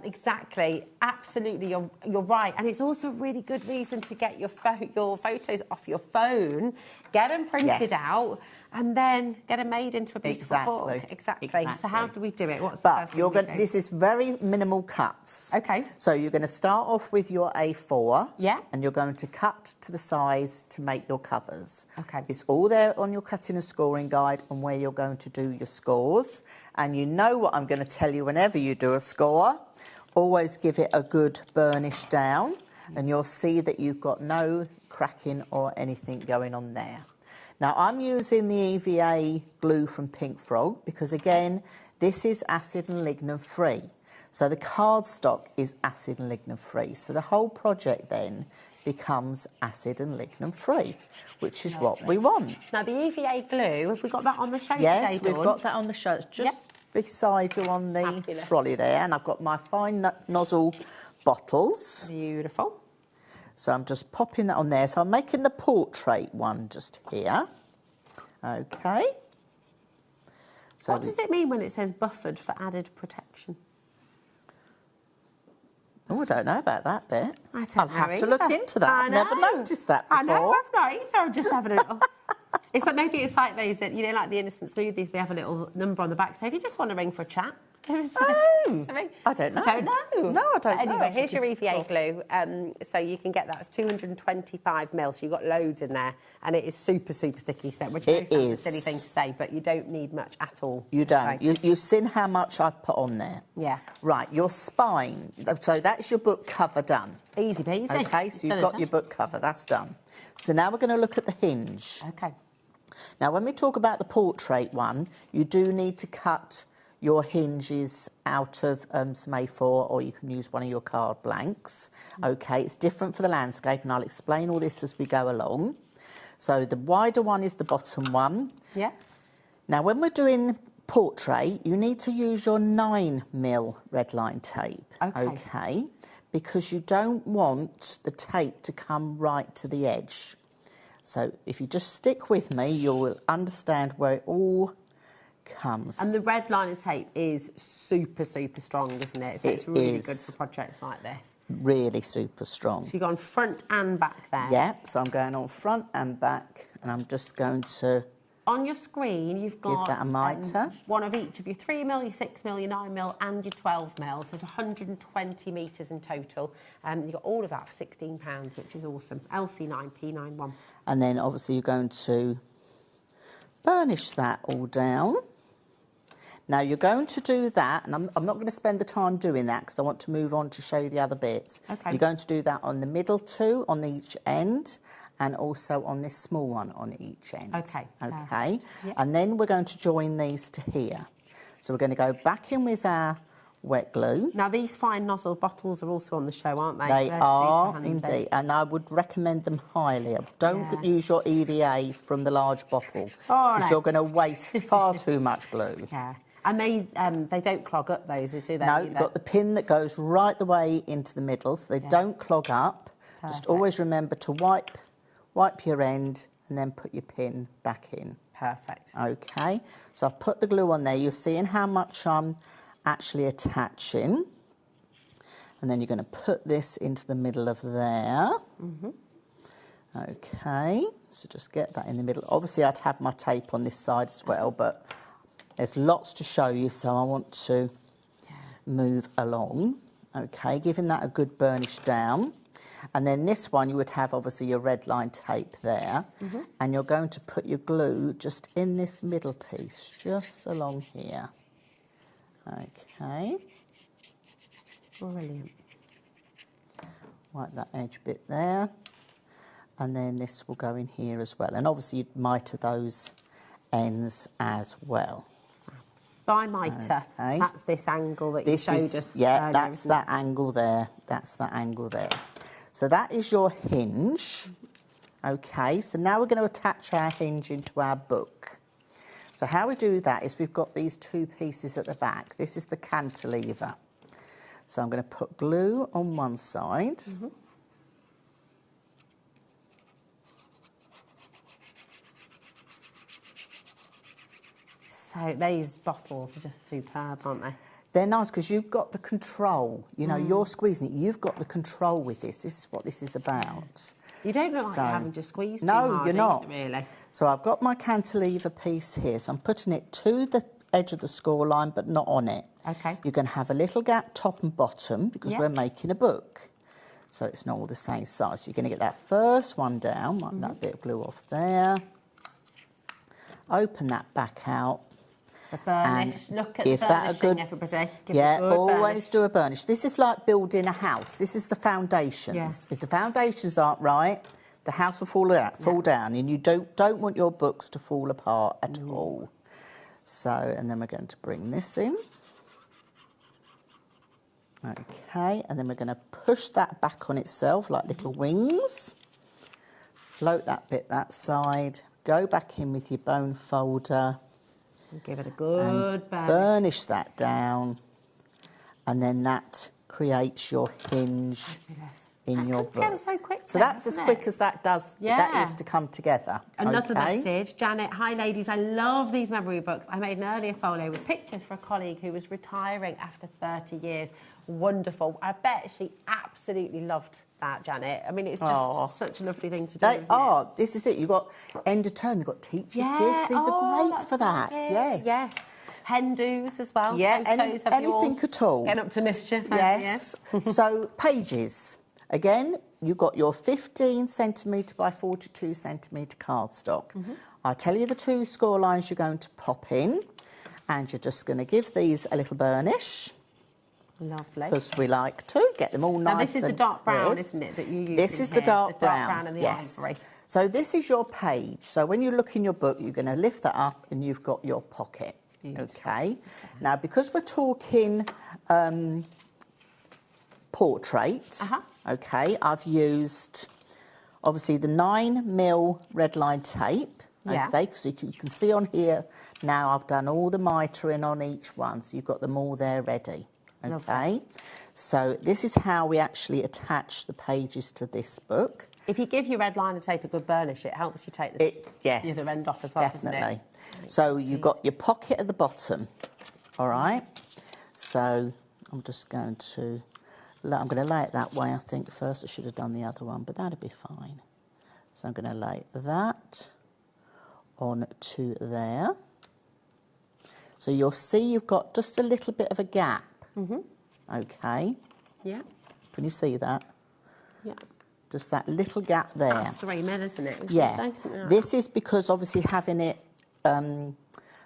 exactly, absolutely, you're right. And it's also a really good reason to get your photos off your phone, get them printed out, and then get them made into a beautiful book. Exactly. So how do we do it? What's the first thing we do? This is very minimal cuts. Okay. So you're going to start off with your A4. Yeah. And you're going to cut to the size to make your covers. Okay. It's all there on your cutting and scoring guide and where you're going to do your scores. And you know what I'm going to tell you whenever you do a score. Always give it a good burnish down, and you'll see that you've got no cracking or anything going on there. Now, I'm using the EVA glue from Pink Frog because, again, this is acid and lignin free. So the cardstock is acid and lignin free. So the whole project then becomes acid and lignin free, which is what we want. Now, the EVA glue, have we got that on the show today, Yes, Dawn? we've got that on the show. It's just beside you on the trolley there. And I've got my fine nozzle bottles. Beautiful. So I'm just popping that on there. So I'm making the portrait one just here. Okay. So what does it mean when it says buffered for added protection? Oh, I don't know about that bit. I don't I'll know have to either. look into that. I've never noticed that before. I know, I've not either. I'm just having a little... It's like, maybe it's like those that, you know, like the innocent smoothies, they have a little number on the back. So if you just want to ring for a chat, Oh, I don't know. Don't know. No, I don't know. Anyway, here's your EVA glue. So you can get that. It's 225 mil, so you've got loads in there. And it is super, super sticky, so, which It sounds a is. silly thing to say, but you don't need much at all. You don't. Okay. You've seen how much I've put on there. Yeah. Right, your spine. So that's your book cover done. Easy peasy. Okay, so you've got your book cover. That's done. So now we're going to look at the hinge. Okay. Now, when we talk about the portrait one, you do need to cut your hinges out of some A4, or you can use one of your card blanks. Okay, it's different for the landscape, and I'll explain all this as we go along. So the wider one is the bottom one. Yeah. Now, when we're doing portrait, you need to use your 9mm red line tape. Okay, because you don't want the tape to come right to the edge. So if you just stick with me, you will understand where it all comes. And the red line of tape is super, super strong, isn't it? So it's really good for projects like this. Really super strong. So you go on front and back there. Yeah, so I'm going on front and back, and I'm just going to... On your screen, you've got give that a mitre. One of each of your 3mm, your 6mm, your 9mm and your 12mm. So there's 120 metres in total. You've got all of that for £16, which is awesome. LC9P91. And then obviously you're going to burnish that all down. Now you're going to do that, and I'm not going to spend the time doing that because I want to move on to show you the other bits. Okay. You're going to do that on the middle two, on each end, and also on this small one on each end. Okay. Okay. Yep. And then we're going to join these to here. So we're going to go back in with our wet glue. Now these fine nozzle bottles are also on the show, aren't they? They So are super handy. indeed, and I would recommend them highly. Don't use your EVA from the large bottle because you're going to waste far too much glue. Yeah. And they don't clog up those, do they? No, you've got the pin that goes right the way into the middle, so they don't clog up. Just always remember to wipe your end and then put your pin back in. Perfect. Okay, so I've put the glue on there. You're seeing how much I'm actually attaching. And then you're going to put this into the middle of there. Okay, so just get that in the middle. Obviously, I'd have my tape on this side as well, but there's lots to show you, so I want to move along. Okay, giving that a good burnish down. And then this one, you would have, obviously, your red line tape there. And you're going to put your glue just in this middle piece, just along here. Okay. Brilliant. Wipe that edge bit there. And then this will go in here as well. And obviously, you'd mitre those ends as well. By mitre, that's this angle that you showed us. Yeah, earlier, that's isn't that it? angle there. That's that angle there. So that is your hinge. Okay, so now we're going to attach our hinge into our book. So how we do that is we've got these two pieces at the back. This is the cantilever. So I'm going to put glue on one side. So these bottles are just superb, aren't they? They're nice because you've got the control. You know, you're squeezing it. You've got the control with this. This is what this is about. You don't look like you're having to squeeze too No, hard, you're not. really. So I've got my cantilever piece here. So I'm putting it to the edge of the score line, but not on it. Okay. You're going to have a little gap top and bottom because we're making a book. So it's not all the same size. So you're going to get that first one down, wipe that bit of glue off there. Open that back out. So burnish. Look at give the that a burnishing, good, everybody. Give it a good always burnish. do a burnish. This is like building a house. This is the foundations. Yeah. If the foundations aren't right, the house will fall down, and you don't want your books to fall apart at all. So, and then we're going to bring this in. Okay, and then we're going to push that back on itself like little wings. Float that bit that side. Go back in with your bone folder. And give it a good burnish. Burnish that down, and then that creates your hinge in your book. Together so quick. So that's as quick as that does. That is to come together. Another okay? message, Janet. Hi, ladies. I love these memory books. I made an earlier folio with pictures for a colleague who was retiring after 30 years. Wonderful. I bet she absolutely loved that, Janet. I mean, it's just such a lovely thing to do. They are. This is it. You've got end of term. You've got teachers' gifts. These are great for that. Yes. hen do's as well. Yeah, Photos of you all anything at all. Getting up to mischief. Yes. So pages. Again, you've got your 15 centimetre by 42 centimetre cardstock. I'll tell you the 2 score lines you're going to pop in, and you're just going to give these a little burnish. Lovely. Because we like to get them all nice. Now this is the dark brown, isn't it, that you use? This is the dark brown. The dark brown and the ivory. So this is your page. So when you look in your book, you're going to lift that up and you've got your pocket. Okay. Now, because we're talking portraits, okay, I've used obviously the 9mm red line tape. Okay, because you can see on here now I've done all the mitering on each one, so you've got them all there ready. Okay, so this is how we actually attach the pages to this book. If you give your red liner tape a good burnish, it helps you take the other end off as well, definitely. doesn't it? So you've got your pocket at the bottom, all right? So I'm just going to lay it that way, I think. First I should have done the other one, but that'd be fine. So I'm going to lay that on to there. So you'll see you've got just a little bit of a gap. Okay. Yeah. Can you see that? Yeah. Just that little gap there. That's 3mm, isn't it? Yeah. This is because obviously having it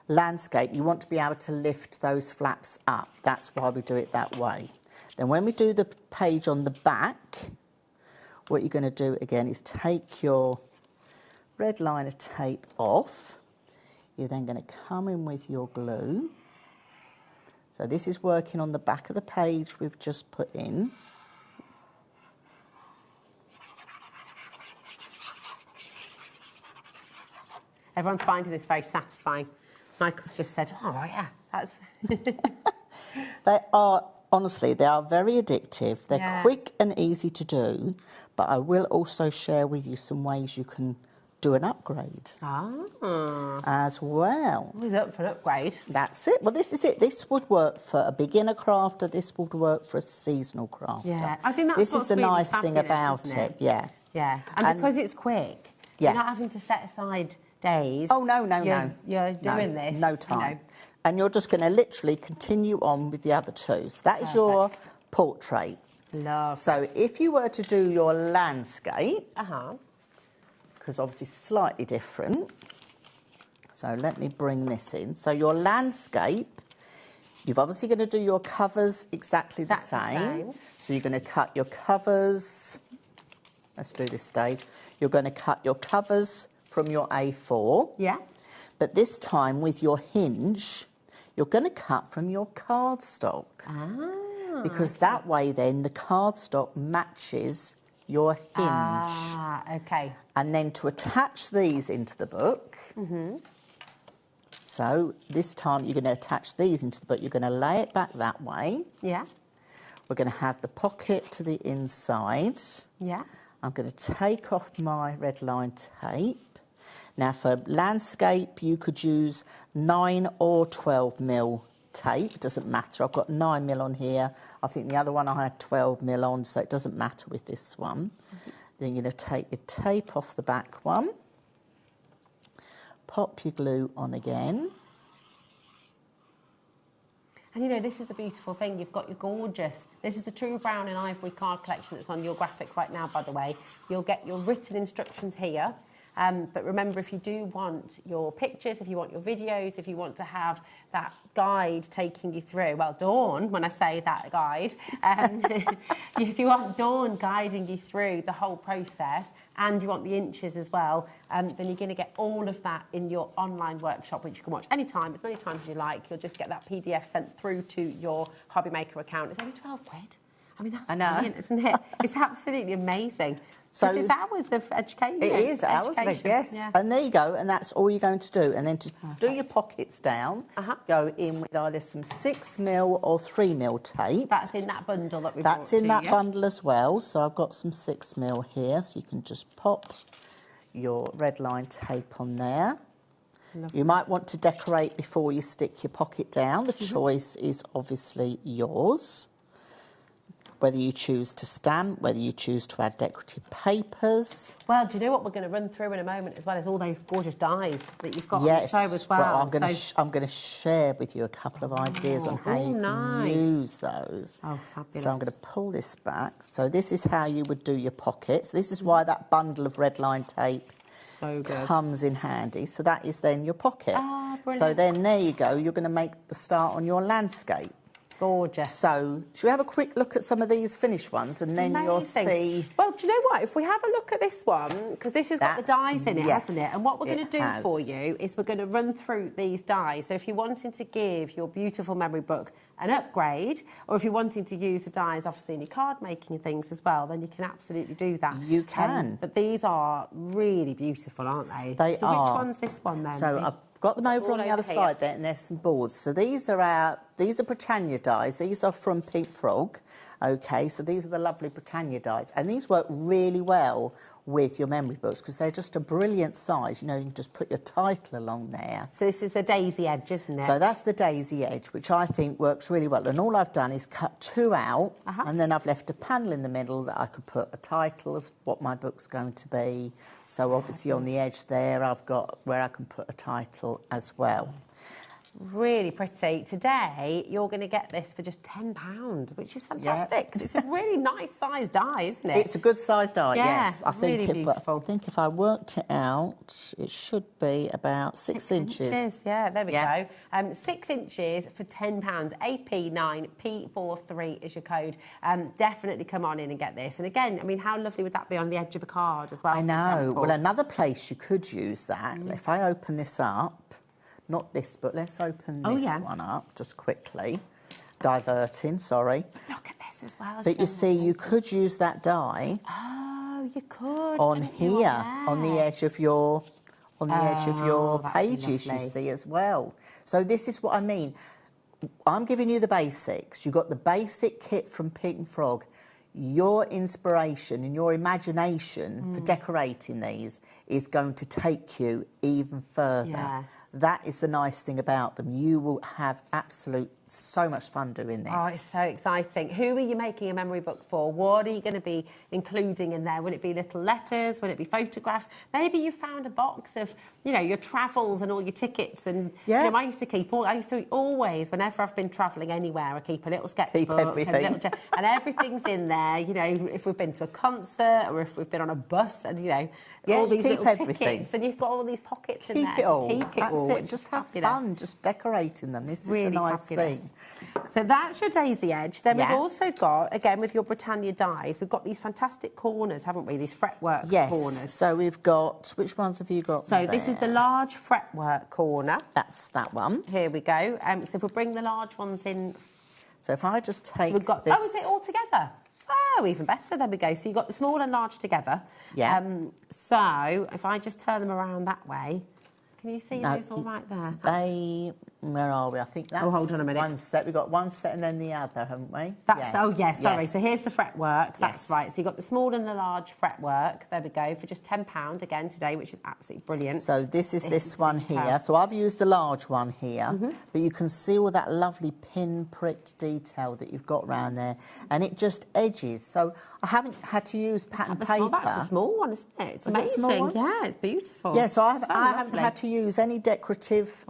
landscape, you want to be able to lift those flaps up. That's why we do it that way. Then when we do the page on the back, what you're going to do again is take your red liner tape off. You're then going to come in with your glue. So this is working on the back of the page we've just put in. Everyone's finding this very satisfying. Michael's just said, oh, yeah, that's... They are, honestly, they are very addictive. They're quick and easy to do, but I will also share with you some ways you can do an upgrade as well. Who's up for an upgrade? That's it. Well, this is it. This would work for a beginner crafter. This would work for a seasonal crafter. Yeah, I think that's this what's is the really nice thing fabulous, about isn't it. Yeah. Yeah, and because it's quick, you're not having to set aside days. Oh, no. You're doing this. No time. You know. And you're just going to literally continue on with the other two. So that is your portrait. Love. So if you were to do your landscape, because obviously slightly different. So let me bring this in. So your landscape, you're obviously going to do your covers exactly the same. So you're going to cut your covers. Let's do this stage. You're going to cut your covers from your A4. Yeah. But this time with your hinge, you're going to cut from your cardstock. Because that way then the cardstock matches your hinge. Okay. And then to attach these into the book, so this time you're going to attach these into the book, you're going to lay it back that way. Yeah. We're going to have the pocket to the inside. Yeah. I'm going to take off my red line tape. Now for landscape, you could use 9 or 12mm tape, it doesn't matter. I've got 9mm on here. I think the other one I had 12mm on, so it doesn't matter with this one. Then you're going to take your tape off the back one, pop your glue on again. And you know, this is the beautiful thing. You've got your gorgeous, this is the True Brown and Ivory card collection that's on your graphic right now, by the way. You'll get your written instructions here. But remember, if you do want your pictures, if you want your videos, if you want to have that guide taking you through, well, Dawn, when I say that guide, if you want Dawn guiding you through the whole process and you want the inches as well, then you're going to get all of that in your online workshop, which you can watch anytime, as many times as you like. You'll just get that PDF sent through to your HobbyMaker account. It's only 12 quid. I mean, that's brilliant, isn't it? It's absolutely amazing. So it's hours of education. It is hours of it, yes. Yeah. And there you go, and that's all you're going to do. And then to do your pockets down, go in with either some 6mm or 3mm tape. That's in that bundle that we brought That's in that bundle as well. So I've got some 6mm here, so you can just pop your red line tape on there. Lovely. You might want to decorate before you stick your pocket down. The choice is obviously yours. whether you choose to stamp, whether you choose to add decorative papers. Well, do you know what we're going to run through in a moment as well as all those gorgeous dies that you've got Yes, on the show as well. I'm going to share with you a couple of ideas on how you can use those. Oh, fabulous. So I'm going to pull this back. So this is how you would do your pockets. This is why that bundle of red line tape comes in handy. So that is then your pocket. So then there you go. You're going to make the start on your landscape. Gorgeous. So, should we have a quick look at some of these finished ones, and then you'll see... Well, do you know what? If we have a look at this one, because this has got the dies in it, hasn't it? And what we're going to do for you is we're going to run through these dies. So if you're wanting to give your beautiful memory book an upgrade, or if you're wanting to use the dies, obviously, in your card making and things as well, then you can absolutely do that. You can. But these are really beautiful, aren't they? They so are. Which one's this one, then? So I've got them over on the other side there, and there's some boards. So these are Britannia dies. These are from Pink Frog. Okay, so these are the lovely Britannia dies, and these work really well with your memory books because they're just a brilliant size. You know, you can just put your title along there. So this is the daisy edge, isn't it? So that's the daisy edge, which I think works really well. And all I've done is cut two out, and then I've left a panel in the middle that I could put a title of what my book's going to be. So obviously on the edge there, I've got where I can put a title as well. Really pretty. Today, you're going to get this for just £10, which is fantastic. Because it's a really nice sized die, isn't it? It's a good sized die, yes. I think really beautiful. I think if I worked it out, it should be about 6 inches. Yeah, there we go. 6 inches for £10. AP9P43 is your code. Definitely come on in and get this. And again, I mean, how lovely would that be on the edge of a card as well? I know. Well, another place you could use that, if I open this up, not this, but let's open this one up just quickly. Diverting, sorry. Look at this as well. But you see, you could use that die. Oh, you could. On here, on the edge of your, pages, you see as well. So this is what I mean. I'm giving you the basics. You've got the basic kit from Pink Frog. Your inspiration and your imagination for decorating these is going to take you even further. Yeah. That is the nice thing about them. You will have so much fun doing this. Oh, it's so exciting. Who are you making a memory book for? What are you going to be including in there? Will it be little letters? Will it be photographs? Maybe you found a box of, you know, your travels and all your tickets. And you know, I used to always, whenever I've been travelling anywhere, I keep a little sketchbook. Keep everything. And everything's in there, you know, if we've been to a concert or if we've been on a bus and, you know, all these little tickets. And you've got all these pockets in there. Keep it all. Keep it all. That's it. Just have fun, just decorating them. This is the nice thing. So that's your daisy edge. Then we've also got, again, with your Britannia dies, we've got these fantastic corners, haven't we? These fretwork corners. So we've got, which ones have you got So this is the large fretwork corner. That's that one. Here we go. So if we bring the large ones in. So if I just take we've got, this. Oh, is it all together? Oh, even better. There we go. So you've got the small and large together. Yeah. So if I just turn them around that way, can you see those all right there? Where are we? I think that's hold on a minute. One set. We've got one set and then the other, haven't we? Sorry. So here's the fretwork. That's right. So you've got the small and the large fretwork. There we go, for just £10 again today, which is absolutely brilliant. So this is this one here. So I've used the large one here, but you can see all that lovely pin-pricked detail that you've got around there, and it just edges. So I haven't had to use pattern paper. That's the small one, isn't it? It's amazing. Yeah, it's beautiful. Yeah, so I haven't had to use any decorative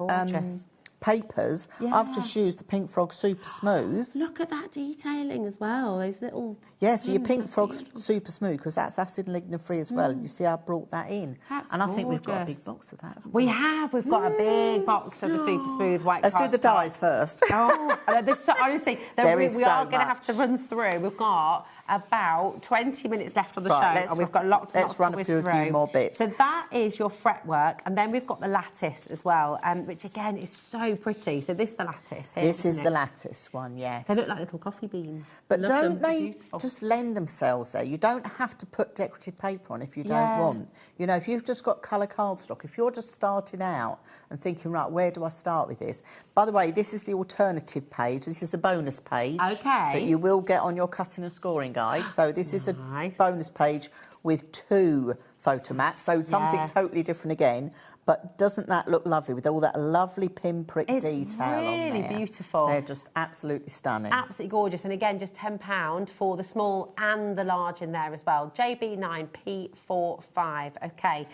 papers. I've just used the Pink Frog Super Smooth. Look at that detailing as well, those little... Yeah, so your Pink Frog Super Smooth, because that's acid and lignin free as well. You see I brought that in. And I think we've got a big box of that. We have. We've got a big box of the Super Smooth white Let's do the dies first. Honestly, we are going to have to run through. We've got about 20 minutes left on the show, and we've got lots to whiz through. A few more bits. So that is your fretwork, and then we've got the lattice as well, which again is so pretty. So this is the lattice here. This is the lattice one, yes. They look like little coffee beans. But don't they just lend themselves there? You don't have to put decorative paper on if you don't want. You know, if you've just got colour cardstock, if you're just starting out and thinking, right, where do I start with this? By the way, this is the alternative page. This is a bonus page that you will get on your cutting and scoring guide. guys. So this is a bonus page with 2 photo mats, so something totally different again. But doesn't that look lovely with all that lovely pinprick detail on there? It's really beautiful. They're just absolutely stunning. Absolutely gorgeous. And again, just £10 for the small and the large in there as well. JB9P45. Okay.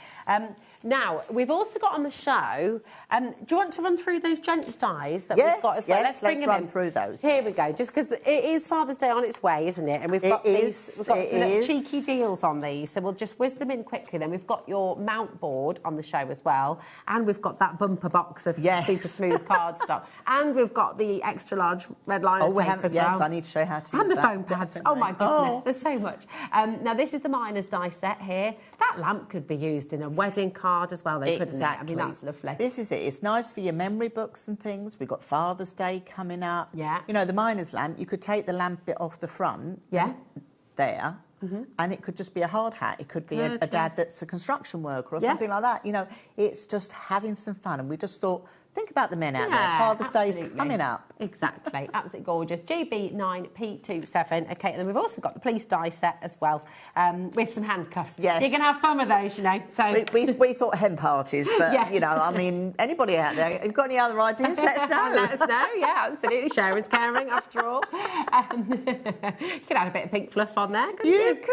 Now, we've also got on the show, do you want to run through those gents dies that we've got as well? Yes, let's run through those. Here we go, just because it is Father's Day on its way, isn't it? And we've got some little cheeky deals on these, so we'll just whiz them in quickly. Then we've got your mount board on the show as well, and we've got that bumper box of super smooth cardstock, and we've got the extra large red liner tape as well. Yes, I need to show you how to use and the that. foam pads. Oh my goodness, there's so much. Now this is the miner's die set here. That lamp could be used in a wedding card as well, though, couldn't it? I mean, that's lovely. This is it. It's nice for your memory books and things. We've got Father's Day coming up. Yeah. You know, the miner's lamp, you could take the lamp bit off the front. Yeah. There. And it could just be a hard hat. It could be a dad that's a construction worker or something like that. You know, it's just having some fun. And we just thought, think about the men out there. Father's Day's coming up. Exactly. Absolutely gorgeous. GB9P27. OK, and then we've also got the police die set as well, with some handcuffs. Yes. You can have fun with those, you know. So we thought hen parties, but, you know, I mean, anybody out there, have you got any other ideas? Let us know. Let us know, yeah, absolutely. Sharon's caring, after all. You could add a bit of pink fluff on there, couldn't you? You could.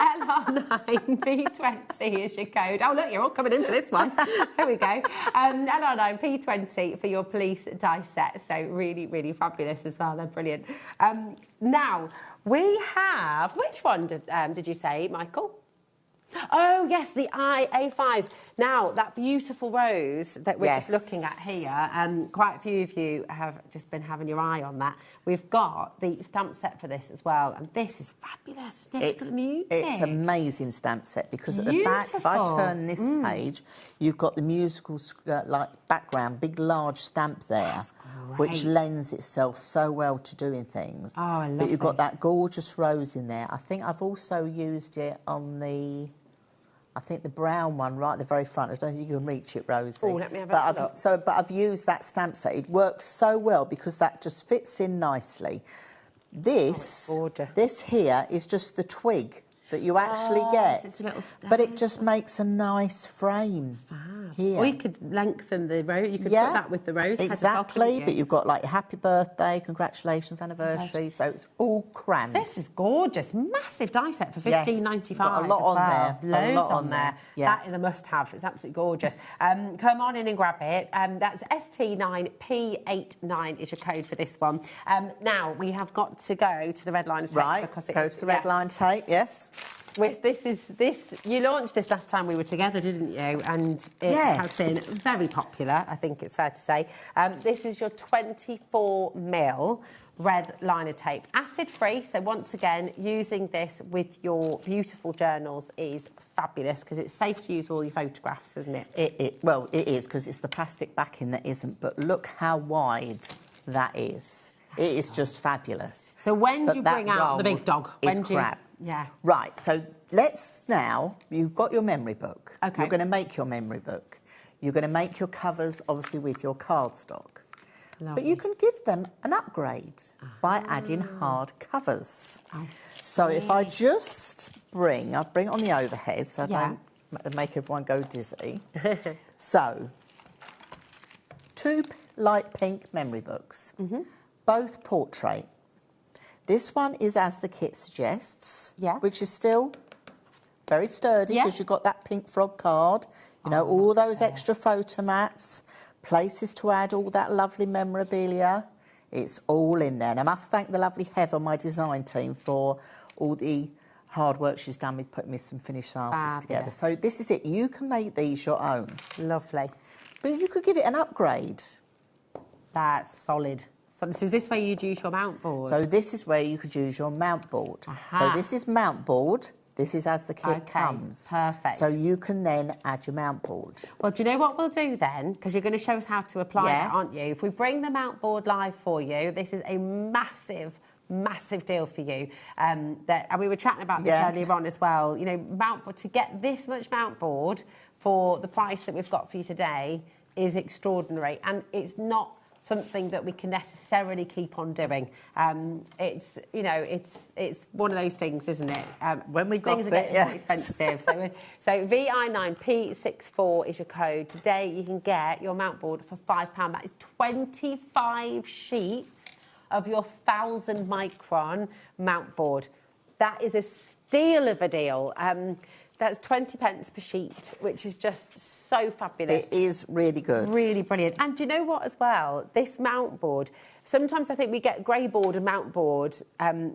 LR9P20 is your code. Oh, look, you're all coming in for this one. There we go. LR9P20 for your police die set. So really, really fabulous as well. They're brilliant. Now, we have... Which one did you say, Michael? Oh, yes, the A5. Now, that beautiful rose that we're just looking at here, quite a few of you have just been having your eye on that. We've got the stamp set for this as well, and this is fabulous, isn't it? It's amazing stamp set, because at the back, if I turn this page, you've got the musical like background, big large stamp there, which lends itself so well to doing things. Oh, I love But you've got that gorgeous rose in there. I think I've also used it on the... I think the brown one right at the very front. I don't think you can reach it, Rosie. Oh, let me have a look. But I've used that stamp set. It works so well because that just fits in nicely. This here is just the twig that you actually get. It's a little stem. But it just makes a nice frame here. Or you could lengthen the rose. You could put that with the rose. Exactly, but you've got like happy birthday, congratulations, anniversary, so it's all crammed. This is gorgeous. Massive die set for $15.95. Got a lot on there. Loads on there. That is a must-have. It's absolutely gorgeous. Come on in and grab it. That's ST9P89 is your code for this one. Now, we have got to go to the red line tape. Right, go to the red line tape, yes. You launched this last time we were together, didn't you? And it has been very popular, I think it's fair to say. This is your 24mm red liner tape. Acid-free, so once again, using this with your beautiful journals is fabulous because it's safe to use with all your photographs, isn't it? Well, it is, because it's the plastic backing that isn't, but look how wide that is. It is just fabulous. So when do you bring out the big dog? Yeah. Right, so let's now... You've got your memory book. OK. You're going to make your memory book. You're going to make your covers, obviously, with your cardstock. Lovely. But you can give them an upgrade by adding hard covers. So if I just I'll bring it on the overhead so I don't make everyone go dizzy. So, 2 light pink memory books, both portrait. This one is as the kit suggests, which is still very sturdy because you've got that pink frog card, you know, all those extra photo mats, places to add all that lovely memorabilia. It's all in there. And I must thank the lovely Heather, my design team, for all the hard work she's done with putting me some finished samples together. So this is it. You can make these your own. Lovely. But you could give it an upgrade. That's solid. So is this where you'd use your mount board? So this is where you could use your mount board. So this is mount board. This is as the kit comes. Perfect. So you can then add your mount board. Well, do you know what we'll do then? Because you're going to show us how to apply that, aren't you? If we bring the mount board live for you, this is a massive deal for you. And we were chatting about this earlier on as well. You know, mount board, to get this much mount board for the price that we've got for you today is extraordinary. And it's not something that we can necessarily keep on doing. It's, you know, it's one of those things, isn't it? When we got things are getting more expensive. So VI9P64 is your code. Today you can get your mount board for £5. That is 25 sheets of your 1,000 micron mount board. That is a steal of a deal. That's 20 pence per sheet, which is just so fabulous. It is really good. Really brilliant. And do you know what as well? This mount board, sometimes I think we get grey board and mount board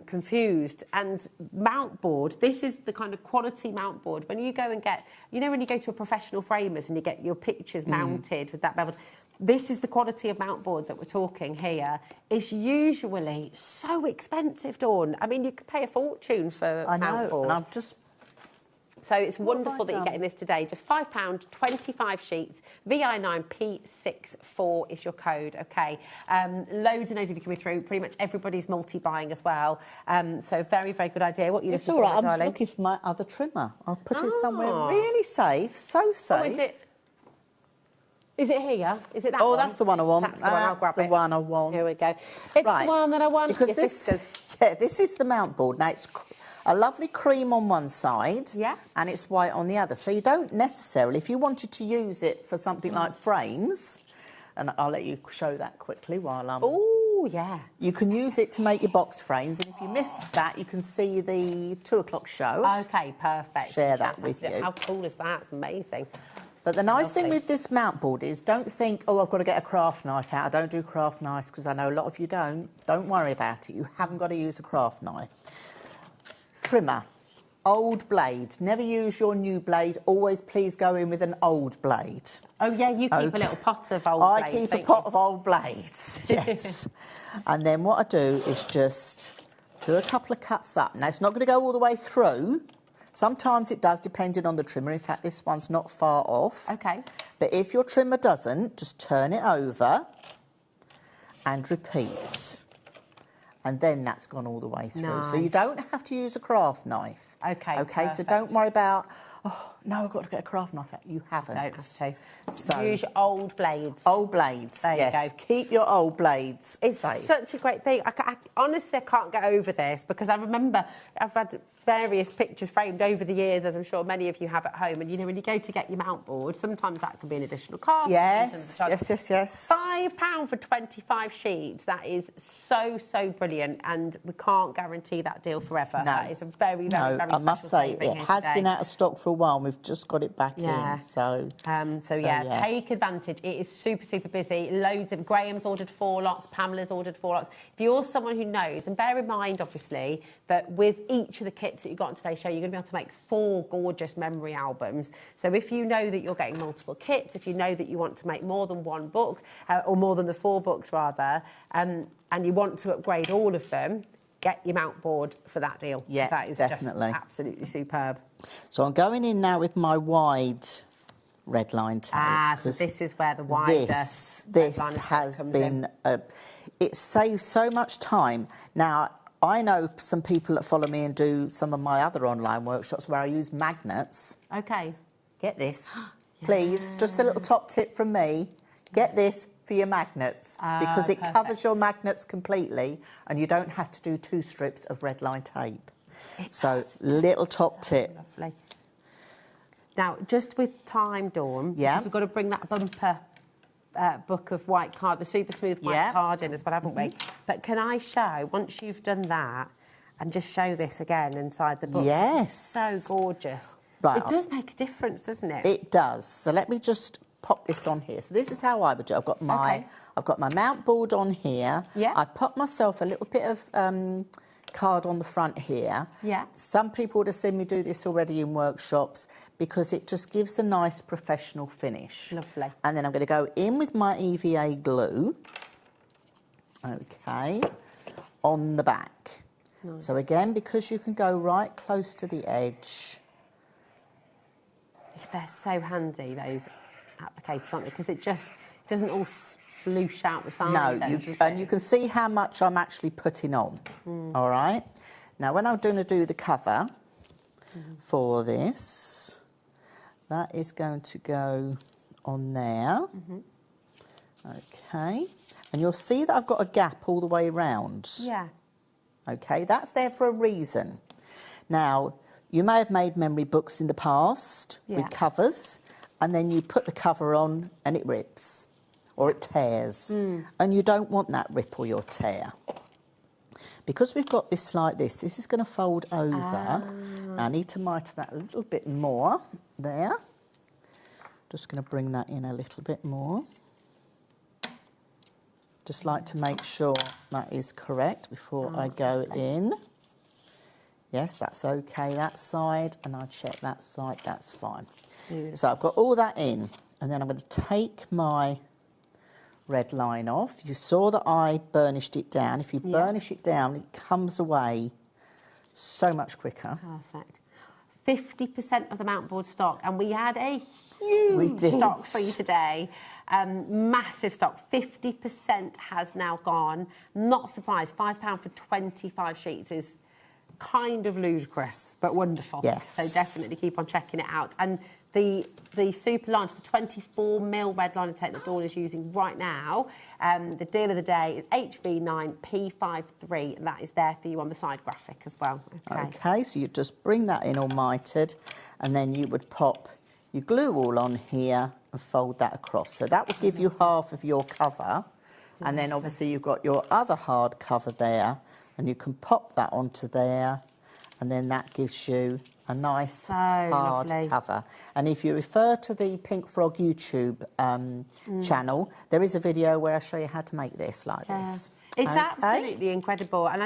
confused. And mount board, this is the kind of quality mount board. When you go and get, you know, when you go to a professional framers and you get your pictures mounted with that beveled, this is the quality of mount board that we're talking here. It's usually so expensive, Dawn. I mean, you could pay a fortune for mount board. And I've just... So it's wonderful that you're getting this today. Just £5, 25 sheets. VI9P64 is your code, OK? Loads and loads of you coming through. Pretty much everybody's multi-buying as well. So very, very good idea. What are you looking for, all right. darling? I'm looking for my other trimmer. I'll put it somewhere really safe, so safe. Oh, is it here? Is it that one? Oh, that's the one I want. That's the one. I'll grab it. That's the one I want. Here we go. It's the one that I want. Because this is the mount board. Now, it's a lovely cream on one side, and it's white on the other. So you don't necessarily, if you wanted to use it for something like frames, and I'll let you show that quickly while I'm... Oh, yeah. You can use it to make your box frames, and if you miss that, you can see the 2 o'clock show. OK, perfect. Share that with you. How cool is that? It's amazing. But the nice thing with this mount board is don't think, oh, I've got to get a craft knife out. I don't do craft knives because I know a lot of you don't. Don't worry about it. You haven't got to use a craft knife. Trimmer, old blade. Never use your new blade. Always please go in with an old blade. Oh, yeah, you keep a little pot of old blades. I keep a pot of old blades, yes. And then what I do is just do a couple of cuts up. Now, it's not going to go all the way through. Sometimes it does, depending on the trimmer. In fact, this one's not far off. OK. But if your trimmer doesn't, just turn it over and repeat. And then that's gone all the way through. Nice. So you don't have to use a craft knife. OK, OK, so don't worry about, oh, no, I've got to get a craft knife out. You haven't. Don't have to. So, use your old blades. Old blades, there yes. You go. Keep your old blades It's safe. such a great thing. Honestly, I can't get over this because I remember I've had various pictures framed over the years, as I'm sure many of you have at home. And, you know, when you go to get your mount board, sometimes that can be an additional cost. Yes, yes. £5 for 25 sheets. That is so, so brilliant. And we can't guarantee that deal forever. No. That is a very, very, very I must say, it has been out of stock for a while and we've just got it back in. So take advantage. It is super, super busy. Loads of... Graham's ordered 4 lots. Pamela's ordered 4 lots. If you're someone who knows, and bear in mind, obviously, that with each of the kits that you got on today's show, you're going to be able to make 4 gorgeous memory albums. So if you know that you're getting multiple kits, if you know that you want to make more than 1 book, or more than the 4 books, rather, and you want to upgrade all of them, get your mount board for that deal. Yeah, that is definitely. Just absolutely superb. So I'm going in now with my wide red line tape. So this is where the wider this has been... it saves so much time. Now, I know some people that follow me and do some of my other online workshops where I use magnets. OK. Get this, please. Just a little top tip from me. Get this for your magnets because it covers your magnets completely and you don't have to do 2 strips of red line tape. So, little top tip. Lovely. Now, just with time, Dawn, we've got to bring that bumper book of white card, the super smooth white card in as well, haven't we? But can I show, once you've done that, and just show this again inside the book? Yes. It's so gorgeous. Right. It does make a difference, doesn't it? It does. So let me just pop this on here. So this is how I would do it. I've got my mount board on here. Yeah. I pop myself a little bit of card on the front here. Yeah. Some people would have seen me do this already in workshops because it just gives a nice professional finish. Lovely. And then I'm going to go in with my EVA glue. OK. On the back. Nice. So again, because you can go right close to the edge. They're so handy, those applicators, aren't they? Because it just doesn't all sploosh out the side. No, you can see how much I'm actually putting on. All right. Now, when I'm going to do the cover for this, that is going to go on there. Okay. And you'll see that I've got a gap all the way around. Yeah. Okay, that's there for a reason. Now, you may have made memory books in the past with covers, and then you put the cover on and it rips or it tears. And you don't want that rip or your tear. Because we've got this like this is going to fold over. I need to mitre that a little bit more there. Just going to bring that in a little bit more. Just like to make sure that is correct before I go in. Yes, that's okay, that side, and I'll check that side, that's fine. So I've got all that in, and then I'm going to take my red line off. You saw that I burnished it down. If you burnish it down, it comes away so much quicker. Perfect. 50% of the mount board stock, and we had a huge stock for you today. Massive stock. 50% has now gone. Not surprised. £5 for 25 sheets is kind of ludicrous, but wonderful. Yes. So definitely keep on checking it out. And the super large, the 24mm red liner tape that Dawn is using right now, the deal of the day is HV9P53, and that is there for you on the side graphic as well. Okay, so you just bring that in all mitered, and then you would pop your glue all on here and fold that across. So that would give you half of your cover, and then obviously you've got your other hard cover there, and you can pop that onto there, and then that gives you a nice hard cover. And if you refer to the Pink Frog YouTube channel, there is a video where I show you how to make this like this. It's absolutely incredible. And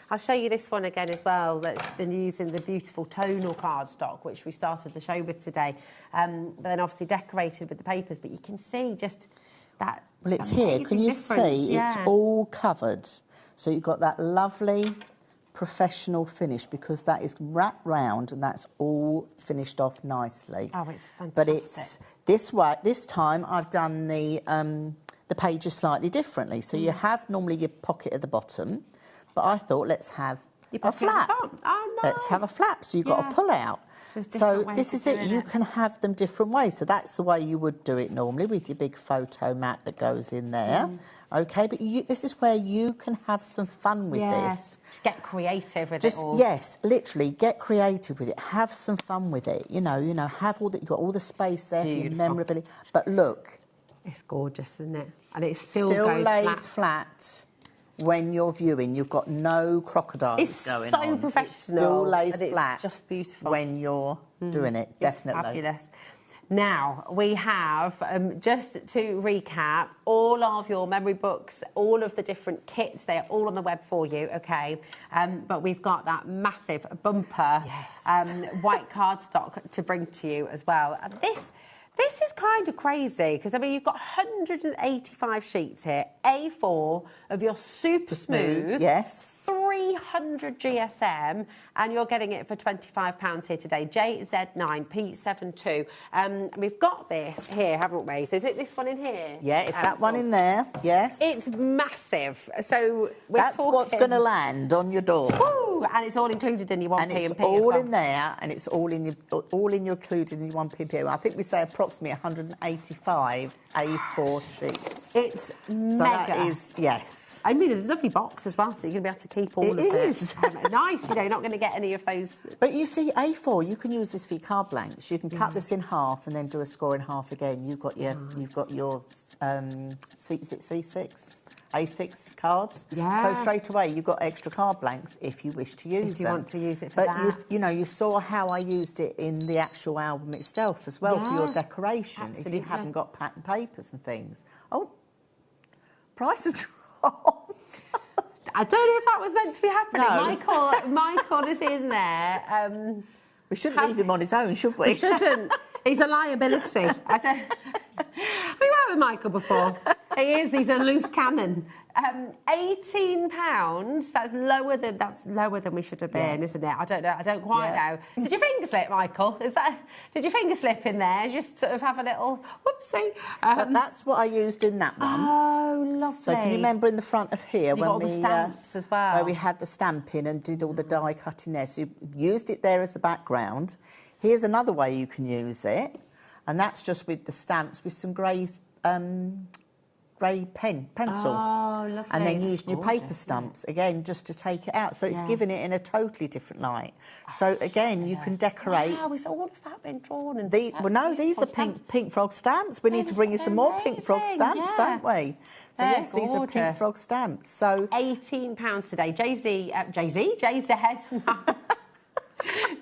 I'll show you this one again as well, that's been using the beautiful tonal cardstock, which we started the show with today. But then obviously decorated with the papers, but you can see just that. Well, it's here. Can you see? It's all covered. So you've got that lovely professional finish, because that is wrapped round and that's all finished off nicely. Oh, it's fantastic. But it's this way. This time I've done the pages slightly differently. So you have normally your pocket at the bottom, but I thought let's have a flap. Oh, nice. Let's have a flap. So you've got a pull out. So this is it. You can have them different ways. So that's the way you would do it normally, with your big photo mat that goes in there. Okay, but this is where you can have some fun with this. Just get creative with it all. Yes, literally get creative with it. Have some fun with it. You know, have all that. You've got all the space there for your memorability. But look, it's gorgeous, isn't it? And it still lays flat. When you're viewing, you've got no crocodiles going on. It's so professional. It still lays flat. It's just beautiful. When you're doing it, definitely. It's fabulous. Now, we have, just to recap, all of your memory books, all of the different kits, they are all on the web for you, OK? But we've got that massive bumper white cardstock to bring to you as well. And this is kind of crazy, because, I mean, you've got 185 sheets here, A4 of your super smooth, 300 GSM, and you're getting it for £25 here today, JZ9P72. And we've got this here, haven't we? So is it this one in here? Yeah, it's that one in there, yes. It's massive. So that's what's going to land on your door. Woo! And it's all included in your 1p and P it's as all well. in there, and it's all in your included in your 1p. I think we say approximately 185 A4 sheets. It's mega. So that is, yes. I mean, there's a lovely box as well, so you're going to be able to keep all of it. It is. Nice, you're not going to get any of those. But you see, A4, you can use this for your card blanks. You can cut this in half and then do a score in half again. You've got your C6, A6 cards. Yeah. So straight away, you've got extra card blanks if you wish to use them. If you want to use it for that. But you saw how I used it in the actual album itself as well for your decoration. Absolutely. If you haven't got pattern papers and things. Oh, price has dropped. I don't know if that was meant to be happening. No. Michael is in there. We shouldn't leave him on his own, should we? We shouldn't. He's a liability. We worked with Michael before. He's a loose cannon. £18. That's lower than we should have been, isn't it? I don't know. I don't quite know. Did your finger slip, Michael? Did your finger slip in there? Just sort of have a little whoopsie. But that's what I used in that one. Oh, lovely. So can you remember in the front of here when all the stamps as well, where we had the stamping and did all the die cutting there? So you used it there as the background. Here's another way you can use it, and that's just with the stamps with some grey grey pencil. Oh, lovely. And then That's using your gorgeous, paper stamps, again, just to take it out. So it's giving it in a totally different light. So again, you can decorate. Wow, is all of that been drawn? And Well, no, these are pink frog stamps. We need to bring you some more pink frog stamps, don't we? So yes, these are pink frog stamps. So £18 today.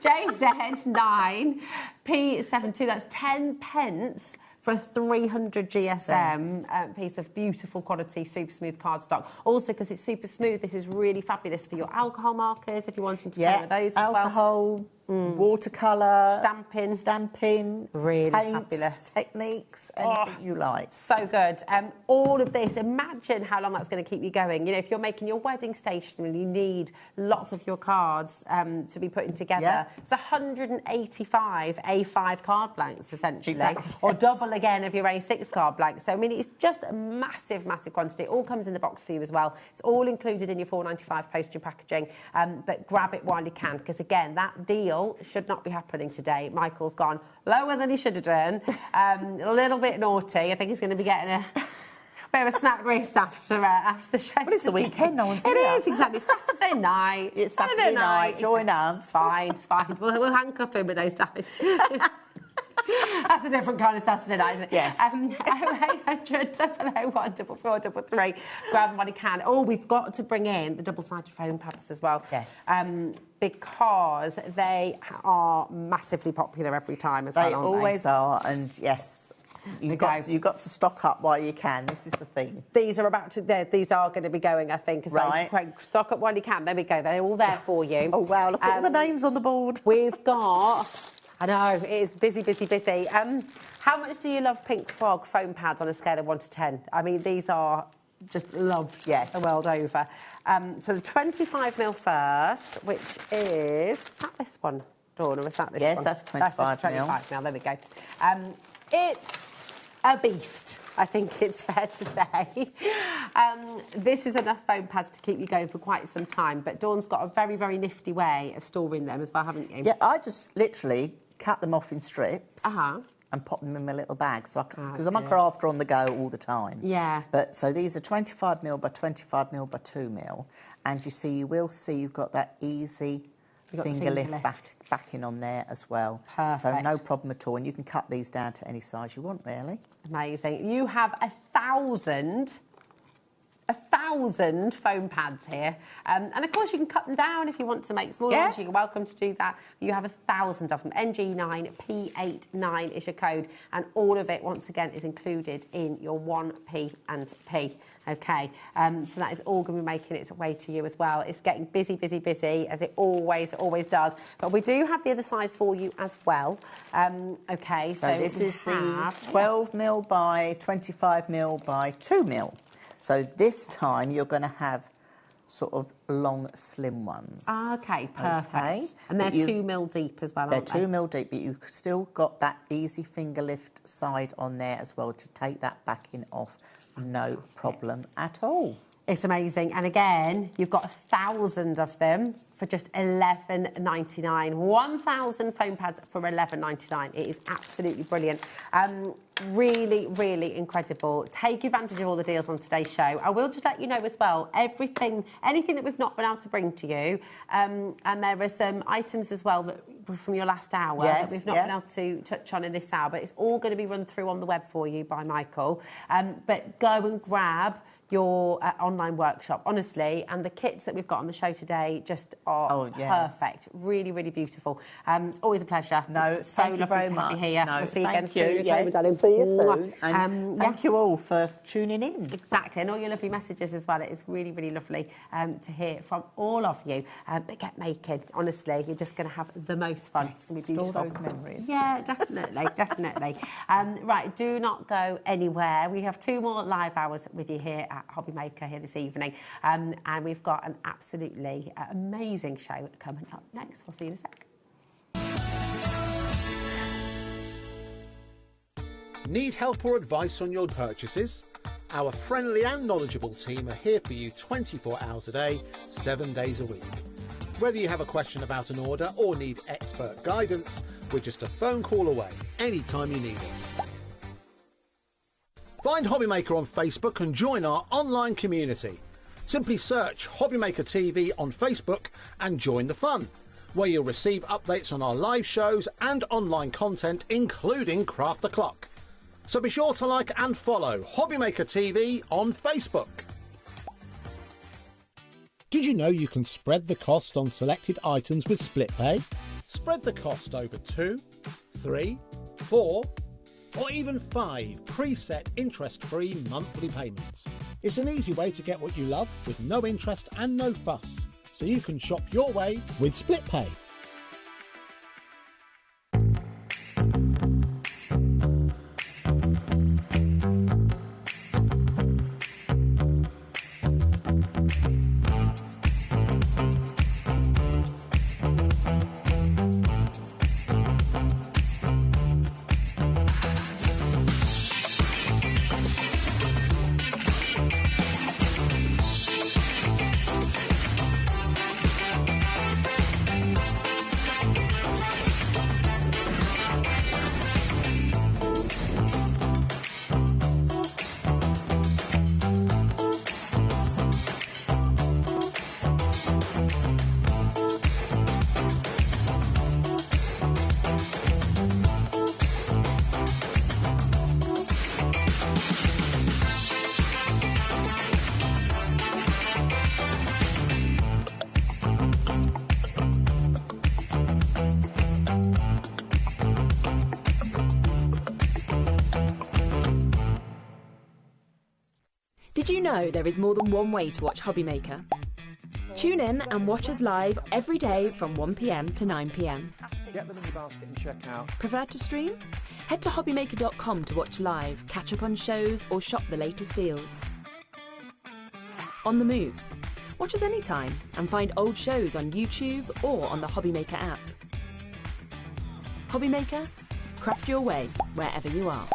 JZ9 P72. That's 10 pence for a 300 GSM piece of beautiful quality, super smooth cardstock. Also, because it's super smooth, this is really fabulous for your alcohol markers if you're wanting to play with those as well. Alcohol, watercolour, stamping, really fabulous techniques, anything you like. So good. All of this, imagine how long that's going to keep you going. You know, if you're making your wedding stationery, you need lots of your cards to be putting together. It's 185 A5 card blanks, essentially, or double again of your A6 card blanks. So, I mean, it's just a massive, massive quantity. It all comes in the box for you as well. It's all included in your £4.95 postage and packaging, but grab it while you can, because, again, that deal should not be happening today. Michael's gone lower than he should have done. A little bit naughty. I think he's going to be getting a bit of a snapped wrist after the show. Well, it's the weekend, no one's here. It is, exactly. Saturday night. It's Saturday night. Join us. It's fine, it's fine. We'll handcuff him with those ties. That's a different kind of Saturday night, isn't it? Yes. 0800 001 4433. Grab them when you can. Oh, we've got to bring in the double-sided foam pads as well. Yes. Because they are massively popular every time as well, aren't they? They always are, and yes. You've got to stock up while you can. This is the thing. These are these are going to be going, I think. Right. Stock up while you can. There we go. They're all there for you. Oh, wow. Look at all the names on the board. We've got... I know, it is busy, busy, busy. How much do you love Pink Frog foam pads on a scale of 1 to 10? I mean, these are just loved the world over. So the 25mm first, which is that this one, Dawn, or is that this one? Yes, that's 25mm. 25mm, there we go. It's a beast, I think it's fair to say. This is enough foam pads to keep you going for quite some time, but Dawn's got a very, very nifty way of storing them as well, haven't you? Yeah, I just literally cut them off in strips and pop them in my little bag, so because I'm a crafter on the go all the time. Yeah. But so these are 25mm by 25mm by 2mm, and you will see you've got that easy finger lift backing on there as well. Perfect. So no problem at all, and you can cut these down to any size you want, really. Amazing. You have 1,000 foam pads here. And of course, you can cut them down if you want to make smaller ones. You're welcome to do that. You have 1,000 of them. NG9P89 is your code. And all of it, once again, is included in your 1p and p. OK, so that is all going to be making its way to you as well. It's getting busy, busy, busy, as it always does. But we do have the other size for you as well. OK, so this is the 12mm by 25mm by 2mm. So this time you're going to have sort of long, slim ones. OK, perfect. Okay. And they're 2mm deep as well, aren't they? They're 2mm deep, but you've still got that easy finger lift side on there as well to take that backing off. No problem at all. It's amazing. And again, you've got 1,000 of them for just £11.99. 1,000 foam pads for £11.99. It is absolutely brilliant. Really, really incredible. Take advantage of all the deals on today's show. I will just let you know as well, anything that we've not been able to bring to you, and there are some items as well that from your last hour that we've not been able to touch on in this hour, but it's all going to be run through on the web for you by Michael. But go and grab your online workshop, honestly, and the kits that we've got on the show today just are perfect. Really, really beautiful. It's always a pleasure. No, thank you very much. Here. No, we'll see you again soon. See you soon. And thank you all for tuning in. Exactly, and all your lovely messages as well. It is really, really lovely to hear from all of you. But get making, honestly. You're just going to have the most fun. It's going to be beautiful. Store those memories. Yeah, definitely, definitely. Right, do not go anywhere. We have 2 more live hours with you here at HobbyMaker here this evening. And we've got an absolutely amazing show coming up next. We'll see you in a sec. Need help or advice on your purchases? Our friendly and knowledgeable team are here for you 24 hours a day, 7 days a week. Whether you have a question about an order or need expert guidance, we're just a phone call away anytime you need us. Find HobbyMaker on Facebook and join our online community. Simply search HobbyMaker TV on Facebook and join the fun, where you'll receive updates on our live shows and online content, including Craft the Clock. So be sure to like and follow HobbyMaker TV on Facebook. Did you know you can spread the cost on selected items with split pay? Spread the cost over 2, 3, 4, or even 5 preset interest-free monthly payments. It's an easy way to get what you love with no interest and no fuss, so you can shop your way with split pay. Did you know there is more than one way to watch HobbyMaker? Tune in and watch us live every day from 1 PM to 9 PM. Get them in your basket and check out. Prefer to stream? Head to hobbymaker.com to watch live, catch up on shows or shop the latest deals. On the move? Watch us anytime and find old shows on YouTube or on the HobbyMaker app. HobbyMaker, craft your way wherever you are.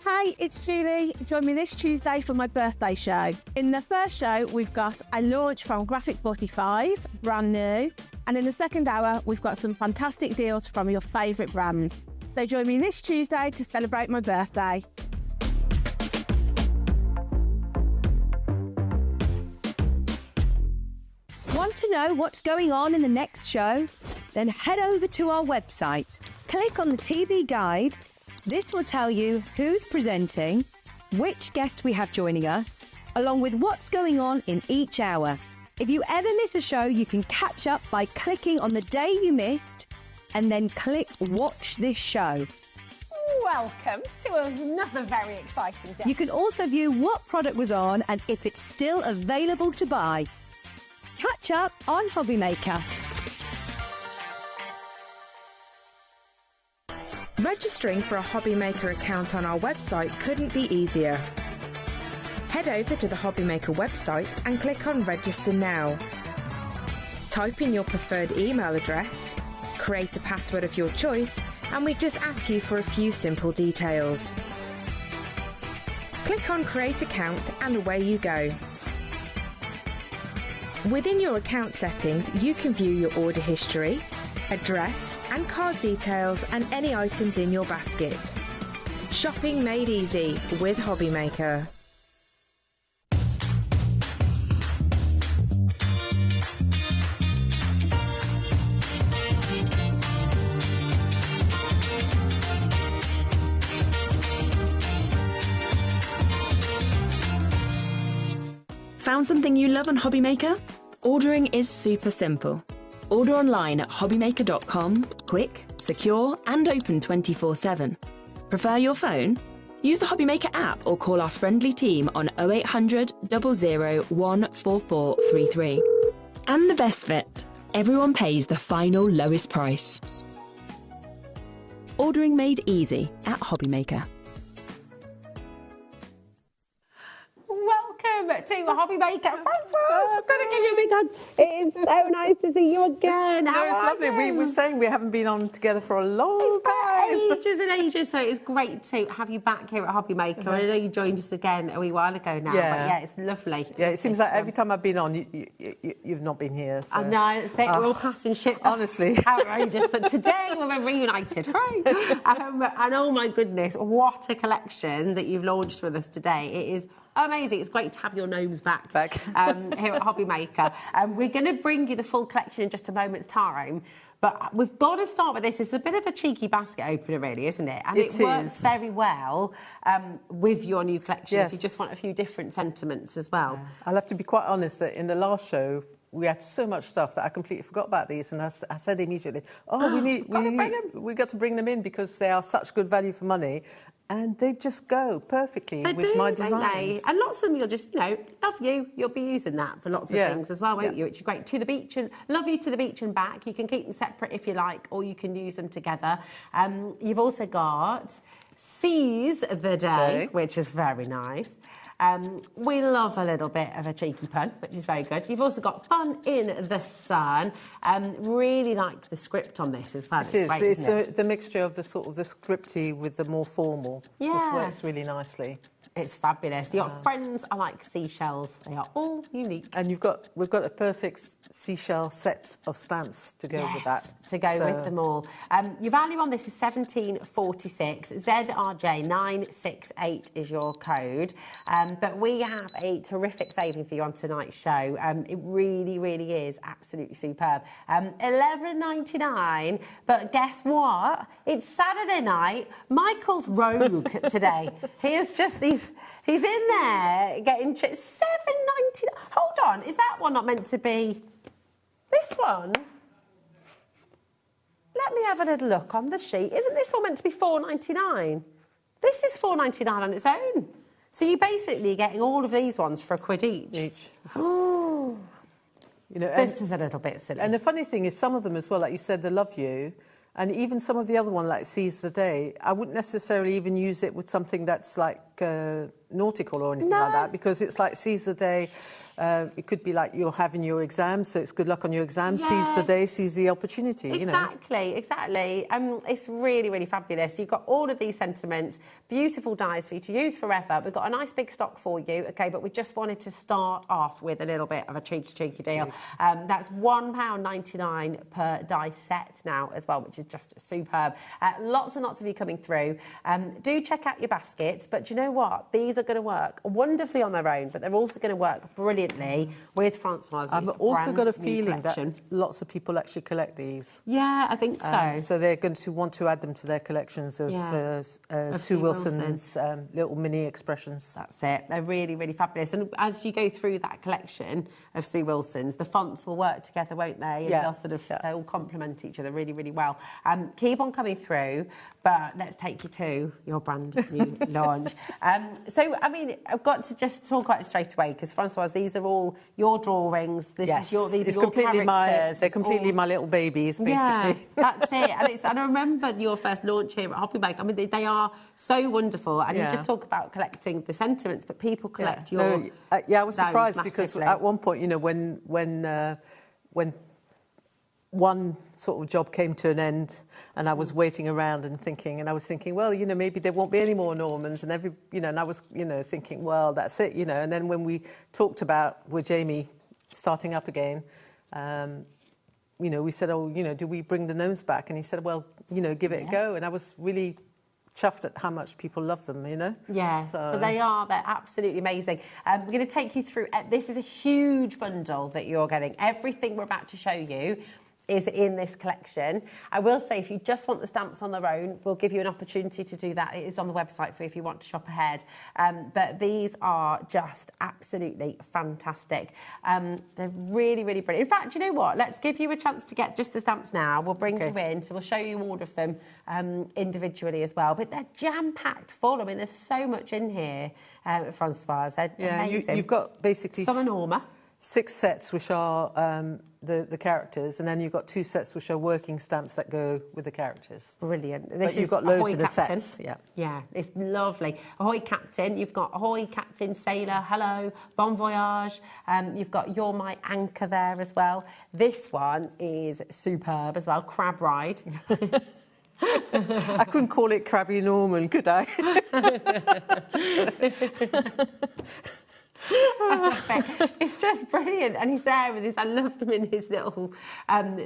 Hi, it's Julie. Join me this Tuesday for my birthday show. In the first show, we've got a launch from Graphic 45, brand new. And in the second hour, we've got some fantastic deals from your favourite brands. So join me this Tuesday to celebrate my birthday. Want to know what's going on in the next show? Then head over to our website. Click on the TV guide. This will tell you who's presenting, which guest we have joining us, along with what's going on in each hour. If you ever miss a show, you can catch up by clicking on the day you missed and then click Watch This Show. Welcome to another very exciting day. You can also view what product was on and if it's still available to buy. Catch up on HobbyMaker. Registering for a HobbyMaker account on our website couldn't be easier. Head over to the HobbyMaker website and click on Register Now. Type in your preferred email address, create a password of your choice, and we just ask you for a few simple details. Click on Create Account and away you go. Within your account settings, you can view your order history, address and card details and any items in your basket. Shopping made easy with HobbyMaker. Found something you love on HobbyMaker? Ordering is super simple. Order online at hobbymaker.com, quick, secure and open 24/7. Prefer your phone? Use the HobbyMaker app or call our friendly team on 0800 00 14433. And the best bit, everyone pays the final lowest price. Ordering made easy at HobbyMaker. Welcome to HobbyMaker. Francoise, I'm going to give you a big hug. It is so nice to see you again. No, it's How are lovely. you? We were saying we haven't been on together for a long time. Ages and ages, so it's great to have you back here at HobbyMaker. I know you joined us again a wee while ago now, but yeah, it's lovely. Yeah, it seems like every time I've been on, you've not been here. So. I know, it's we're all passing shit. Honestly. Outrageous, but today we're reunited. Hooray! And oh my goodness, what a collection that you've launched with us today. It is amazing. It's great to have your gnomes back here at HobbyMaker. We're going to bring you the full collection in just a moment's time. But we've got to start with this. It's a bit of a cheeky basket opener, really, isn't it? And it works very well with your new collection if you just want a few different sentiments as well. Yeah. I'll have to be quite honest that in the last show, we had so much stuff that I completely forgot about these, and I said immediately, we got to bring them in because they are such good value for money. And they just go perfectly with my designs. And lots of them you'll just, love you. You'll be using that for lots of things as well, won't you? Which is great. To the beach and love you to the beach and back. You can keep them separate if you like, or you can use them together. You've also got Seize the Day, which is very nice. We love a little bit of a cheeky pun, which is very good. You've also got Fun in the Sun. Really like the script on this as well. It is. Great, it's the mixture of the sort of the scripty with the more formal, which works really nicely. It's fabulous. Your friends are like seashells. They are all unique. And we've got a perfect seashell set of stamps to go with that. To go with them all. Your value on this is £17.46. ZRJ968 is your code. But we have a terrific saving for you on tonight's show. It really, really is absolutely superb. $11.99. But guess what? It's Saturday night. Michael's rogue today. He's in there getting $7.99. Hold on, is that one not meant to be this one? Let me have a little look on the sheet. Isn't this one meant to be $4.99? This is $4.99 on its own. So you're basically getting all of these ones for £1 each. Oh, this is a little bit silly. And the funny thing is, some of them as well, like you said, they love you. And even some of the other one, like Seize the Day, I wouldn't necessarily even use it with something that's like nautical or anything like that, because it's like Seize the Day. It could be like you're having your exams, so it's good luck on your exams. Seize the day, seize the opportunity. Exactly. It's really, really fabulous. You've got all of these sentiments, beautiful dies for you to use forever. We've got a nice big stock for you, okay, but we just wanted to start off with a little bit of a cheeky deal. That's £1.99 per die set now as well, which is just superb. Lots and lots of you coming through. Do check out your baskets, but do you know what? These are going to work wonderfully on their own, but they're also going to work brilliantly with Francoise's I've also got a feeling collection. that lots of people actually collect these. Yeah, I think so. So they're going to want to add them to their collections of Sue Wilson's little mini expressions. That's it. They're really, really fabulous. And as you go through that collection of Sue Wilson's, the fonts will work together, won't they? And they'll sort of they all complement each other really, really well. Keep on coming through, but let's take you to your brand new launch. So, I mean, I've got to just talk about it straight away, because Francoise, these are all your drawings. These are your characters. They're completely my little babies, basically. Yeah, that's it. And I remember your first launch here at HobbyMaker. I mean, they are so wonderful. And you just talk about collecting the sentiments, but people collect your... I was surprised because at one point, when one sort of job came to an end and I was waiting around and I was thinking, well, maybe there won't be any more Normans, and and I was, thinking, well, that's it, and then when we talked about with Jamie starting up again, we said, do we bring the gnomes back? And he said, well, give it a go. And I was really chuffed at how much people love them, Yeah, so they're absolutely amazing. We're going to take you through, this is a huge bundle that you're getting. Everything we're about to show you is in this collection. I will say, if you just want the stamps on their own, we'll give you an opportunity to do that. It is on the website for you if you want to shop ahead. But these are just absolutely fantastic. They're really, really brilliant. In fact, you know what? Let's give you a chance to get just the stamps now. We'll bring you in, so we'll show you all of them individually as well. But they're jam-packed full. I mean, there's so much in here, Francoise. They're amazing. You've got basically... Some are Norma. 6 sets which are the characters, and then you've got 2 sets which are working stamps that go with the characters. Brilliant. But you've got loads of the sets. Yeah. Yeah, it's lovely. Ahoy Captain, you've got Ahoy Captain, Sailor, Hello, Bon Voyage. You've got You're My Anchor there as well. This one is superb as well, Crab Ride. I couldn't call it Crabby Norman, could I? It's just brilliant, and he's there with his, I love him in his little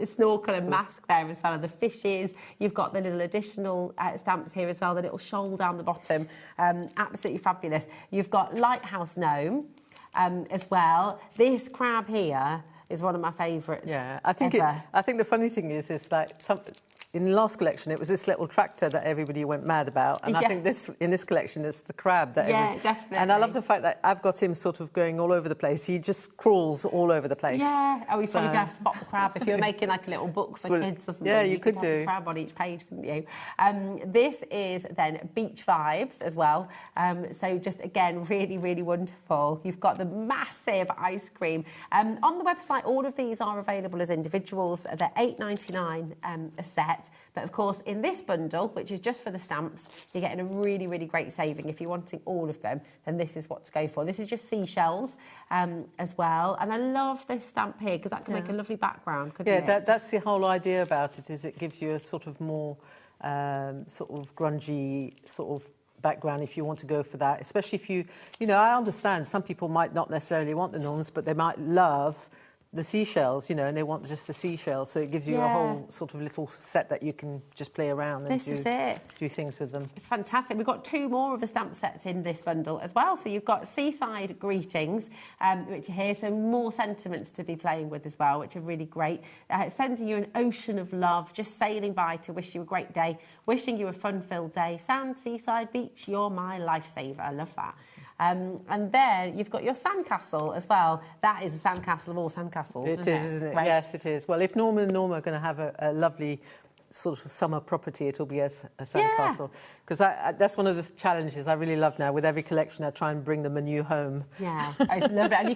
snorkel and mask there as well, and the fishes. You've got the little additional stamps here as well, the little shoal down the bottom, absolutely fabulous. You've got Lighthouse Gnome as well. This crab here is one of my favourites. Yeah, I think the funny thing is like in the last collection, it was this little tractor that everybody went mad about, and I think in this collection, it's the crab that. Yeah, definitely. And I love the fact that I've got him sort of going all over the place. He just crawls all over the place. Yeah. Oh, he's probably going to spot the crab if you were making like a little book for kids or something. Yeah, you could have do. the crab on each page, couldn't you? This is then Beach Vibes as well. So just again, really, really wonderful. You've got the massive ice cream. On the website, all of these are available as individuals. They're $8.99 a set. But of course, in this bundle, which is just for the stamps, you're getting a really, really great saving. If you're wanting all of them, then this is what to go for. This is just seashells as well. And I love this stamp here because that can make a lovely background, couldn't it? Yeah, that's the whole idea about it, is it gives you a sort of more sort of grungy sort of background if you want to go for that, especially if you know, I understand some people might not necessarily want the gnomes, but they might love the seashells, you know, and they want just the seashells, so it gives you a whole sort of little set that you can just play around and do things with them. It's fantastic. We've got 2 more of the stamp sets in this bundle as well. So you've got Seaside Greetings, which are here, so more sentiments to be playing with as well, which are really great. Sending you an ocean of love, just sailing by to wish you a great day, wishing you a fun-filled day. Sand, seaside, beach, you're my lifesaver. I love that. And then you've got your sandcastle as well. That is a sandcastle of all sandcastles, isn't it? Right. Yes, it is. Well, if Norman and Norma are going to have a lovely sort of summer property, it'll be a sandcastle. Because that's one of the challenges I really love now. With every collection, I try and bring them a new home. Yeah, I love it. And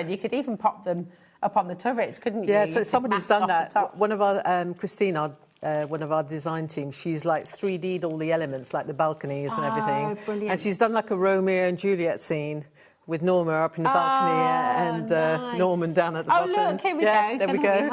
you could even pop them up on the turrets, couldn't you? Yeah, so somebody's done that. One of our, Christina, one of our design team, she's like 3D'd all the elements, like the balconies and everything. Brilliant. And she's done like a Romeo and Juliet scene with Norma up in the balcony and Norman down at the bottom. Oh, look, here we go. There we go.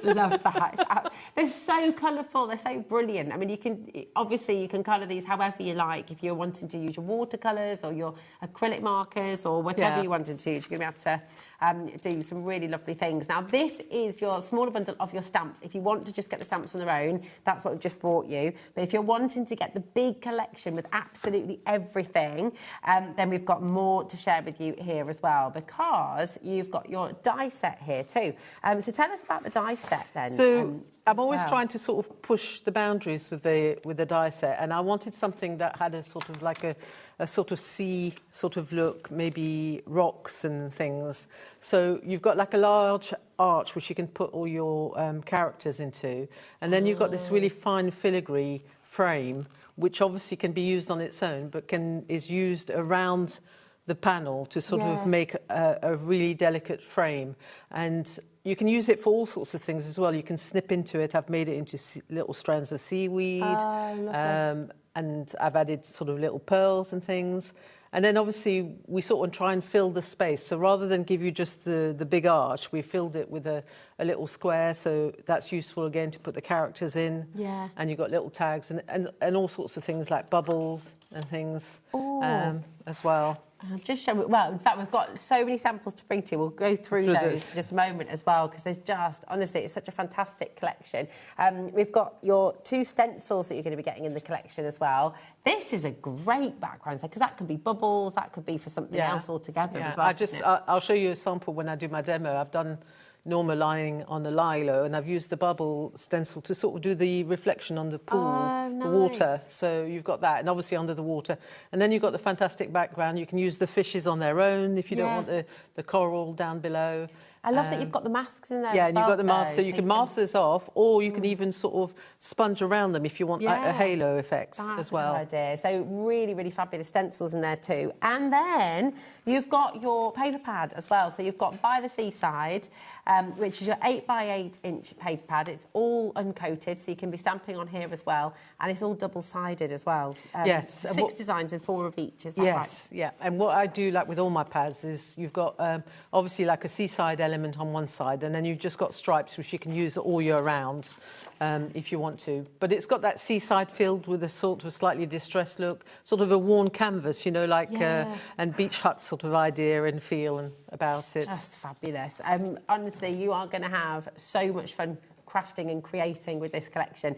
Love that. They're so colourful. They're so brilliant. I mean, you can colour these however you like. If you're wanting to use your watercolours or your acrylic markers or whatever you wanted to use, you're going to be able to do some really lovely things. Now, this is your smaller bundle of your stamps. If you want to just get the stamps on their own, that's what we've just brought you. But if you're wanting to get the big collection with absolutely everything, then we've got more to share with you here as well, because you've got your die set here too. So tell us about the die set then. So I'm always trying to sort of push the boundaries with the die set, and I wanted something that had a sort of like a sort of sea sort of look, maybe rocks and things. So you've got like a large arch which you can put all your characters into, and then you've got this really fine filigree frame which obviously can be used on its own, but is used around the panel to sort of make a really delicate frame. And you can use it for all sorts of things as well. You can snip into it. I've made it into little strands of seaweed, and I've added sort of little pearls and things. And then obviously we sort of try and fill the space. So rather than give you just the big arch, we filled it with a little square. So that's useful again to put the characters in. Yeah. And you've got little tags and all sorts of things like bubbles and things as well. I'll just show you, well, in fact, we've got so many samples to bring to you. We'll go through those in just a moment as well, because there's just, honestly, it's such a fantastic collection. We've got your 2 stencils that you're going to be getting in the collection as well. This is a great background, because that could be bubbles, that could be for something else altogether as well. I'll show you a sample when I do my demo. I've done Norma lying on the lilo, and I've used the bubble stencil to sort of do the reflection on the pool, the water. So you've got that, and obviously under the water. And then you've got the fantastic background. You can use the fishes on their own if you don't want the coral down below. I love that you've got the masks in there. Yeah, as and you've got the well, mask, so you can mask those off, or you can even sort of sponge around them if you want a halo effect as well. That's a good idea. So really, really fabulous stencils in there too. And then you've got your paper pad as well. So you've got By the Seaside, which is your 8x8-inch paper pad. It's all uncoated, so you can be stamping on here as well. And it's all double-sided as well. Yes. 6 designs and 4 of each, is that right? Yes, yeah. And what I do like with all my pads is you've got obviously like a seaside element on one side, and then you've just got stripes which you can use all year round if you want to. But it's got that seaside filled with a sort of slightly distressed look, sort of a worn canvas, you know, like and beach hut sort of idea and feel and about it. Just fabulous. Honestly, you are going to have so much fun crafting and creating with this collection.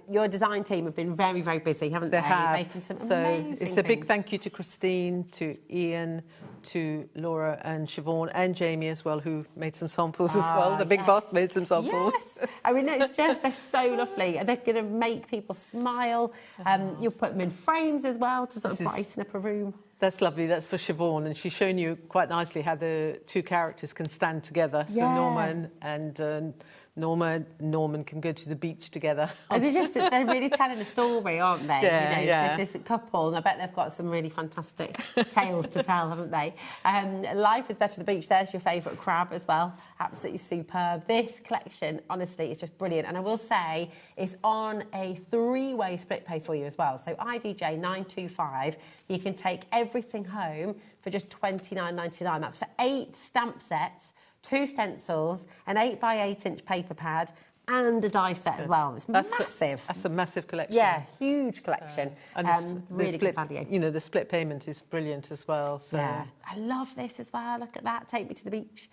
Your design team have been very, very busy, haven't they? They have. Making some so amazing it's a big things. thank you to Christine, to Ian, to Laura and Siobhan and Jamie as well, who made some samples as well. The big boss made some samples. Yes. I mean, it's just, they're so lovely. And they're going to make people smile. You'll put them in frames as well to sort of brighten up a room. That's lovely. That's for Siobhan, and she's shown you quite nicely how the two characters can stand together. So Norman and Norman can go to the beach together. And they're really telling a story, aren't they? Yeah, you know, there's this couple, and I bet they've got some really fantastic tales to tell, haven't they? Life is better at the beach. There's your favourite crab as well. Absolutely superb. This collection, honestly, is just brilliant. And I will say it's on a 3-way split pay for you as well. So IDJ 925, you can take everything home for just $29.99. That's for 8 stamp sets, 2 stencils, an 8x8-inch paper pad, and a die set as well. It's massive. That's a massive collection. Yeah, huge collection. And really split, good value. you know, the split payment is brilliant as well. So. Yeah, I love this as well. Look at that. Take me to the beach.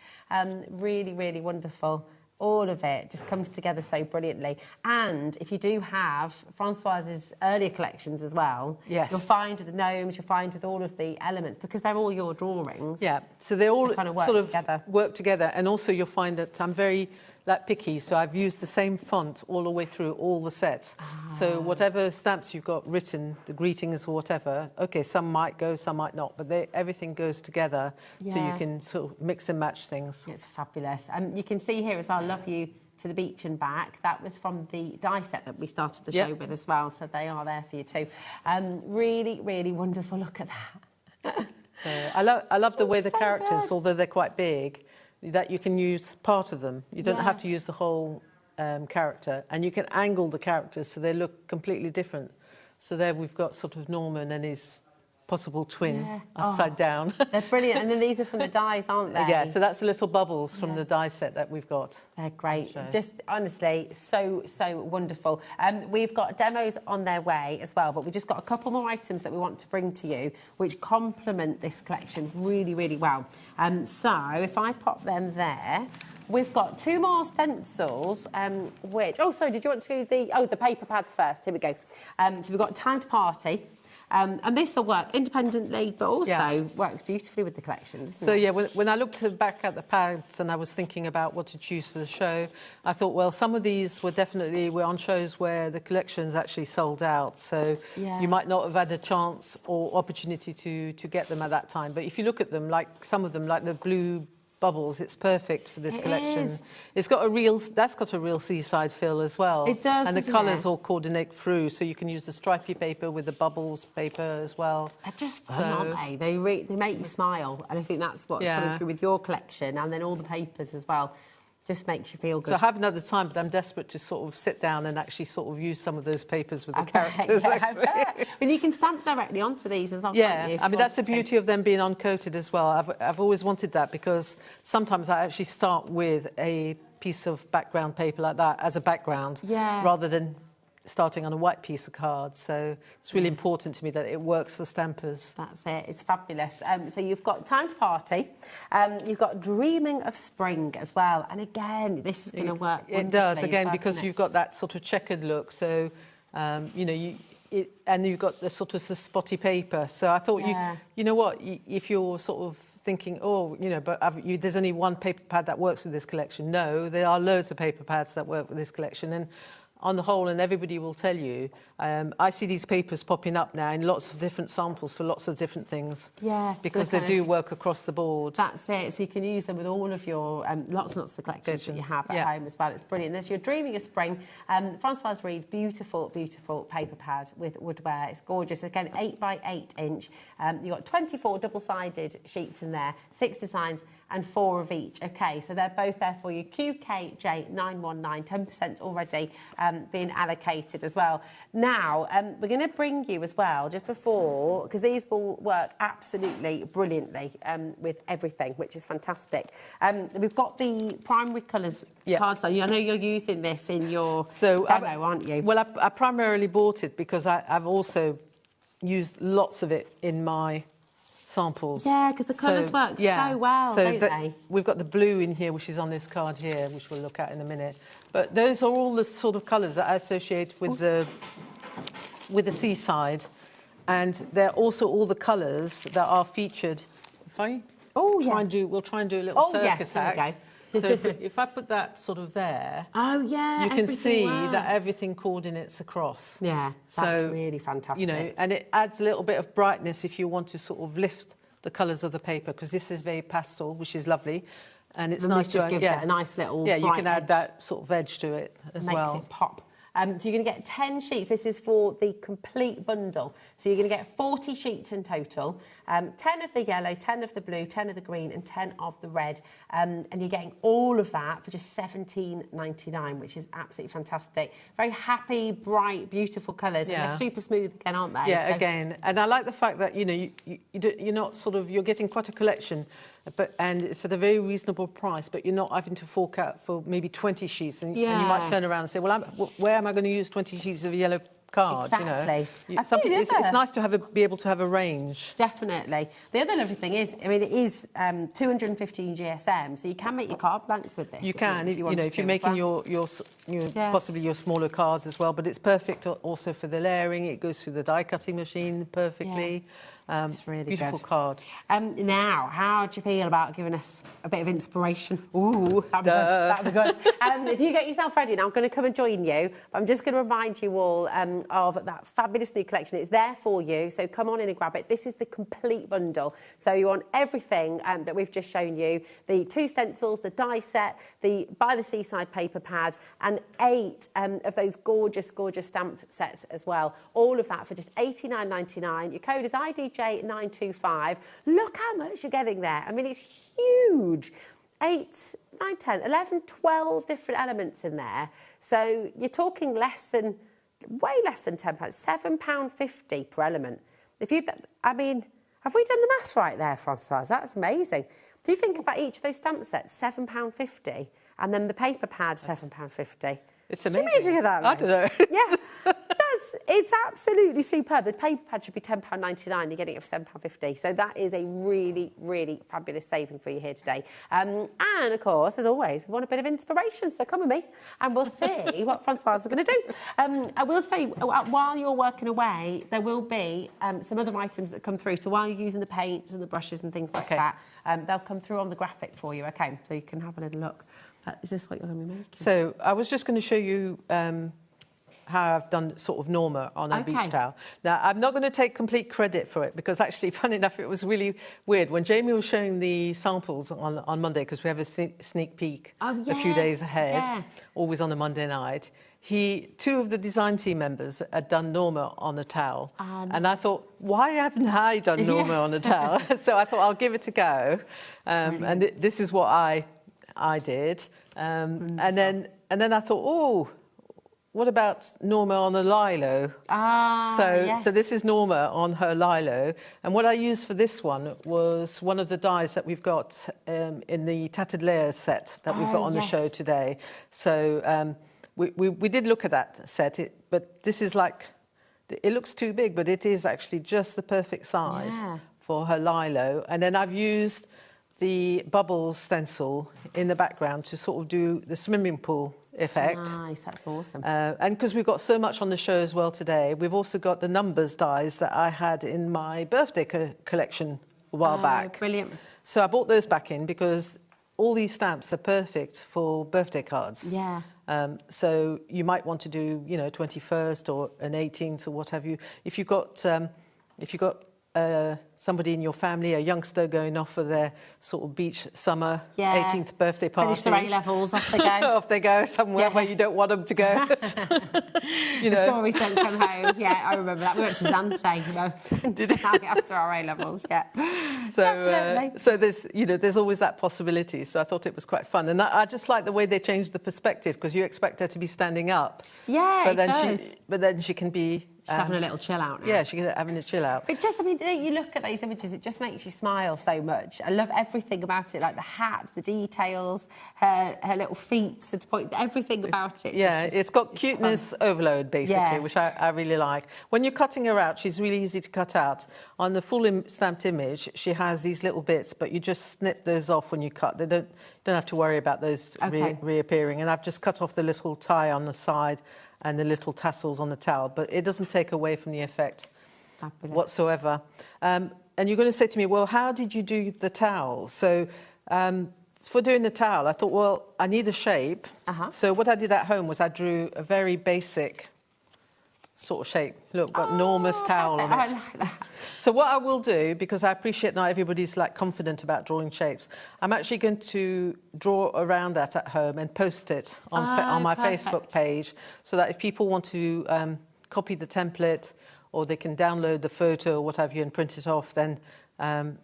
Really, really wonderful. All of it just comes together so brilliantly. And if you do have Francoise's earlier collections as well, you'll find with the gnomes, you'll find with all of the elements, because they're all your drawings. Yeah, so they all kind of work together. And also you'll find that I'm very picky, so I've used the same font all the way through all the sets. So whatever stamps you've got written, the greetings or whatever, okay, some might go, some might not, but everything goes together, so you can sort of mix and match things. It's fabulous. And you can see here as well, Love You to the Beach and Back. That was from the die set that we started the show with as well, so they are there for you too. Really, really wonderful. Look at that. So I love the way the characters, although they're quite big, that you can use part of them. You don't have to use the whole character, and you can angle the characters so they look completely different. So there we've got sort of Norman and his possible twin upside down. They're brilliant. And then these are from the dies, aren't they? Yeah, so that's the little bubbles from the die set that we've got. They're great. Just honestly, so wonderful. We've got demos on their way as well, but we've just got a couple more items that we want to bring to you which complement this collection really, really well. So if I pop them there, we've got 2 more stencils, which... Oh, sorry, did you want to do the paper pads first? Here we go. So we've got Time to Party. And this will work independently, but also works beautifully with the collection, doesn't it? Yeah, when I looked back at the pads and I was thinking about what to choose for the show, I thought, well, some of these were on shows where the collections actually sold out, so you might not have had a chance or opportunity to get them at that time. But if you look at them, like some of them, like the blue bubbles, it's perfect for this collection. It's got that's got a real seaside feel as well. It does, and the colours all coordinate through, so you can use the stripy paper with the bubbles paper as well. They're just fun, aren't they? They make you smile, and I think that's what's coming through with your collection, and then all the papers as well. Just makes you feel good. So I haven't had the time, but I'm desperate to sort of sit down and actually sort of use some of those papers with the characters. I bet. But you can stamp directly onto these as well, can't you? I mean, that's the beauty of them being uncoated as well. I've always wanted that, because sometimes I actually start with a piece of background paper like that as a background, rather than starting on a white piece of card. So it's really important to me that it works for stampers. That's it. It's fabulous. So you've got Time to Party. You've got Dreaming of Spring as well. And again, this is going to work It does, again, because you've got that sort of checkered look. So, you know, and you've got the sort of the spotty paper. So I thought, you know what, if you're sort of thinking, oh, you know, but there's only one paper pad that works with this collection. No, there are loads of paper pads that work with this collection. And on the whole, and everybody will tell you, I see these papers popping up now in lots of different samples for lots of different things. Yeah. Because they do work across the board. That's it. So you can use them with all of your, lots and lots of the collections that you have at home as well. It's brilliant. This, you're dreaming of spring. Francoise Reed's beautiful, beautiful paper pad with woodware. It's gorgeous. Again, 8 by 8 inch. You've got 24 double-sided sheets in there, 6 designs, and 4 of each. Okay, so they're both there for you. QKJ919, 10% already being allocated as well. Now, we're going to bring you as well, just before, because these will work absolutely brilliantly with everything, which is fantastic. We've got the primary colours cardstock. I know you're using this in your demo, aren't you? Well, I primarily bought it because I've also used lots of it in my samples. Yeah, because the colours work so well, don't they? We've got the blue in here, which is on this card here, which we'll look at in a minute. But those are all the sort of colours that I associate with the seaside, and they're also all the colours that are featured. We'll try and do a little circus act. So if I put that sort of there, you can see that everything coordinates across. Yeah, that's really fantastic. You know, and it adds a little bit of brightness if you want to sort of lift the colours of the paper, because this is very pastel, which is lovely, and it's nice to gives it a nice little you can add edge. that sort of edge to it as well. Makes it pop. So you're going to get 10 sheets. This is for the complete bundle. So you're going to get 40 sheets in total. 10 of the yellow, 10 of the blue, 10 of the green and 10 of the red. And you're getting all of that for just $17.99, which is absolutely fantastic. Very happy, bright, beautiful colours. And they're super smooth again, aren't they? Yeah, again. And I like the fact that, you know, you're not sort of, you're getting quite a collection, and it's at a very reasonable price, but you're not having to fork out for maybe 20 sheets. And you might turn around and say, well, where am I going to use 20 sheets of yellow card? Exactly. You know? It's nice to be able to have a range. Definitely. The other lovely thing is, I mean, it is 215 GSM, so you can make your card blanks with this. You can, if you're making your possibly your smaller cards as well, but it's perfect also for the layering. It goes through the die cutting machine perfectly. It's really beautiful good. card. Now, how do you feel about giving us a bit of inspiration? Ooh, that'd be good. If you get yourself ready, now I'm going to come and join you. But I'm just going to remind you all of that fabulous new collection. It's there for you, so come on in and grab it. This is the complete bundle. So you want everything that we've just shown you: the 2 stencils, the die set, the By the Seaside paper pad, and 8 of those gorgeous, gorgeous stamp sets as well. All of that for just $89.99. Your code is IDJ925. Look how much you're getting there. I mean, it's huge. 8, 9, 10, 11, 12 different elements in there. So you're talking way less than £10, £7.50 per element. I mean, have we done the maths right there, Francoise? That's amazing. Do you think about each of those stamp sets, £7.50, and then the paper pad, £7.50? It's amazing. Do you that, I don't know. Yeah. It's absolutely superb. The paper pad should be £10.99. You're getting it for £7.50. So that is a really, really fabulous saving for you here today. And, of course, as always, we want a bit of inspiration. So come with me and we'll see what Francoise is going to do. I will say, while you're working away, there will be some other items that come through. So while you're using the paints and the brushes and things like that, they'll come through on the graphic for you, OK? So you can have a little look. Is this what you're going to be making? So I was just going to show you how I've done sort of Norma on a beach towel. Now, I'm not going to take complete credit for it because actually, funny enough, it was really weird. When Jamie was showing the samples on Monday, because we have a sneak peek a few days ahead, always on a Monday night, 2 of the design team members had done Norma on a towel. And I thought, why haven't I done Norma on a towel? So I thought, I'll give it a go. And this is what I did. And then I thought, oh, what about Norma on a lilo? So this is Norma on her lilo. And what I used for this one was one of the dies that we've got in the Tattered Layers set that we've got on the show today. So we did look at that set, but this is like, it looks too big, but it is actually just the perfect size for her lilo. And then I've used the bubbles stencil in the background to sort of do the swimming pool effect. Nice, that's awesome. And because we've got so much on the show as well today, we've also got the numbers dies that I had in my birthday collection a while back. Brilliant. So I bought those back in because all these stamps are perfect for birthday cards. Yeah. So you might want to do, you know, 21st or an 18th or what have you. If you've got somebody in your family, a youngster going off for their sort of beach summer 18th birthday party. Finish their A-levels, off they go. Off they go somewhere where you don't want them to go. You know. The stories don't come home. Yeah, I remember that. We went to Zante, you know, after our A-levels, yeah. So there's, you know, there's always that possibility. So I thought it was quite fun. And I just like the way they changed the perspective, because you expect her to be standing up. Yeah, but then she can be... She's having a little chill out now. Yeah, she's having a chill out. It just, I mean, you look at those images, it just makes you smile so much. I love everything about it, like the hat, the details, her little feet, so to point, everything about it. Yeah, it's got cuteness overload, basically, which I really like. When you're cutting her out, she's really easy to cut out. On the full stamped image, she has these little bits, but you just snip those off when you cut. They don't have to worry about those reappearing. And I've just cut off the little tie on the side and the little tassels on the towel, but it doesn't take away from the effect whatsoever. And you're going to say to me, well, how did you do the towel? So for doing the towel, I thought, well, I need a shape. So what I did at home was I drew a very basic sort of shape. Look, got enormous towel on it. I like that. So what I will do, because I appreciate not everybody's like confident about drawing shapes, I'm actually going to draw around that at home and post it on my Facebook page, so that if people want to copy the template, or they can download the photo or what have you and print it off, then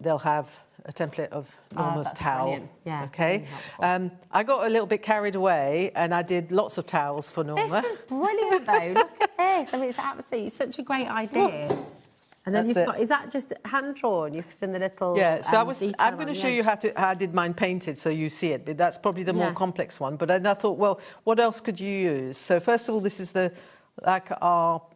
they'll have a template of Norma's towel. Brilliant. Yeah, okay. Really I got a little bit carried away and I did lots of towels for Norma. This is brilliant, though. Look at this. I mean, it's absolutely such a great idea. And then you've got, is that just hand drawn? You've done the little. Yeah, so I'm going to show you how I did mine painted so you see it. But that's probably the more complex one. But then I thought, well, what else could you use? So first of all, this is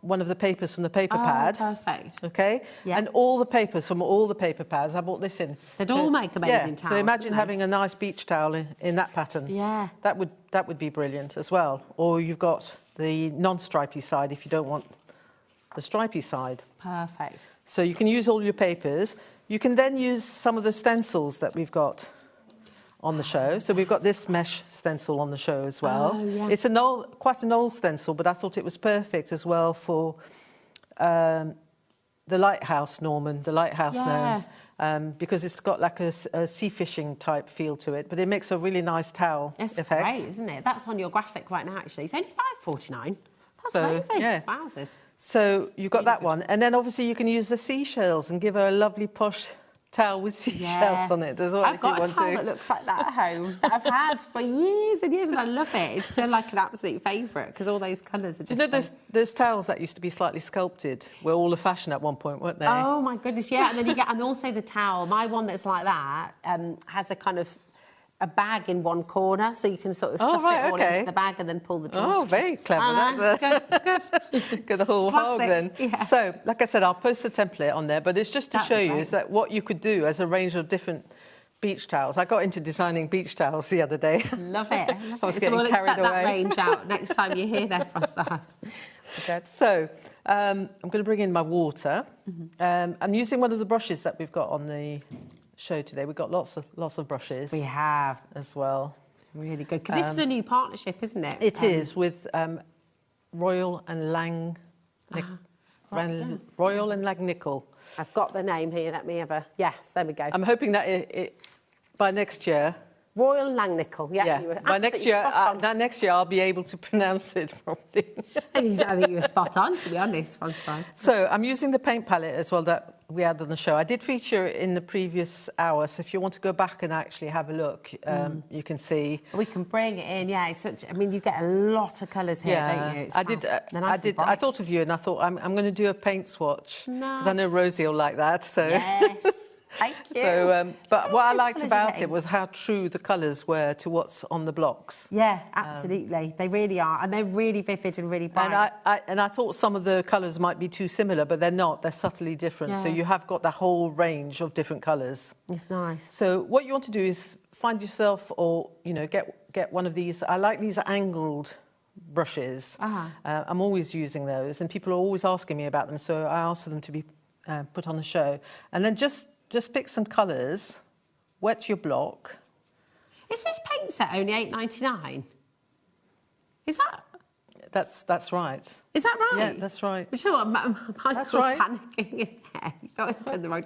one of the papers from the paper pad. Perfect. Okay? Yeah. And all the papers from all the paper pads, I bought this in. They'd all make amazing towels. So imagine having a nice beach towel in that pattern. Yeah. That would be brilliant as well. Or you've got the non-stripy side if you don't want the stripy side. Perfect. So you can use all your papers. You can then use some of the stencils that we've got on the show. So we've got this mesh stencil on the show as well. Oh, yeah. It's quite an old stencil, but I thought it was perfect as well for the lighthouse Gnome, because it's got like a sea fishing type feel to it, but it makes a really nice towel effect. Great, isn't it? That's on your graphic right now, actually. It's only £5.49. That's amazing. Yeah. Wowzers. So you've got that one, and then obviously you can use the seashells and give her a lovely posh towel with seashells on it as well. I've got a towel that looks like that at home that I've had for years and years, and I love it. It's still like an absolute favourite because all those colours are just. You know, those towels that used to be slightly sculpted were all the fashion at one point, weren't they? Oh my goodness, yeah. And then you get, and also the towel. My one that's like that has a kind of a bag in one corner, so you can sort of stuff it all into the bag and then pull the drawers. Oh, very clever. That's good. Got the whole hog then. Yeah. So, like I said, I'll post the template on there, but it's just to show you is that what you could do as a range of different beach towels. I got into designing beach towls the other day. Love it. I was so getting we'll carried expect away. that range out next time you're here there for us. Good. So, I'm going to bring in my water. I'm using one of the brushes that we've got on the show today. We've got lots of brushes. We have as well. Really good, because this is a new partnership, isn't it? It is with Royal and Royal and Langnickel. I've got the name here. Let me have a yes. There we go. I'm hoping that by next year. Royal Langnickel, yeah. You were by next year, I'll be able to pronounce it properly. I think you were spot on, to be honest, Francoise. So I'm using the paint palette as well that we had on the show. I did feature it in the previous hour, so if you want to go back and actually have a look, you can see. We can bring it in, yeah. It's such. I mean, you get a lot of colours here, don't you? It's I thought of you, and I thought I'm going to do a paint swatch because I know Rosie will like that. So. Yes. Thank you. So, but what I liked about it was how true the colours were to what's on the blocks. Yeah, absolutely. They really are, and they're really vivid and really bright. And I thought some of the colours might be too similar, but they're not. They're subtly different. Yeah. So you have got the whole range of different colours. It's nice. So what you want to do is find yourself, or get one of these. I like these angled brushes. I'm always using those, and people are always asking me about them. So I asked for them to be put on the show, and then just pick some colours wet your block. Is this paint set only £8.99? Is that? That's right. Is that right? Yeah, that's right. You know what? Michael's right. panicking in there. He thought I'd turned the wrong.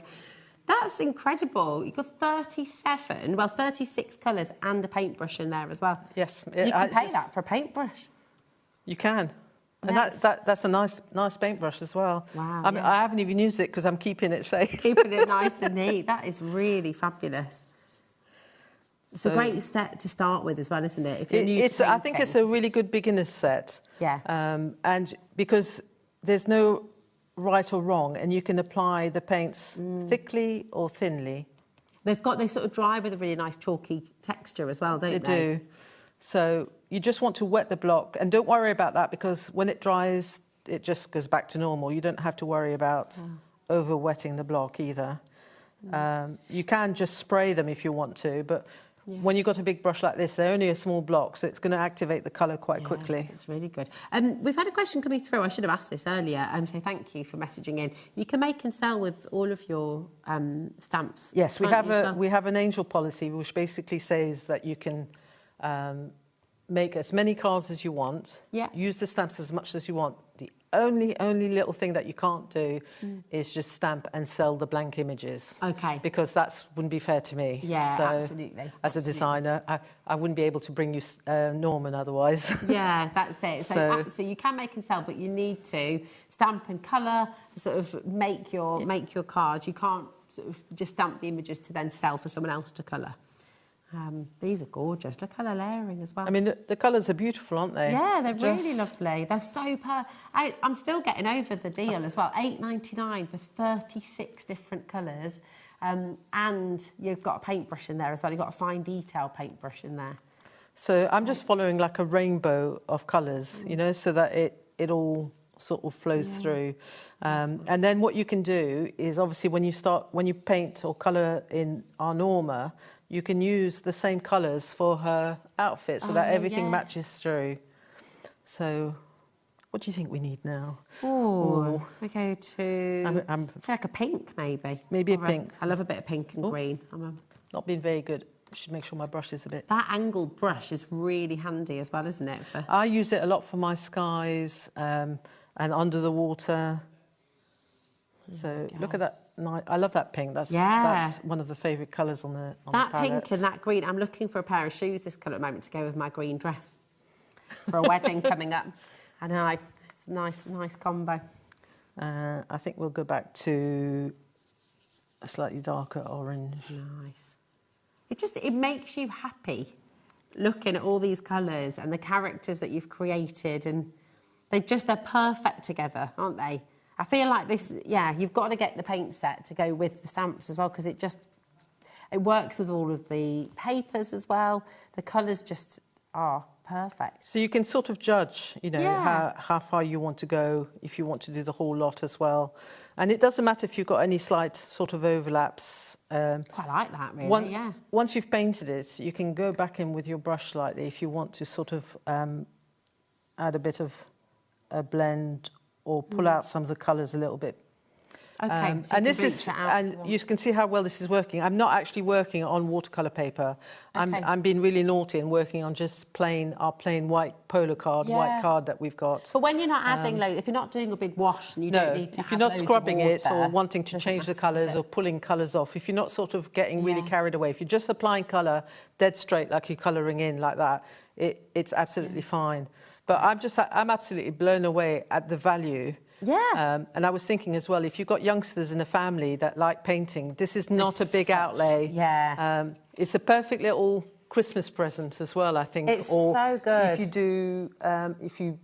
That's incredible. You've got 36 colours and a paintbrush in there as well. Yes. You can pay that for a paintbrush. You can. And Yes. that's a nice paintbrush as well. Wow. I mean, I haven't even used it because I'm keeping it safe. Keeping it nice and neat. That is really fabulous. It's a great step to start with as well, isn't it? If you're new to I think it's a really good beginner's set. Yeah. And because there's no right or wrong, and you can apply the paints thickly or thinly. They sort of dry with a really nice chalky texture as well, don't they? They do. So you just want to wet the block, and don't worry about that because when it dries, it just goes back to normal. You don't have to worry about over wetting the block either. You can just spray them if you want to, but when you've got a big brush like this, they're only a small block, so it's going to activate the colour quite quickly. It's really good. We've had a question coming through. I should have asked this earlier, so thank you for messaging in. You can make and sell with all of your stamps. Yes, we have an angel policy, which basically says that you can make as many cards as you want, use the stamps as much as you want. The only little thing that you can't do is just stamp and sell the blank images. Okay. Because that wouldn't be fair to me. Yeah, so, absolutely. As a designer, I wouldn't be able to bring you Norman otherwise. Yeah, that's it. So you can make and sell, but you need to stamp and colour, sort of make your cards. You can't sort of just stamp the images to then sell for someone else to colour. These are gorgeous. Look how they're layering as well. I mean, the colours are beautiful, aren't they? Yeah, they're really lovely. They're so I'm still getting over the deal as well. £8.99 for 36 different colours. And you've got a paintbrush in there as well. You've got a fine detail paintbrush in there. So I'm just following like a rainbow of colours, you know, so that it all sort of flows through. And then what you can do is obviously when you paint or colour in our Norma, you can use the same colours for her outfit so that everything matches through. So what do you think we need now? Oh, we go to I feel like a pink maybe. Maybe a pink. I love a bit of pink and green. Not being very good. Should make sure my brush is a bit... That angled brush is really handy as well, isn't it? I use it a lot for my skies and under the water. So look at that. I love that pink. That's one of the favourite colours on the palette. That pink and that green. I'm looking for a pair of shoes this colour at the moment to go with my green dress for a wedding coming up. And it's a nice combo. I think we'll go back to a slightly darker orange. Nice. It makes you happy looking at all these colours and the characters that you've created, and they're perfect together, aren't they? I feel like this, you've got to get the paint set to go with the stamps as well, because it works with all of the papers as well. The colours just are perfect. So you can sort of judge, you know, how far you want to go, if you want to do the whole lot as well. And it doesn't matter if you've got any slight sort of overlaps. Quite like that, really, Once you've painted it, you can go back in with your brush slightly if you want to sort of add a bit of a blend or pull out some of the colours a little bit. Okay, so you can see how well this is working. I'm not actually working on watercolour paper. I'm being really naughty and working on just our plain white polo card, white card that we've got. But when you're not adding loads, if you're not doing a big wash and you don't need to if you're not scrubbing it or wanting to change the colours or pulling colours off, if you're not sort of getting really carried away, if you're just applying colour dead straight like you're colouring in like that, it's absolutely fine. But I'm absolutely blown away at the value. Yeah. And I was thinking as well, if you've got youngsters in a family that like painting, this is not a big outlay. Yeah. It's a perfect little Christmas present as well, I think. It's so good. If you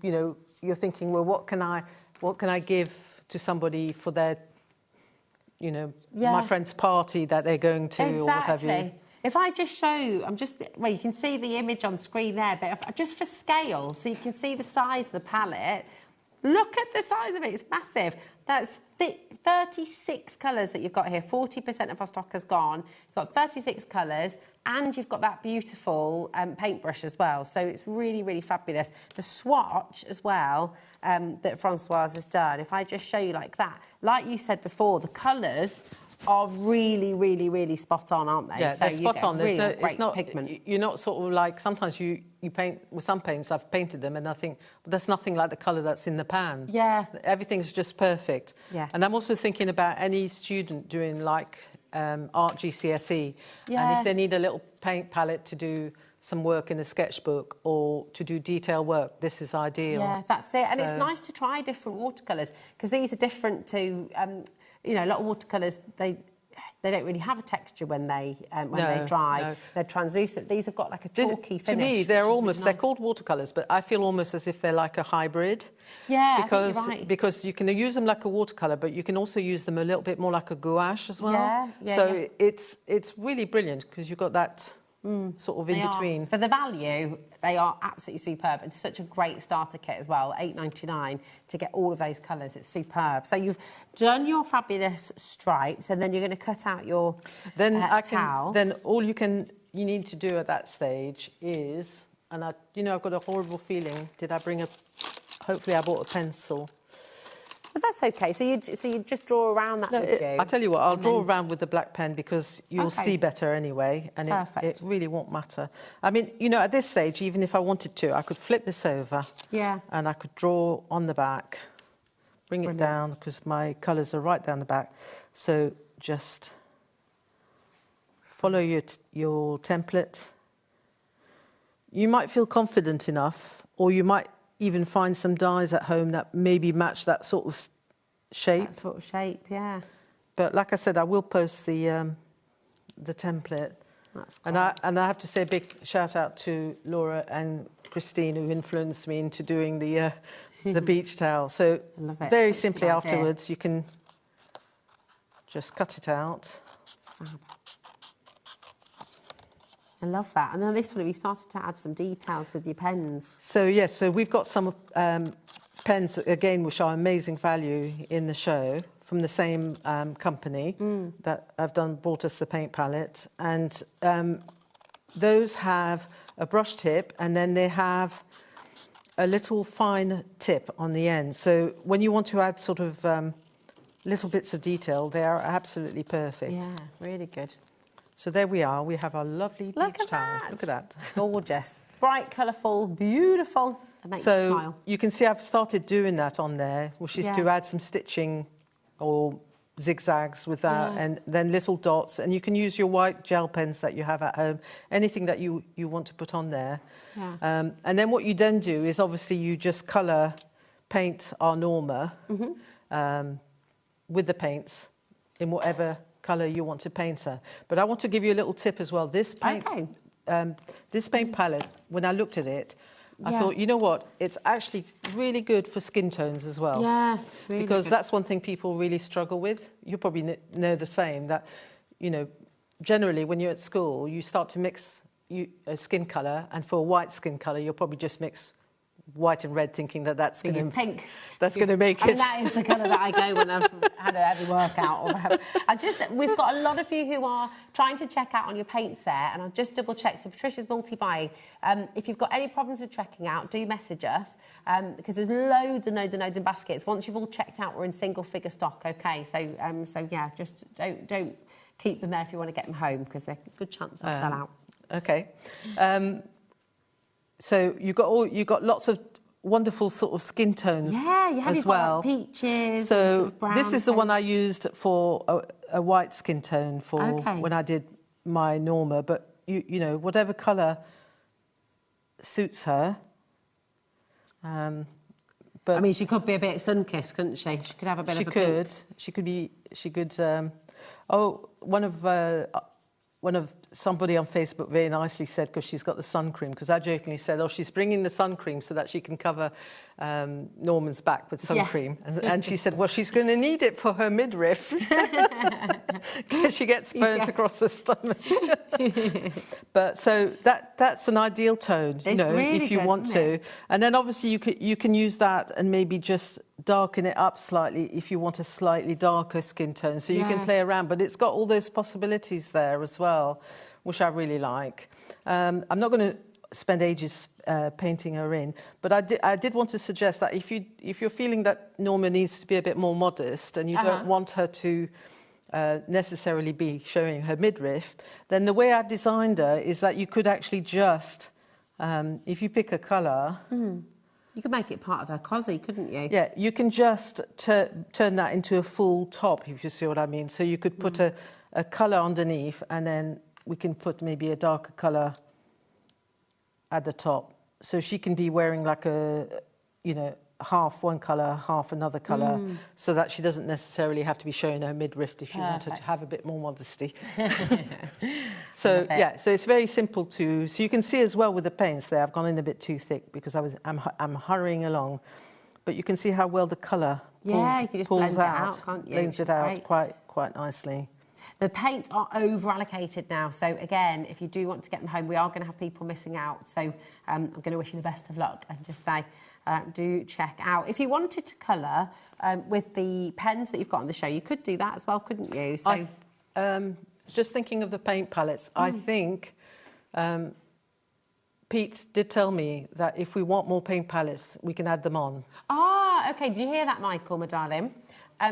do, you're thinking, well, what can I give to somebody for their, my friend's party that they're going to or what have you. If I just show, you can see the image on screen there, but just for scale, so you can see the size of the palette. Look at the size of it, it's massive. That's 36 colours that you've got here. 40% of our stock has gone. You've got 36 colours, and you've got that beautiful paintbrush as well. So it's really, really fabulous. The swatch as well that Francoise has done, if I just show you like that, like you said before, the colours are really, really, really spot on, aren't they? Yeah, so they're spot on. Really It's not pigment. You're not sort of like, sometimes you paint with some paints. I've painted them and I think, but there's nothing like the colour that's in the pan. Yeah. Everything's just perfect. Yeah. And I'm also thinking about any student doing like art GCSE, and if they need a little paint palette to do some work in a sketchbook or to do detail work, this is ideal. Yeah, that's it. And it's nice to try different watercolours because these are different to, you know, a lot of watercolours, they don't really have a texture when they dry. No. They're translucent. These have got like a chalky finish. To me, they're almost, they're called watercolours, but I feel almost as if they're like a hybrid. Yeah, because, I think you're right. Because you can use them like a watercolour, but you can also use them a little bit more like a gouache as well. Yeah, so it's really brilliant because you've got that sort of in between. For the value, they are absolutely superb. It's such a great starter kit as well, $8.99 to get all of those colours. It's superb. So you've done your fabulous stripes, and then you're going to cut out your towel. Then all you need to do at that stage is, and I've got a horrible feeling. Did I bring a? Hopefully, I bought a pencil. But that's okay. So you just draw around that, would you? I'll tell you what, I'll draw around with the black pen because you'll see better anyway, and it really won't matter. I mean, at this stage, even if I wanted to, I could flip this over. Yeah. And I could draw on the back, bring it down because my colours are right down the back. So just follow your template. You might feel confident enough, or you might even find some dies at home that maybe match that sort of shape. That sort of shape, yeah. But like I said, I will post the template. That's great. And I have to say a big shout out to Laura and Christine who influenced me into doing the beach towel. So very simply afterwards, you can just cut it out. Fab. I love that. And then this one, we started to add some details with your pens. So, yes, so we've got some pens, again, which are amazing value in the show from the same company that brought us the paint palette. And those have a brush tip, and then they have a little fine tip on the end. So when you want to add sort of little bits of detail, they are absolutely perfect. Yeah, really good. So there we are. We have our lovely beach towel. Look at that. Gorgeous. Bright, colourful, beautiful. It makes you smile. You can see I've started doing that on there, which is to add some stitching or zigzags with that, and then little dots. And you can use your white gel pens that you have at home, anything that you want to put on there. Yeah. And then what you then do is obviously you just colour, paint our Norma with the paints in whatever colour you want to paint her. But I want to give you a little tip as well. This paint, this paint palette, when I looked at it, I thought, you know what, it's actually really good for skin tones as well. Yeah, really because good. that's one thing people really struggle with. You probably know the same, that, generally when you're at school, you start to mix a skin colour, and for a white skin colour, you'll probably just mix white and red, thinking that's going to pink. That's going to make it. And that is the colour that I go when I've had a heavy workout. We've got a lot of you who are trying to check out on your paint set, and I'll just double check. So Patricia's multi-buying. If you've got any problems with checking out, do message us because there's loads in baskets. Once you've all checked out, we're in single figure stock. Okay, so yeah, just don't keep them there if you want to get them home because they're a good chance they'll sell out. Okay. So you got lots of wonderful sort of skin tones as well. Peaches. So and sort of brown this is the one I used for a white skin tone for when I did my Norma. But you know, whatever colour suits her. But I mean, she could be a bit sun-kissed, couldn't she? She could have a bit of a pink. She could. One of somebody on Facebook very nicely said, because she's got the sun cream, because I jokingly said, she's bringing the sun cream so that she can cover Norman's back with sun cream. And she said, well, she's going to need it for her midriff because she gets burnt across the stomach. But so that's an ideal tone, really if you want to. And then obviously you can use that and maybe just darken it up slightly if you want a slightly darker skin tone. So you can play around, but it's got all those possibilities there as well, which I really like. I'm not going to spend ages painting her in, but I did want to suggest that if you're feeling that Norma needs to be a bit more modest and you don't want her to necessarily be showing her midriff, then the way I've designed her is that you could actually just, if you pick a colour... You could make it part of her cosy, couldn't you? Yeah, you can just turn that into a full top, if you see what I mean. So you could put a colour underneath, and then we can put maybe a darker colour at the top. So she can be wearing like a, you know, half one colour, half another colour, so that she doesn't necessarily have to be showing her midriff if you wanted to have a bit more modesty. So yeah, so it's very simple to. So you can see as well with the paints there, I've gone in a bit too thick because I'm hurrying along, but you can see how well the colour pulls out, can't you? blends it out quite nicely. The paints are over-allocated now, so again, if you do want to get them home, we are going to have people missing out. So I'm going to wish you the best of luck and just say, do check out. If you wanted to colour with the pens that you've got on the show, you could do that as well, couldn't you? So, just thinking of the paint palettes, I think Pete did tell me that if we want more paint palettes, we can add them on. Ah, OK. Did you hear that, Michael, my darling?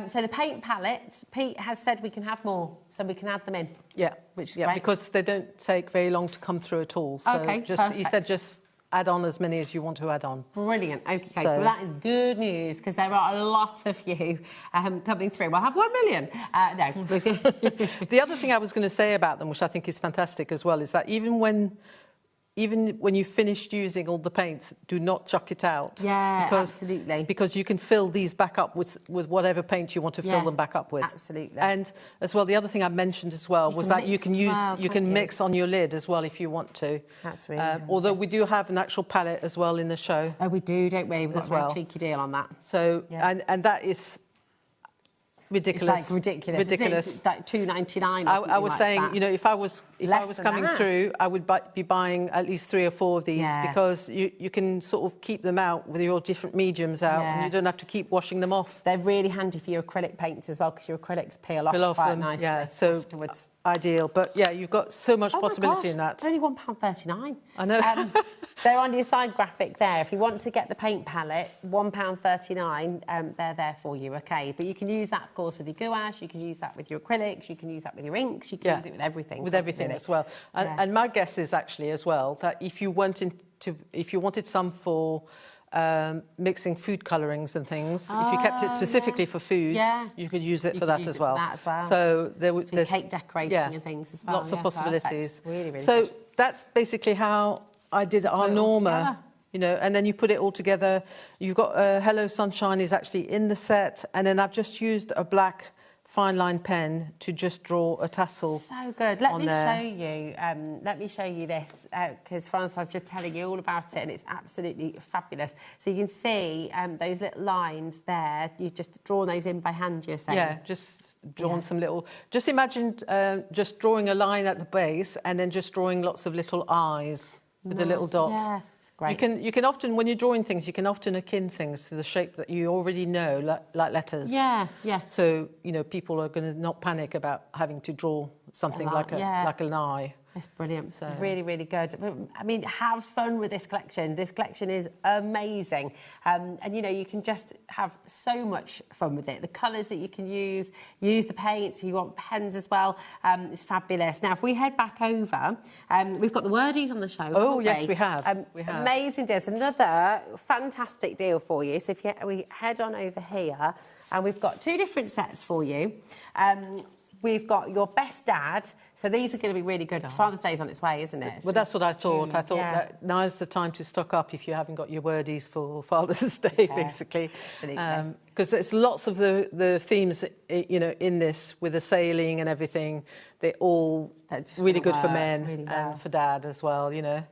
So the paint palettes, Pete has said we can have more, so we can add them in. Yeah, which is great. Because they don't take very long to come through at all. So OK, he said just add on as many as you want to add on. Brilliant. OK, well, that is good news, because there are a lot of you coming through. We'll have 1 million. No. The other thing I was going to say about them, which I think is fantastic as well, is that even when you've finished using all the paints, do not chuck it out. Yeah, absolutely. Because you can fill these back up with whatever paint you want to fill them back up with. Absolutely. And as well, the other thing I mentioned as well was that you can mix on your lid as well if you want to. That's really although we do have an actual palette as well in the show. Oh, we do, don't we? We've got a very cheeky deal on that. So, and that is... ridiculous. It's like ridiculous. It's like $2.99. I was saying, you know, if I was coming through, I would be buying at least 3 or 4 of these because you can sort of keep them out with your different mediums out, and you don't have to keep washing them off. They're really handy for your acrylic paints as well, because your acrylics peel off quite nicely. Yeah, so afterwards. Ideal. But yeah, you've got so much possibility in that. It's only £1.39. I know. They're on your side graphic there. If you want to get the paint palette, £1.39, they're there for you, OK? But you can use that, of course, with your gouache, you can use that with your acrylics, you can use that with your inks, you can use it with everything. With everything as well. And my guess is actually as well that if you wanted some for mixing food colourings and things, if you kept it specifically for foods, you could use it for that as well. So there's cake decorating and things as well. Lots of possibilities. Really, really so good. That's basically how I did our Norma. You know, and then you put it all together. You've got Hello Sunshine is actually in the set, and then I've just used a black fine line pen to just draw a tassel. So good. Let me show you. Let me show you this, because Francois was just telling you all about it, and it's absolutely fabulous. So you can see those little lines there. You've just drawn those in by hand, you're saying? Yeah, just drawn some little... Just imagine just drawing a line at the base and then just drawing lots of little eyes with a little dot. Yeah. Great. You can often, when you're drawing things, you can often akin things to the shape that you already know, like letters. Yeah, yeah. So, you know, people are going to not panic about having to draw something like an eye. It's brilliant. So. Really, really good. I mean, have fun with this collection. This collection is amazing. And, you know, you can just have so much fun with it. The colours that you can use the paints, you want pens as well. It's fabulous. Now, if we head back over, we've got the wordies on the show. Oh, yes, we have. Amazing deals. Another fantastic deal for you. So if we head on over here, and we've got 2 different sets for you. We've got your best dad. So these are going to be really good. Father's Day is on its way, isn't it? Well, that's what I thought. I thought that now's the time to stock up if you haven't got your wordies for Father's Day, basically. Absolutely. Because there's lots of the themes, you know, in this with the sailing and everything. They're all really good for men and for dad as well, you know.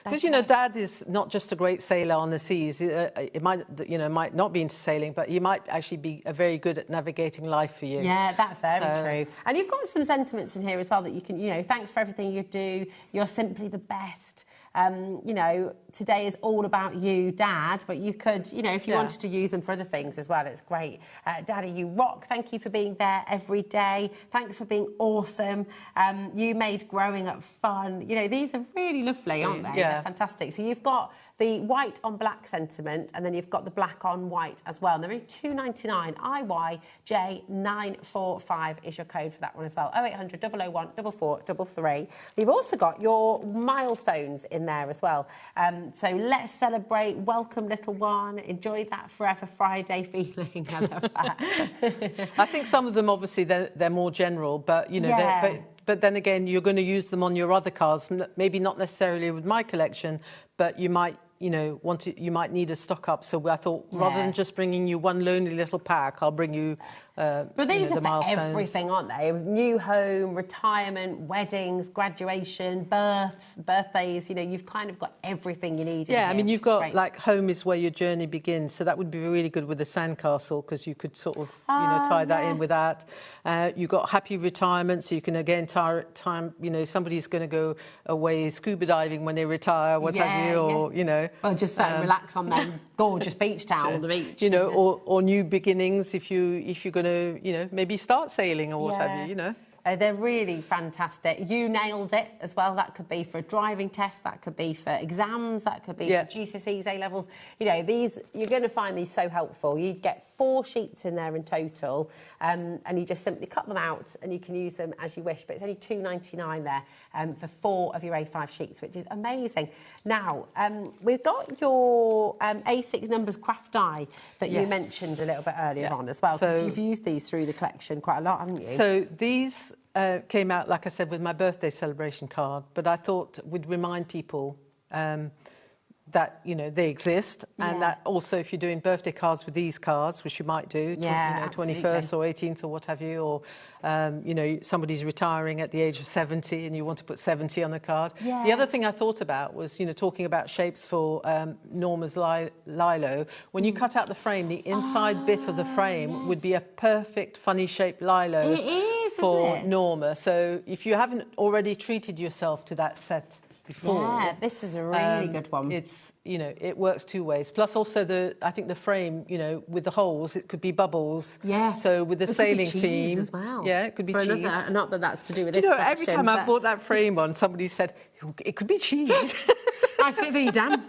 Because, you know, Dad is not just a great sailor on the seas. It might not be into sailing, but he might actually be very good at navigating life for you. Yeah, that's very true. And you've got some sentiments in here as well that you can, you know, thanks for everything you do. You're simply the best. You know, today is all about you, Dad, but you could, you know, if you wanted to use them for other things as well, it's great. Daddy, you rock. Thank you for being there every day. Thanks for being awesome. You made growing up fun. You know, these are really lovely, aren't they? Yeah. They're fantastic. So you've got the white on black sentiment, and then you've got the black on white as well. And they're only £2.99. IYJ945 is your code for that one as well. 0800 001 4433. You've also got your milestones in there as well. So let's celebrate. Welcome, little one. Enjoy that Forever Friday feeling. I love that. I think some of them, obviously, they're more general, but, you know, but then again, you're going to use them on your other cards, maybe not necessarily with my collection, but you might, you know, you might need a stock up. So I thought, rather than just bringing you one lonely little pack, I'll bring you. But these are for milestones. everything, aren't they? New home, retirement, weddings, graduation, birthdays. You know, you've kind of got everything you need. Yeah, in I here, mean, you've which is got great. like home is where your journey begins, so that would be really good with a sandcastle because you could sort of tie that in with that. You've got happy retirement, so you can again time. You know, somebody's going to go away scuba diving when they retire, what have you, or you know, or just relax on their gorgeous beach towel on the beach. You know, or new beginnings if you're going to, you know, maybe start sailing or what have you. You know. They're really fantastic. You nailed it as well. That could be for a driving test. That could be for exams. That could be for GCSEs, A-levels. You know, these, you're going to find these so helpful. You get 4 sheets in there in total, and you just simply cut them out and you can use them as you wish. But it's only £2.99 there for 4 of your A5 sheets, which is amazing. Now, we've got your A6 numbers craft die that you mentioned a little bit earlier on as well, because So- you've used these through the collection quite a lot, haven't you? So these came out, like I said, with my birthday celebration card, but I thought would remind people that, you know, they exist, and that also if you're doing birthday cards with these cards, which you might do, 21st or 18th or what have you, or, you know, somebody's retiring at the age of 70 and you want to put 70 on the card. Yeah. The other thing I thought about was, you know, talking about shapes for Norma's Lilo. When you cut out the frame, the inside bit of the frame would be a perfect funny shaped Lilo for Norma. So if you haven't already treated yourself to that set before. Yeah, this is a really good one. It's, you know, it works 2 ways. Plus also I think the frame, you know, with the holes, it could be bubbles. Yeah. So with the It could be sailing cheese theme. as well. Yeah, it could be For cheese. another, not that that's to do with Do this you know, every collection, time I but- brought that frame on, somebody said, it could be cheese. Nice bit of Edam.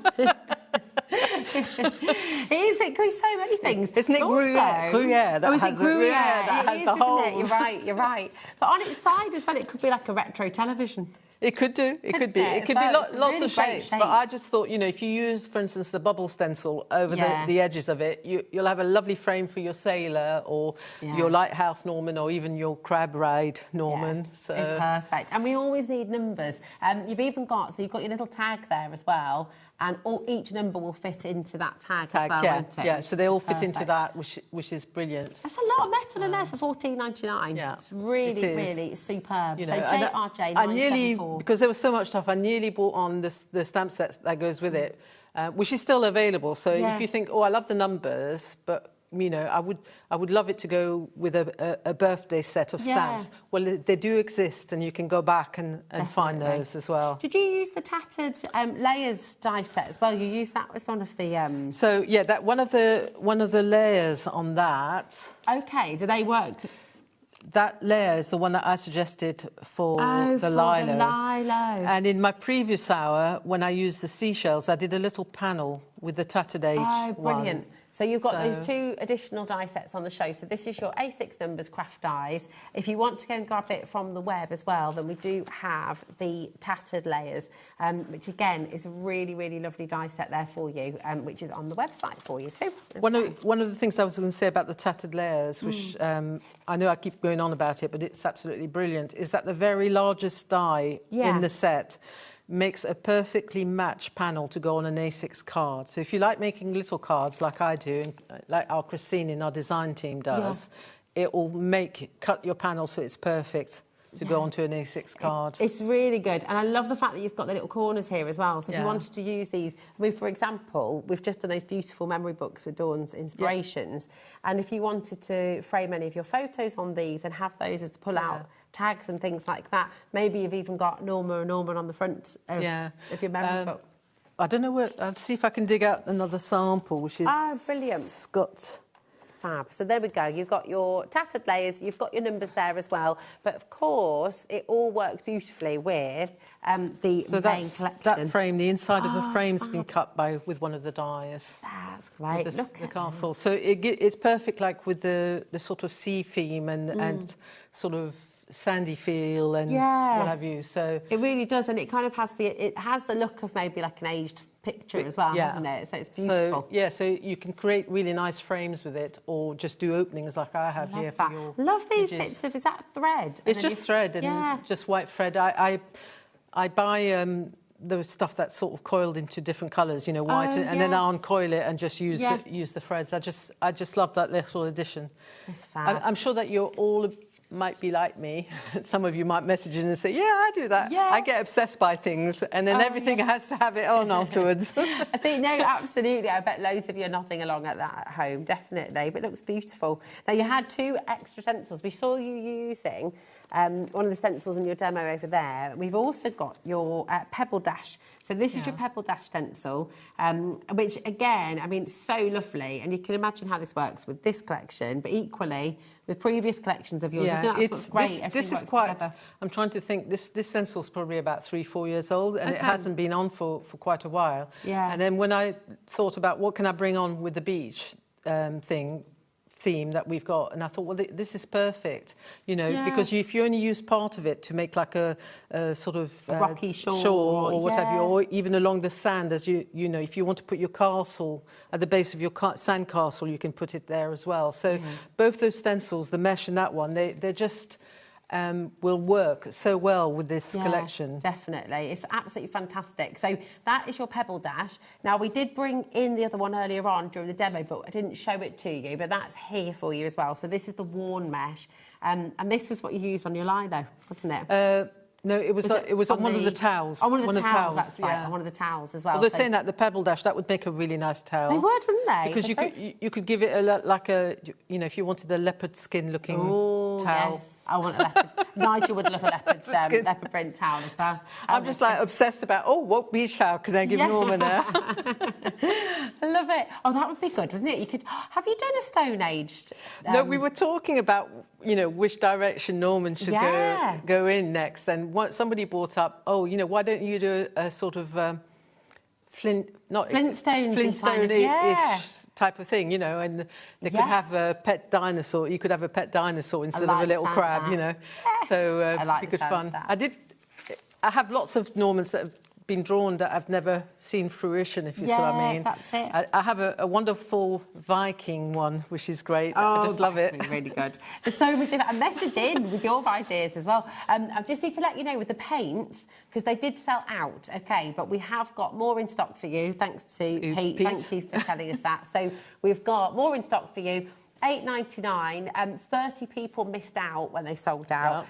It is, it could be so many things. Isn't it Gruyere that is has it the- Gruyere? yeah, that It has is, the isn't it? holes. You're right. But on its side as well, it could be like a retro television. It could do. It could be. It could be lots of shapes. But I just thought, you know, if you use, for instance, the bubble stencil over the edges of it, you'll have a lovely frame for your sailor or your lighthouse Norman or even your crab ride Norman. So It's perfect. And we always need numbers. You've even got, so you've got your little tag there as well, and each number will fit into that tag as well, won't it? Yeah, so they all fit into Perfect. that, which is brilliant. That's a lot of metal in there for $14.99. Yeah, it's really, it is. really superb. You so know, and JRJ I nearly, 974. because there was so much stuff, I nearly bought on the stamp set that goes with it, which is still available. So if you think, oh, I love the numbers, but you know, I would love it to go with a birthday set of stamps. Well, they do exist, and you can go back and find those as well. Did you use the tattered layers die set as well? You used that as one of the. So yeah, that one of the layers on that. Okay, do they work? That layer is the one that I suggested for the Lilo. And in my previous hour, when I used the seashells, I did a little panel with the tattered age. Oh, brilliant. one. So you've got those 2 additional die sets on the show. So this is your A6 numbers craft dies. If you want to go and grab it from the web as well, then we do have the tattered layers, which again is a really, really lovely die set there for you, which is on the website for you too. One of the things I was going to say about the tattered layers, which I know I keep going on about it, but it's absolutely brilliant, is that the very largest die in the set makes a perfectly matched panel to go on an A6 card. So if you like making little cards like I do, and like our Christine in our design team does, it will cut your panel so it's perfect to go onto an A6 card. It's really good. And I love the fact that you've got the little corners here as well. So if you wanted to use these, I mean, for example, we've just done those beautiful memory books with Dawn's inspirations. And if you wanted to frame any of your photos on these and have those as pull-out tags and things like that. Maybe you've even got Norma and Norman on the front of your memory book. I don't know where. I'll see if I can dig out another sample, which is brilliant. Got fab. So there we go. You've got your tattered layers. You've got your numbers there as well. But of course, it all works beautifully with the main collection. That frame, the inside of the frame's been cut with one of the dies. That's great. Look at the castle. So it's perfect, like with the sort of sea theme and sort of sandy feel and what have you. So it really does, and it kind of has the look of maybe like an aged picture as well, hasn't it? So it's beautiful. So you can create really nice frames with it, or just do openings like I have here for your Love these bits of, is that thread? It's just thread and just white thread. I buy the stuff that's sort of coiled into different colours, you know, white, and then I uncoil it and just use the threads. I just love that little addition. It's fab. I'm sure that you're all might be like me. Some of you might message in and say, yeah, I do that. Yeah. I get obsessed by things, and then everything has to have it on afterwards. I think, no, absolutely. I bet loads of you are nodding along at that at home, definitely. But it looks beautiful. Now, you had 2 extra stencils. We saw you using one of the stencils in your demo over there. We've also got your Pebble Dash. So this is your Pebble Dash stencil, which, again, I mean, so lovely. And you can imagine how this works with this collection, but equally with previous collections of yours. Yeah, I think that's what's great. This is quite... Together. I'm trying to think. This stencil's probably about 3-4 years old, and it hasn't been on for quite a while. Yeah. And then when I thought about what can I bring on with the beach theme that we've got, and I thought, well, this is perfect, you know, because if you only use part of it to make like a sort of a rocky shore or what have you, or even along the sand, as you know, if you want to put your castle at the base of your sand castle, you can put it there as well. So both those stencils, the mesh and that one, they're just will work so well with this collection. Definitely. It's absolutely fantastic. So that is your Pebble Dash. Now, we did bring in the other one earlier on during the demo, but I didn't show it to you, but that's here for you as well. So this is the worn mesh. And this was what you used on your lino, wasn't it? No, it was on one of the towels. On one of the towels, that's right. On one of the towels as well. Well, they're saying that the Pebble Dash, that would make a really nice towel. They would, wouldn't they? Because you could give it like a, you know, if you wanted a leopard skin looking towel. Yes, I want a leopard. Nigel would love a leopard print towel as well. I'm just like obsessed about, what beach towel can I give Norma there? I love it. Oh, that would be good, wouldn't it? You could. Have you done a Stone Aged? No, we were talking about, you know, which direction Norman should go in next, and somebody brought up, you know, why don't you do a sort of Flintstone-ish type of thing, you know, and they could have a pet dinosaur. You could have a pet dinosaur instead of a little crab, you know. Yes. So it'd be good fun. I have lots of Normans that have been drawn that I've never seen fruition, if you see what I mean. That's it. I have a wonderful Viking one, which is great. I just love it. Really good. There's so much in it. A message in with your ideas as well. I just need to let you know with the paints, because they did sell out, but we have got more in stock for you, thanks to Pete. Thank you for telling us that. So we've got more in stock for you. $8.99. 30 people missed out when they sold out.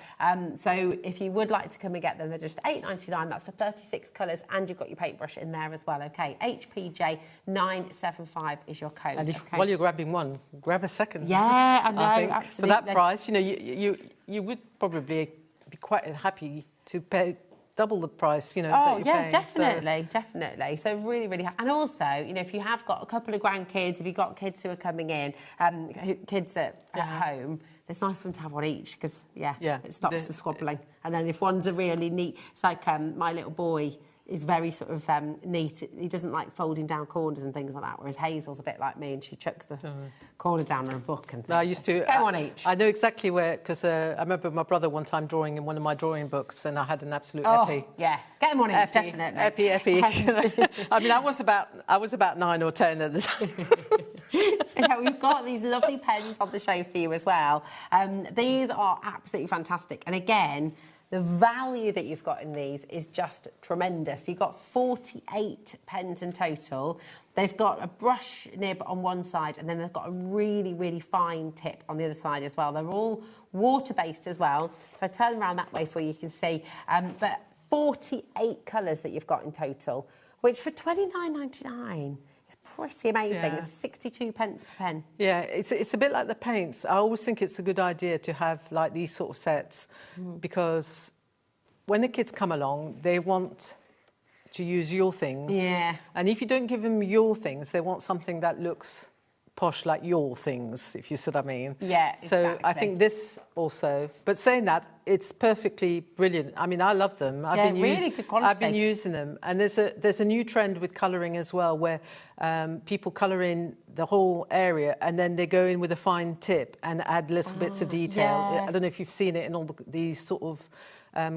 So if you would like to come and get them, they're just $8.99. That's for 36 colours, and you've got your paintbrush in there as well. HPJ975 is your code. And while you're grabbing one, grab a second. Yeah, I know, absolutely. For that price, you know, you would probably be quite happy to pay double the price, you know. Oh, yeah, definitely. So really, really... And also, you know, if you have got a couple of grandkids, if you've got kids who are coming in, kids at home, it's nice for them to have one each, because, it stops the squabbling. And then if one's a really neat... It's like my little boy is very sort of neat. He doesn't like folding down corners and things like that, whereas Hazel's a bit like me, and she chucks the corner down in a book and things. I used to... Get one each. I know exactly where, because I remember my brother one time drawing in one of my drawing books, and I had an absolute epi. Yeah, get them one each, definitely. Epi. I mean, I was about 9 or 10 at the time. So we've got these lovely pens on the show for you as well. These are absolutely fantastic. And again, the value that you've got in these is just tremendous. You've got 48 pens in total. They've got a brush nib on one side, and then they've got a really, really fine tip on the other side as well. They're all water-based as well. So I turn around that way for you can see. But 48 colours that you've got in total, which for $29.99 It's pretty amazing. Yeah. It's 62 pence per pen. Yeah, it's a bit like the paints. I always think it's a good idea to have like these sort of sets because when the kids come along, they want to use your things. Yeah. And if you don't give them your things, they want something that looks posh like your things, if you see what I mean. Yeah, So I exactly. think this also, but saying that, it's perfectly brilliant. I mean, I love them. Really good quality. I've been using them, and there's a new trend with colouring as well, where people colour in the whole area and then they go in with a fine tip and add little bits of detail. yeah. I don't know if you've seen it in all these sort of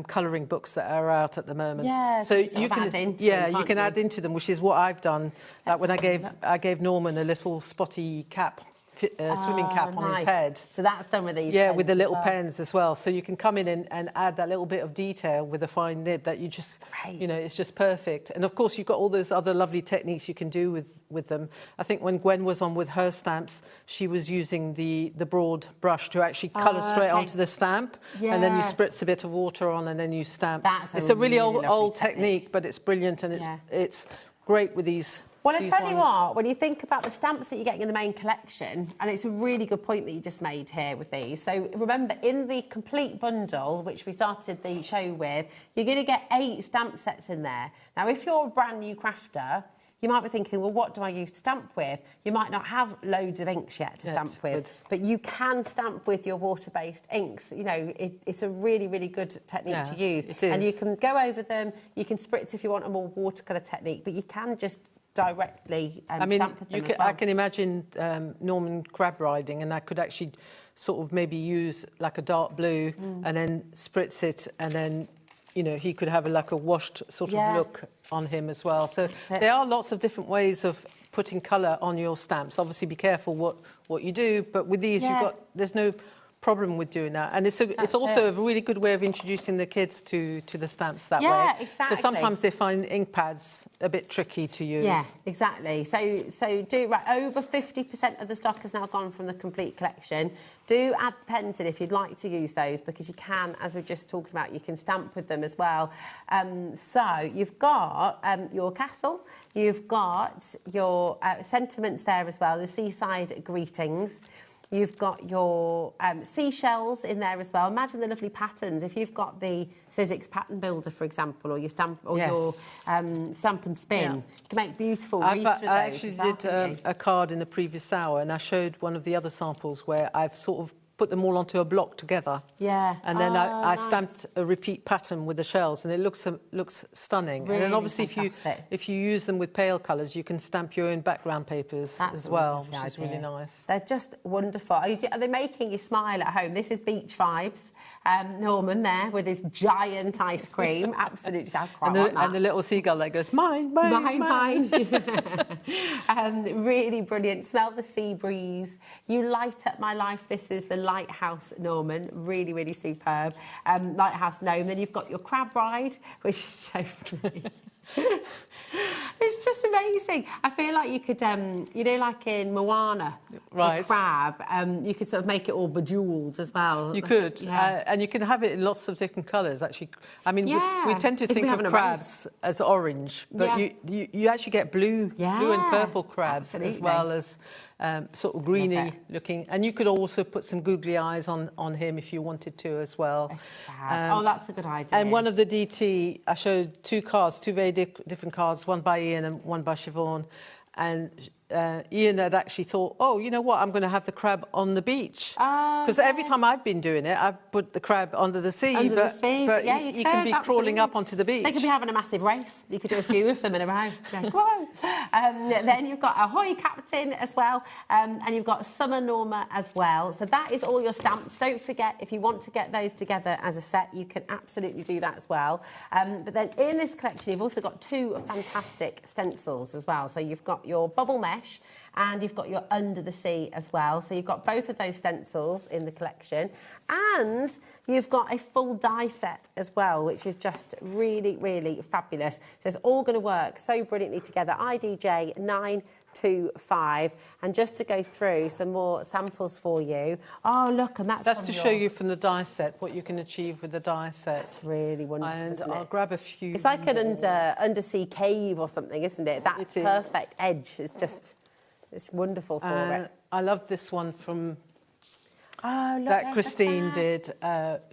colouring books that are out at the moment. Yeah, so you sort you of can add into you them, can can't add you? into them, which is what I've done. Like when I gave Norman a little spotty cap. Swimming cap on his head. So that's done with these. Yeah, pens with the as little well. pens as well. So you can come in and add that little bit of detail with a fine nib that you just, you know, it's just perfect. And of course, you've got all those other lovely techniques you can do with them. I think when Gwen was on with her stamps, she was using the broad brush to actually colour straight onto the stamp. And then you Yeah. spritz a bit of water on and then you stamp. That's It's a really lovely old technique, but it's brilliant and it's great with these. Well, I these tell you ones. what, when you think about the stamps that you're getting in the main collection, and it's a really good point that you just made here with these. So remember, in the complete bundle, which we started the show with, you're going to get 8 stamp sets in there. Now, if you're a brand new crafter, you might be thinking, well, what do I use to stamp with? You might not have loads of inks yet to stamp with, but you can stamp with your water-based inks. You know, it's a really, really good technique to use. it is. And you can go over them, you can spritz if you want a more watercolour technique, but you can just directly I mean, stamp with them as well. I can imagine Norman crab riding, and I could actually sort of maybe use like a dark blue and then spritz it, and then, you know, he could have like a washed sort of look on him as well. So there are lots of different ways of putting colour on your stamps. Obviously, be careful what you do, but with these, there's no problem with doing that, and it's also a really good way of introducing the kids to the stamps that way. Yeah, exactly. Because sometimes they find ink pads a bit tricky to use. Yeah, exactly. So do right. Over 50% of the stock has now gone from the complete collection. Do add the pens in if you'd like to use those, because you can, as we're just talking about, you can stamp with them as well. So you've got your castle, you've got your sentiments there as well, the seaside greetings. You've got your seashells in there as well. Imagine the lovely patterns. If you've got the Sizzix pattern builder, for example, or your stamp or your stamp and spin, you can make beautiful wreaths with those. I actually did a card in a previous hour, and I showed one of the other samples where I've sort of put them all onto a block together. Yeah. And then I stamped a repeat pattern with the shells, and it looks stunning. Really and then obviously fantastic. if you use them with pale colours, you can stamp your own background papers as well, which is really nice. They're just wonderful. Are they making you smile at home? This is beach vibes. Norman there with his giant ice cream. Absolutely, I quite like that. And the little seagull that goes, mine, mine, mine. Really brilliant. Smell the sea breeze. You light up my life. This is the Lighthouse Norman. Really, really superb. Lighthouse Gnome. Then you've got your crab ride, which is so funny. It's just amazing. I feel like you could, you know, like in Moana, the crab, you could sort of make it all bejewelled as well. You could, and you can have it in lots of different colours, actually. I mean, we tend to think of crabs as orange, but you actually get blue and purple crabs as well as sort of greeny looking. And you could also put some googly eyes on him if you wanted to as well. Oh, that's a good idea. And one of the DT, I showed 2 cards, 2 very different cards, one by Ian and one by Siobhan. And Ian had actually thought, oh, you know what, I'm going to have the crab on the beach. Because every time I've been doing it, I've put the crab under the sea. But yeah, you can be crawling up onto the beach. They could be having a massive race. You could do a few of them in a row. Then you've got Ahoy Captain as well. And you've got Summer Norma as well. So that is all your stamps. Don't forget, if you want to get those together as a set, you can absolutely do that as well. But then in this collection, you've also got 2 fantastic stencils as well. So you've got your bubble mesh and you've got your under the sea as well. So you've got both of those stencils in the collection, and you've got a full die set as well, which is just really, really fabulous. So it's all going to work so brilliantly together. IDJ 25. And just to go through some more samples for you. Oh, look, and that's to show you from the die set what you can achieve with the die set. It's really wonderful, And isn't I'll it? grab a few. It's like an undersea cave or something, isn't it? That perfect edge is just, it's wonderful for it. I love this one from... Oh, look, that there's Christine the did.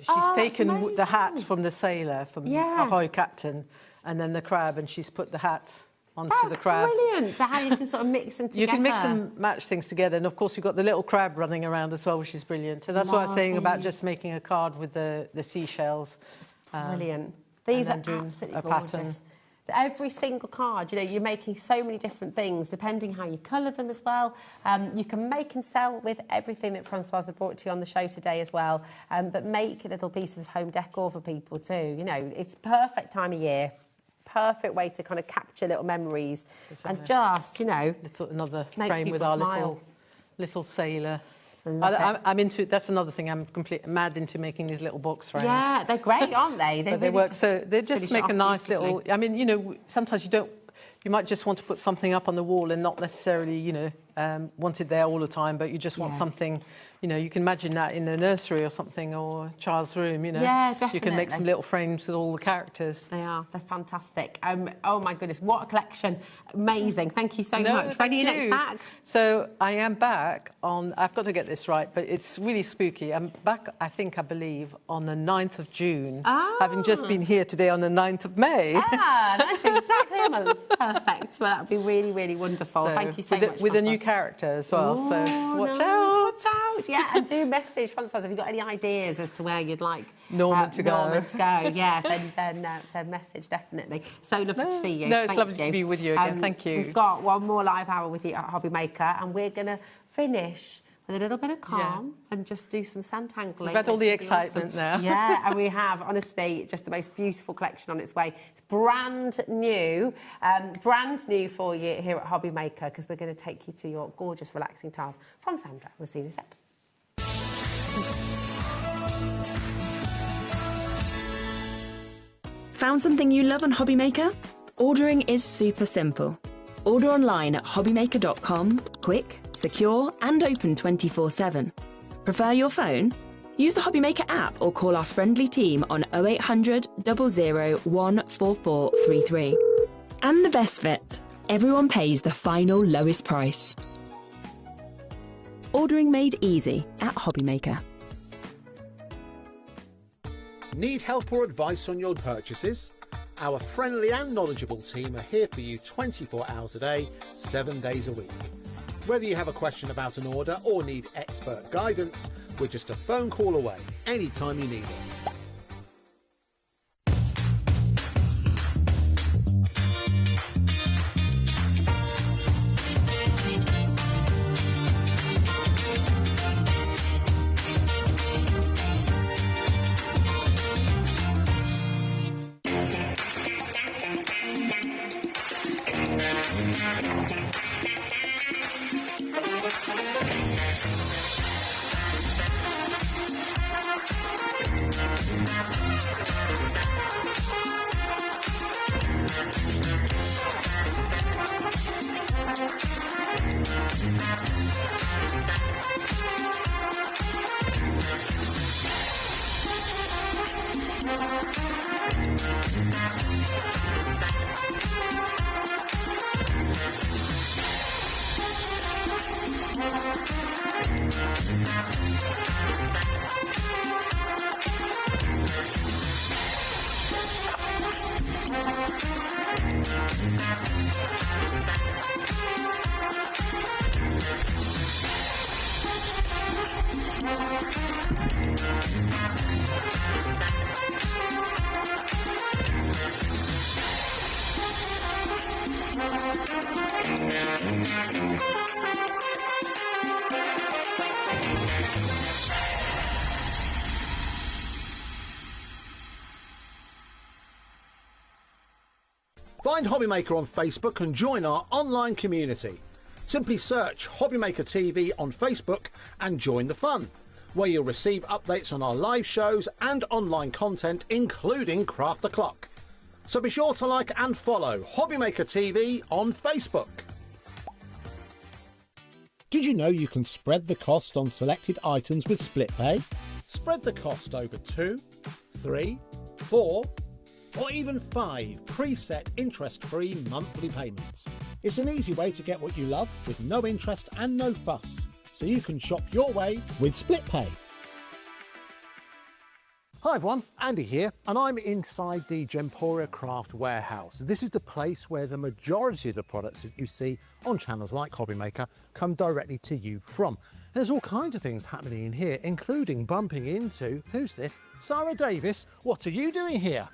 She's taken the hat from the sailor, from Ahoy Captain, and then the crab, and she's put the hat onto the crab. That's brilliant. So how you can sort of mix them together. You can mix and match things together, and of course you've got the little crab running around as well, which is brilliant. So that's what I was saying about just making a card with the seashells. It's brilliant. These are doing absolutely a gorgeous. pattern. Every single card, you know, you're making so many different things, depending how you colour them as well. You can make and sell with everything that Francoise has brought to you on the show today as well. But make little pieces of home decor for people too. You know, it's perfect time of year. Perfect way to kind of capture little memories and just, you know, another make frame with people our smile. little sailor. Love it. I'm into. That's another thing. I'm completely mad into making these little box frames. Yeah, they're great, aren't they? They really work. So they just finish make it a off nice beautifully. little. I mean, you know, sometimes you don't. You might just want to put something up on the wall and not necessarily, you know, want it there all the time, but you just want something, you know, you can imagine that in a nursery or something, or a child's room, you know. Yeah, definitely. You can make some little frames with all the characters. They are. They're fantastic. Oh, my goodness. What a collection. Amazing. Thank you so much. When are you next back? So I am back on, I've got to get this right, but it's really spooky. I'm back, I believe, on the 9th of June, having just been here today on the 9th of May. Ah, that's exactly a month. Perfect. Well, that would be really, really wonderful. Thank you so much. With a new character as well, so watch out. Watch out. Yeah, and do message Francoise. Have you got any ideas as to where you'd like Norman to go? Yeah, then message, definitely. So lovely to see you. No, it's Thank lovely you. to be with you again. Thank you. We've got one more live hour with you at HobbyMaker, and we're going to finish with a little bit of calm and just do some Santangling. We've had all the excitement now. Yeah, and we have, honestly, just the most beautiful collection on its way. It's brand new for you here at HobbyMaker, because we're going to take you to your gorgeous, relaxing tiles from Sandra. We'll see you in a sec. Found something you love on HobbyMaker? Ordering is super simple. Order online at hobbymaker.com, quick, secure and open 24/7. Prefer your phone? Use the HobbyMaker app or call our friendly team on 0800 00 14433. And the best bit, everyone pays the final lowest price. Ordering made easy at HobbyMaker. Need help or advice on your purchases? Our friendly and knowledgeable team are here for you 24 hours a day, 7 days a week. Whether you have a question about an order or need expert guidance, we're just a phone call away anytime you need us. Find HobbyMaker on Facebook and join our online community. Simply search HobbyMaker TV on Facebook and join the fun, where you'll receive updates on our live shows and online content, including Craft the Clock. So be sure to like and follow HobbyMaker TV on Facebook. Did you know you can spread the cost on selected items with split pay? Spread the cost over 2, 3, 4, or even 5 preset interest-free monthly payments. It's an easy way to get what you love with no interest and no fuss, so you can shop your way with split pay. Hi everyone, Andy here, and I'm inside the Gemporia Craft Warehouse. This is the place where the majority of the products that you see on channels like HobbyMaker come directly to you from. There's all kinds of things happening in here, including bumping into, who's this? Sarah Davis. What are you doing here?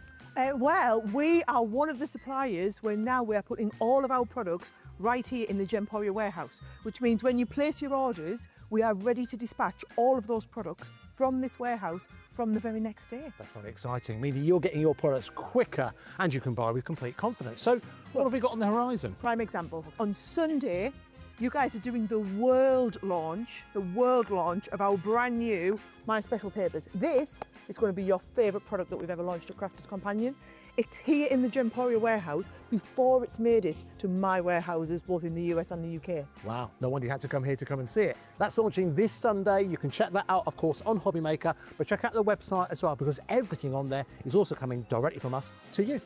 Well, we are one of the suppliers where now we are putting all of our products right here in the Gemporia warehouse, which means when you place your orders, we are ready to dispatch all of those products from this warehouse from the very next day. That's very exciting, meaning you're getting your products quicker and you can buy with complete confidence. So what have we got on the horizon? Prime example, on Sunday, you guys are doing the world launch of our brand new My Special Papers. This is going to be your favourite product that we've ever launched at Crafters Companion. It's here in the Gemporia warehouse before it's made it to my warehouses both in the US and the UK. Wow, no wonder you had to come here to come and see it. That's launching this Sunday. You can check that out, of course, on HobbyMaker, but check out the website as well, because everything on there is also coming directly from us to you.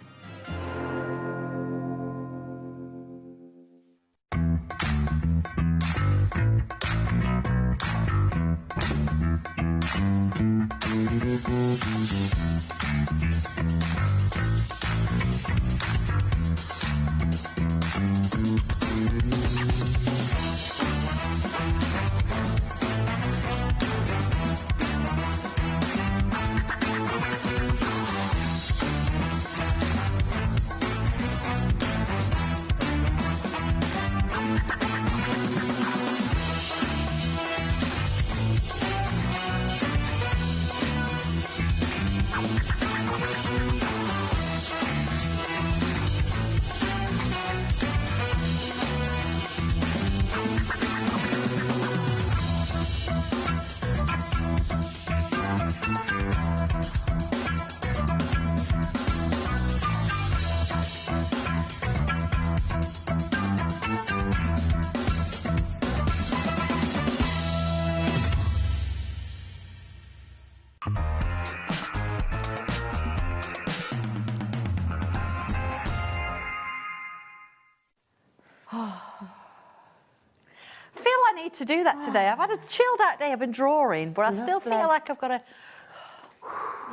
To do that today. I've had a chilled out day. I've been drawing, but I still feel like I've got to.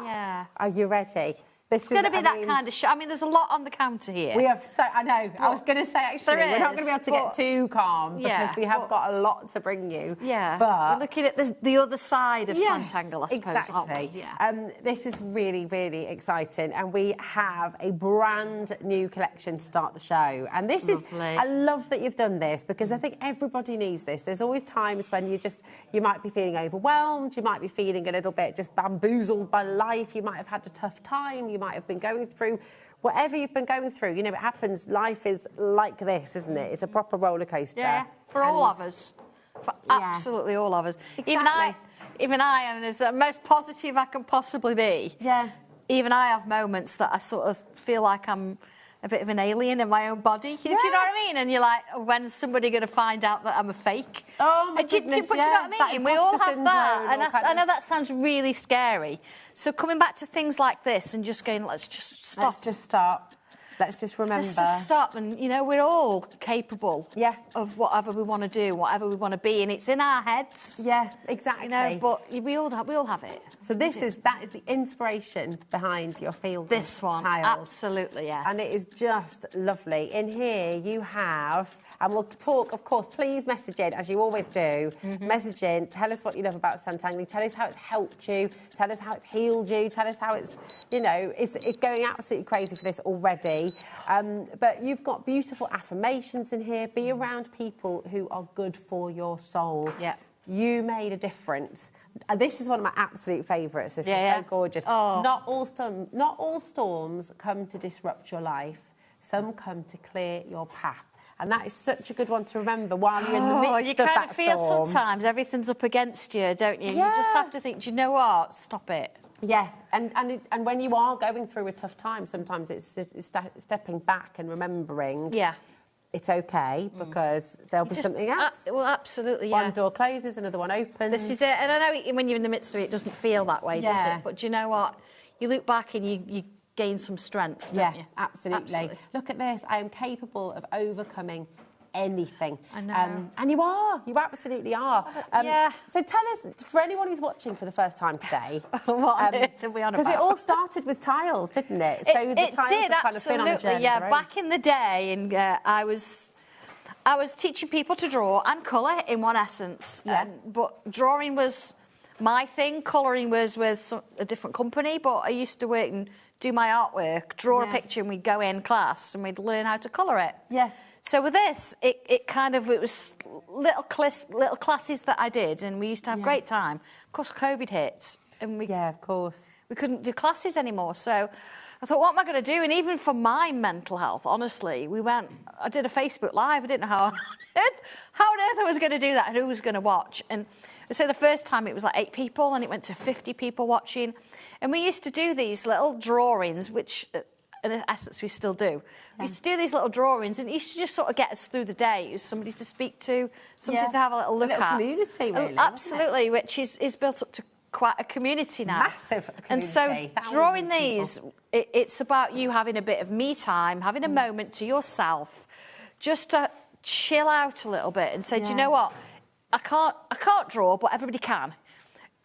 Yeah. Are you ready? It's going to be that kind of show. I mean, there's a lot on the counter here. We have so. I know. I was going to say actually, we're not going to be able to get too calm because we have got a lot to bring you. Yeah. But we're looking at the other side of Santangle, I suppose. Exactly. Yeah. This is really, really exciting, and we have a brand new collection to start the show. And this is. I love that you've done this because I think everybody needs this. There's always times when you might be feeling overwhelmed, you might be feeling a little bit just bamboozled by life, you might have had a tough time. You might have been going through whatever you've been going through. You know, it happens. Life is like this, isn't it? It's a proper roller coaster. Yeah, for all of us. For absolutely all of us. Exactly. Even I, and as the most positive I can possibly be. Yeah. Even I have moments that I sort of feel like I'm a bit of an alien in my own body. Do you know what I mean? And you're like, when's somebody going to find out that I'm a fake? Oh, my goodness, but you know what I mean? We all have that. And I know that sounds really scary. So coming back to things like this and just going, let's just stop. Let's just stop. Let's just remember. Let's just stop. And, you know, we're all capable of whatever we want to do, whatever we want to be. And it's in our heads. Yeah, exactly. You know, but we all have it. So that is the inspiration behind your field. This one. Tiles. Absolutely, yes. And it is just lovely. In here you have, and we'll talk, of course, please message in, as you always do. Message in, tell us what you love about Santangle, tell us how it's helped you, tell us how it's healed you, tell us how it's, you know, it's going absolutely crazy for this already. But you've got beautiful affirmations in here. Be around people who are good for your soul. Yeah. You made a difference. This is one of my absolute favourites. This is so gorgeous. Oh. Not all storms come to disrupt your life. Some come to clear your path. And that is such a good one to remember while you're in the midst of that storm. You kind of feel sometimes everything's up against you, don't you? Yeah. You just have to think, do you know what? Stop it. Yeah, and when you are going through a tough time, sometimes it's stepping back and remembering. Yeah. it's okay because there'll be something else. Well, absolutely, yeah. One door closes, another one opens. This is it. And I know when you're in the midst of it, it doesn't feel that way, does it? But do you know what? You look back and you gain some strength, don't you? Absolutely. Look at this. I am capable of overcoming anything. I know. And you are. You absolutely are. So tell us, for anyone who's watching for the first time today, what on earth are we on about? Because it all started with tiles, didn't it? So the tiles did, have kind of been on a journey. Yeah, back in the day, and I was teaching people to draw and colour in one essence. But drawing was my thing. Colouring was with a different company. But I used to work and do my artwork, draw a picture, and we'd go in class and we'd learn how to colour it. Yeah. So with this, it was little classes that I did, and we used to have great time. Of course, COVID hit, and we couldn't do classes anymore. So I thought, what am I going to do? And even for my mental health, honestly, I did a Facebook Live. I didn't know how on earth I was going to do that and who was going to watch. And so the first time it was like 8 people, and it went to 50 people watching. And we used to do these little drawings, which in essence we still do. We used to do these little drawings, and it used to just sort of get us through the day. It was somebody to speak to, something to have a little look at. Community, really. Absolutely, which is built up to quite a community now. Massive community. And so drawing these, it's about you having a bit of me time, having a moment to yourself, just to chill out a little bit and say, do you know what? I can't draw, but everybody can.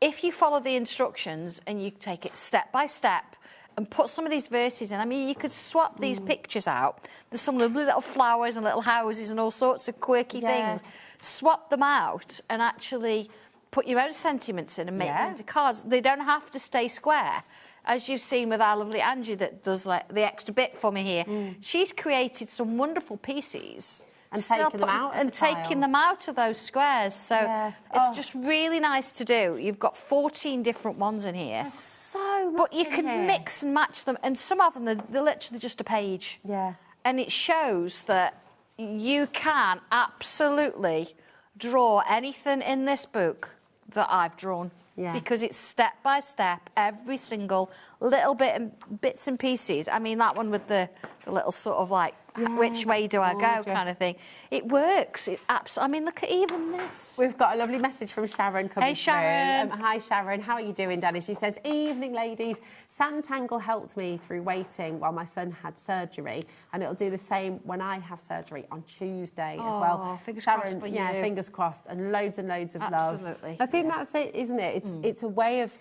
If you follow the instructions and you take it step by step and put some of these verses in, I mean, you could swap these pictures out. There's some little flowers and little houses and all sorts of quirky things. Swap them out and actually put your own sentiments in and make them into cards. They don't have to stay square. As you've seen with our lovely Angie that does like the extra bit for me here, she's created some wonderful pieces. And taking them out and taking them out of those squares. So it's just really nice to do. You've got 14 different ones in here. There's so much But you can mix and match them. And some of them, they're literally just a page. Yeah. And it shows that you can absolutely draw anything in this book that I've drawn. Yeah. Because it's step by step, every single little bits and pieces. I mean, that one with the little sort of like, which way do I go kind of thing. It works. I mean, look at even this. We've got a lovely message from Sharon coming Hey, Sharon. through. Hi, Sharon. How are you doing, Danny? She says, evening, ladies. Santangle helped me through waiting while my son had surgery, and it'll do the same when I have surgery on Tuesday as well. Fingers Sharon, crossed for you. Fingers crossed, and loads of love. Absolutely. I think that's it, isn't it? It's a way of,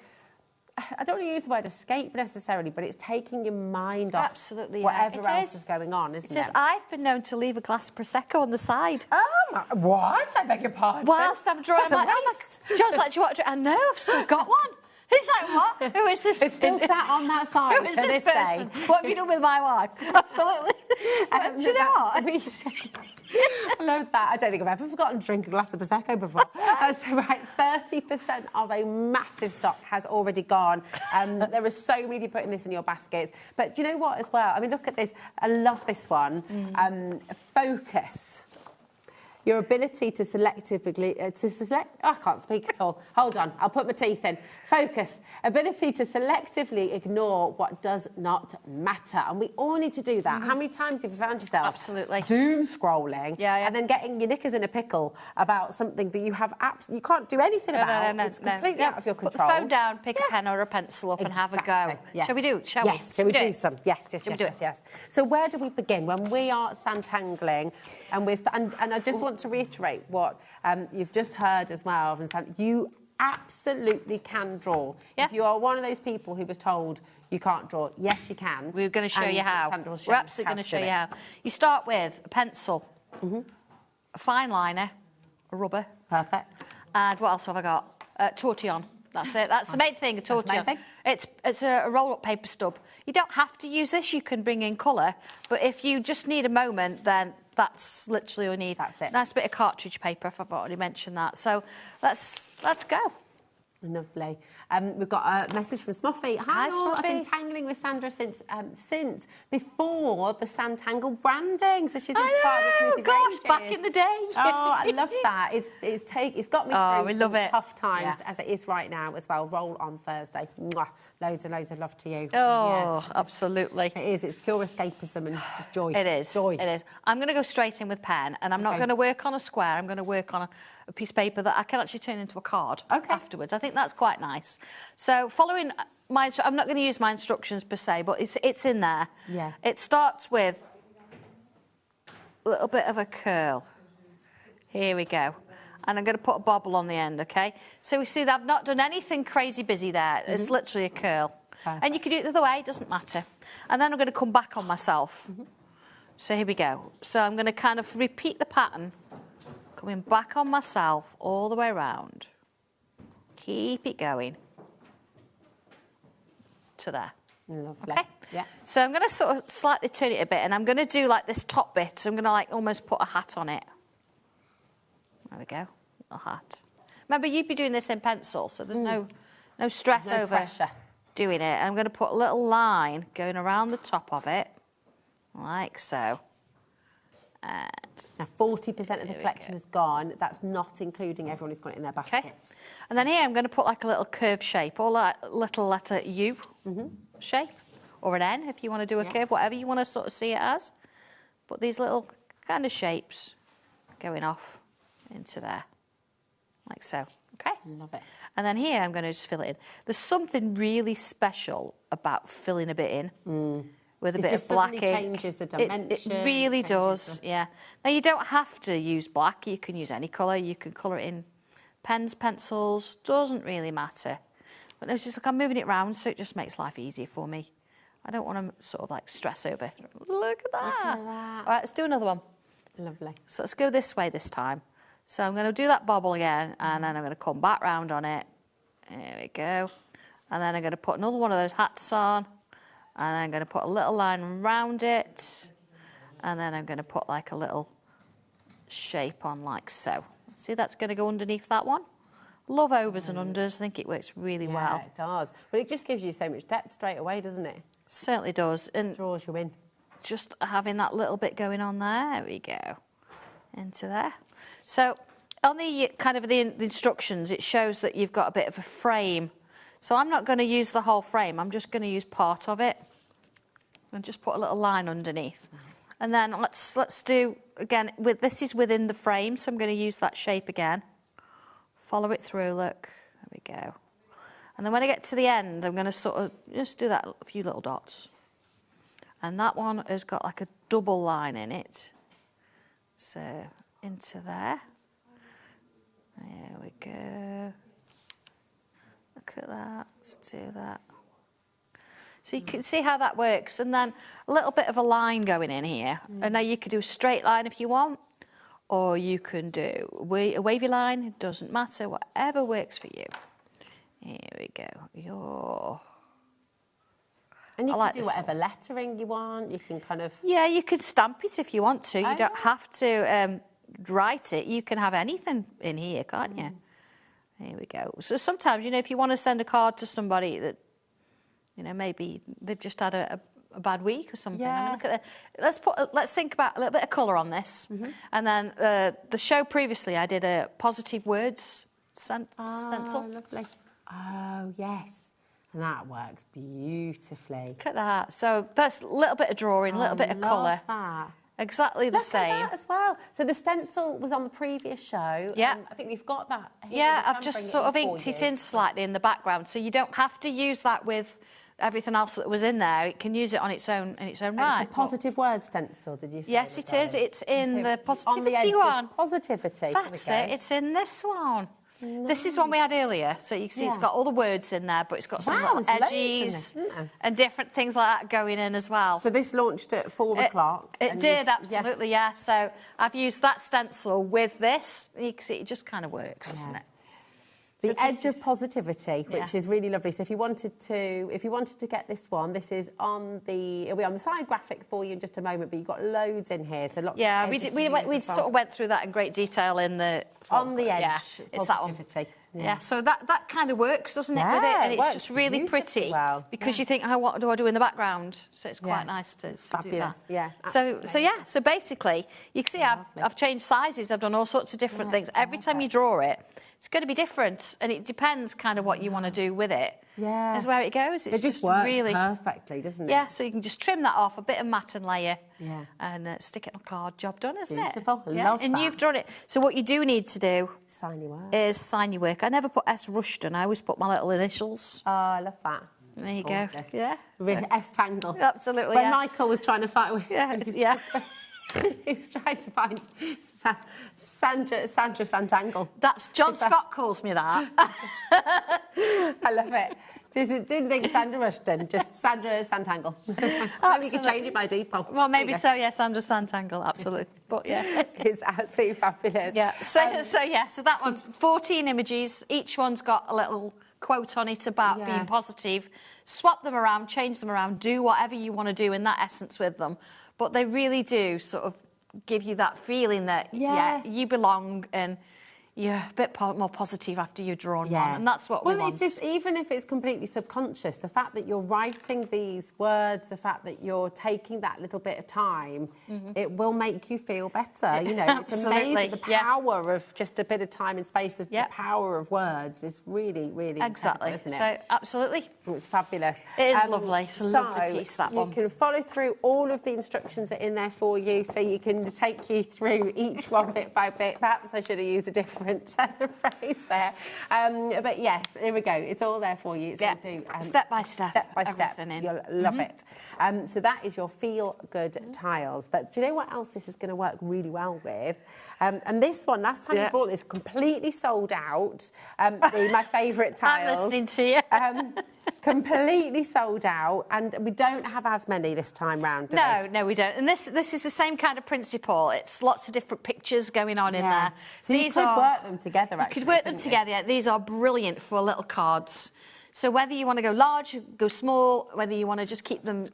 I don't want to use the word escape necessarily, but it's taking your mind off whatever else is going on, isn't it? I've been known to leave a glass of Prosecco on the side. Oh, what? I beg your pardon. Whilst I'm drawing. That's a waste. John's like, do you want to? I know, I've still got one. He's like, what? Who is this? It's still sat on that side Who is to this this person? day. What have you done with my wife? Absolutely. Do you know what? I mean, I love that. I don't think I've ever forgotten to drink a glass of Prosecco before. So, right, 30% of a massive stock has already gone. There are so many putting this in your baskets. But do you know what as well? I mean, look at this. I love this one. Focus. Your ability to selectively... I can't speak at all. Hold on, I'll put my teeth in. Focus. Ability to selectively ignore what does not matter. And we all need to do that. How many times have you found yourself... Absolutely. ...doom scrolling and then getting your knickers in a pickle about something that you have you can't do anything about. It's completely out of your control. Put the phone down, pick a pen or a pencil up and have a go. Yeah. Shall we do? Shall we? Yes, shall we do some? Yes. So where do we begin? When we are Santangling and I just want to reiterate what you've just heard as well. You absolutely can draw. Yeah. If you are one of those people who was told you can't draw, yes, you can. We're going to show you how. We're absolutely going to show you how. You start with a pencil, a fine liner, a rubber. Perfect. And what else have I got? Tortillon. That's it. That's the main thing, a tortillon. It's a roll-up paper stub. You don't have to use this. You can bring in colour. But if you just need a moment, then that's literally all you need. That's it. Nice bit of cartridge paper, if I've already mentioned that. So let's go. Lovely. We've got a message from Smoffy. Hi, all. I've been tangling with Sandra since before the Santangle branding. So she's been part of the community for ages. Back in the day. Oh, I love that. It's got me through some tough times as it is right now as well. Roll on Thursday. Mwah. Loads and loads of love to you. Oh, absolutely. It is. It's pure escapism and just joy. It is. Joy. It is. I'm going to go straight in with pen, and I'm not going to work on a square. I'm going to work on a piece of paper that I can actually turn into a card afterwards. I think that's quite nice. So following I'm not going to use my instructions per se, but it's in there. Yeah. It starts with a little bit of a curl. Here we go. And I'm going to put a bobble on the end, OK? So we see that I've not done anything crazy busy there. It's literally a curl. And you can do it the other way, it doesn't matter. And then I'm going to come back on myself. So here we go. So I'm going to kind of repeat the pattern, coming back on myself all the way around. Keep it going to there. Lovely. Okay? Yeah. So I'm going to sort of slightly turn it a bit, and I'm going to do like this top bit. So I'm going to like almost put a hat on it. There we go, little hat. Remember, you'd be doing this in pencil, so there's no stress over pressure. Doing it. I'm going to put a little line going around the top of it, like so. And now 40% of the collection is gone. That's not including everyone who's got it in their baskets. Okay. And then here I'm going to put like a little curved shape, or like a little letter U shape, or an N if you want to do a curve, whatever you want to sort of see it as. But these little kind of shapes going off into there, like so. Okay. Love it. And then here I'm going to just fill it in. There's something really special about filling a bit in. With a bit of black ink. It changes the dimension. It really does, yeah. Now, you don't have to use black. You can use any colour. You can colour it in pens, pencils. Doesn't really matter. But it's just like I'm moving it round, so it just makes life easier for me. I don't want to sort of like stress over. Look at that. All right, let's do another one. Lovely. So let's go this way this time. So I'm going to do that bobble again, and then I'm going to come back round on it. There we go. And then I'm going to put another one of those hats on. And then I'm going to put a little line around it. And then I'm going to put like a little shape on like so. See, that's going to go underneath that one. Love overs and unders. I think it works really well. Yeah, it does. But it just gives you so much depth straight away, doesn't it? Certainly does. And draws you in. Just having that little bit going on there. There we go. Into there. So on the kind of the instructions, it shows that you've got a bit of a frame. So I'm not going to use the whole frame. I'm just going to use part of it. And just put a little line underneath. And then let's do, again, this is within the frame, so I'm going to use that shape again. Follow it through, look. There we go. And then when I get to the end, I'm going to sort of just do that a few little dots. And that one has got like a double line in it. So into there. There we go. Look at that. Let's do that. So you can see how that works. And then a little bit of a line going in here. And now you could do a straight line if you want, or you can do a wavy line. It doesn't matter. Whatever works for you. Here we go. And you can do whatever lettering you want. You can kind of... Yeah, you can stamp it if you want to. You don't have to write it. You can have anything in here, can't you? Here we go. So sometimes, if you want to send a card to somebody that, maybe they've just had a bad week or something. Yeah. I mean, look at let's think about a little bit of colour on this. And then the show previously, I did a positive words stencil. Lovely. Oh, yes. And that works beautifully. Look at that. So that's a little bit of drawing, a little bit of colour. That. Exactly the same. Look at that as well. So the stencil was on the previous show. Yeah. I think we've got that here. Yeah, I've just sort of inked it in slightly in the background, so you don't have to use that with everything else that was in there. It can use it on its own right. It's the positive word stencil, did you say? Yes, it is. It's in the positivity on the one. Positivity. That's it. It's in this one. No. This is one we had earlier, so you can see it's got all the words in there, but it's got some little edges and different things like that going in as well. So this launched at 4 o'clock. It did, absolutely, yeah. So I've used that stencil with this. You can see it just kind of works, doesn't it? The edge of positivity, which is really lovely. So if you wanted to get this one, this is on it'll be on the side graphic for you in just a moment, but you've got loads in here, so lots of edges. We sort of went through that in great detail in the... On the edge, it's that one. Yeah, so that kind of works, doesn't it, with it? And it's just really pretty because you think, what do I do in the background? So it's quite nice to do that. Yeah. So basically, you can see I've changed sizes. I've done all sorts of different things. Every time you draw it, it's going to be different, and it depends kind of what you want to do with it. Yeah. That's where it goes. It's it just works really perfectly, doesn't it? Yeah, so you can just trim that off, a bit of matte and layer, and stick it on a card. Job done, isn't it? Beautiful. Yeah. Love and that. you've drawn it. So what you do need to do sign your work. Is sign your work. I never put S. Rushton. I always put my little initials. Oh, I love that. There you go. Yeah. S-tangle. Absolutely. When Michael was trying to find... Yeah. He was trying to find Sandra Santangle. That's John Scott calls me that. I love it. Didn't think Sandra Rushton, just Sandra Santangle. Maybe you could change it by default. Well, maybe so, yeah, Sandra Santangle, absolutely. But yeah. It's absolutely fabulous. Yeah. So that one's 14 images. Each one's got a little quote on it about being positive. Swap them around, change them around, do whatever you want to do in that essence with them. But they really do sort of give you that feeling that, you belong and you're a bit more positive after you've drawn one. And that's what we want. Well, it's just, even if it's completely subconscious, the fact that you're writing these words, the fact that you're taking that little bit of time, it will make you feel better. You know, it's amazing. The power of just a bit of time and space, the power of words is really, really incredible, isn't it? So, absolutely. It's fabulous. It is lovely. It's a lovely piece, that one. You can follow through all of the instructions that are in there for you, so you can take you through each one bit by bit. Perhaps I should have used a different phrase there. But yes, here we go. It's all there for you. It's do, step by step. Step by step. You'll love it. So that is your feel-good tiles. But do you know what else this is going to work really well with? And this one, last time you bought this, completely sold out. My favourite tiles. I'm listening to you. Completely sold out, and we don't have as many this time round, do we? No, we don't. And this is the same kind of principle. It's lots of different pictures going on in there. So you could work them together, actually. You could work them together. Yeah. These are brilliant for little cards. So whether you want to go large, go small, whether you want to just keep them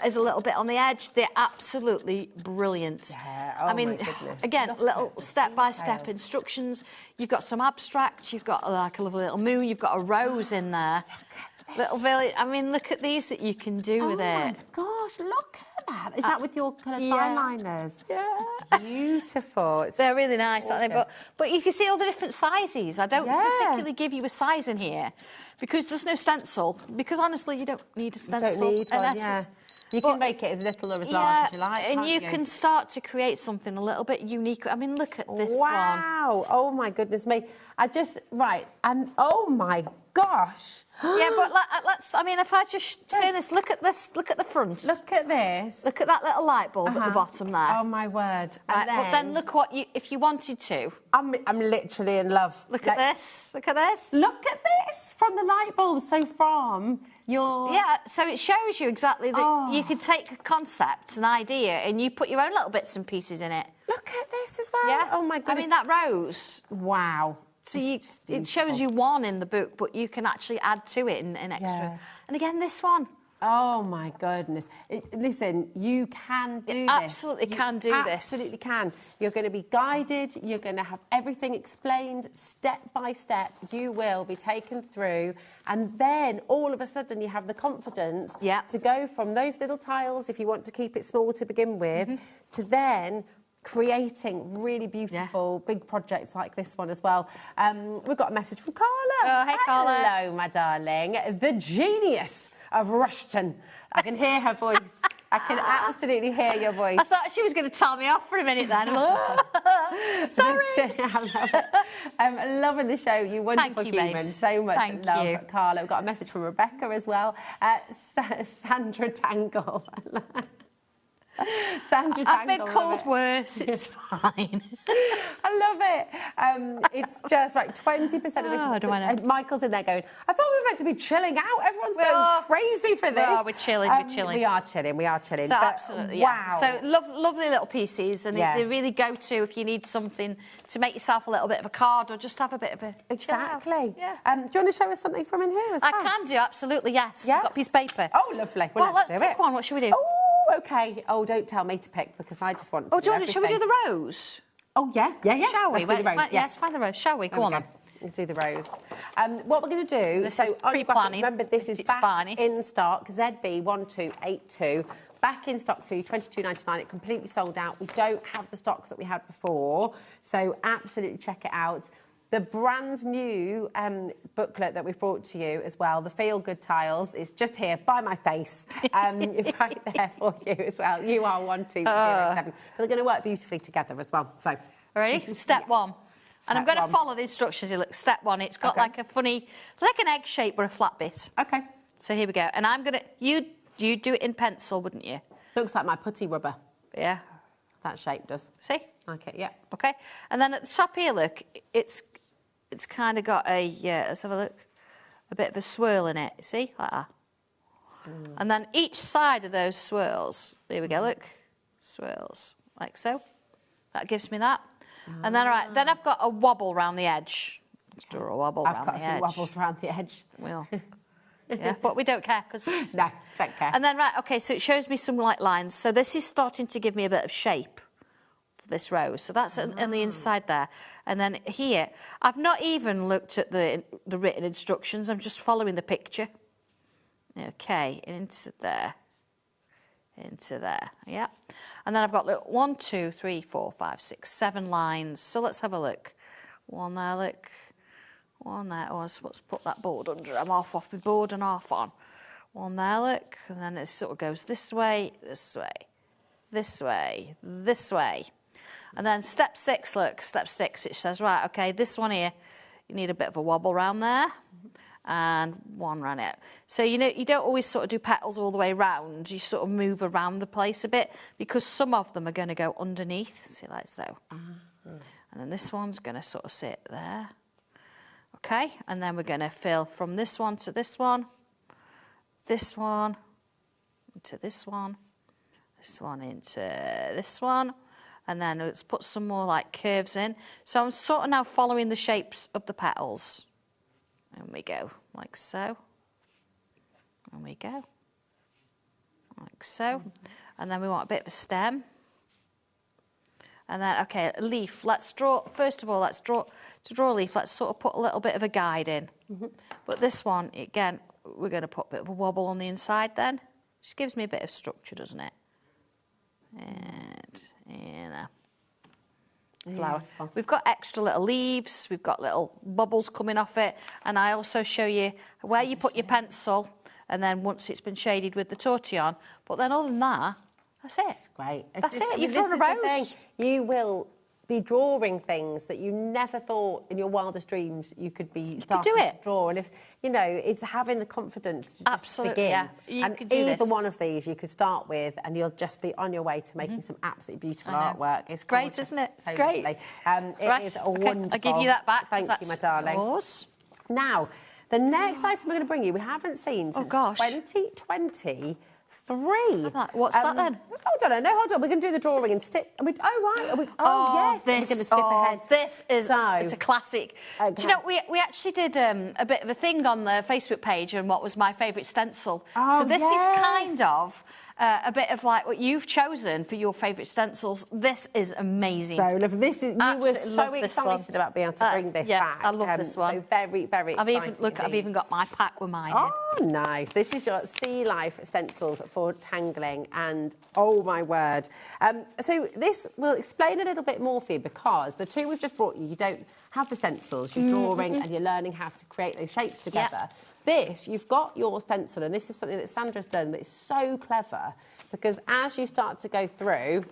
as a little bit on the edge, they're absolutely brilliant. Yeah. I mean, again, little step-by-step instructions. You've got some abstract. You've got like a lovely little moon. You've got a rose in there. Little village. I mean, look at these that you can do with it. Oh my gosh, look at that. Is that with your coloured fine liners? Yeah. Beautiful. They're really nice, aren't they? But you can see all the different sizes. I don't particularly give you a size in here because there's no stencil. Because honestly, you don't need a stencil. You don't need one, You can make it as little or as large as you like, and you can start to create something a little bit unique. I mean, look at this one. Wow. Oh, my goodness me. Oh, my gosh. Yeah, but let's, I mean, if I just say this, look at this, look at the front. Look at this. Look at that little light bulb at the bottom there. Oh, my word. But then look what if you wanted to. I'm literally in love. Look at this, look at this. Look at this, from the light bulb, so from your... Yeah, so it shows you exactly that you could take a concept, an idea, and you put your own little bits and pieces in it. Look at this as well. Yeah. Oh, my goodness. I mean, that rose. Wow. So it shows you one in the book, but you can actually add to it in extra. Yeah. And again, this one. Oh, my goodness. Listen, you can do this. Absolutely can do this. Absolutely can. You're going to be guided. You're going to have everything explained step by step. You will be taken through. And then, all of a sudden, you have the confidence to go from those little tiles, if you want to keep it small to begin with, to then creating really beautiful big projects like this one as well. We've got a message from Carla. Oh, hey, Carla. Hello, my darling. The genius of Rushton. I can hear her voice. I can absolutely hear your voice. I thought she was going to tell me off for a minute then. Sorry. I love it. I'm loving the show. You wonderful human. Babes. So much Thank love, you. Carla. We've got a message from Rebecca as well. Sandra Tangle. Sandra Tangle. I've been called worse. It's fine. I love it. It's just like 20% of this. Michael's in there going, I thought we were meant to be chilling out. Everyone's going crazy for this. We're chilling. We are chilling. So absolutely, wow. So lovely little pieces, and they really go to if you need something to make yourself a little bit of a card or just have a bit of a exactly. Yeah. Do you want to show us something from in here as well? I can do, absolutely, yes. Yeah? I've got a piece of paper. Oh, lovely. Well, let's do pick it. one. What should we do? Oh, okay. Oh, don't tell me to pick because I just want to shall we do the rose? Oh, yeah. Shall we? Let's do the rose, Let's find the rose, shall we? Go on then. do the rose. What we're going to do... This is pre-planning. Remember, this is back in stock, ZB1282. Back in stock for you, $22.99. It completely sold out. We don't have the stock that we had before, so absolutely check it out. The brand new booklet that we've brought to you as well, the Feel Good Tiles, is just here by my face. It's right there for you as well. You are 1207. They're going to work beautifully together as well. So, ready? Step one. And I'm going to follow the instructions. Look, step one. It's got like a funny, like an egg shape or a flat bit. Okay. So here we go. And I'm going to, you'd do it in pencil, wouldn't you? Looks like my putty rubber. Yeah. That shape does. See? Okay, yeah. Okay. And then at the top here, look, it's kind of got a, let's have a look, a bit of a swirl in it. See? Like that. And then each side of those swirls, there we go, look, swirls, like so. That gives me that. And then, then I've got a wobble around the edge. Let's draw a wobble around the edge. I've got a few wobbles around the edge. Well, yeah, but we don't care because it's... No, don't care. And then, okay, so it shows me some light lines. So this is starting to give me a bit of shape for this rose. So that's on the inside there. And then here, I've not even looked at the written instructions. I'm just following the picture. Okay, into there. Into there, yeah. And then I've got, look, 1, 2, 3, 4, 5, 6, 7 lines. So let's have a look. One there, look. One there. Oh, let's put that board under. I'm off my board and half on. One there, look. And then it sort of goes this way, this way, this way, this way. And then step 6, look, step 6, it says, right, okay, this one here, you need a bit of a wobble around there. And one around it. So, you know, you don't always sort of do petals all the way round. You sort of move around the place a bit because some of them are going to go underneath, see, like so. And then this one's going to sort of sit there. Okay, and then we're going to fill from this one to this one into this one into this one. And then let's put some more like curves in. So I'm sort of now following the shapes of the petals. And we go, like so. And we go, like so. And then we want a bit of a stem. And then, okay, a leaf. Let's draw, first of all, to draw a leaf, let's sort of put a little bit of a guide in. But this one, again, we're going to put a bit of a wobble on the inside then. Just gives me a bit of structure, doesn't it? And, flower. We've got extra little leaves, we've got little bubbles coming off it, and I also show you where you put your pencil, and then once it's been shaded with the tortillon. But then other than that, that's it. It's great. That's it. You've drawn a rose. You will be drawing things that you never thought in your wildest dreams you could be starting to draw. And if you know, it's having the confidence to just begin. Yeah. You and could do either this. one of these you could start with, and you'll just be on your way to making some absolutely beautiful artwork. It's great, isn't it? It's great. It is a wonderful. I'll give you that back. Thank you, my darling. Yours. Now, the next item we're going to bring you, we haven't seen since 2023. What's that then? Hold on, no, hold on. We're going to do the drawing and stick. Yes. We're going to skip ahead. This is it's a classic. Do you know, we actually did a bit of a thing on the Facebook page and what was my favourite stencil. So this is kind of a bit of like what you've chosen for your favourite stencils. This is amazing. So lovely. This is you were so excited about being able to bring this back. I love this one. So very, very exciting. I've even got my pack with mine. Oh, nice. This is your Sea Life stencils for tangling, and oh my word. So this will explain a little bit more for you because the two we've just brought you don't have the stencils. You're drawing and you're learning how to create those shapes together. This, you've got your stencil, and this is something that Sandra's done that is so clever because as you start to go through,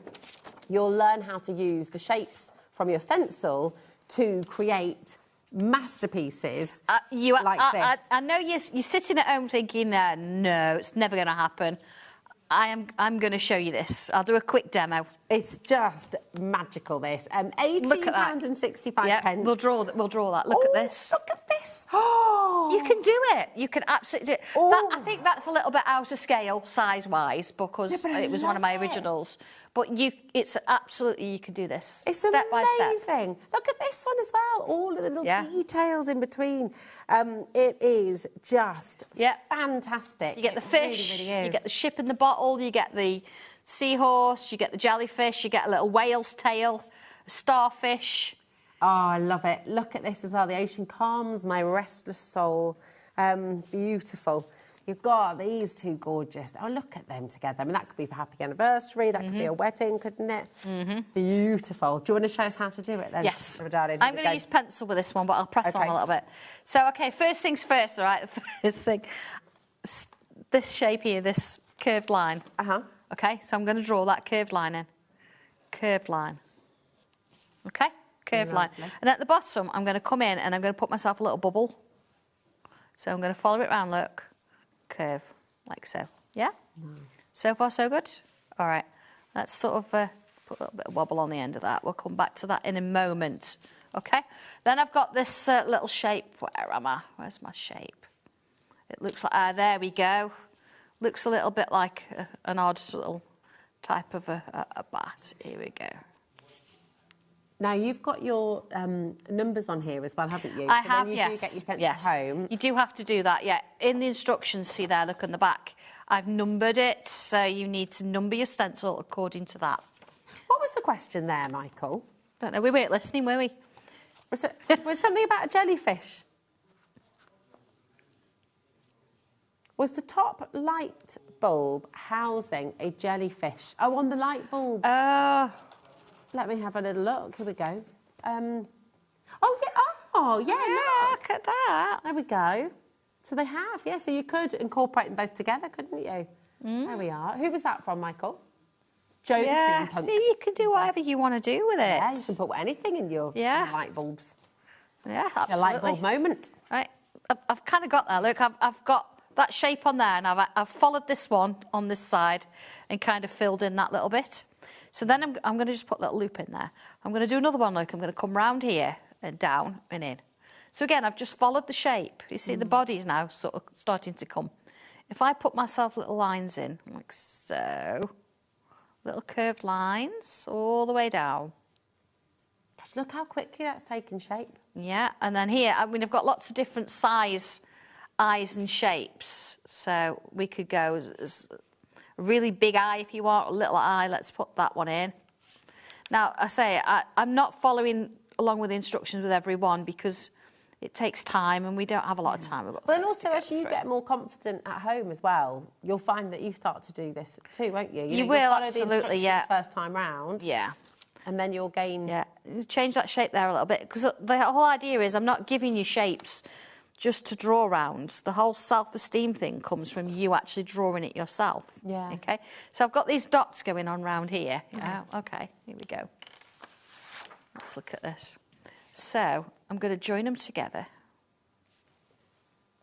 you'll learn how to use the shapes from your stencil to create masterpieces like this. I know you're sitting at home thinking, no, it's never going to happen. I'm going to show you this. I'll do a quick demo. It's just magical, this. £18.65. We'll draw that. Look at this. Look at this. Oh, you can do it. You can absolutely do it. I think that's a little bit out of scale size-wise because it was one of my originals. But it's absolutely, you can do this. It's step by step. amazing. Look at this one as well. All of the little details in between. It is just fantastic. You get the fish, really, really you get the ship in the bottle, you get the seahorse, you get the jellyfish, you get a little whale's tail, a starfish. Oh, I love it. Look at this as well. The ocean calms my restless soul. Beautiful. You've got these two gorgeous. Oh, look at them together. I mean, that could be for happy anniversary. That could be a wedding, couldn't it? Beautiful. Do you want to show us how to do it then? Yes. I'm going to use pencil with this one, but I'll press on a little bit. So, okay, first things first, all right? The first thing, this shape here, this curved line. Okay, so I'm going to draw that curved line in. Curved line. Okay, curved line. And at the bottom, I'm going to come in and I'm going to put myself a little bubble. So I'm going to follow it around, look. Curve, like so. Yeah? Nice. So far, so good? All right. Let's sort of put a little bit of wobble on the end of that. We'll come back to that in a moment. Okay? Then I've got this little shape. Where am I? Where's my shape? It looks like, there we go. Looks a little bit like an odd little type of a bat. Here we go. Now, you've got your numbers on here as well, haven't you? I so have, when you yes. do get your stencil home... You do have to do that, yeah. In the instructions, see there, look on the back. I've numbered it, so you need to number your stencil according to that. What was the question there, Michael? Don't know, we weren't listening, were we? Was something about a jellyfish? Was the top light bulb housing a jellyfish? Oh, on the light bulb. Let me have a little look. Here we go. Oh, yeah. Oh, yeah. Look at that. There we go. So they have, yeah. So you could incorporate them both together, couldn't you? There we are. Who was that from, Michael? Joe's Steampunk. See, you can do whatever you want to do with it. Yeah, you can put anything in your light bulbs. Yeah, absolutely. Your light bulb moment. Right. I've kind of got that. Look, I've got that shape on there, and I've followed this one on this side and kind of filled in that little bit. So then I'm going to just put a little loop in there. I'm going to do another one, look. I'm going to come round here and down and in. So again, I've just followed the shape. You see, the body's now sort of starting to come. If I put myself little lines in, like so, little curved lines all the way down. Just look how quickly that's taken shape. Yeah, and then here, I mean, I've got lots of different size eyes and shapes. So we could go as a really big eye if you want, a little eye, let's put that one in. Now, I say, I'm not following along with the instructions with every one because it takes time and we don't have a lot of time. But then also, as you get more confident at home as well, you'll find that you start to do this too, won't you? You will, follow absolutely, the instructions first time round. Yeah. And then you'll gain... Yeah, change that shape there a little bit because the whole idea is I'm not giving you shapes just to draw around. The whole self-esteem thing comes from you actually drawing it yourself. Yeah. Okay. So I've got these dots going on round here. Yeah. Okay. Here we go. Let's look at this. So I'm going to join them together.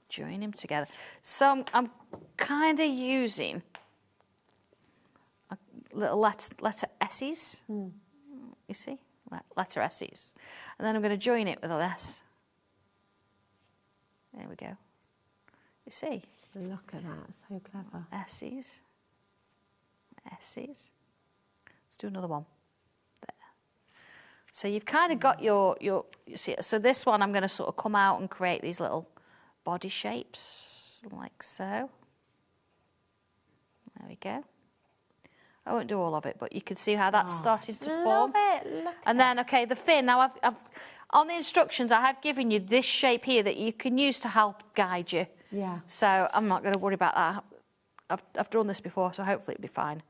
Join them together. So I'm kind of using a little letter S's. You see, letter S's, and then I'm going to join it with a S. There we go. You see? Look at that, so clever. S's. S's. Let's do another one. There. So you've kind of got your you see. So this one, I'm going to sort of come out and create these little body shapes, like so. There we go. I won't do all of it, but you can see how that's starting to form. Love it. Look and then, okay, the fin. Now, I've on the instructions, I have given you this shape here that you can use to help guide you. Yeah. So I'm not going to worry about that. I've drawn this before, so hopefully it'll be fine.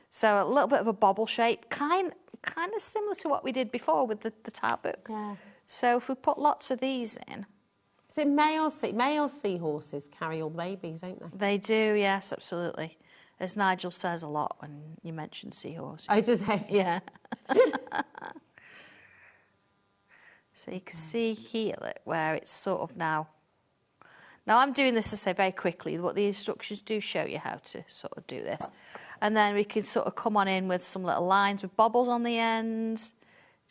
So a little bit of a bobble shape, kind of similar to what we did before with the tile book. Yeah. So if we put lots of these in. So male seahorses carry all the babies, don't they? They do, yes, absolutely. As Nigel says a lot when you mention seahorses. Oh, does he? Yeah. So you can see here where it's sort of now. Now I'm doing this, I say, very quickly. What the instructions do show you how to sort of do this. And then we can sort of come on in with some little lines with bobbles on the end,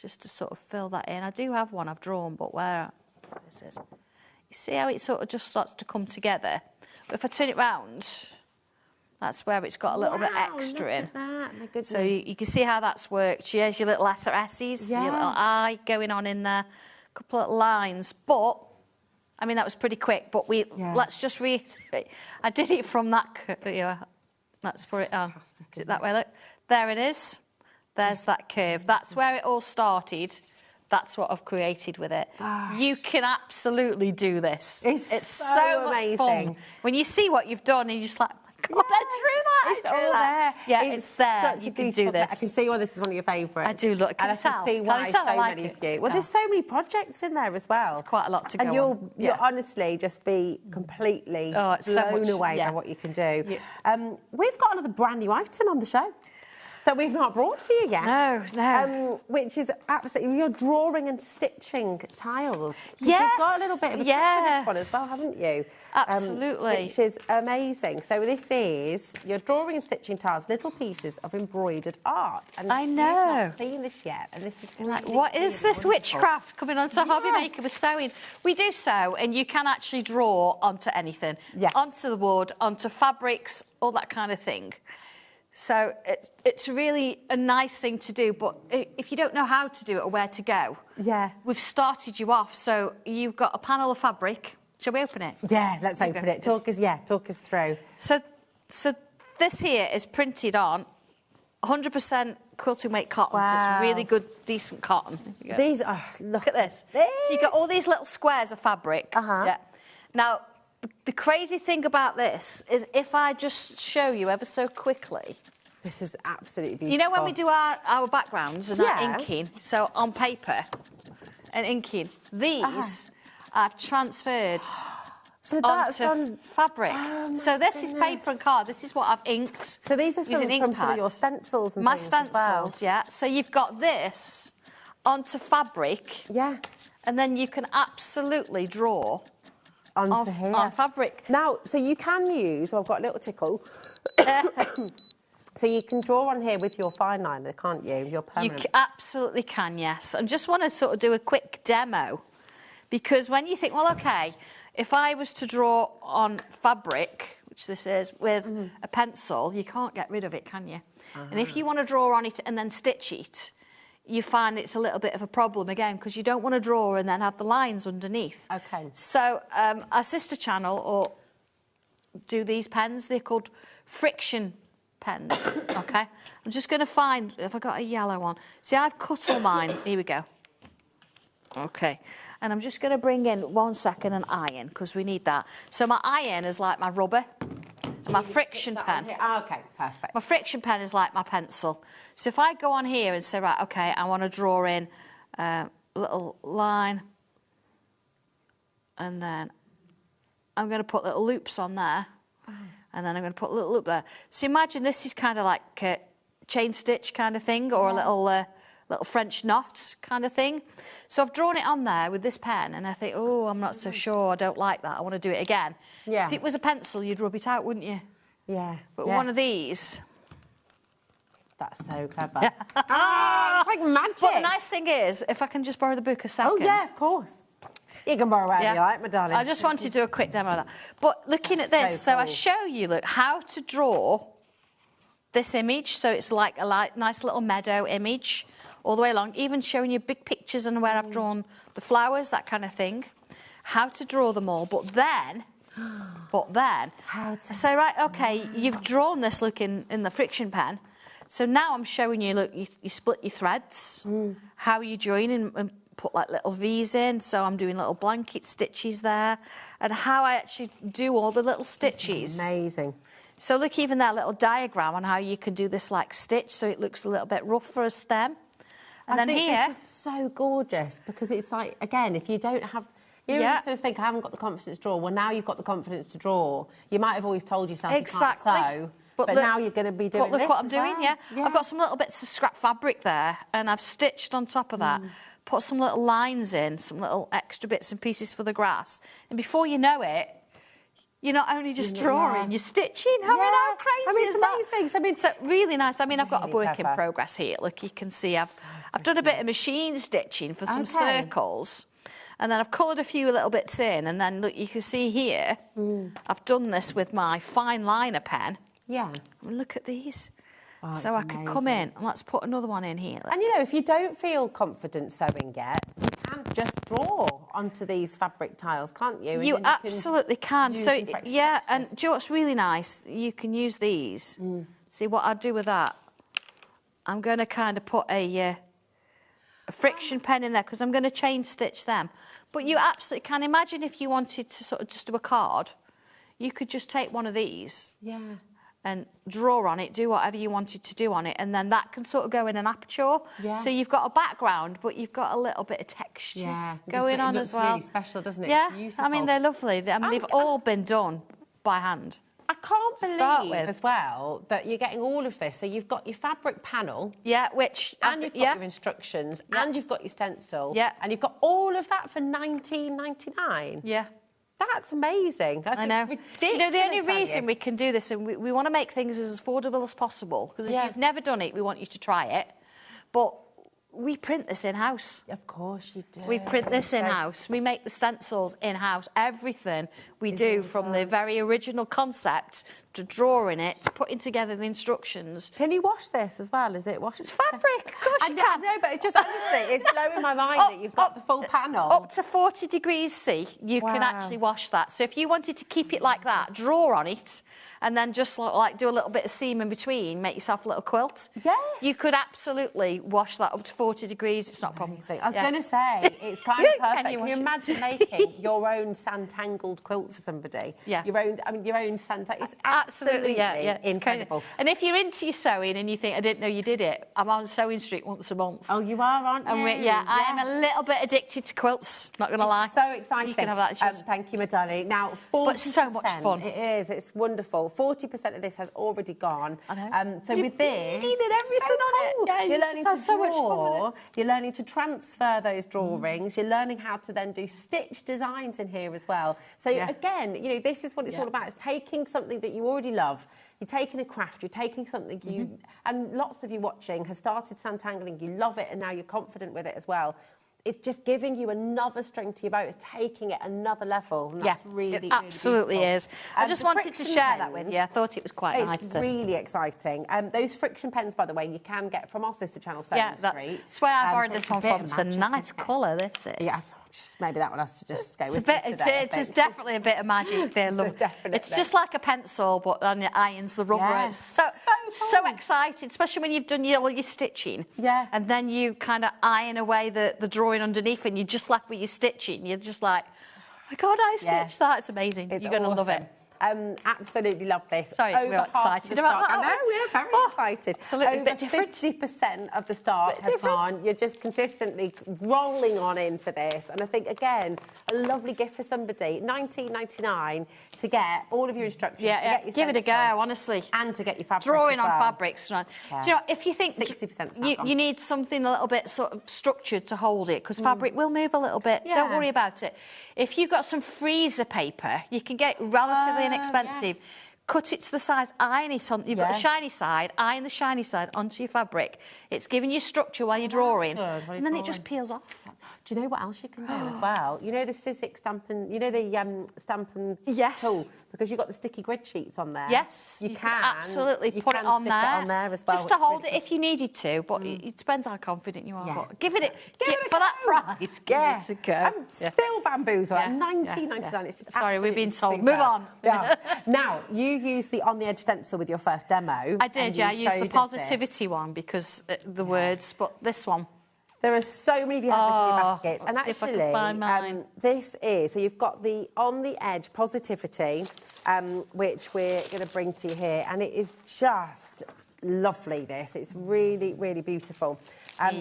just to sort of fill that in. I do have one I've drawn, but where this is. You see how it sort of just starts to come together? But if I turn it round, that's where it's got a little bit extra in. My goodness. So you can see how that's worked. Here's your little letter S's, your little I going on in there, a couple of lines. But, I mean, that was pretty quick, but let's just reiterate. I did it from that, that's where it, is it that way, look? There it is. There's that curve. That's where it all started That's what I've created with it. You can absolutely do this. It's so amazing. much fun. When you see what you've done, and you're just like, God, I drew that. It's all there. Yeah, it's there. Such You a can beautiful do this. I can see why this is one of your favourites. I do look. And I can see why so many of you. Well, there's so many projects in there as well. It's quite a lot to go. And you'll honestly just be completely blown away by what you can do. We've got another brand new item on the show that we've not brought to you yet. No. Which is absolutely, you're drawing and stitching tiles. Yes. You've got a little bit of a trick for this one as well, haven't you? Absolutely. Which is amazing. So this is, you're drawing and stitching tiles, little pieces of embroidered art. And I know. You've not seen this yet. And this is like, what is this witchcraft coming onto HobbyMaker with sewing? We do sew, and you can actually draw onto anything. Onto the wood, onto fabrics, all that kind of thing. So it's really a nice thing to do, but if you don't know how to do it or where to go, we've started you off. So you've got a panel of fabric. Shall we open it? Yeah, let's open it. Talk us through. So this here is printed on 100% quilting weight cotton. So it's really good, decent cotton. These are, look at this. So you've got all these little squares of fabric. Yeah. Now, the crazy thing about this is if I just show you ever so quickly. This is absolutely beautiful. You know when we do our backgrounds and our inking, so on paper and inking, these I've transferred onto fabric. So this is paper and card. This is what I've inked. So these are from some of your stencils and my things stencils, as well. yeah. So you've got this onto fabric. Yeah. And then you can absolutely draw onto here. On fabric. Now, so you can use, so I've got a little tickle. So you can draw on here with your fine liner, can't you? Your permanent. You absolutely can, yes. I just want to sort of do a quick demo. Because when you think, well, OK, if I was to draw on fabric, which this is, with a pencil, you can't get rid of it, can you? And if you want to draw on it and then stitch it, you find it's a little bit of a problem again, because you don't want to draw and then have the lines underneath. OK. So our sister channel or do these pens. They're called friction pens, OK? I'm just going to find, if I got a yellow one. See, I've cut all mine. Here we go. OK. And I'm just going to bring in 1 second an iron, because we need that. So my iron is like my rubber. My friction pen. OK, perfect. My friction pen is like my pencil. So if I go on here and say, right, OK, I want to draw in a little line, and then I'm going to put little loops on there, and then I'm going to put a little loop there. So imagine this is kind of like a chain stitch kind of thing, or a little French knot kind of thing. So I've drawn it on there with this pen, and I think, oh, I'm not so sure, I don't like that, I want to do it again. Yeah. If it was a pencil, you'd rub it out, wouldn't you? Yeah. But one of these... That's so clever. It's like magic. But the nice thing is, if I can just borrow the book a second. Oh, yeah, of course. You can borrow whatever you like, my darling. I just wanted to do a quick demo of that. But looking at this, so I show you, look, how to draw this image. So it's like a nice little meadow image all the way along, even showing you big pictures and where I've drawn the flowers, that kind of thing. How to draw them all. But then I say, right, OK, you've drawn this, look, in the friction pen. So now I'm showing you, look, you split your threads, how you join and put like little V's in. So I'm doing little blanket stitches there, and how I actually do all the little stitches. Amazing. So look, even that little diagram on how you can do this like stitch, so it looks a little bit rough for a stem. And I then think here, this is so gorgeous, because it's like, again, if you don't have... You know, you sort of think, I haven't got the confidence to draw. Well, now you've got the confidence to draw. You might have always told yourself you can't sew, but look, now you're going to be doing look this what I'm as doing, well. yeah. I've got some little bits of scrap fabric there, and I've stitched on top of that, put some little lines in, some little extra bits and pieces for the grass. And before you know it, you're not only just drawing, you're stitching. I mean, how crazy is that? It's amazing. I mean, it's really nice. I mean, I've got a work in progress here. Look, you can see I've done a bit of machine stitching for some circles. And then I've coloured a few little bits in, and then look, you can see here, I've done this with my fine liner pen. Yeah. And look at these. So I could come in, and let's put another one in here. And you know, if you don't feel confident sewing yet, you can just draw onto these fabric tiles, can't you? And you absolutely can. So yeah, and do you know what's really nice? You can use a friction pen in there because I'm going to chain stitch them. But you absolutely can imagine if you wanted to sort of just do a card, you could just take one of these. Yeah. And draw on it, do whatever you wanted to do on it, and then that can sort of go in an aperture. Yeah. So you've got a background, but you've got a little bit of texture going on as well. It looks really special, doesn't it? Yeah, Beautiful. I mean, they're lovely. I mean, they've all been done by hand. I can't start believe with. as well that you're getting all of this. So you've got your fabric panel. Yeah, which... And you've got your instructions. Yeah. And you've got your stencil. Yeah. And you've got all of that for $19.99. Yeah. That's amazing. That's I know. ridiculous. You know, the only value. reason we can do this, and we want to make things as affordable as possible, because if you've never done it, we want you to try it. But we print this in-house. Of course you do. We print this in-house. We make the stencils in-house. Everything we do, from the very original concept to drawing it, to putting together the instructions. Can you wash this as well? Is it washed? It's fabric. Of course you can. No, but it's just honestly, it's blowing my mind that you've got the full panel. Up to 40 degrees C, you can actually wash that. So if you wanted to keep it like that, draw on it, and then just like do a little bit of seam in between, make yourself a little quilt. Yes. You could absolutely wash that up to 40 degrees. It's not a problem. I was going to say, it's kind of perfect. Can you Can you wash it? imagine making your own Santangled quilt for somebody? Yeah. Your own Santangle. It's Absolutely, yeah. It's incredible. And if you're into your sewing and you think, I didn't know you did it, I'm on Sewing Street once a month. Oh, you are, aren't you? And I am a little bit addicted to quilts, not going to lie. So exciting. You can have that. Thank you, Madani. Now, 40%. But so much fun. It is. It's wonderful. 40% of this has already gone. I know. So with this, did everything on it. Yeah, you're you learning just to have so much fun draw. with You're learning to transfer those drawings. You're learning how to then do stitch designs in here as well. So again, you know, this is what it's all about. It's taking something that you already love. You're taking a craft, you're taking something you... And lots of you watching have started Santangling, you love it, and now you're confident with it as well. It's just giving you another string to your bow. It's taking it another level. And that's really, it absolutely really is. I just wanted to share that with you. I thought it was quite nice. It's really exciting. Those friction pens, by the way, you can get from our sister channel, Sewing Street. That's where I borrowed this one from. It's a nice colour, this is. Yeah. Maybe that one has to just go with It's definitely a bit of magic there, love. It's just like a pencil, but then it irons the rubber. Yes. It's so exciting, especially when you've done all your stitching. Yeah. And then you kind of iron away the drawing underneath, and you're just left with your stitching. You're just like, oh my God, I stitched that. It's amazing. You're going to love it. Absolutely love this. Sorry, we're excited about that. I know, we're very excited. Absolutely, Over 50% of the stock has gone. You're just consistently rolling on in for this. And I think, again, a lovely gift for somebody. $19.99 to get all of your instructions. Yeah, to get your give it a go, stencil, honestly. And to get your fabric Drawing as well. on fabrics. Do you know, if you think 60% you need something a little bit sort of structured to hold it, because fabric will move a little bit. Don't worry about it. If you've got some freezer paper, you can get it relatively inexpensive. Yes. Cut it to the size, iron it on. You've got the shiny side, iron the shiny side onto your fabric. It's giving you structure while you're drawing, and then it just peels off. Do you know what else you can do as well? You know the Sizzix stamping, you know the stamping tool? Because you've got the sticky grid sheets on there. Yes, you can absolutely put it on there. As well. Just to hold it if you needed to, but it depends how confident you are. But give it for that price. Give it a go. I'm still bamboozled. $19.99. It's just sorry, we've been told. Superb. Move on. Now, you used the on the edge stencil with your first demo. I did, I used the positivity one because the words, but this one. There are so many of you have this in your baskets. And let's see if I can find mine. This is, so you've got the on the edge positivity, which we're going to bring to you here. And it is just lovely, this. It's really, really beautiful.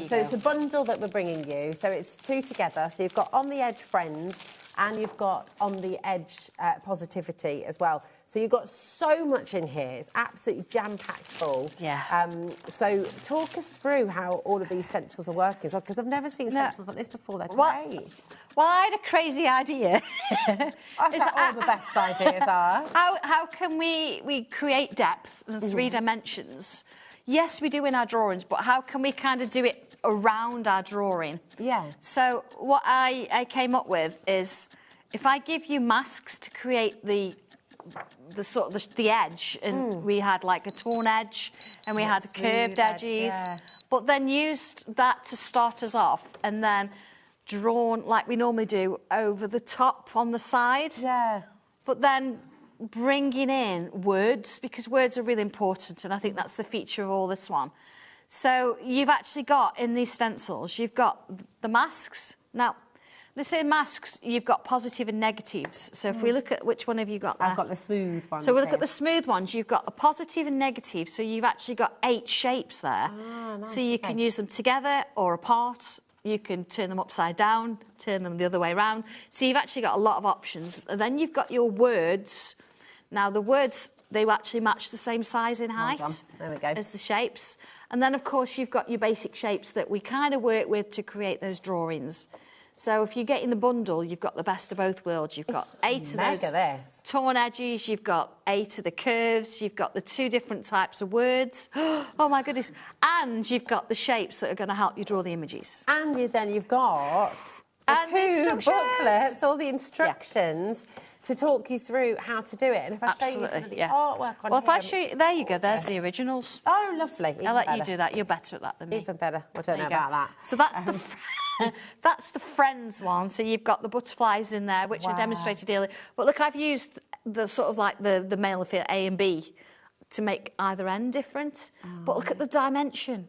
So it's a bundle that we're bringing you. So it's two together. So you've got on the edge friends and you've got on the edge positivity as well. So you've got so much in here. It's absolutely jam-packed full. Yeah. So talk us through how all of these stencils are working, because I've never seen stencils like this before. They're great. Well, I had a crazy idea. That's what all the best ideas are. How can we create depth in 3 dimensions? Yes, we do in our drawings, but how can we kind of do it around our drawing? Yeah. So what I came up with is, if I give you masks to create the edge, and we had like a torn edge, and we had curved edges, but then used that to start us off, and then drawn like we normally do over the top on the side. Yeah. But then bringing in words, because words are really important, and I think that's the feature of all this one. So you've actually got, in these stencils, you've got the masks. Now, they say masks, you've got positive and negatives. So if we look at, which one have you got there? I've got the smooth ones. So we look at the smooth ones, you've got a positive and negative, so you've actually got 8 shapes there. Nice, so you can use them together or apart. You can turn them upside down, turn them the other way around. So you've actually got a lot of options. And then you've got your words. Now, the words, they actually match the same size in height There we go. as the shapes. And then, of course, you've got your basic shapes that we kind of work with to create those drawings. So if you get in the bundle, you've got the best of both worlds. You've got 8 of those torn edges, you've got 8 of the curves, you've got the 2 different types of words. Oh, my goodness. And you've got the shapes that are going to help you draw the images. And you've got the 2 booklets, all the instructions to talk you through how to do it. And if I show you some of the artwork on if I show you, there you go, there's the originals. Oh, lovely. I'll let you do that. You're better at that than me. Even better. I don't know about that. So that's the... That's the Friends one. So you've got the butterflies in there, which I demonstrated earlier. But look, I've used the sort of like the male field A and B to make either end different. But look at the dimension.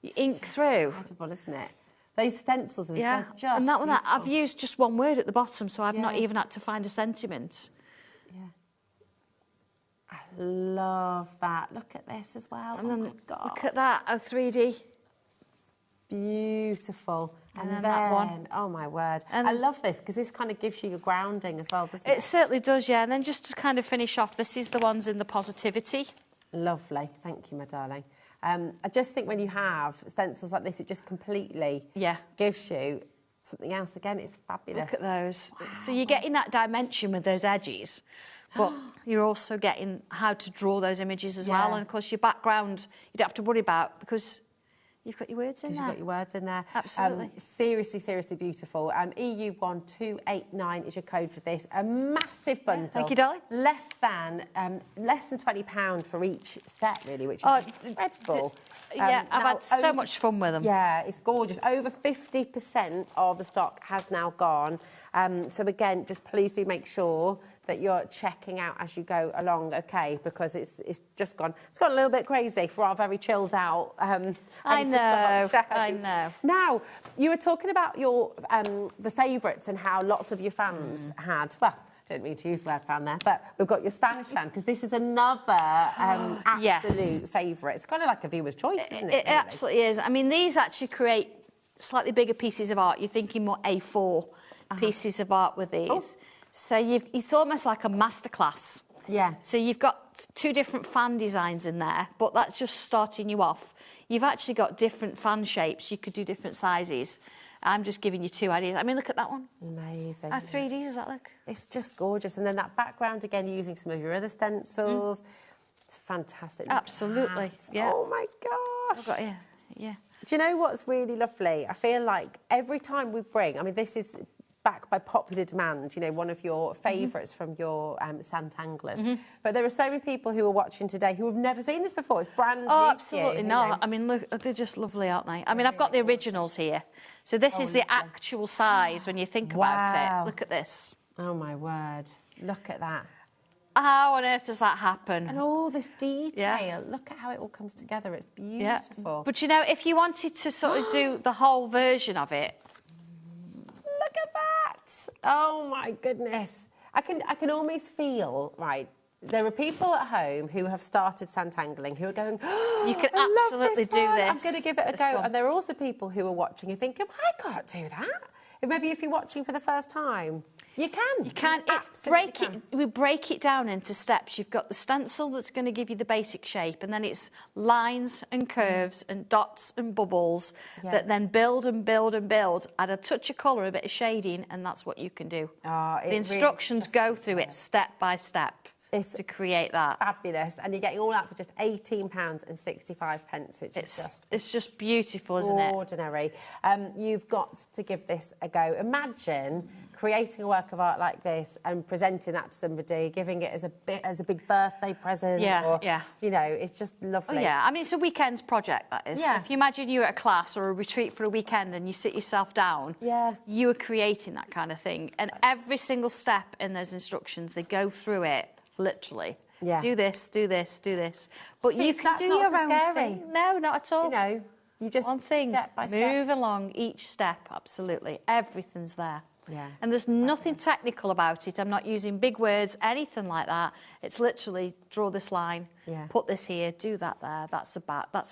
You ink through. Incredible, isn't it? Those stencils are just and that one, beautiful. I've used just one word at the bottom, so I've not even had to find a sentiment. Yeah. I love that. Look at this as well. And then look at that, a 3D. Beautiful. And then that one. Oh, my word. And I love this because this kind of gives you your grounding as well, doesn't it? It certainly does, yeah. And then just to kind of finish off, this is the ones in the positivity. Lovely. Thank you, my darling. I just think when you have stencils like this, it just completely gives you something else. Again, it's fabulous. Look at those. Wow. So you're getting that dimension with those edges, but you're also getting how to draw those images as well. And, of course, your background you don't have to worry about because... You've got your words in there. You've got your words in there. Absolutely. Seriously, seriously beautiful. EU1289 is your code for this. A massive bundle. Thank you, darling. Less than £20 for each set, really, which is incredible. I've had so much fun with them. Yeah, it's gorgeous. Over 50% of the stock has now gone. So again, just please do make sure that you're checking out as you go along, okay? Because it's just gone. It's gone a little bit crazy for our very chilled out. I know. Now, you were talking about your the favourites and how lots of your fans had. Well, I don't mean to use the word fan there, but we've got your Spanish fan because this is another absolute favourite. It's kind of like a viewer's choice, isn't it? It absolutely is. I mean, these actually create slightly bigger pieces of art. You're thinking more A4 pieces of art with these. Oh. So it's almost like a masterclass. Yeah. So you've got 2 different fan designs in there, but that's just starting you off. You've actually got different fan shapes. You could do different sizes. I'm just giving you 2 ideas. I mean, look at that one. Amazing. How 3D does that look? It's just gorgeous. And then that background, again, using some of your other stencils. It's fantastic. Absolutely. Yeah. Oh, my gosh. I've got, yeah. Do you know what's really lovely? I feel like every time we bring... I mean, this is... backed by popular demand, you know, one of your favourites from your Santanglers. But there are so many people who are watching today who have never seen this before. It's brand new. Oh, absolutely to you, not. You know. I mean, look, they're just lovely, aren't they? I mean, I've got the originals here. So this is the actual size when you think about it. Look at this. Oh, my word. Look at that. How on earth does that happen? And all this detail. Look at how it all comes together. It's beautiful. Yeah. But, you know, if you wanted to sort of do the whole version of it, look at that! Oh my goodness! I can almost feel right. There are people at home who have started Santangling who are going, you can absolutely do this. I'm going to give it a go. And there are also people who are watching and thinking, I can't do that. And maybe if you're watching for the first time, you can. You can. We break it down into steps. You've got the stencil that's going to give you the basic shape, and then it's lines and curves and dots and bubbles that then build and build and build. Add a touch of colour, a bit of shading, and that's what you can do. The instructions go through it step by step. To create that. Fabulous. And you're getting all that for just £18.65, which is just... It's just beautiful, isn't it? Ordinary. You've got to give this a go. Imagine creating a work of art like this and presenting that to somebody, giving it as a big birthday present. You know, it's just lovely. Oh, yeah. I mean, it's a weekend project, that is. Yeah. So if you imagine you're at a class or a retreat for a weekend and you sit yourself down, you are creating that kind of thing. And every single step in those instructions, they go through it. Literally. Yeah. Do this, do this, do this. But See, you so can that's do not your so own scary. thing. No, not at all. You know, you just one thing, step by move step. along each step, absolutely. Everything's there. Yeah. And there's nothing technical about it. I'm not using big words, anything like that. It's literally draw this line, put this here, do that there. That's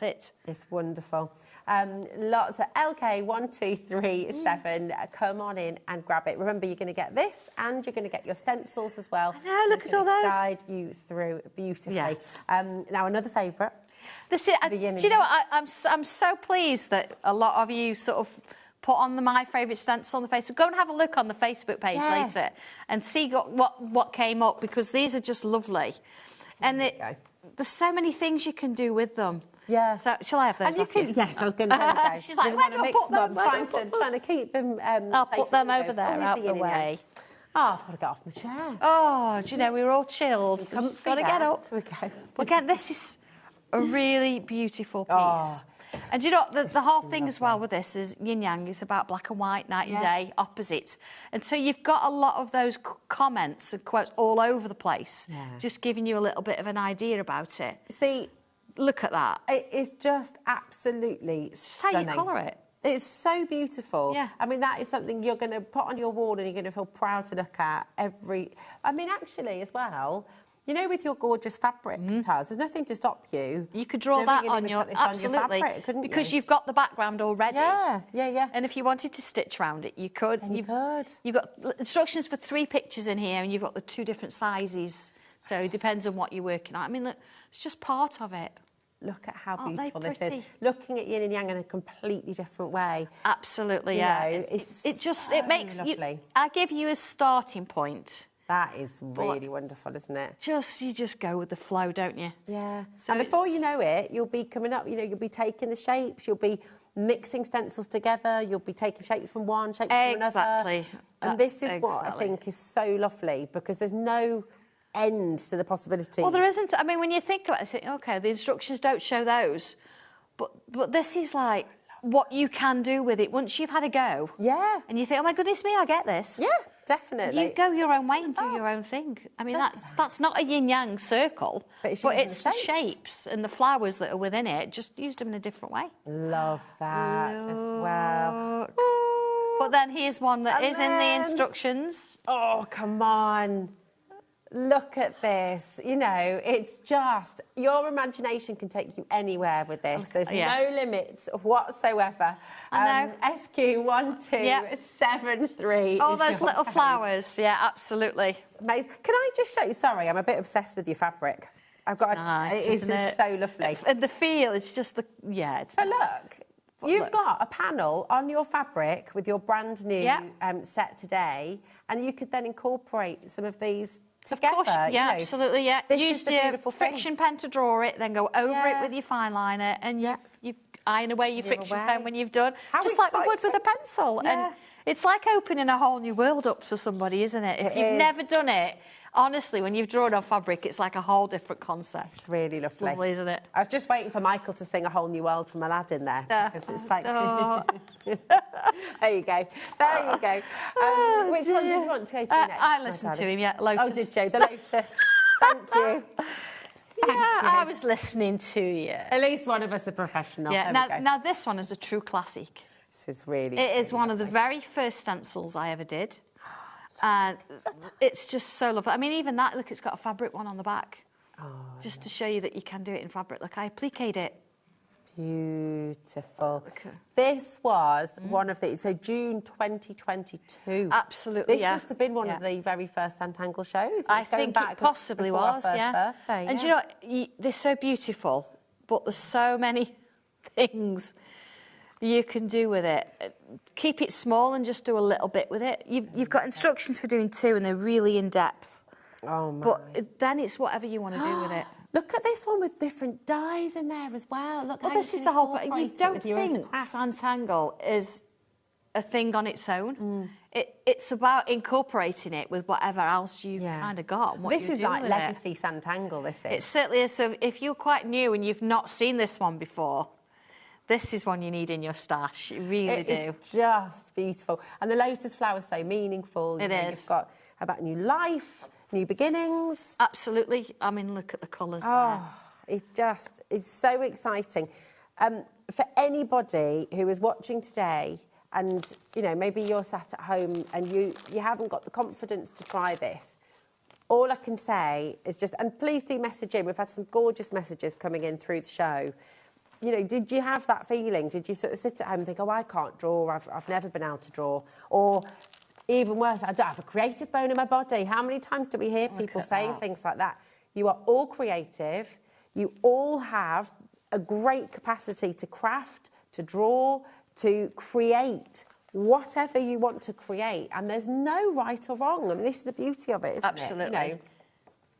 it. It's wonderful. Lots of LK1237. Come on in and grab it. Remember, you're going to get this, and you're going to get your stencils as well. I know. Look at all those. Guide you through beautifully. Yes. Now another favourite. This is. Do you know what? I'm so pleased that a lot of you sort of put on my favourite stencil on the Facebook. Go and have a look on the Facebook page later and see what came up, because these are just lovely. And there's so many things you can do with them. Yeah. So shall I have those? And you can, yes, I was going to go. She's like, where do I put them? Trying to keep them. I'll put them over there, out the way. Oh, I've got to get off my chair. Oh, do you know, we were all chilled. Got to get up. Okay. But again, this is a really beautiful piece. And you know, the whole thing as well with this is yin yang. It's about black and white, night and day, opposites. And so you've got a lot of those comments and quotes all over the place, just giving you a little bit of an idea about it. See, look at that. It is just absolutely stunning. How you colour it. It's so beautiful. Yeah. I mean, that is something you're going to put on your wall and you're going to feel proud to look at every... I mean, actually, as well... You know, with your gorgeous fabric tiles, there's nothing to stop you. You could draw that on your fabric, couldn't because you? You've got the background already. Yeah. And if you wanted to stitch around it, you could. You could. You've got instructions for 3 pictures in here, and you've got the 2 different sizes. So it depends on what you're working on. I mean, look, it's just part of it. Look at how Aren't beautiful they this pretty? is. Looking at yin and yang in a completely different way. Absolutely, You yeah. know, it makes lovely. you. I give you a starting point. That is really wonderful, isn't it? You just go with the flow, don't you? Yeah. So and before you know it, you'll be coming up, you know, you'll be taking the shapes, you'll be mixing stencils together, you'll be taking shapes from one, shapes from another. Exactly. And this is what I think is so lovely, because there's no end to the possibilities. Well, there isn't. I mean, when you think about it, you think, OK, the instructions don't show those. But this is like what you can do with it once you've had a go. Yeah. And you think, oh, my goodness me, I get this. Yeah, definitely. You go your own way and do your own thing. I mean, that's not a yin-yang circle, but it's the shapes and the flowers that are within it. Just use them in a different way. Love that as well. But then here's one that is in the instructions. Oh, come on. Look at this. You know, it's just, your imagination can take you anywhere with this. There's no limits whatsoever. I know. SQ12773. All those little flowers. Yeah, absolutely. It's amazing. Can I just show you? Sorry, I'm a bit obsessed with your fabric. I've got nice, it is isn't it? So lovely. And the feel, it's just the, it's But nice. look. You've got a panel on your fabric with your brand new set today, and you could then incorporate some of these together. Of course, yeah, absolutely, yeah. This Use is the your beautiful friction pen to draw it, then go over it with your fine liner, and you iron away your friction pen when you've done. Just like we would with a pencil. Yeah. And it's like opening a whole new world up for somebody, isn't it? If you've never done it, honestly, when you've drawn on fabric, it's like a whole different concept. It's really lovely. It's lovely, isn't it? I was just waiting for Michael to sing A Whole New World from Aladdin there. Because it's like... There you go. There you go. Which one did you want to go to next? I listened to him, Lotus. Oh, did you? The Lotus. Thank you. I was listening to you. At least one of us a professional. Yeah. Now this one is a true classic. This is really... It is one of the very first stencils I ever did. And it's just so lovely. I mean, even that, look, it's got a fabric one on the back. Just to show you that you can do it in fabric. Look, I appliqued it. Beautiful. This was one of the... So June 2022. Absolutely, This must have been one of the very first Santangle shows. I think it possibly was, our first birthday. And you know, they're so beautiful, but there's so many things you can do with it. Keep it small and just do a little bit with it. You've got instructions for doing 2, and they're really in depth. Oh, my. But then it's whatever you want to do with it. Look at this one with different dyes in there as well. Look, Well, this is the whole... You don't think Santangle is a thing on its own. It's about incorporating it with whatever else you've kind of got. And what This you is do like with legacy Santangle, this is. It certainly is. So if you're quite new and you've not seen this one before, this is one you need in your stash. You really do. It's just beautiful. And the lotus flower's so meaningful. It is. You've got about new life. new beginnings. Absolutely. I mean, look at the colours there. It's so exciting. For anybody who is watching today and, you know, maybe you're sat at home and you haven't got the confidence to try this, all I can say is just, and please do message in. We've had some gorgeous messages coming in through the show. You know, did you have that feeling? Did you sort of sit at home and think, oh, I can't draw, I've never been able to draw? Or even worse, I don't have a creative bone in my body. How many times do we hear people saying things like that? You are all creative. You all have a great capacity to craft, to draw, to create whatever you want to create. And there's no right or wrong. I mean, this is the beauty of it, isn't it? Absolutely. You know,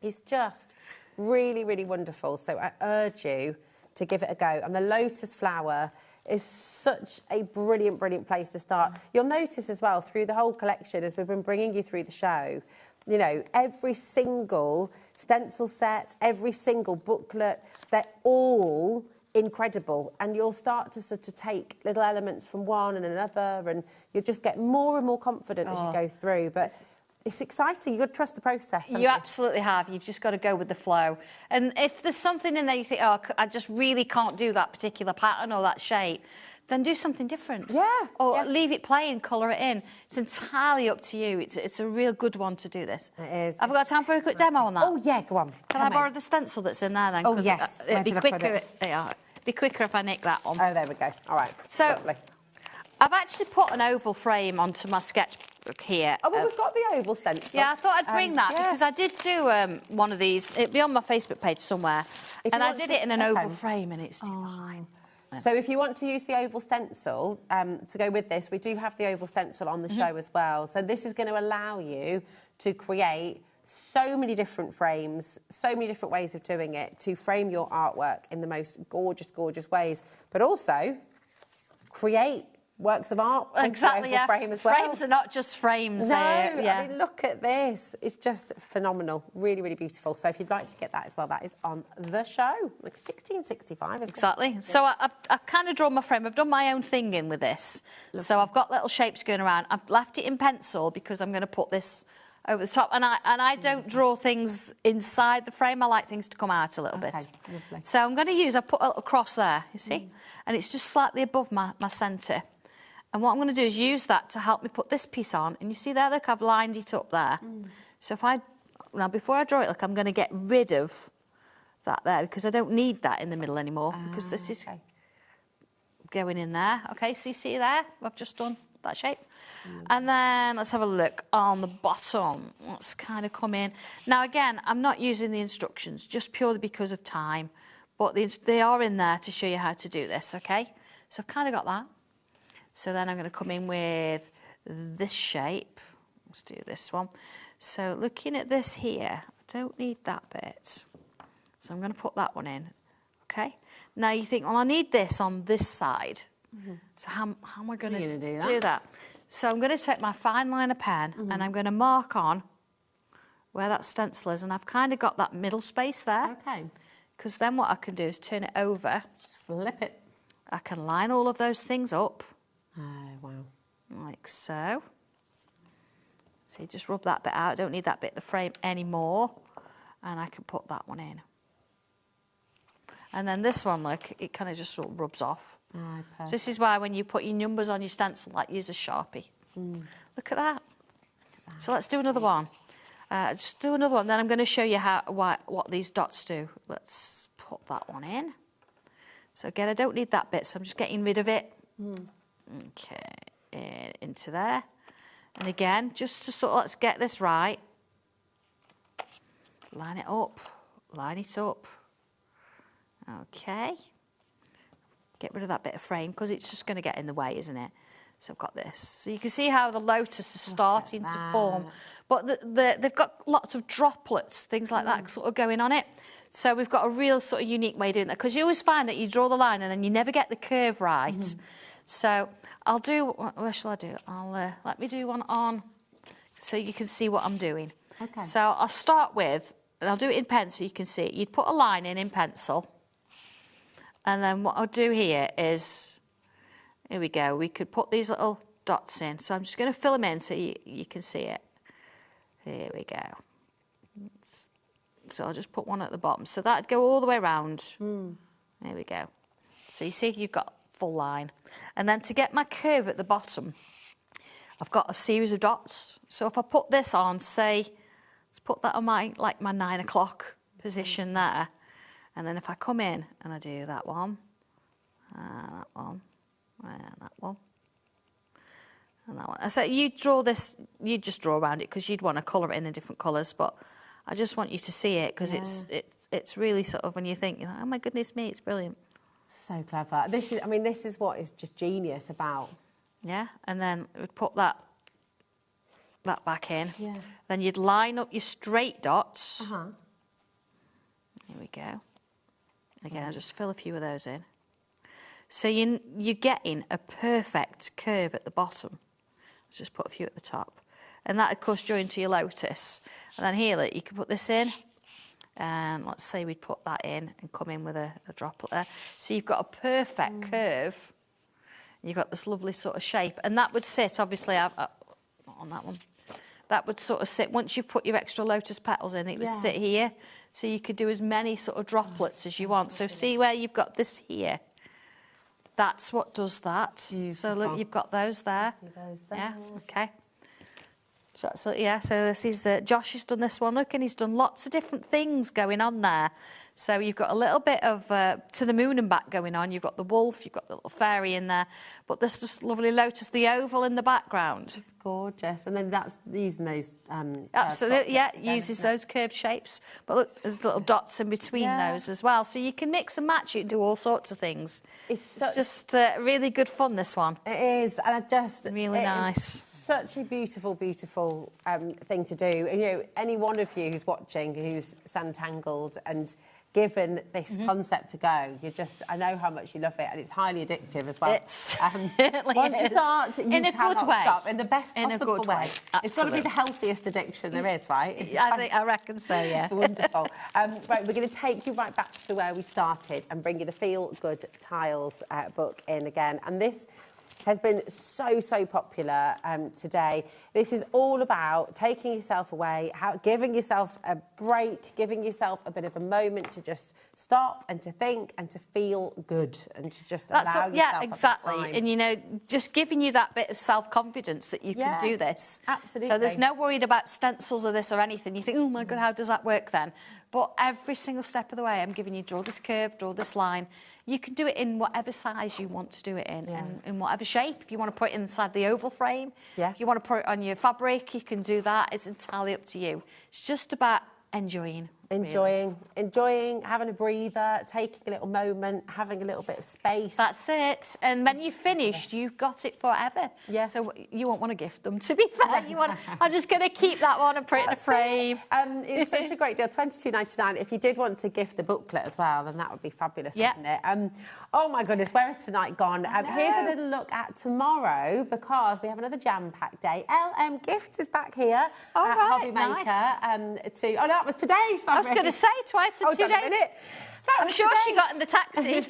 it's just really, really wonderful. So I urge you to give it a go. And the lotus flower is such a brilliant, brilliant place to start. You'll notice as well through the whole collection, as we've been bringing you through the show, you know, every single stencil set, every single booklet, they're all incredible. And you'll start to sort of take little elements from one and another, and you'll just get more and more confident as you go through. But it's exciting. You've got to trust the process. You absolutely have. You've just got to go with the flow. And if there's something in there you think, oh, I just really can't do that particular pattern or that shape, then do something different. Yeah. Or leave it plain, colour it in. It's entirely up to you. It's a real good one to do this. It is. Have we got time for a quick demo on that? Oh, yeah, go on. Can I borrow the stencil that's in there then? Oh, yes. It'd be quicker. It'd be quicker if I nick that one. Oh, there we go. All right. So, lovely. I've actually put an oval frame onto my sketchbook here. Oh, well, we've got the oval stencil. Yeah, I thought I'd bring that because I did do one of these. It'd be on my Facebook page somewhere. And I did it in an oval frame and it's divine. So if you want to use the oval stencil to go with this, we do have the oval stencil on the show as well. So this is going to allow you to create so many different frames, so many different ways of doing it, to frame your artwork in the most gorgeous, gorgeous ways, but also create works of art. Exactly, yeah. Frame as well. Frames are not just frames. No, yeah. I mean, look at this. It's just phenomenal. Really, really beautiful. So if you'd like to get that as well, that is on the show. Like 1665, isn't Exactly. it? So I've kind of drawn my frame. I've done my own thing in with this. Lovely. So I've got little shapes going around. I've left it in pencil because I'm going to put this over the top. And I don't draw things inside the frame. I like things to come out a little bit. Lovely. So I'm going to use, I put a little cross there, you see? And it's just slightly above my centre. And what I'm going to do is use that to help me put this piece on. And you see there, look, I've lined it up there. So now before I draw it, look, I'm going to get rid of that there because I don't need that in the middle anymore because this is going in there. Okay, so you see there, I've just done that shape. And then let's have a look on the bottom. Let's kind of come in. Now, again, I'm not using the instructions just purely because of time, but they are in there to show you how to do this, okay? So I've kind of got that. So then I'm going to come in with this shape. Let's do this one. So looking at this here, I don't need that bit. So I'm going to put that one in, okay? Now you think, well, I need this on this side. So how am I going to do that? So I'm going to take my fine liner pen and I'm going to mark on where that stencil is. And I've kind of got that middle space there. Okay. Because then what I can do is turn it over. Flip it. I can line all of those things up. Oh, wow. Like so. So you just rub that bit out. I don't need that bit of the frame anymore. And I can put that one in. And then this one, look, it kind of just sort of rubs off. So this is why when you put your numbers on your stencil, like use a Sharpie. Look at that. So let's do another one. Just do another one. Then I'm going to show you what these dots do. Let's put that one in. So again, I don't need that bit, so I'm just getting rid of it. Okay, into there. And again, just to sort of, let's get this right. Line it up, line it up. Okay. Get rid of that bit of frame because it's just going to get in the way, isn't it? So I've got this. So you can see how the lotus is starting to form. But they've got lots of droplets, things like that sort of going on it. So we've got a real sort of unique way of doing that. Because you always find that you draw the line and then you never get the curve right. So I'll do, where shall I do? Let me do one on so you can see what I'm doing. Okay. So I'll start with, and I'll do it in pen so you can see it. You'd put a line in pencil. And then what I'll do here is, here we go, we could put these little dots in. So I'm just going to fill them in so you can see it. Here we go. So I'll just put one at the bottom. So that'd go all the way around. There we go. So you see you've got full line. And then to get my curve at the bottom, I've got a series of dots. So if I put this on, say, let's put that on my 9 o'clock position there. And then if I come in and I do that one, and that one, and that one. So you draw this, you just draw around it because you'd want to colour it in different colours, but I just want you to see it because it's really sort of when you think, oh my goodness me, it's brilliant. So clever. This is what is just genius about. Yeah, and then we'd put that back in. Yeah. Then you'd line up your straight dots. Here we go. Again, I'll just fill a few of those in. So you're getting a perfect curve at the bottom. Let's just put a few at the top. And that, of course, join to your lotus. And then here, look, you can put this in. And let's say we'd put that in and come in with a droplet there. So you've got a perfect curve. You've got this lovely sort of shape. And that would sit, obviously, not on that one. That would sort of sit, once you've put your extra lotus petals in, it would sit here. So you could do as many sort of droplets as you want. So see where you've got this here? That's what does that. Beautiful. So look, you've got those there. Yeah, okay. So this is, Josh has done this one, look, and he's done lots of different things going on there. So you've got a little bit of to the moon and back going on. You've got the wolf, you've got the little fairy in there. But this just lovely lotus, the oval in the background. It's gorgeous. And then that's using those... absolutely, yeah, uses those curved shapes. But look, there's little dots in between those as well. So you can mix and match, you can do all sorts of things. It's just really good fun, this one. It is, and I just... Really nice. Such a beautiful, beautiful thing to do. And, you know, any one of you who's watching who's Santangled and given this concept to go, I know how much you love it, and it's highly addictive as well. It's once you start, you in a cannot good way. stop. In the best possible way. It's got to be Absolutely. the healthiest addiction there is, right? I reckon so, yeah. It's wonderful. Right, we're going to take you right back to where we started and bring you the Feel Good Tiles book in again. And this has been so popular today. This is all about taking yourself away, giving yourself a break, giving yourself a bit of a moment to just stop and to think and to feel good and to just allow yourself yeah, exactly. time. And, you know, just giving you that bit of self-confidence that you can do this. Absolutely. So there's no worried about stencils or this or anything. You think, oh, my God, how does that work then? But every single step of the way, I'm giving you, draw this curve, draw this line. You can do it in whatever size you want to do it in, and in whatever shape. If you want to put it inside the oval frame, if you want to put it on your fabric, you can do that. It's entirely up to you. It's just about enjoying. Enjoying, having a breather, taking a little moment, having a little bit of space. That's it. And when you've finished, you've got it forever. Yeah. So you won't want to gift them, to be fair. I'm just going to keep that one and put it in a frame. It's such a great deal, $22.99. If you did want to gift the booklet as well, then that would be fabulous, wouldn't it? Oh my goodness, where has tonight gone? Here's a little look at tomorrow, because we have another jam-packed day. LM Gifts is back here at HobbyMaker. Nice. Oh, no, that was today, sorry. I was going to say twice in 2 days. I'm sure she got in the taxi.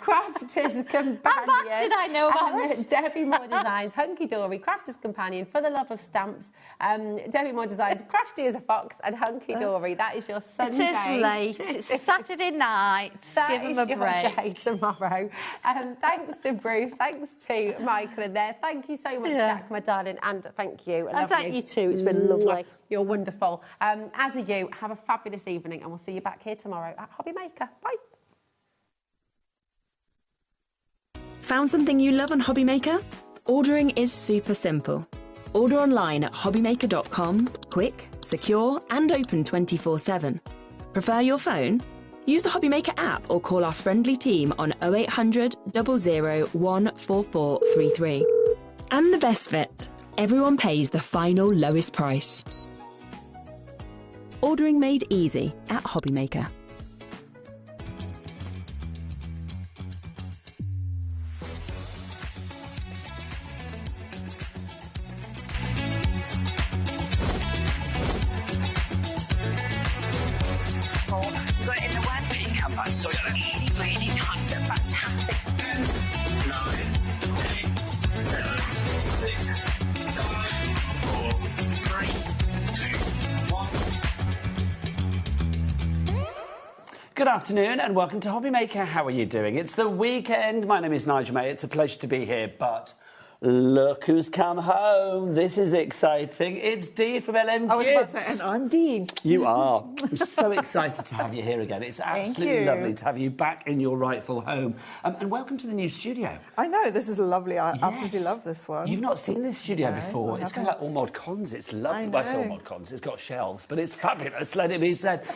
Crafters Companion. How back did I know about this? Debbie Moore Designs, Hunky Dory, Crafters Companion, for the love of stamps. Debbie Moore Designs, Crafty as a Fox, and Hunky Dory. That is your Sunday. It is late. It's a Saturday night. Give them a break. That is your day tomorrow. Thanks to Bruce. Thanks to Michael in there. Thank you so much, Jack, my darling. And thank you. And thank you too. It's been lovely. You're wonderful. As are you. Have a fabulous evening, and we'll see you back here tomorrow at HobbyMaker. Bye. Found something you love on HobbyMaker? Ordering is super simple. Order online at hobbymaker.com, quick, secure, and open 24/7. Prefer your phone? Use the HobbyMaker app or call our friendly team on 0800 00 14433. And the best bit, everyone pays the final lowest price. Ordering made easy at HobbyMaker. You got it in the web pickup, but so really kind of fantastic. 9, 8, 7, 6, 5, 4, 3, 2, 1. Good afternoon and welcome to HobbyMaker. How are you doing? It's the weekend. My name is Nigel May. It's a pleasure to be here, but look who's come home. This is exciting. It's Dee from LM I was about to Gifts. say, and I'm Dee. You are. I'm so excited to have you here again. It's absolutely lovely to have you back in your rightful home. And welcome to the new studio. I know, this is lovely. I absolutely love this one. You've not seen this studio before. I It's kind of like all mod cons. It's lovely. Well, it's all mod cons. It's got shelves, but it's fabulous, let it be said.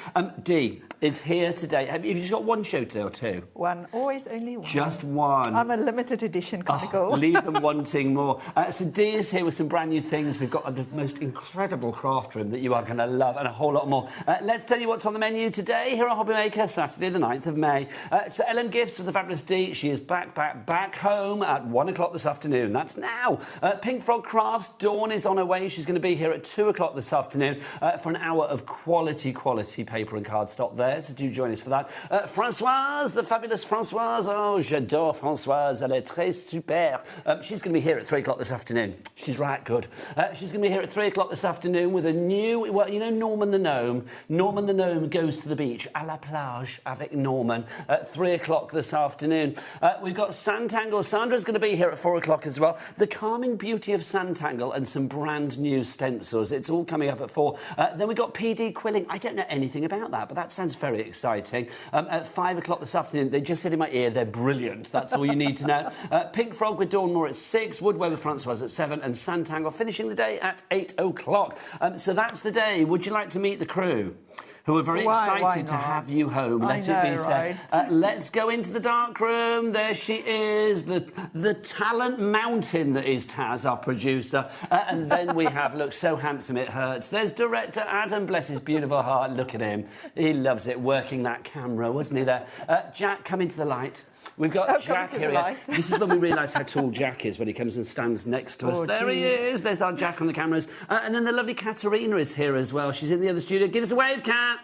Dee is here today. Have you just got one show today or two? One, always only one. Just one. I'm a limited edition comical. Leave them wanting more. So Dee is here with some brand new things. We've got the most incredible craft room that you are going to love and a whole lot more. Let's tell you what's on the menu today here at HobbyMaker, Saturday the 9th of May. So LM Gifts with the fabulous Dee. She is back home at 1 o'clock this afternoon. That's now. Pink Frog Crafts, Dawn is on her way. She's going to be here at 2 o'clock this afternoon for an hour of quality paper and cardstock there. So do join us for that. Françoise, the fabulous Françoise. Oh, j'adore Françoise. Elle est très super. She's going to be here at 3 o'clock this afternoon. She's right good. She's going to be here at 3 o'clock this afternoon with a new, well, you know Norman the Gnome? Norman the Gnome goes to the beach, à la plage, avec Norman, at 3 o'clock this afternoon. We've got Santangle. Sandra's going to be here at 4 o'clock as well. The calming beauty of Santangle and some brand new stencils. It's all coming up at 4. Then we've got PD Quilling. I don't know anything about that, but that sounds very exciting. At 5 o'clock this afternoon, they just said in my ear, they're brilliant. That's all you need to know. Pink Frog with Dawn Moore at 6, Woodway with Françoise at 7, and Santangle finishing the day at 8 o'clock. So that's the day. Would you like to meet the crew? Who are very excited to have you home. Let it be said. Let's go into the dark room. There she is, the talent mountain that is Taz, our producer. And then we have, look, so handsome it hurts. There's director Adam, bless his beautiful heart. Look at him. He loves it, working that camera, wasn't he there? Jack, come into the light. We've got Jack here. This is when we realise how tall Jack is when he comes and stands next to us. There he is. There's our Jack on the cameras. And then the lovely Katerina is here as well. She's in the other studio. Give us a wave, Kat.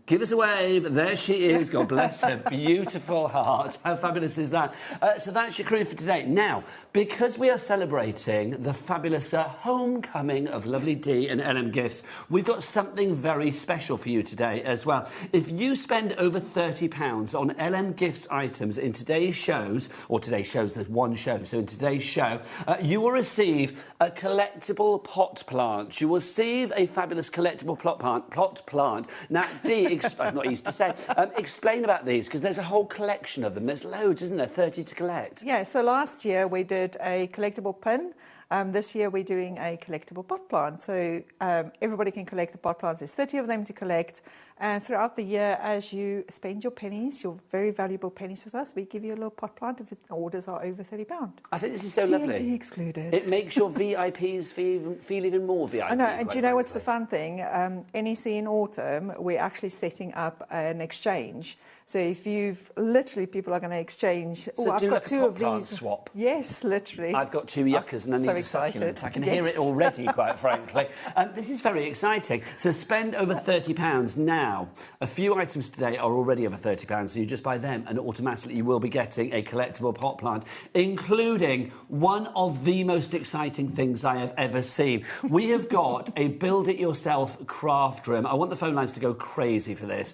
Give us a wave. There she is. God bless her beautiful heart. How fabulous is that? So that's your crew for today. Now, because we are celebrating the fabulous homecoming of lovely Dee and LM Gifts, we've got something very special for you today as well. If you spend over £30 on LM Gifts items in today's shows, or today's shows, there's one show, so in today's show, you will receive a collectible pot plant. You will receive a fabulous collectible pot plant. Now, Dee, I'm not easy to say. Explain about these, because there's a whole collection of them. There's loads, isn't there? 30 to collect. Yeah, so last year we did a collectible pin. This year we're doing a collectible pot plant. So everybody can collect the pot plants. There's 30 of them to collect. And throughout the year, as you spend your pennies, your very valuable pennies with us, we give you a little pot plant if orders are over £30. I think this is so lovely. Be excluded. It makes your VIPs feel even more VIP. I know, and do you know what's the fun thing? NEC in autumn, we're actually setting up an exchange. So if you've people are going to exchange. So I've got 2 of these. Swap. Yes, literally. I've got 2 yuccas and I need a succulent. I can hear it already, quite frankly. This is very exciting. So spend over £30 now. A few items today are already over £30, so you just buy them and automatically you will be getting a collectible pot plant, including one of the most exciting things I have ever seen. We have got a build-it-yourself craft room. I want the phone lines to go crazy for this.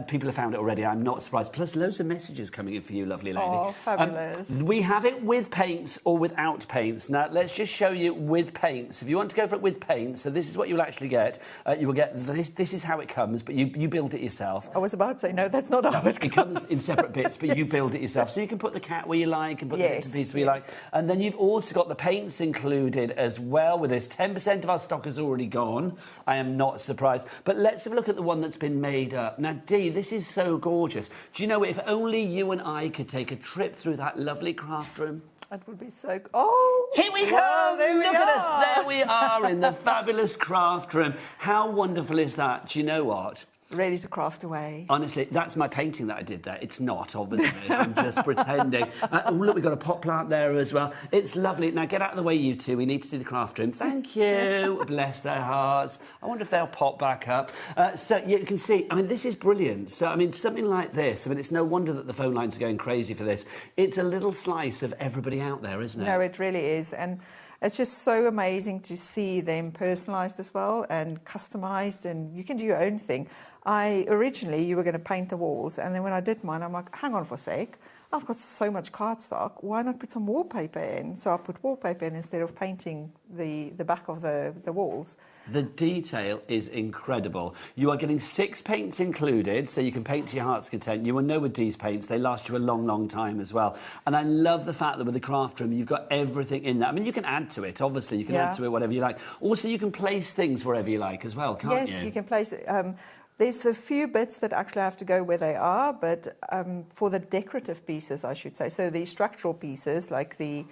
People have found it already. I'm not surprised. Plus, loads of messages coming in for you, lovely lady. Oh, fabulous. We have it with paints or without paints. Now, let's just show you with paints. If you want to go for it with paints, so this is what you'll actually get. You will get this. This is how it comes, but you build it yourself. I was about to say, no, that's not how it comes. It comes in separate bits, but you build it yourself. So you can put the cat where you like and put the bits and pieces where you like. And then you've also got the paints included as well with this. 10% of our stock is already gone. I am not surprised. But let's have a look at the one that's been made up. Now, Dee, this is so gorgeous. Do you know, if only you and I could take a trip through that lovely craft room. That would be so... Oh! Here we come! Look at us! There we are in the fabulous craft room. How wonderful is that? Do you know what? Ready to craft away. Honestly, that's my painting that I did there. It's not, obviously. I'm just pretending. Oh, look, we've got a pot plant there as well. It's lovely. Now, get out of the way, you two. We need to see the craft room. Thank you. Bless their hearts. I wonder if they'll pop back up. So you can see, I mean, this is brilliant. So, I mean, something like this, I mean, it's no wonder that the phone lines are going crazy for this. It's a little slice of everybody out there, isn't it? No, it really is. And it's just so amazing to see them personalised as well and customised, and you can do your own thing. Originally, you were going to paint the walls, and then when I did mine, I'm like, hang on for a sec. I've got so much cardstock, why not put some wallpaper in? So I put wallpaper in instead of painting the back of the walls. The detail is incredible. You are getting 6 paints included, so you can paint to your heart's content. You will know with these paints, they last you a long, long time as well. And I love the fact that with the craft room, you've got everything in there. I mean, you can add to it, obviously. You can add to it whatever you like. Also, you can place things wherever you like as well, can't you? Yes, you can place it. There's a few bits that actually have to go where they are, but for the decorative pieces, I should say, so the structural pieces like the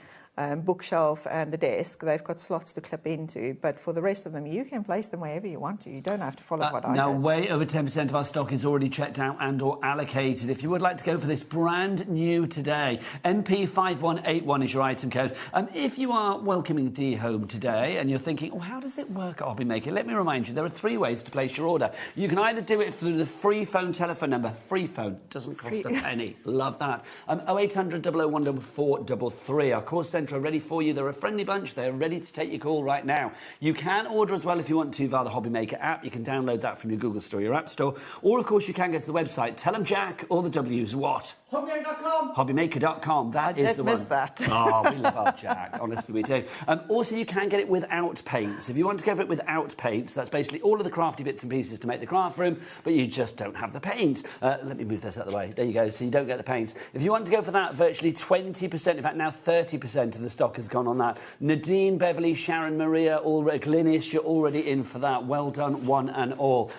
bookshelf and the desk, they've got slots to clip into, but for the rest of them, you can place them wherever you want to. You don't have to follow what I did. Now, way over 10% of our stock is already checked out and or allocated. If you would like to go for this brand new today, MP5181 is your item code. If you are welcoming Dee home today and you're thinking, oh, how does it work at HobbyMaker? Let me remind you, there are 3 ways to place your order. You can either do it through the free phone telephone number. Free phone, doesn't cost a penny. Love that. 0800 001 433. Our call centre are ready for you. They're a friendly bunch. They're ready to take your call right now. You can order as well if you want to via the HobbyMaker app. You can download that from your Google Store, your App Store. Or, of course, you can go to the website. Tell them, Jack, all the W's. What? HobbyMaker.com. HobbyMaker.com. That is the one. I did miss that. Oh, we love our Jack. Honestly, we do. Also, you can get it without paints. If you want to go for it without paints, that's basically all of the crafty bits and pieces to make the craft room, but you just don't have the paint. Let me move this out of the way. There you go. So you don't get the paints. If you want to go for that, virtually 20%, in fact, now 30% of the stock has gone on that. Nadine, Beverly, Sharon, Maria, Glynis, you're already in for that. Well done, one and all.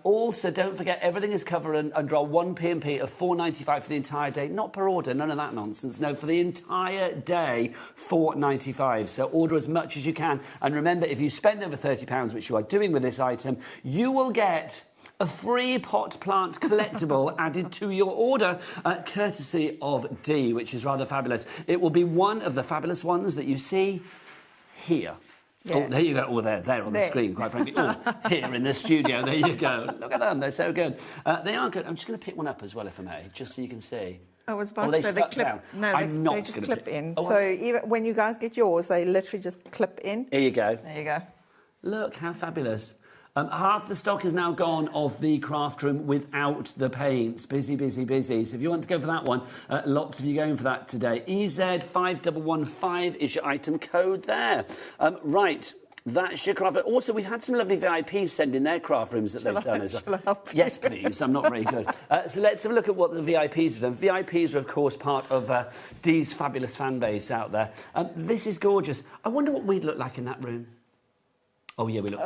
Also, don't forget, everything is covered under our 1 P&P of $4.95 for the entire day. Not per order, none of that nonsense. No, for the entire day, $4.95. So order as much as you can. And remember, if you spend over £30, which you are doing with this item, you will get a free pot plant collectible added to your order, courtesy of Dee, which is rather fabulous. It will be one of the fabulous ones that you see here. Yeah. Oh, there you go. Oh, there on the screen, quite frankly. Oh, here in the studio. There you go. Look at them. They're so good. They are good. I'm just going to pick one up as well, if I may, just so you can see. I was about to say they clip down. No, they just clip in. So even when you guys get yours, they literally just clip in. Here you go. There you go. Look, how fabulous. Half the stock is now gone of the craft room without the paints. Busy, busy, busy. So if you want to go for that one, lots of you going for that today. EZ5115 is your item code there. Right. That's your craft room. Also, we've had some lovely VIPs send in their craft rooms that they've done. Shall I help you? Yes, please. I'm not very good. So let's have a look at what the VIPs have done. VIPs are, of course, part of Dee's fabulous fan base out there. This is gorgeous. I wonder what we'd look like in that room. Oh, yeah, we look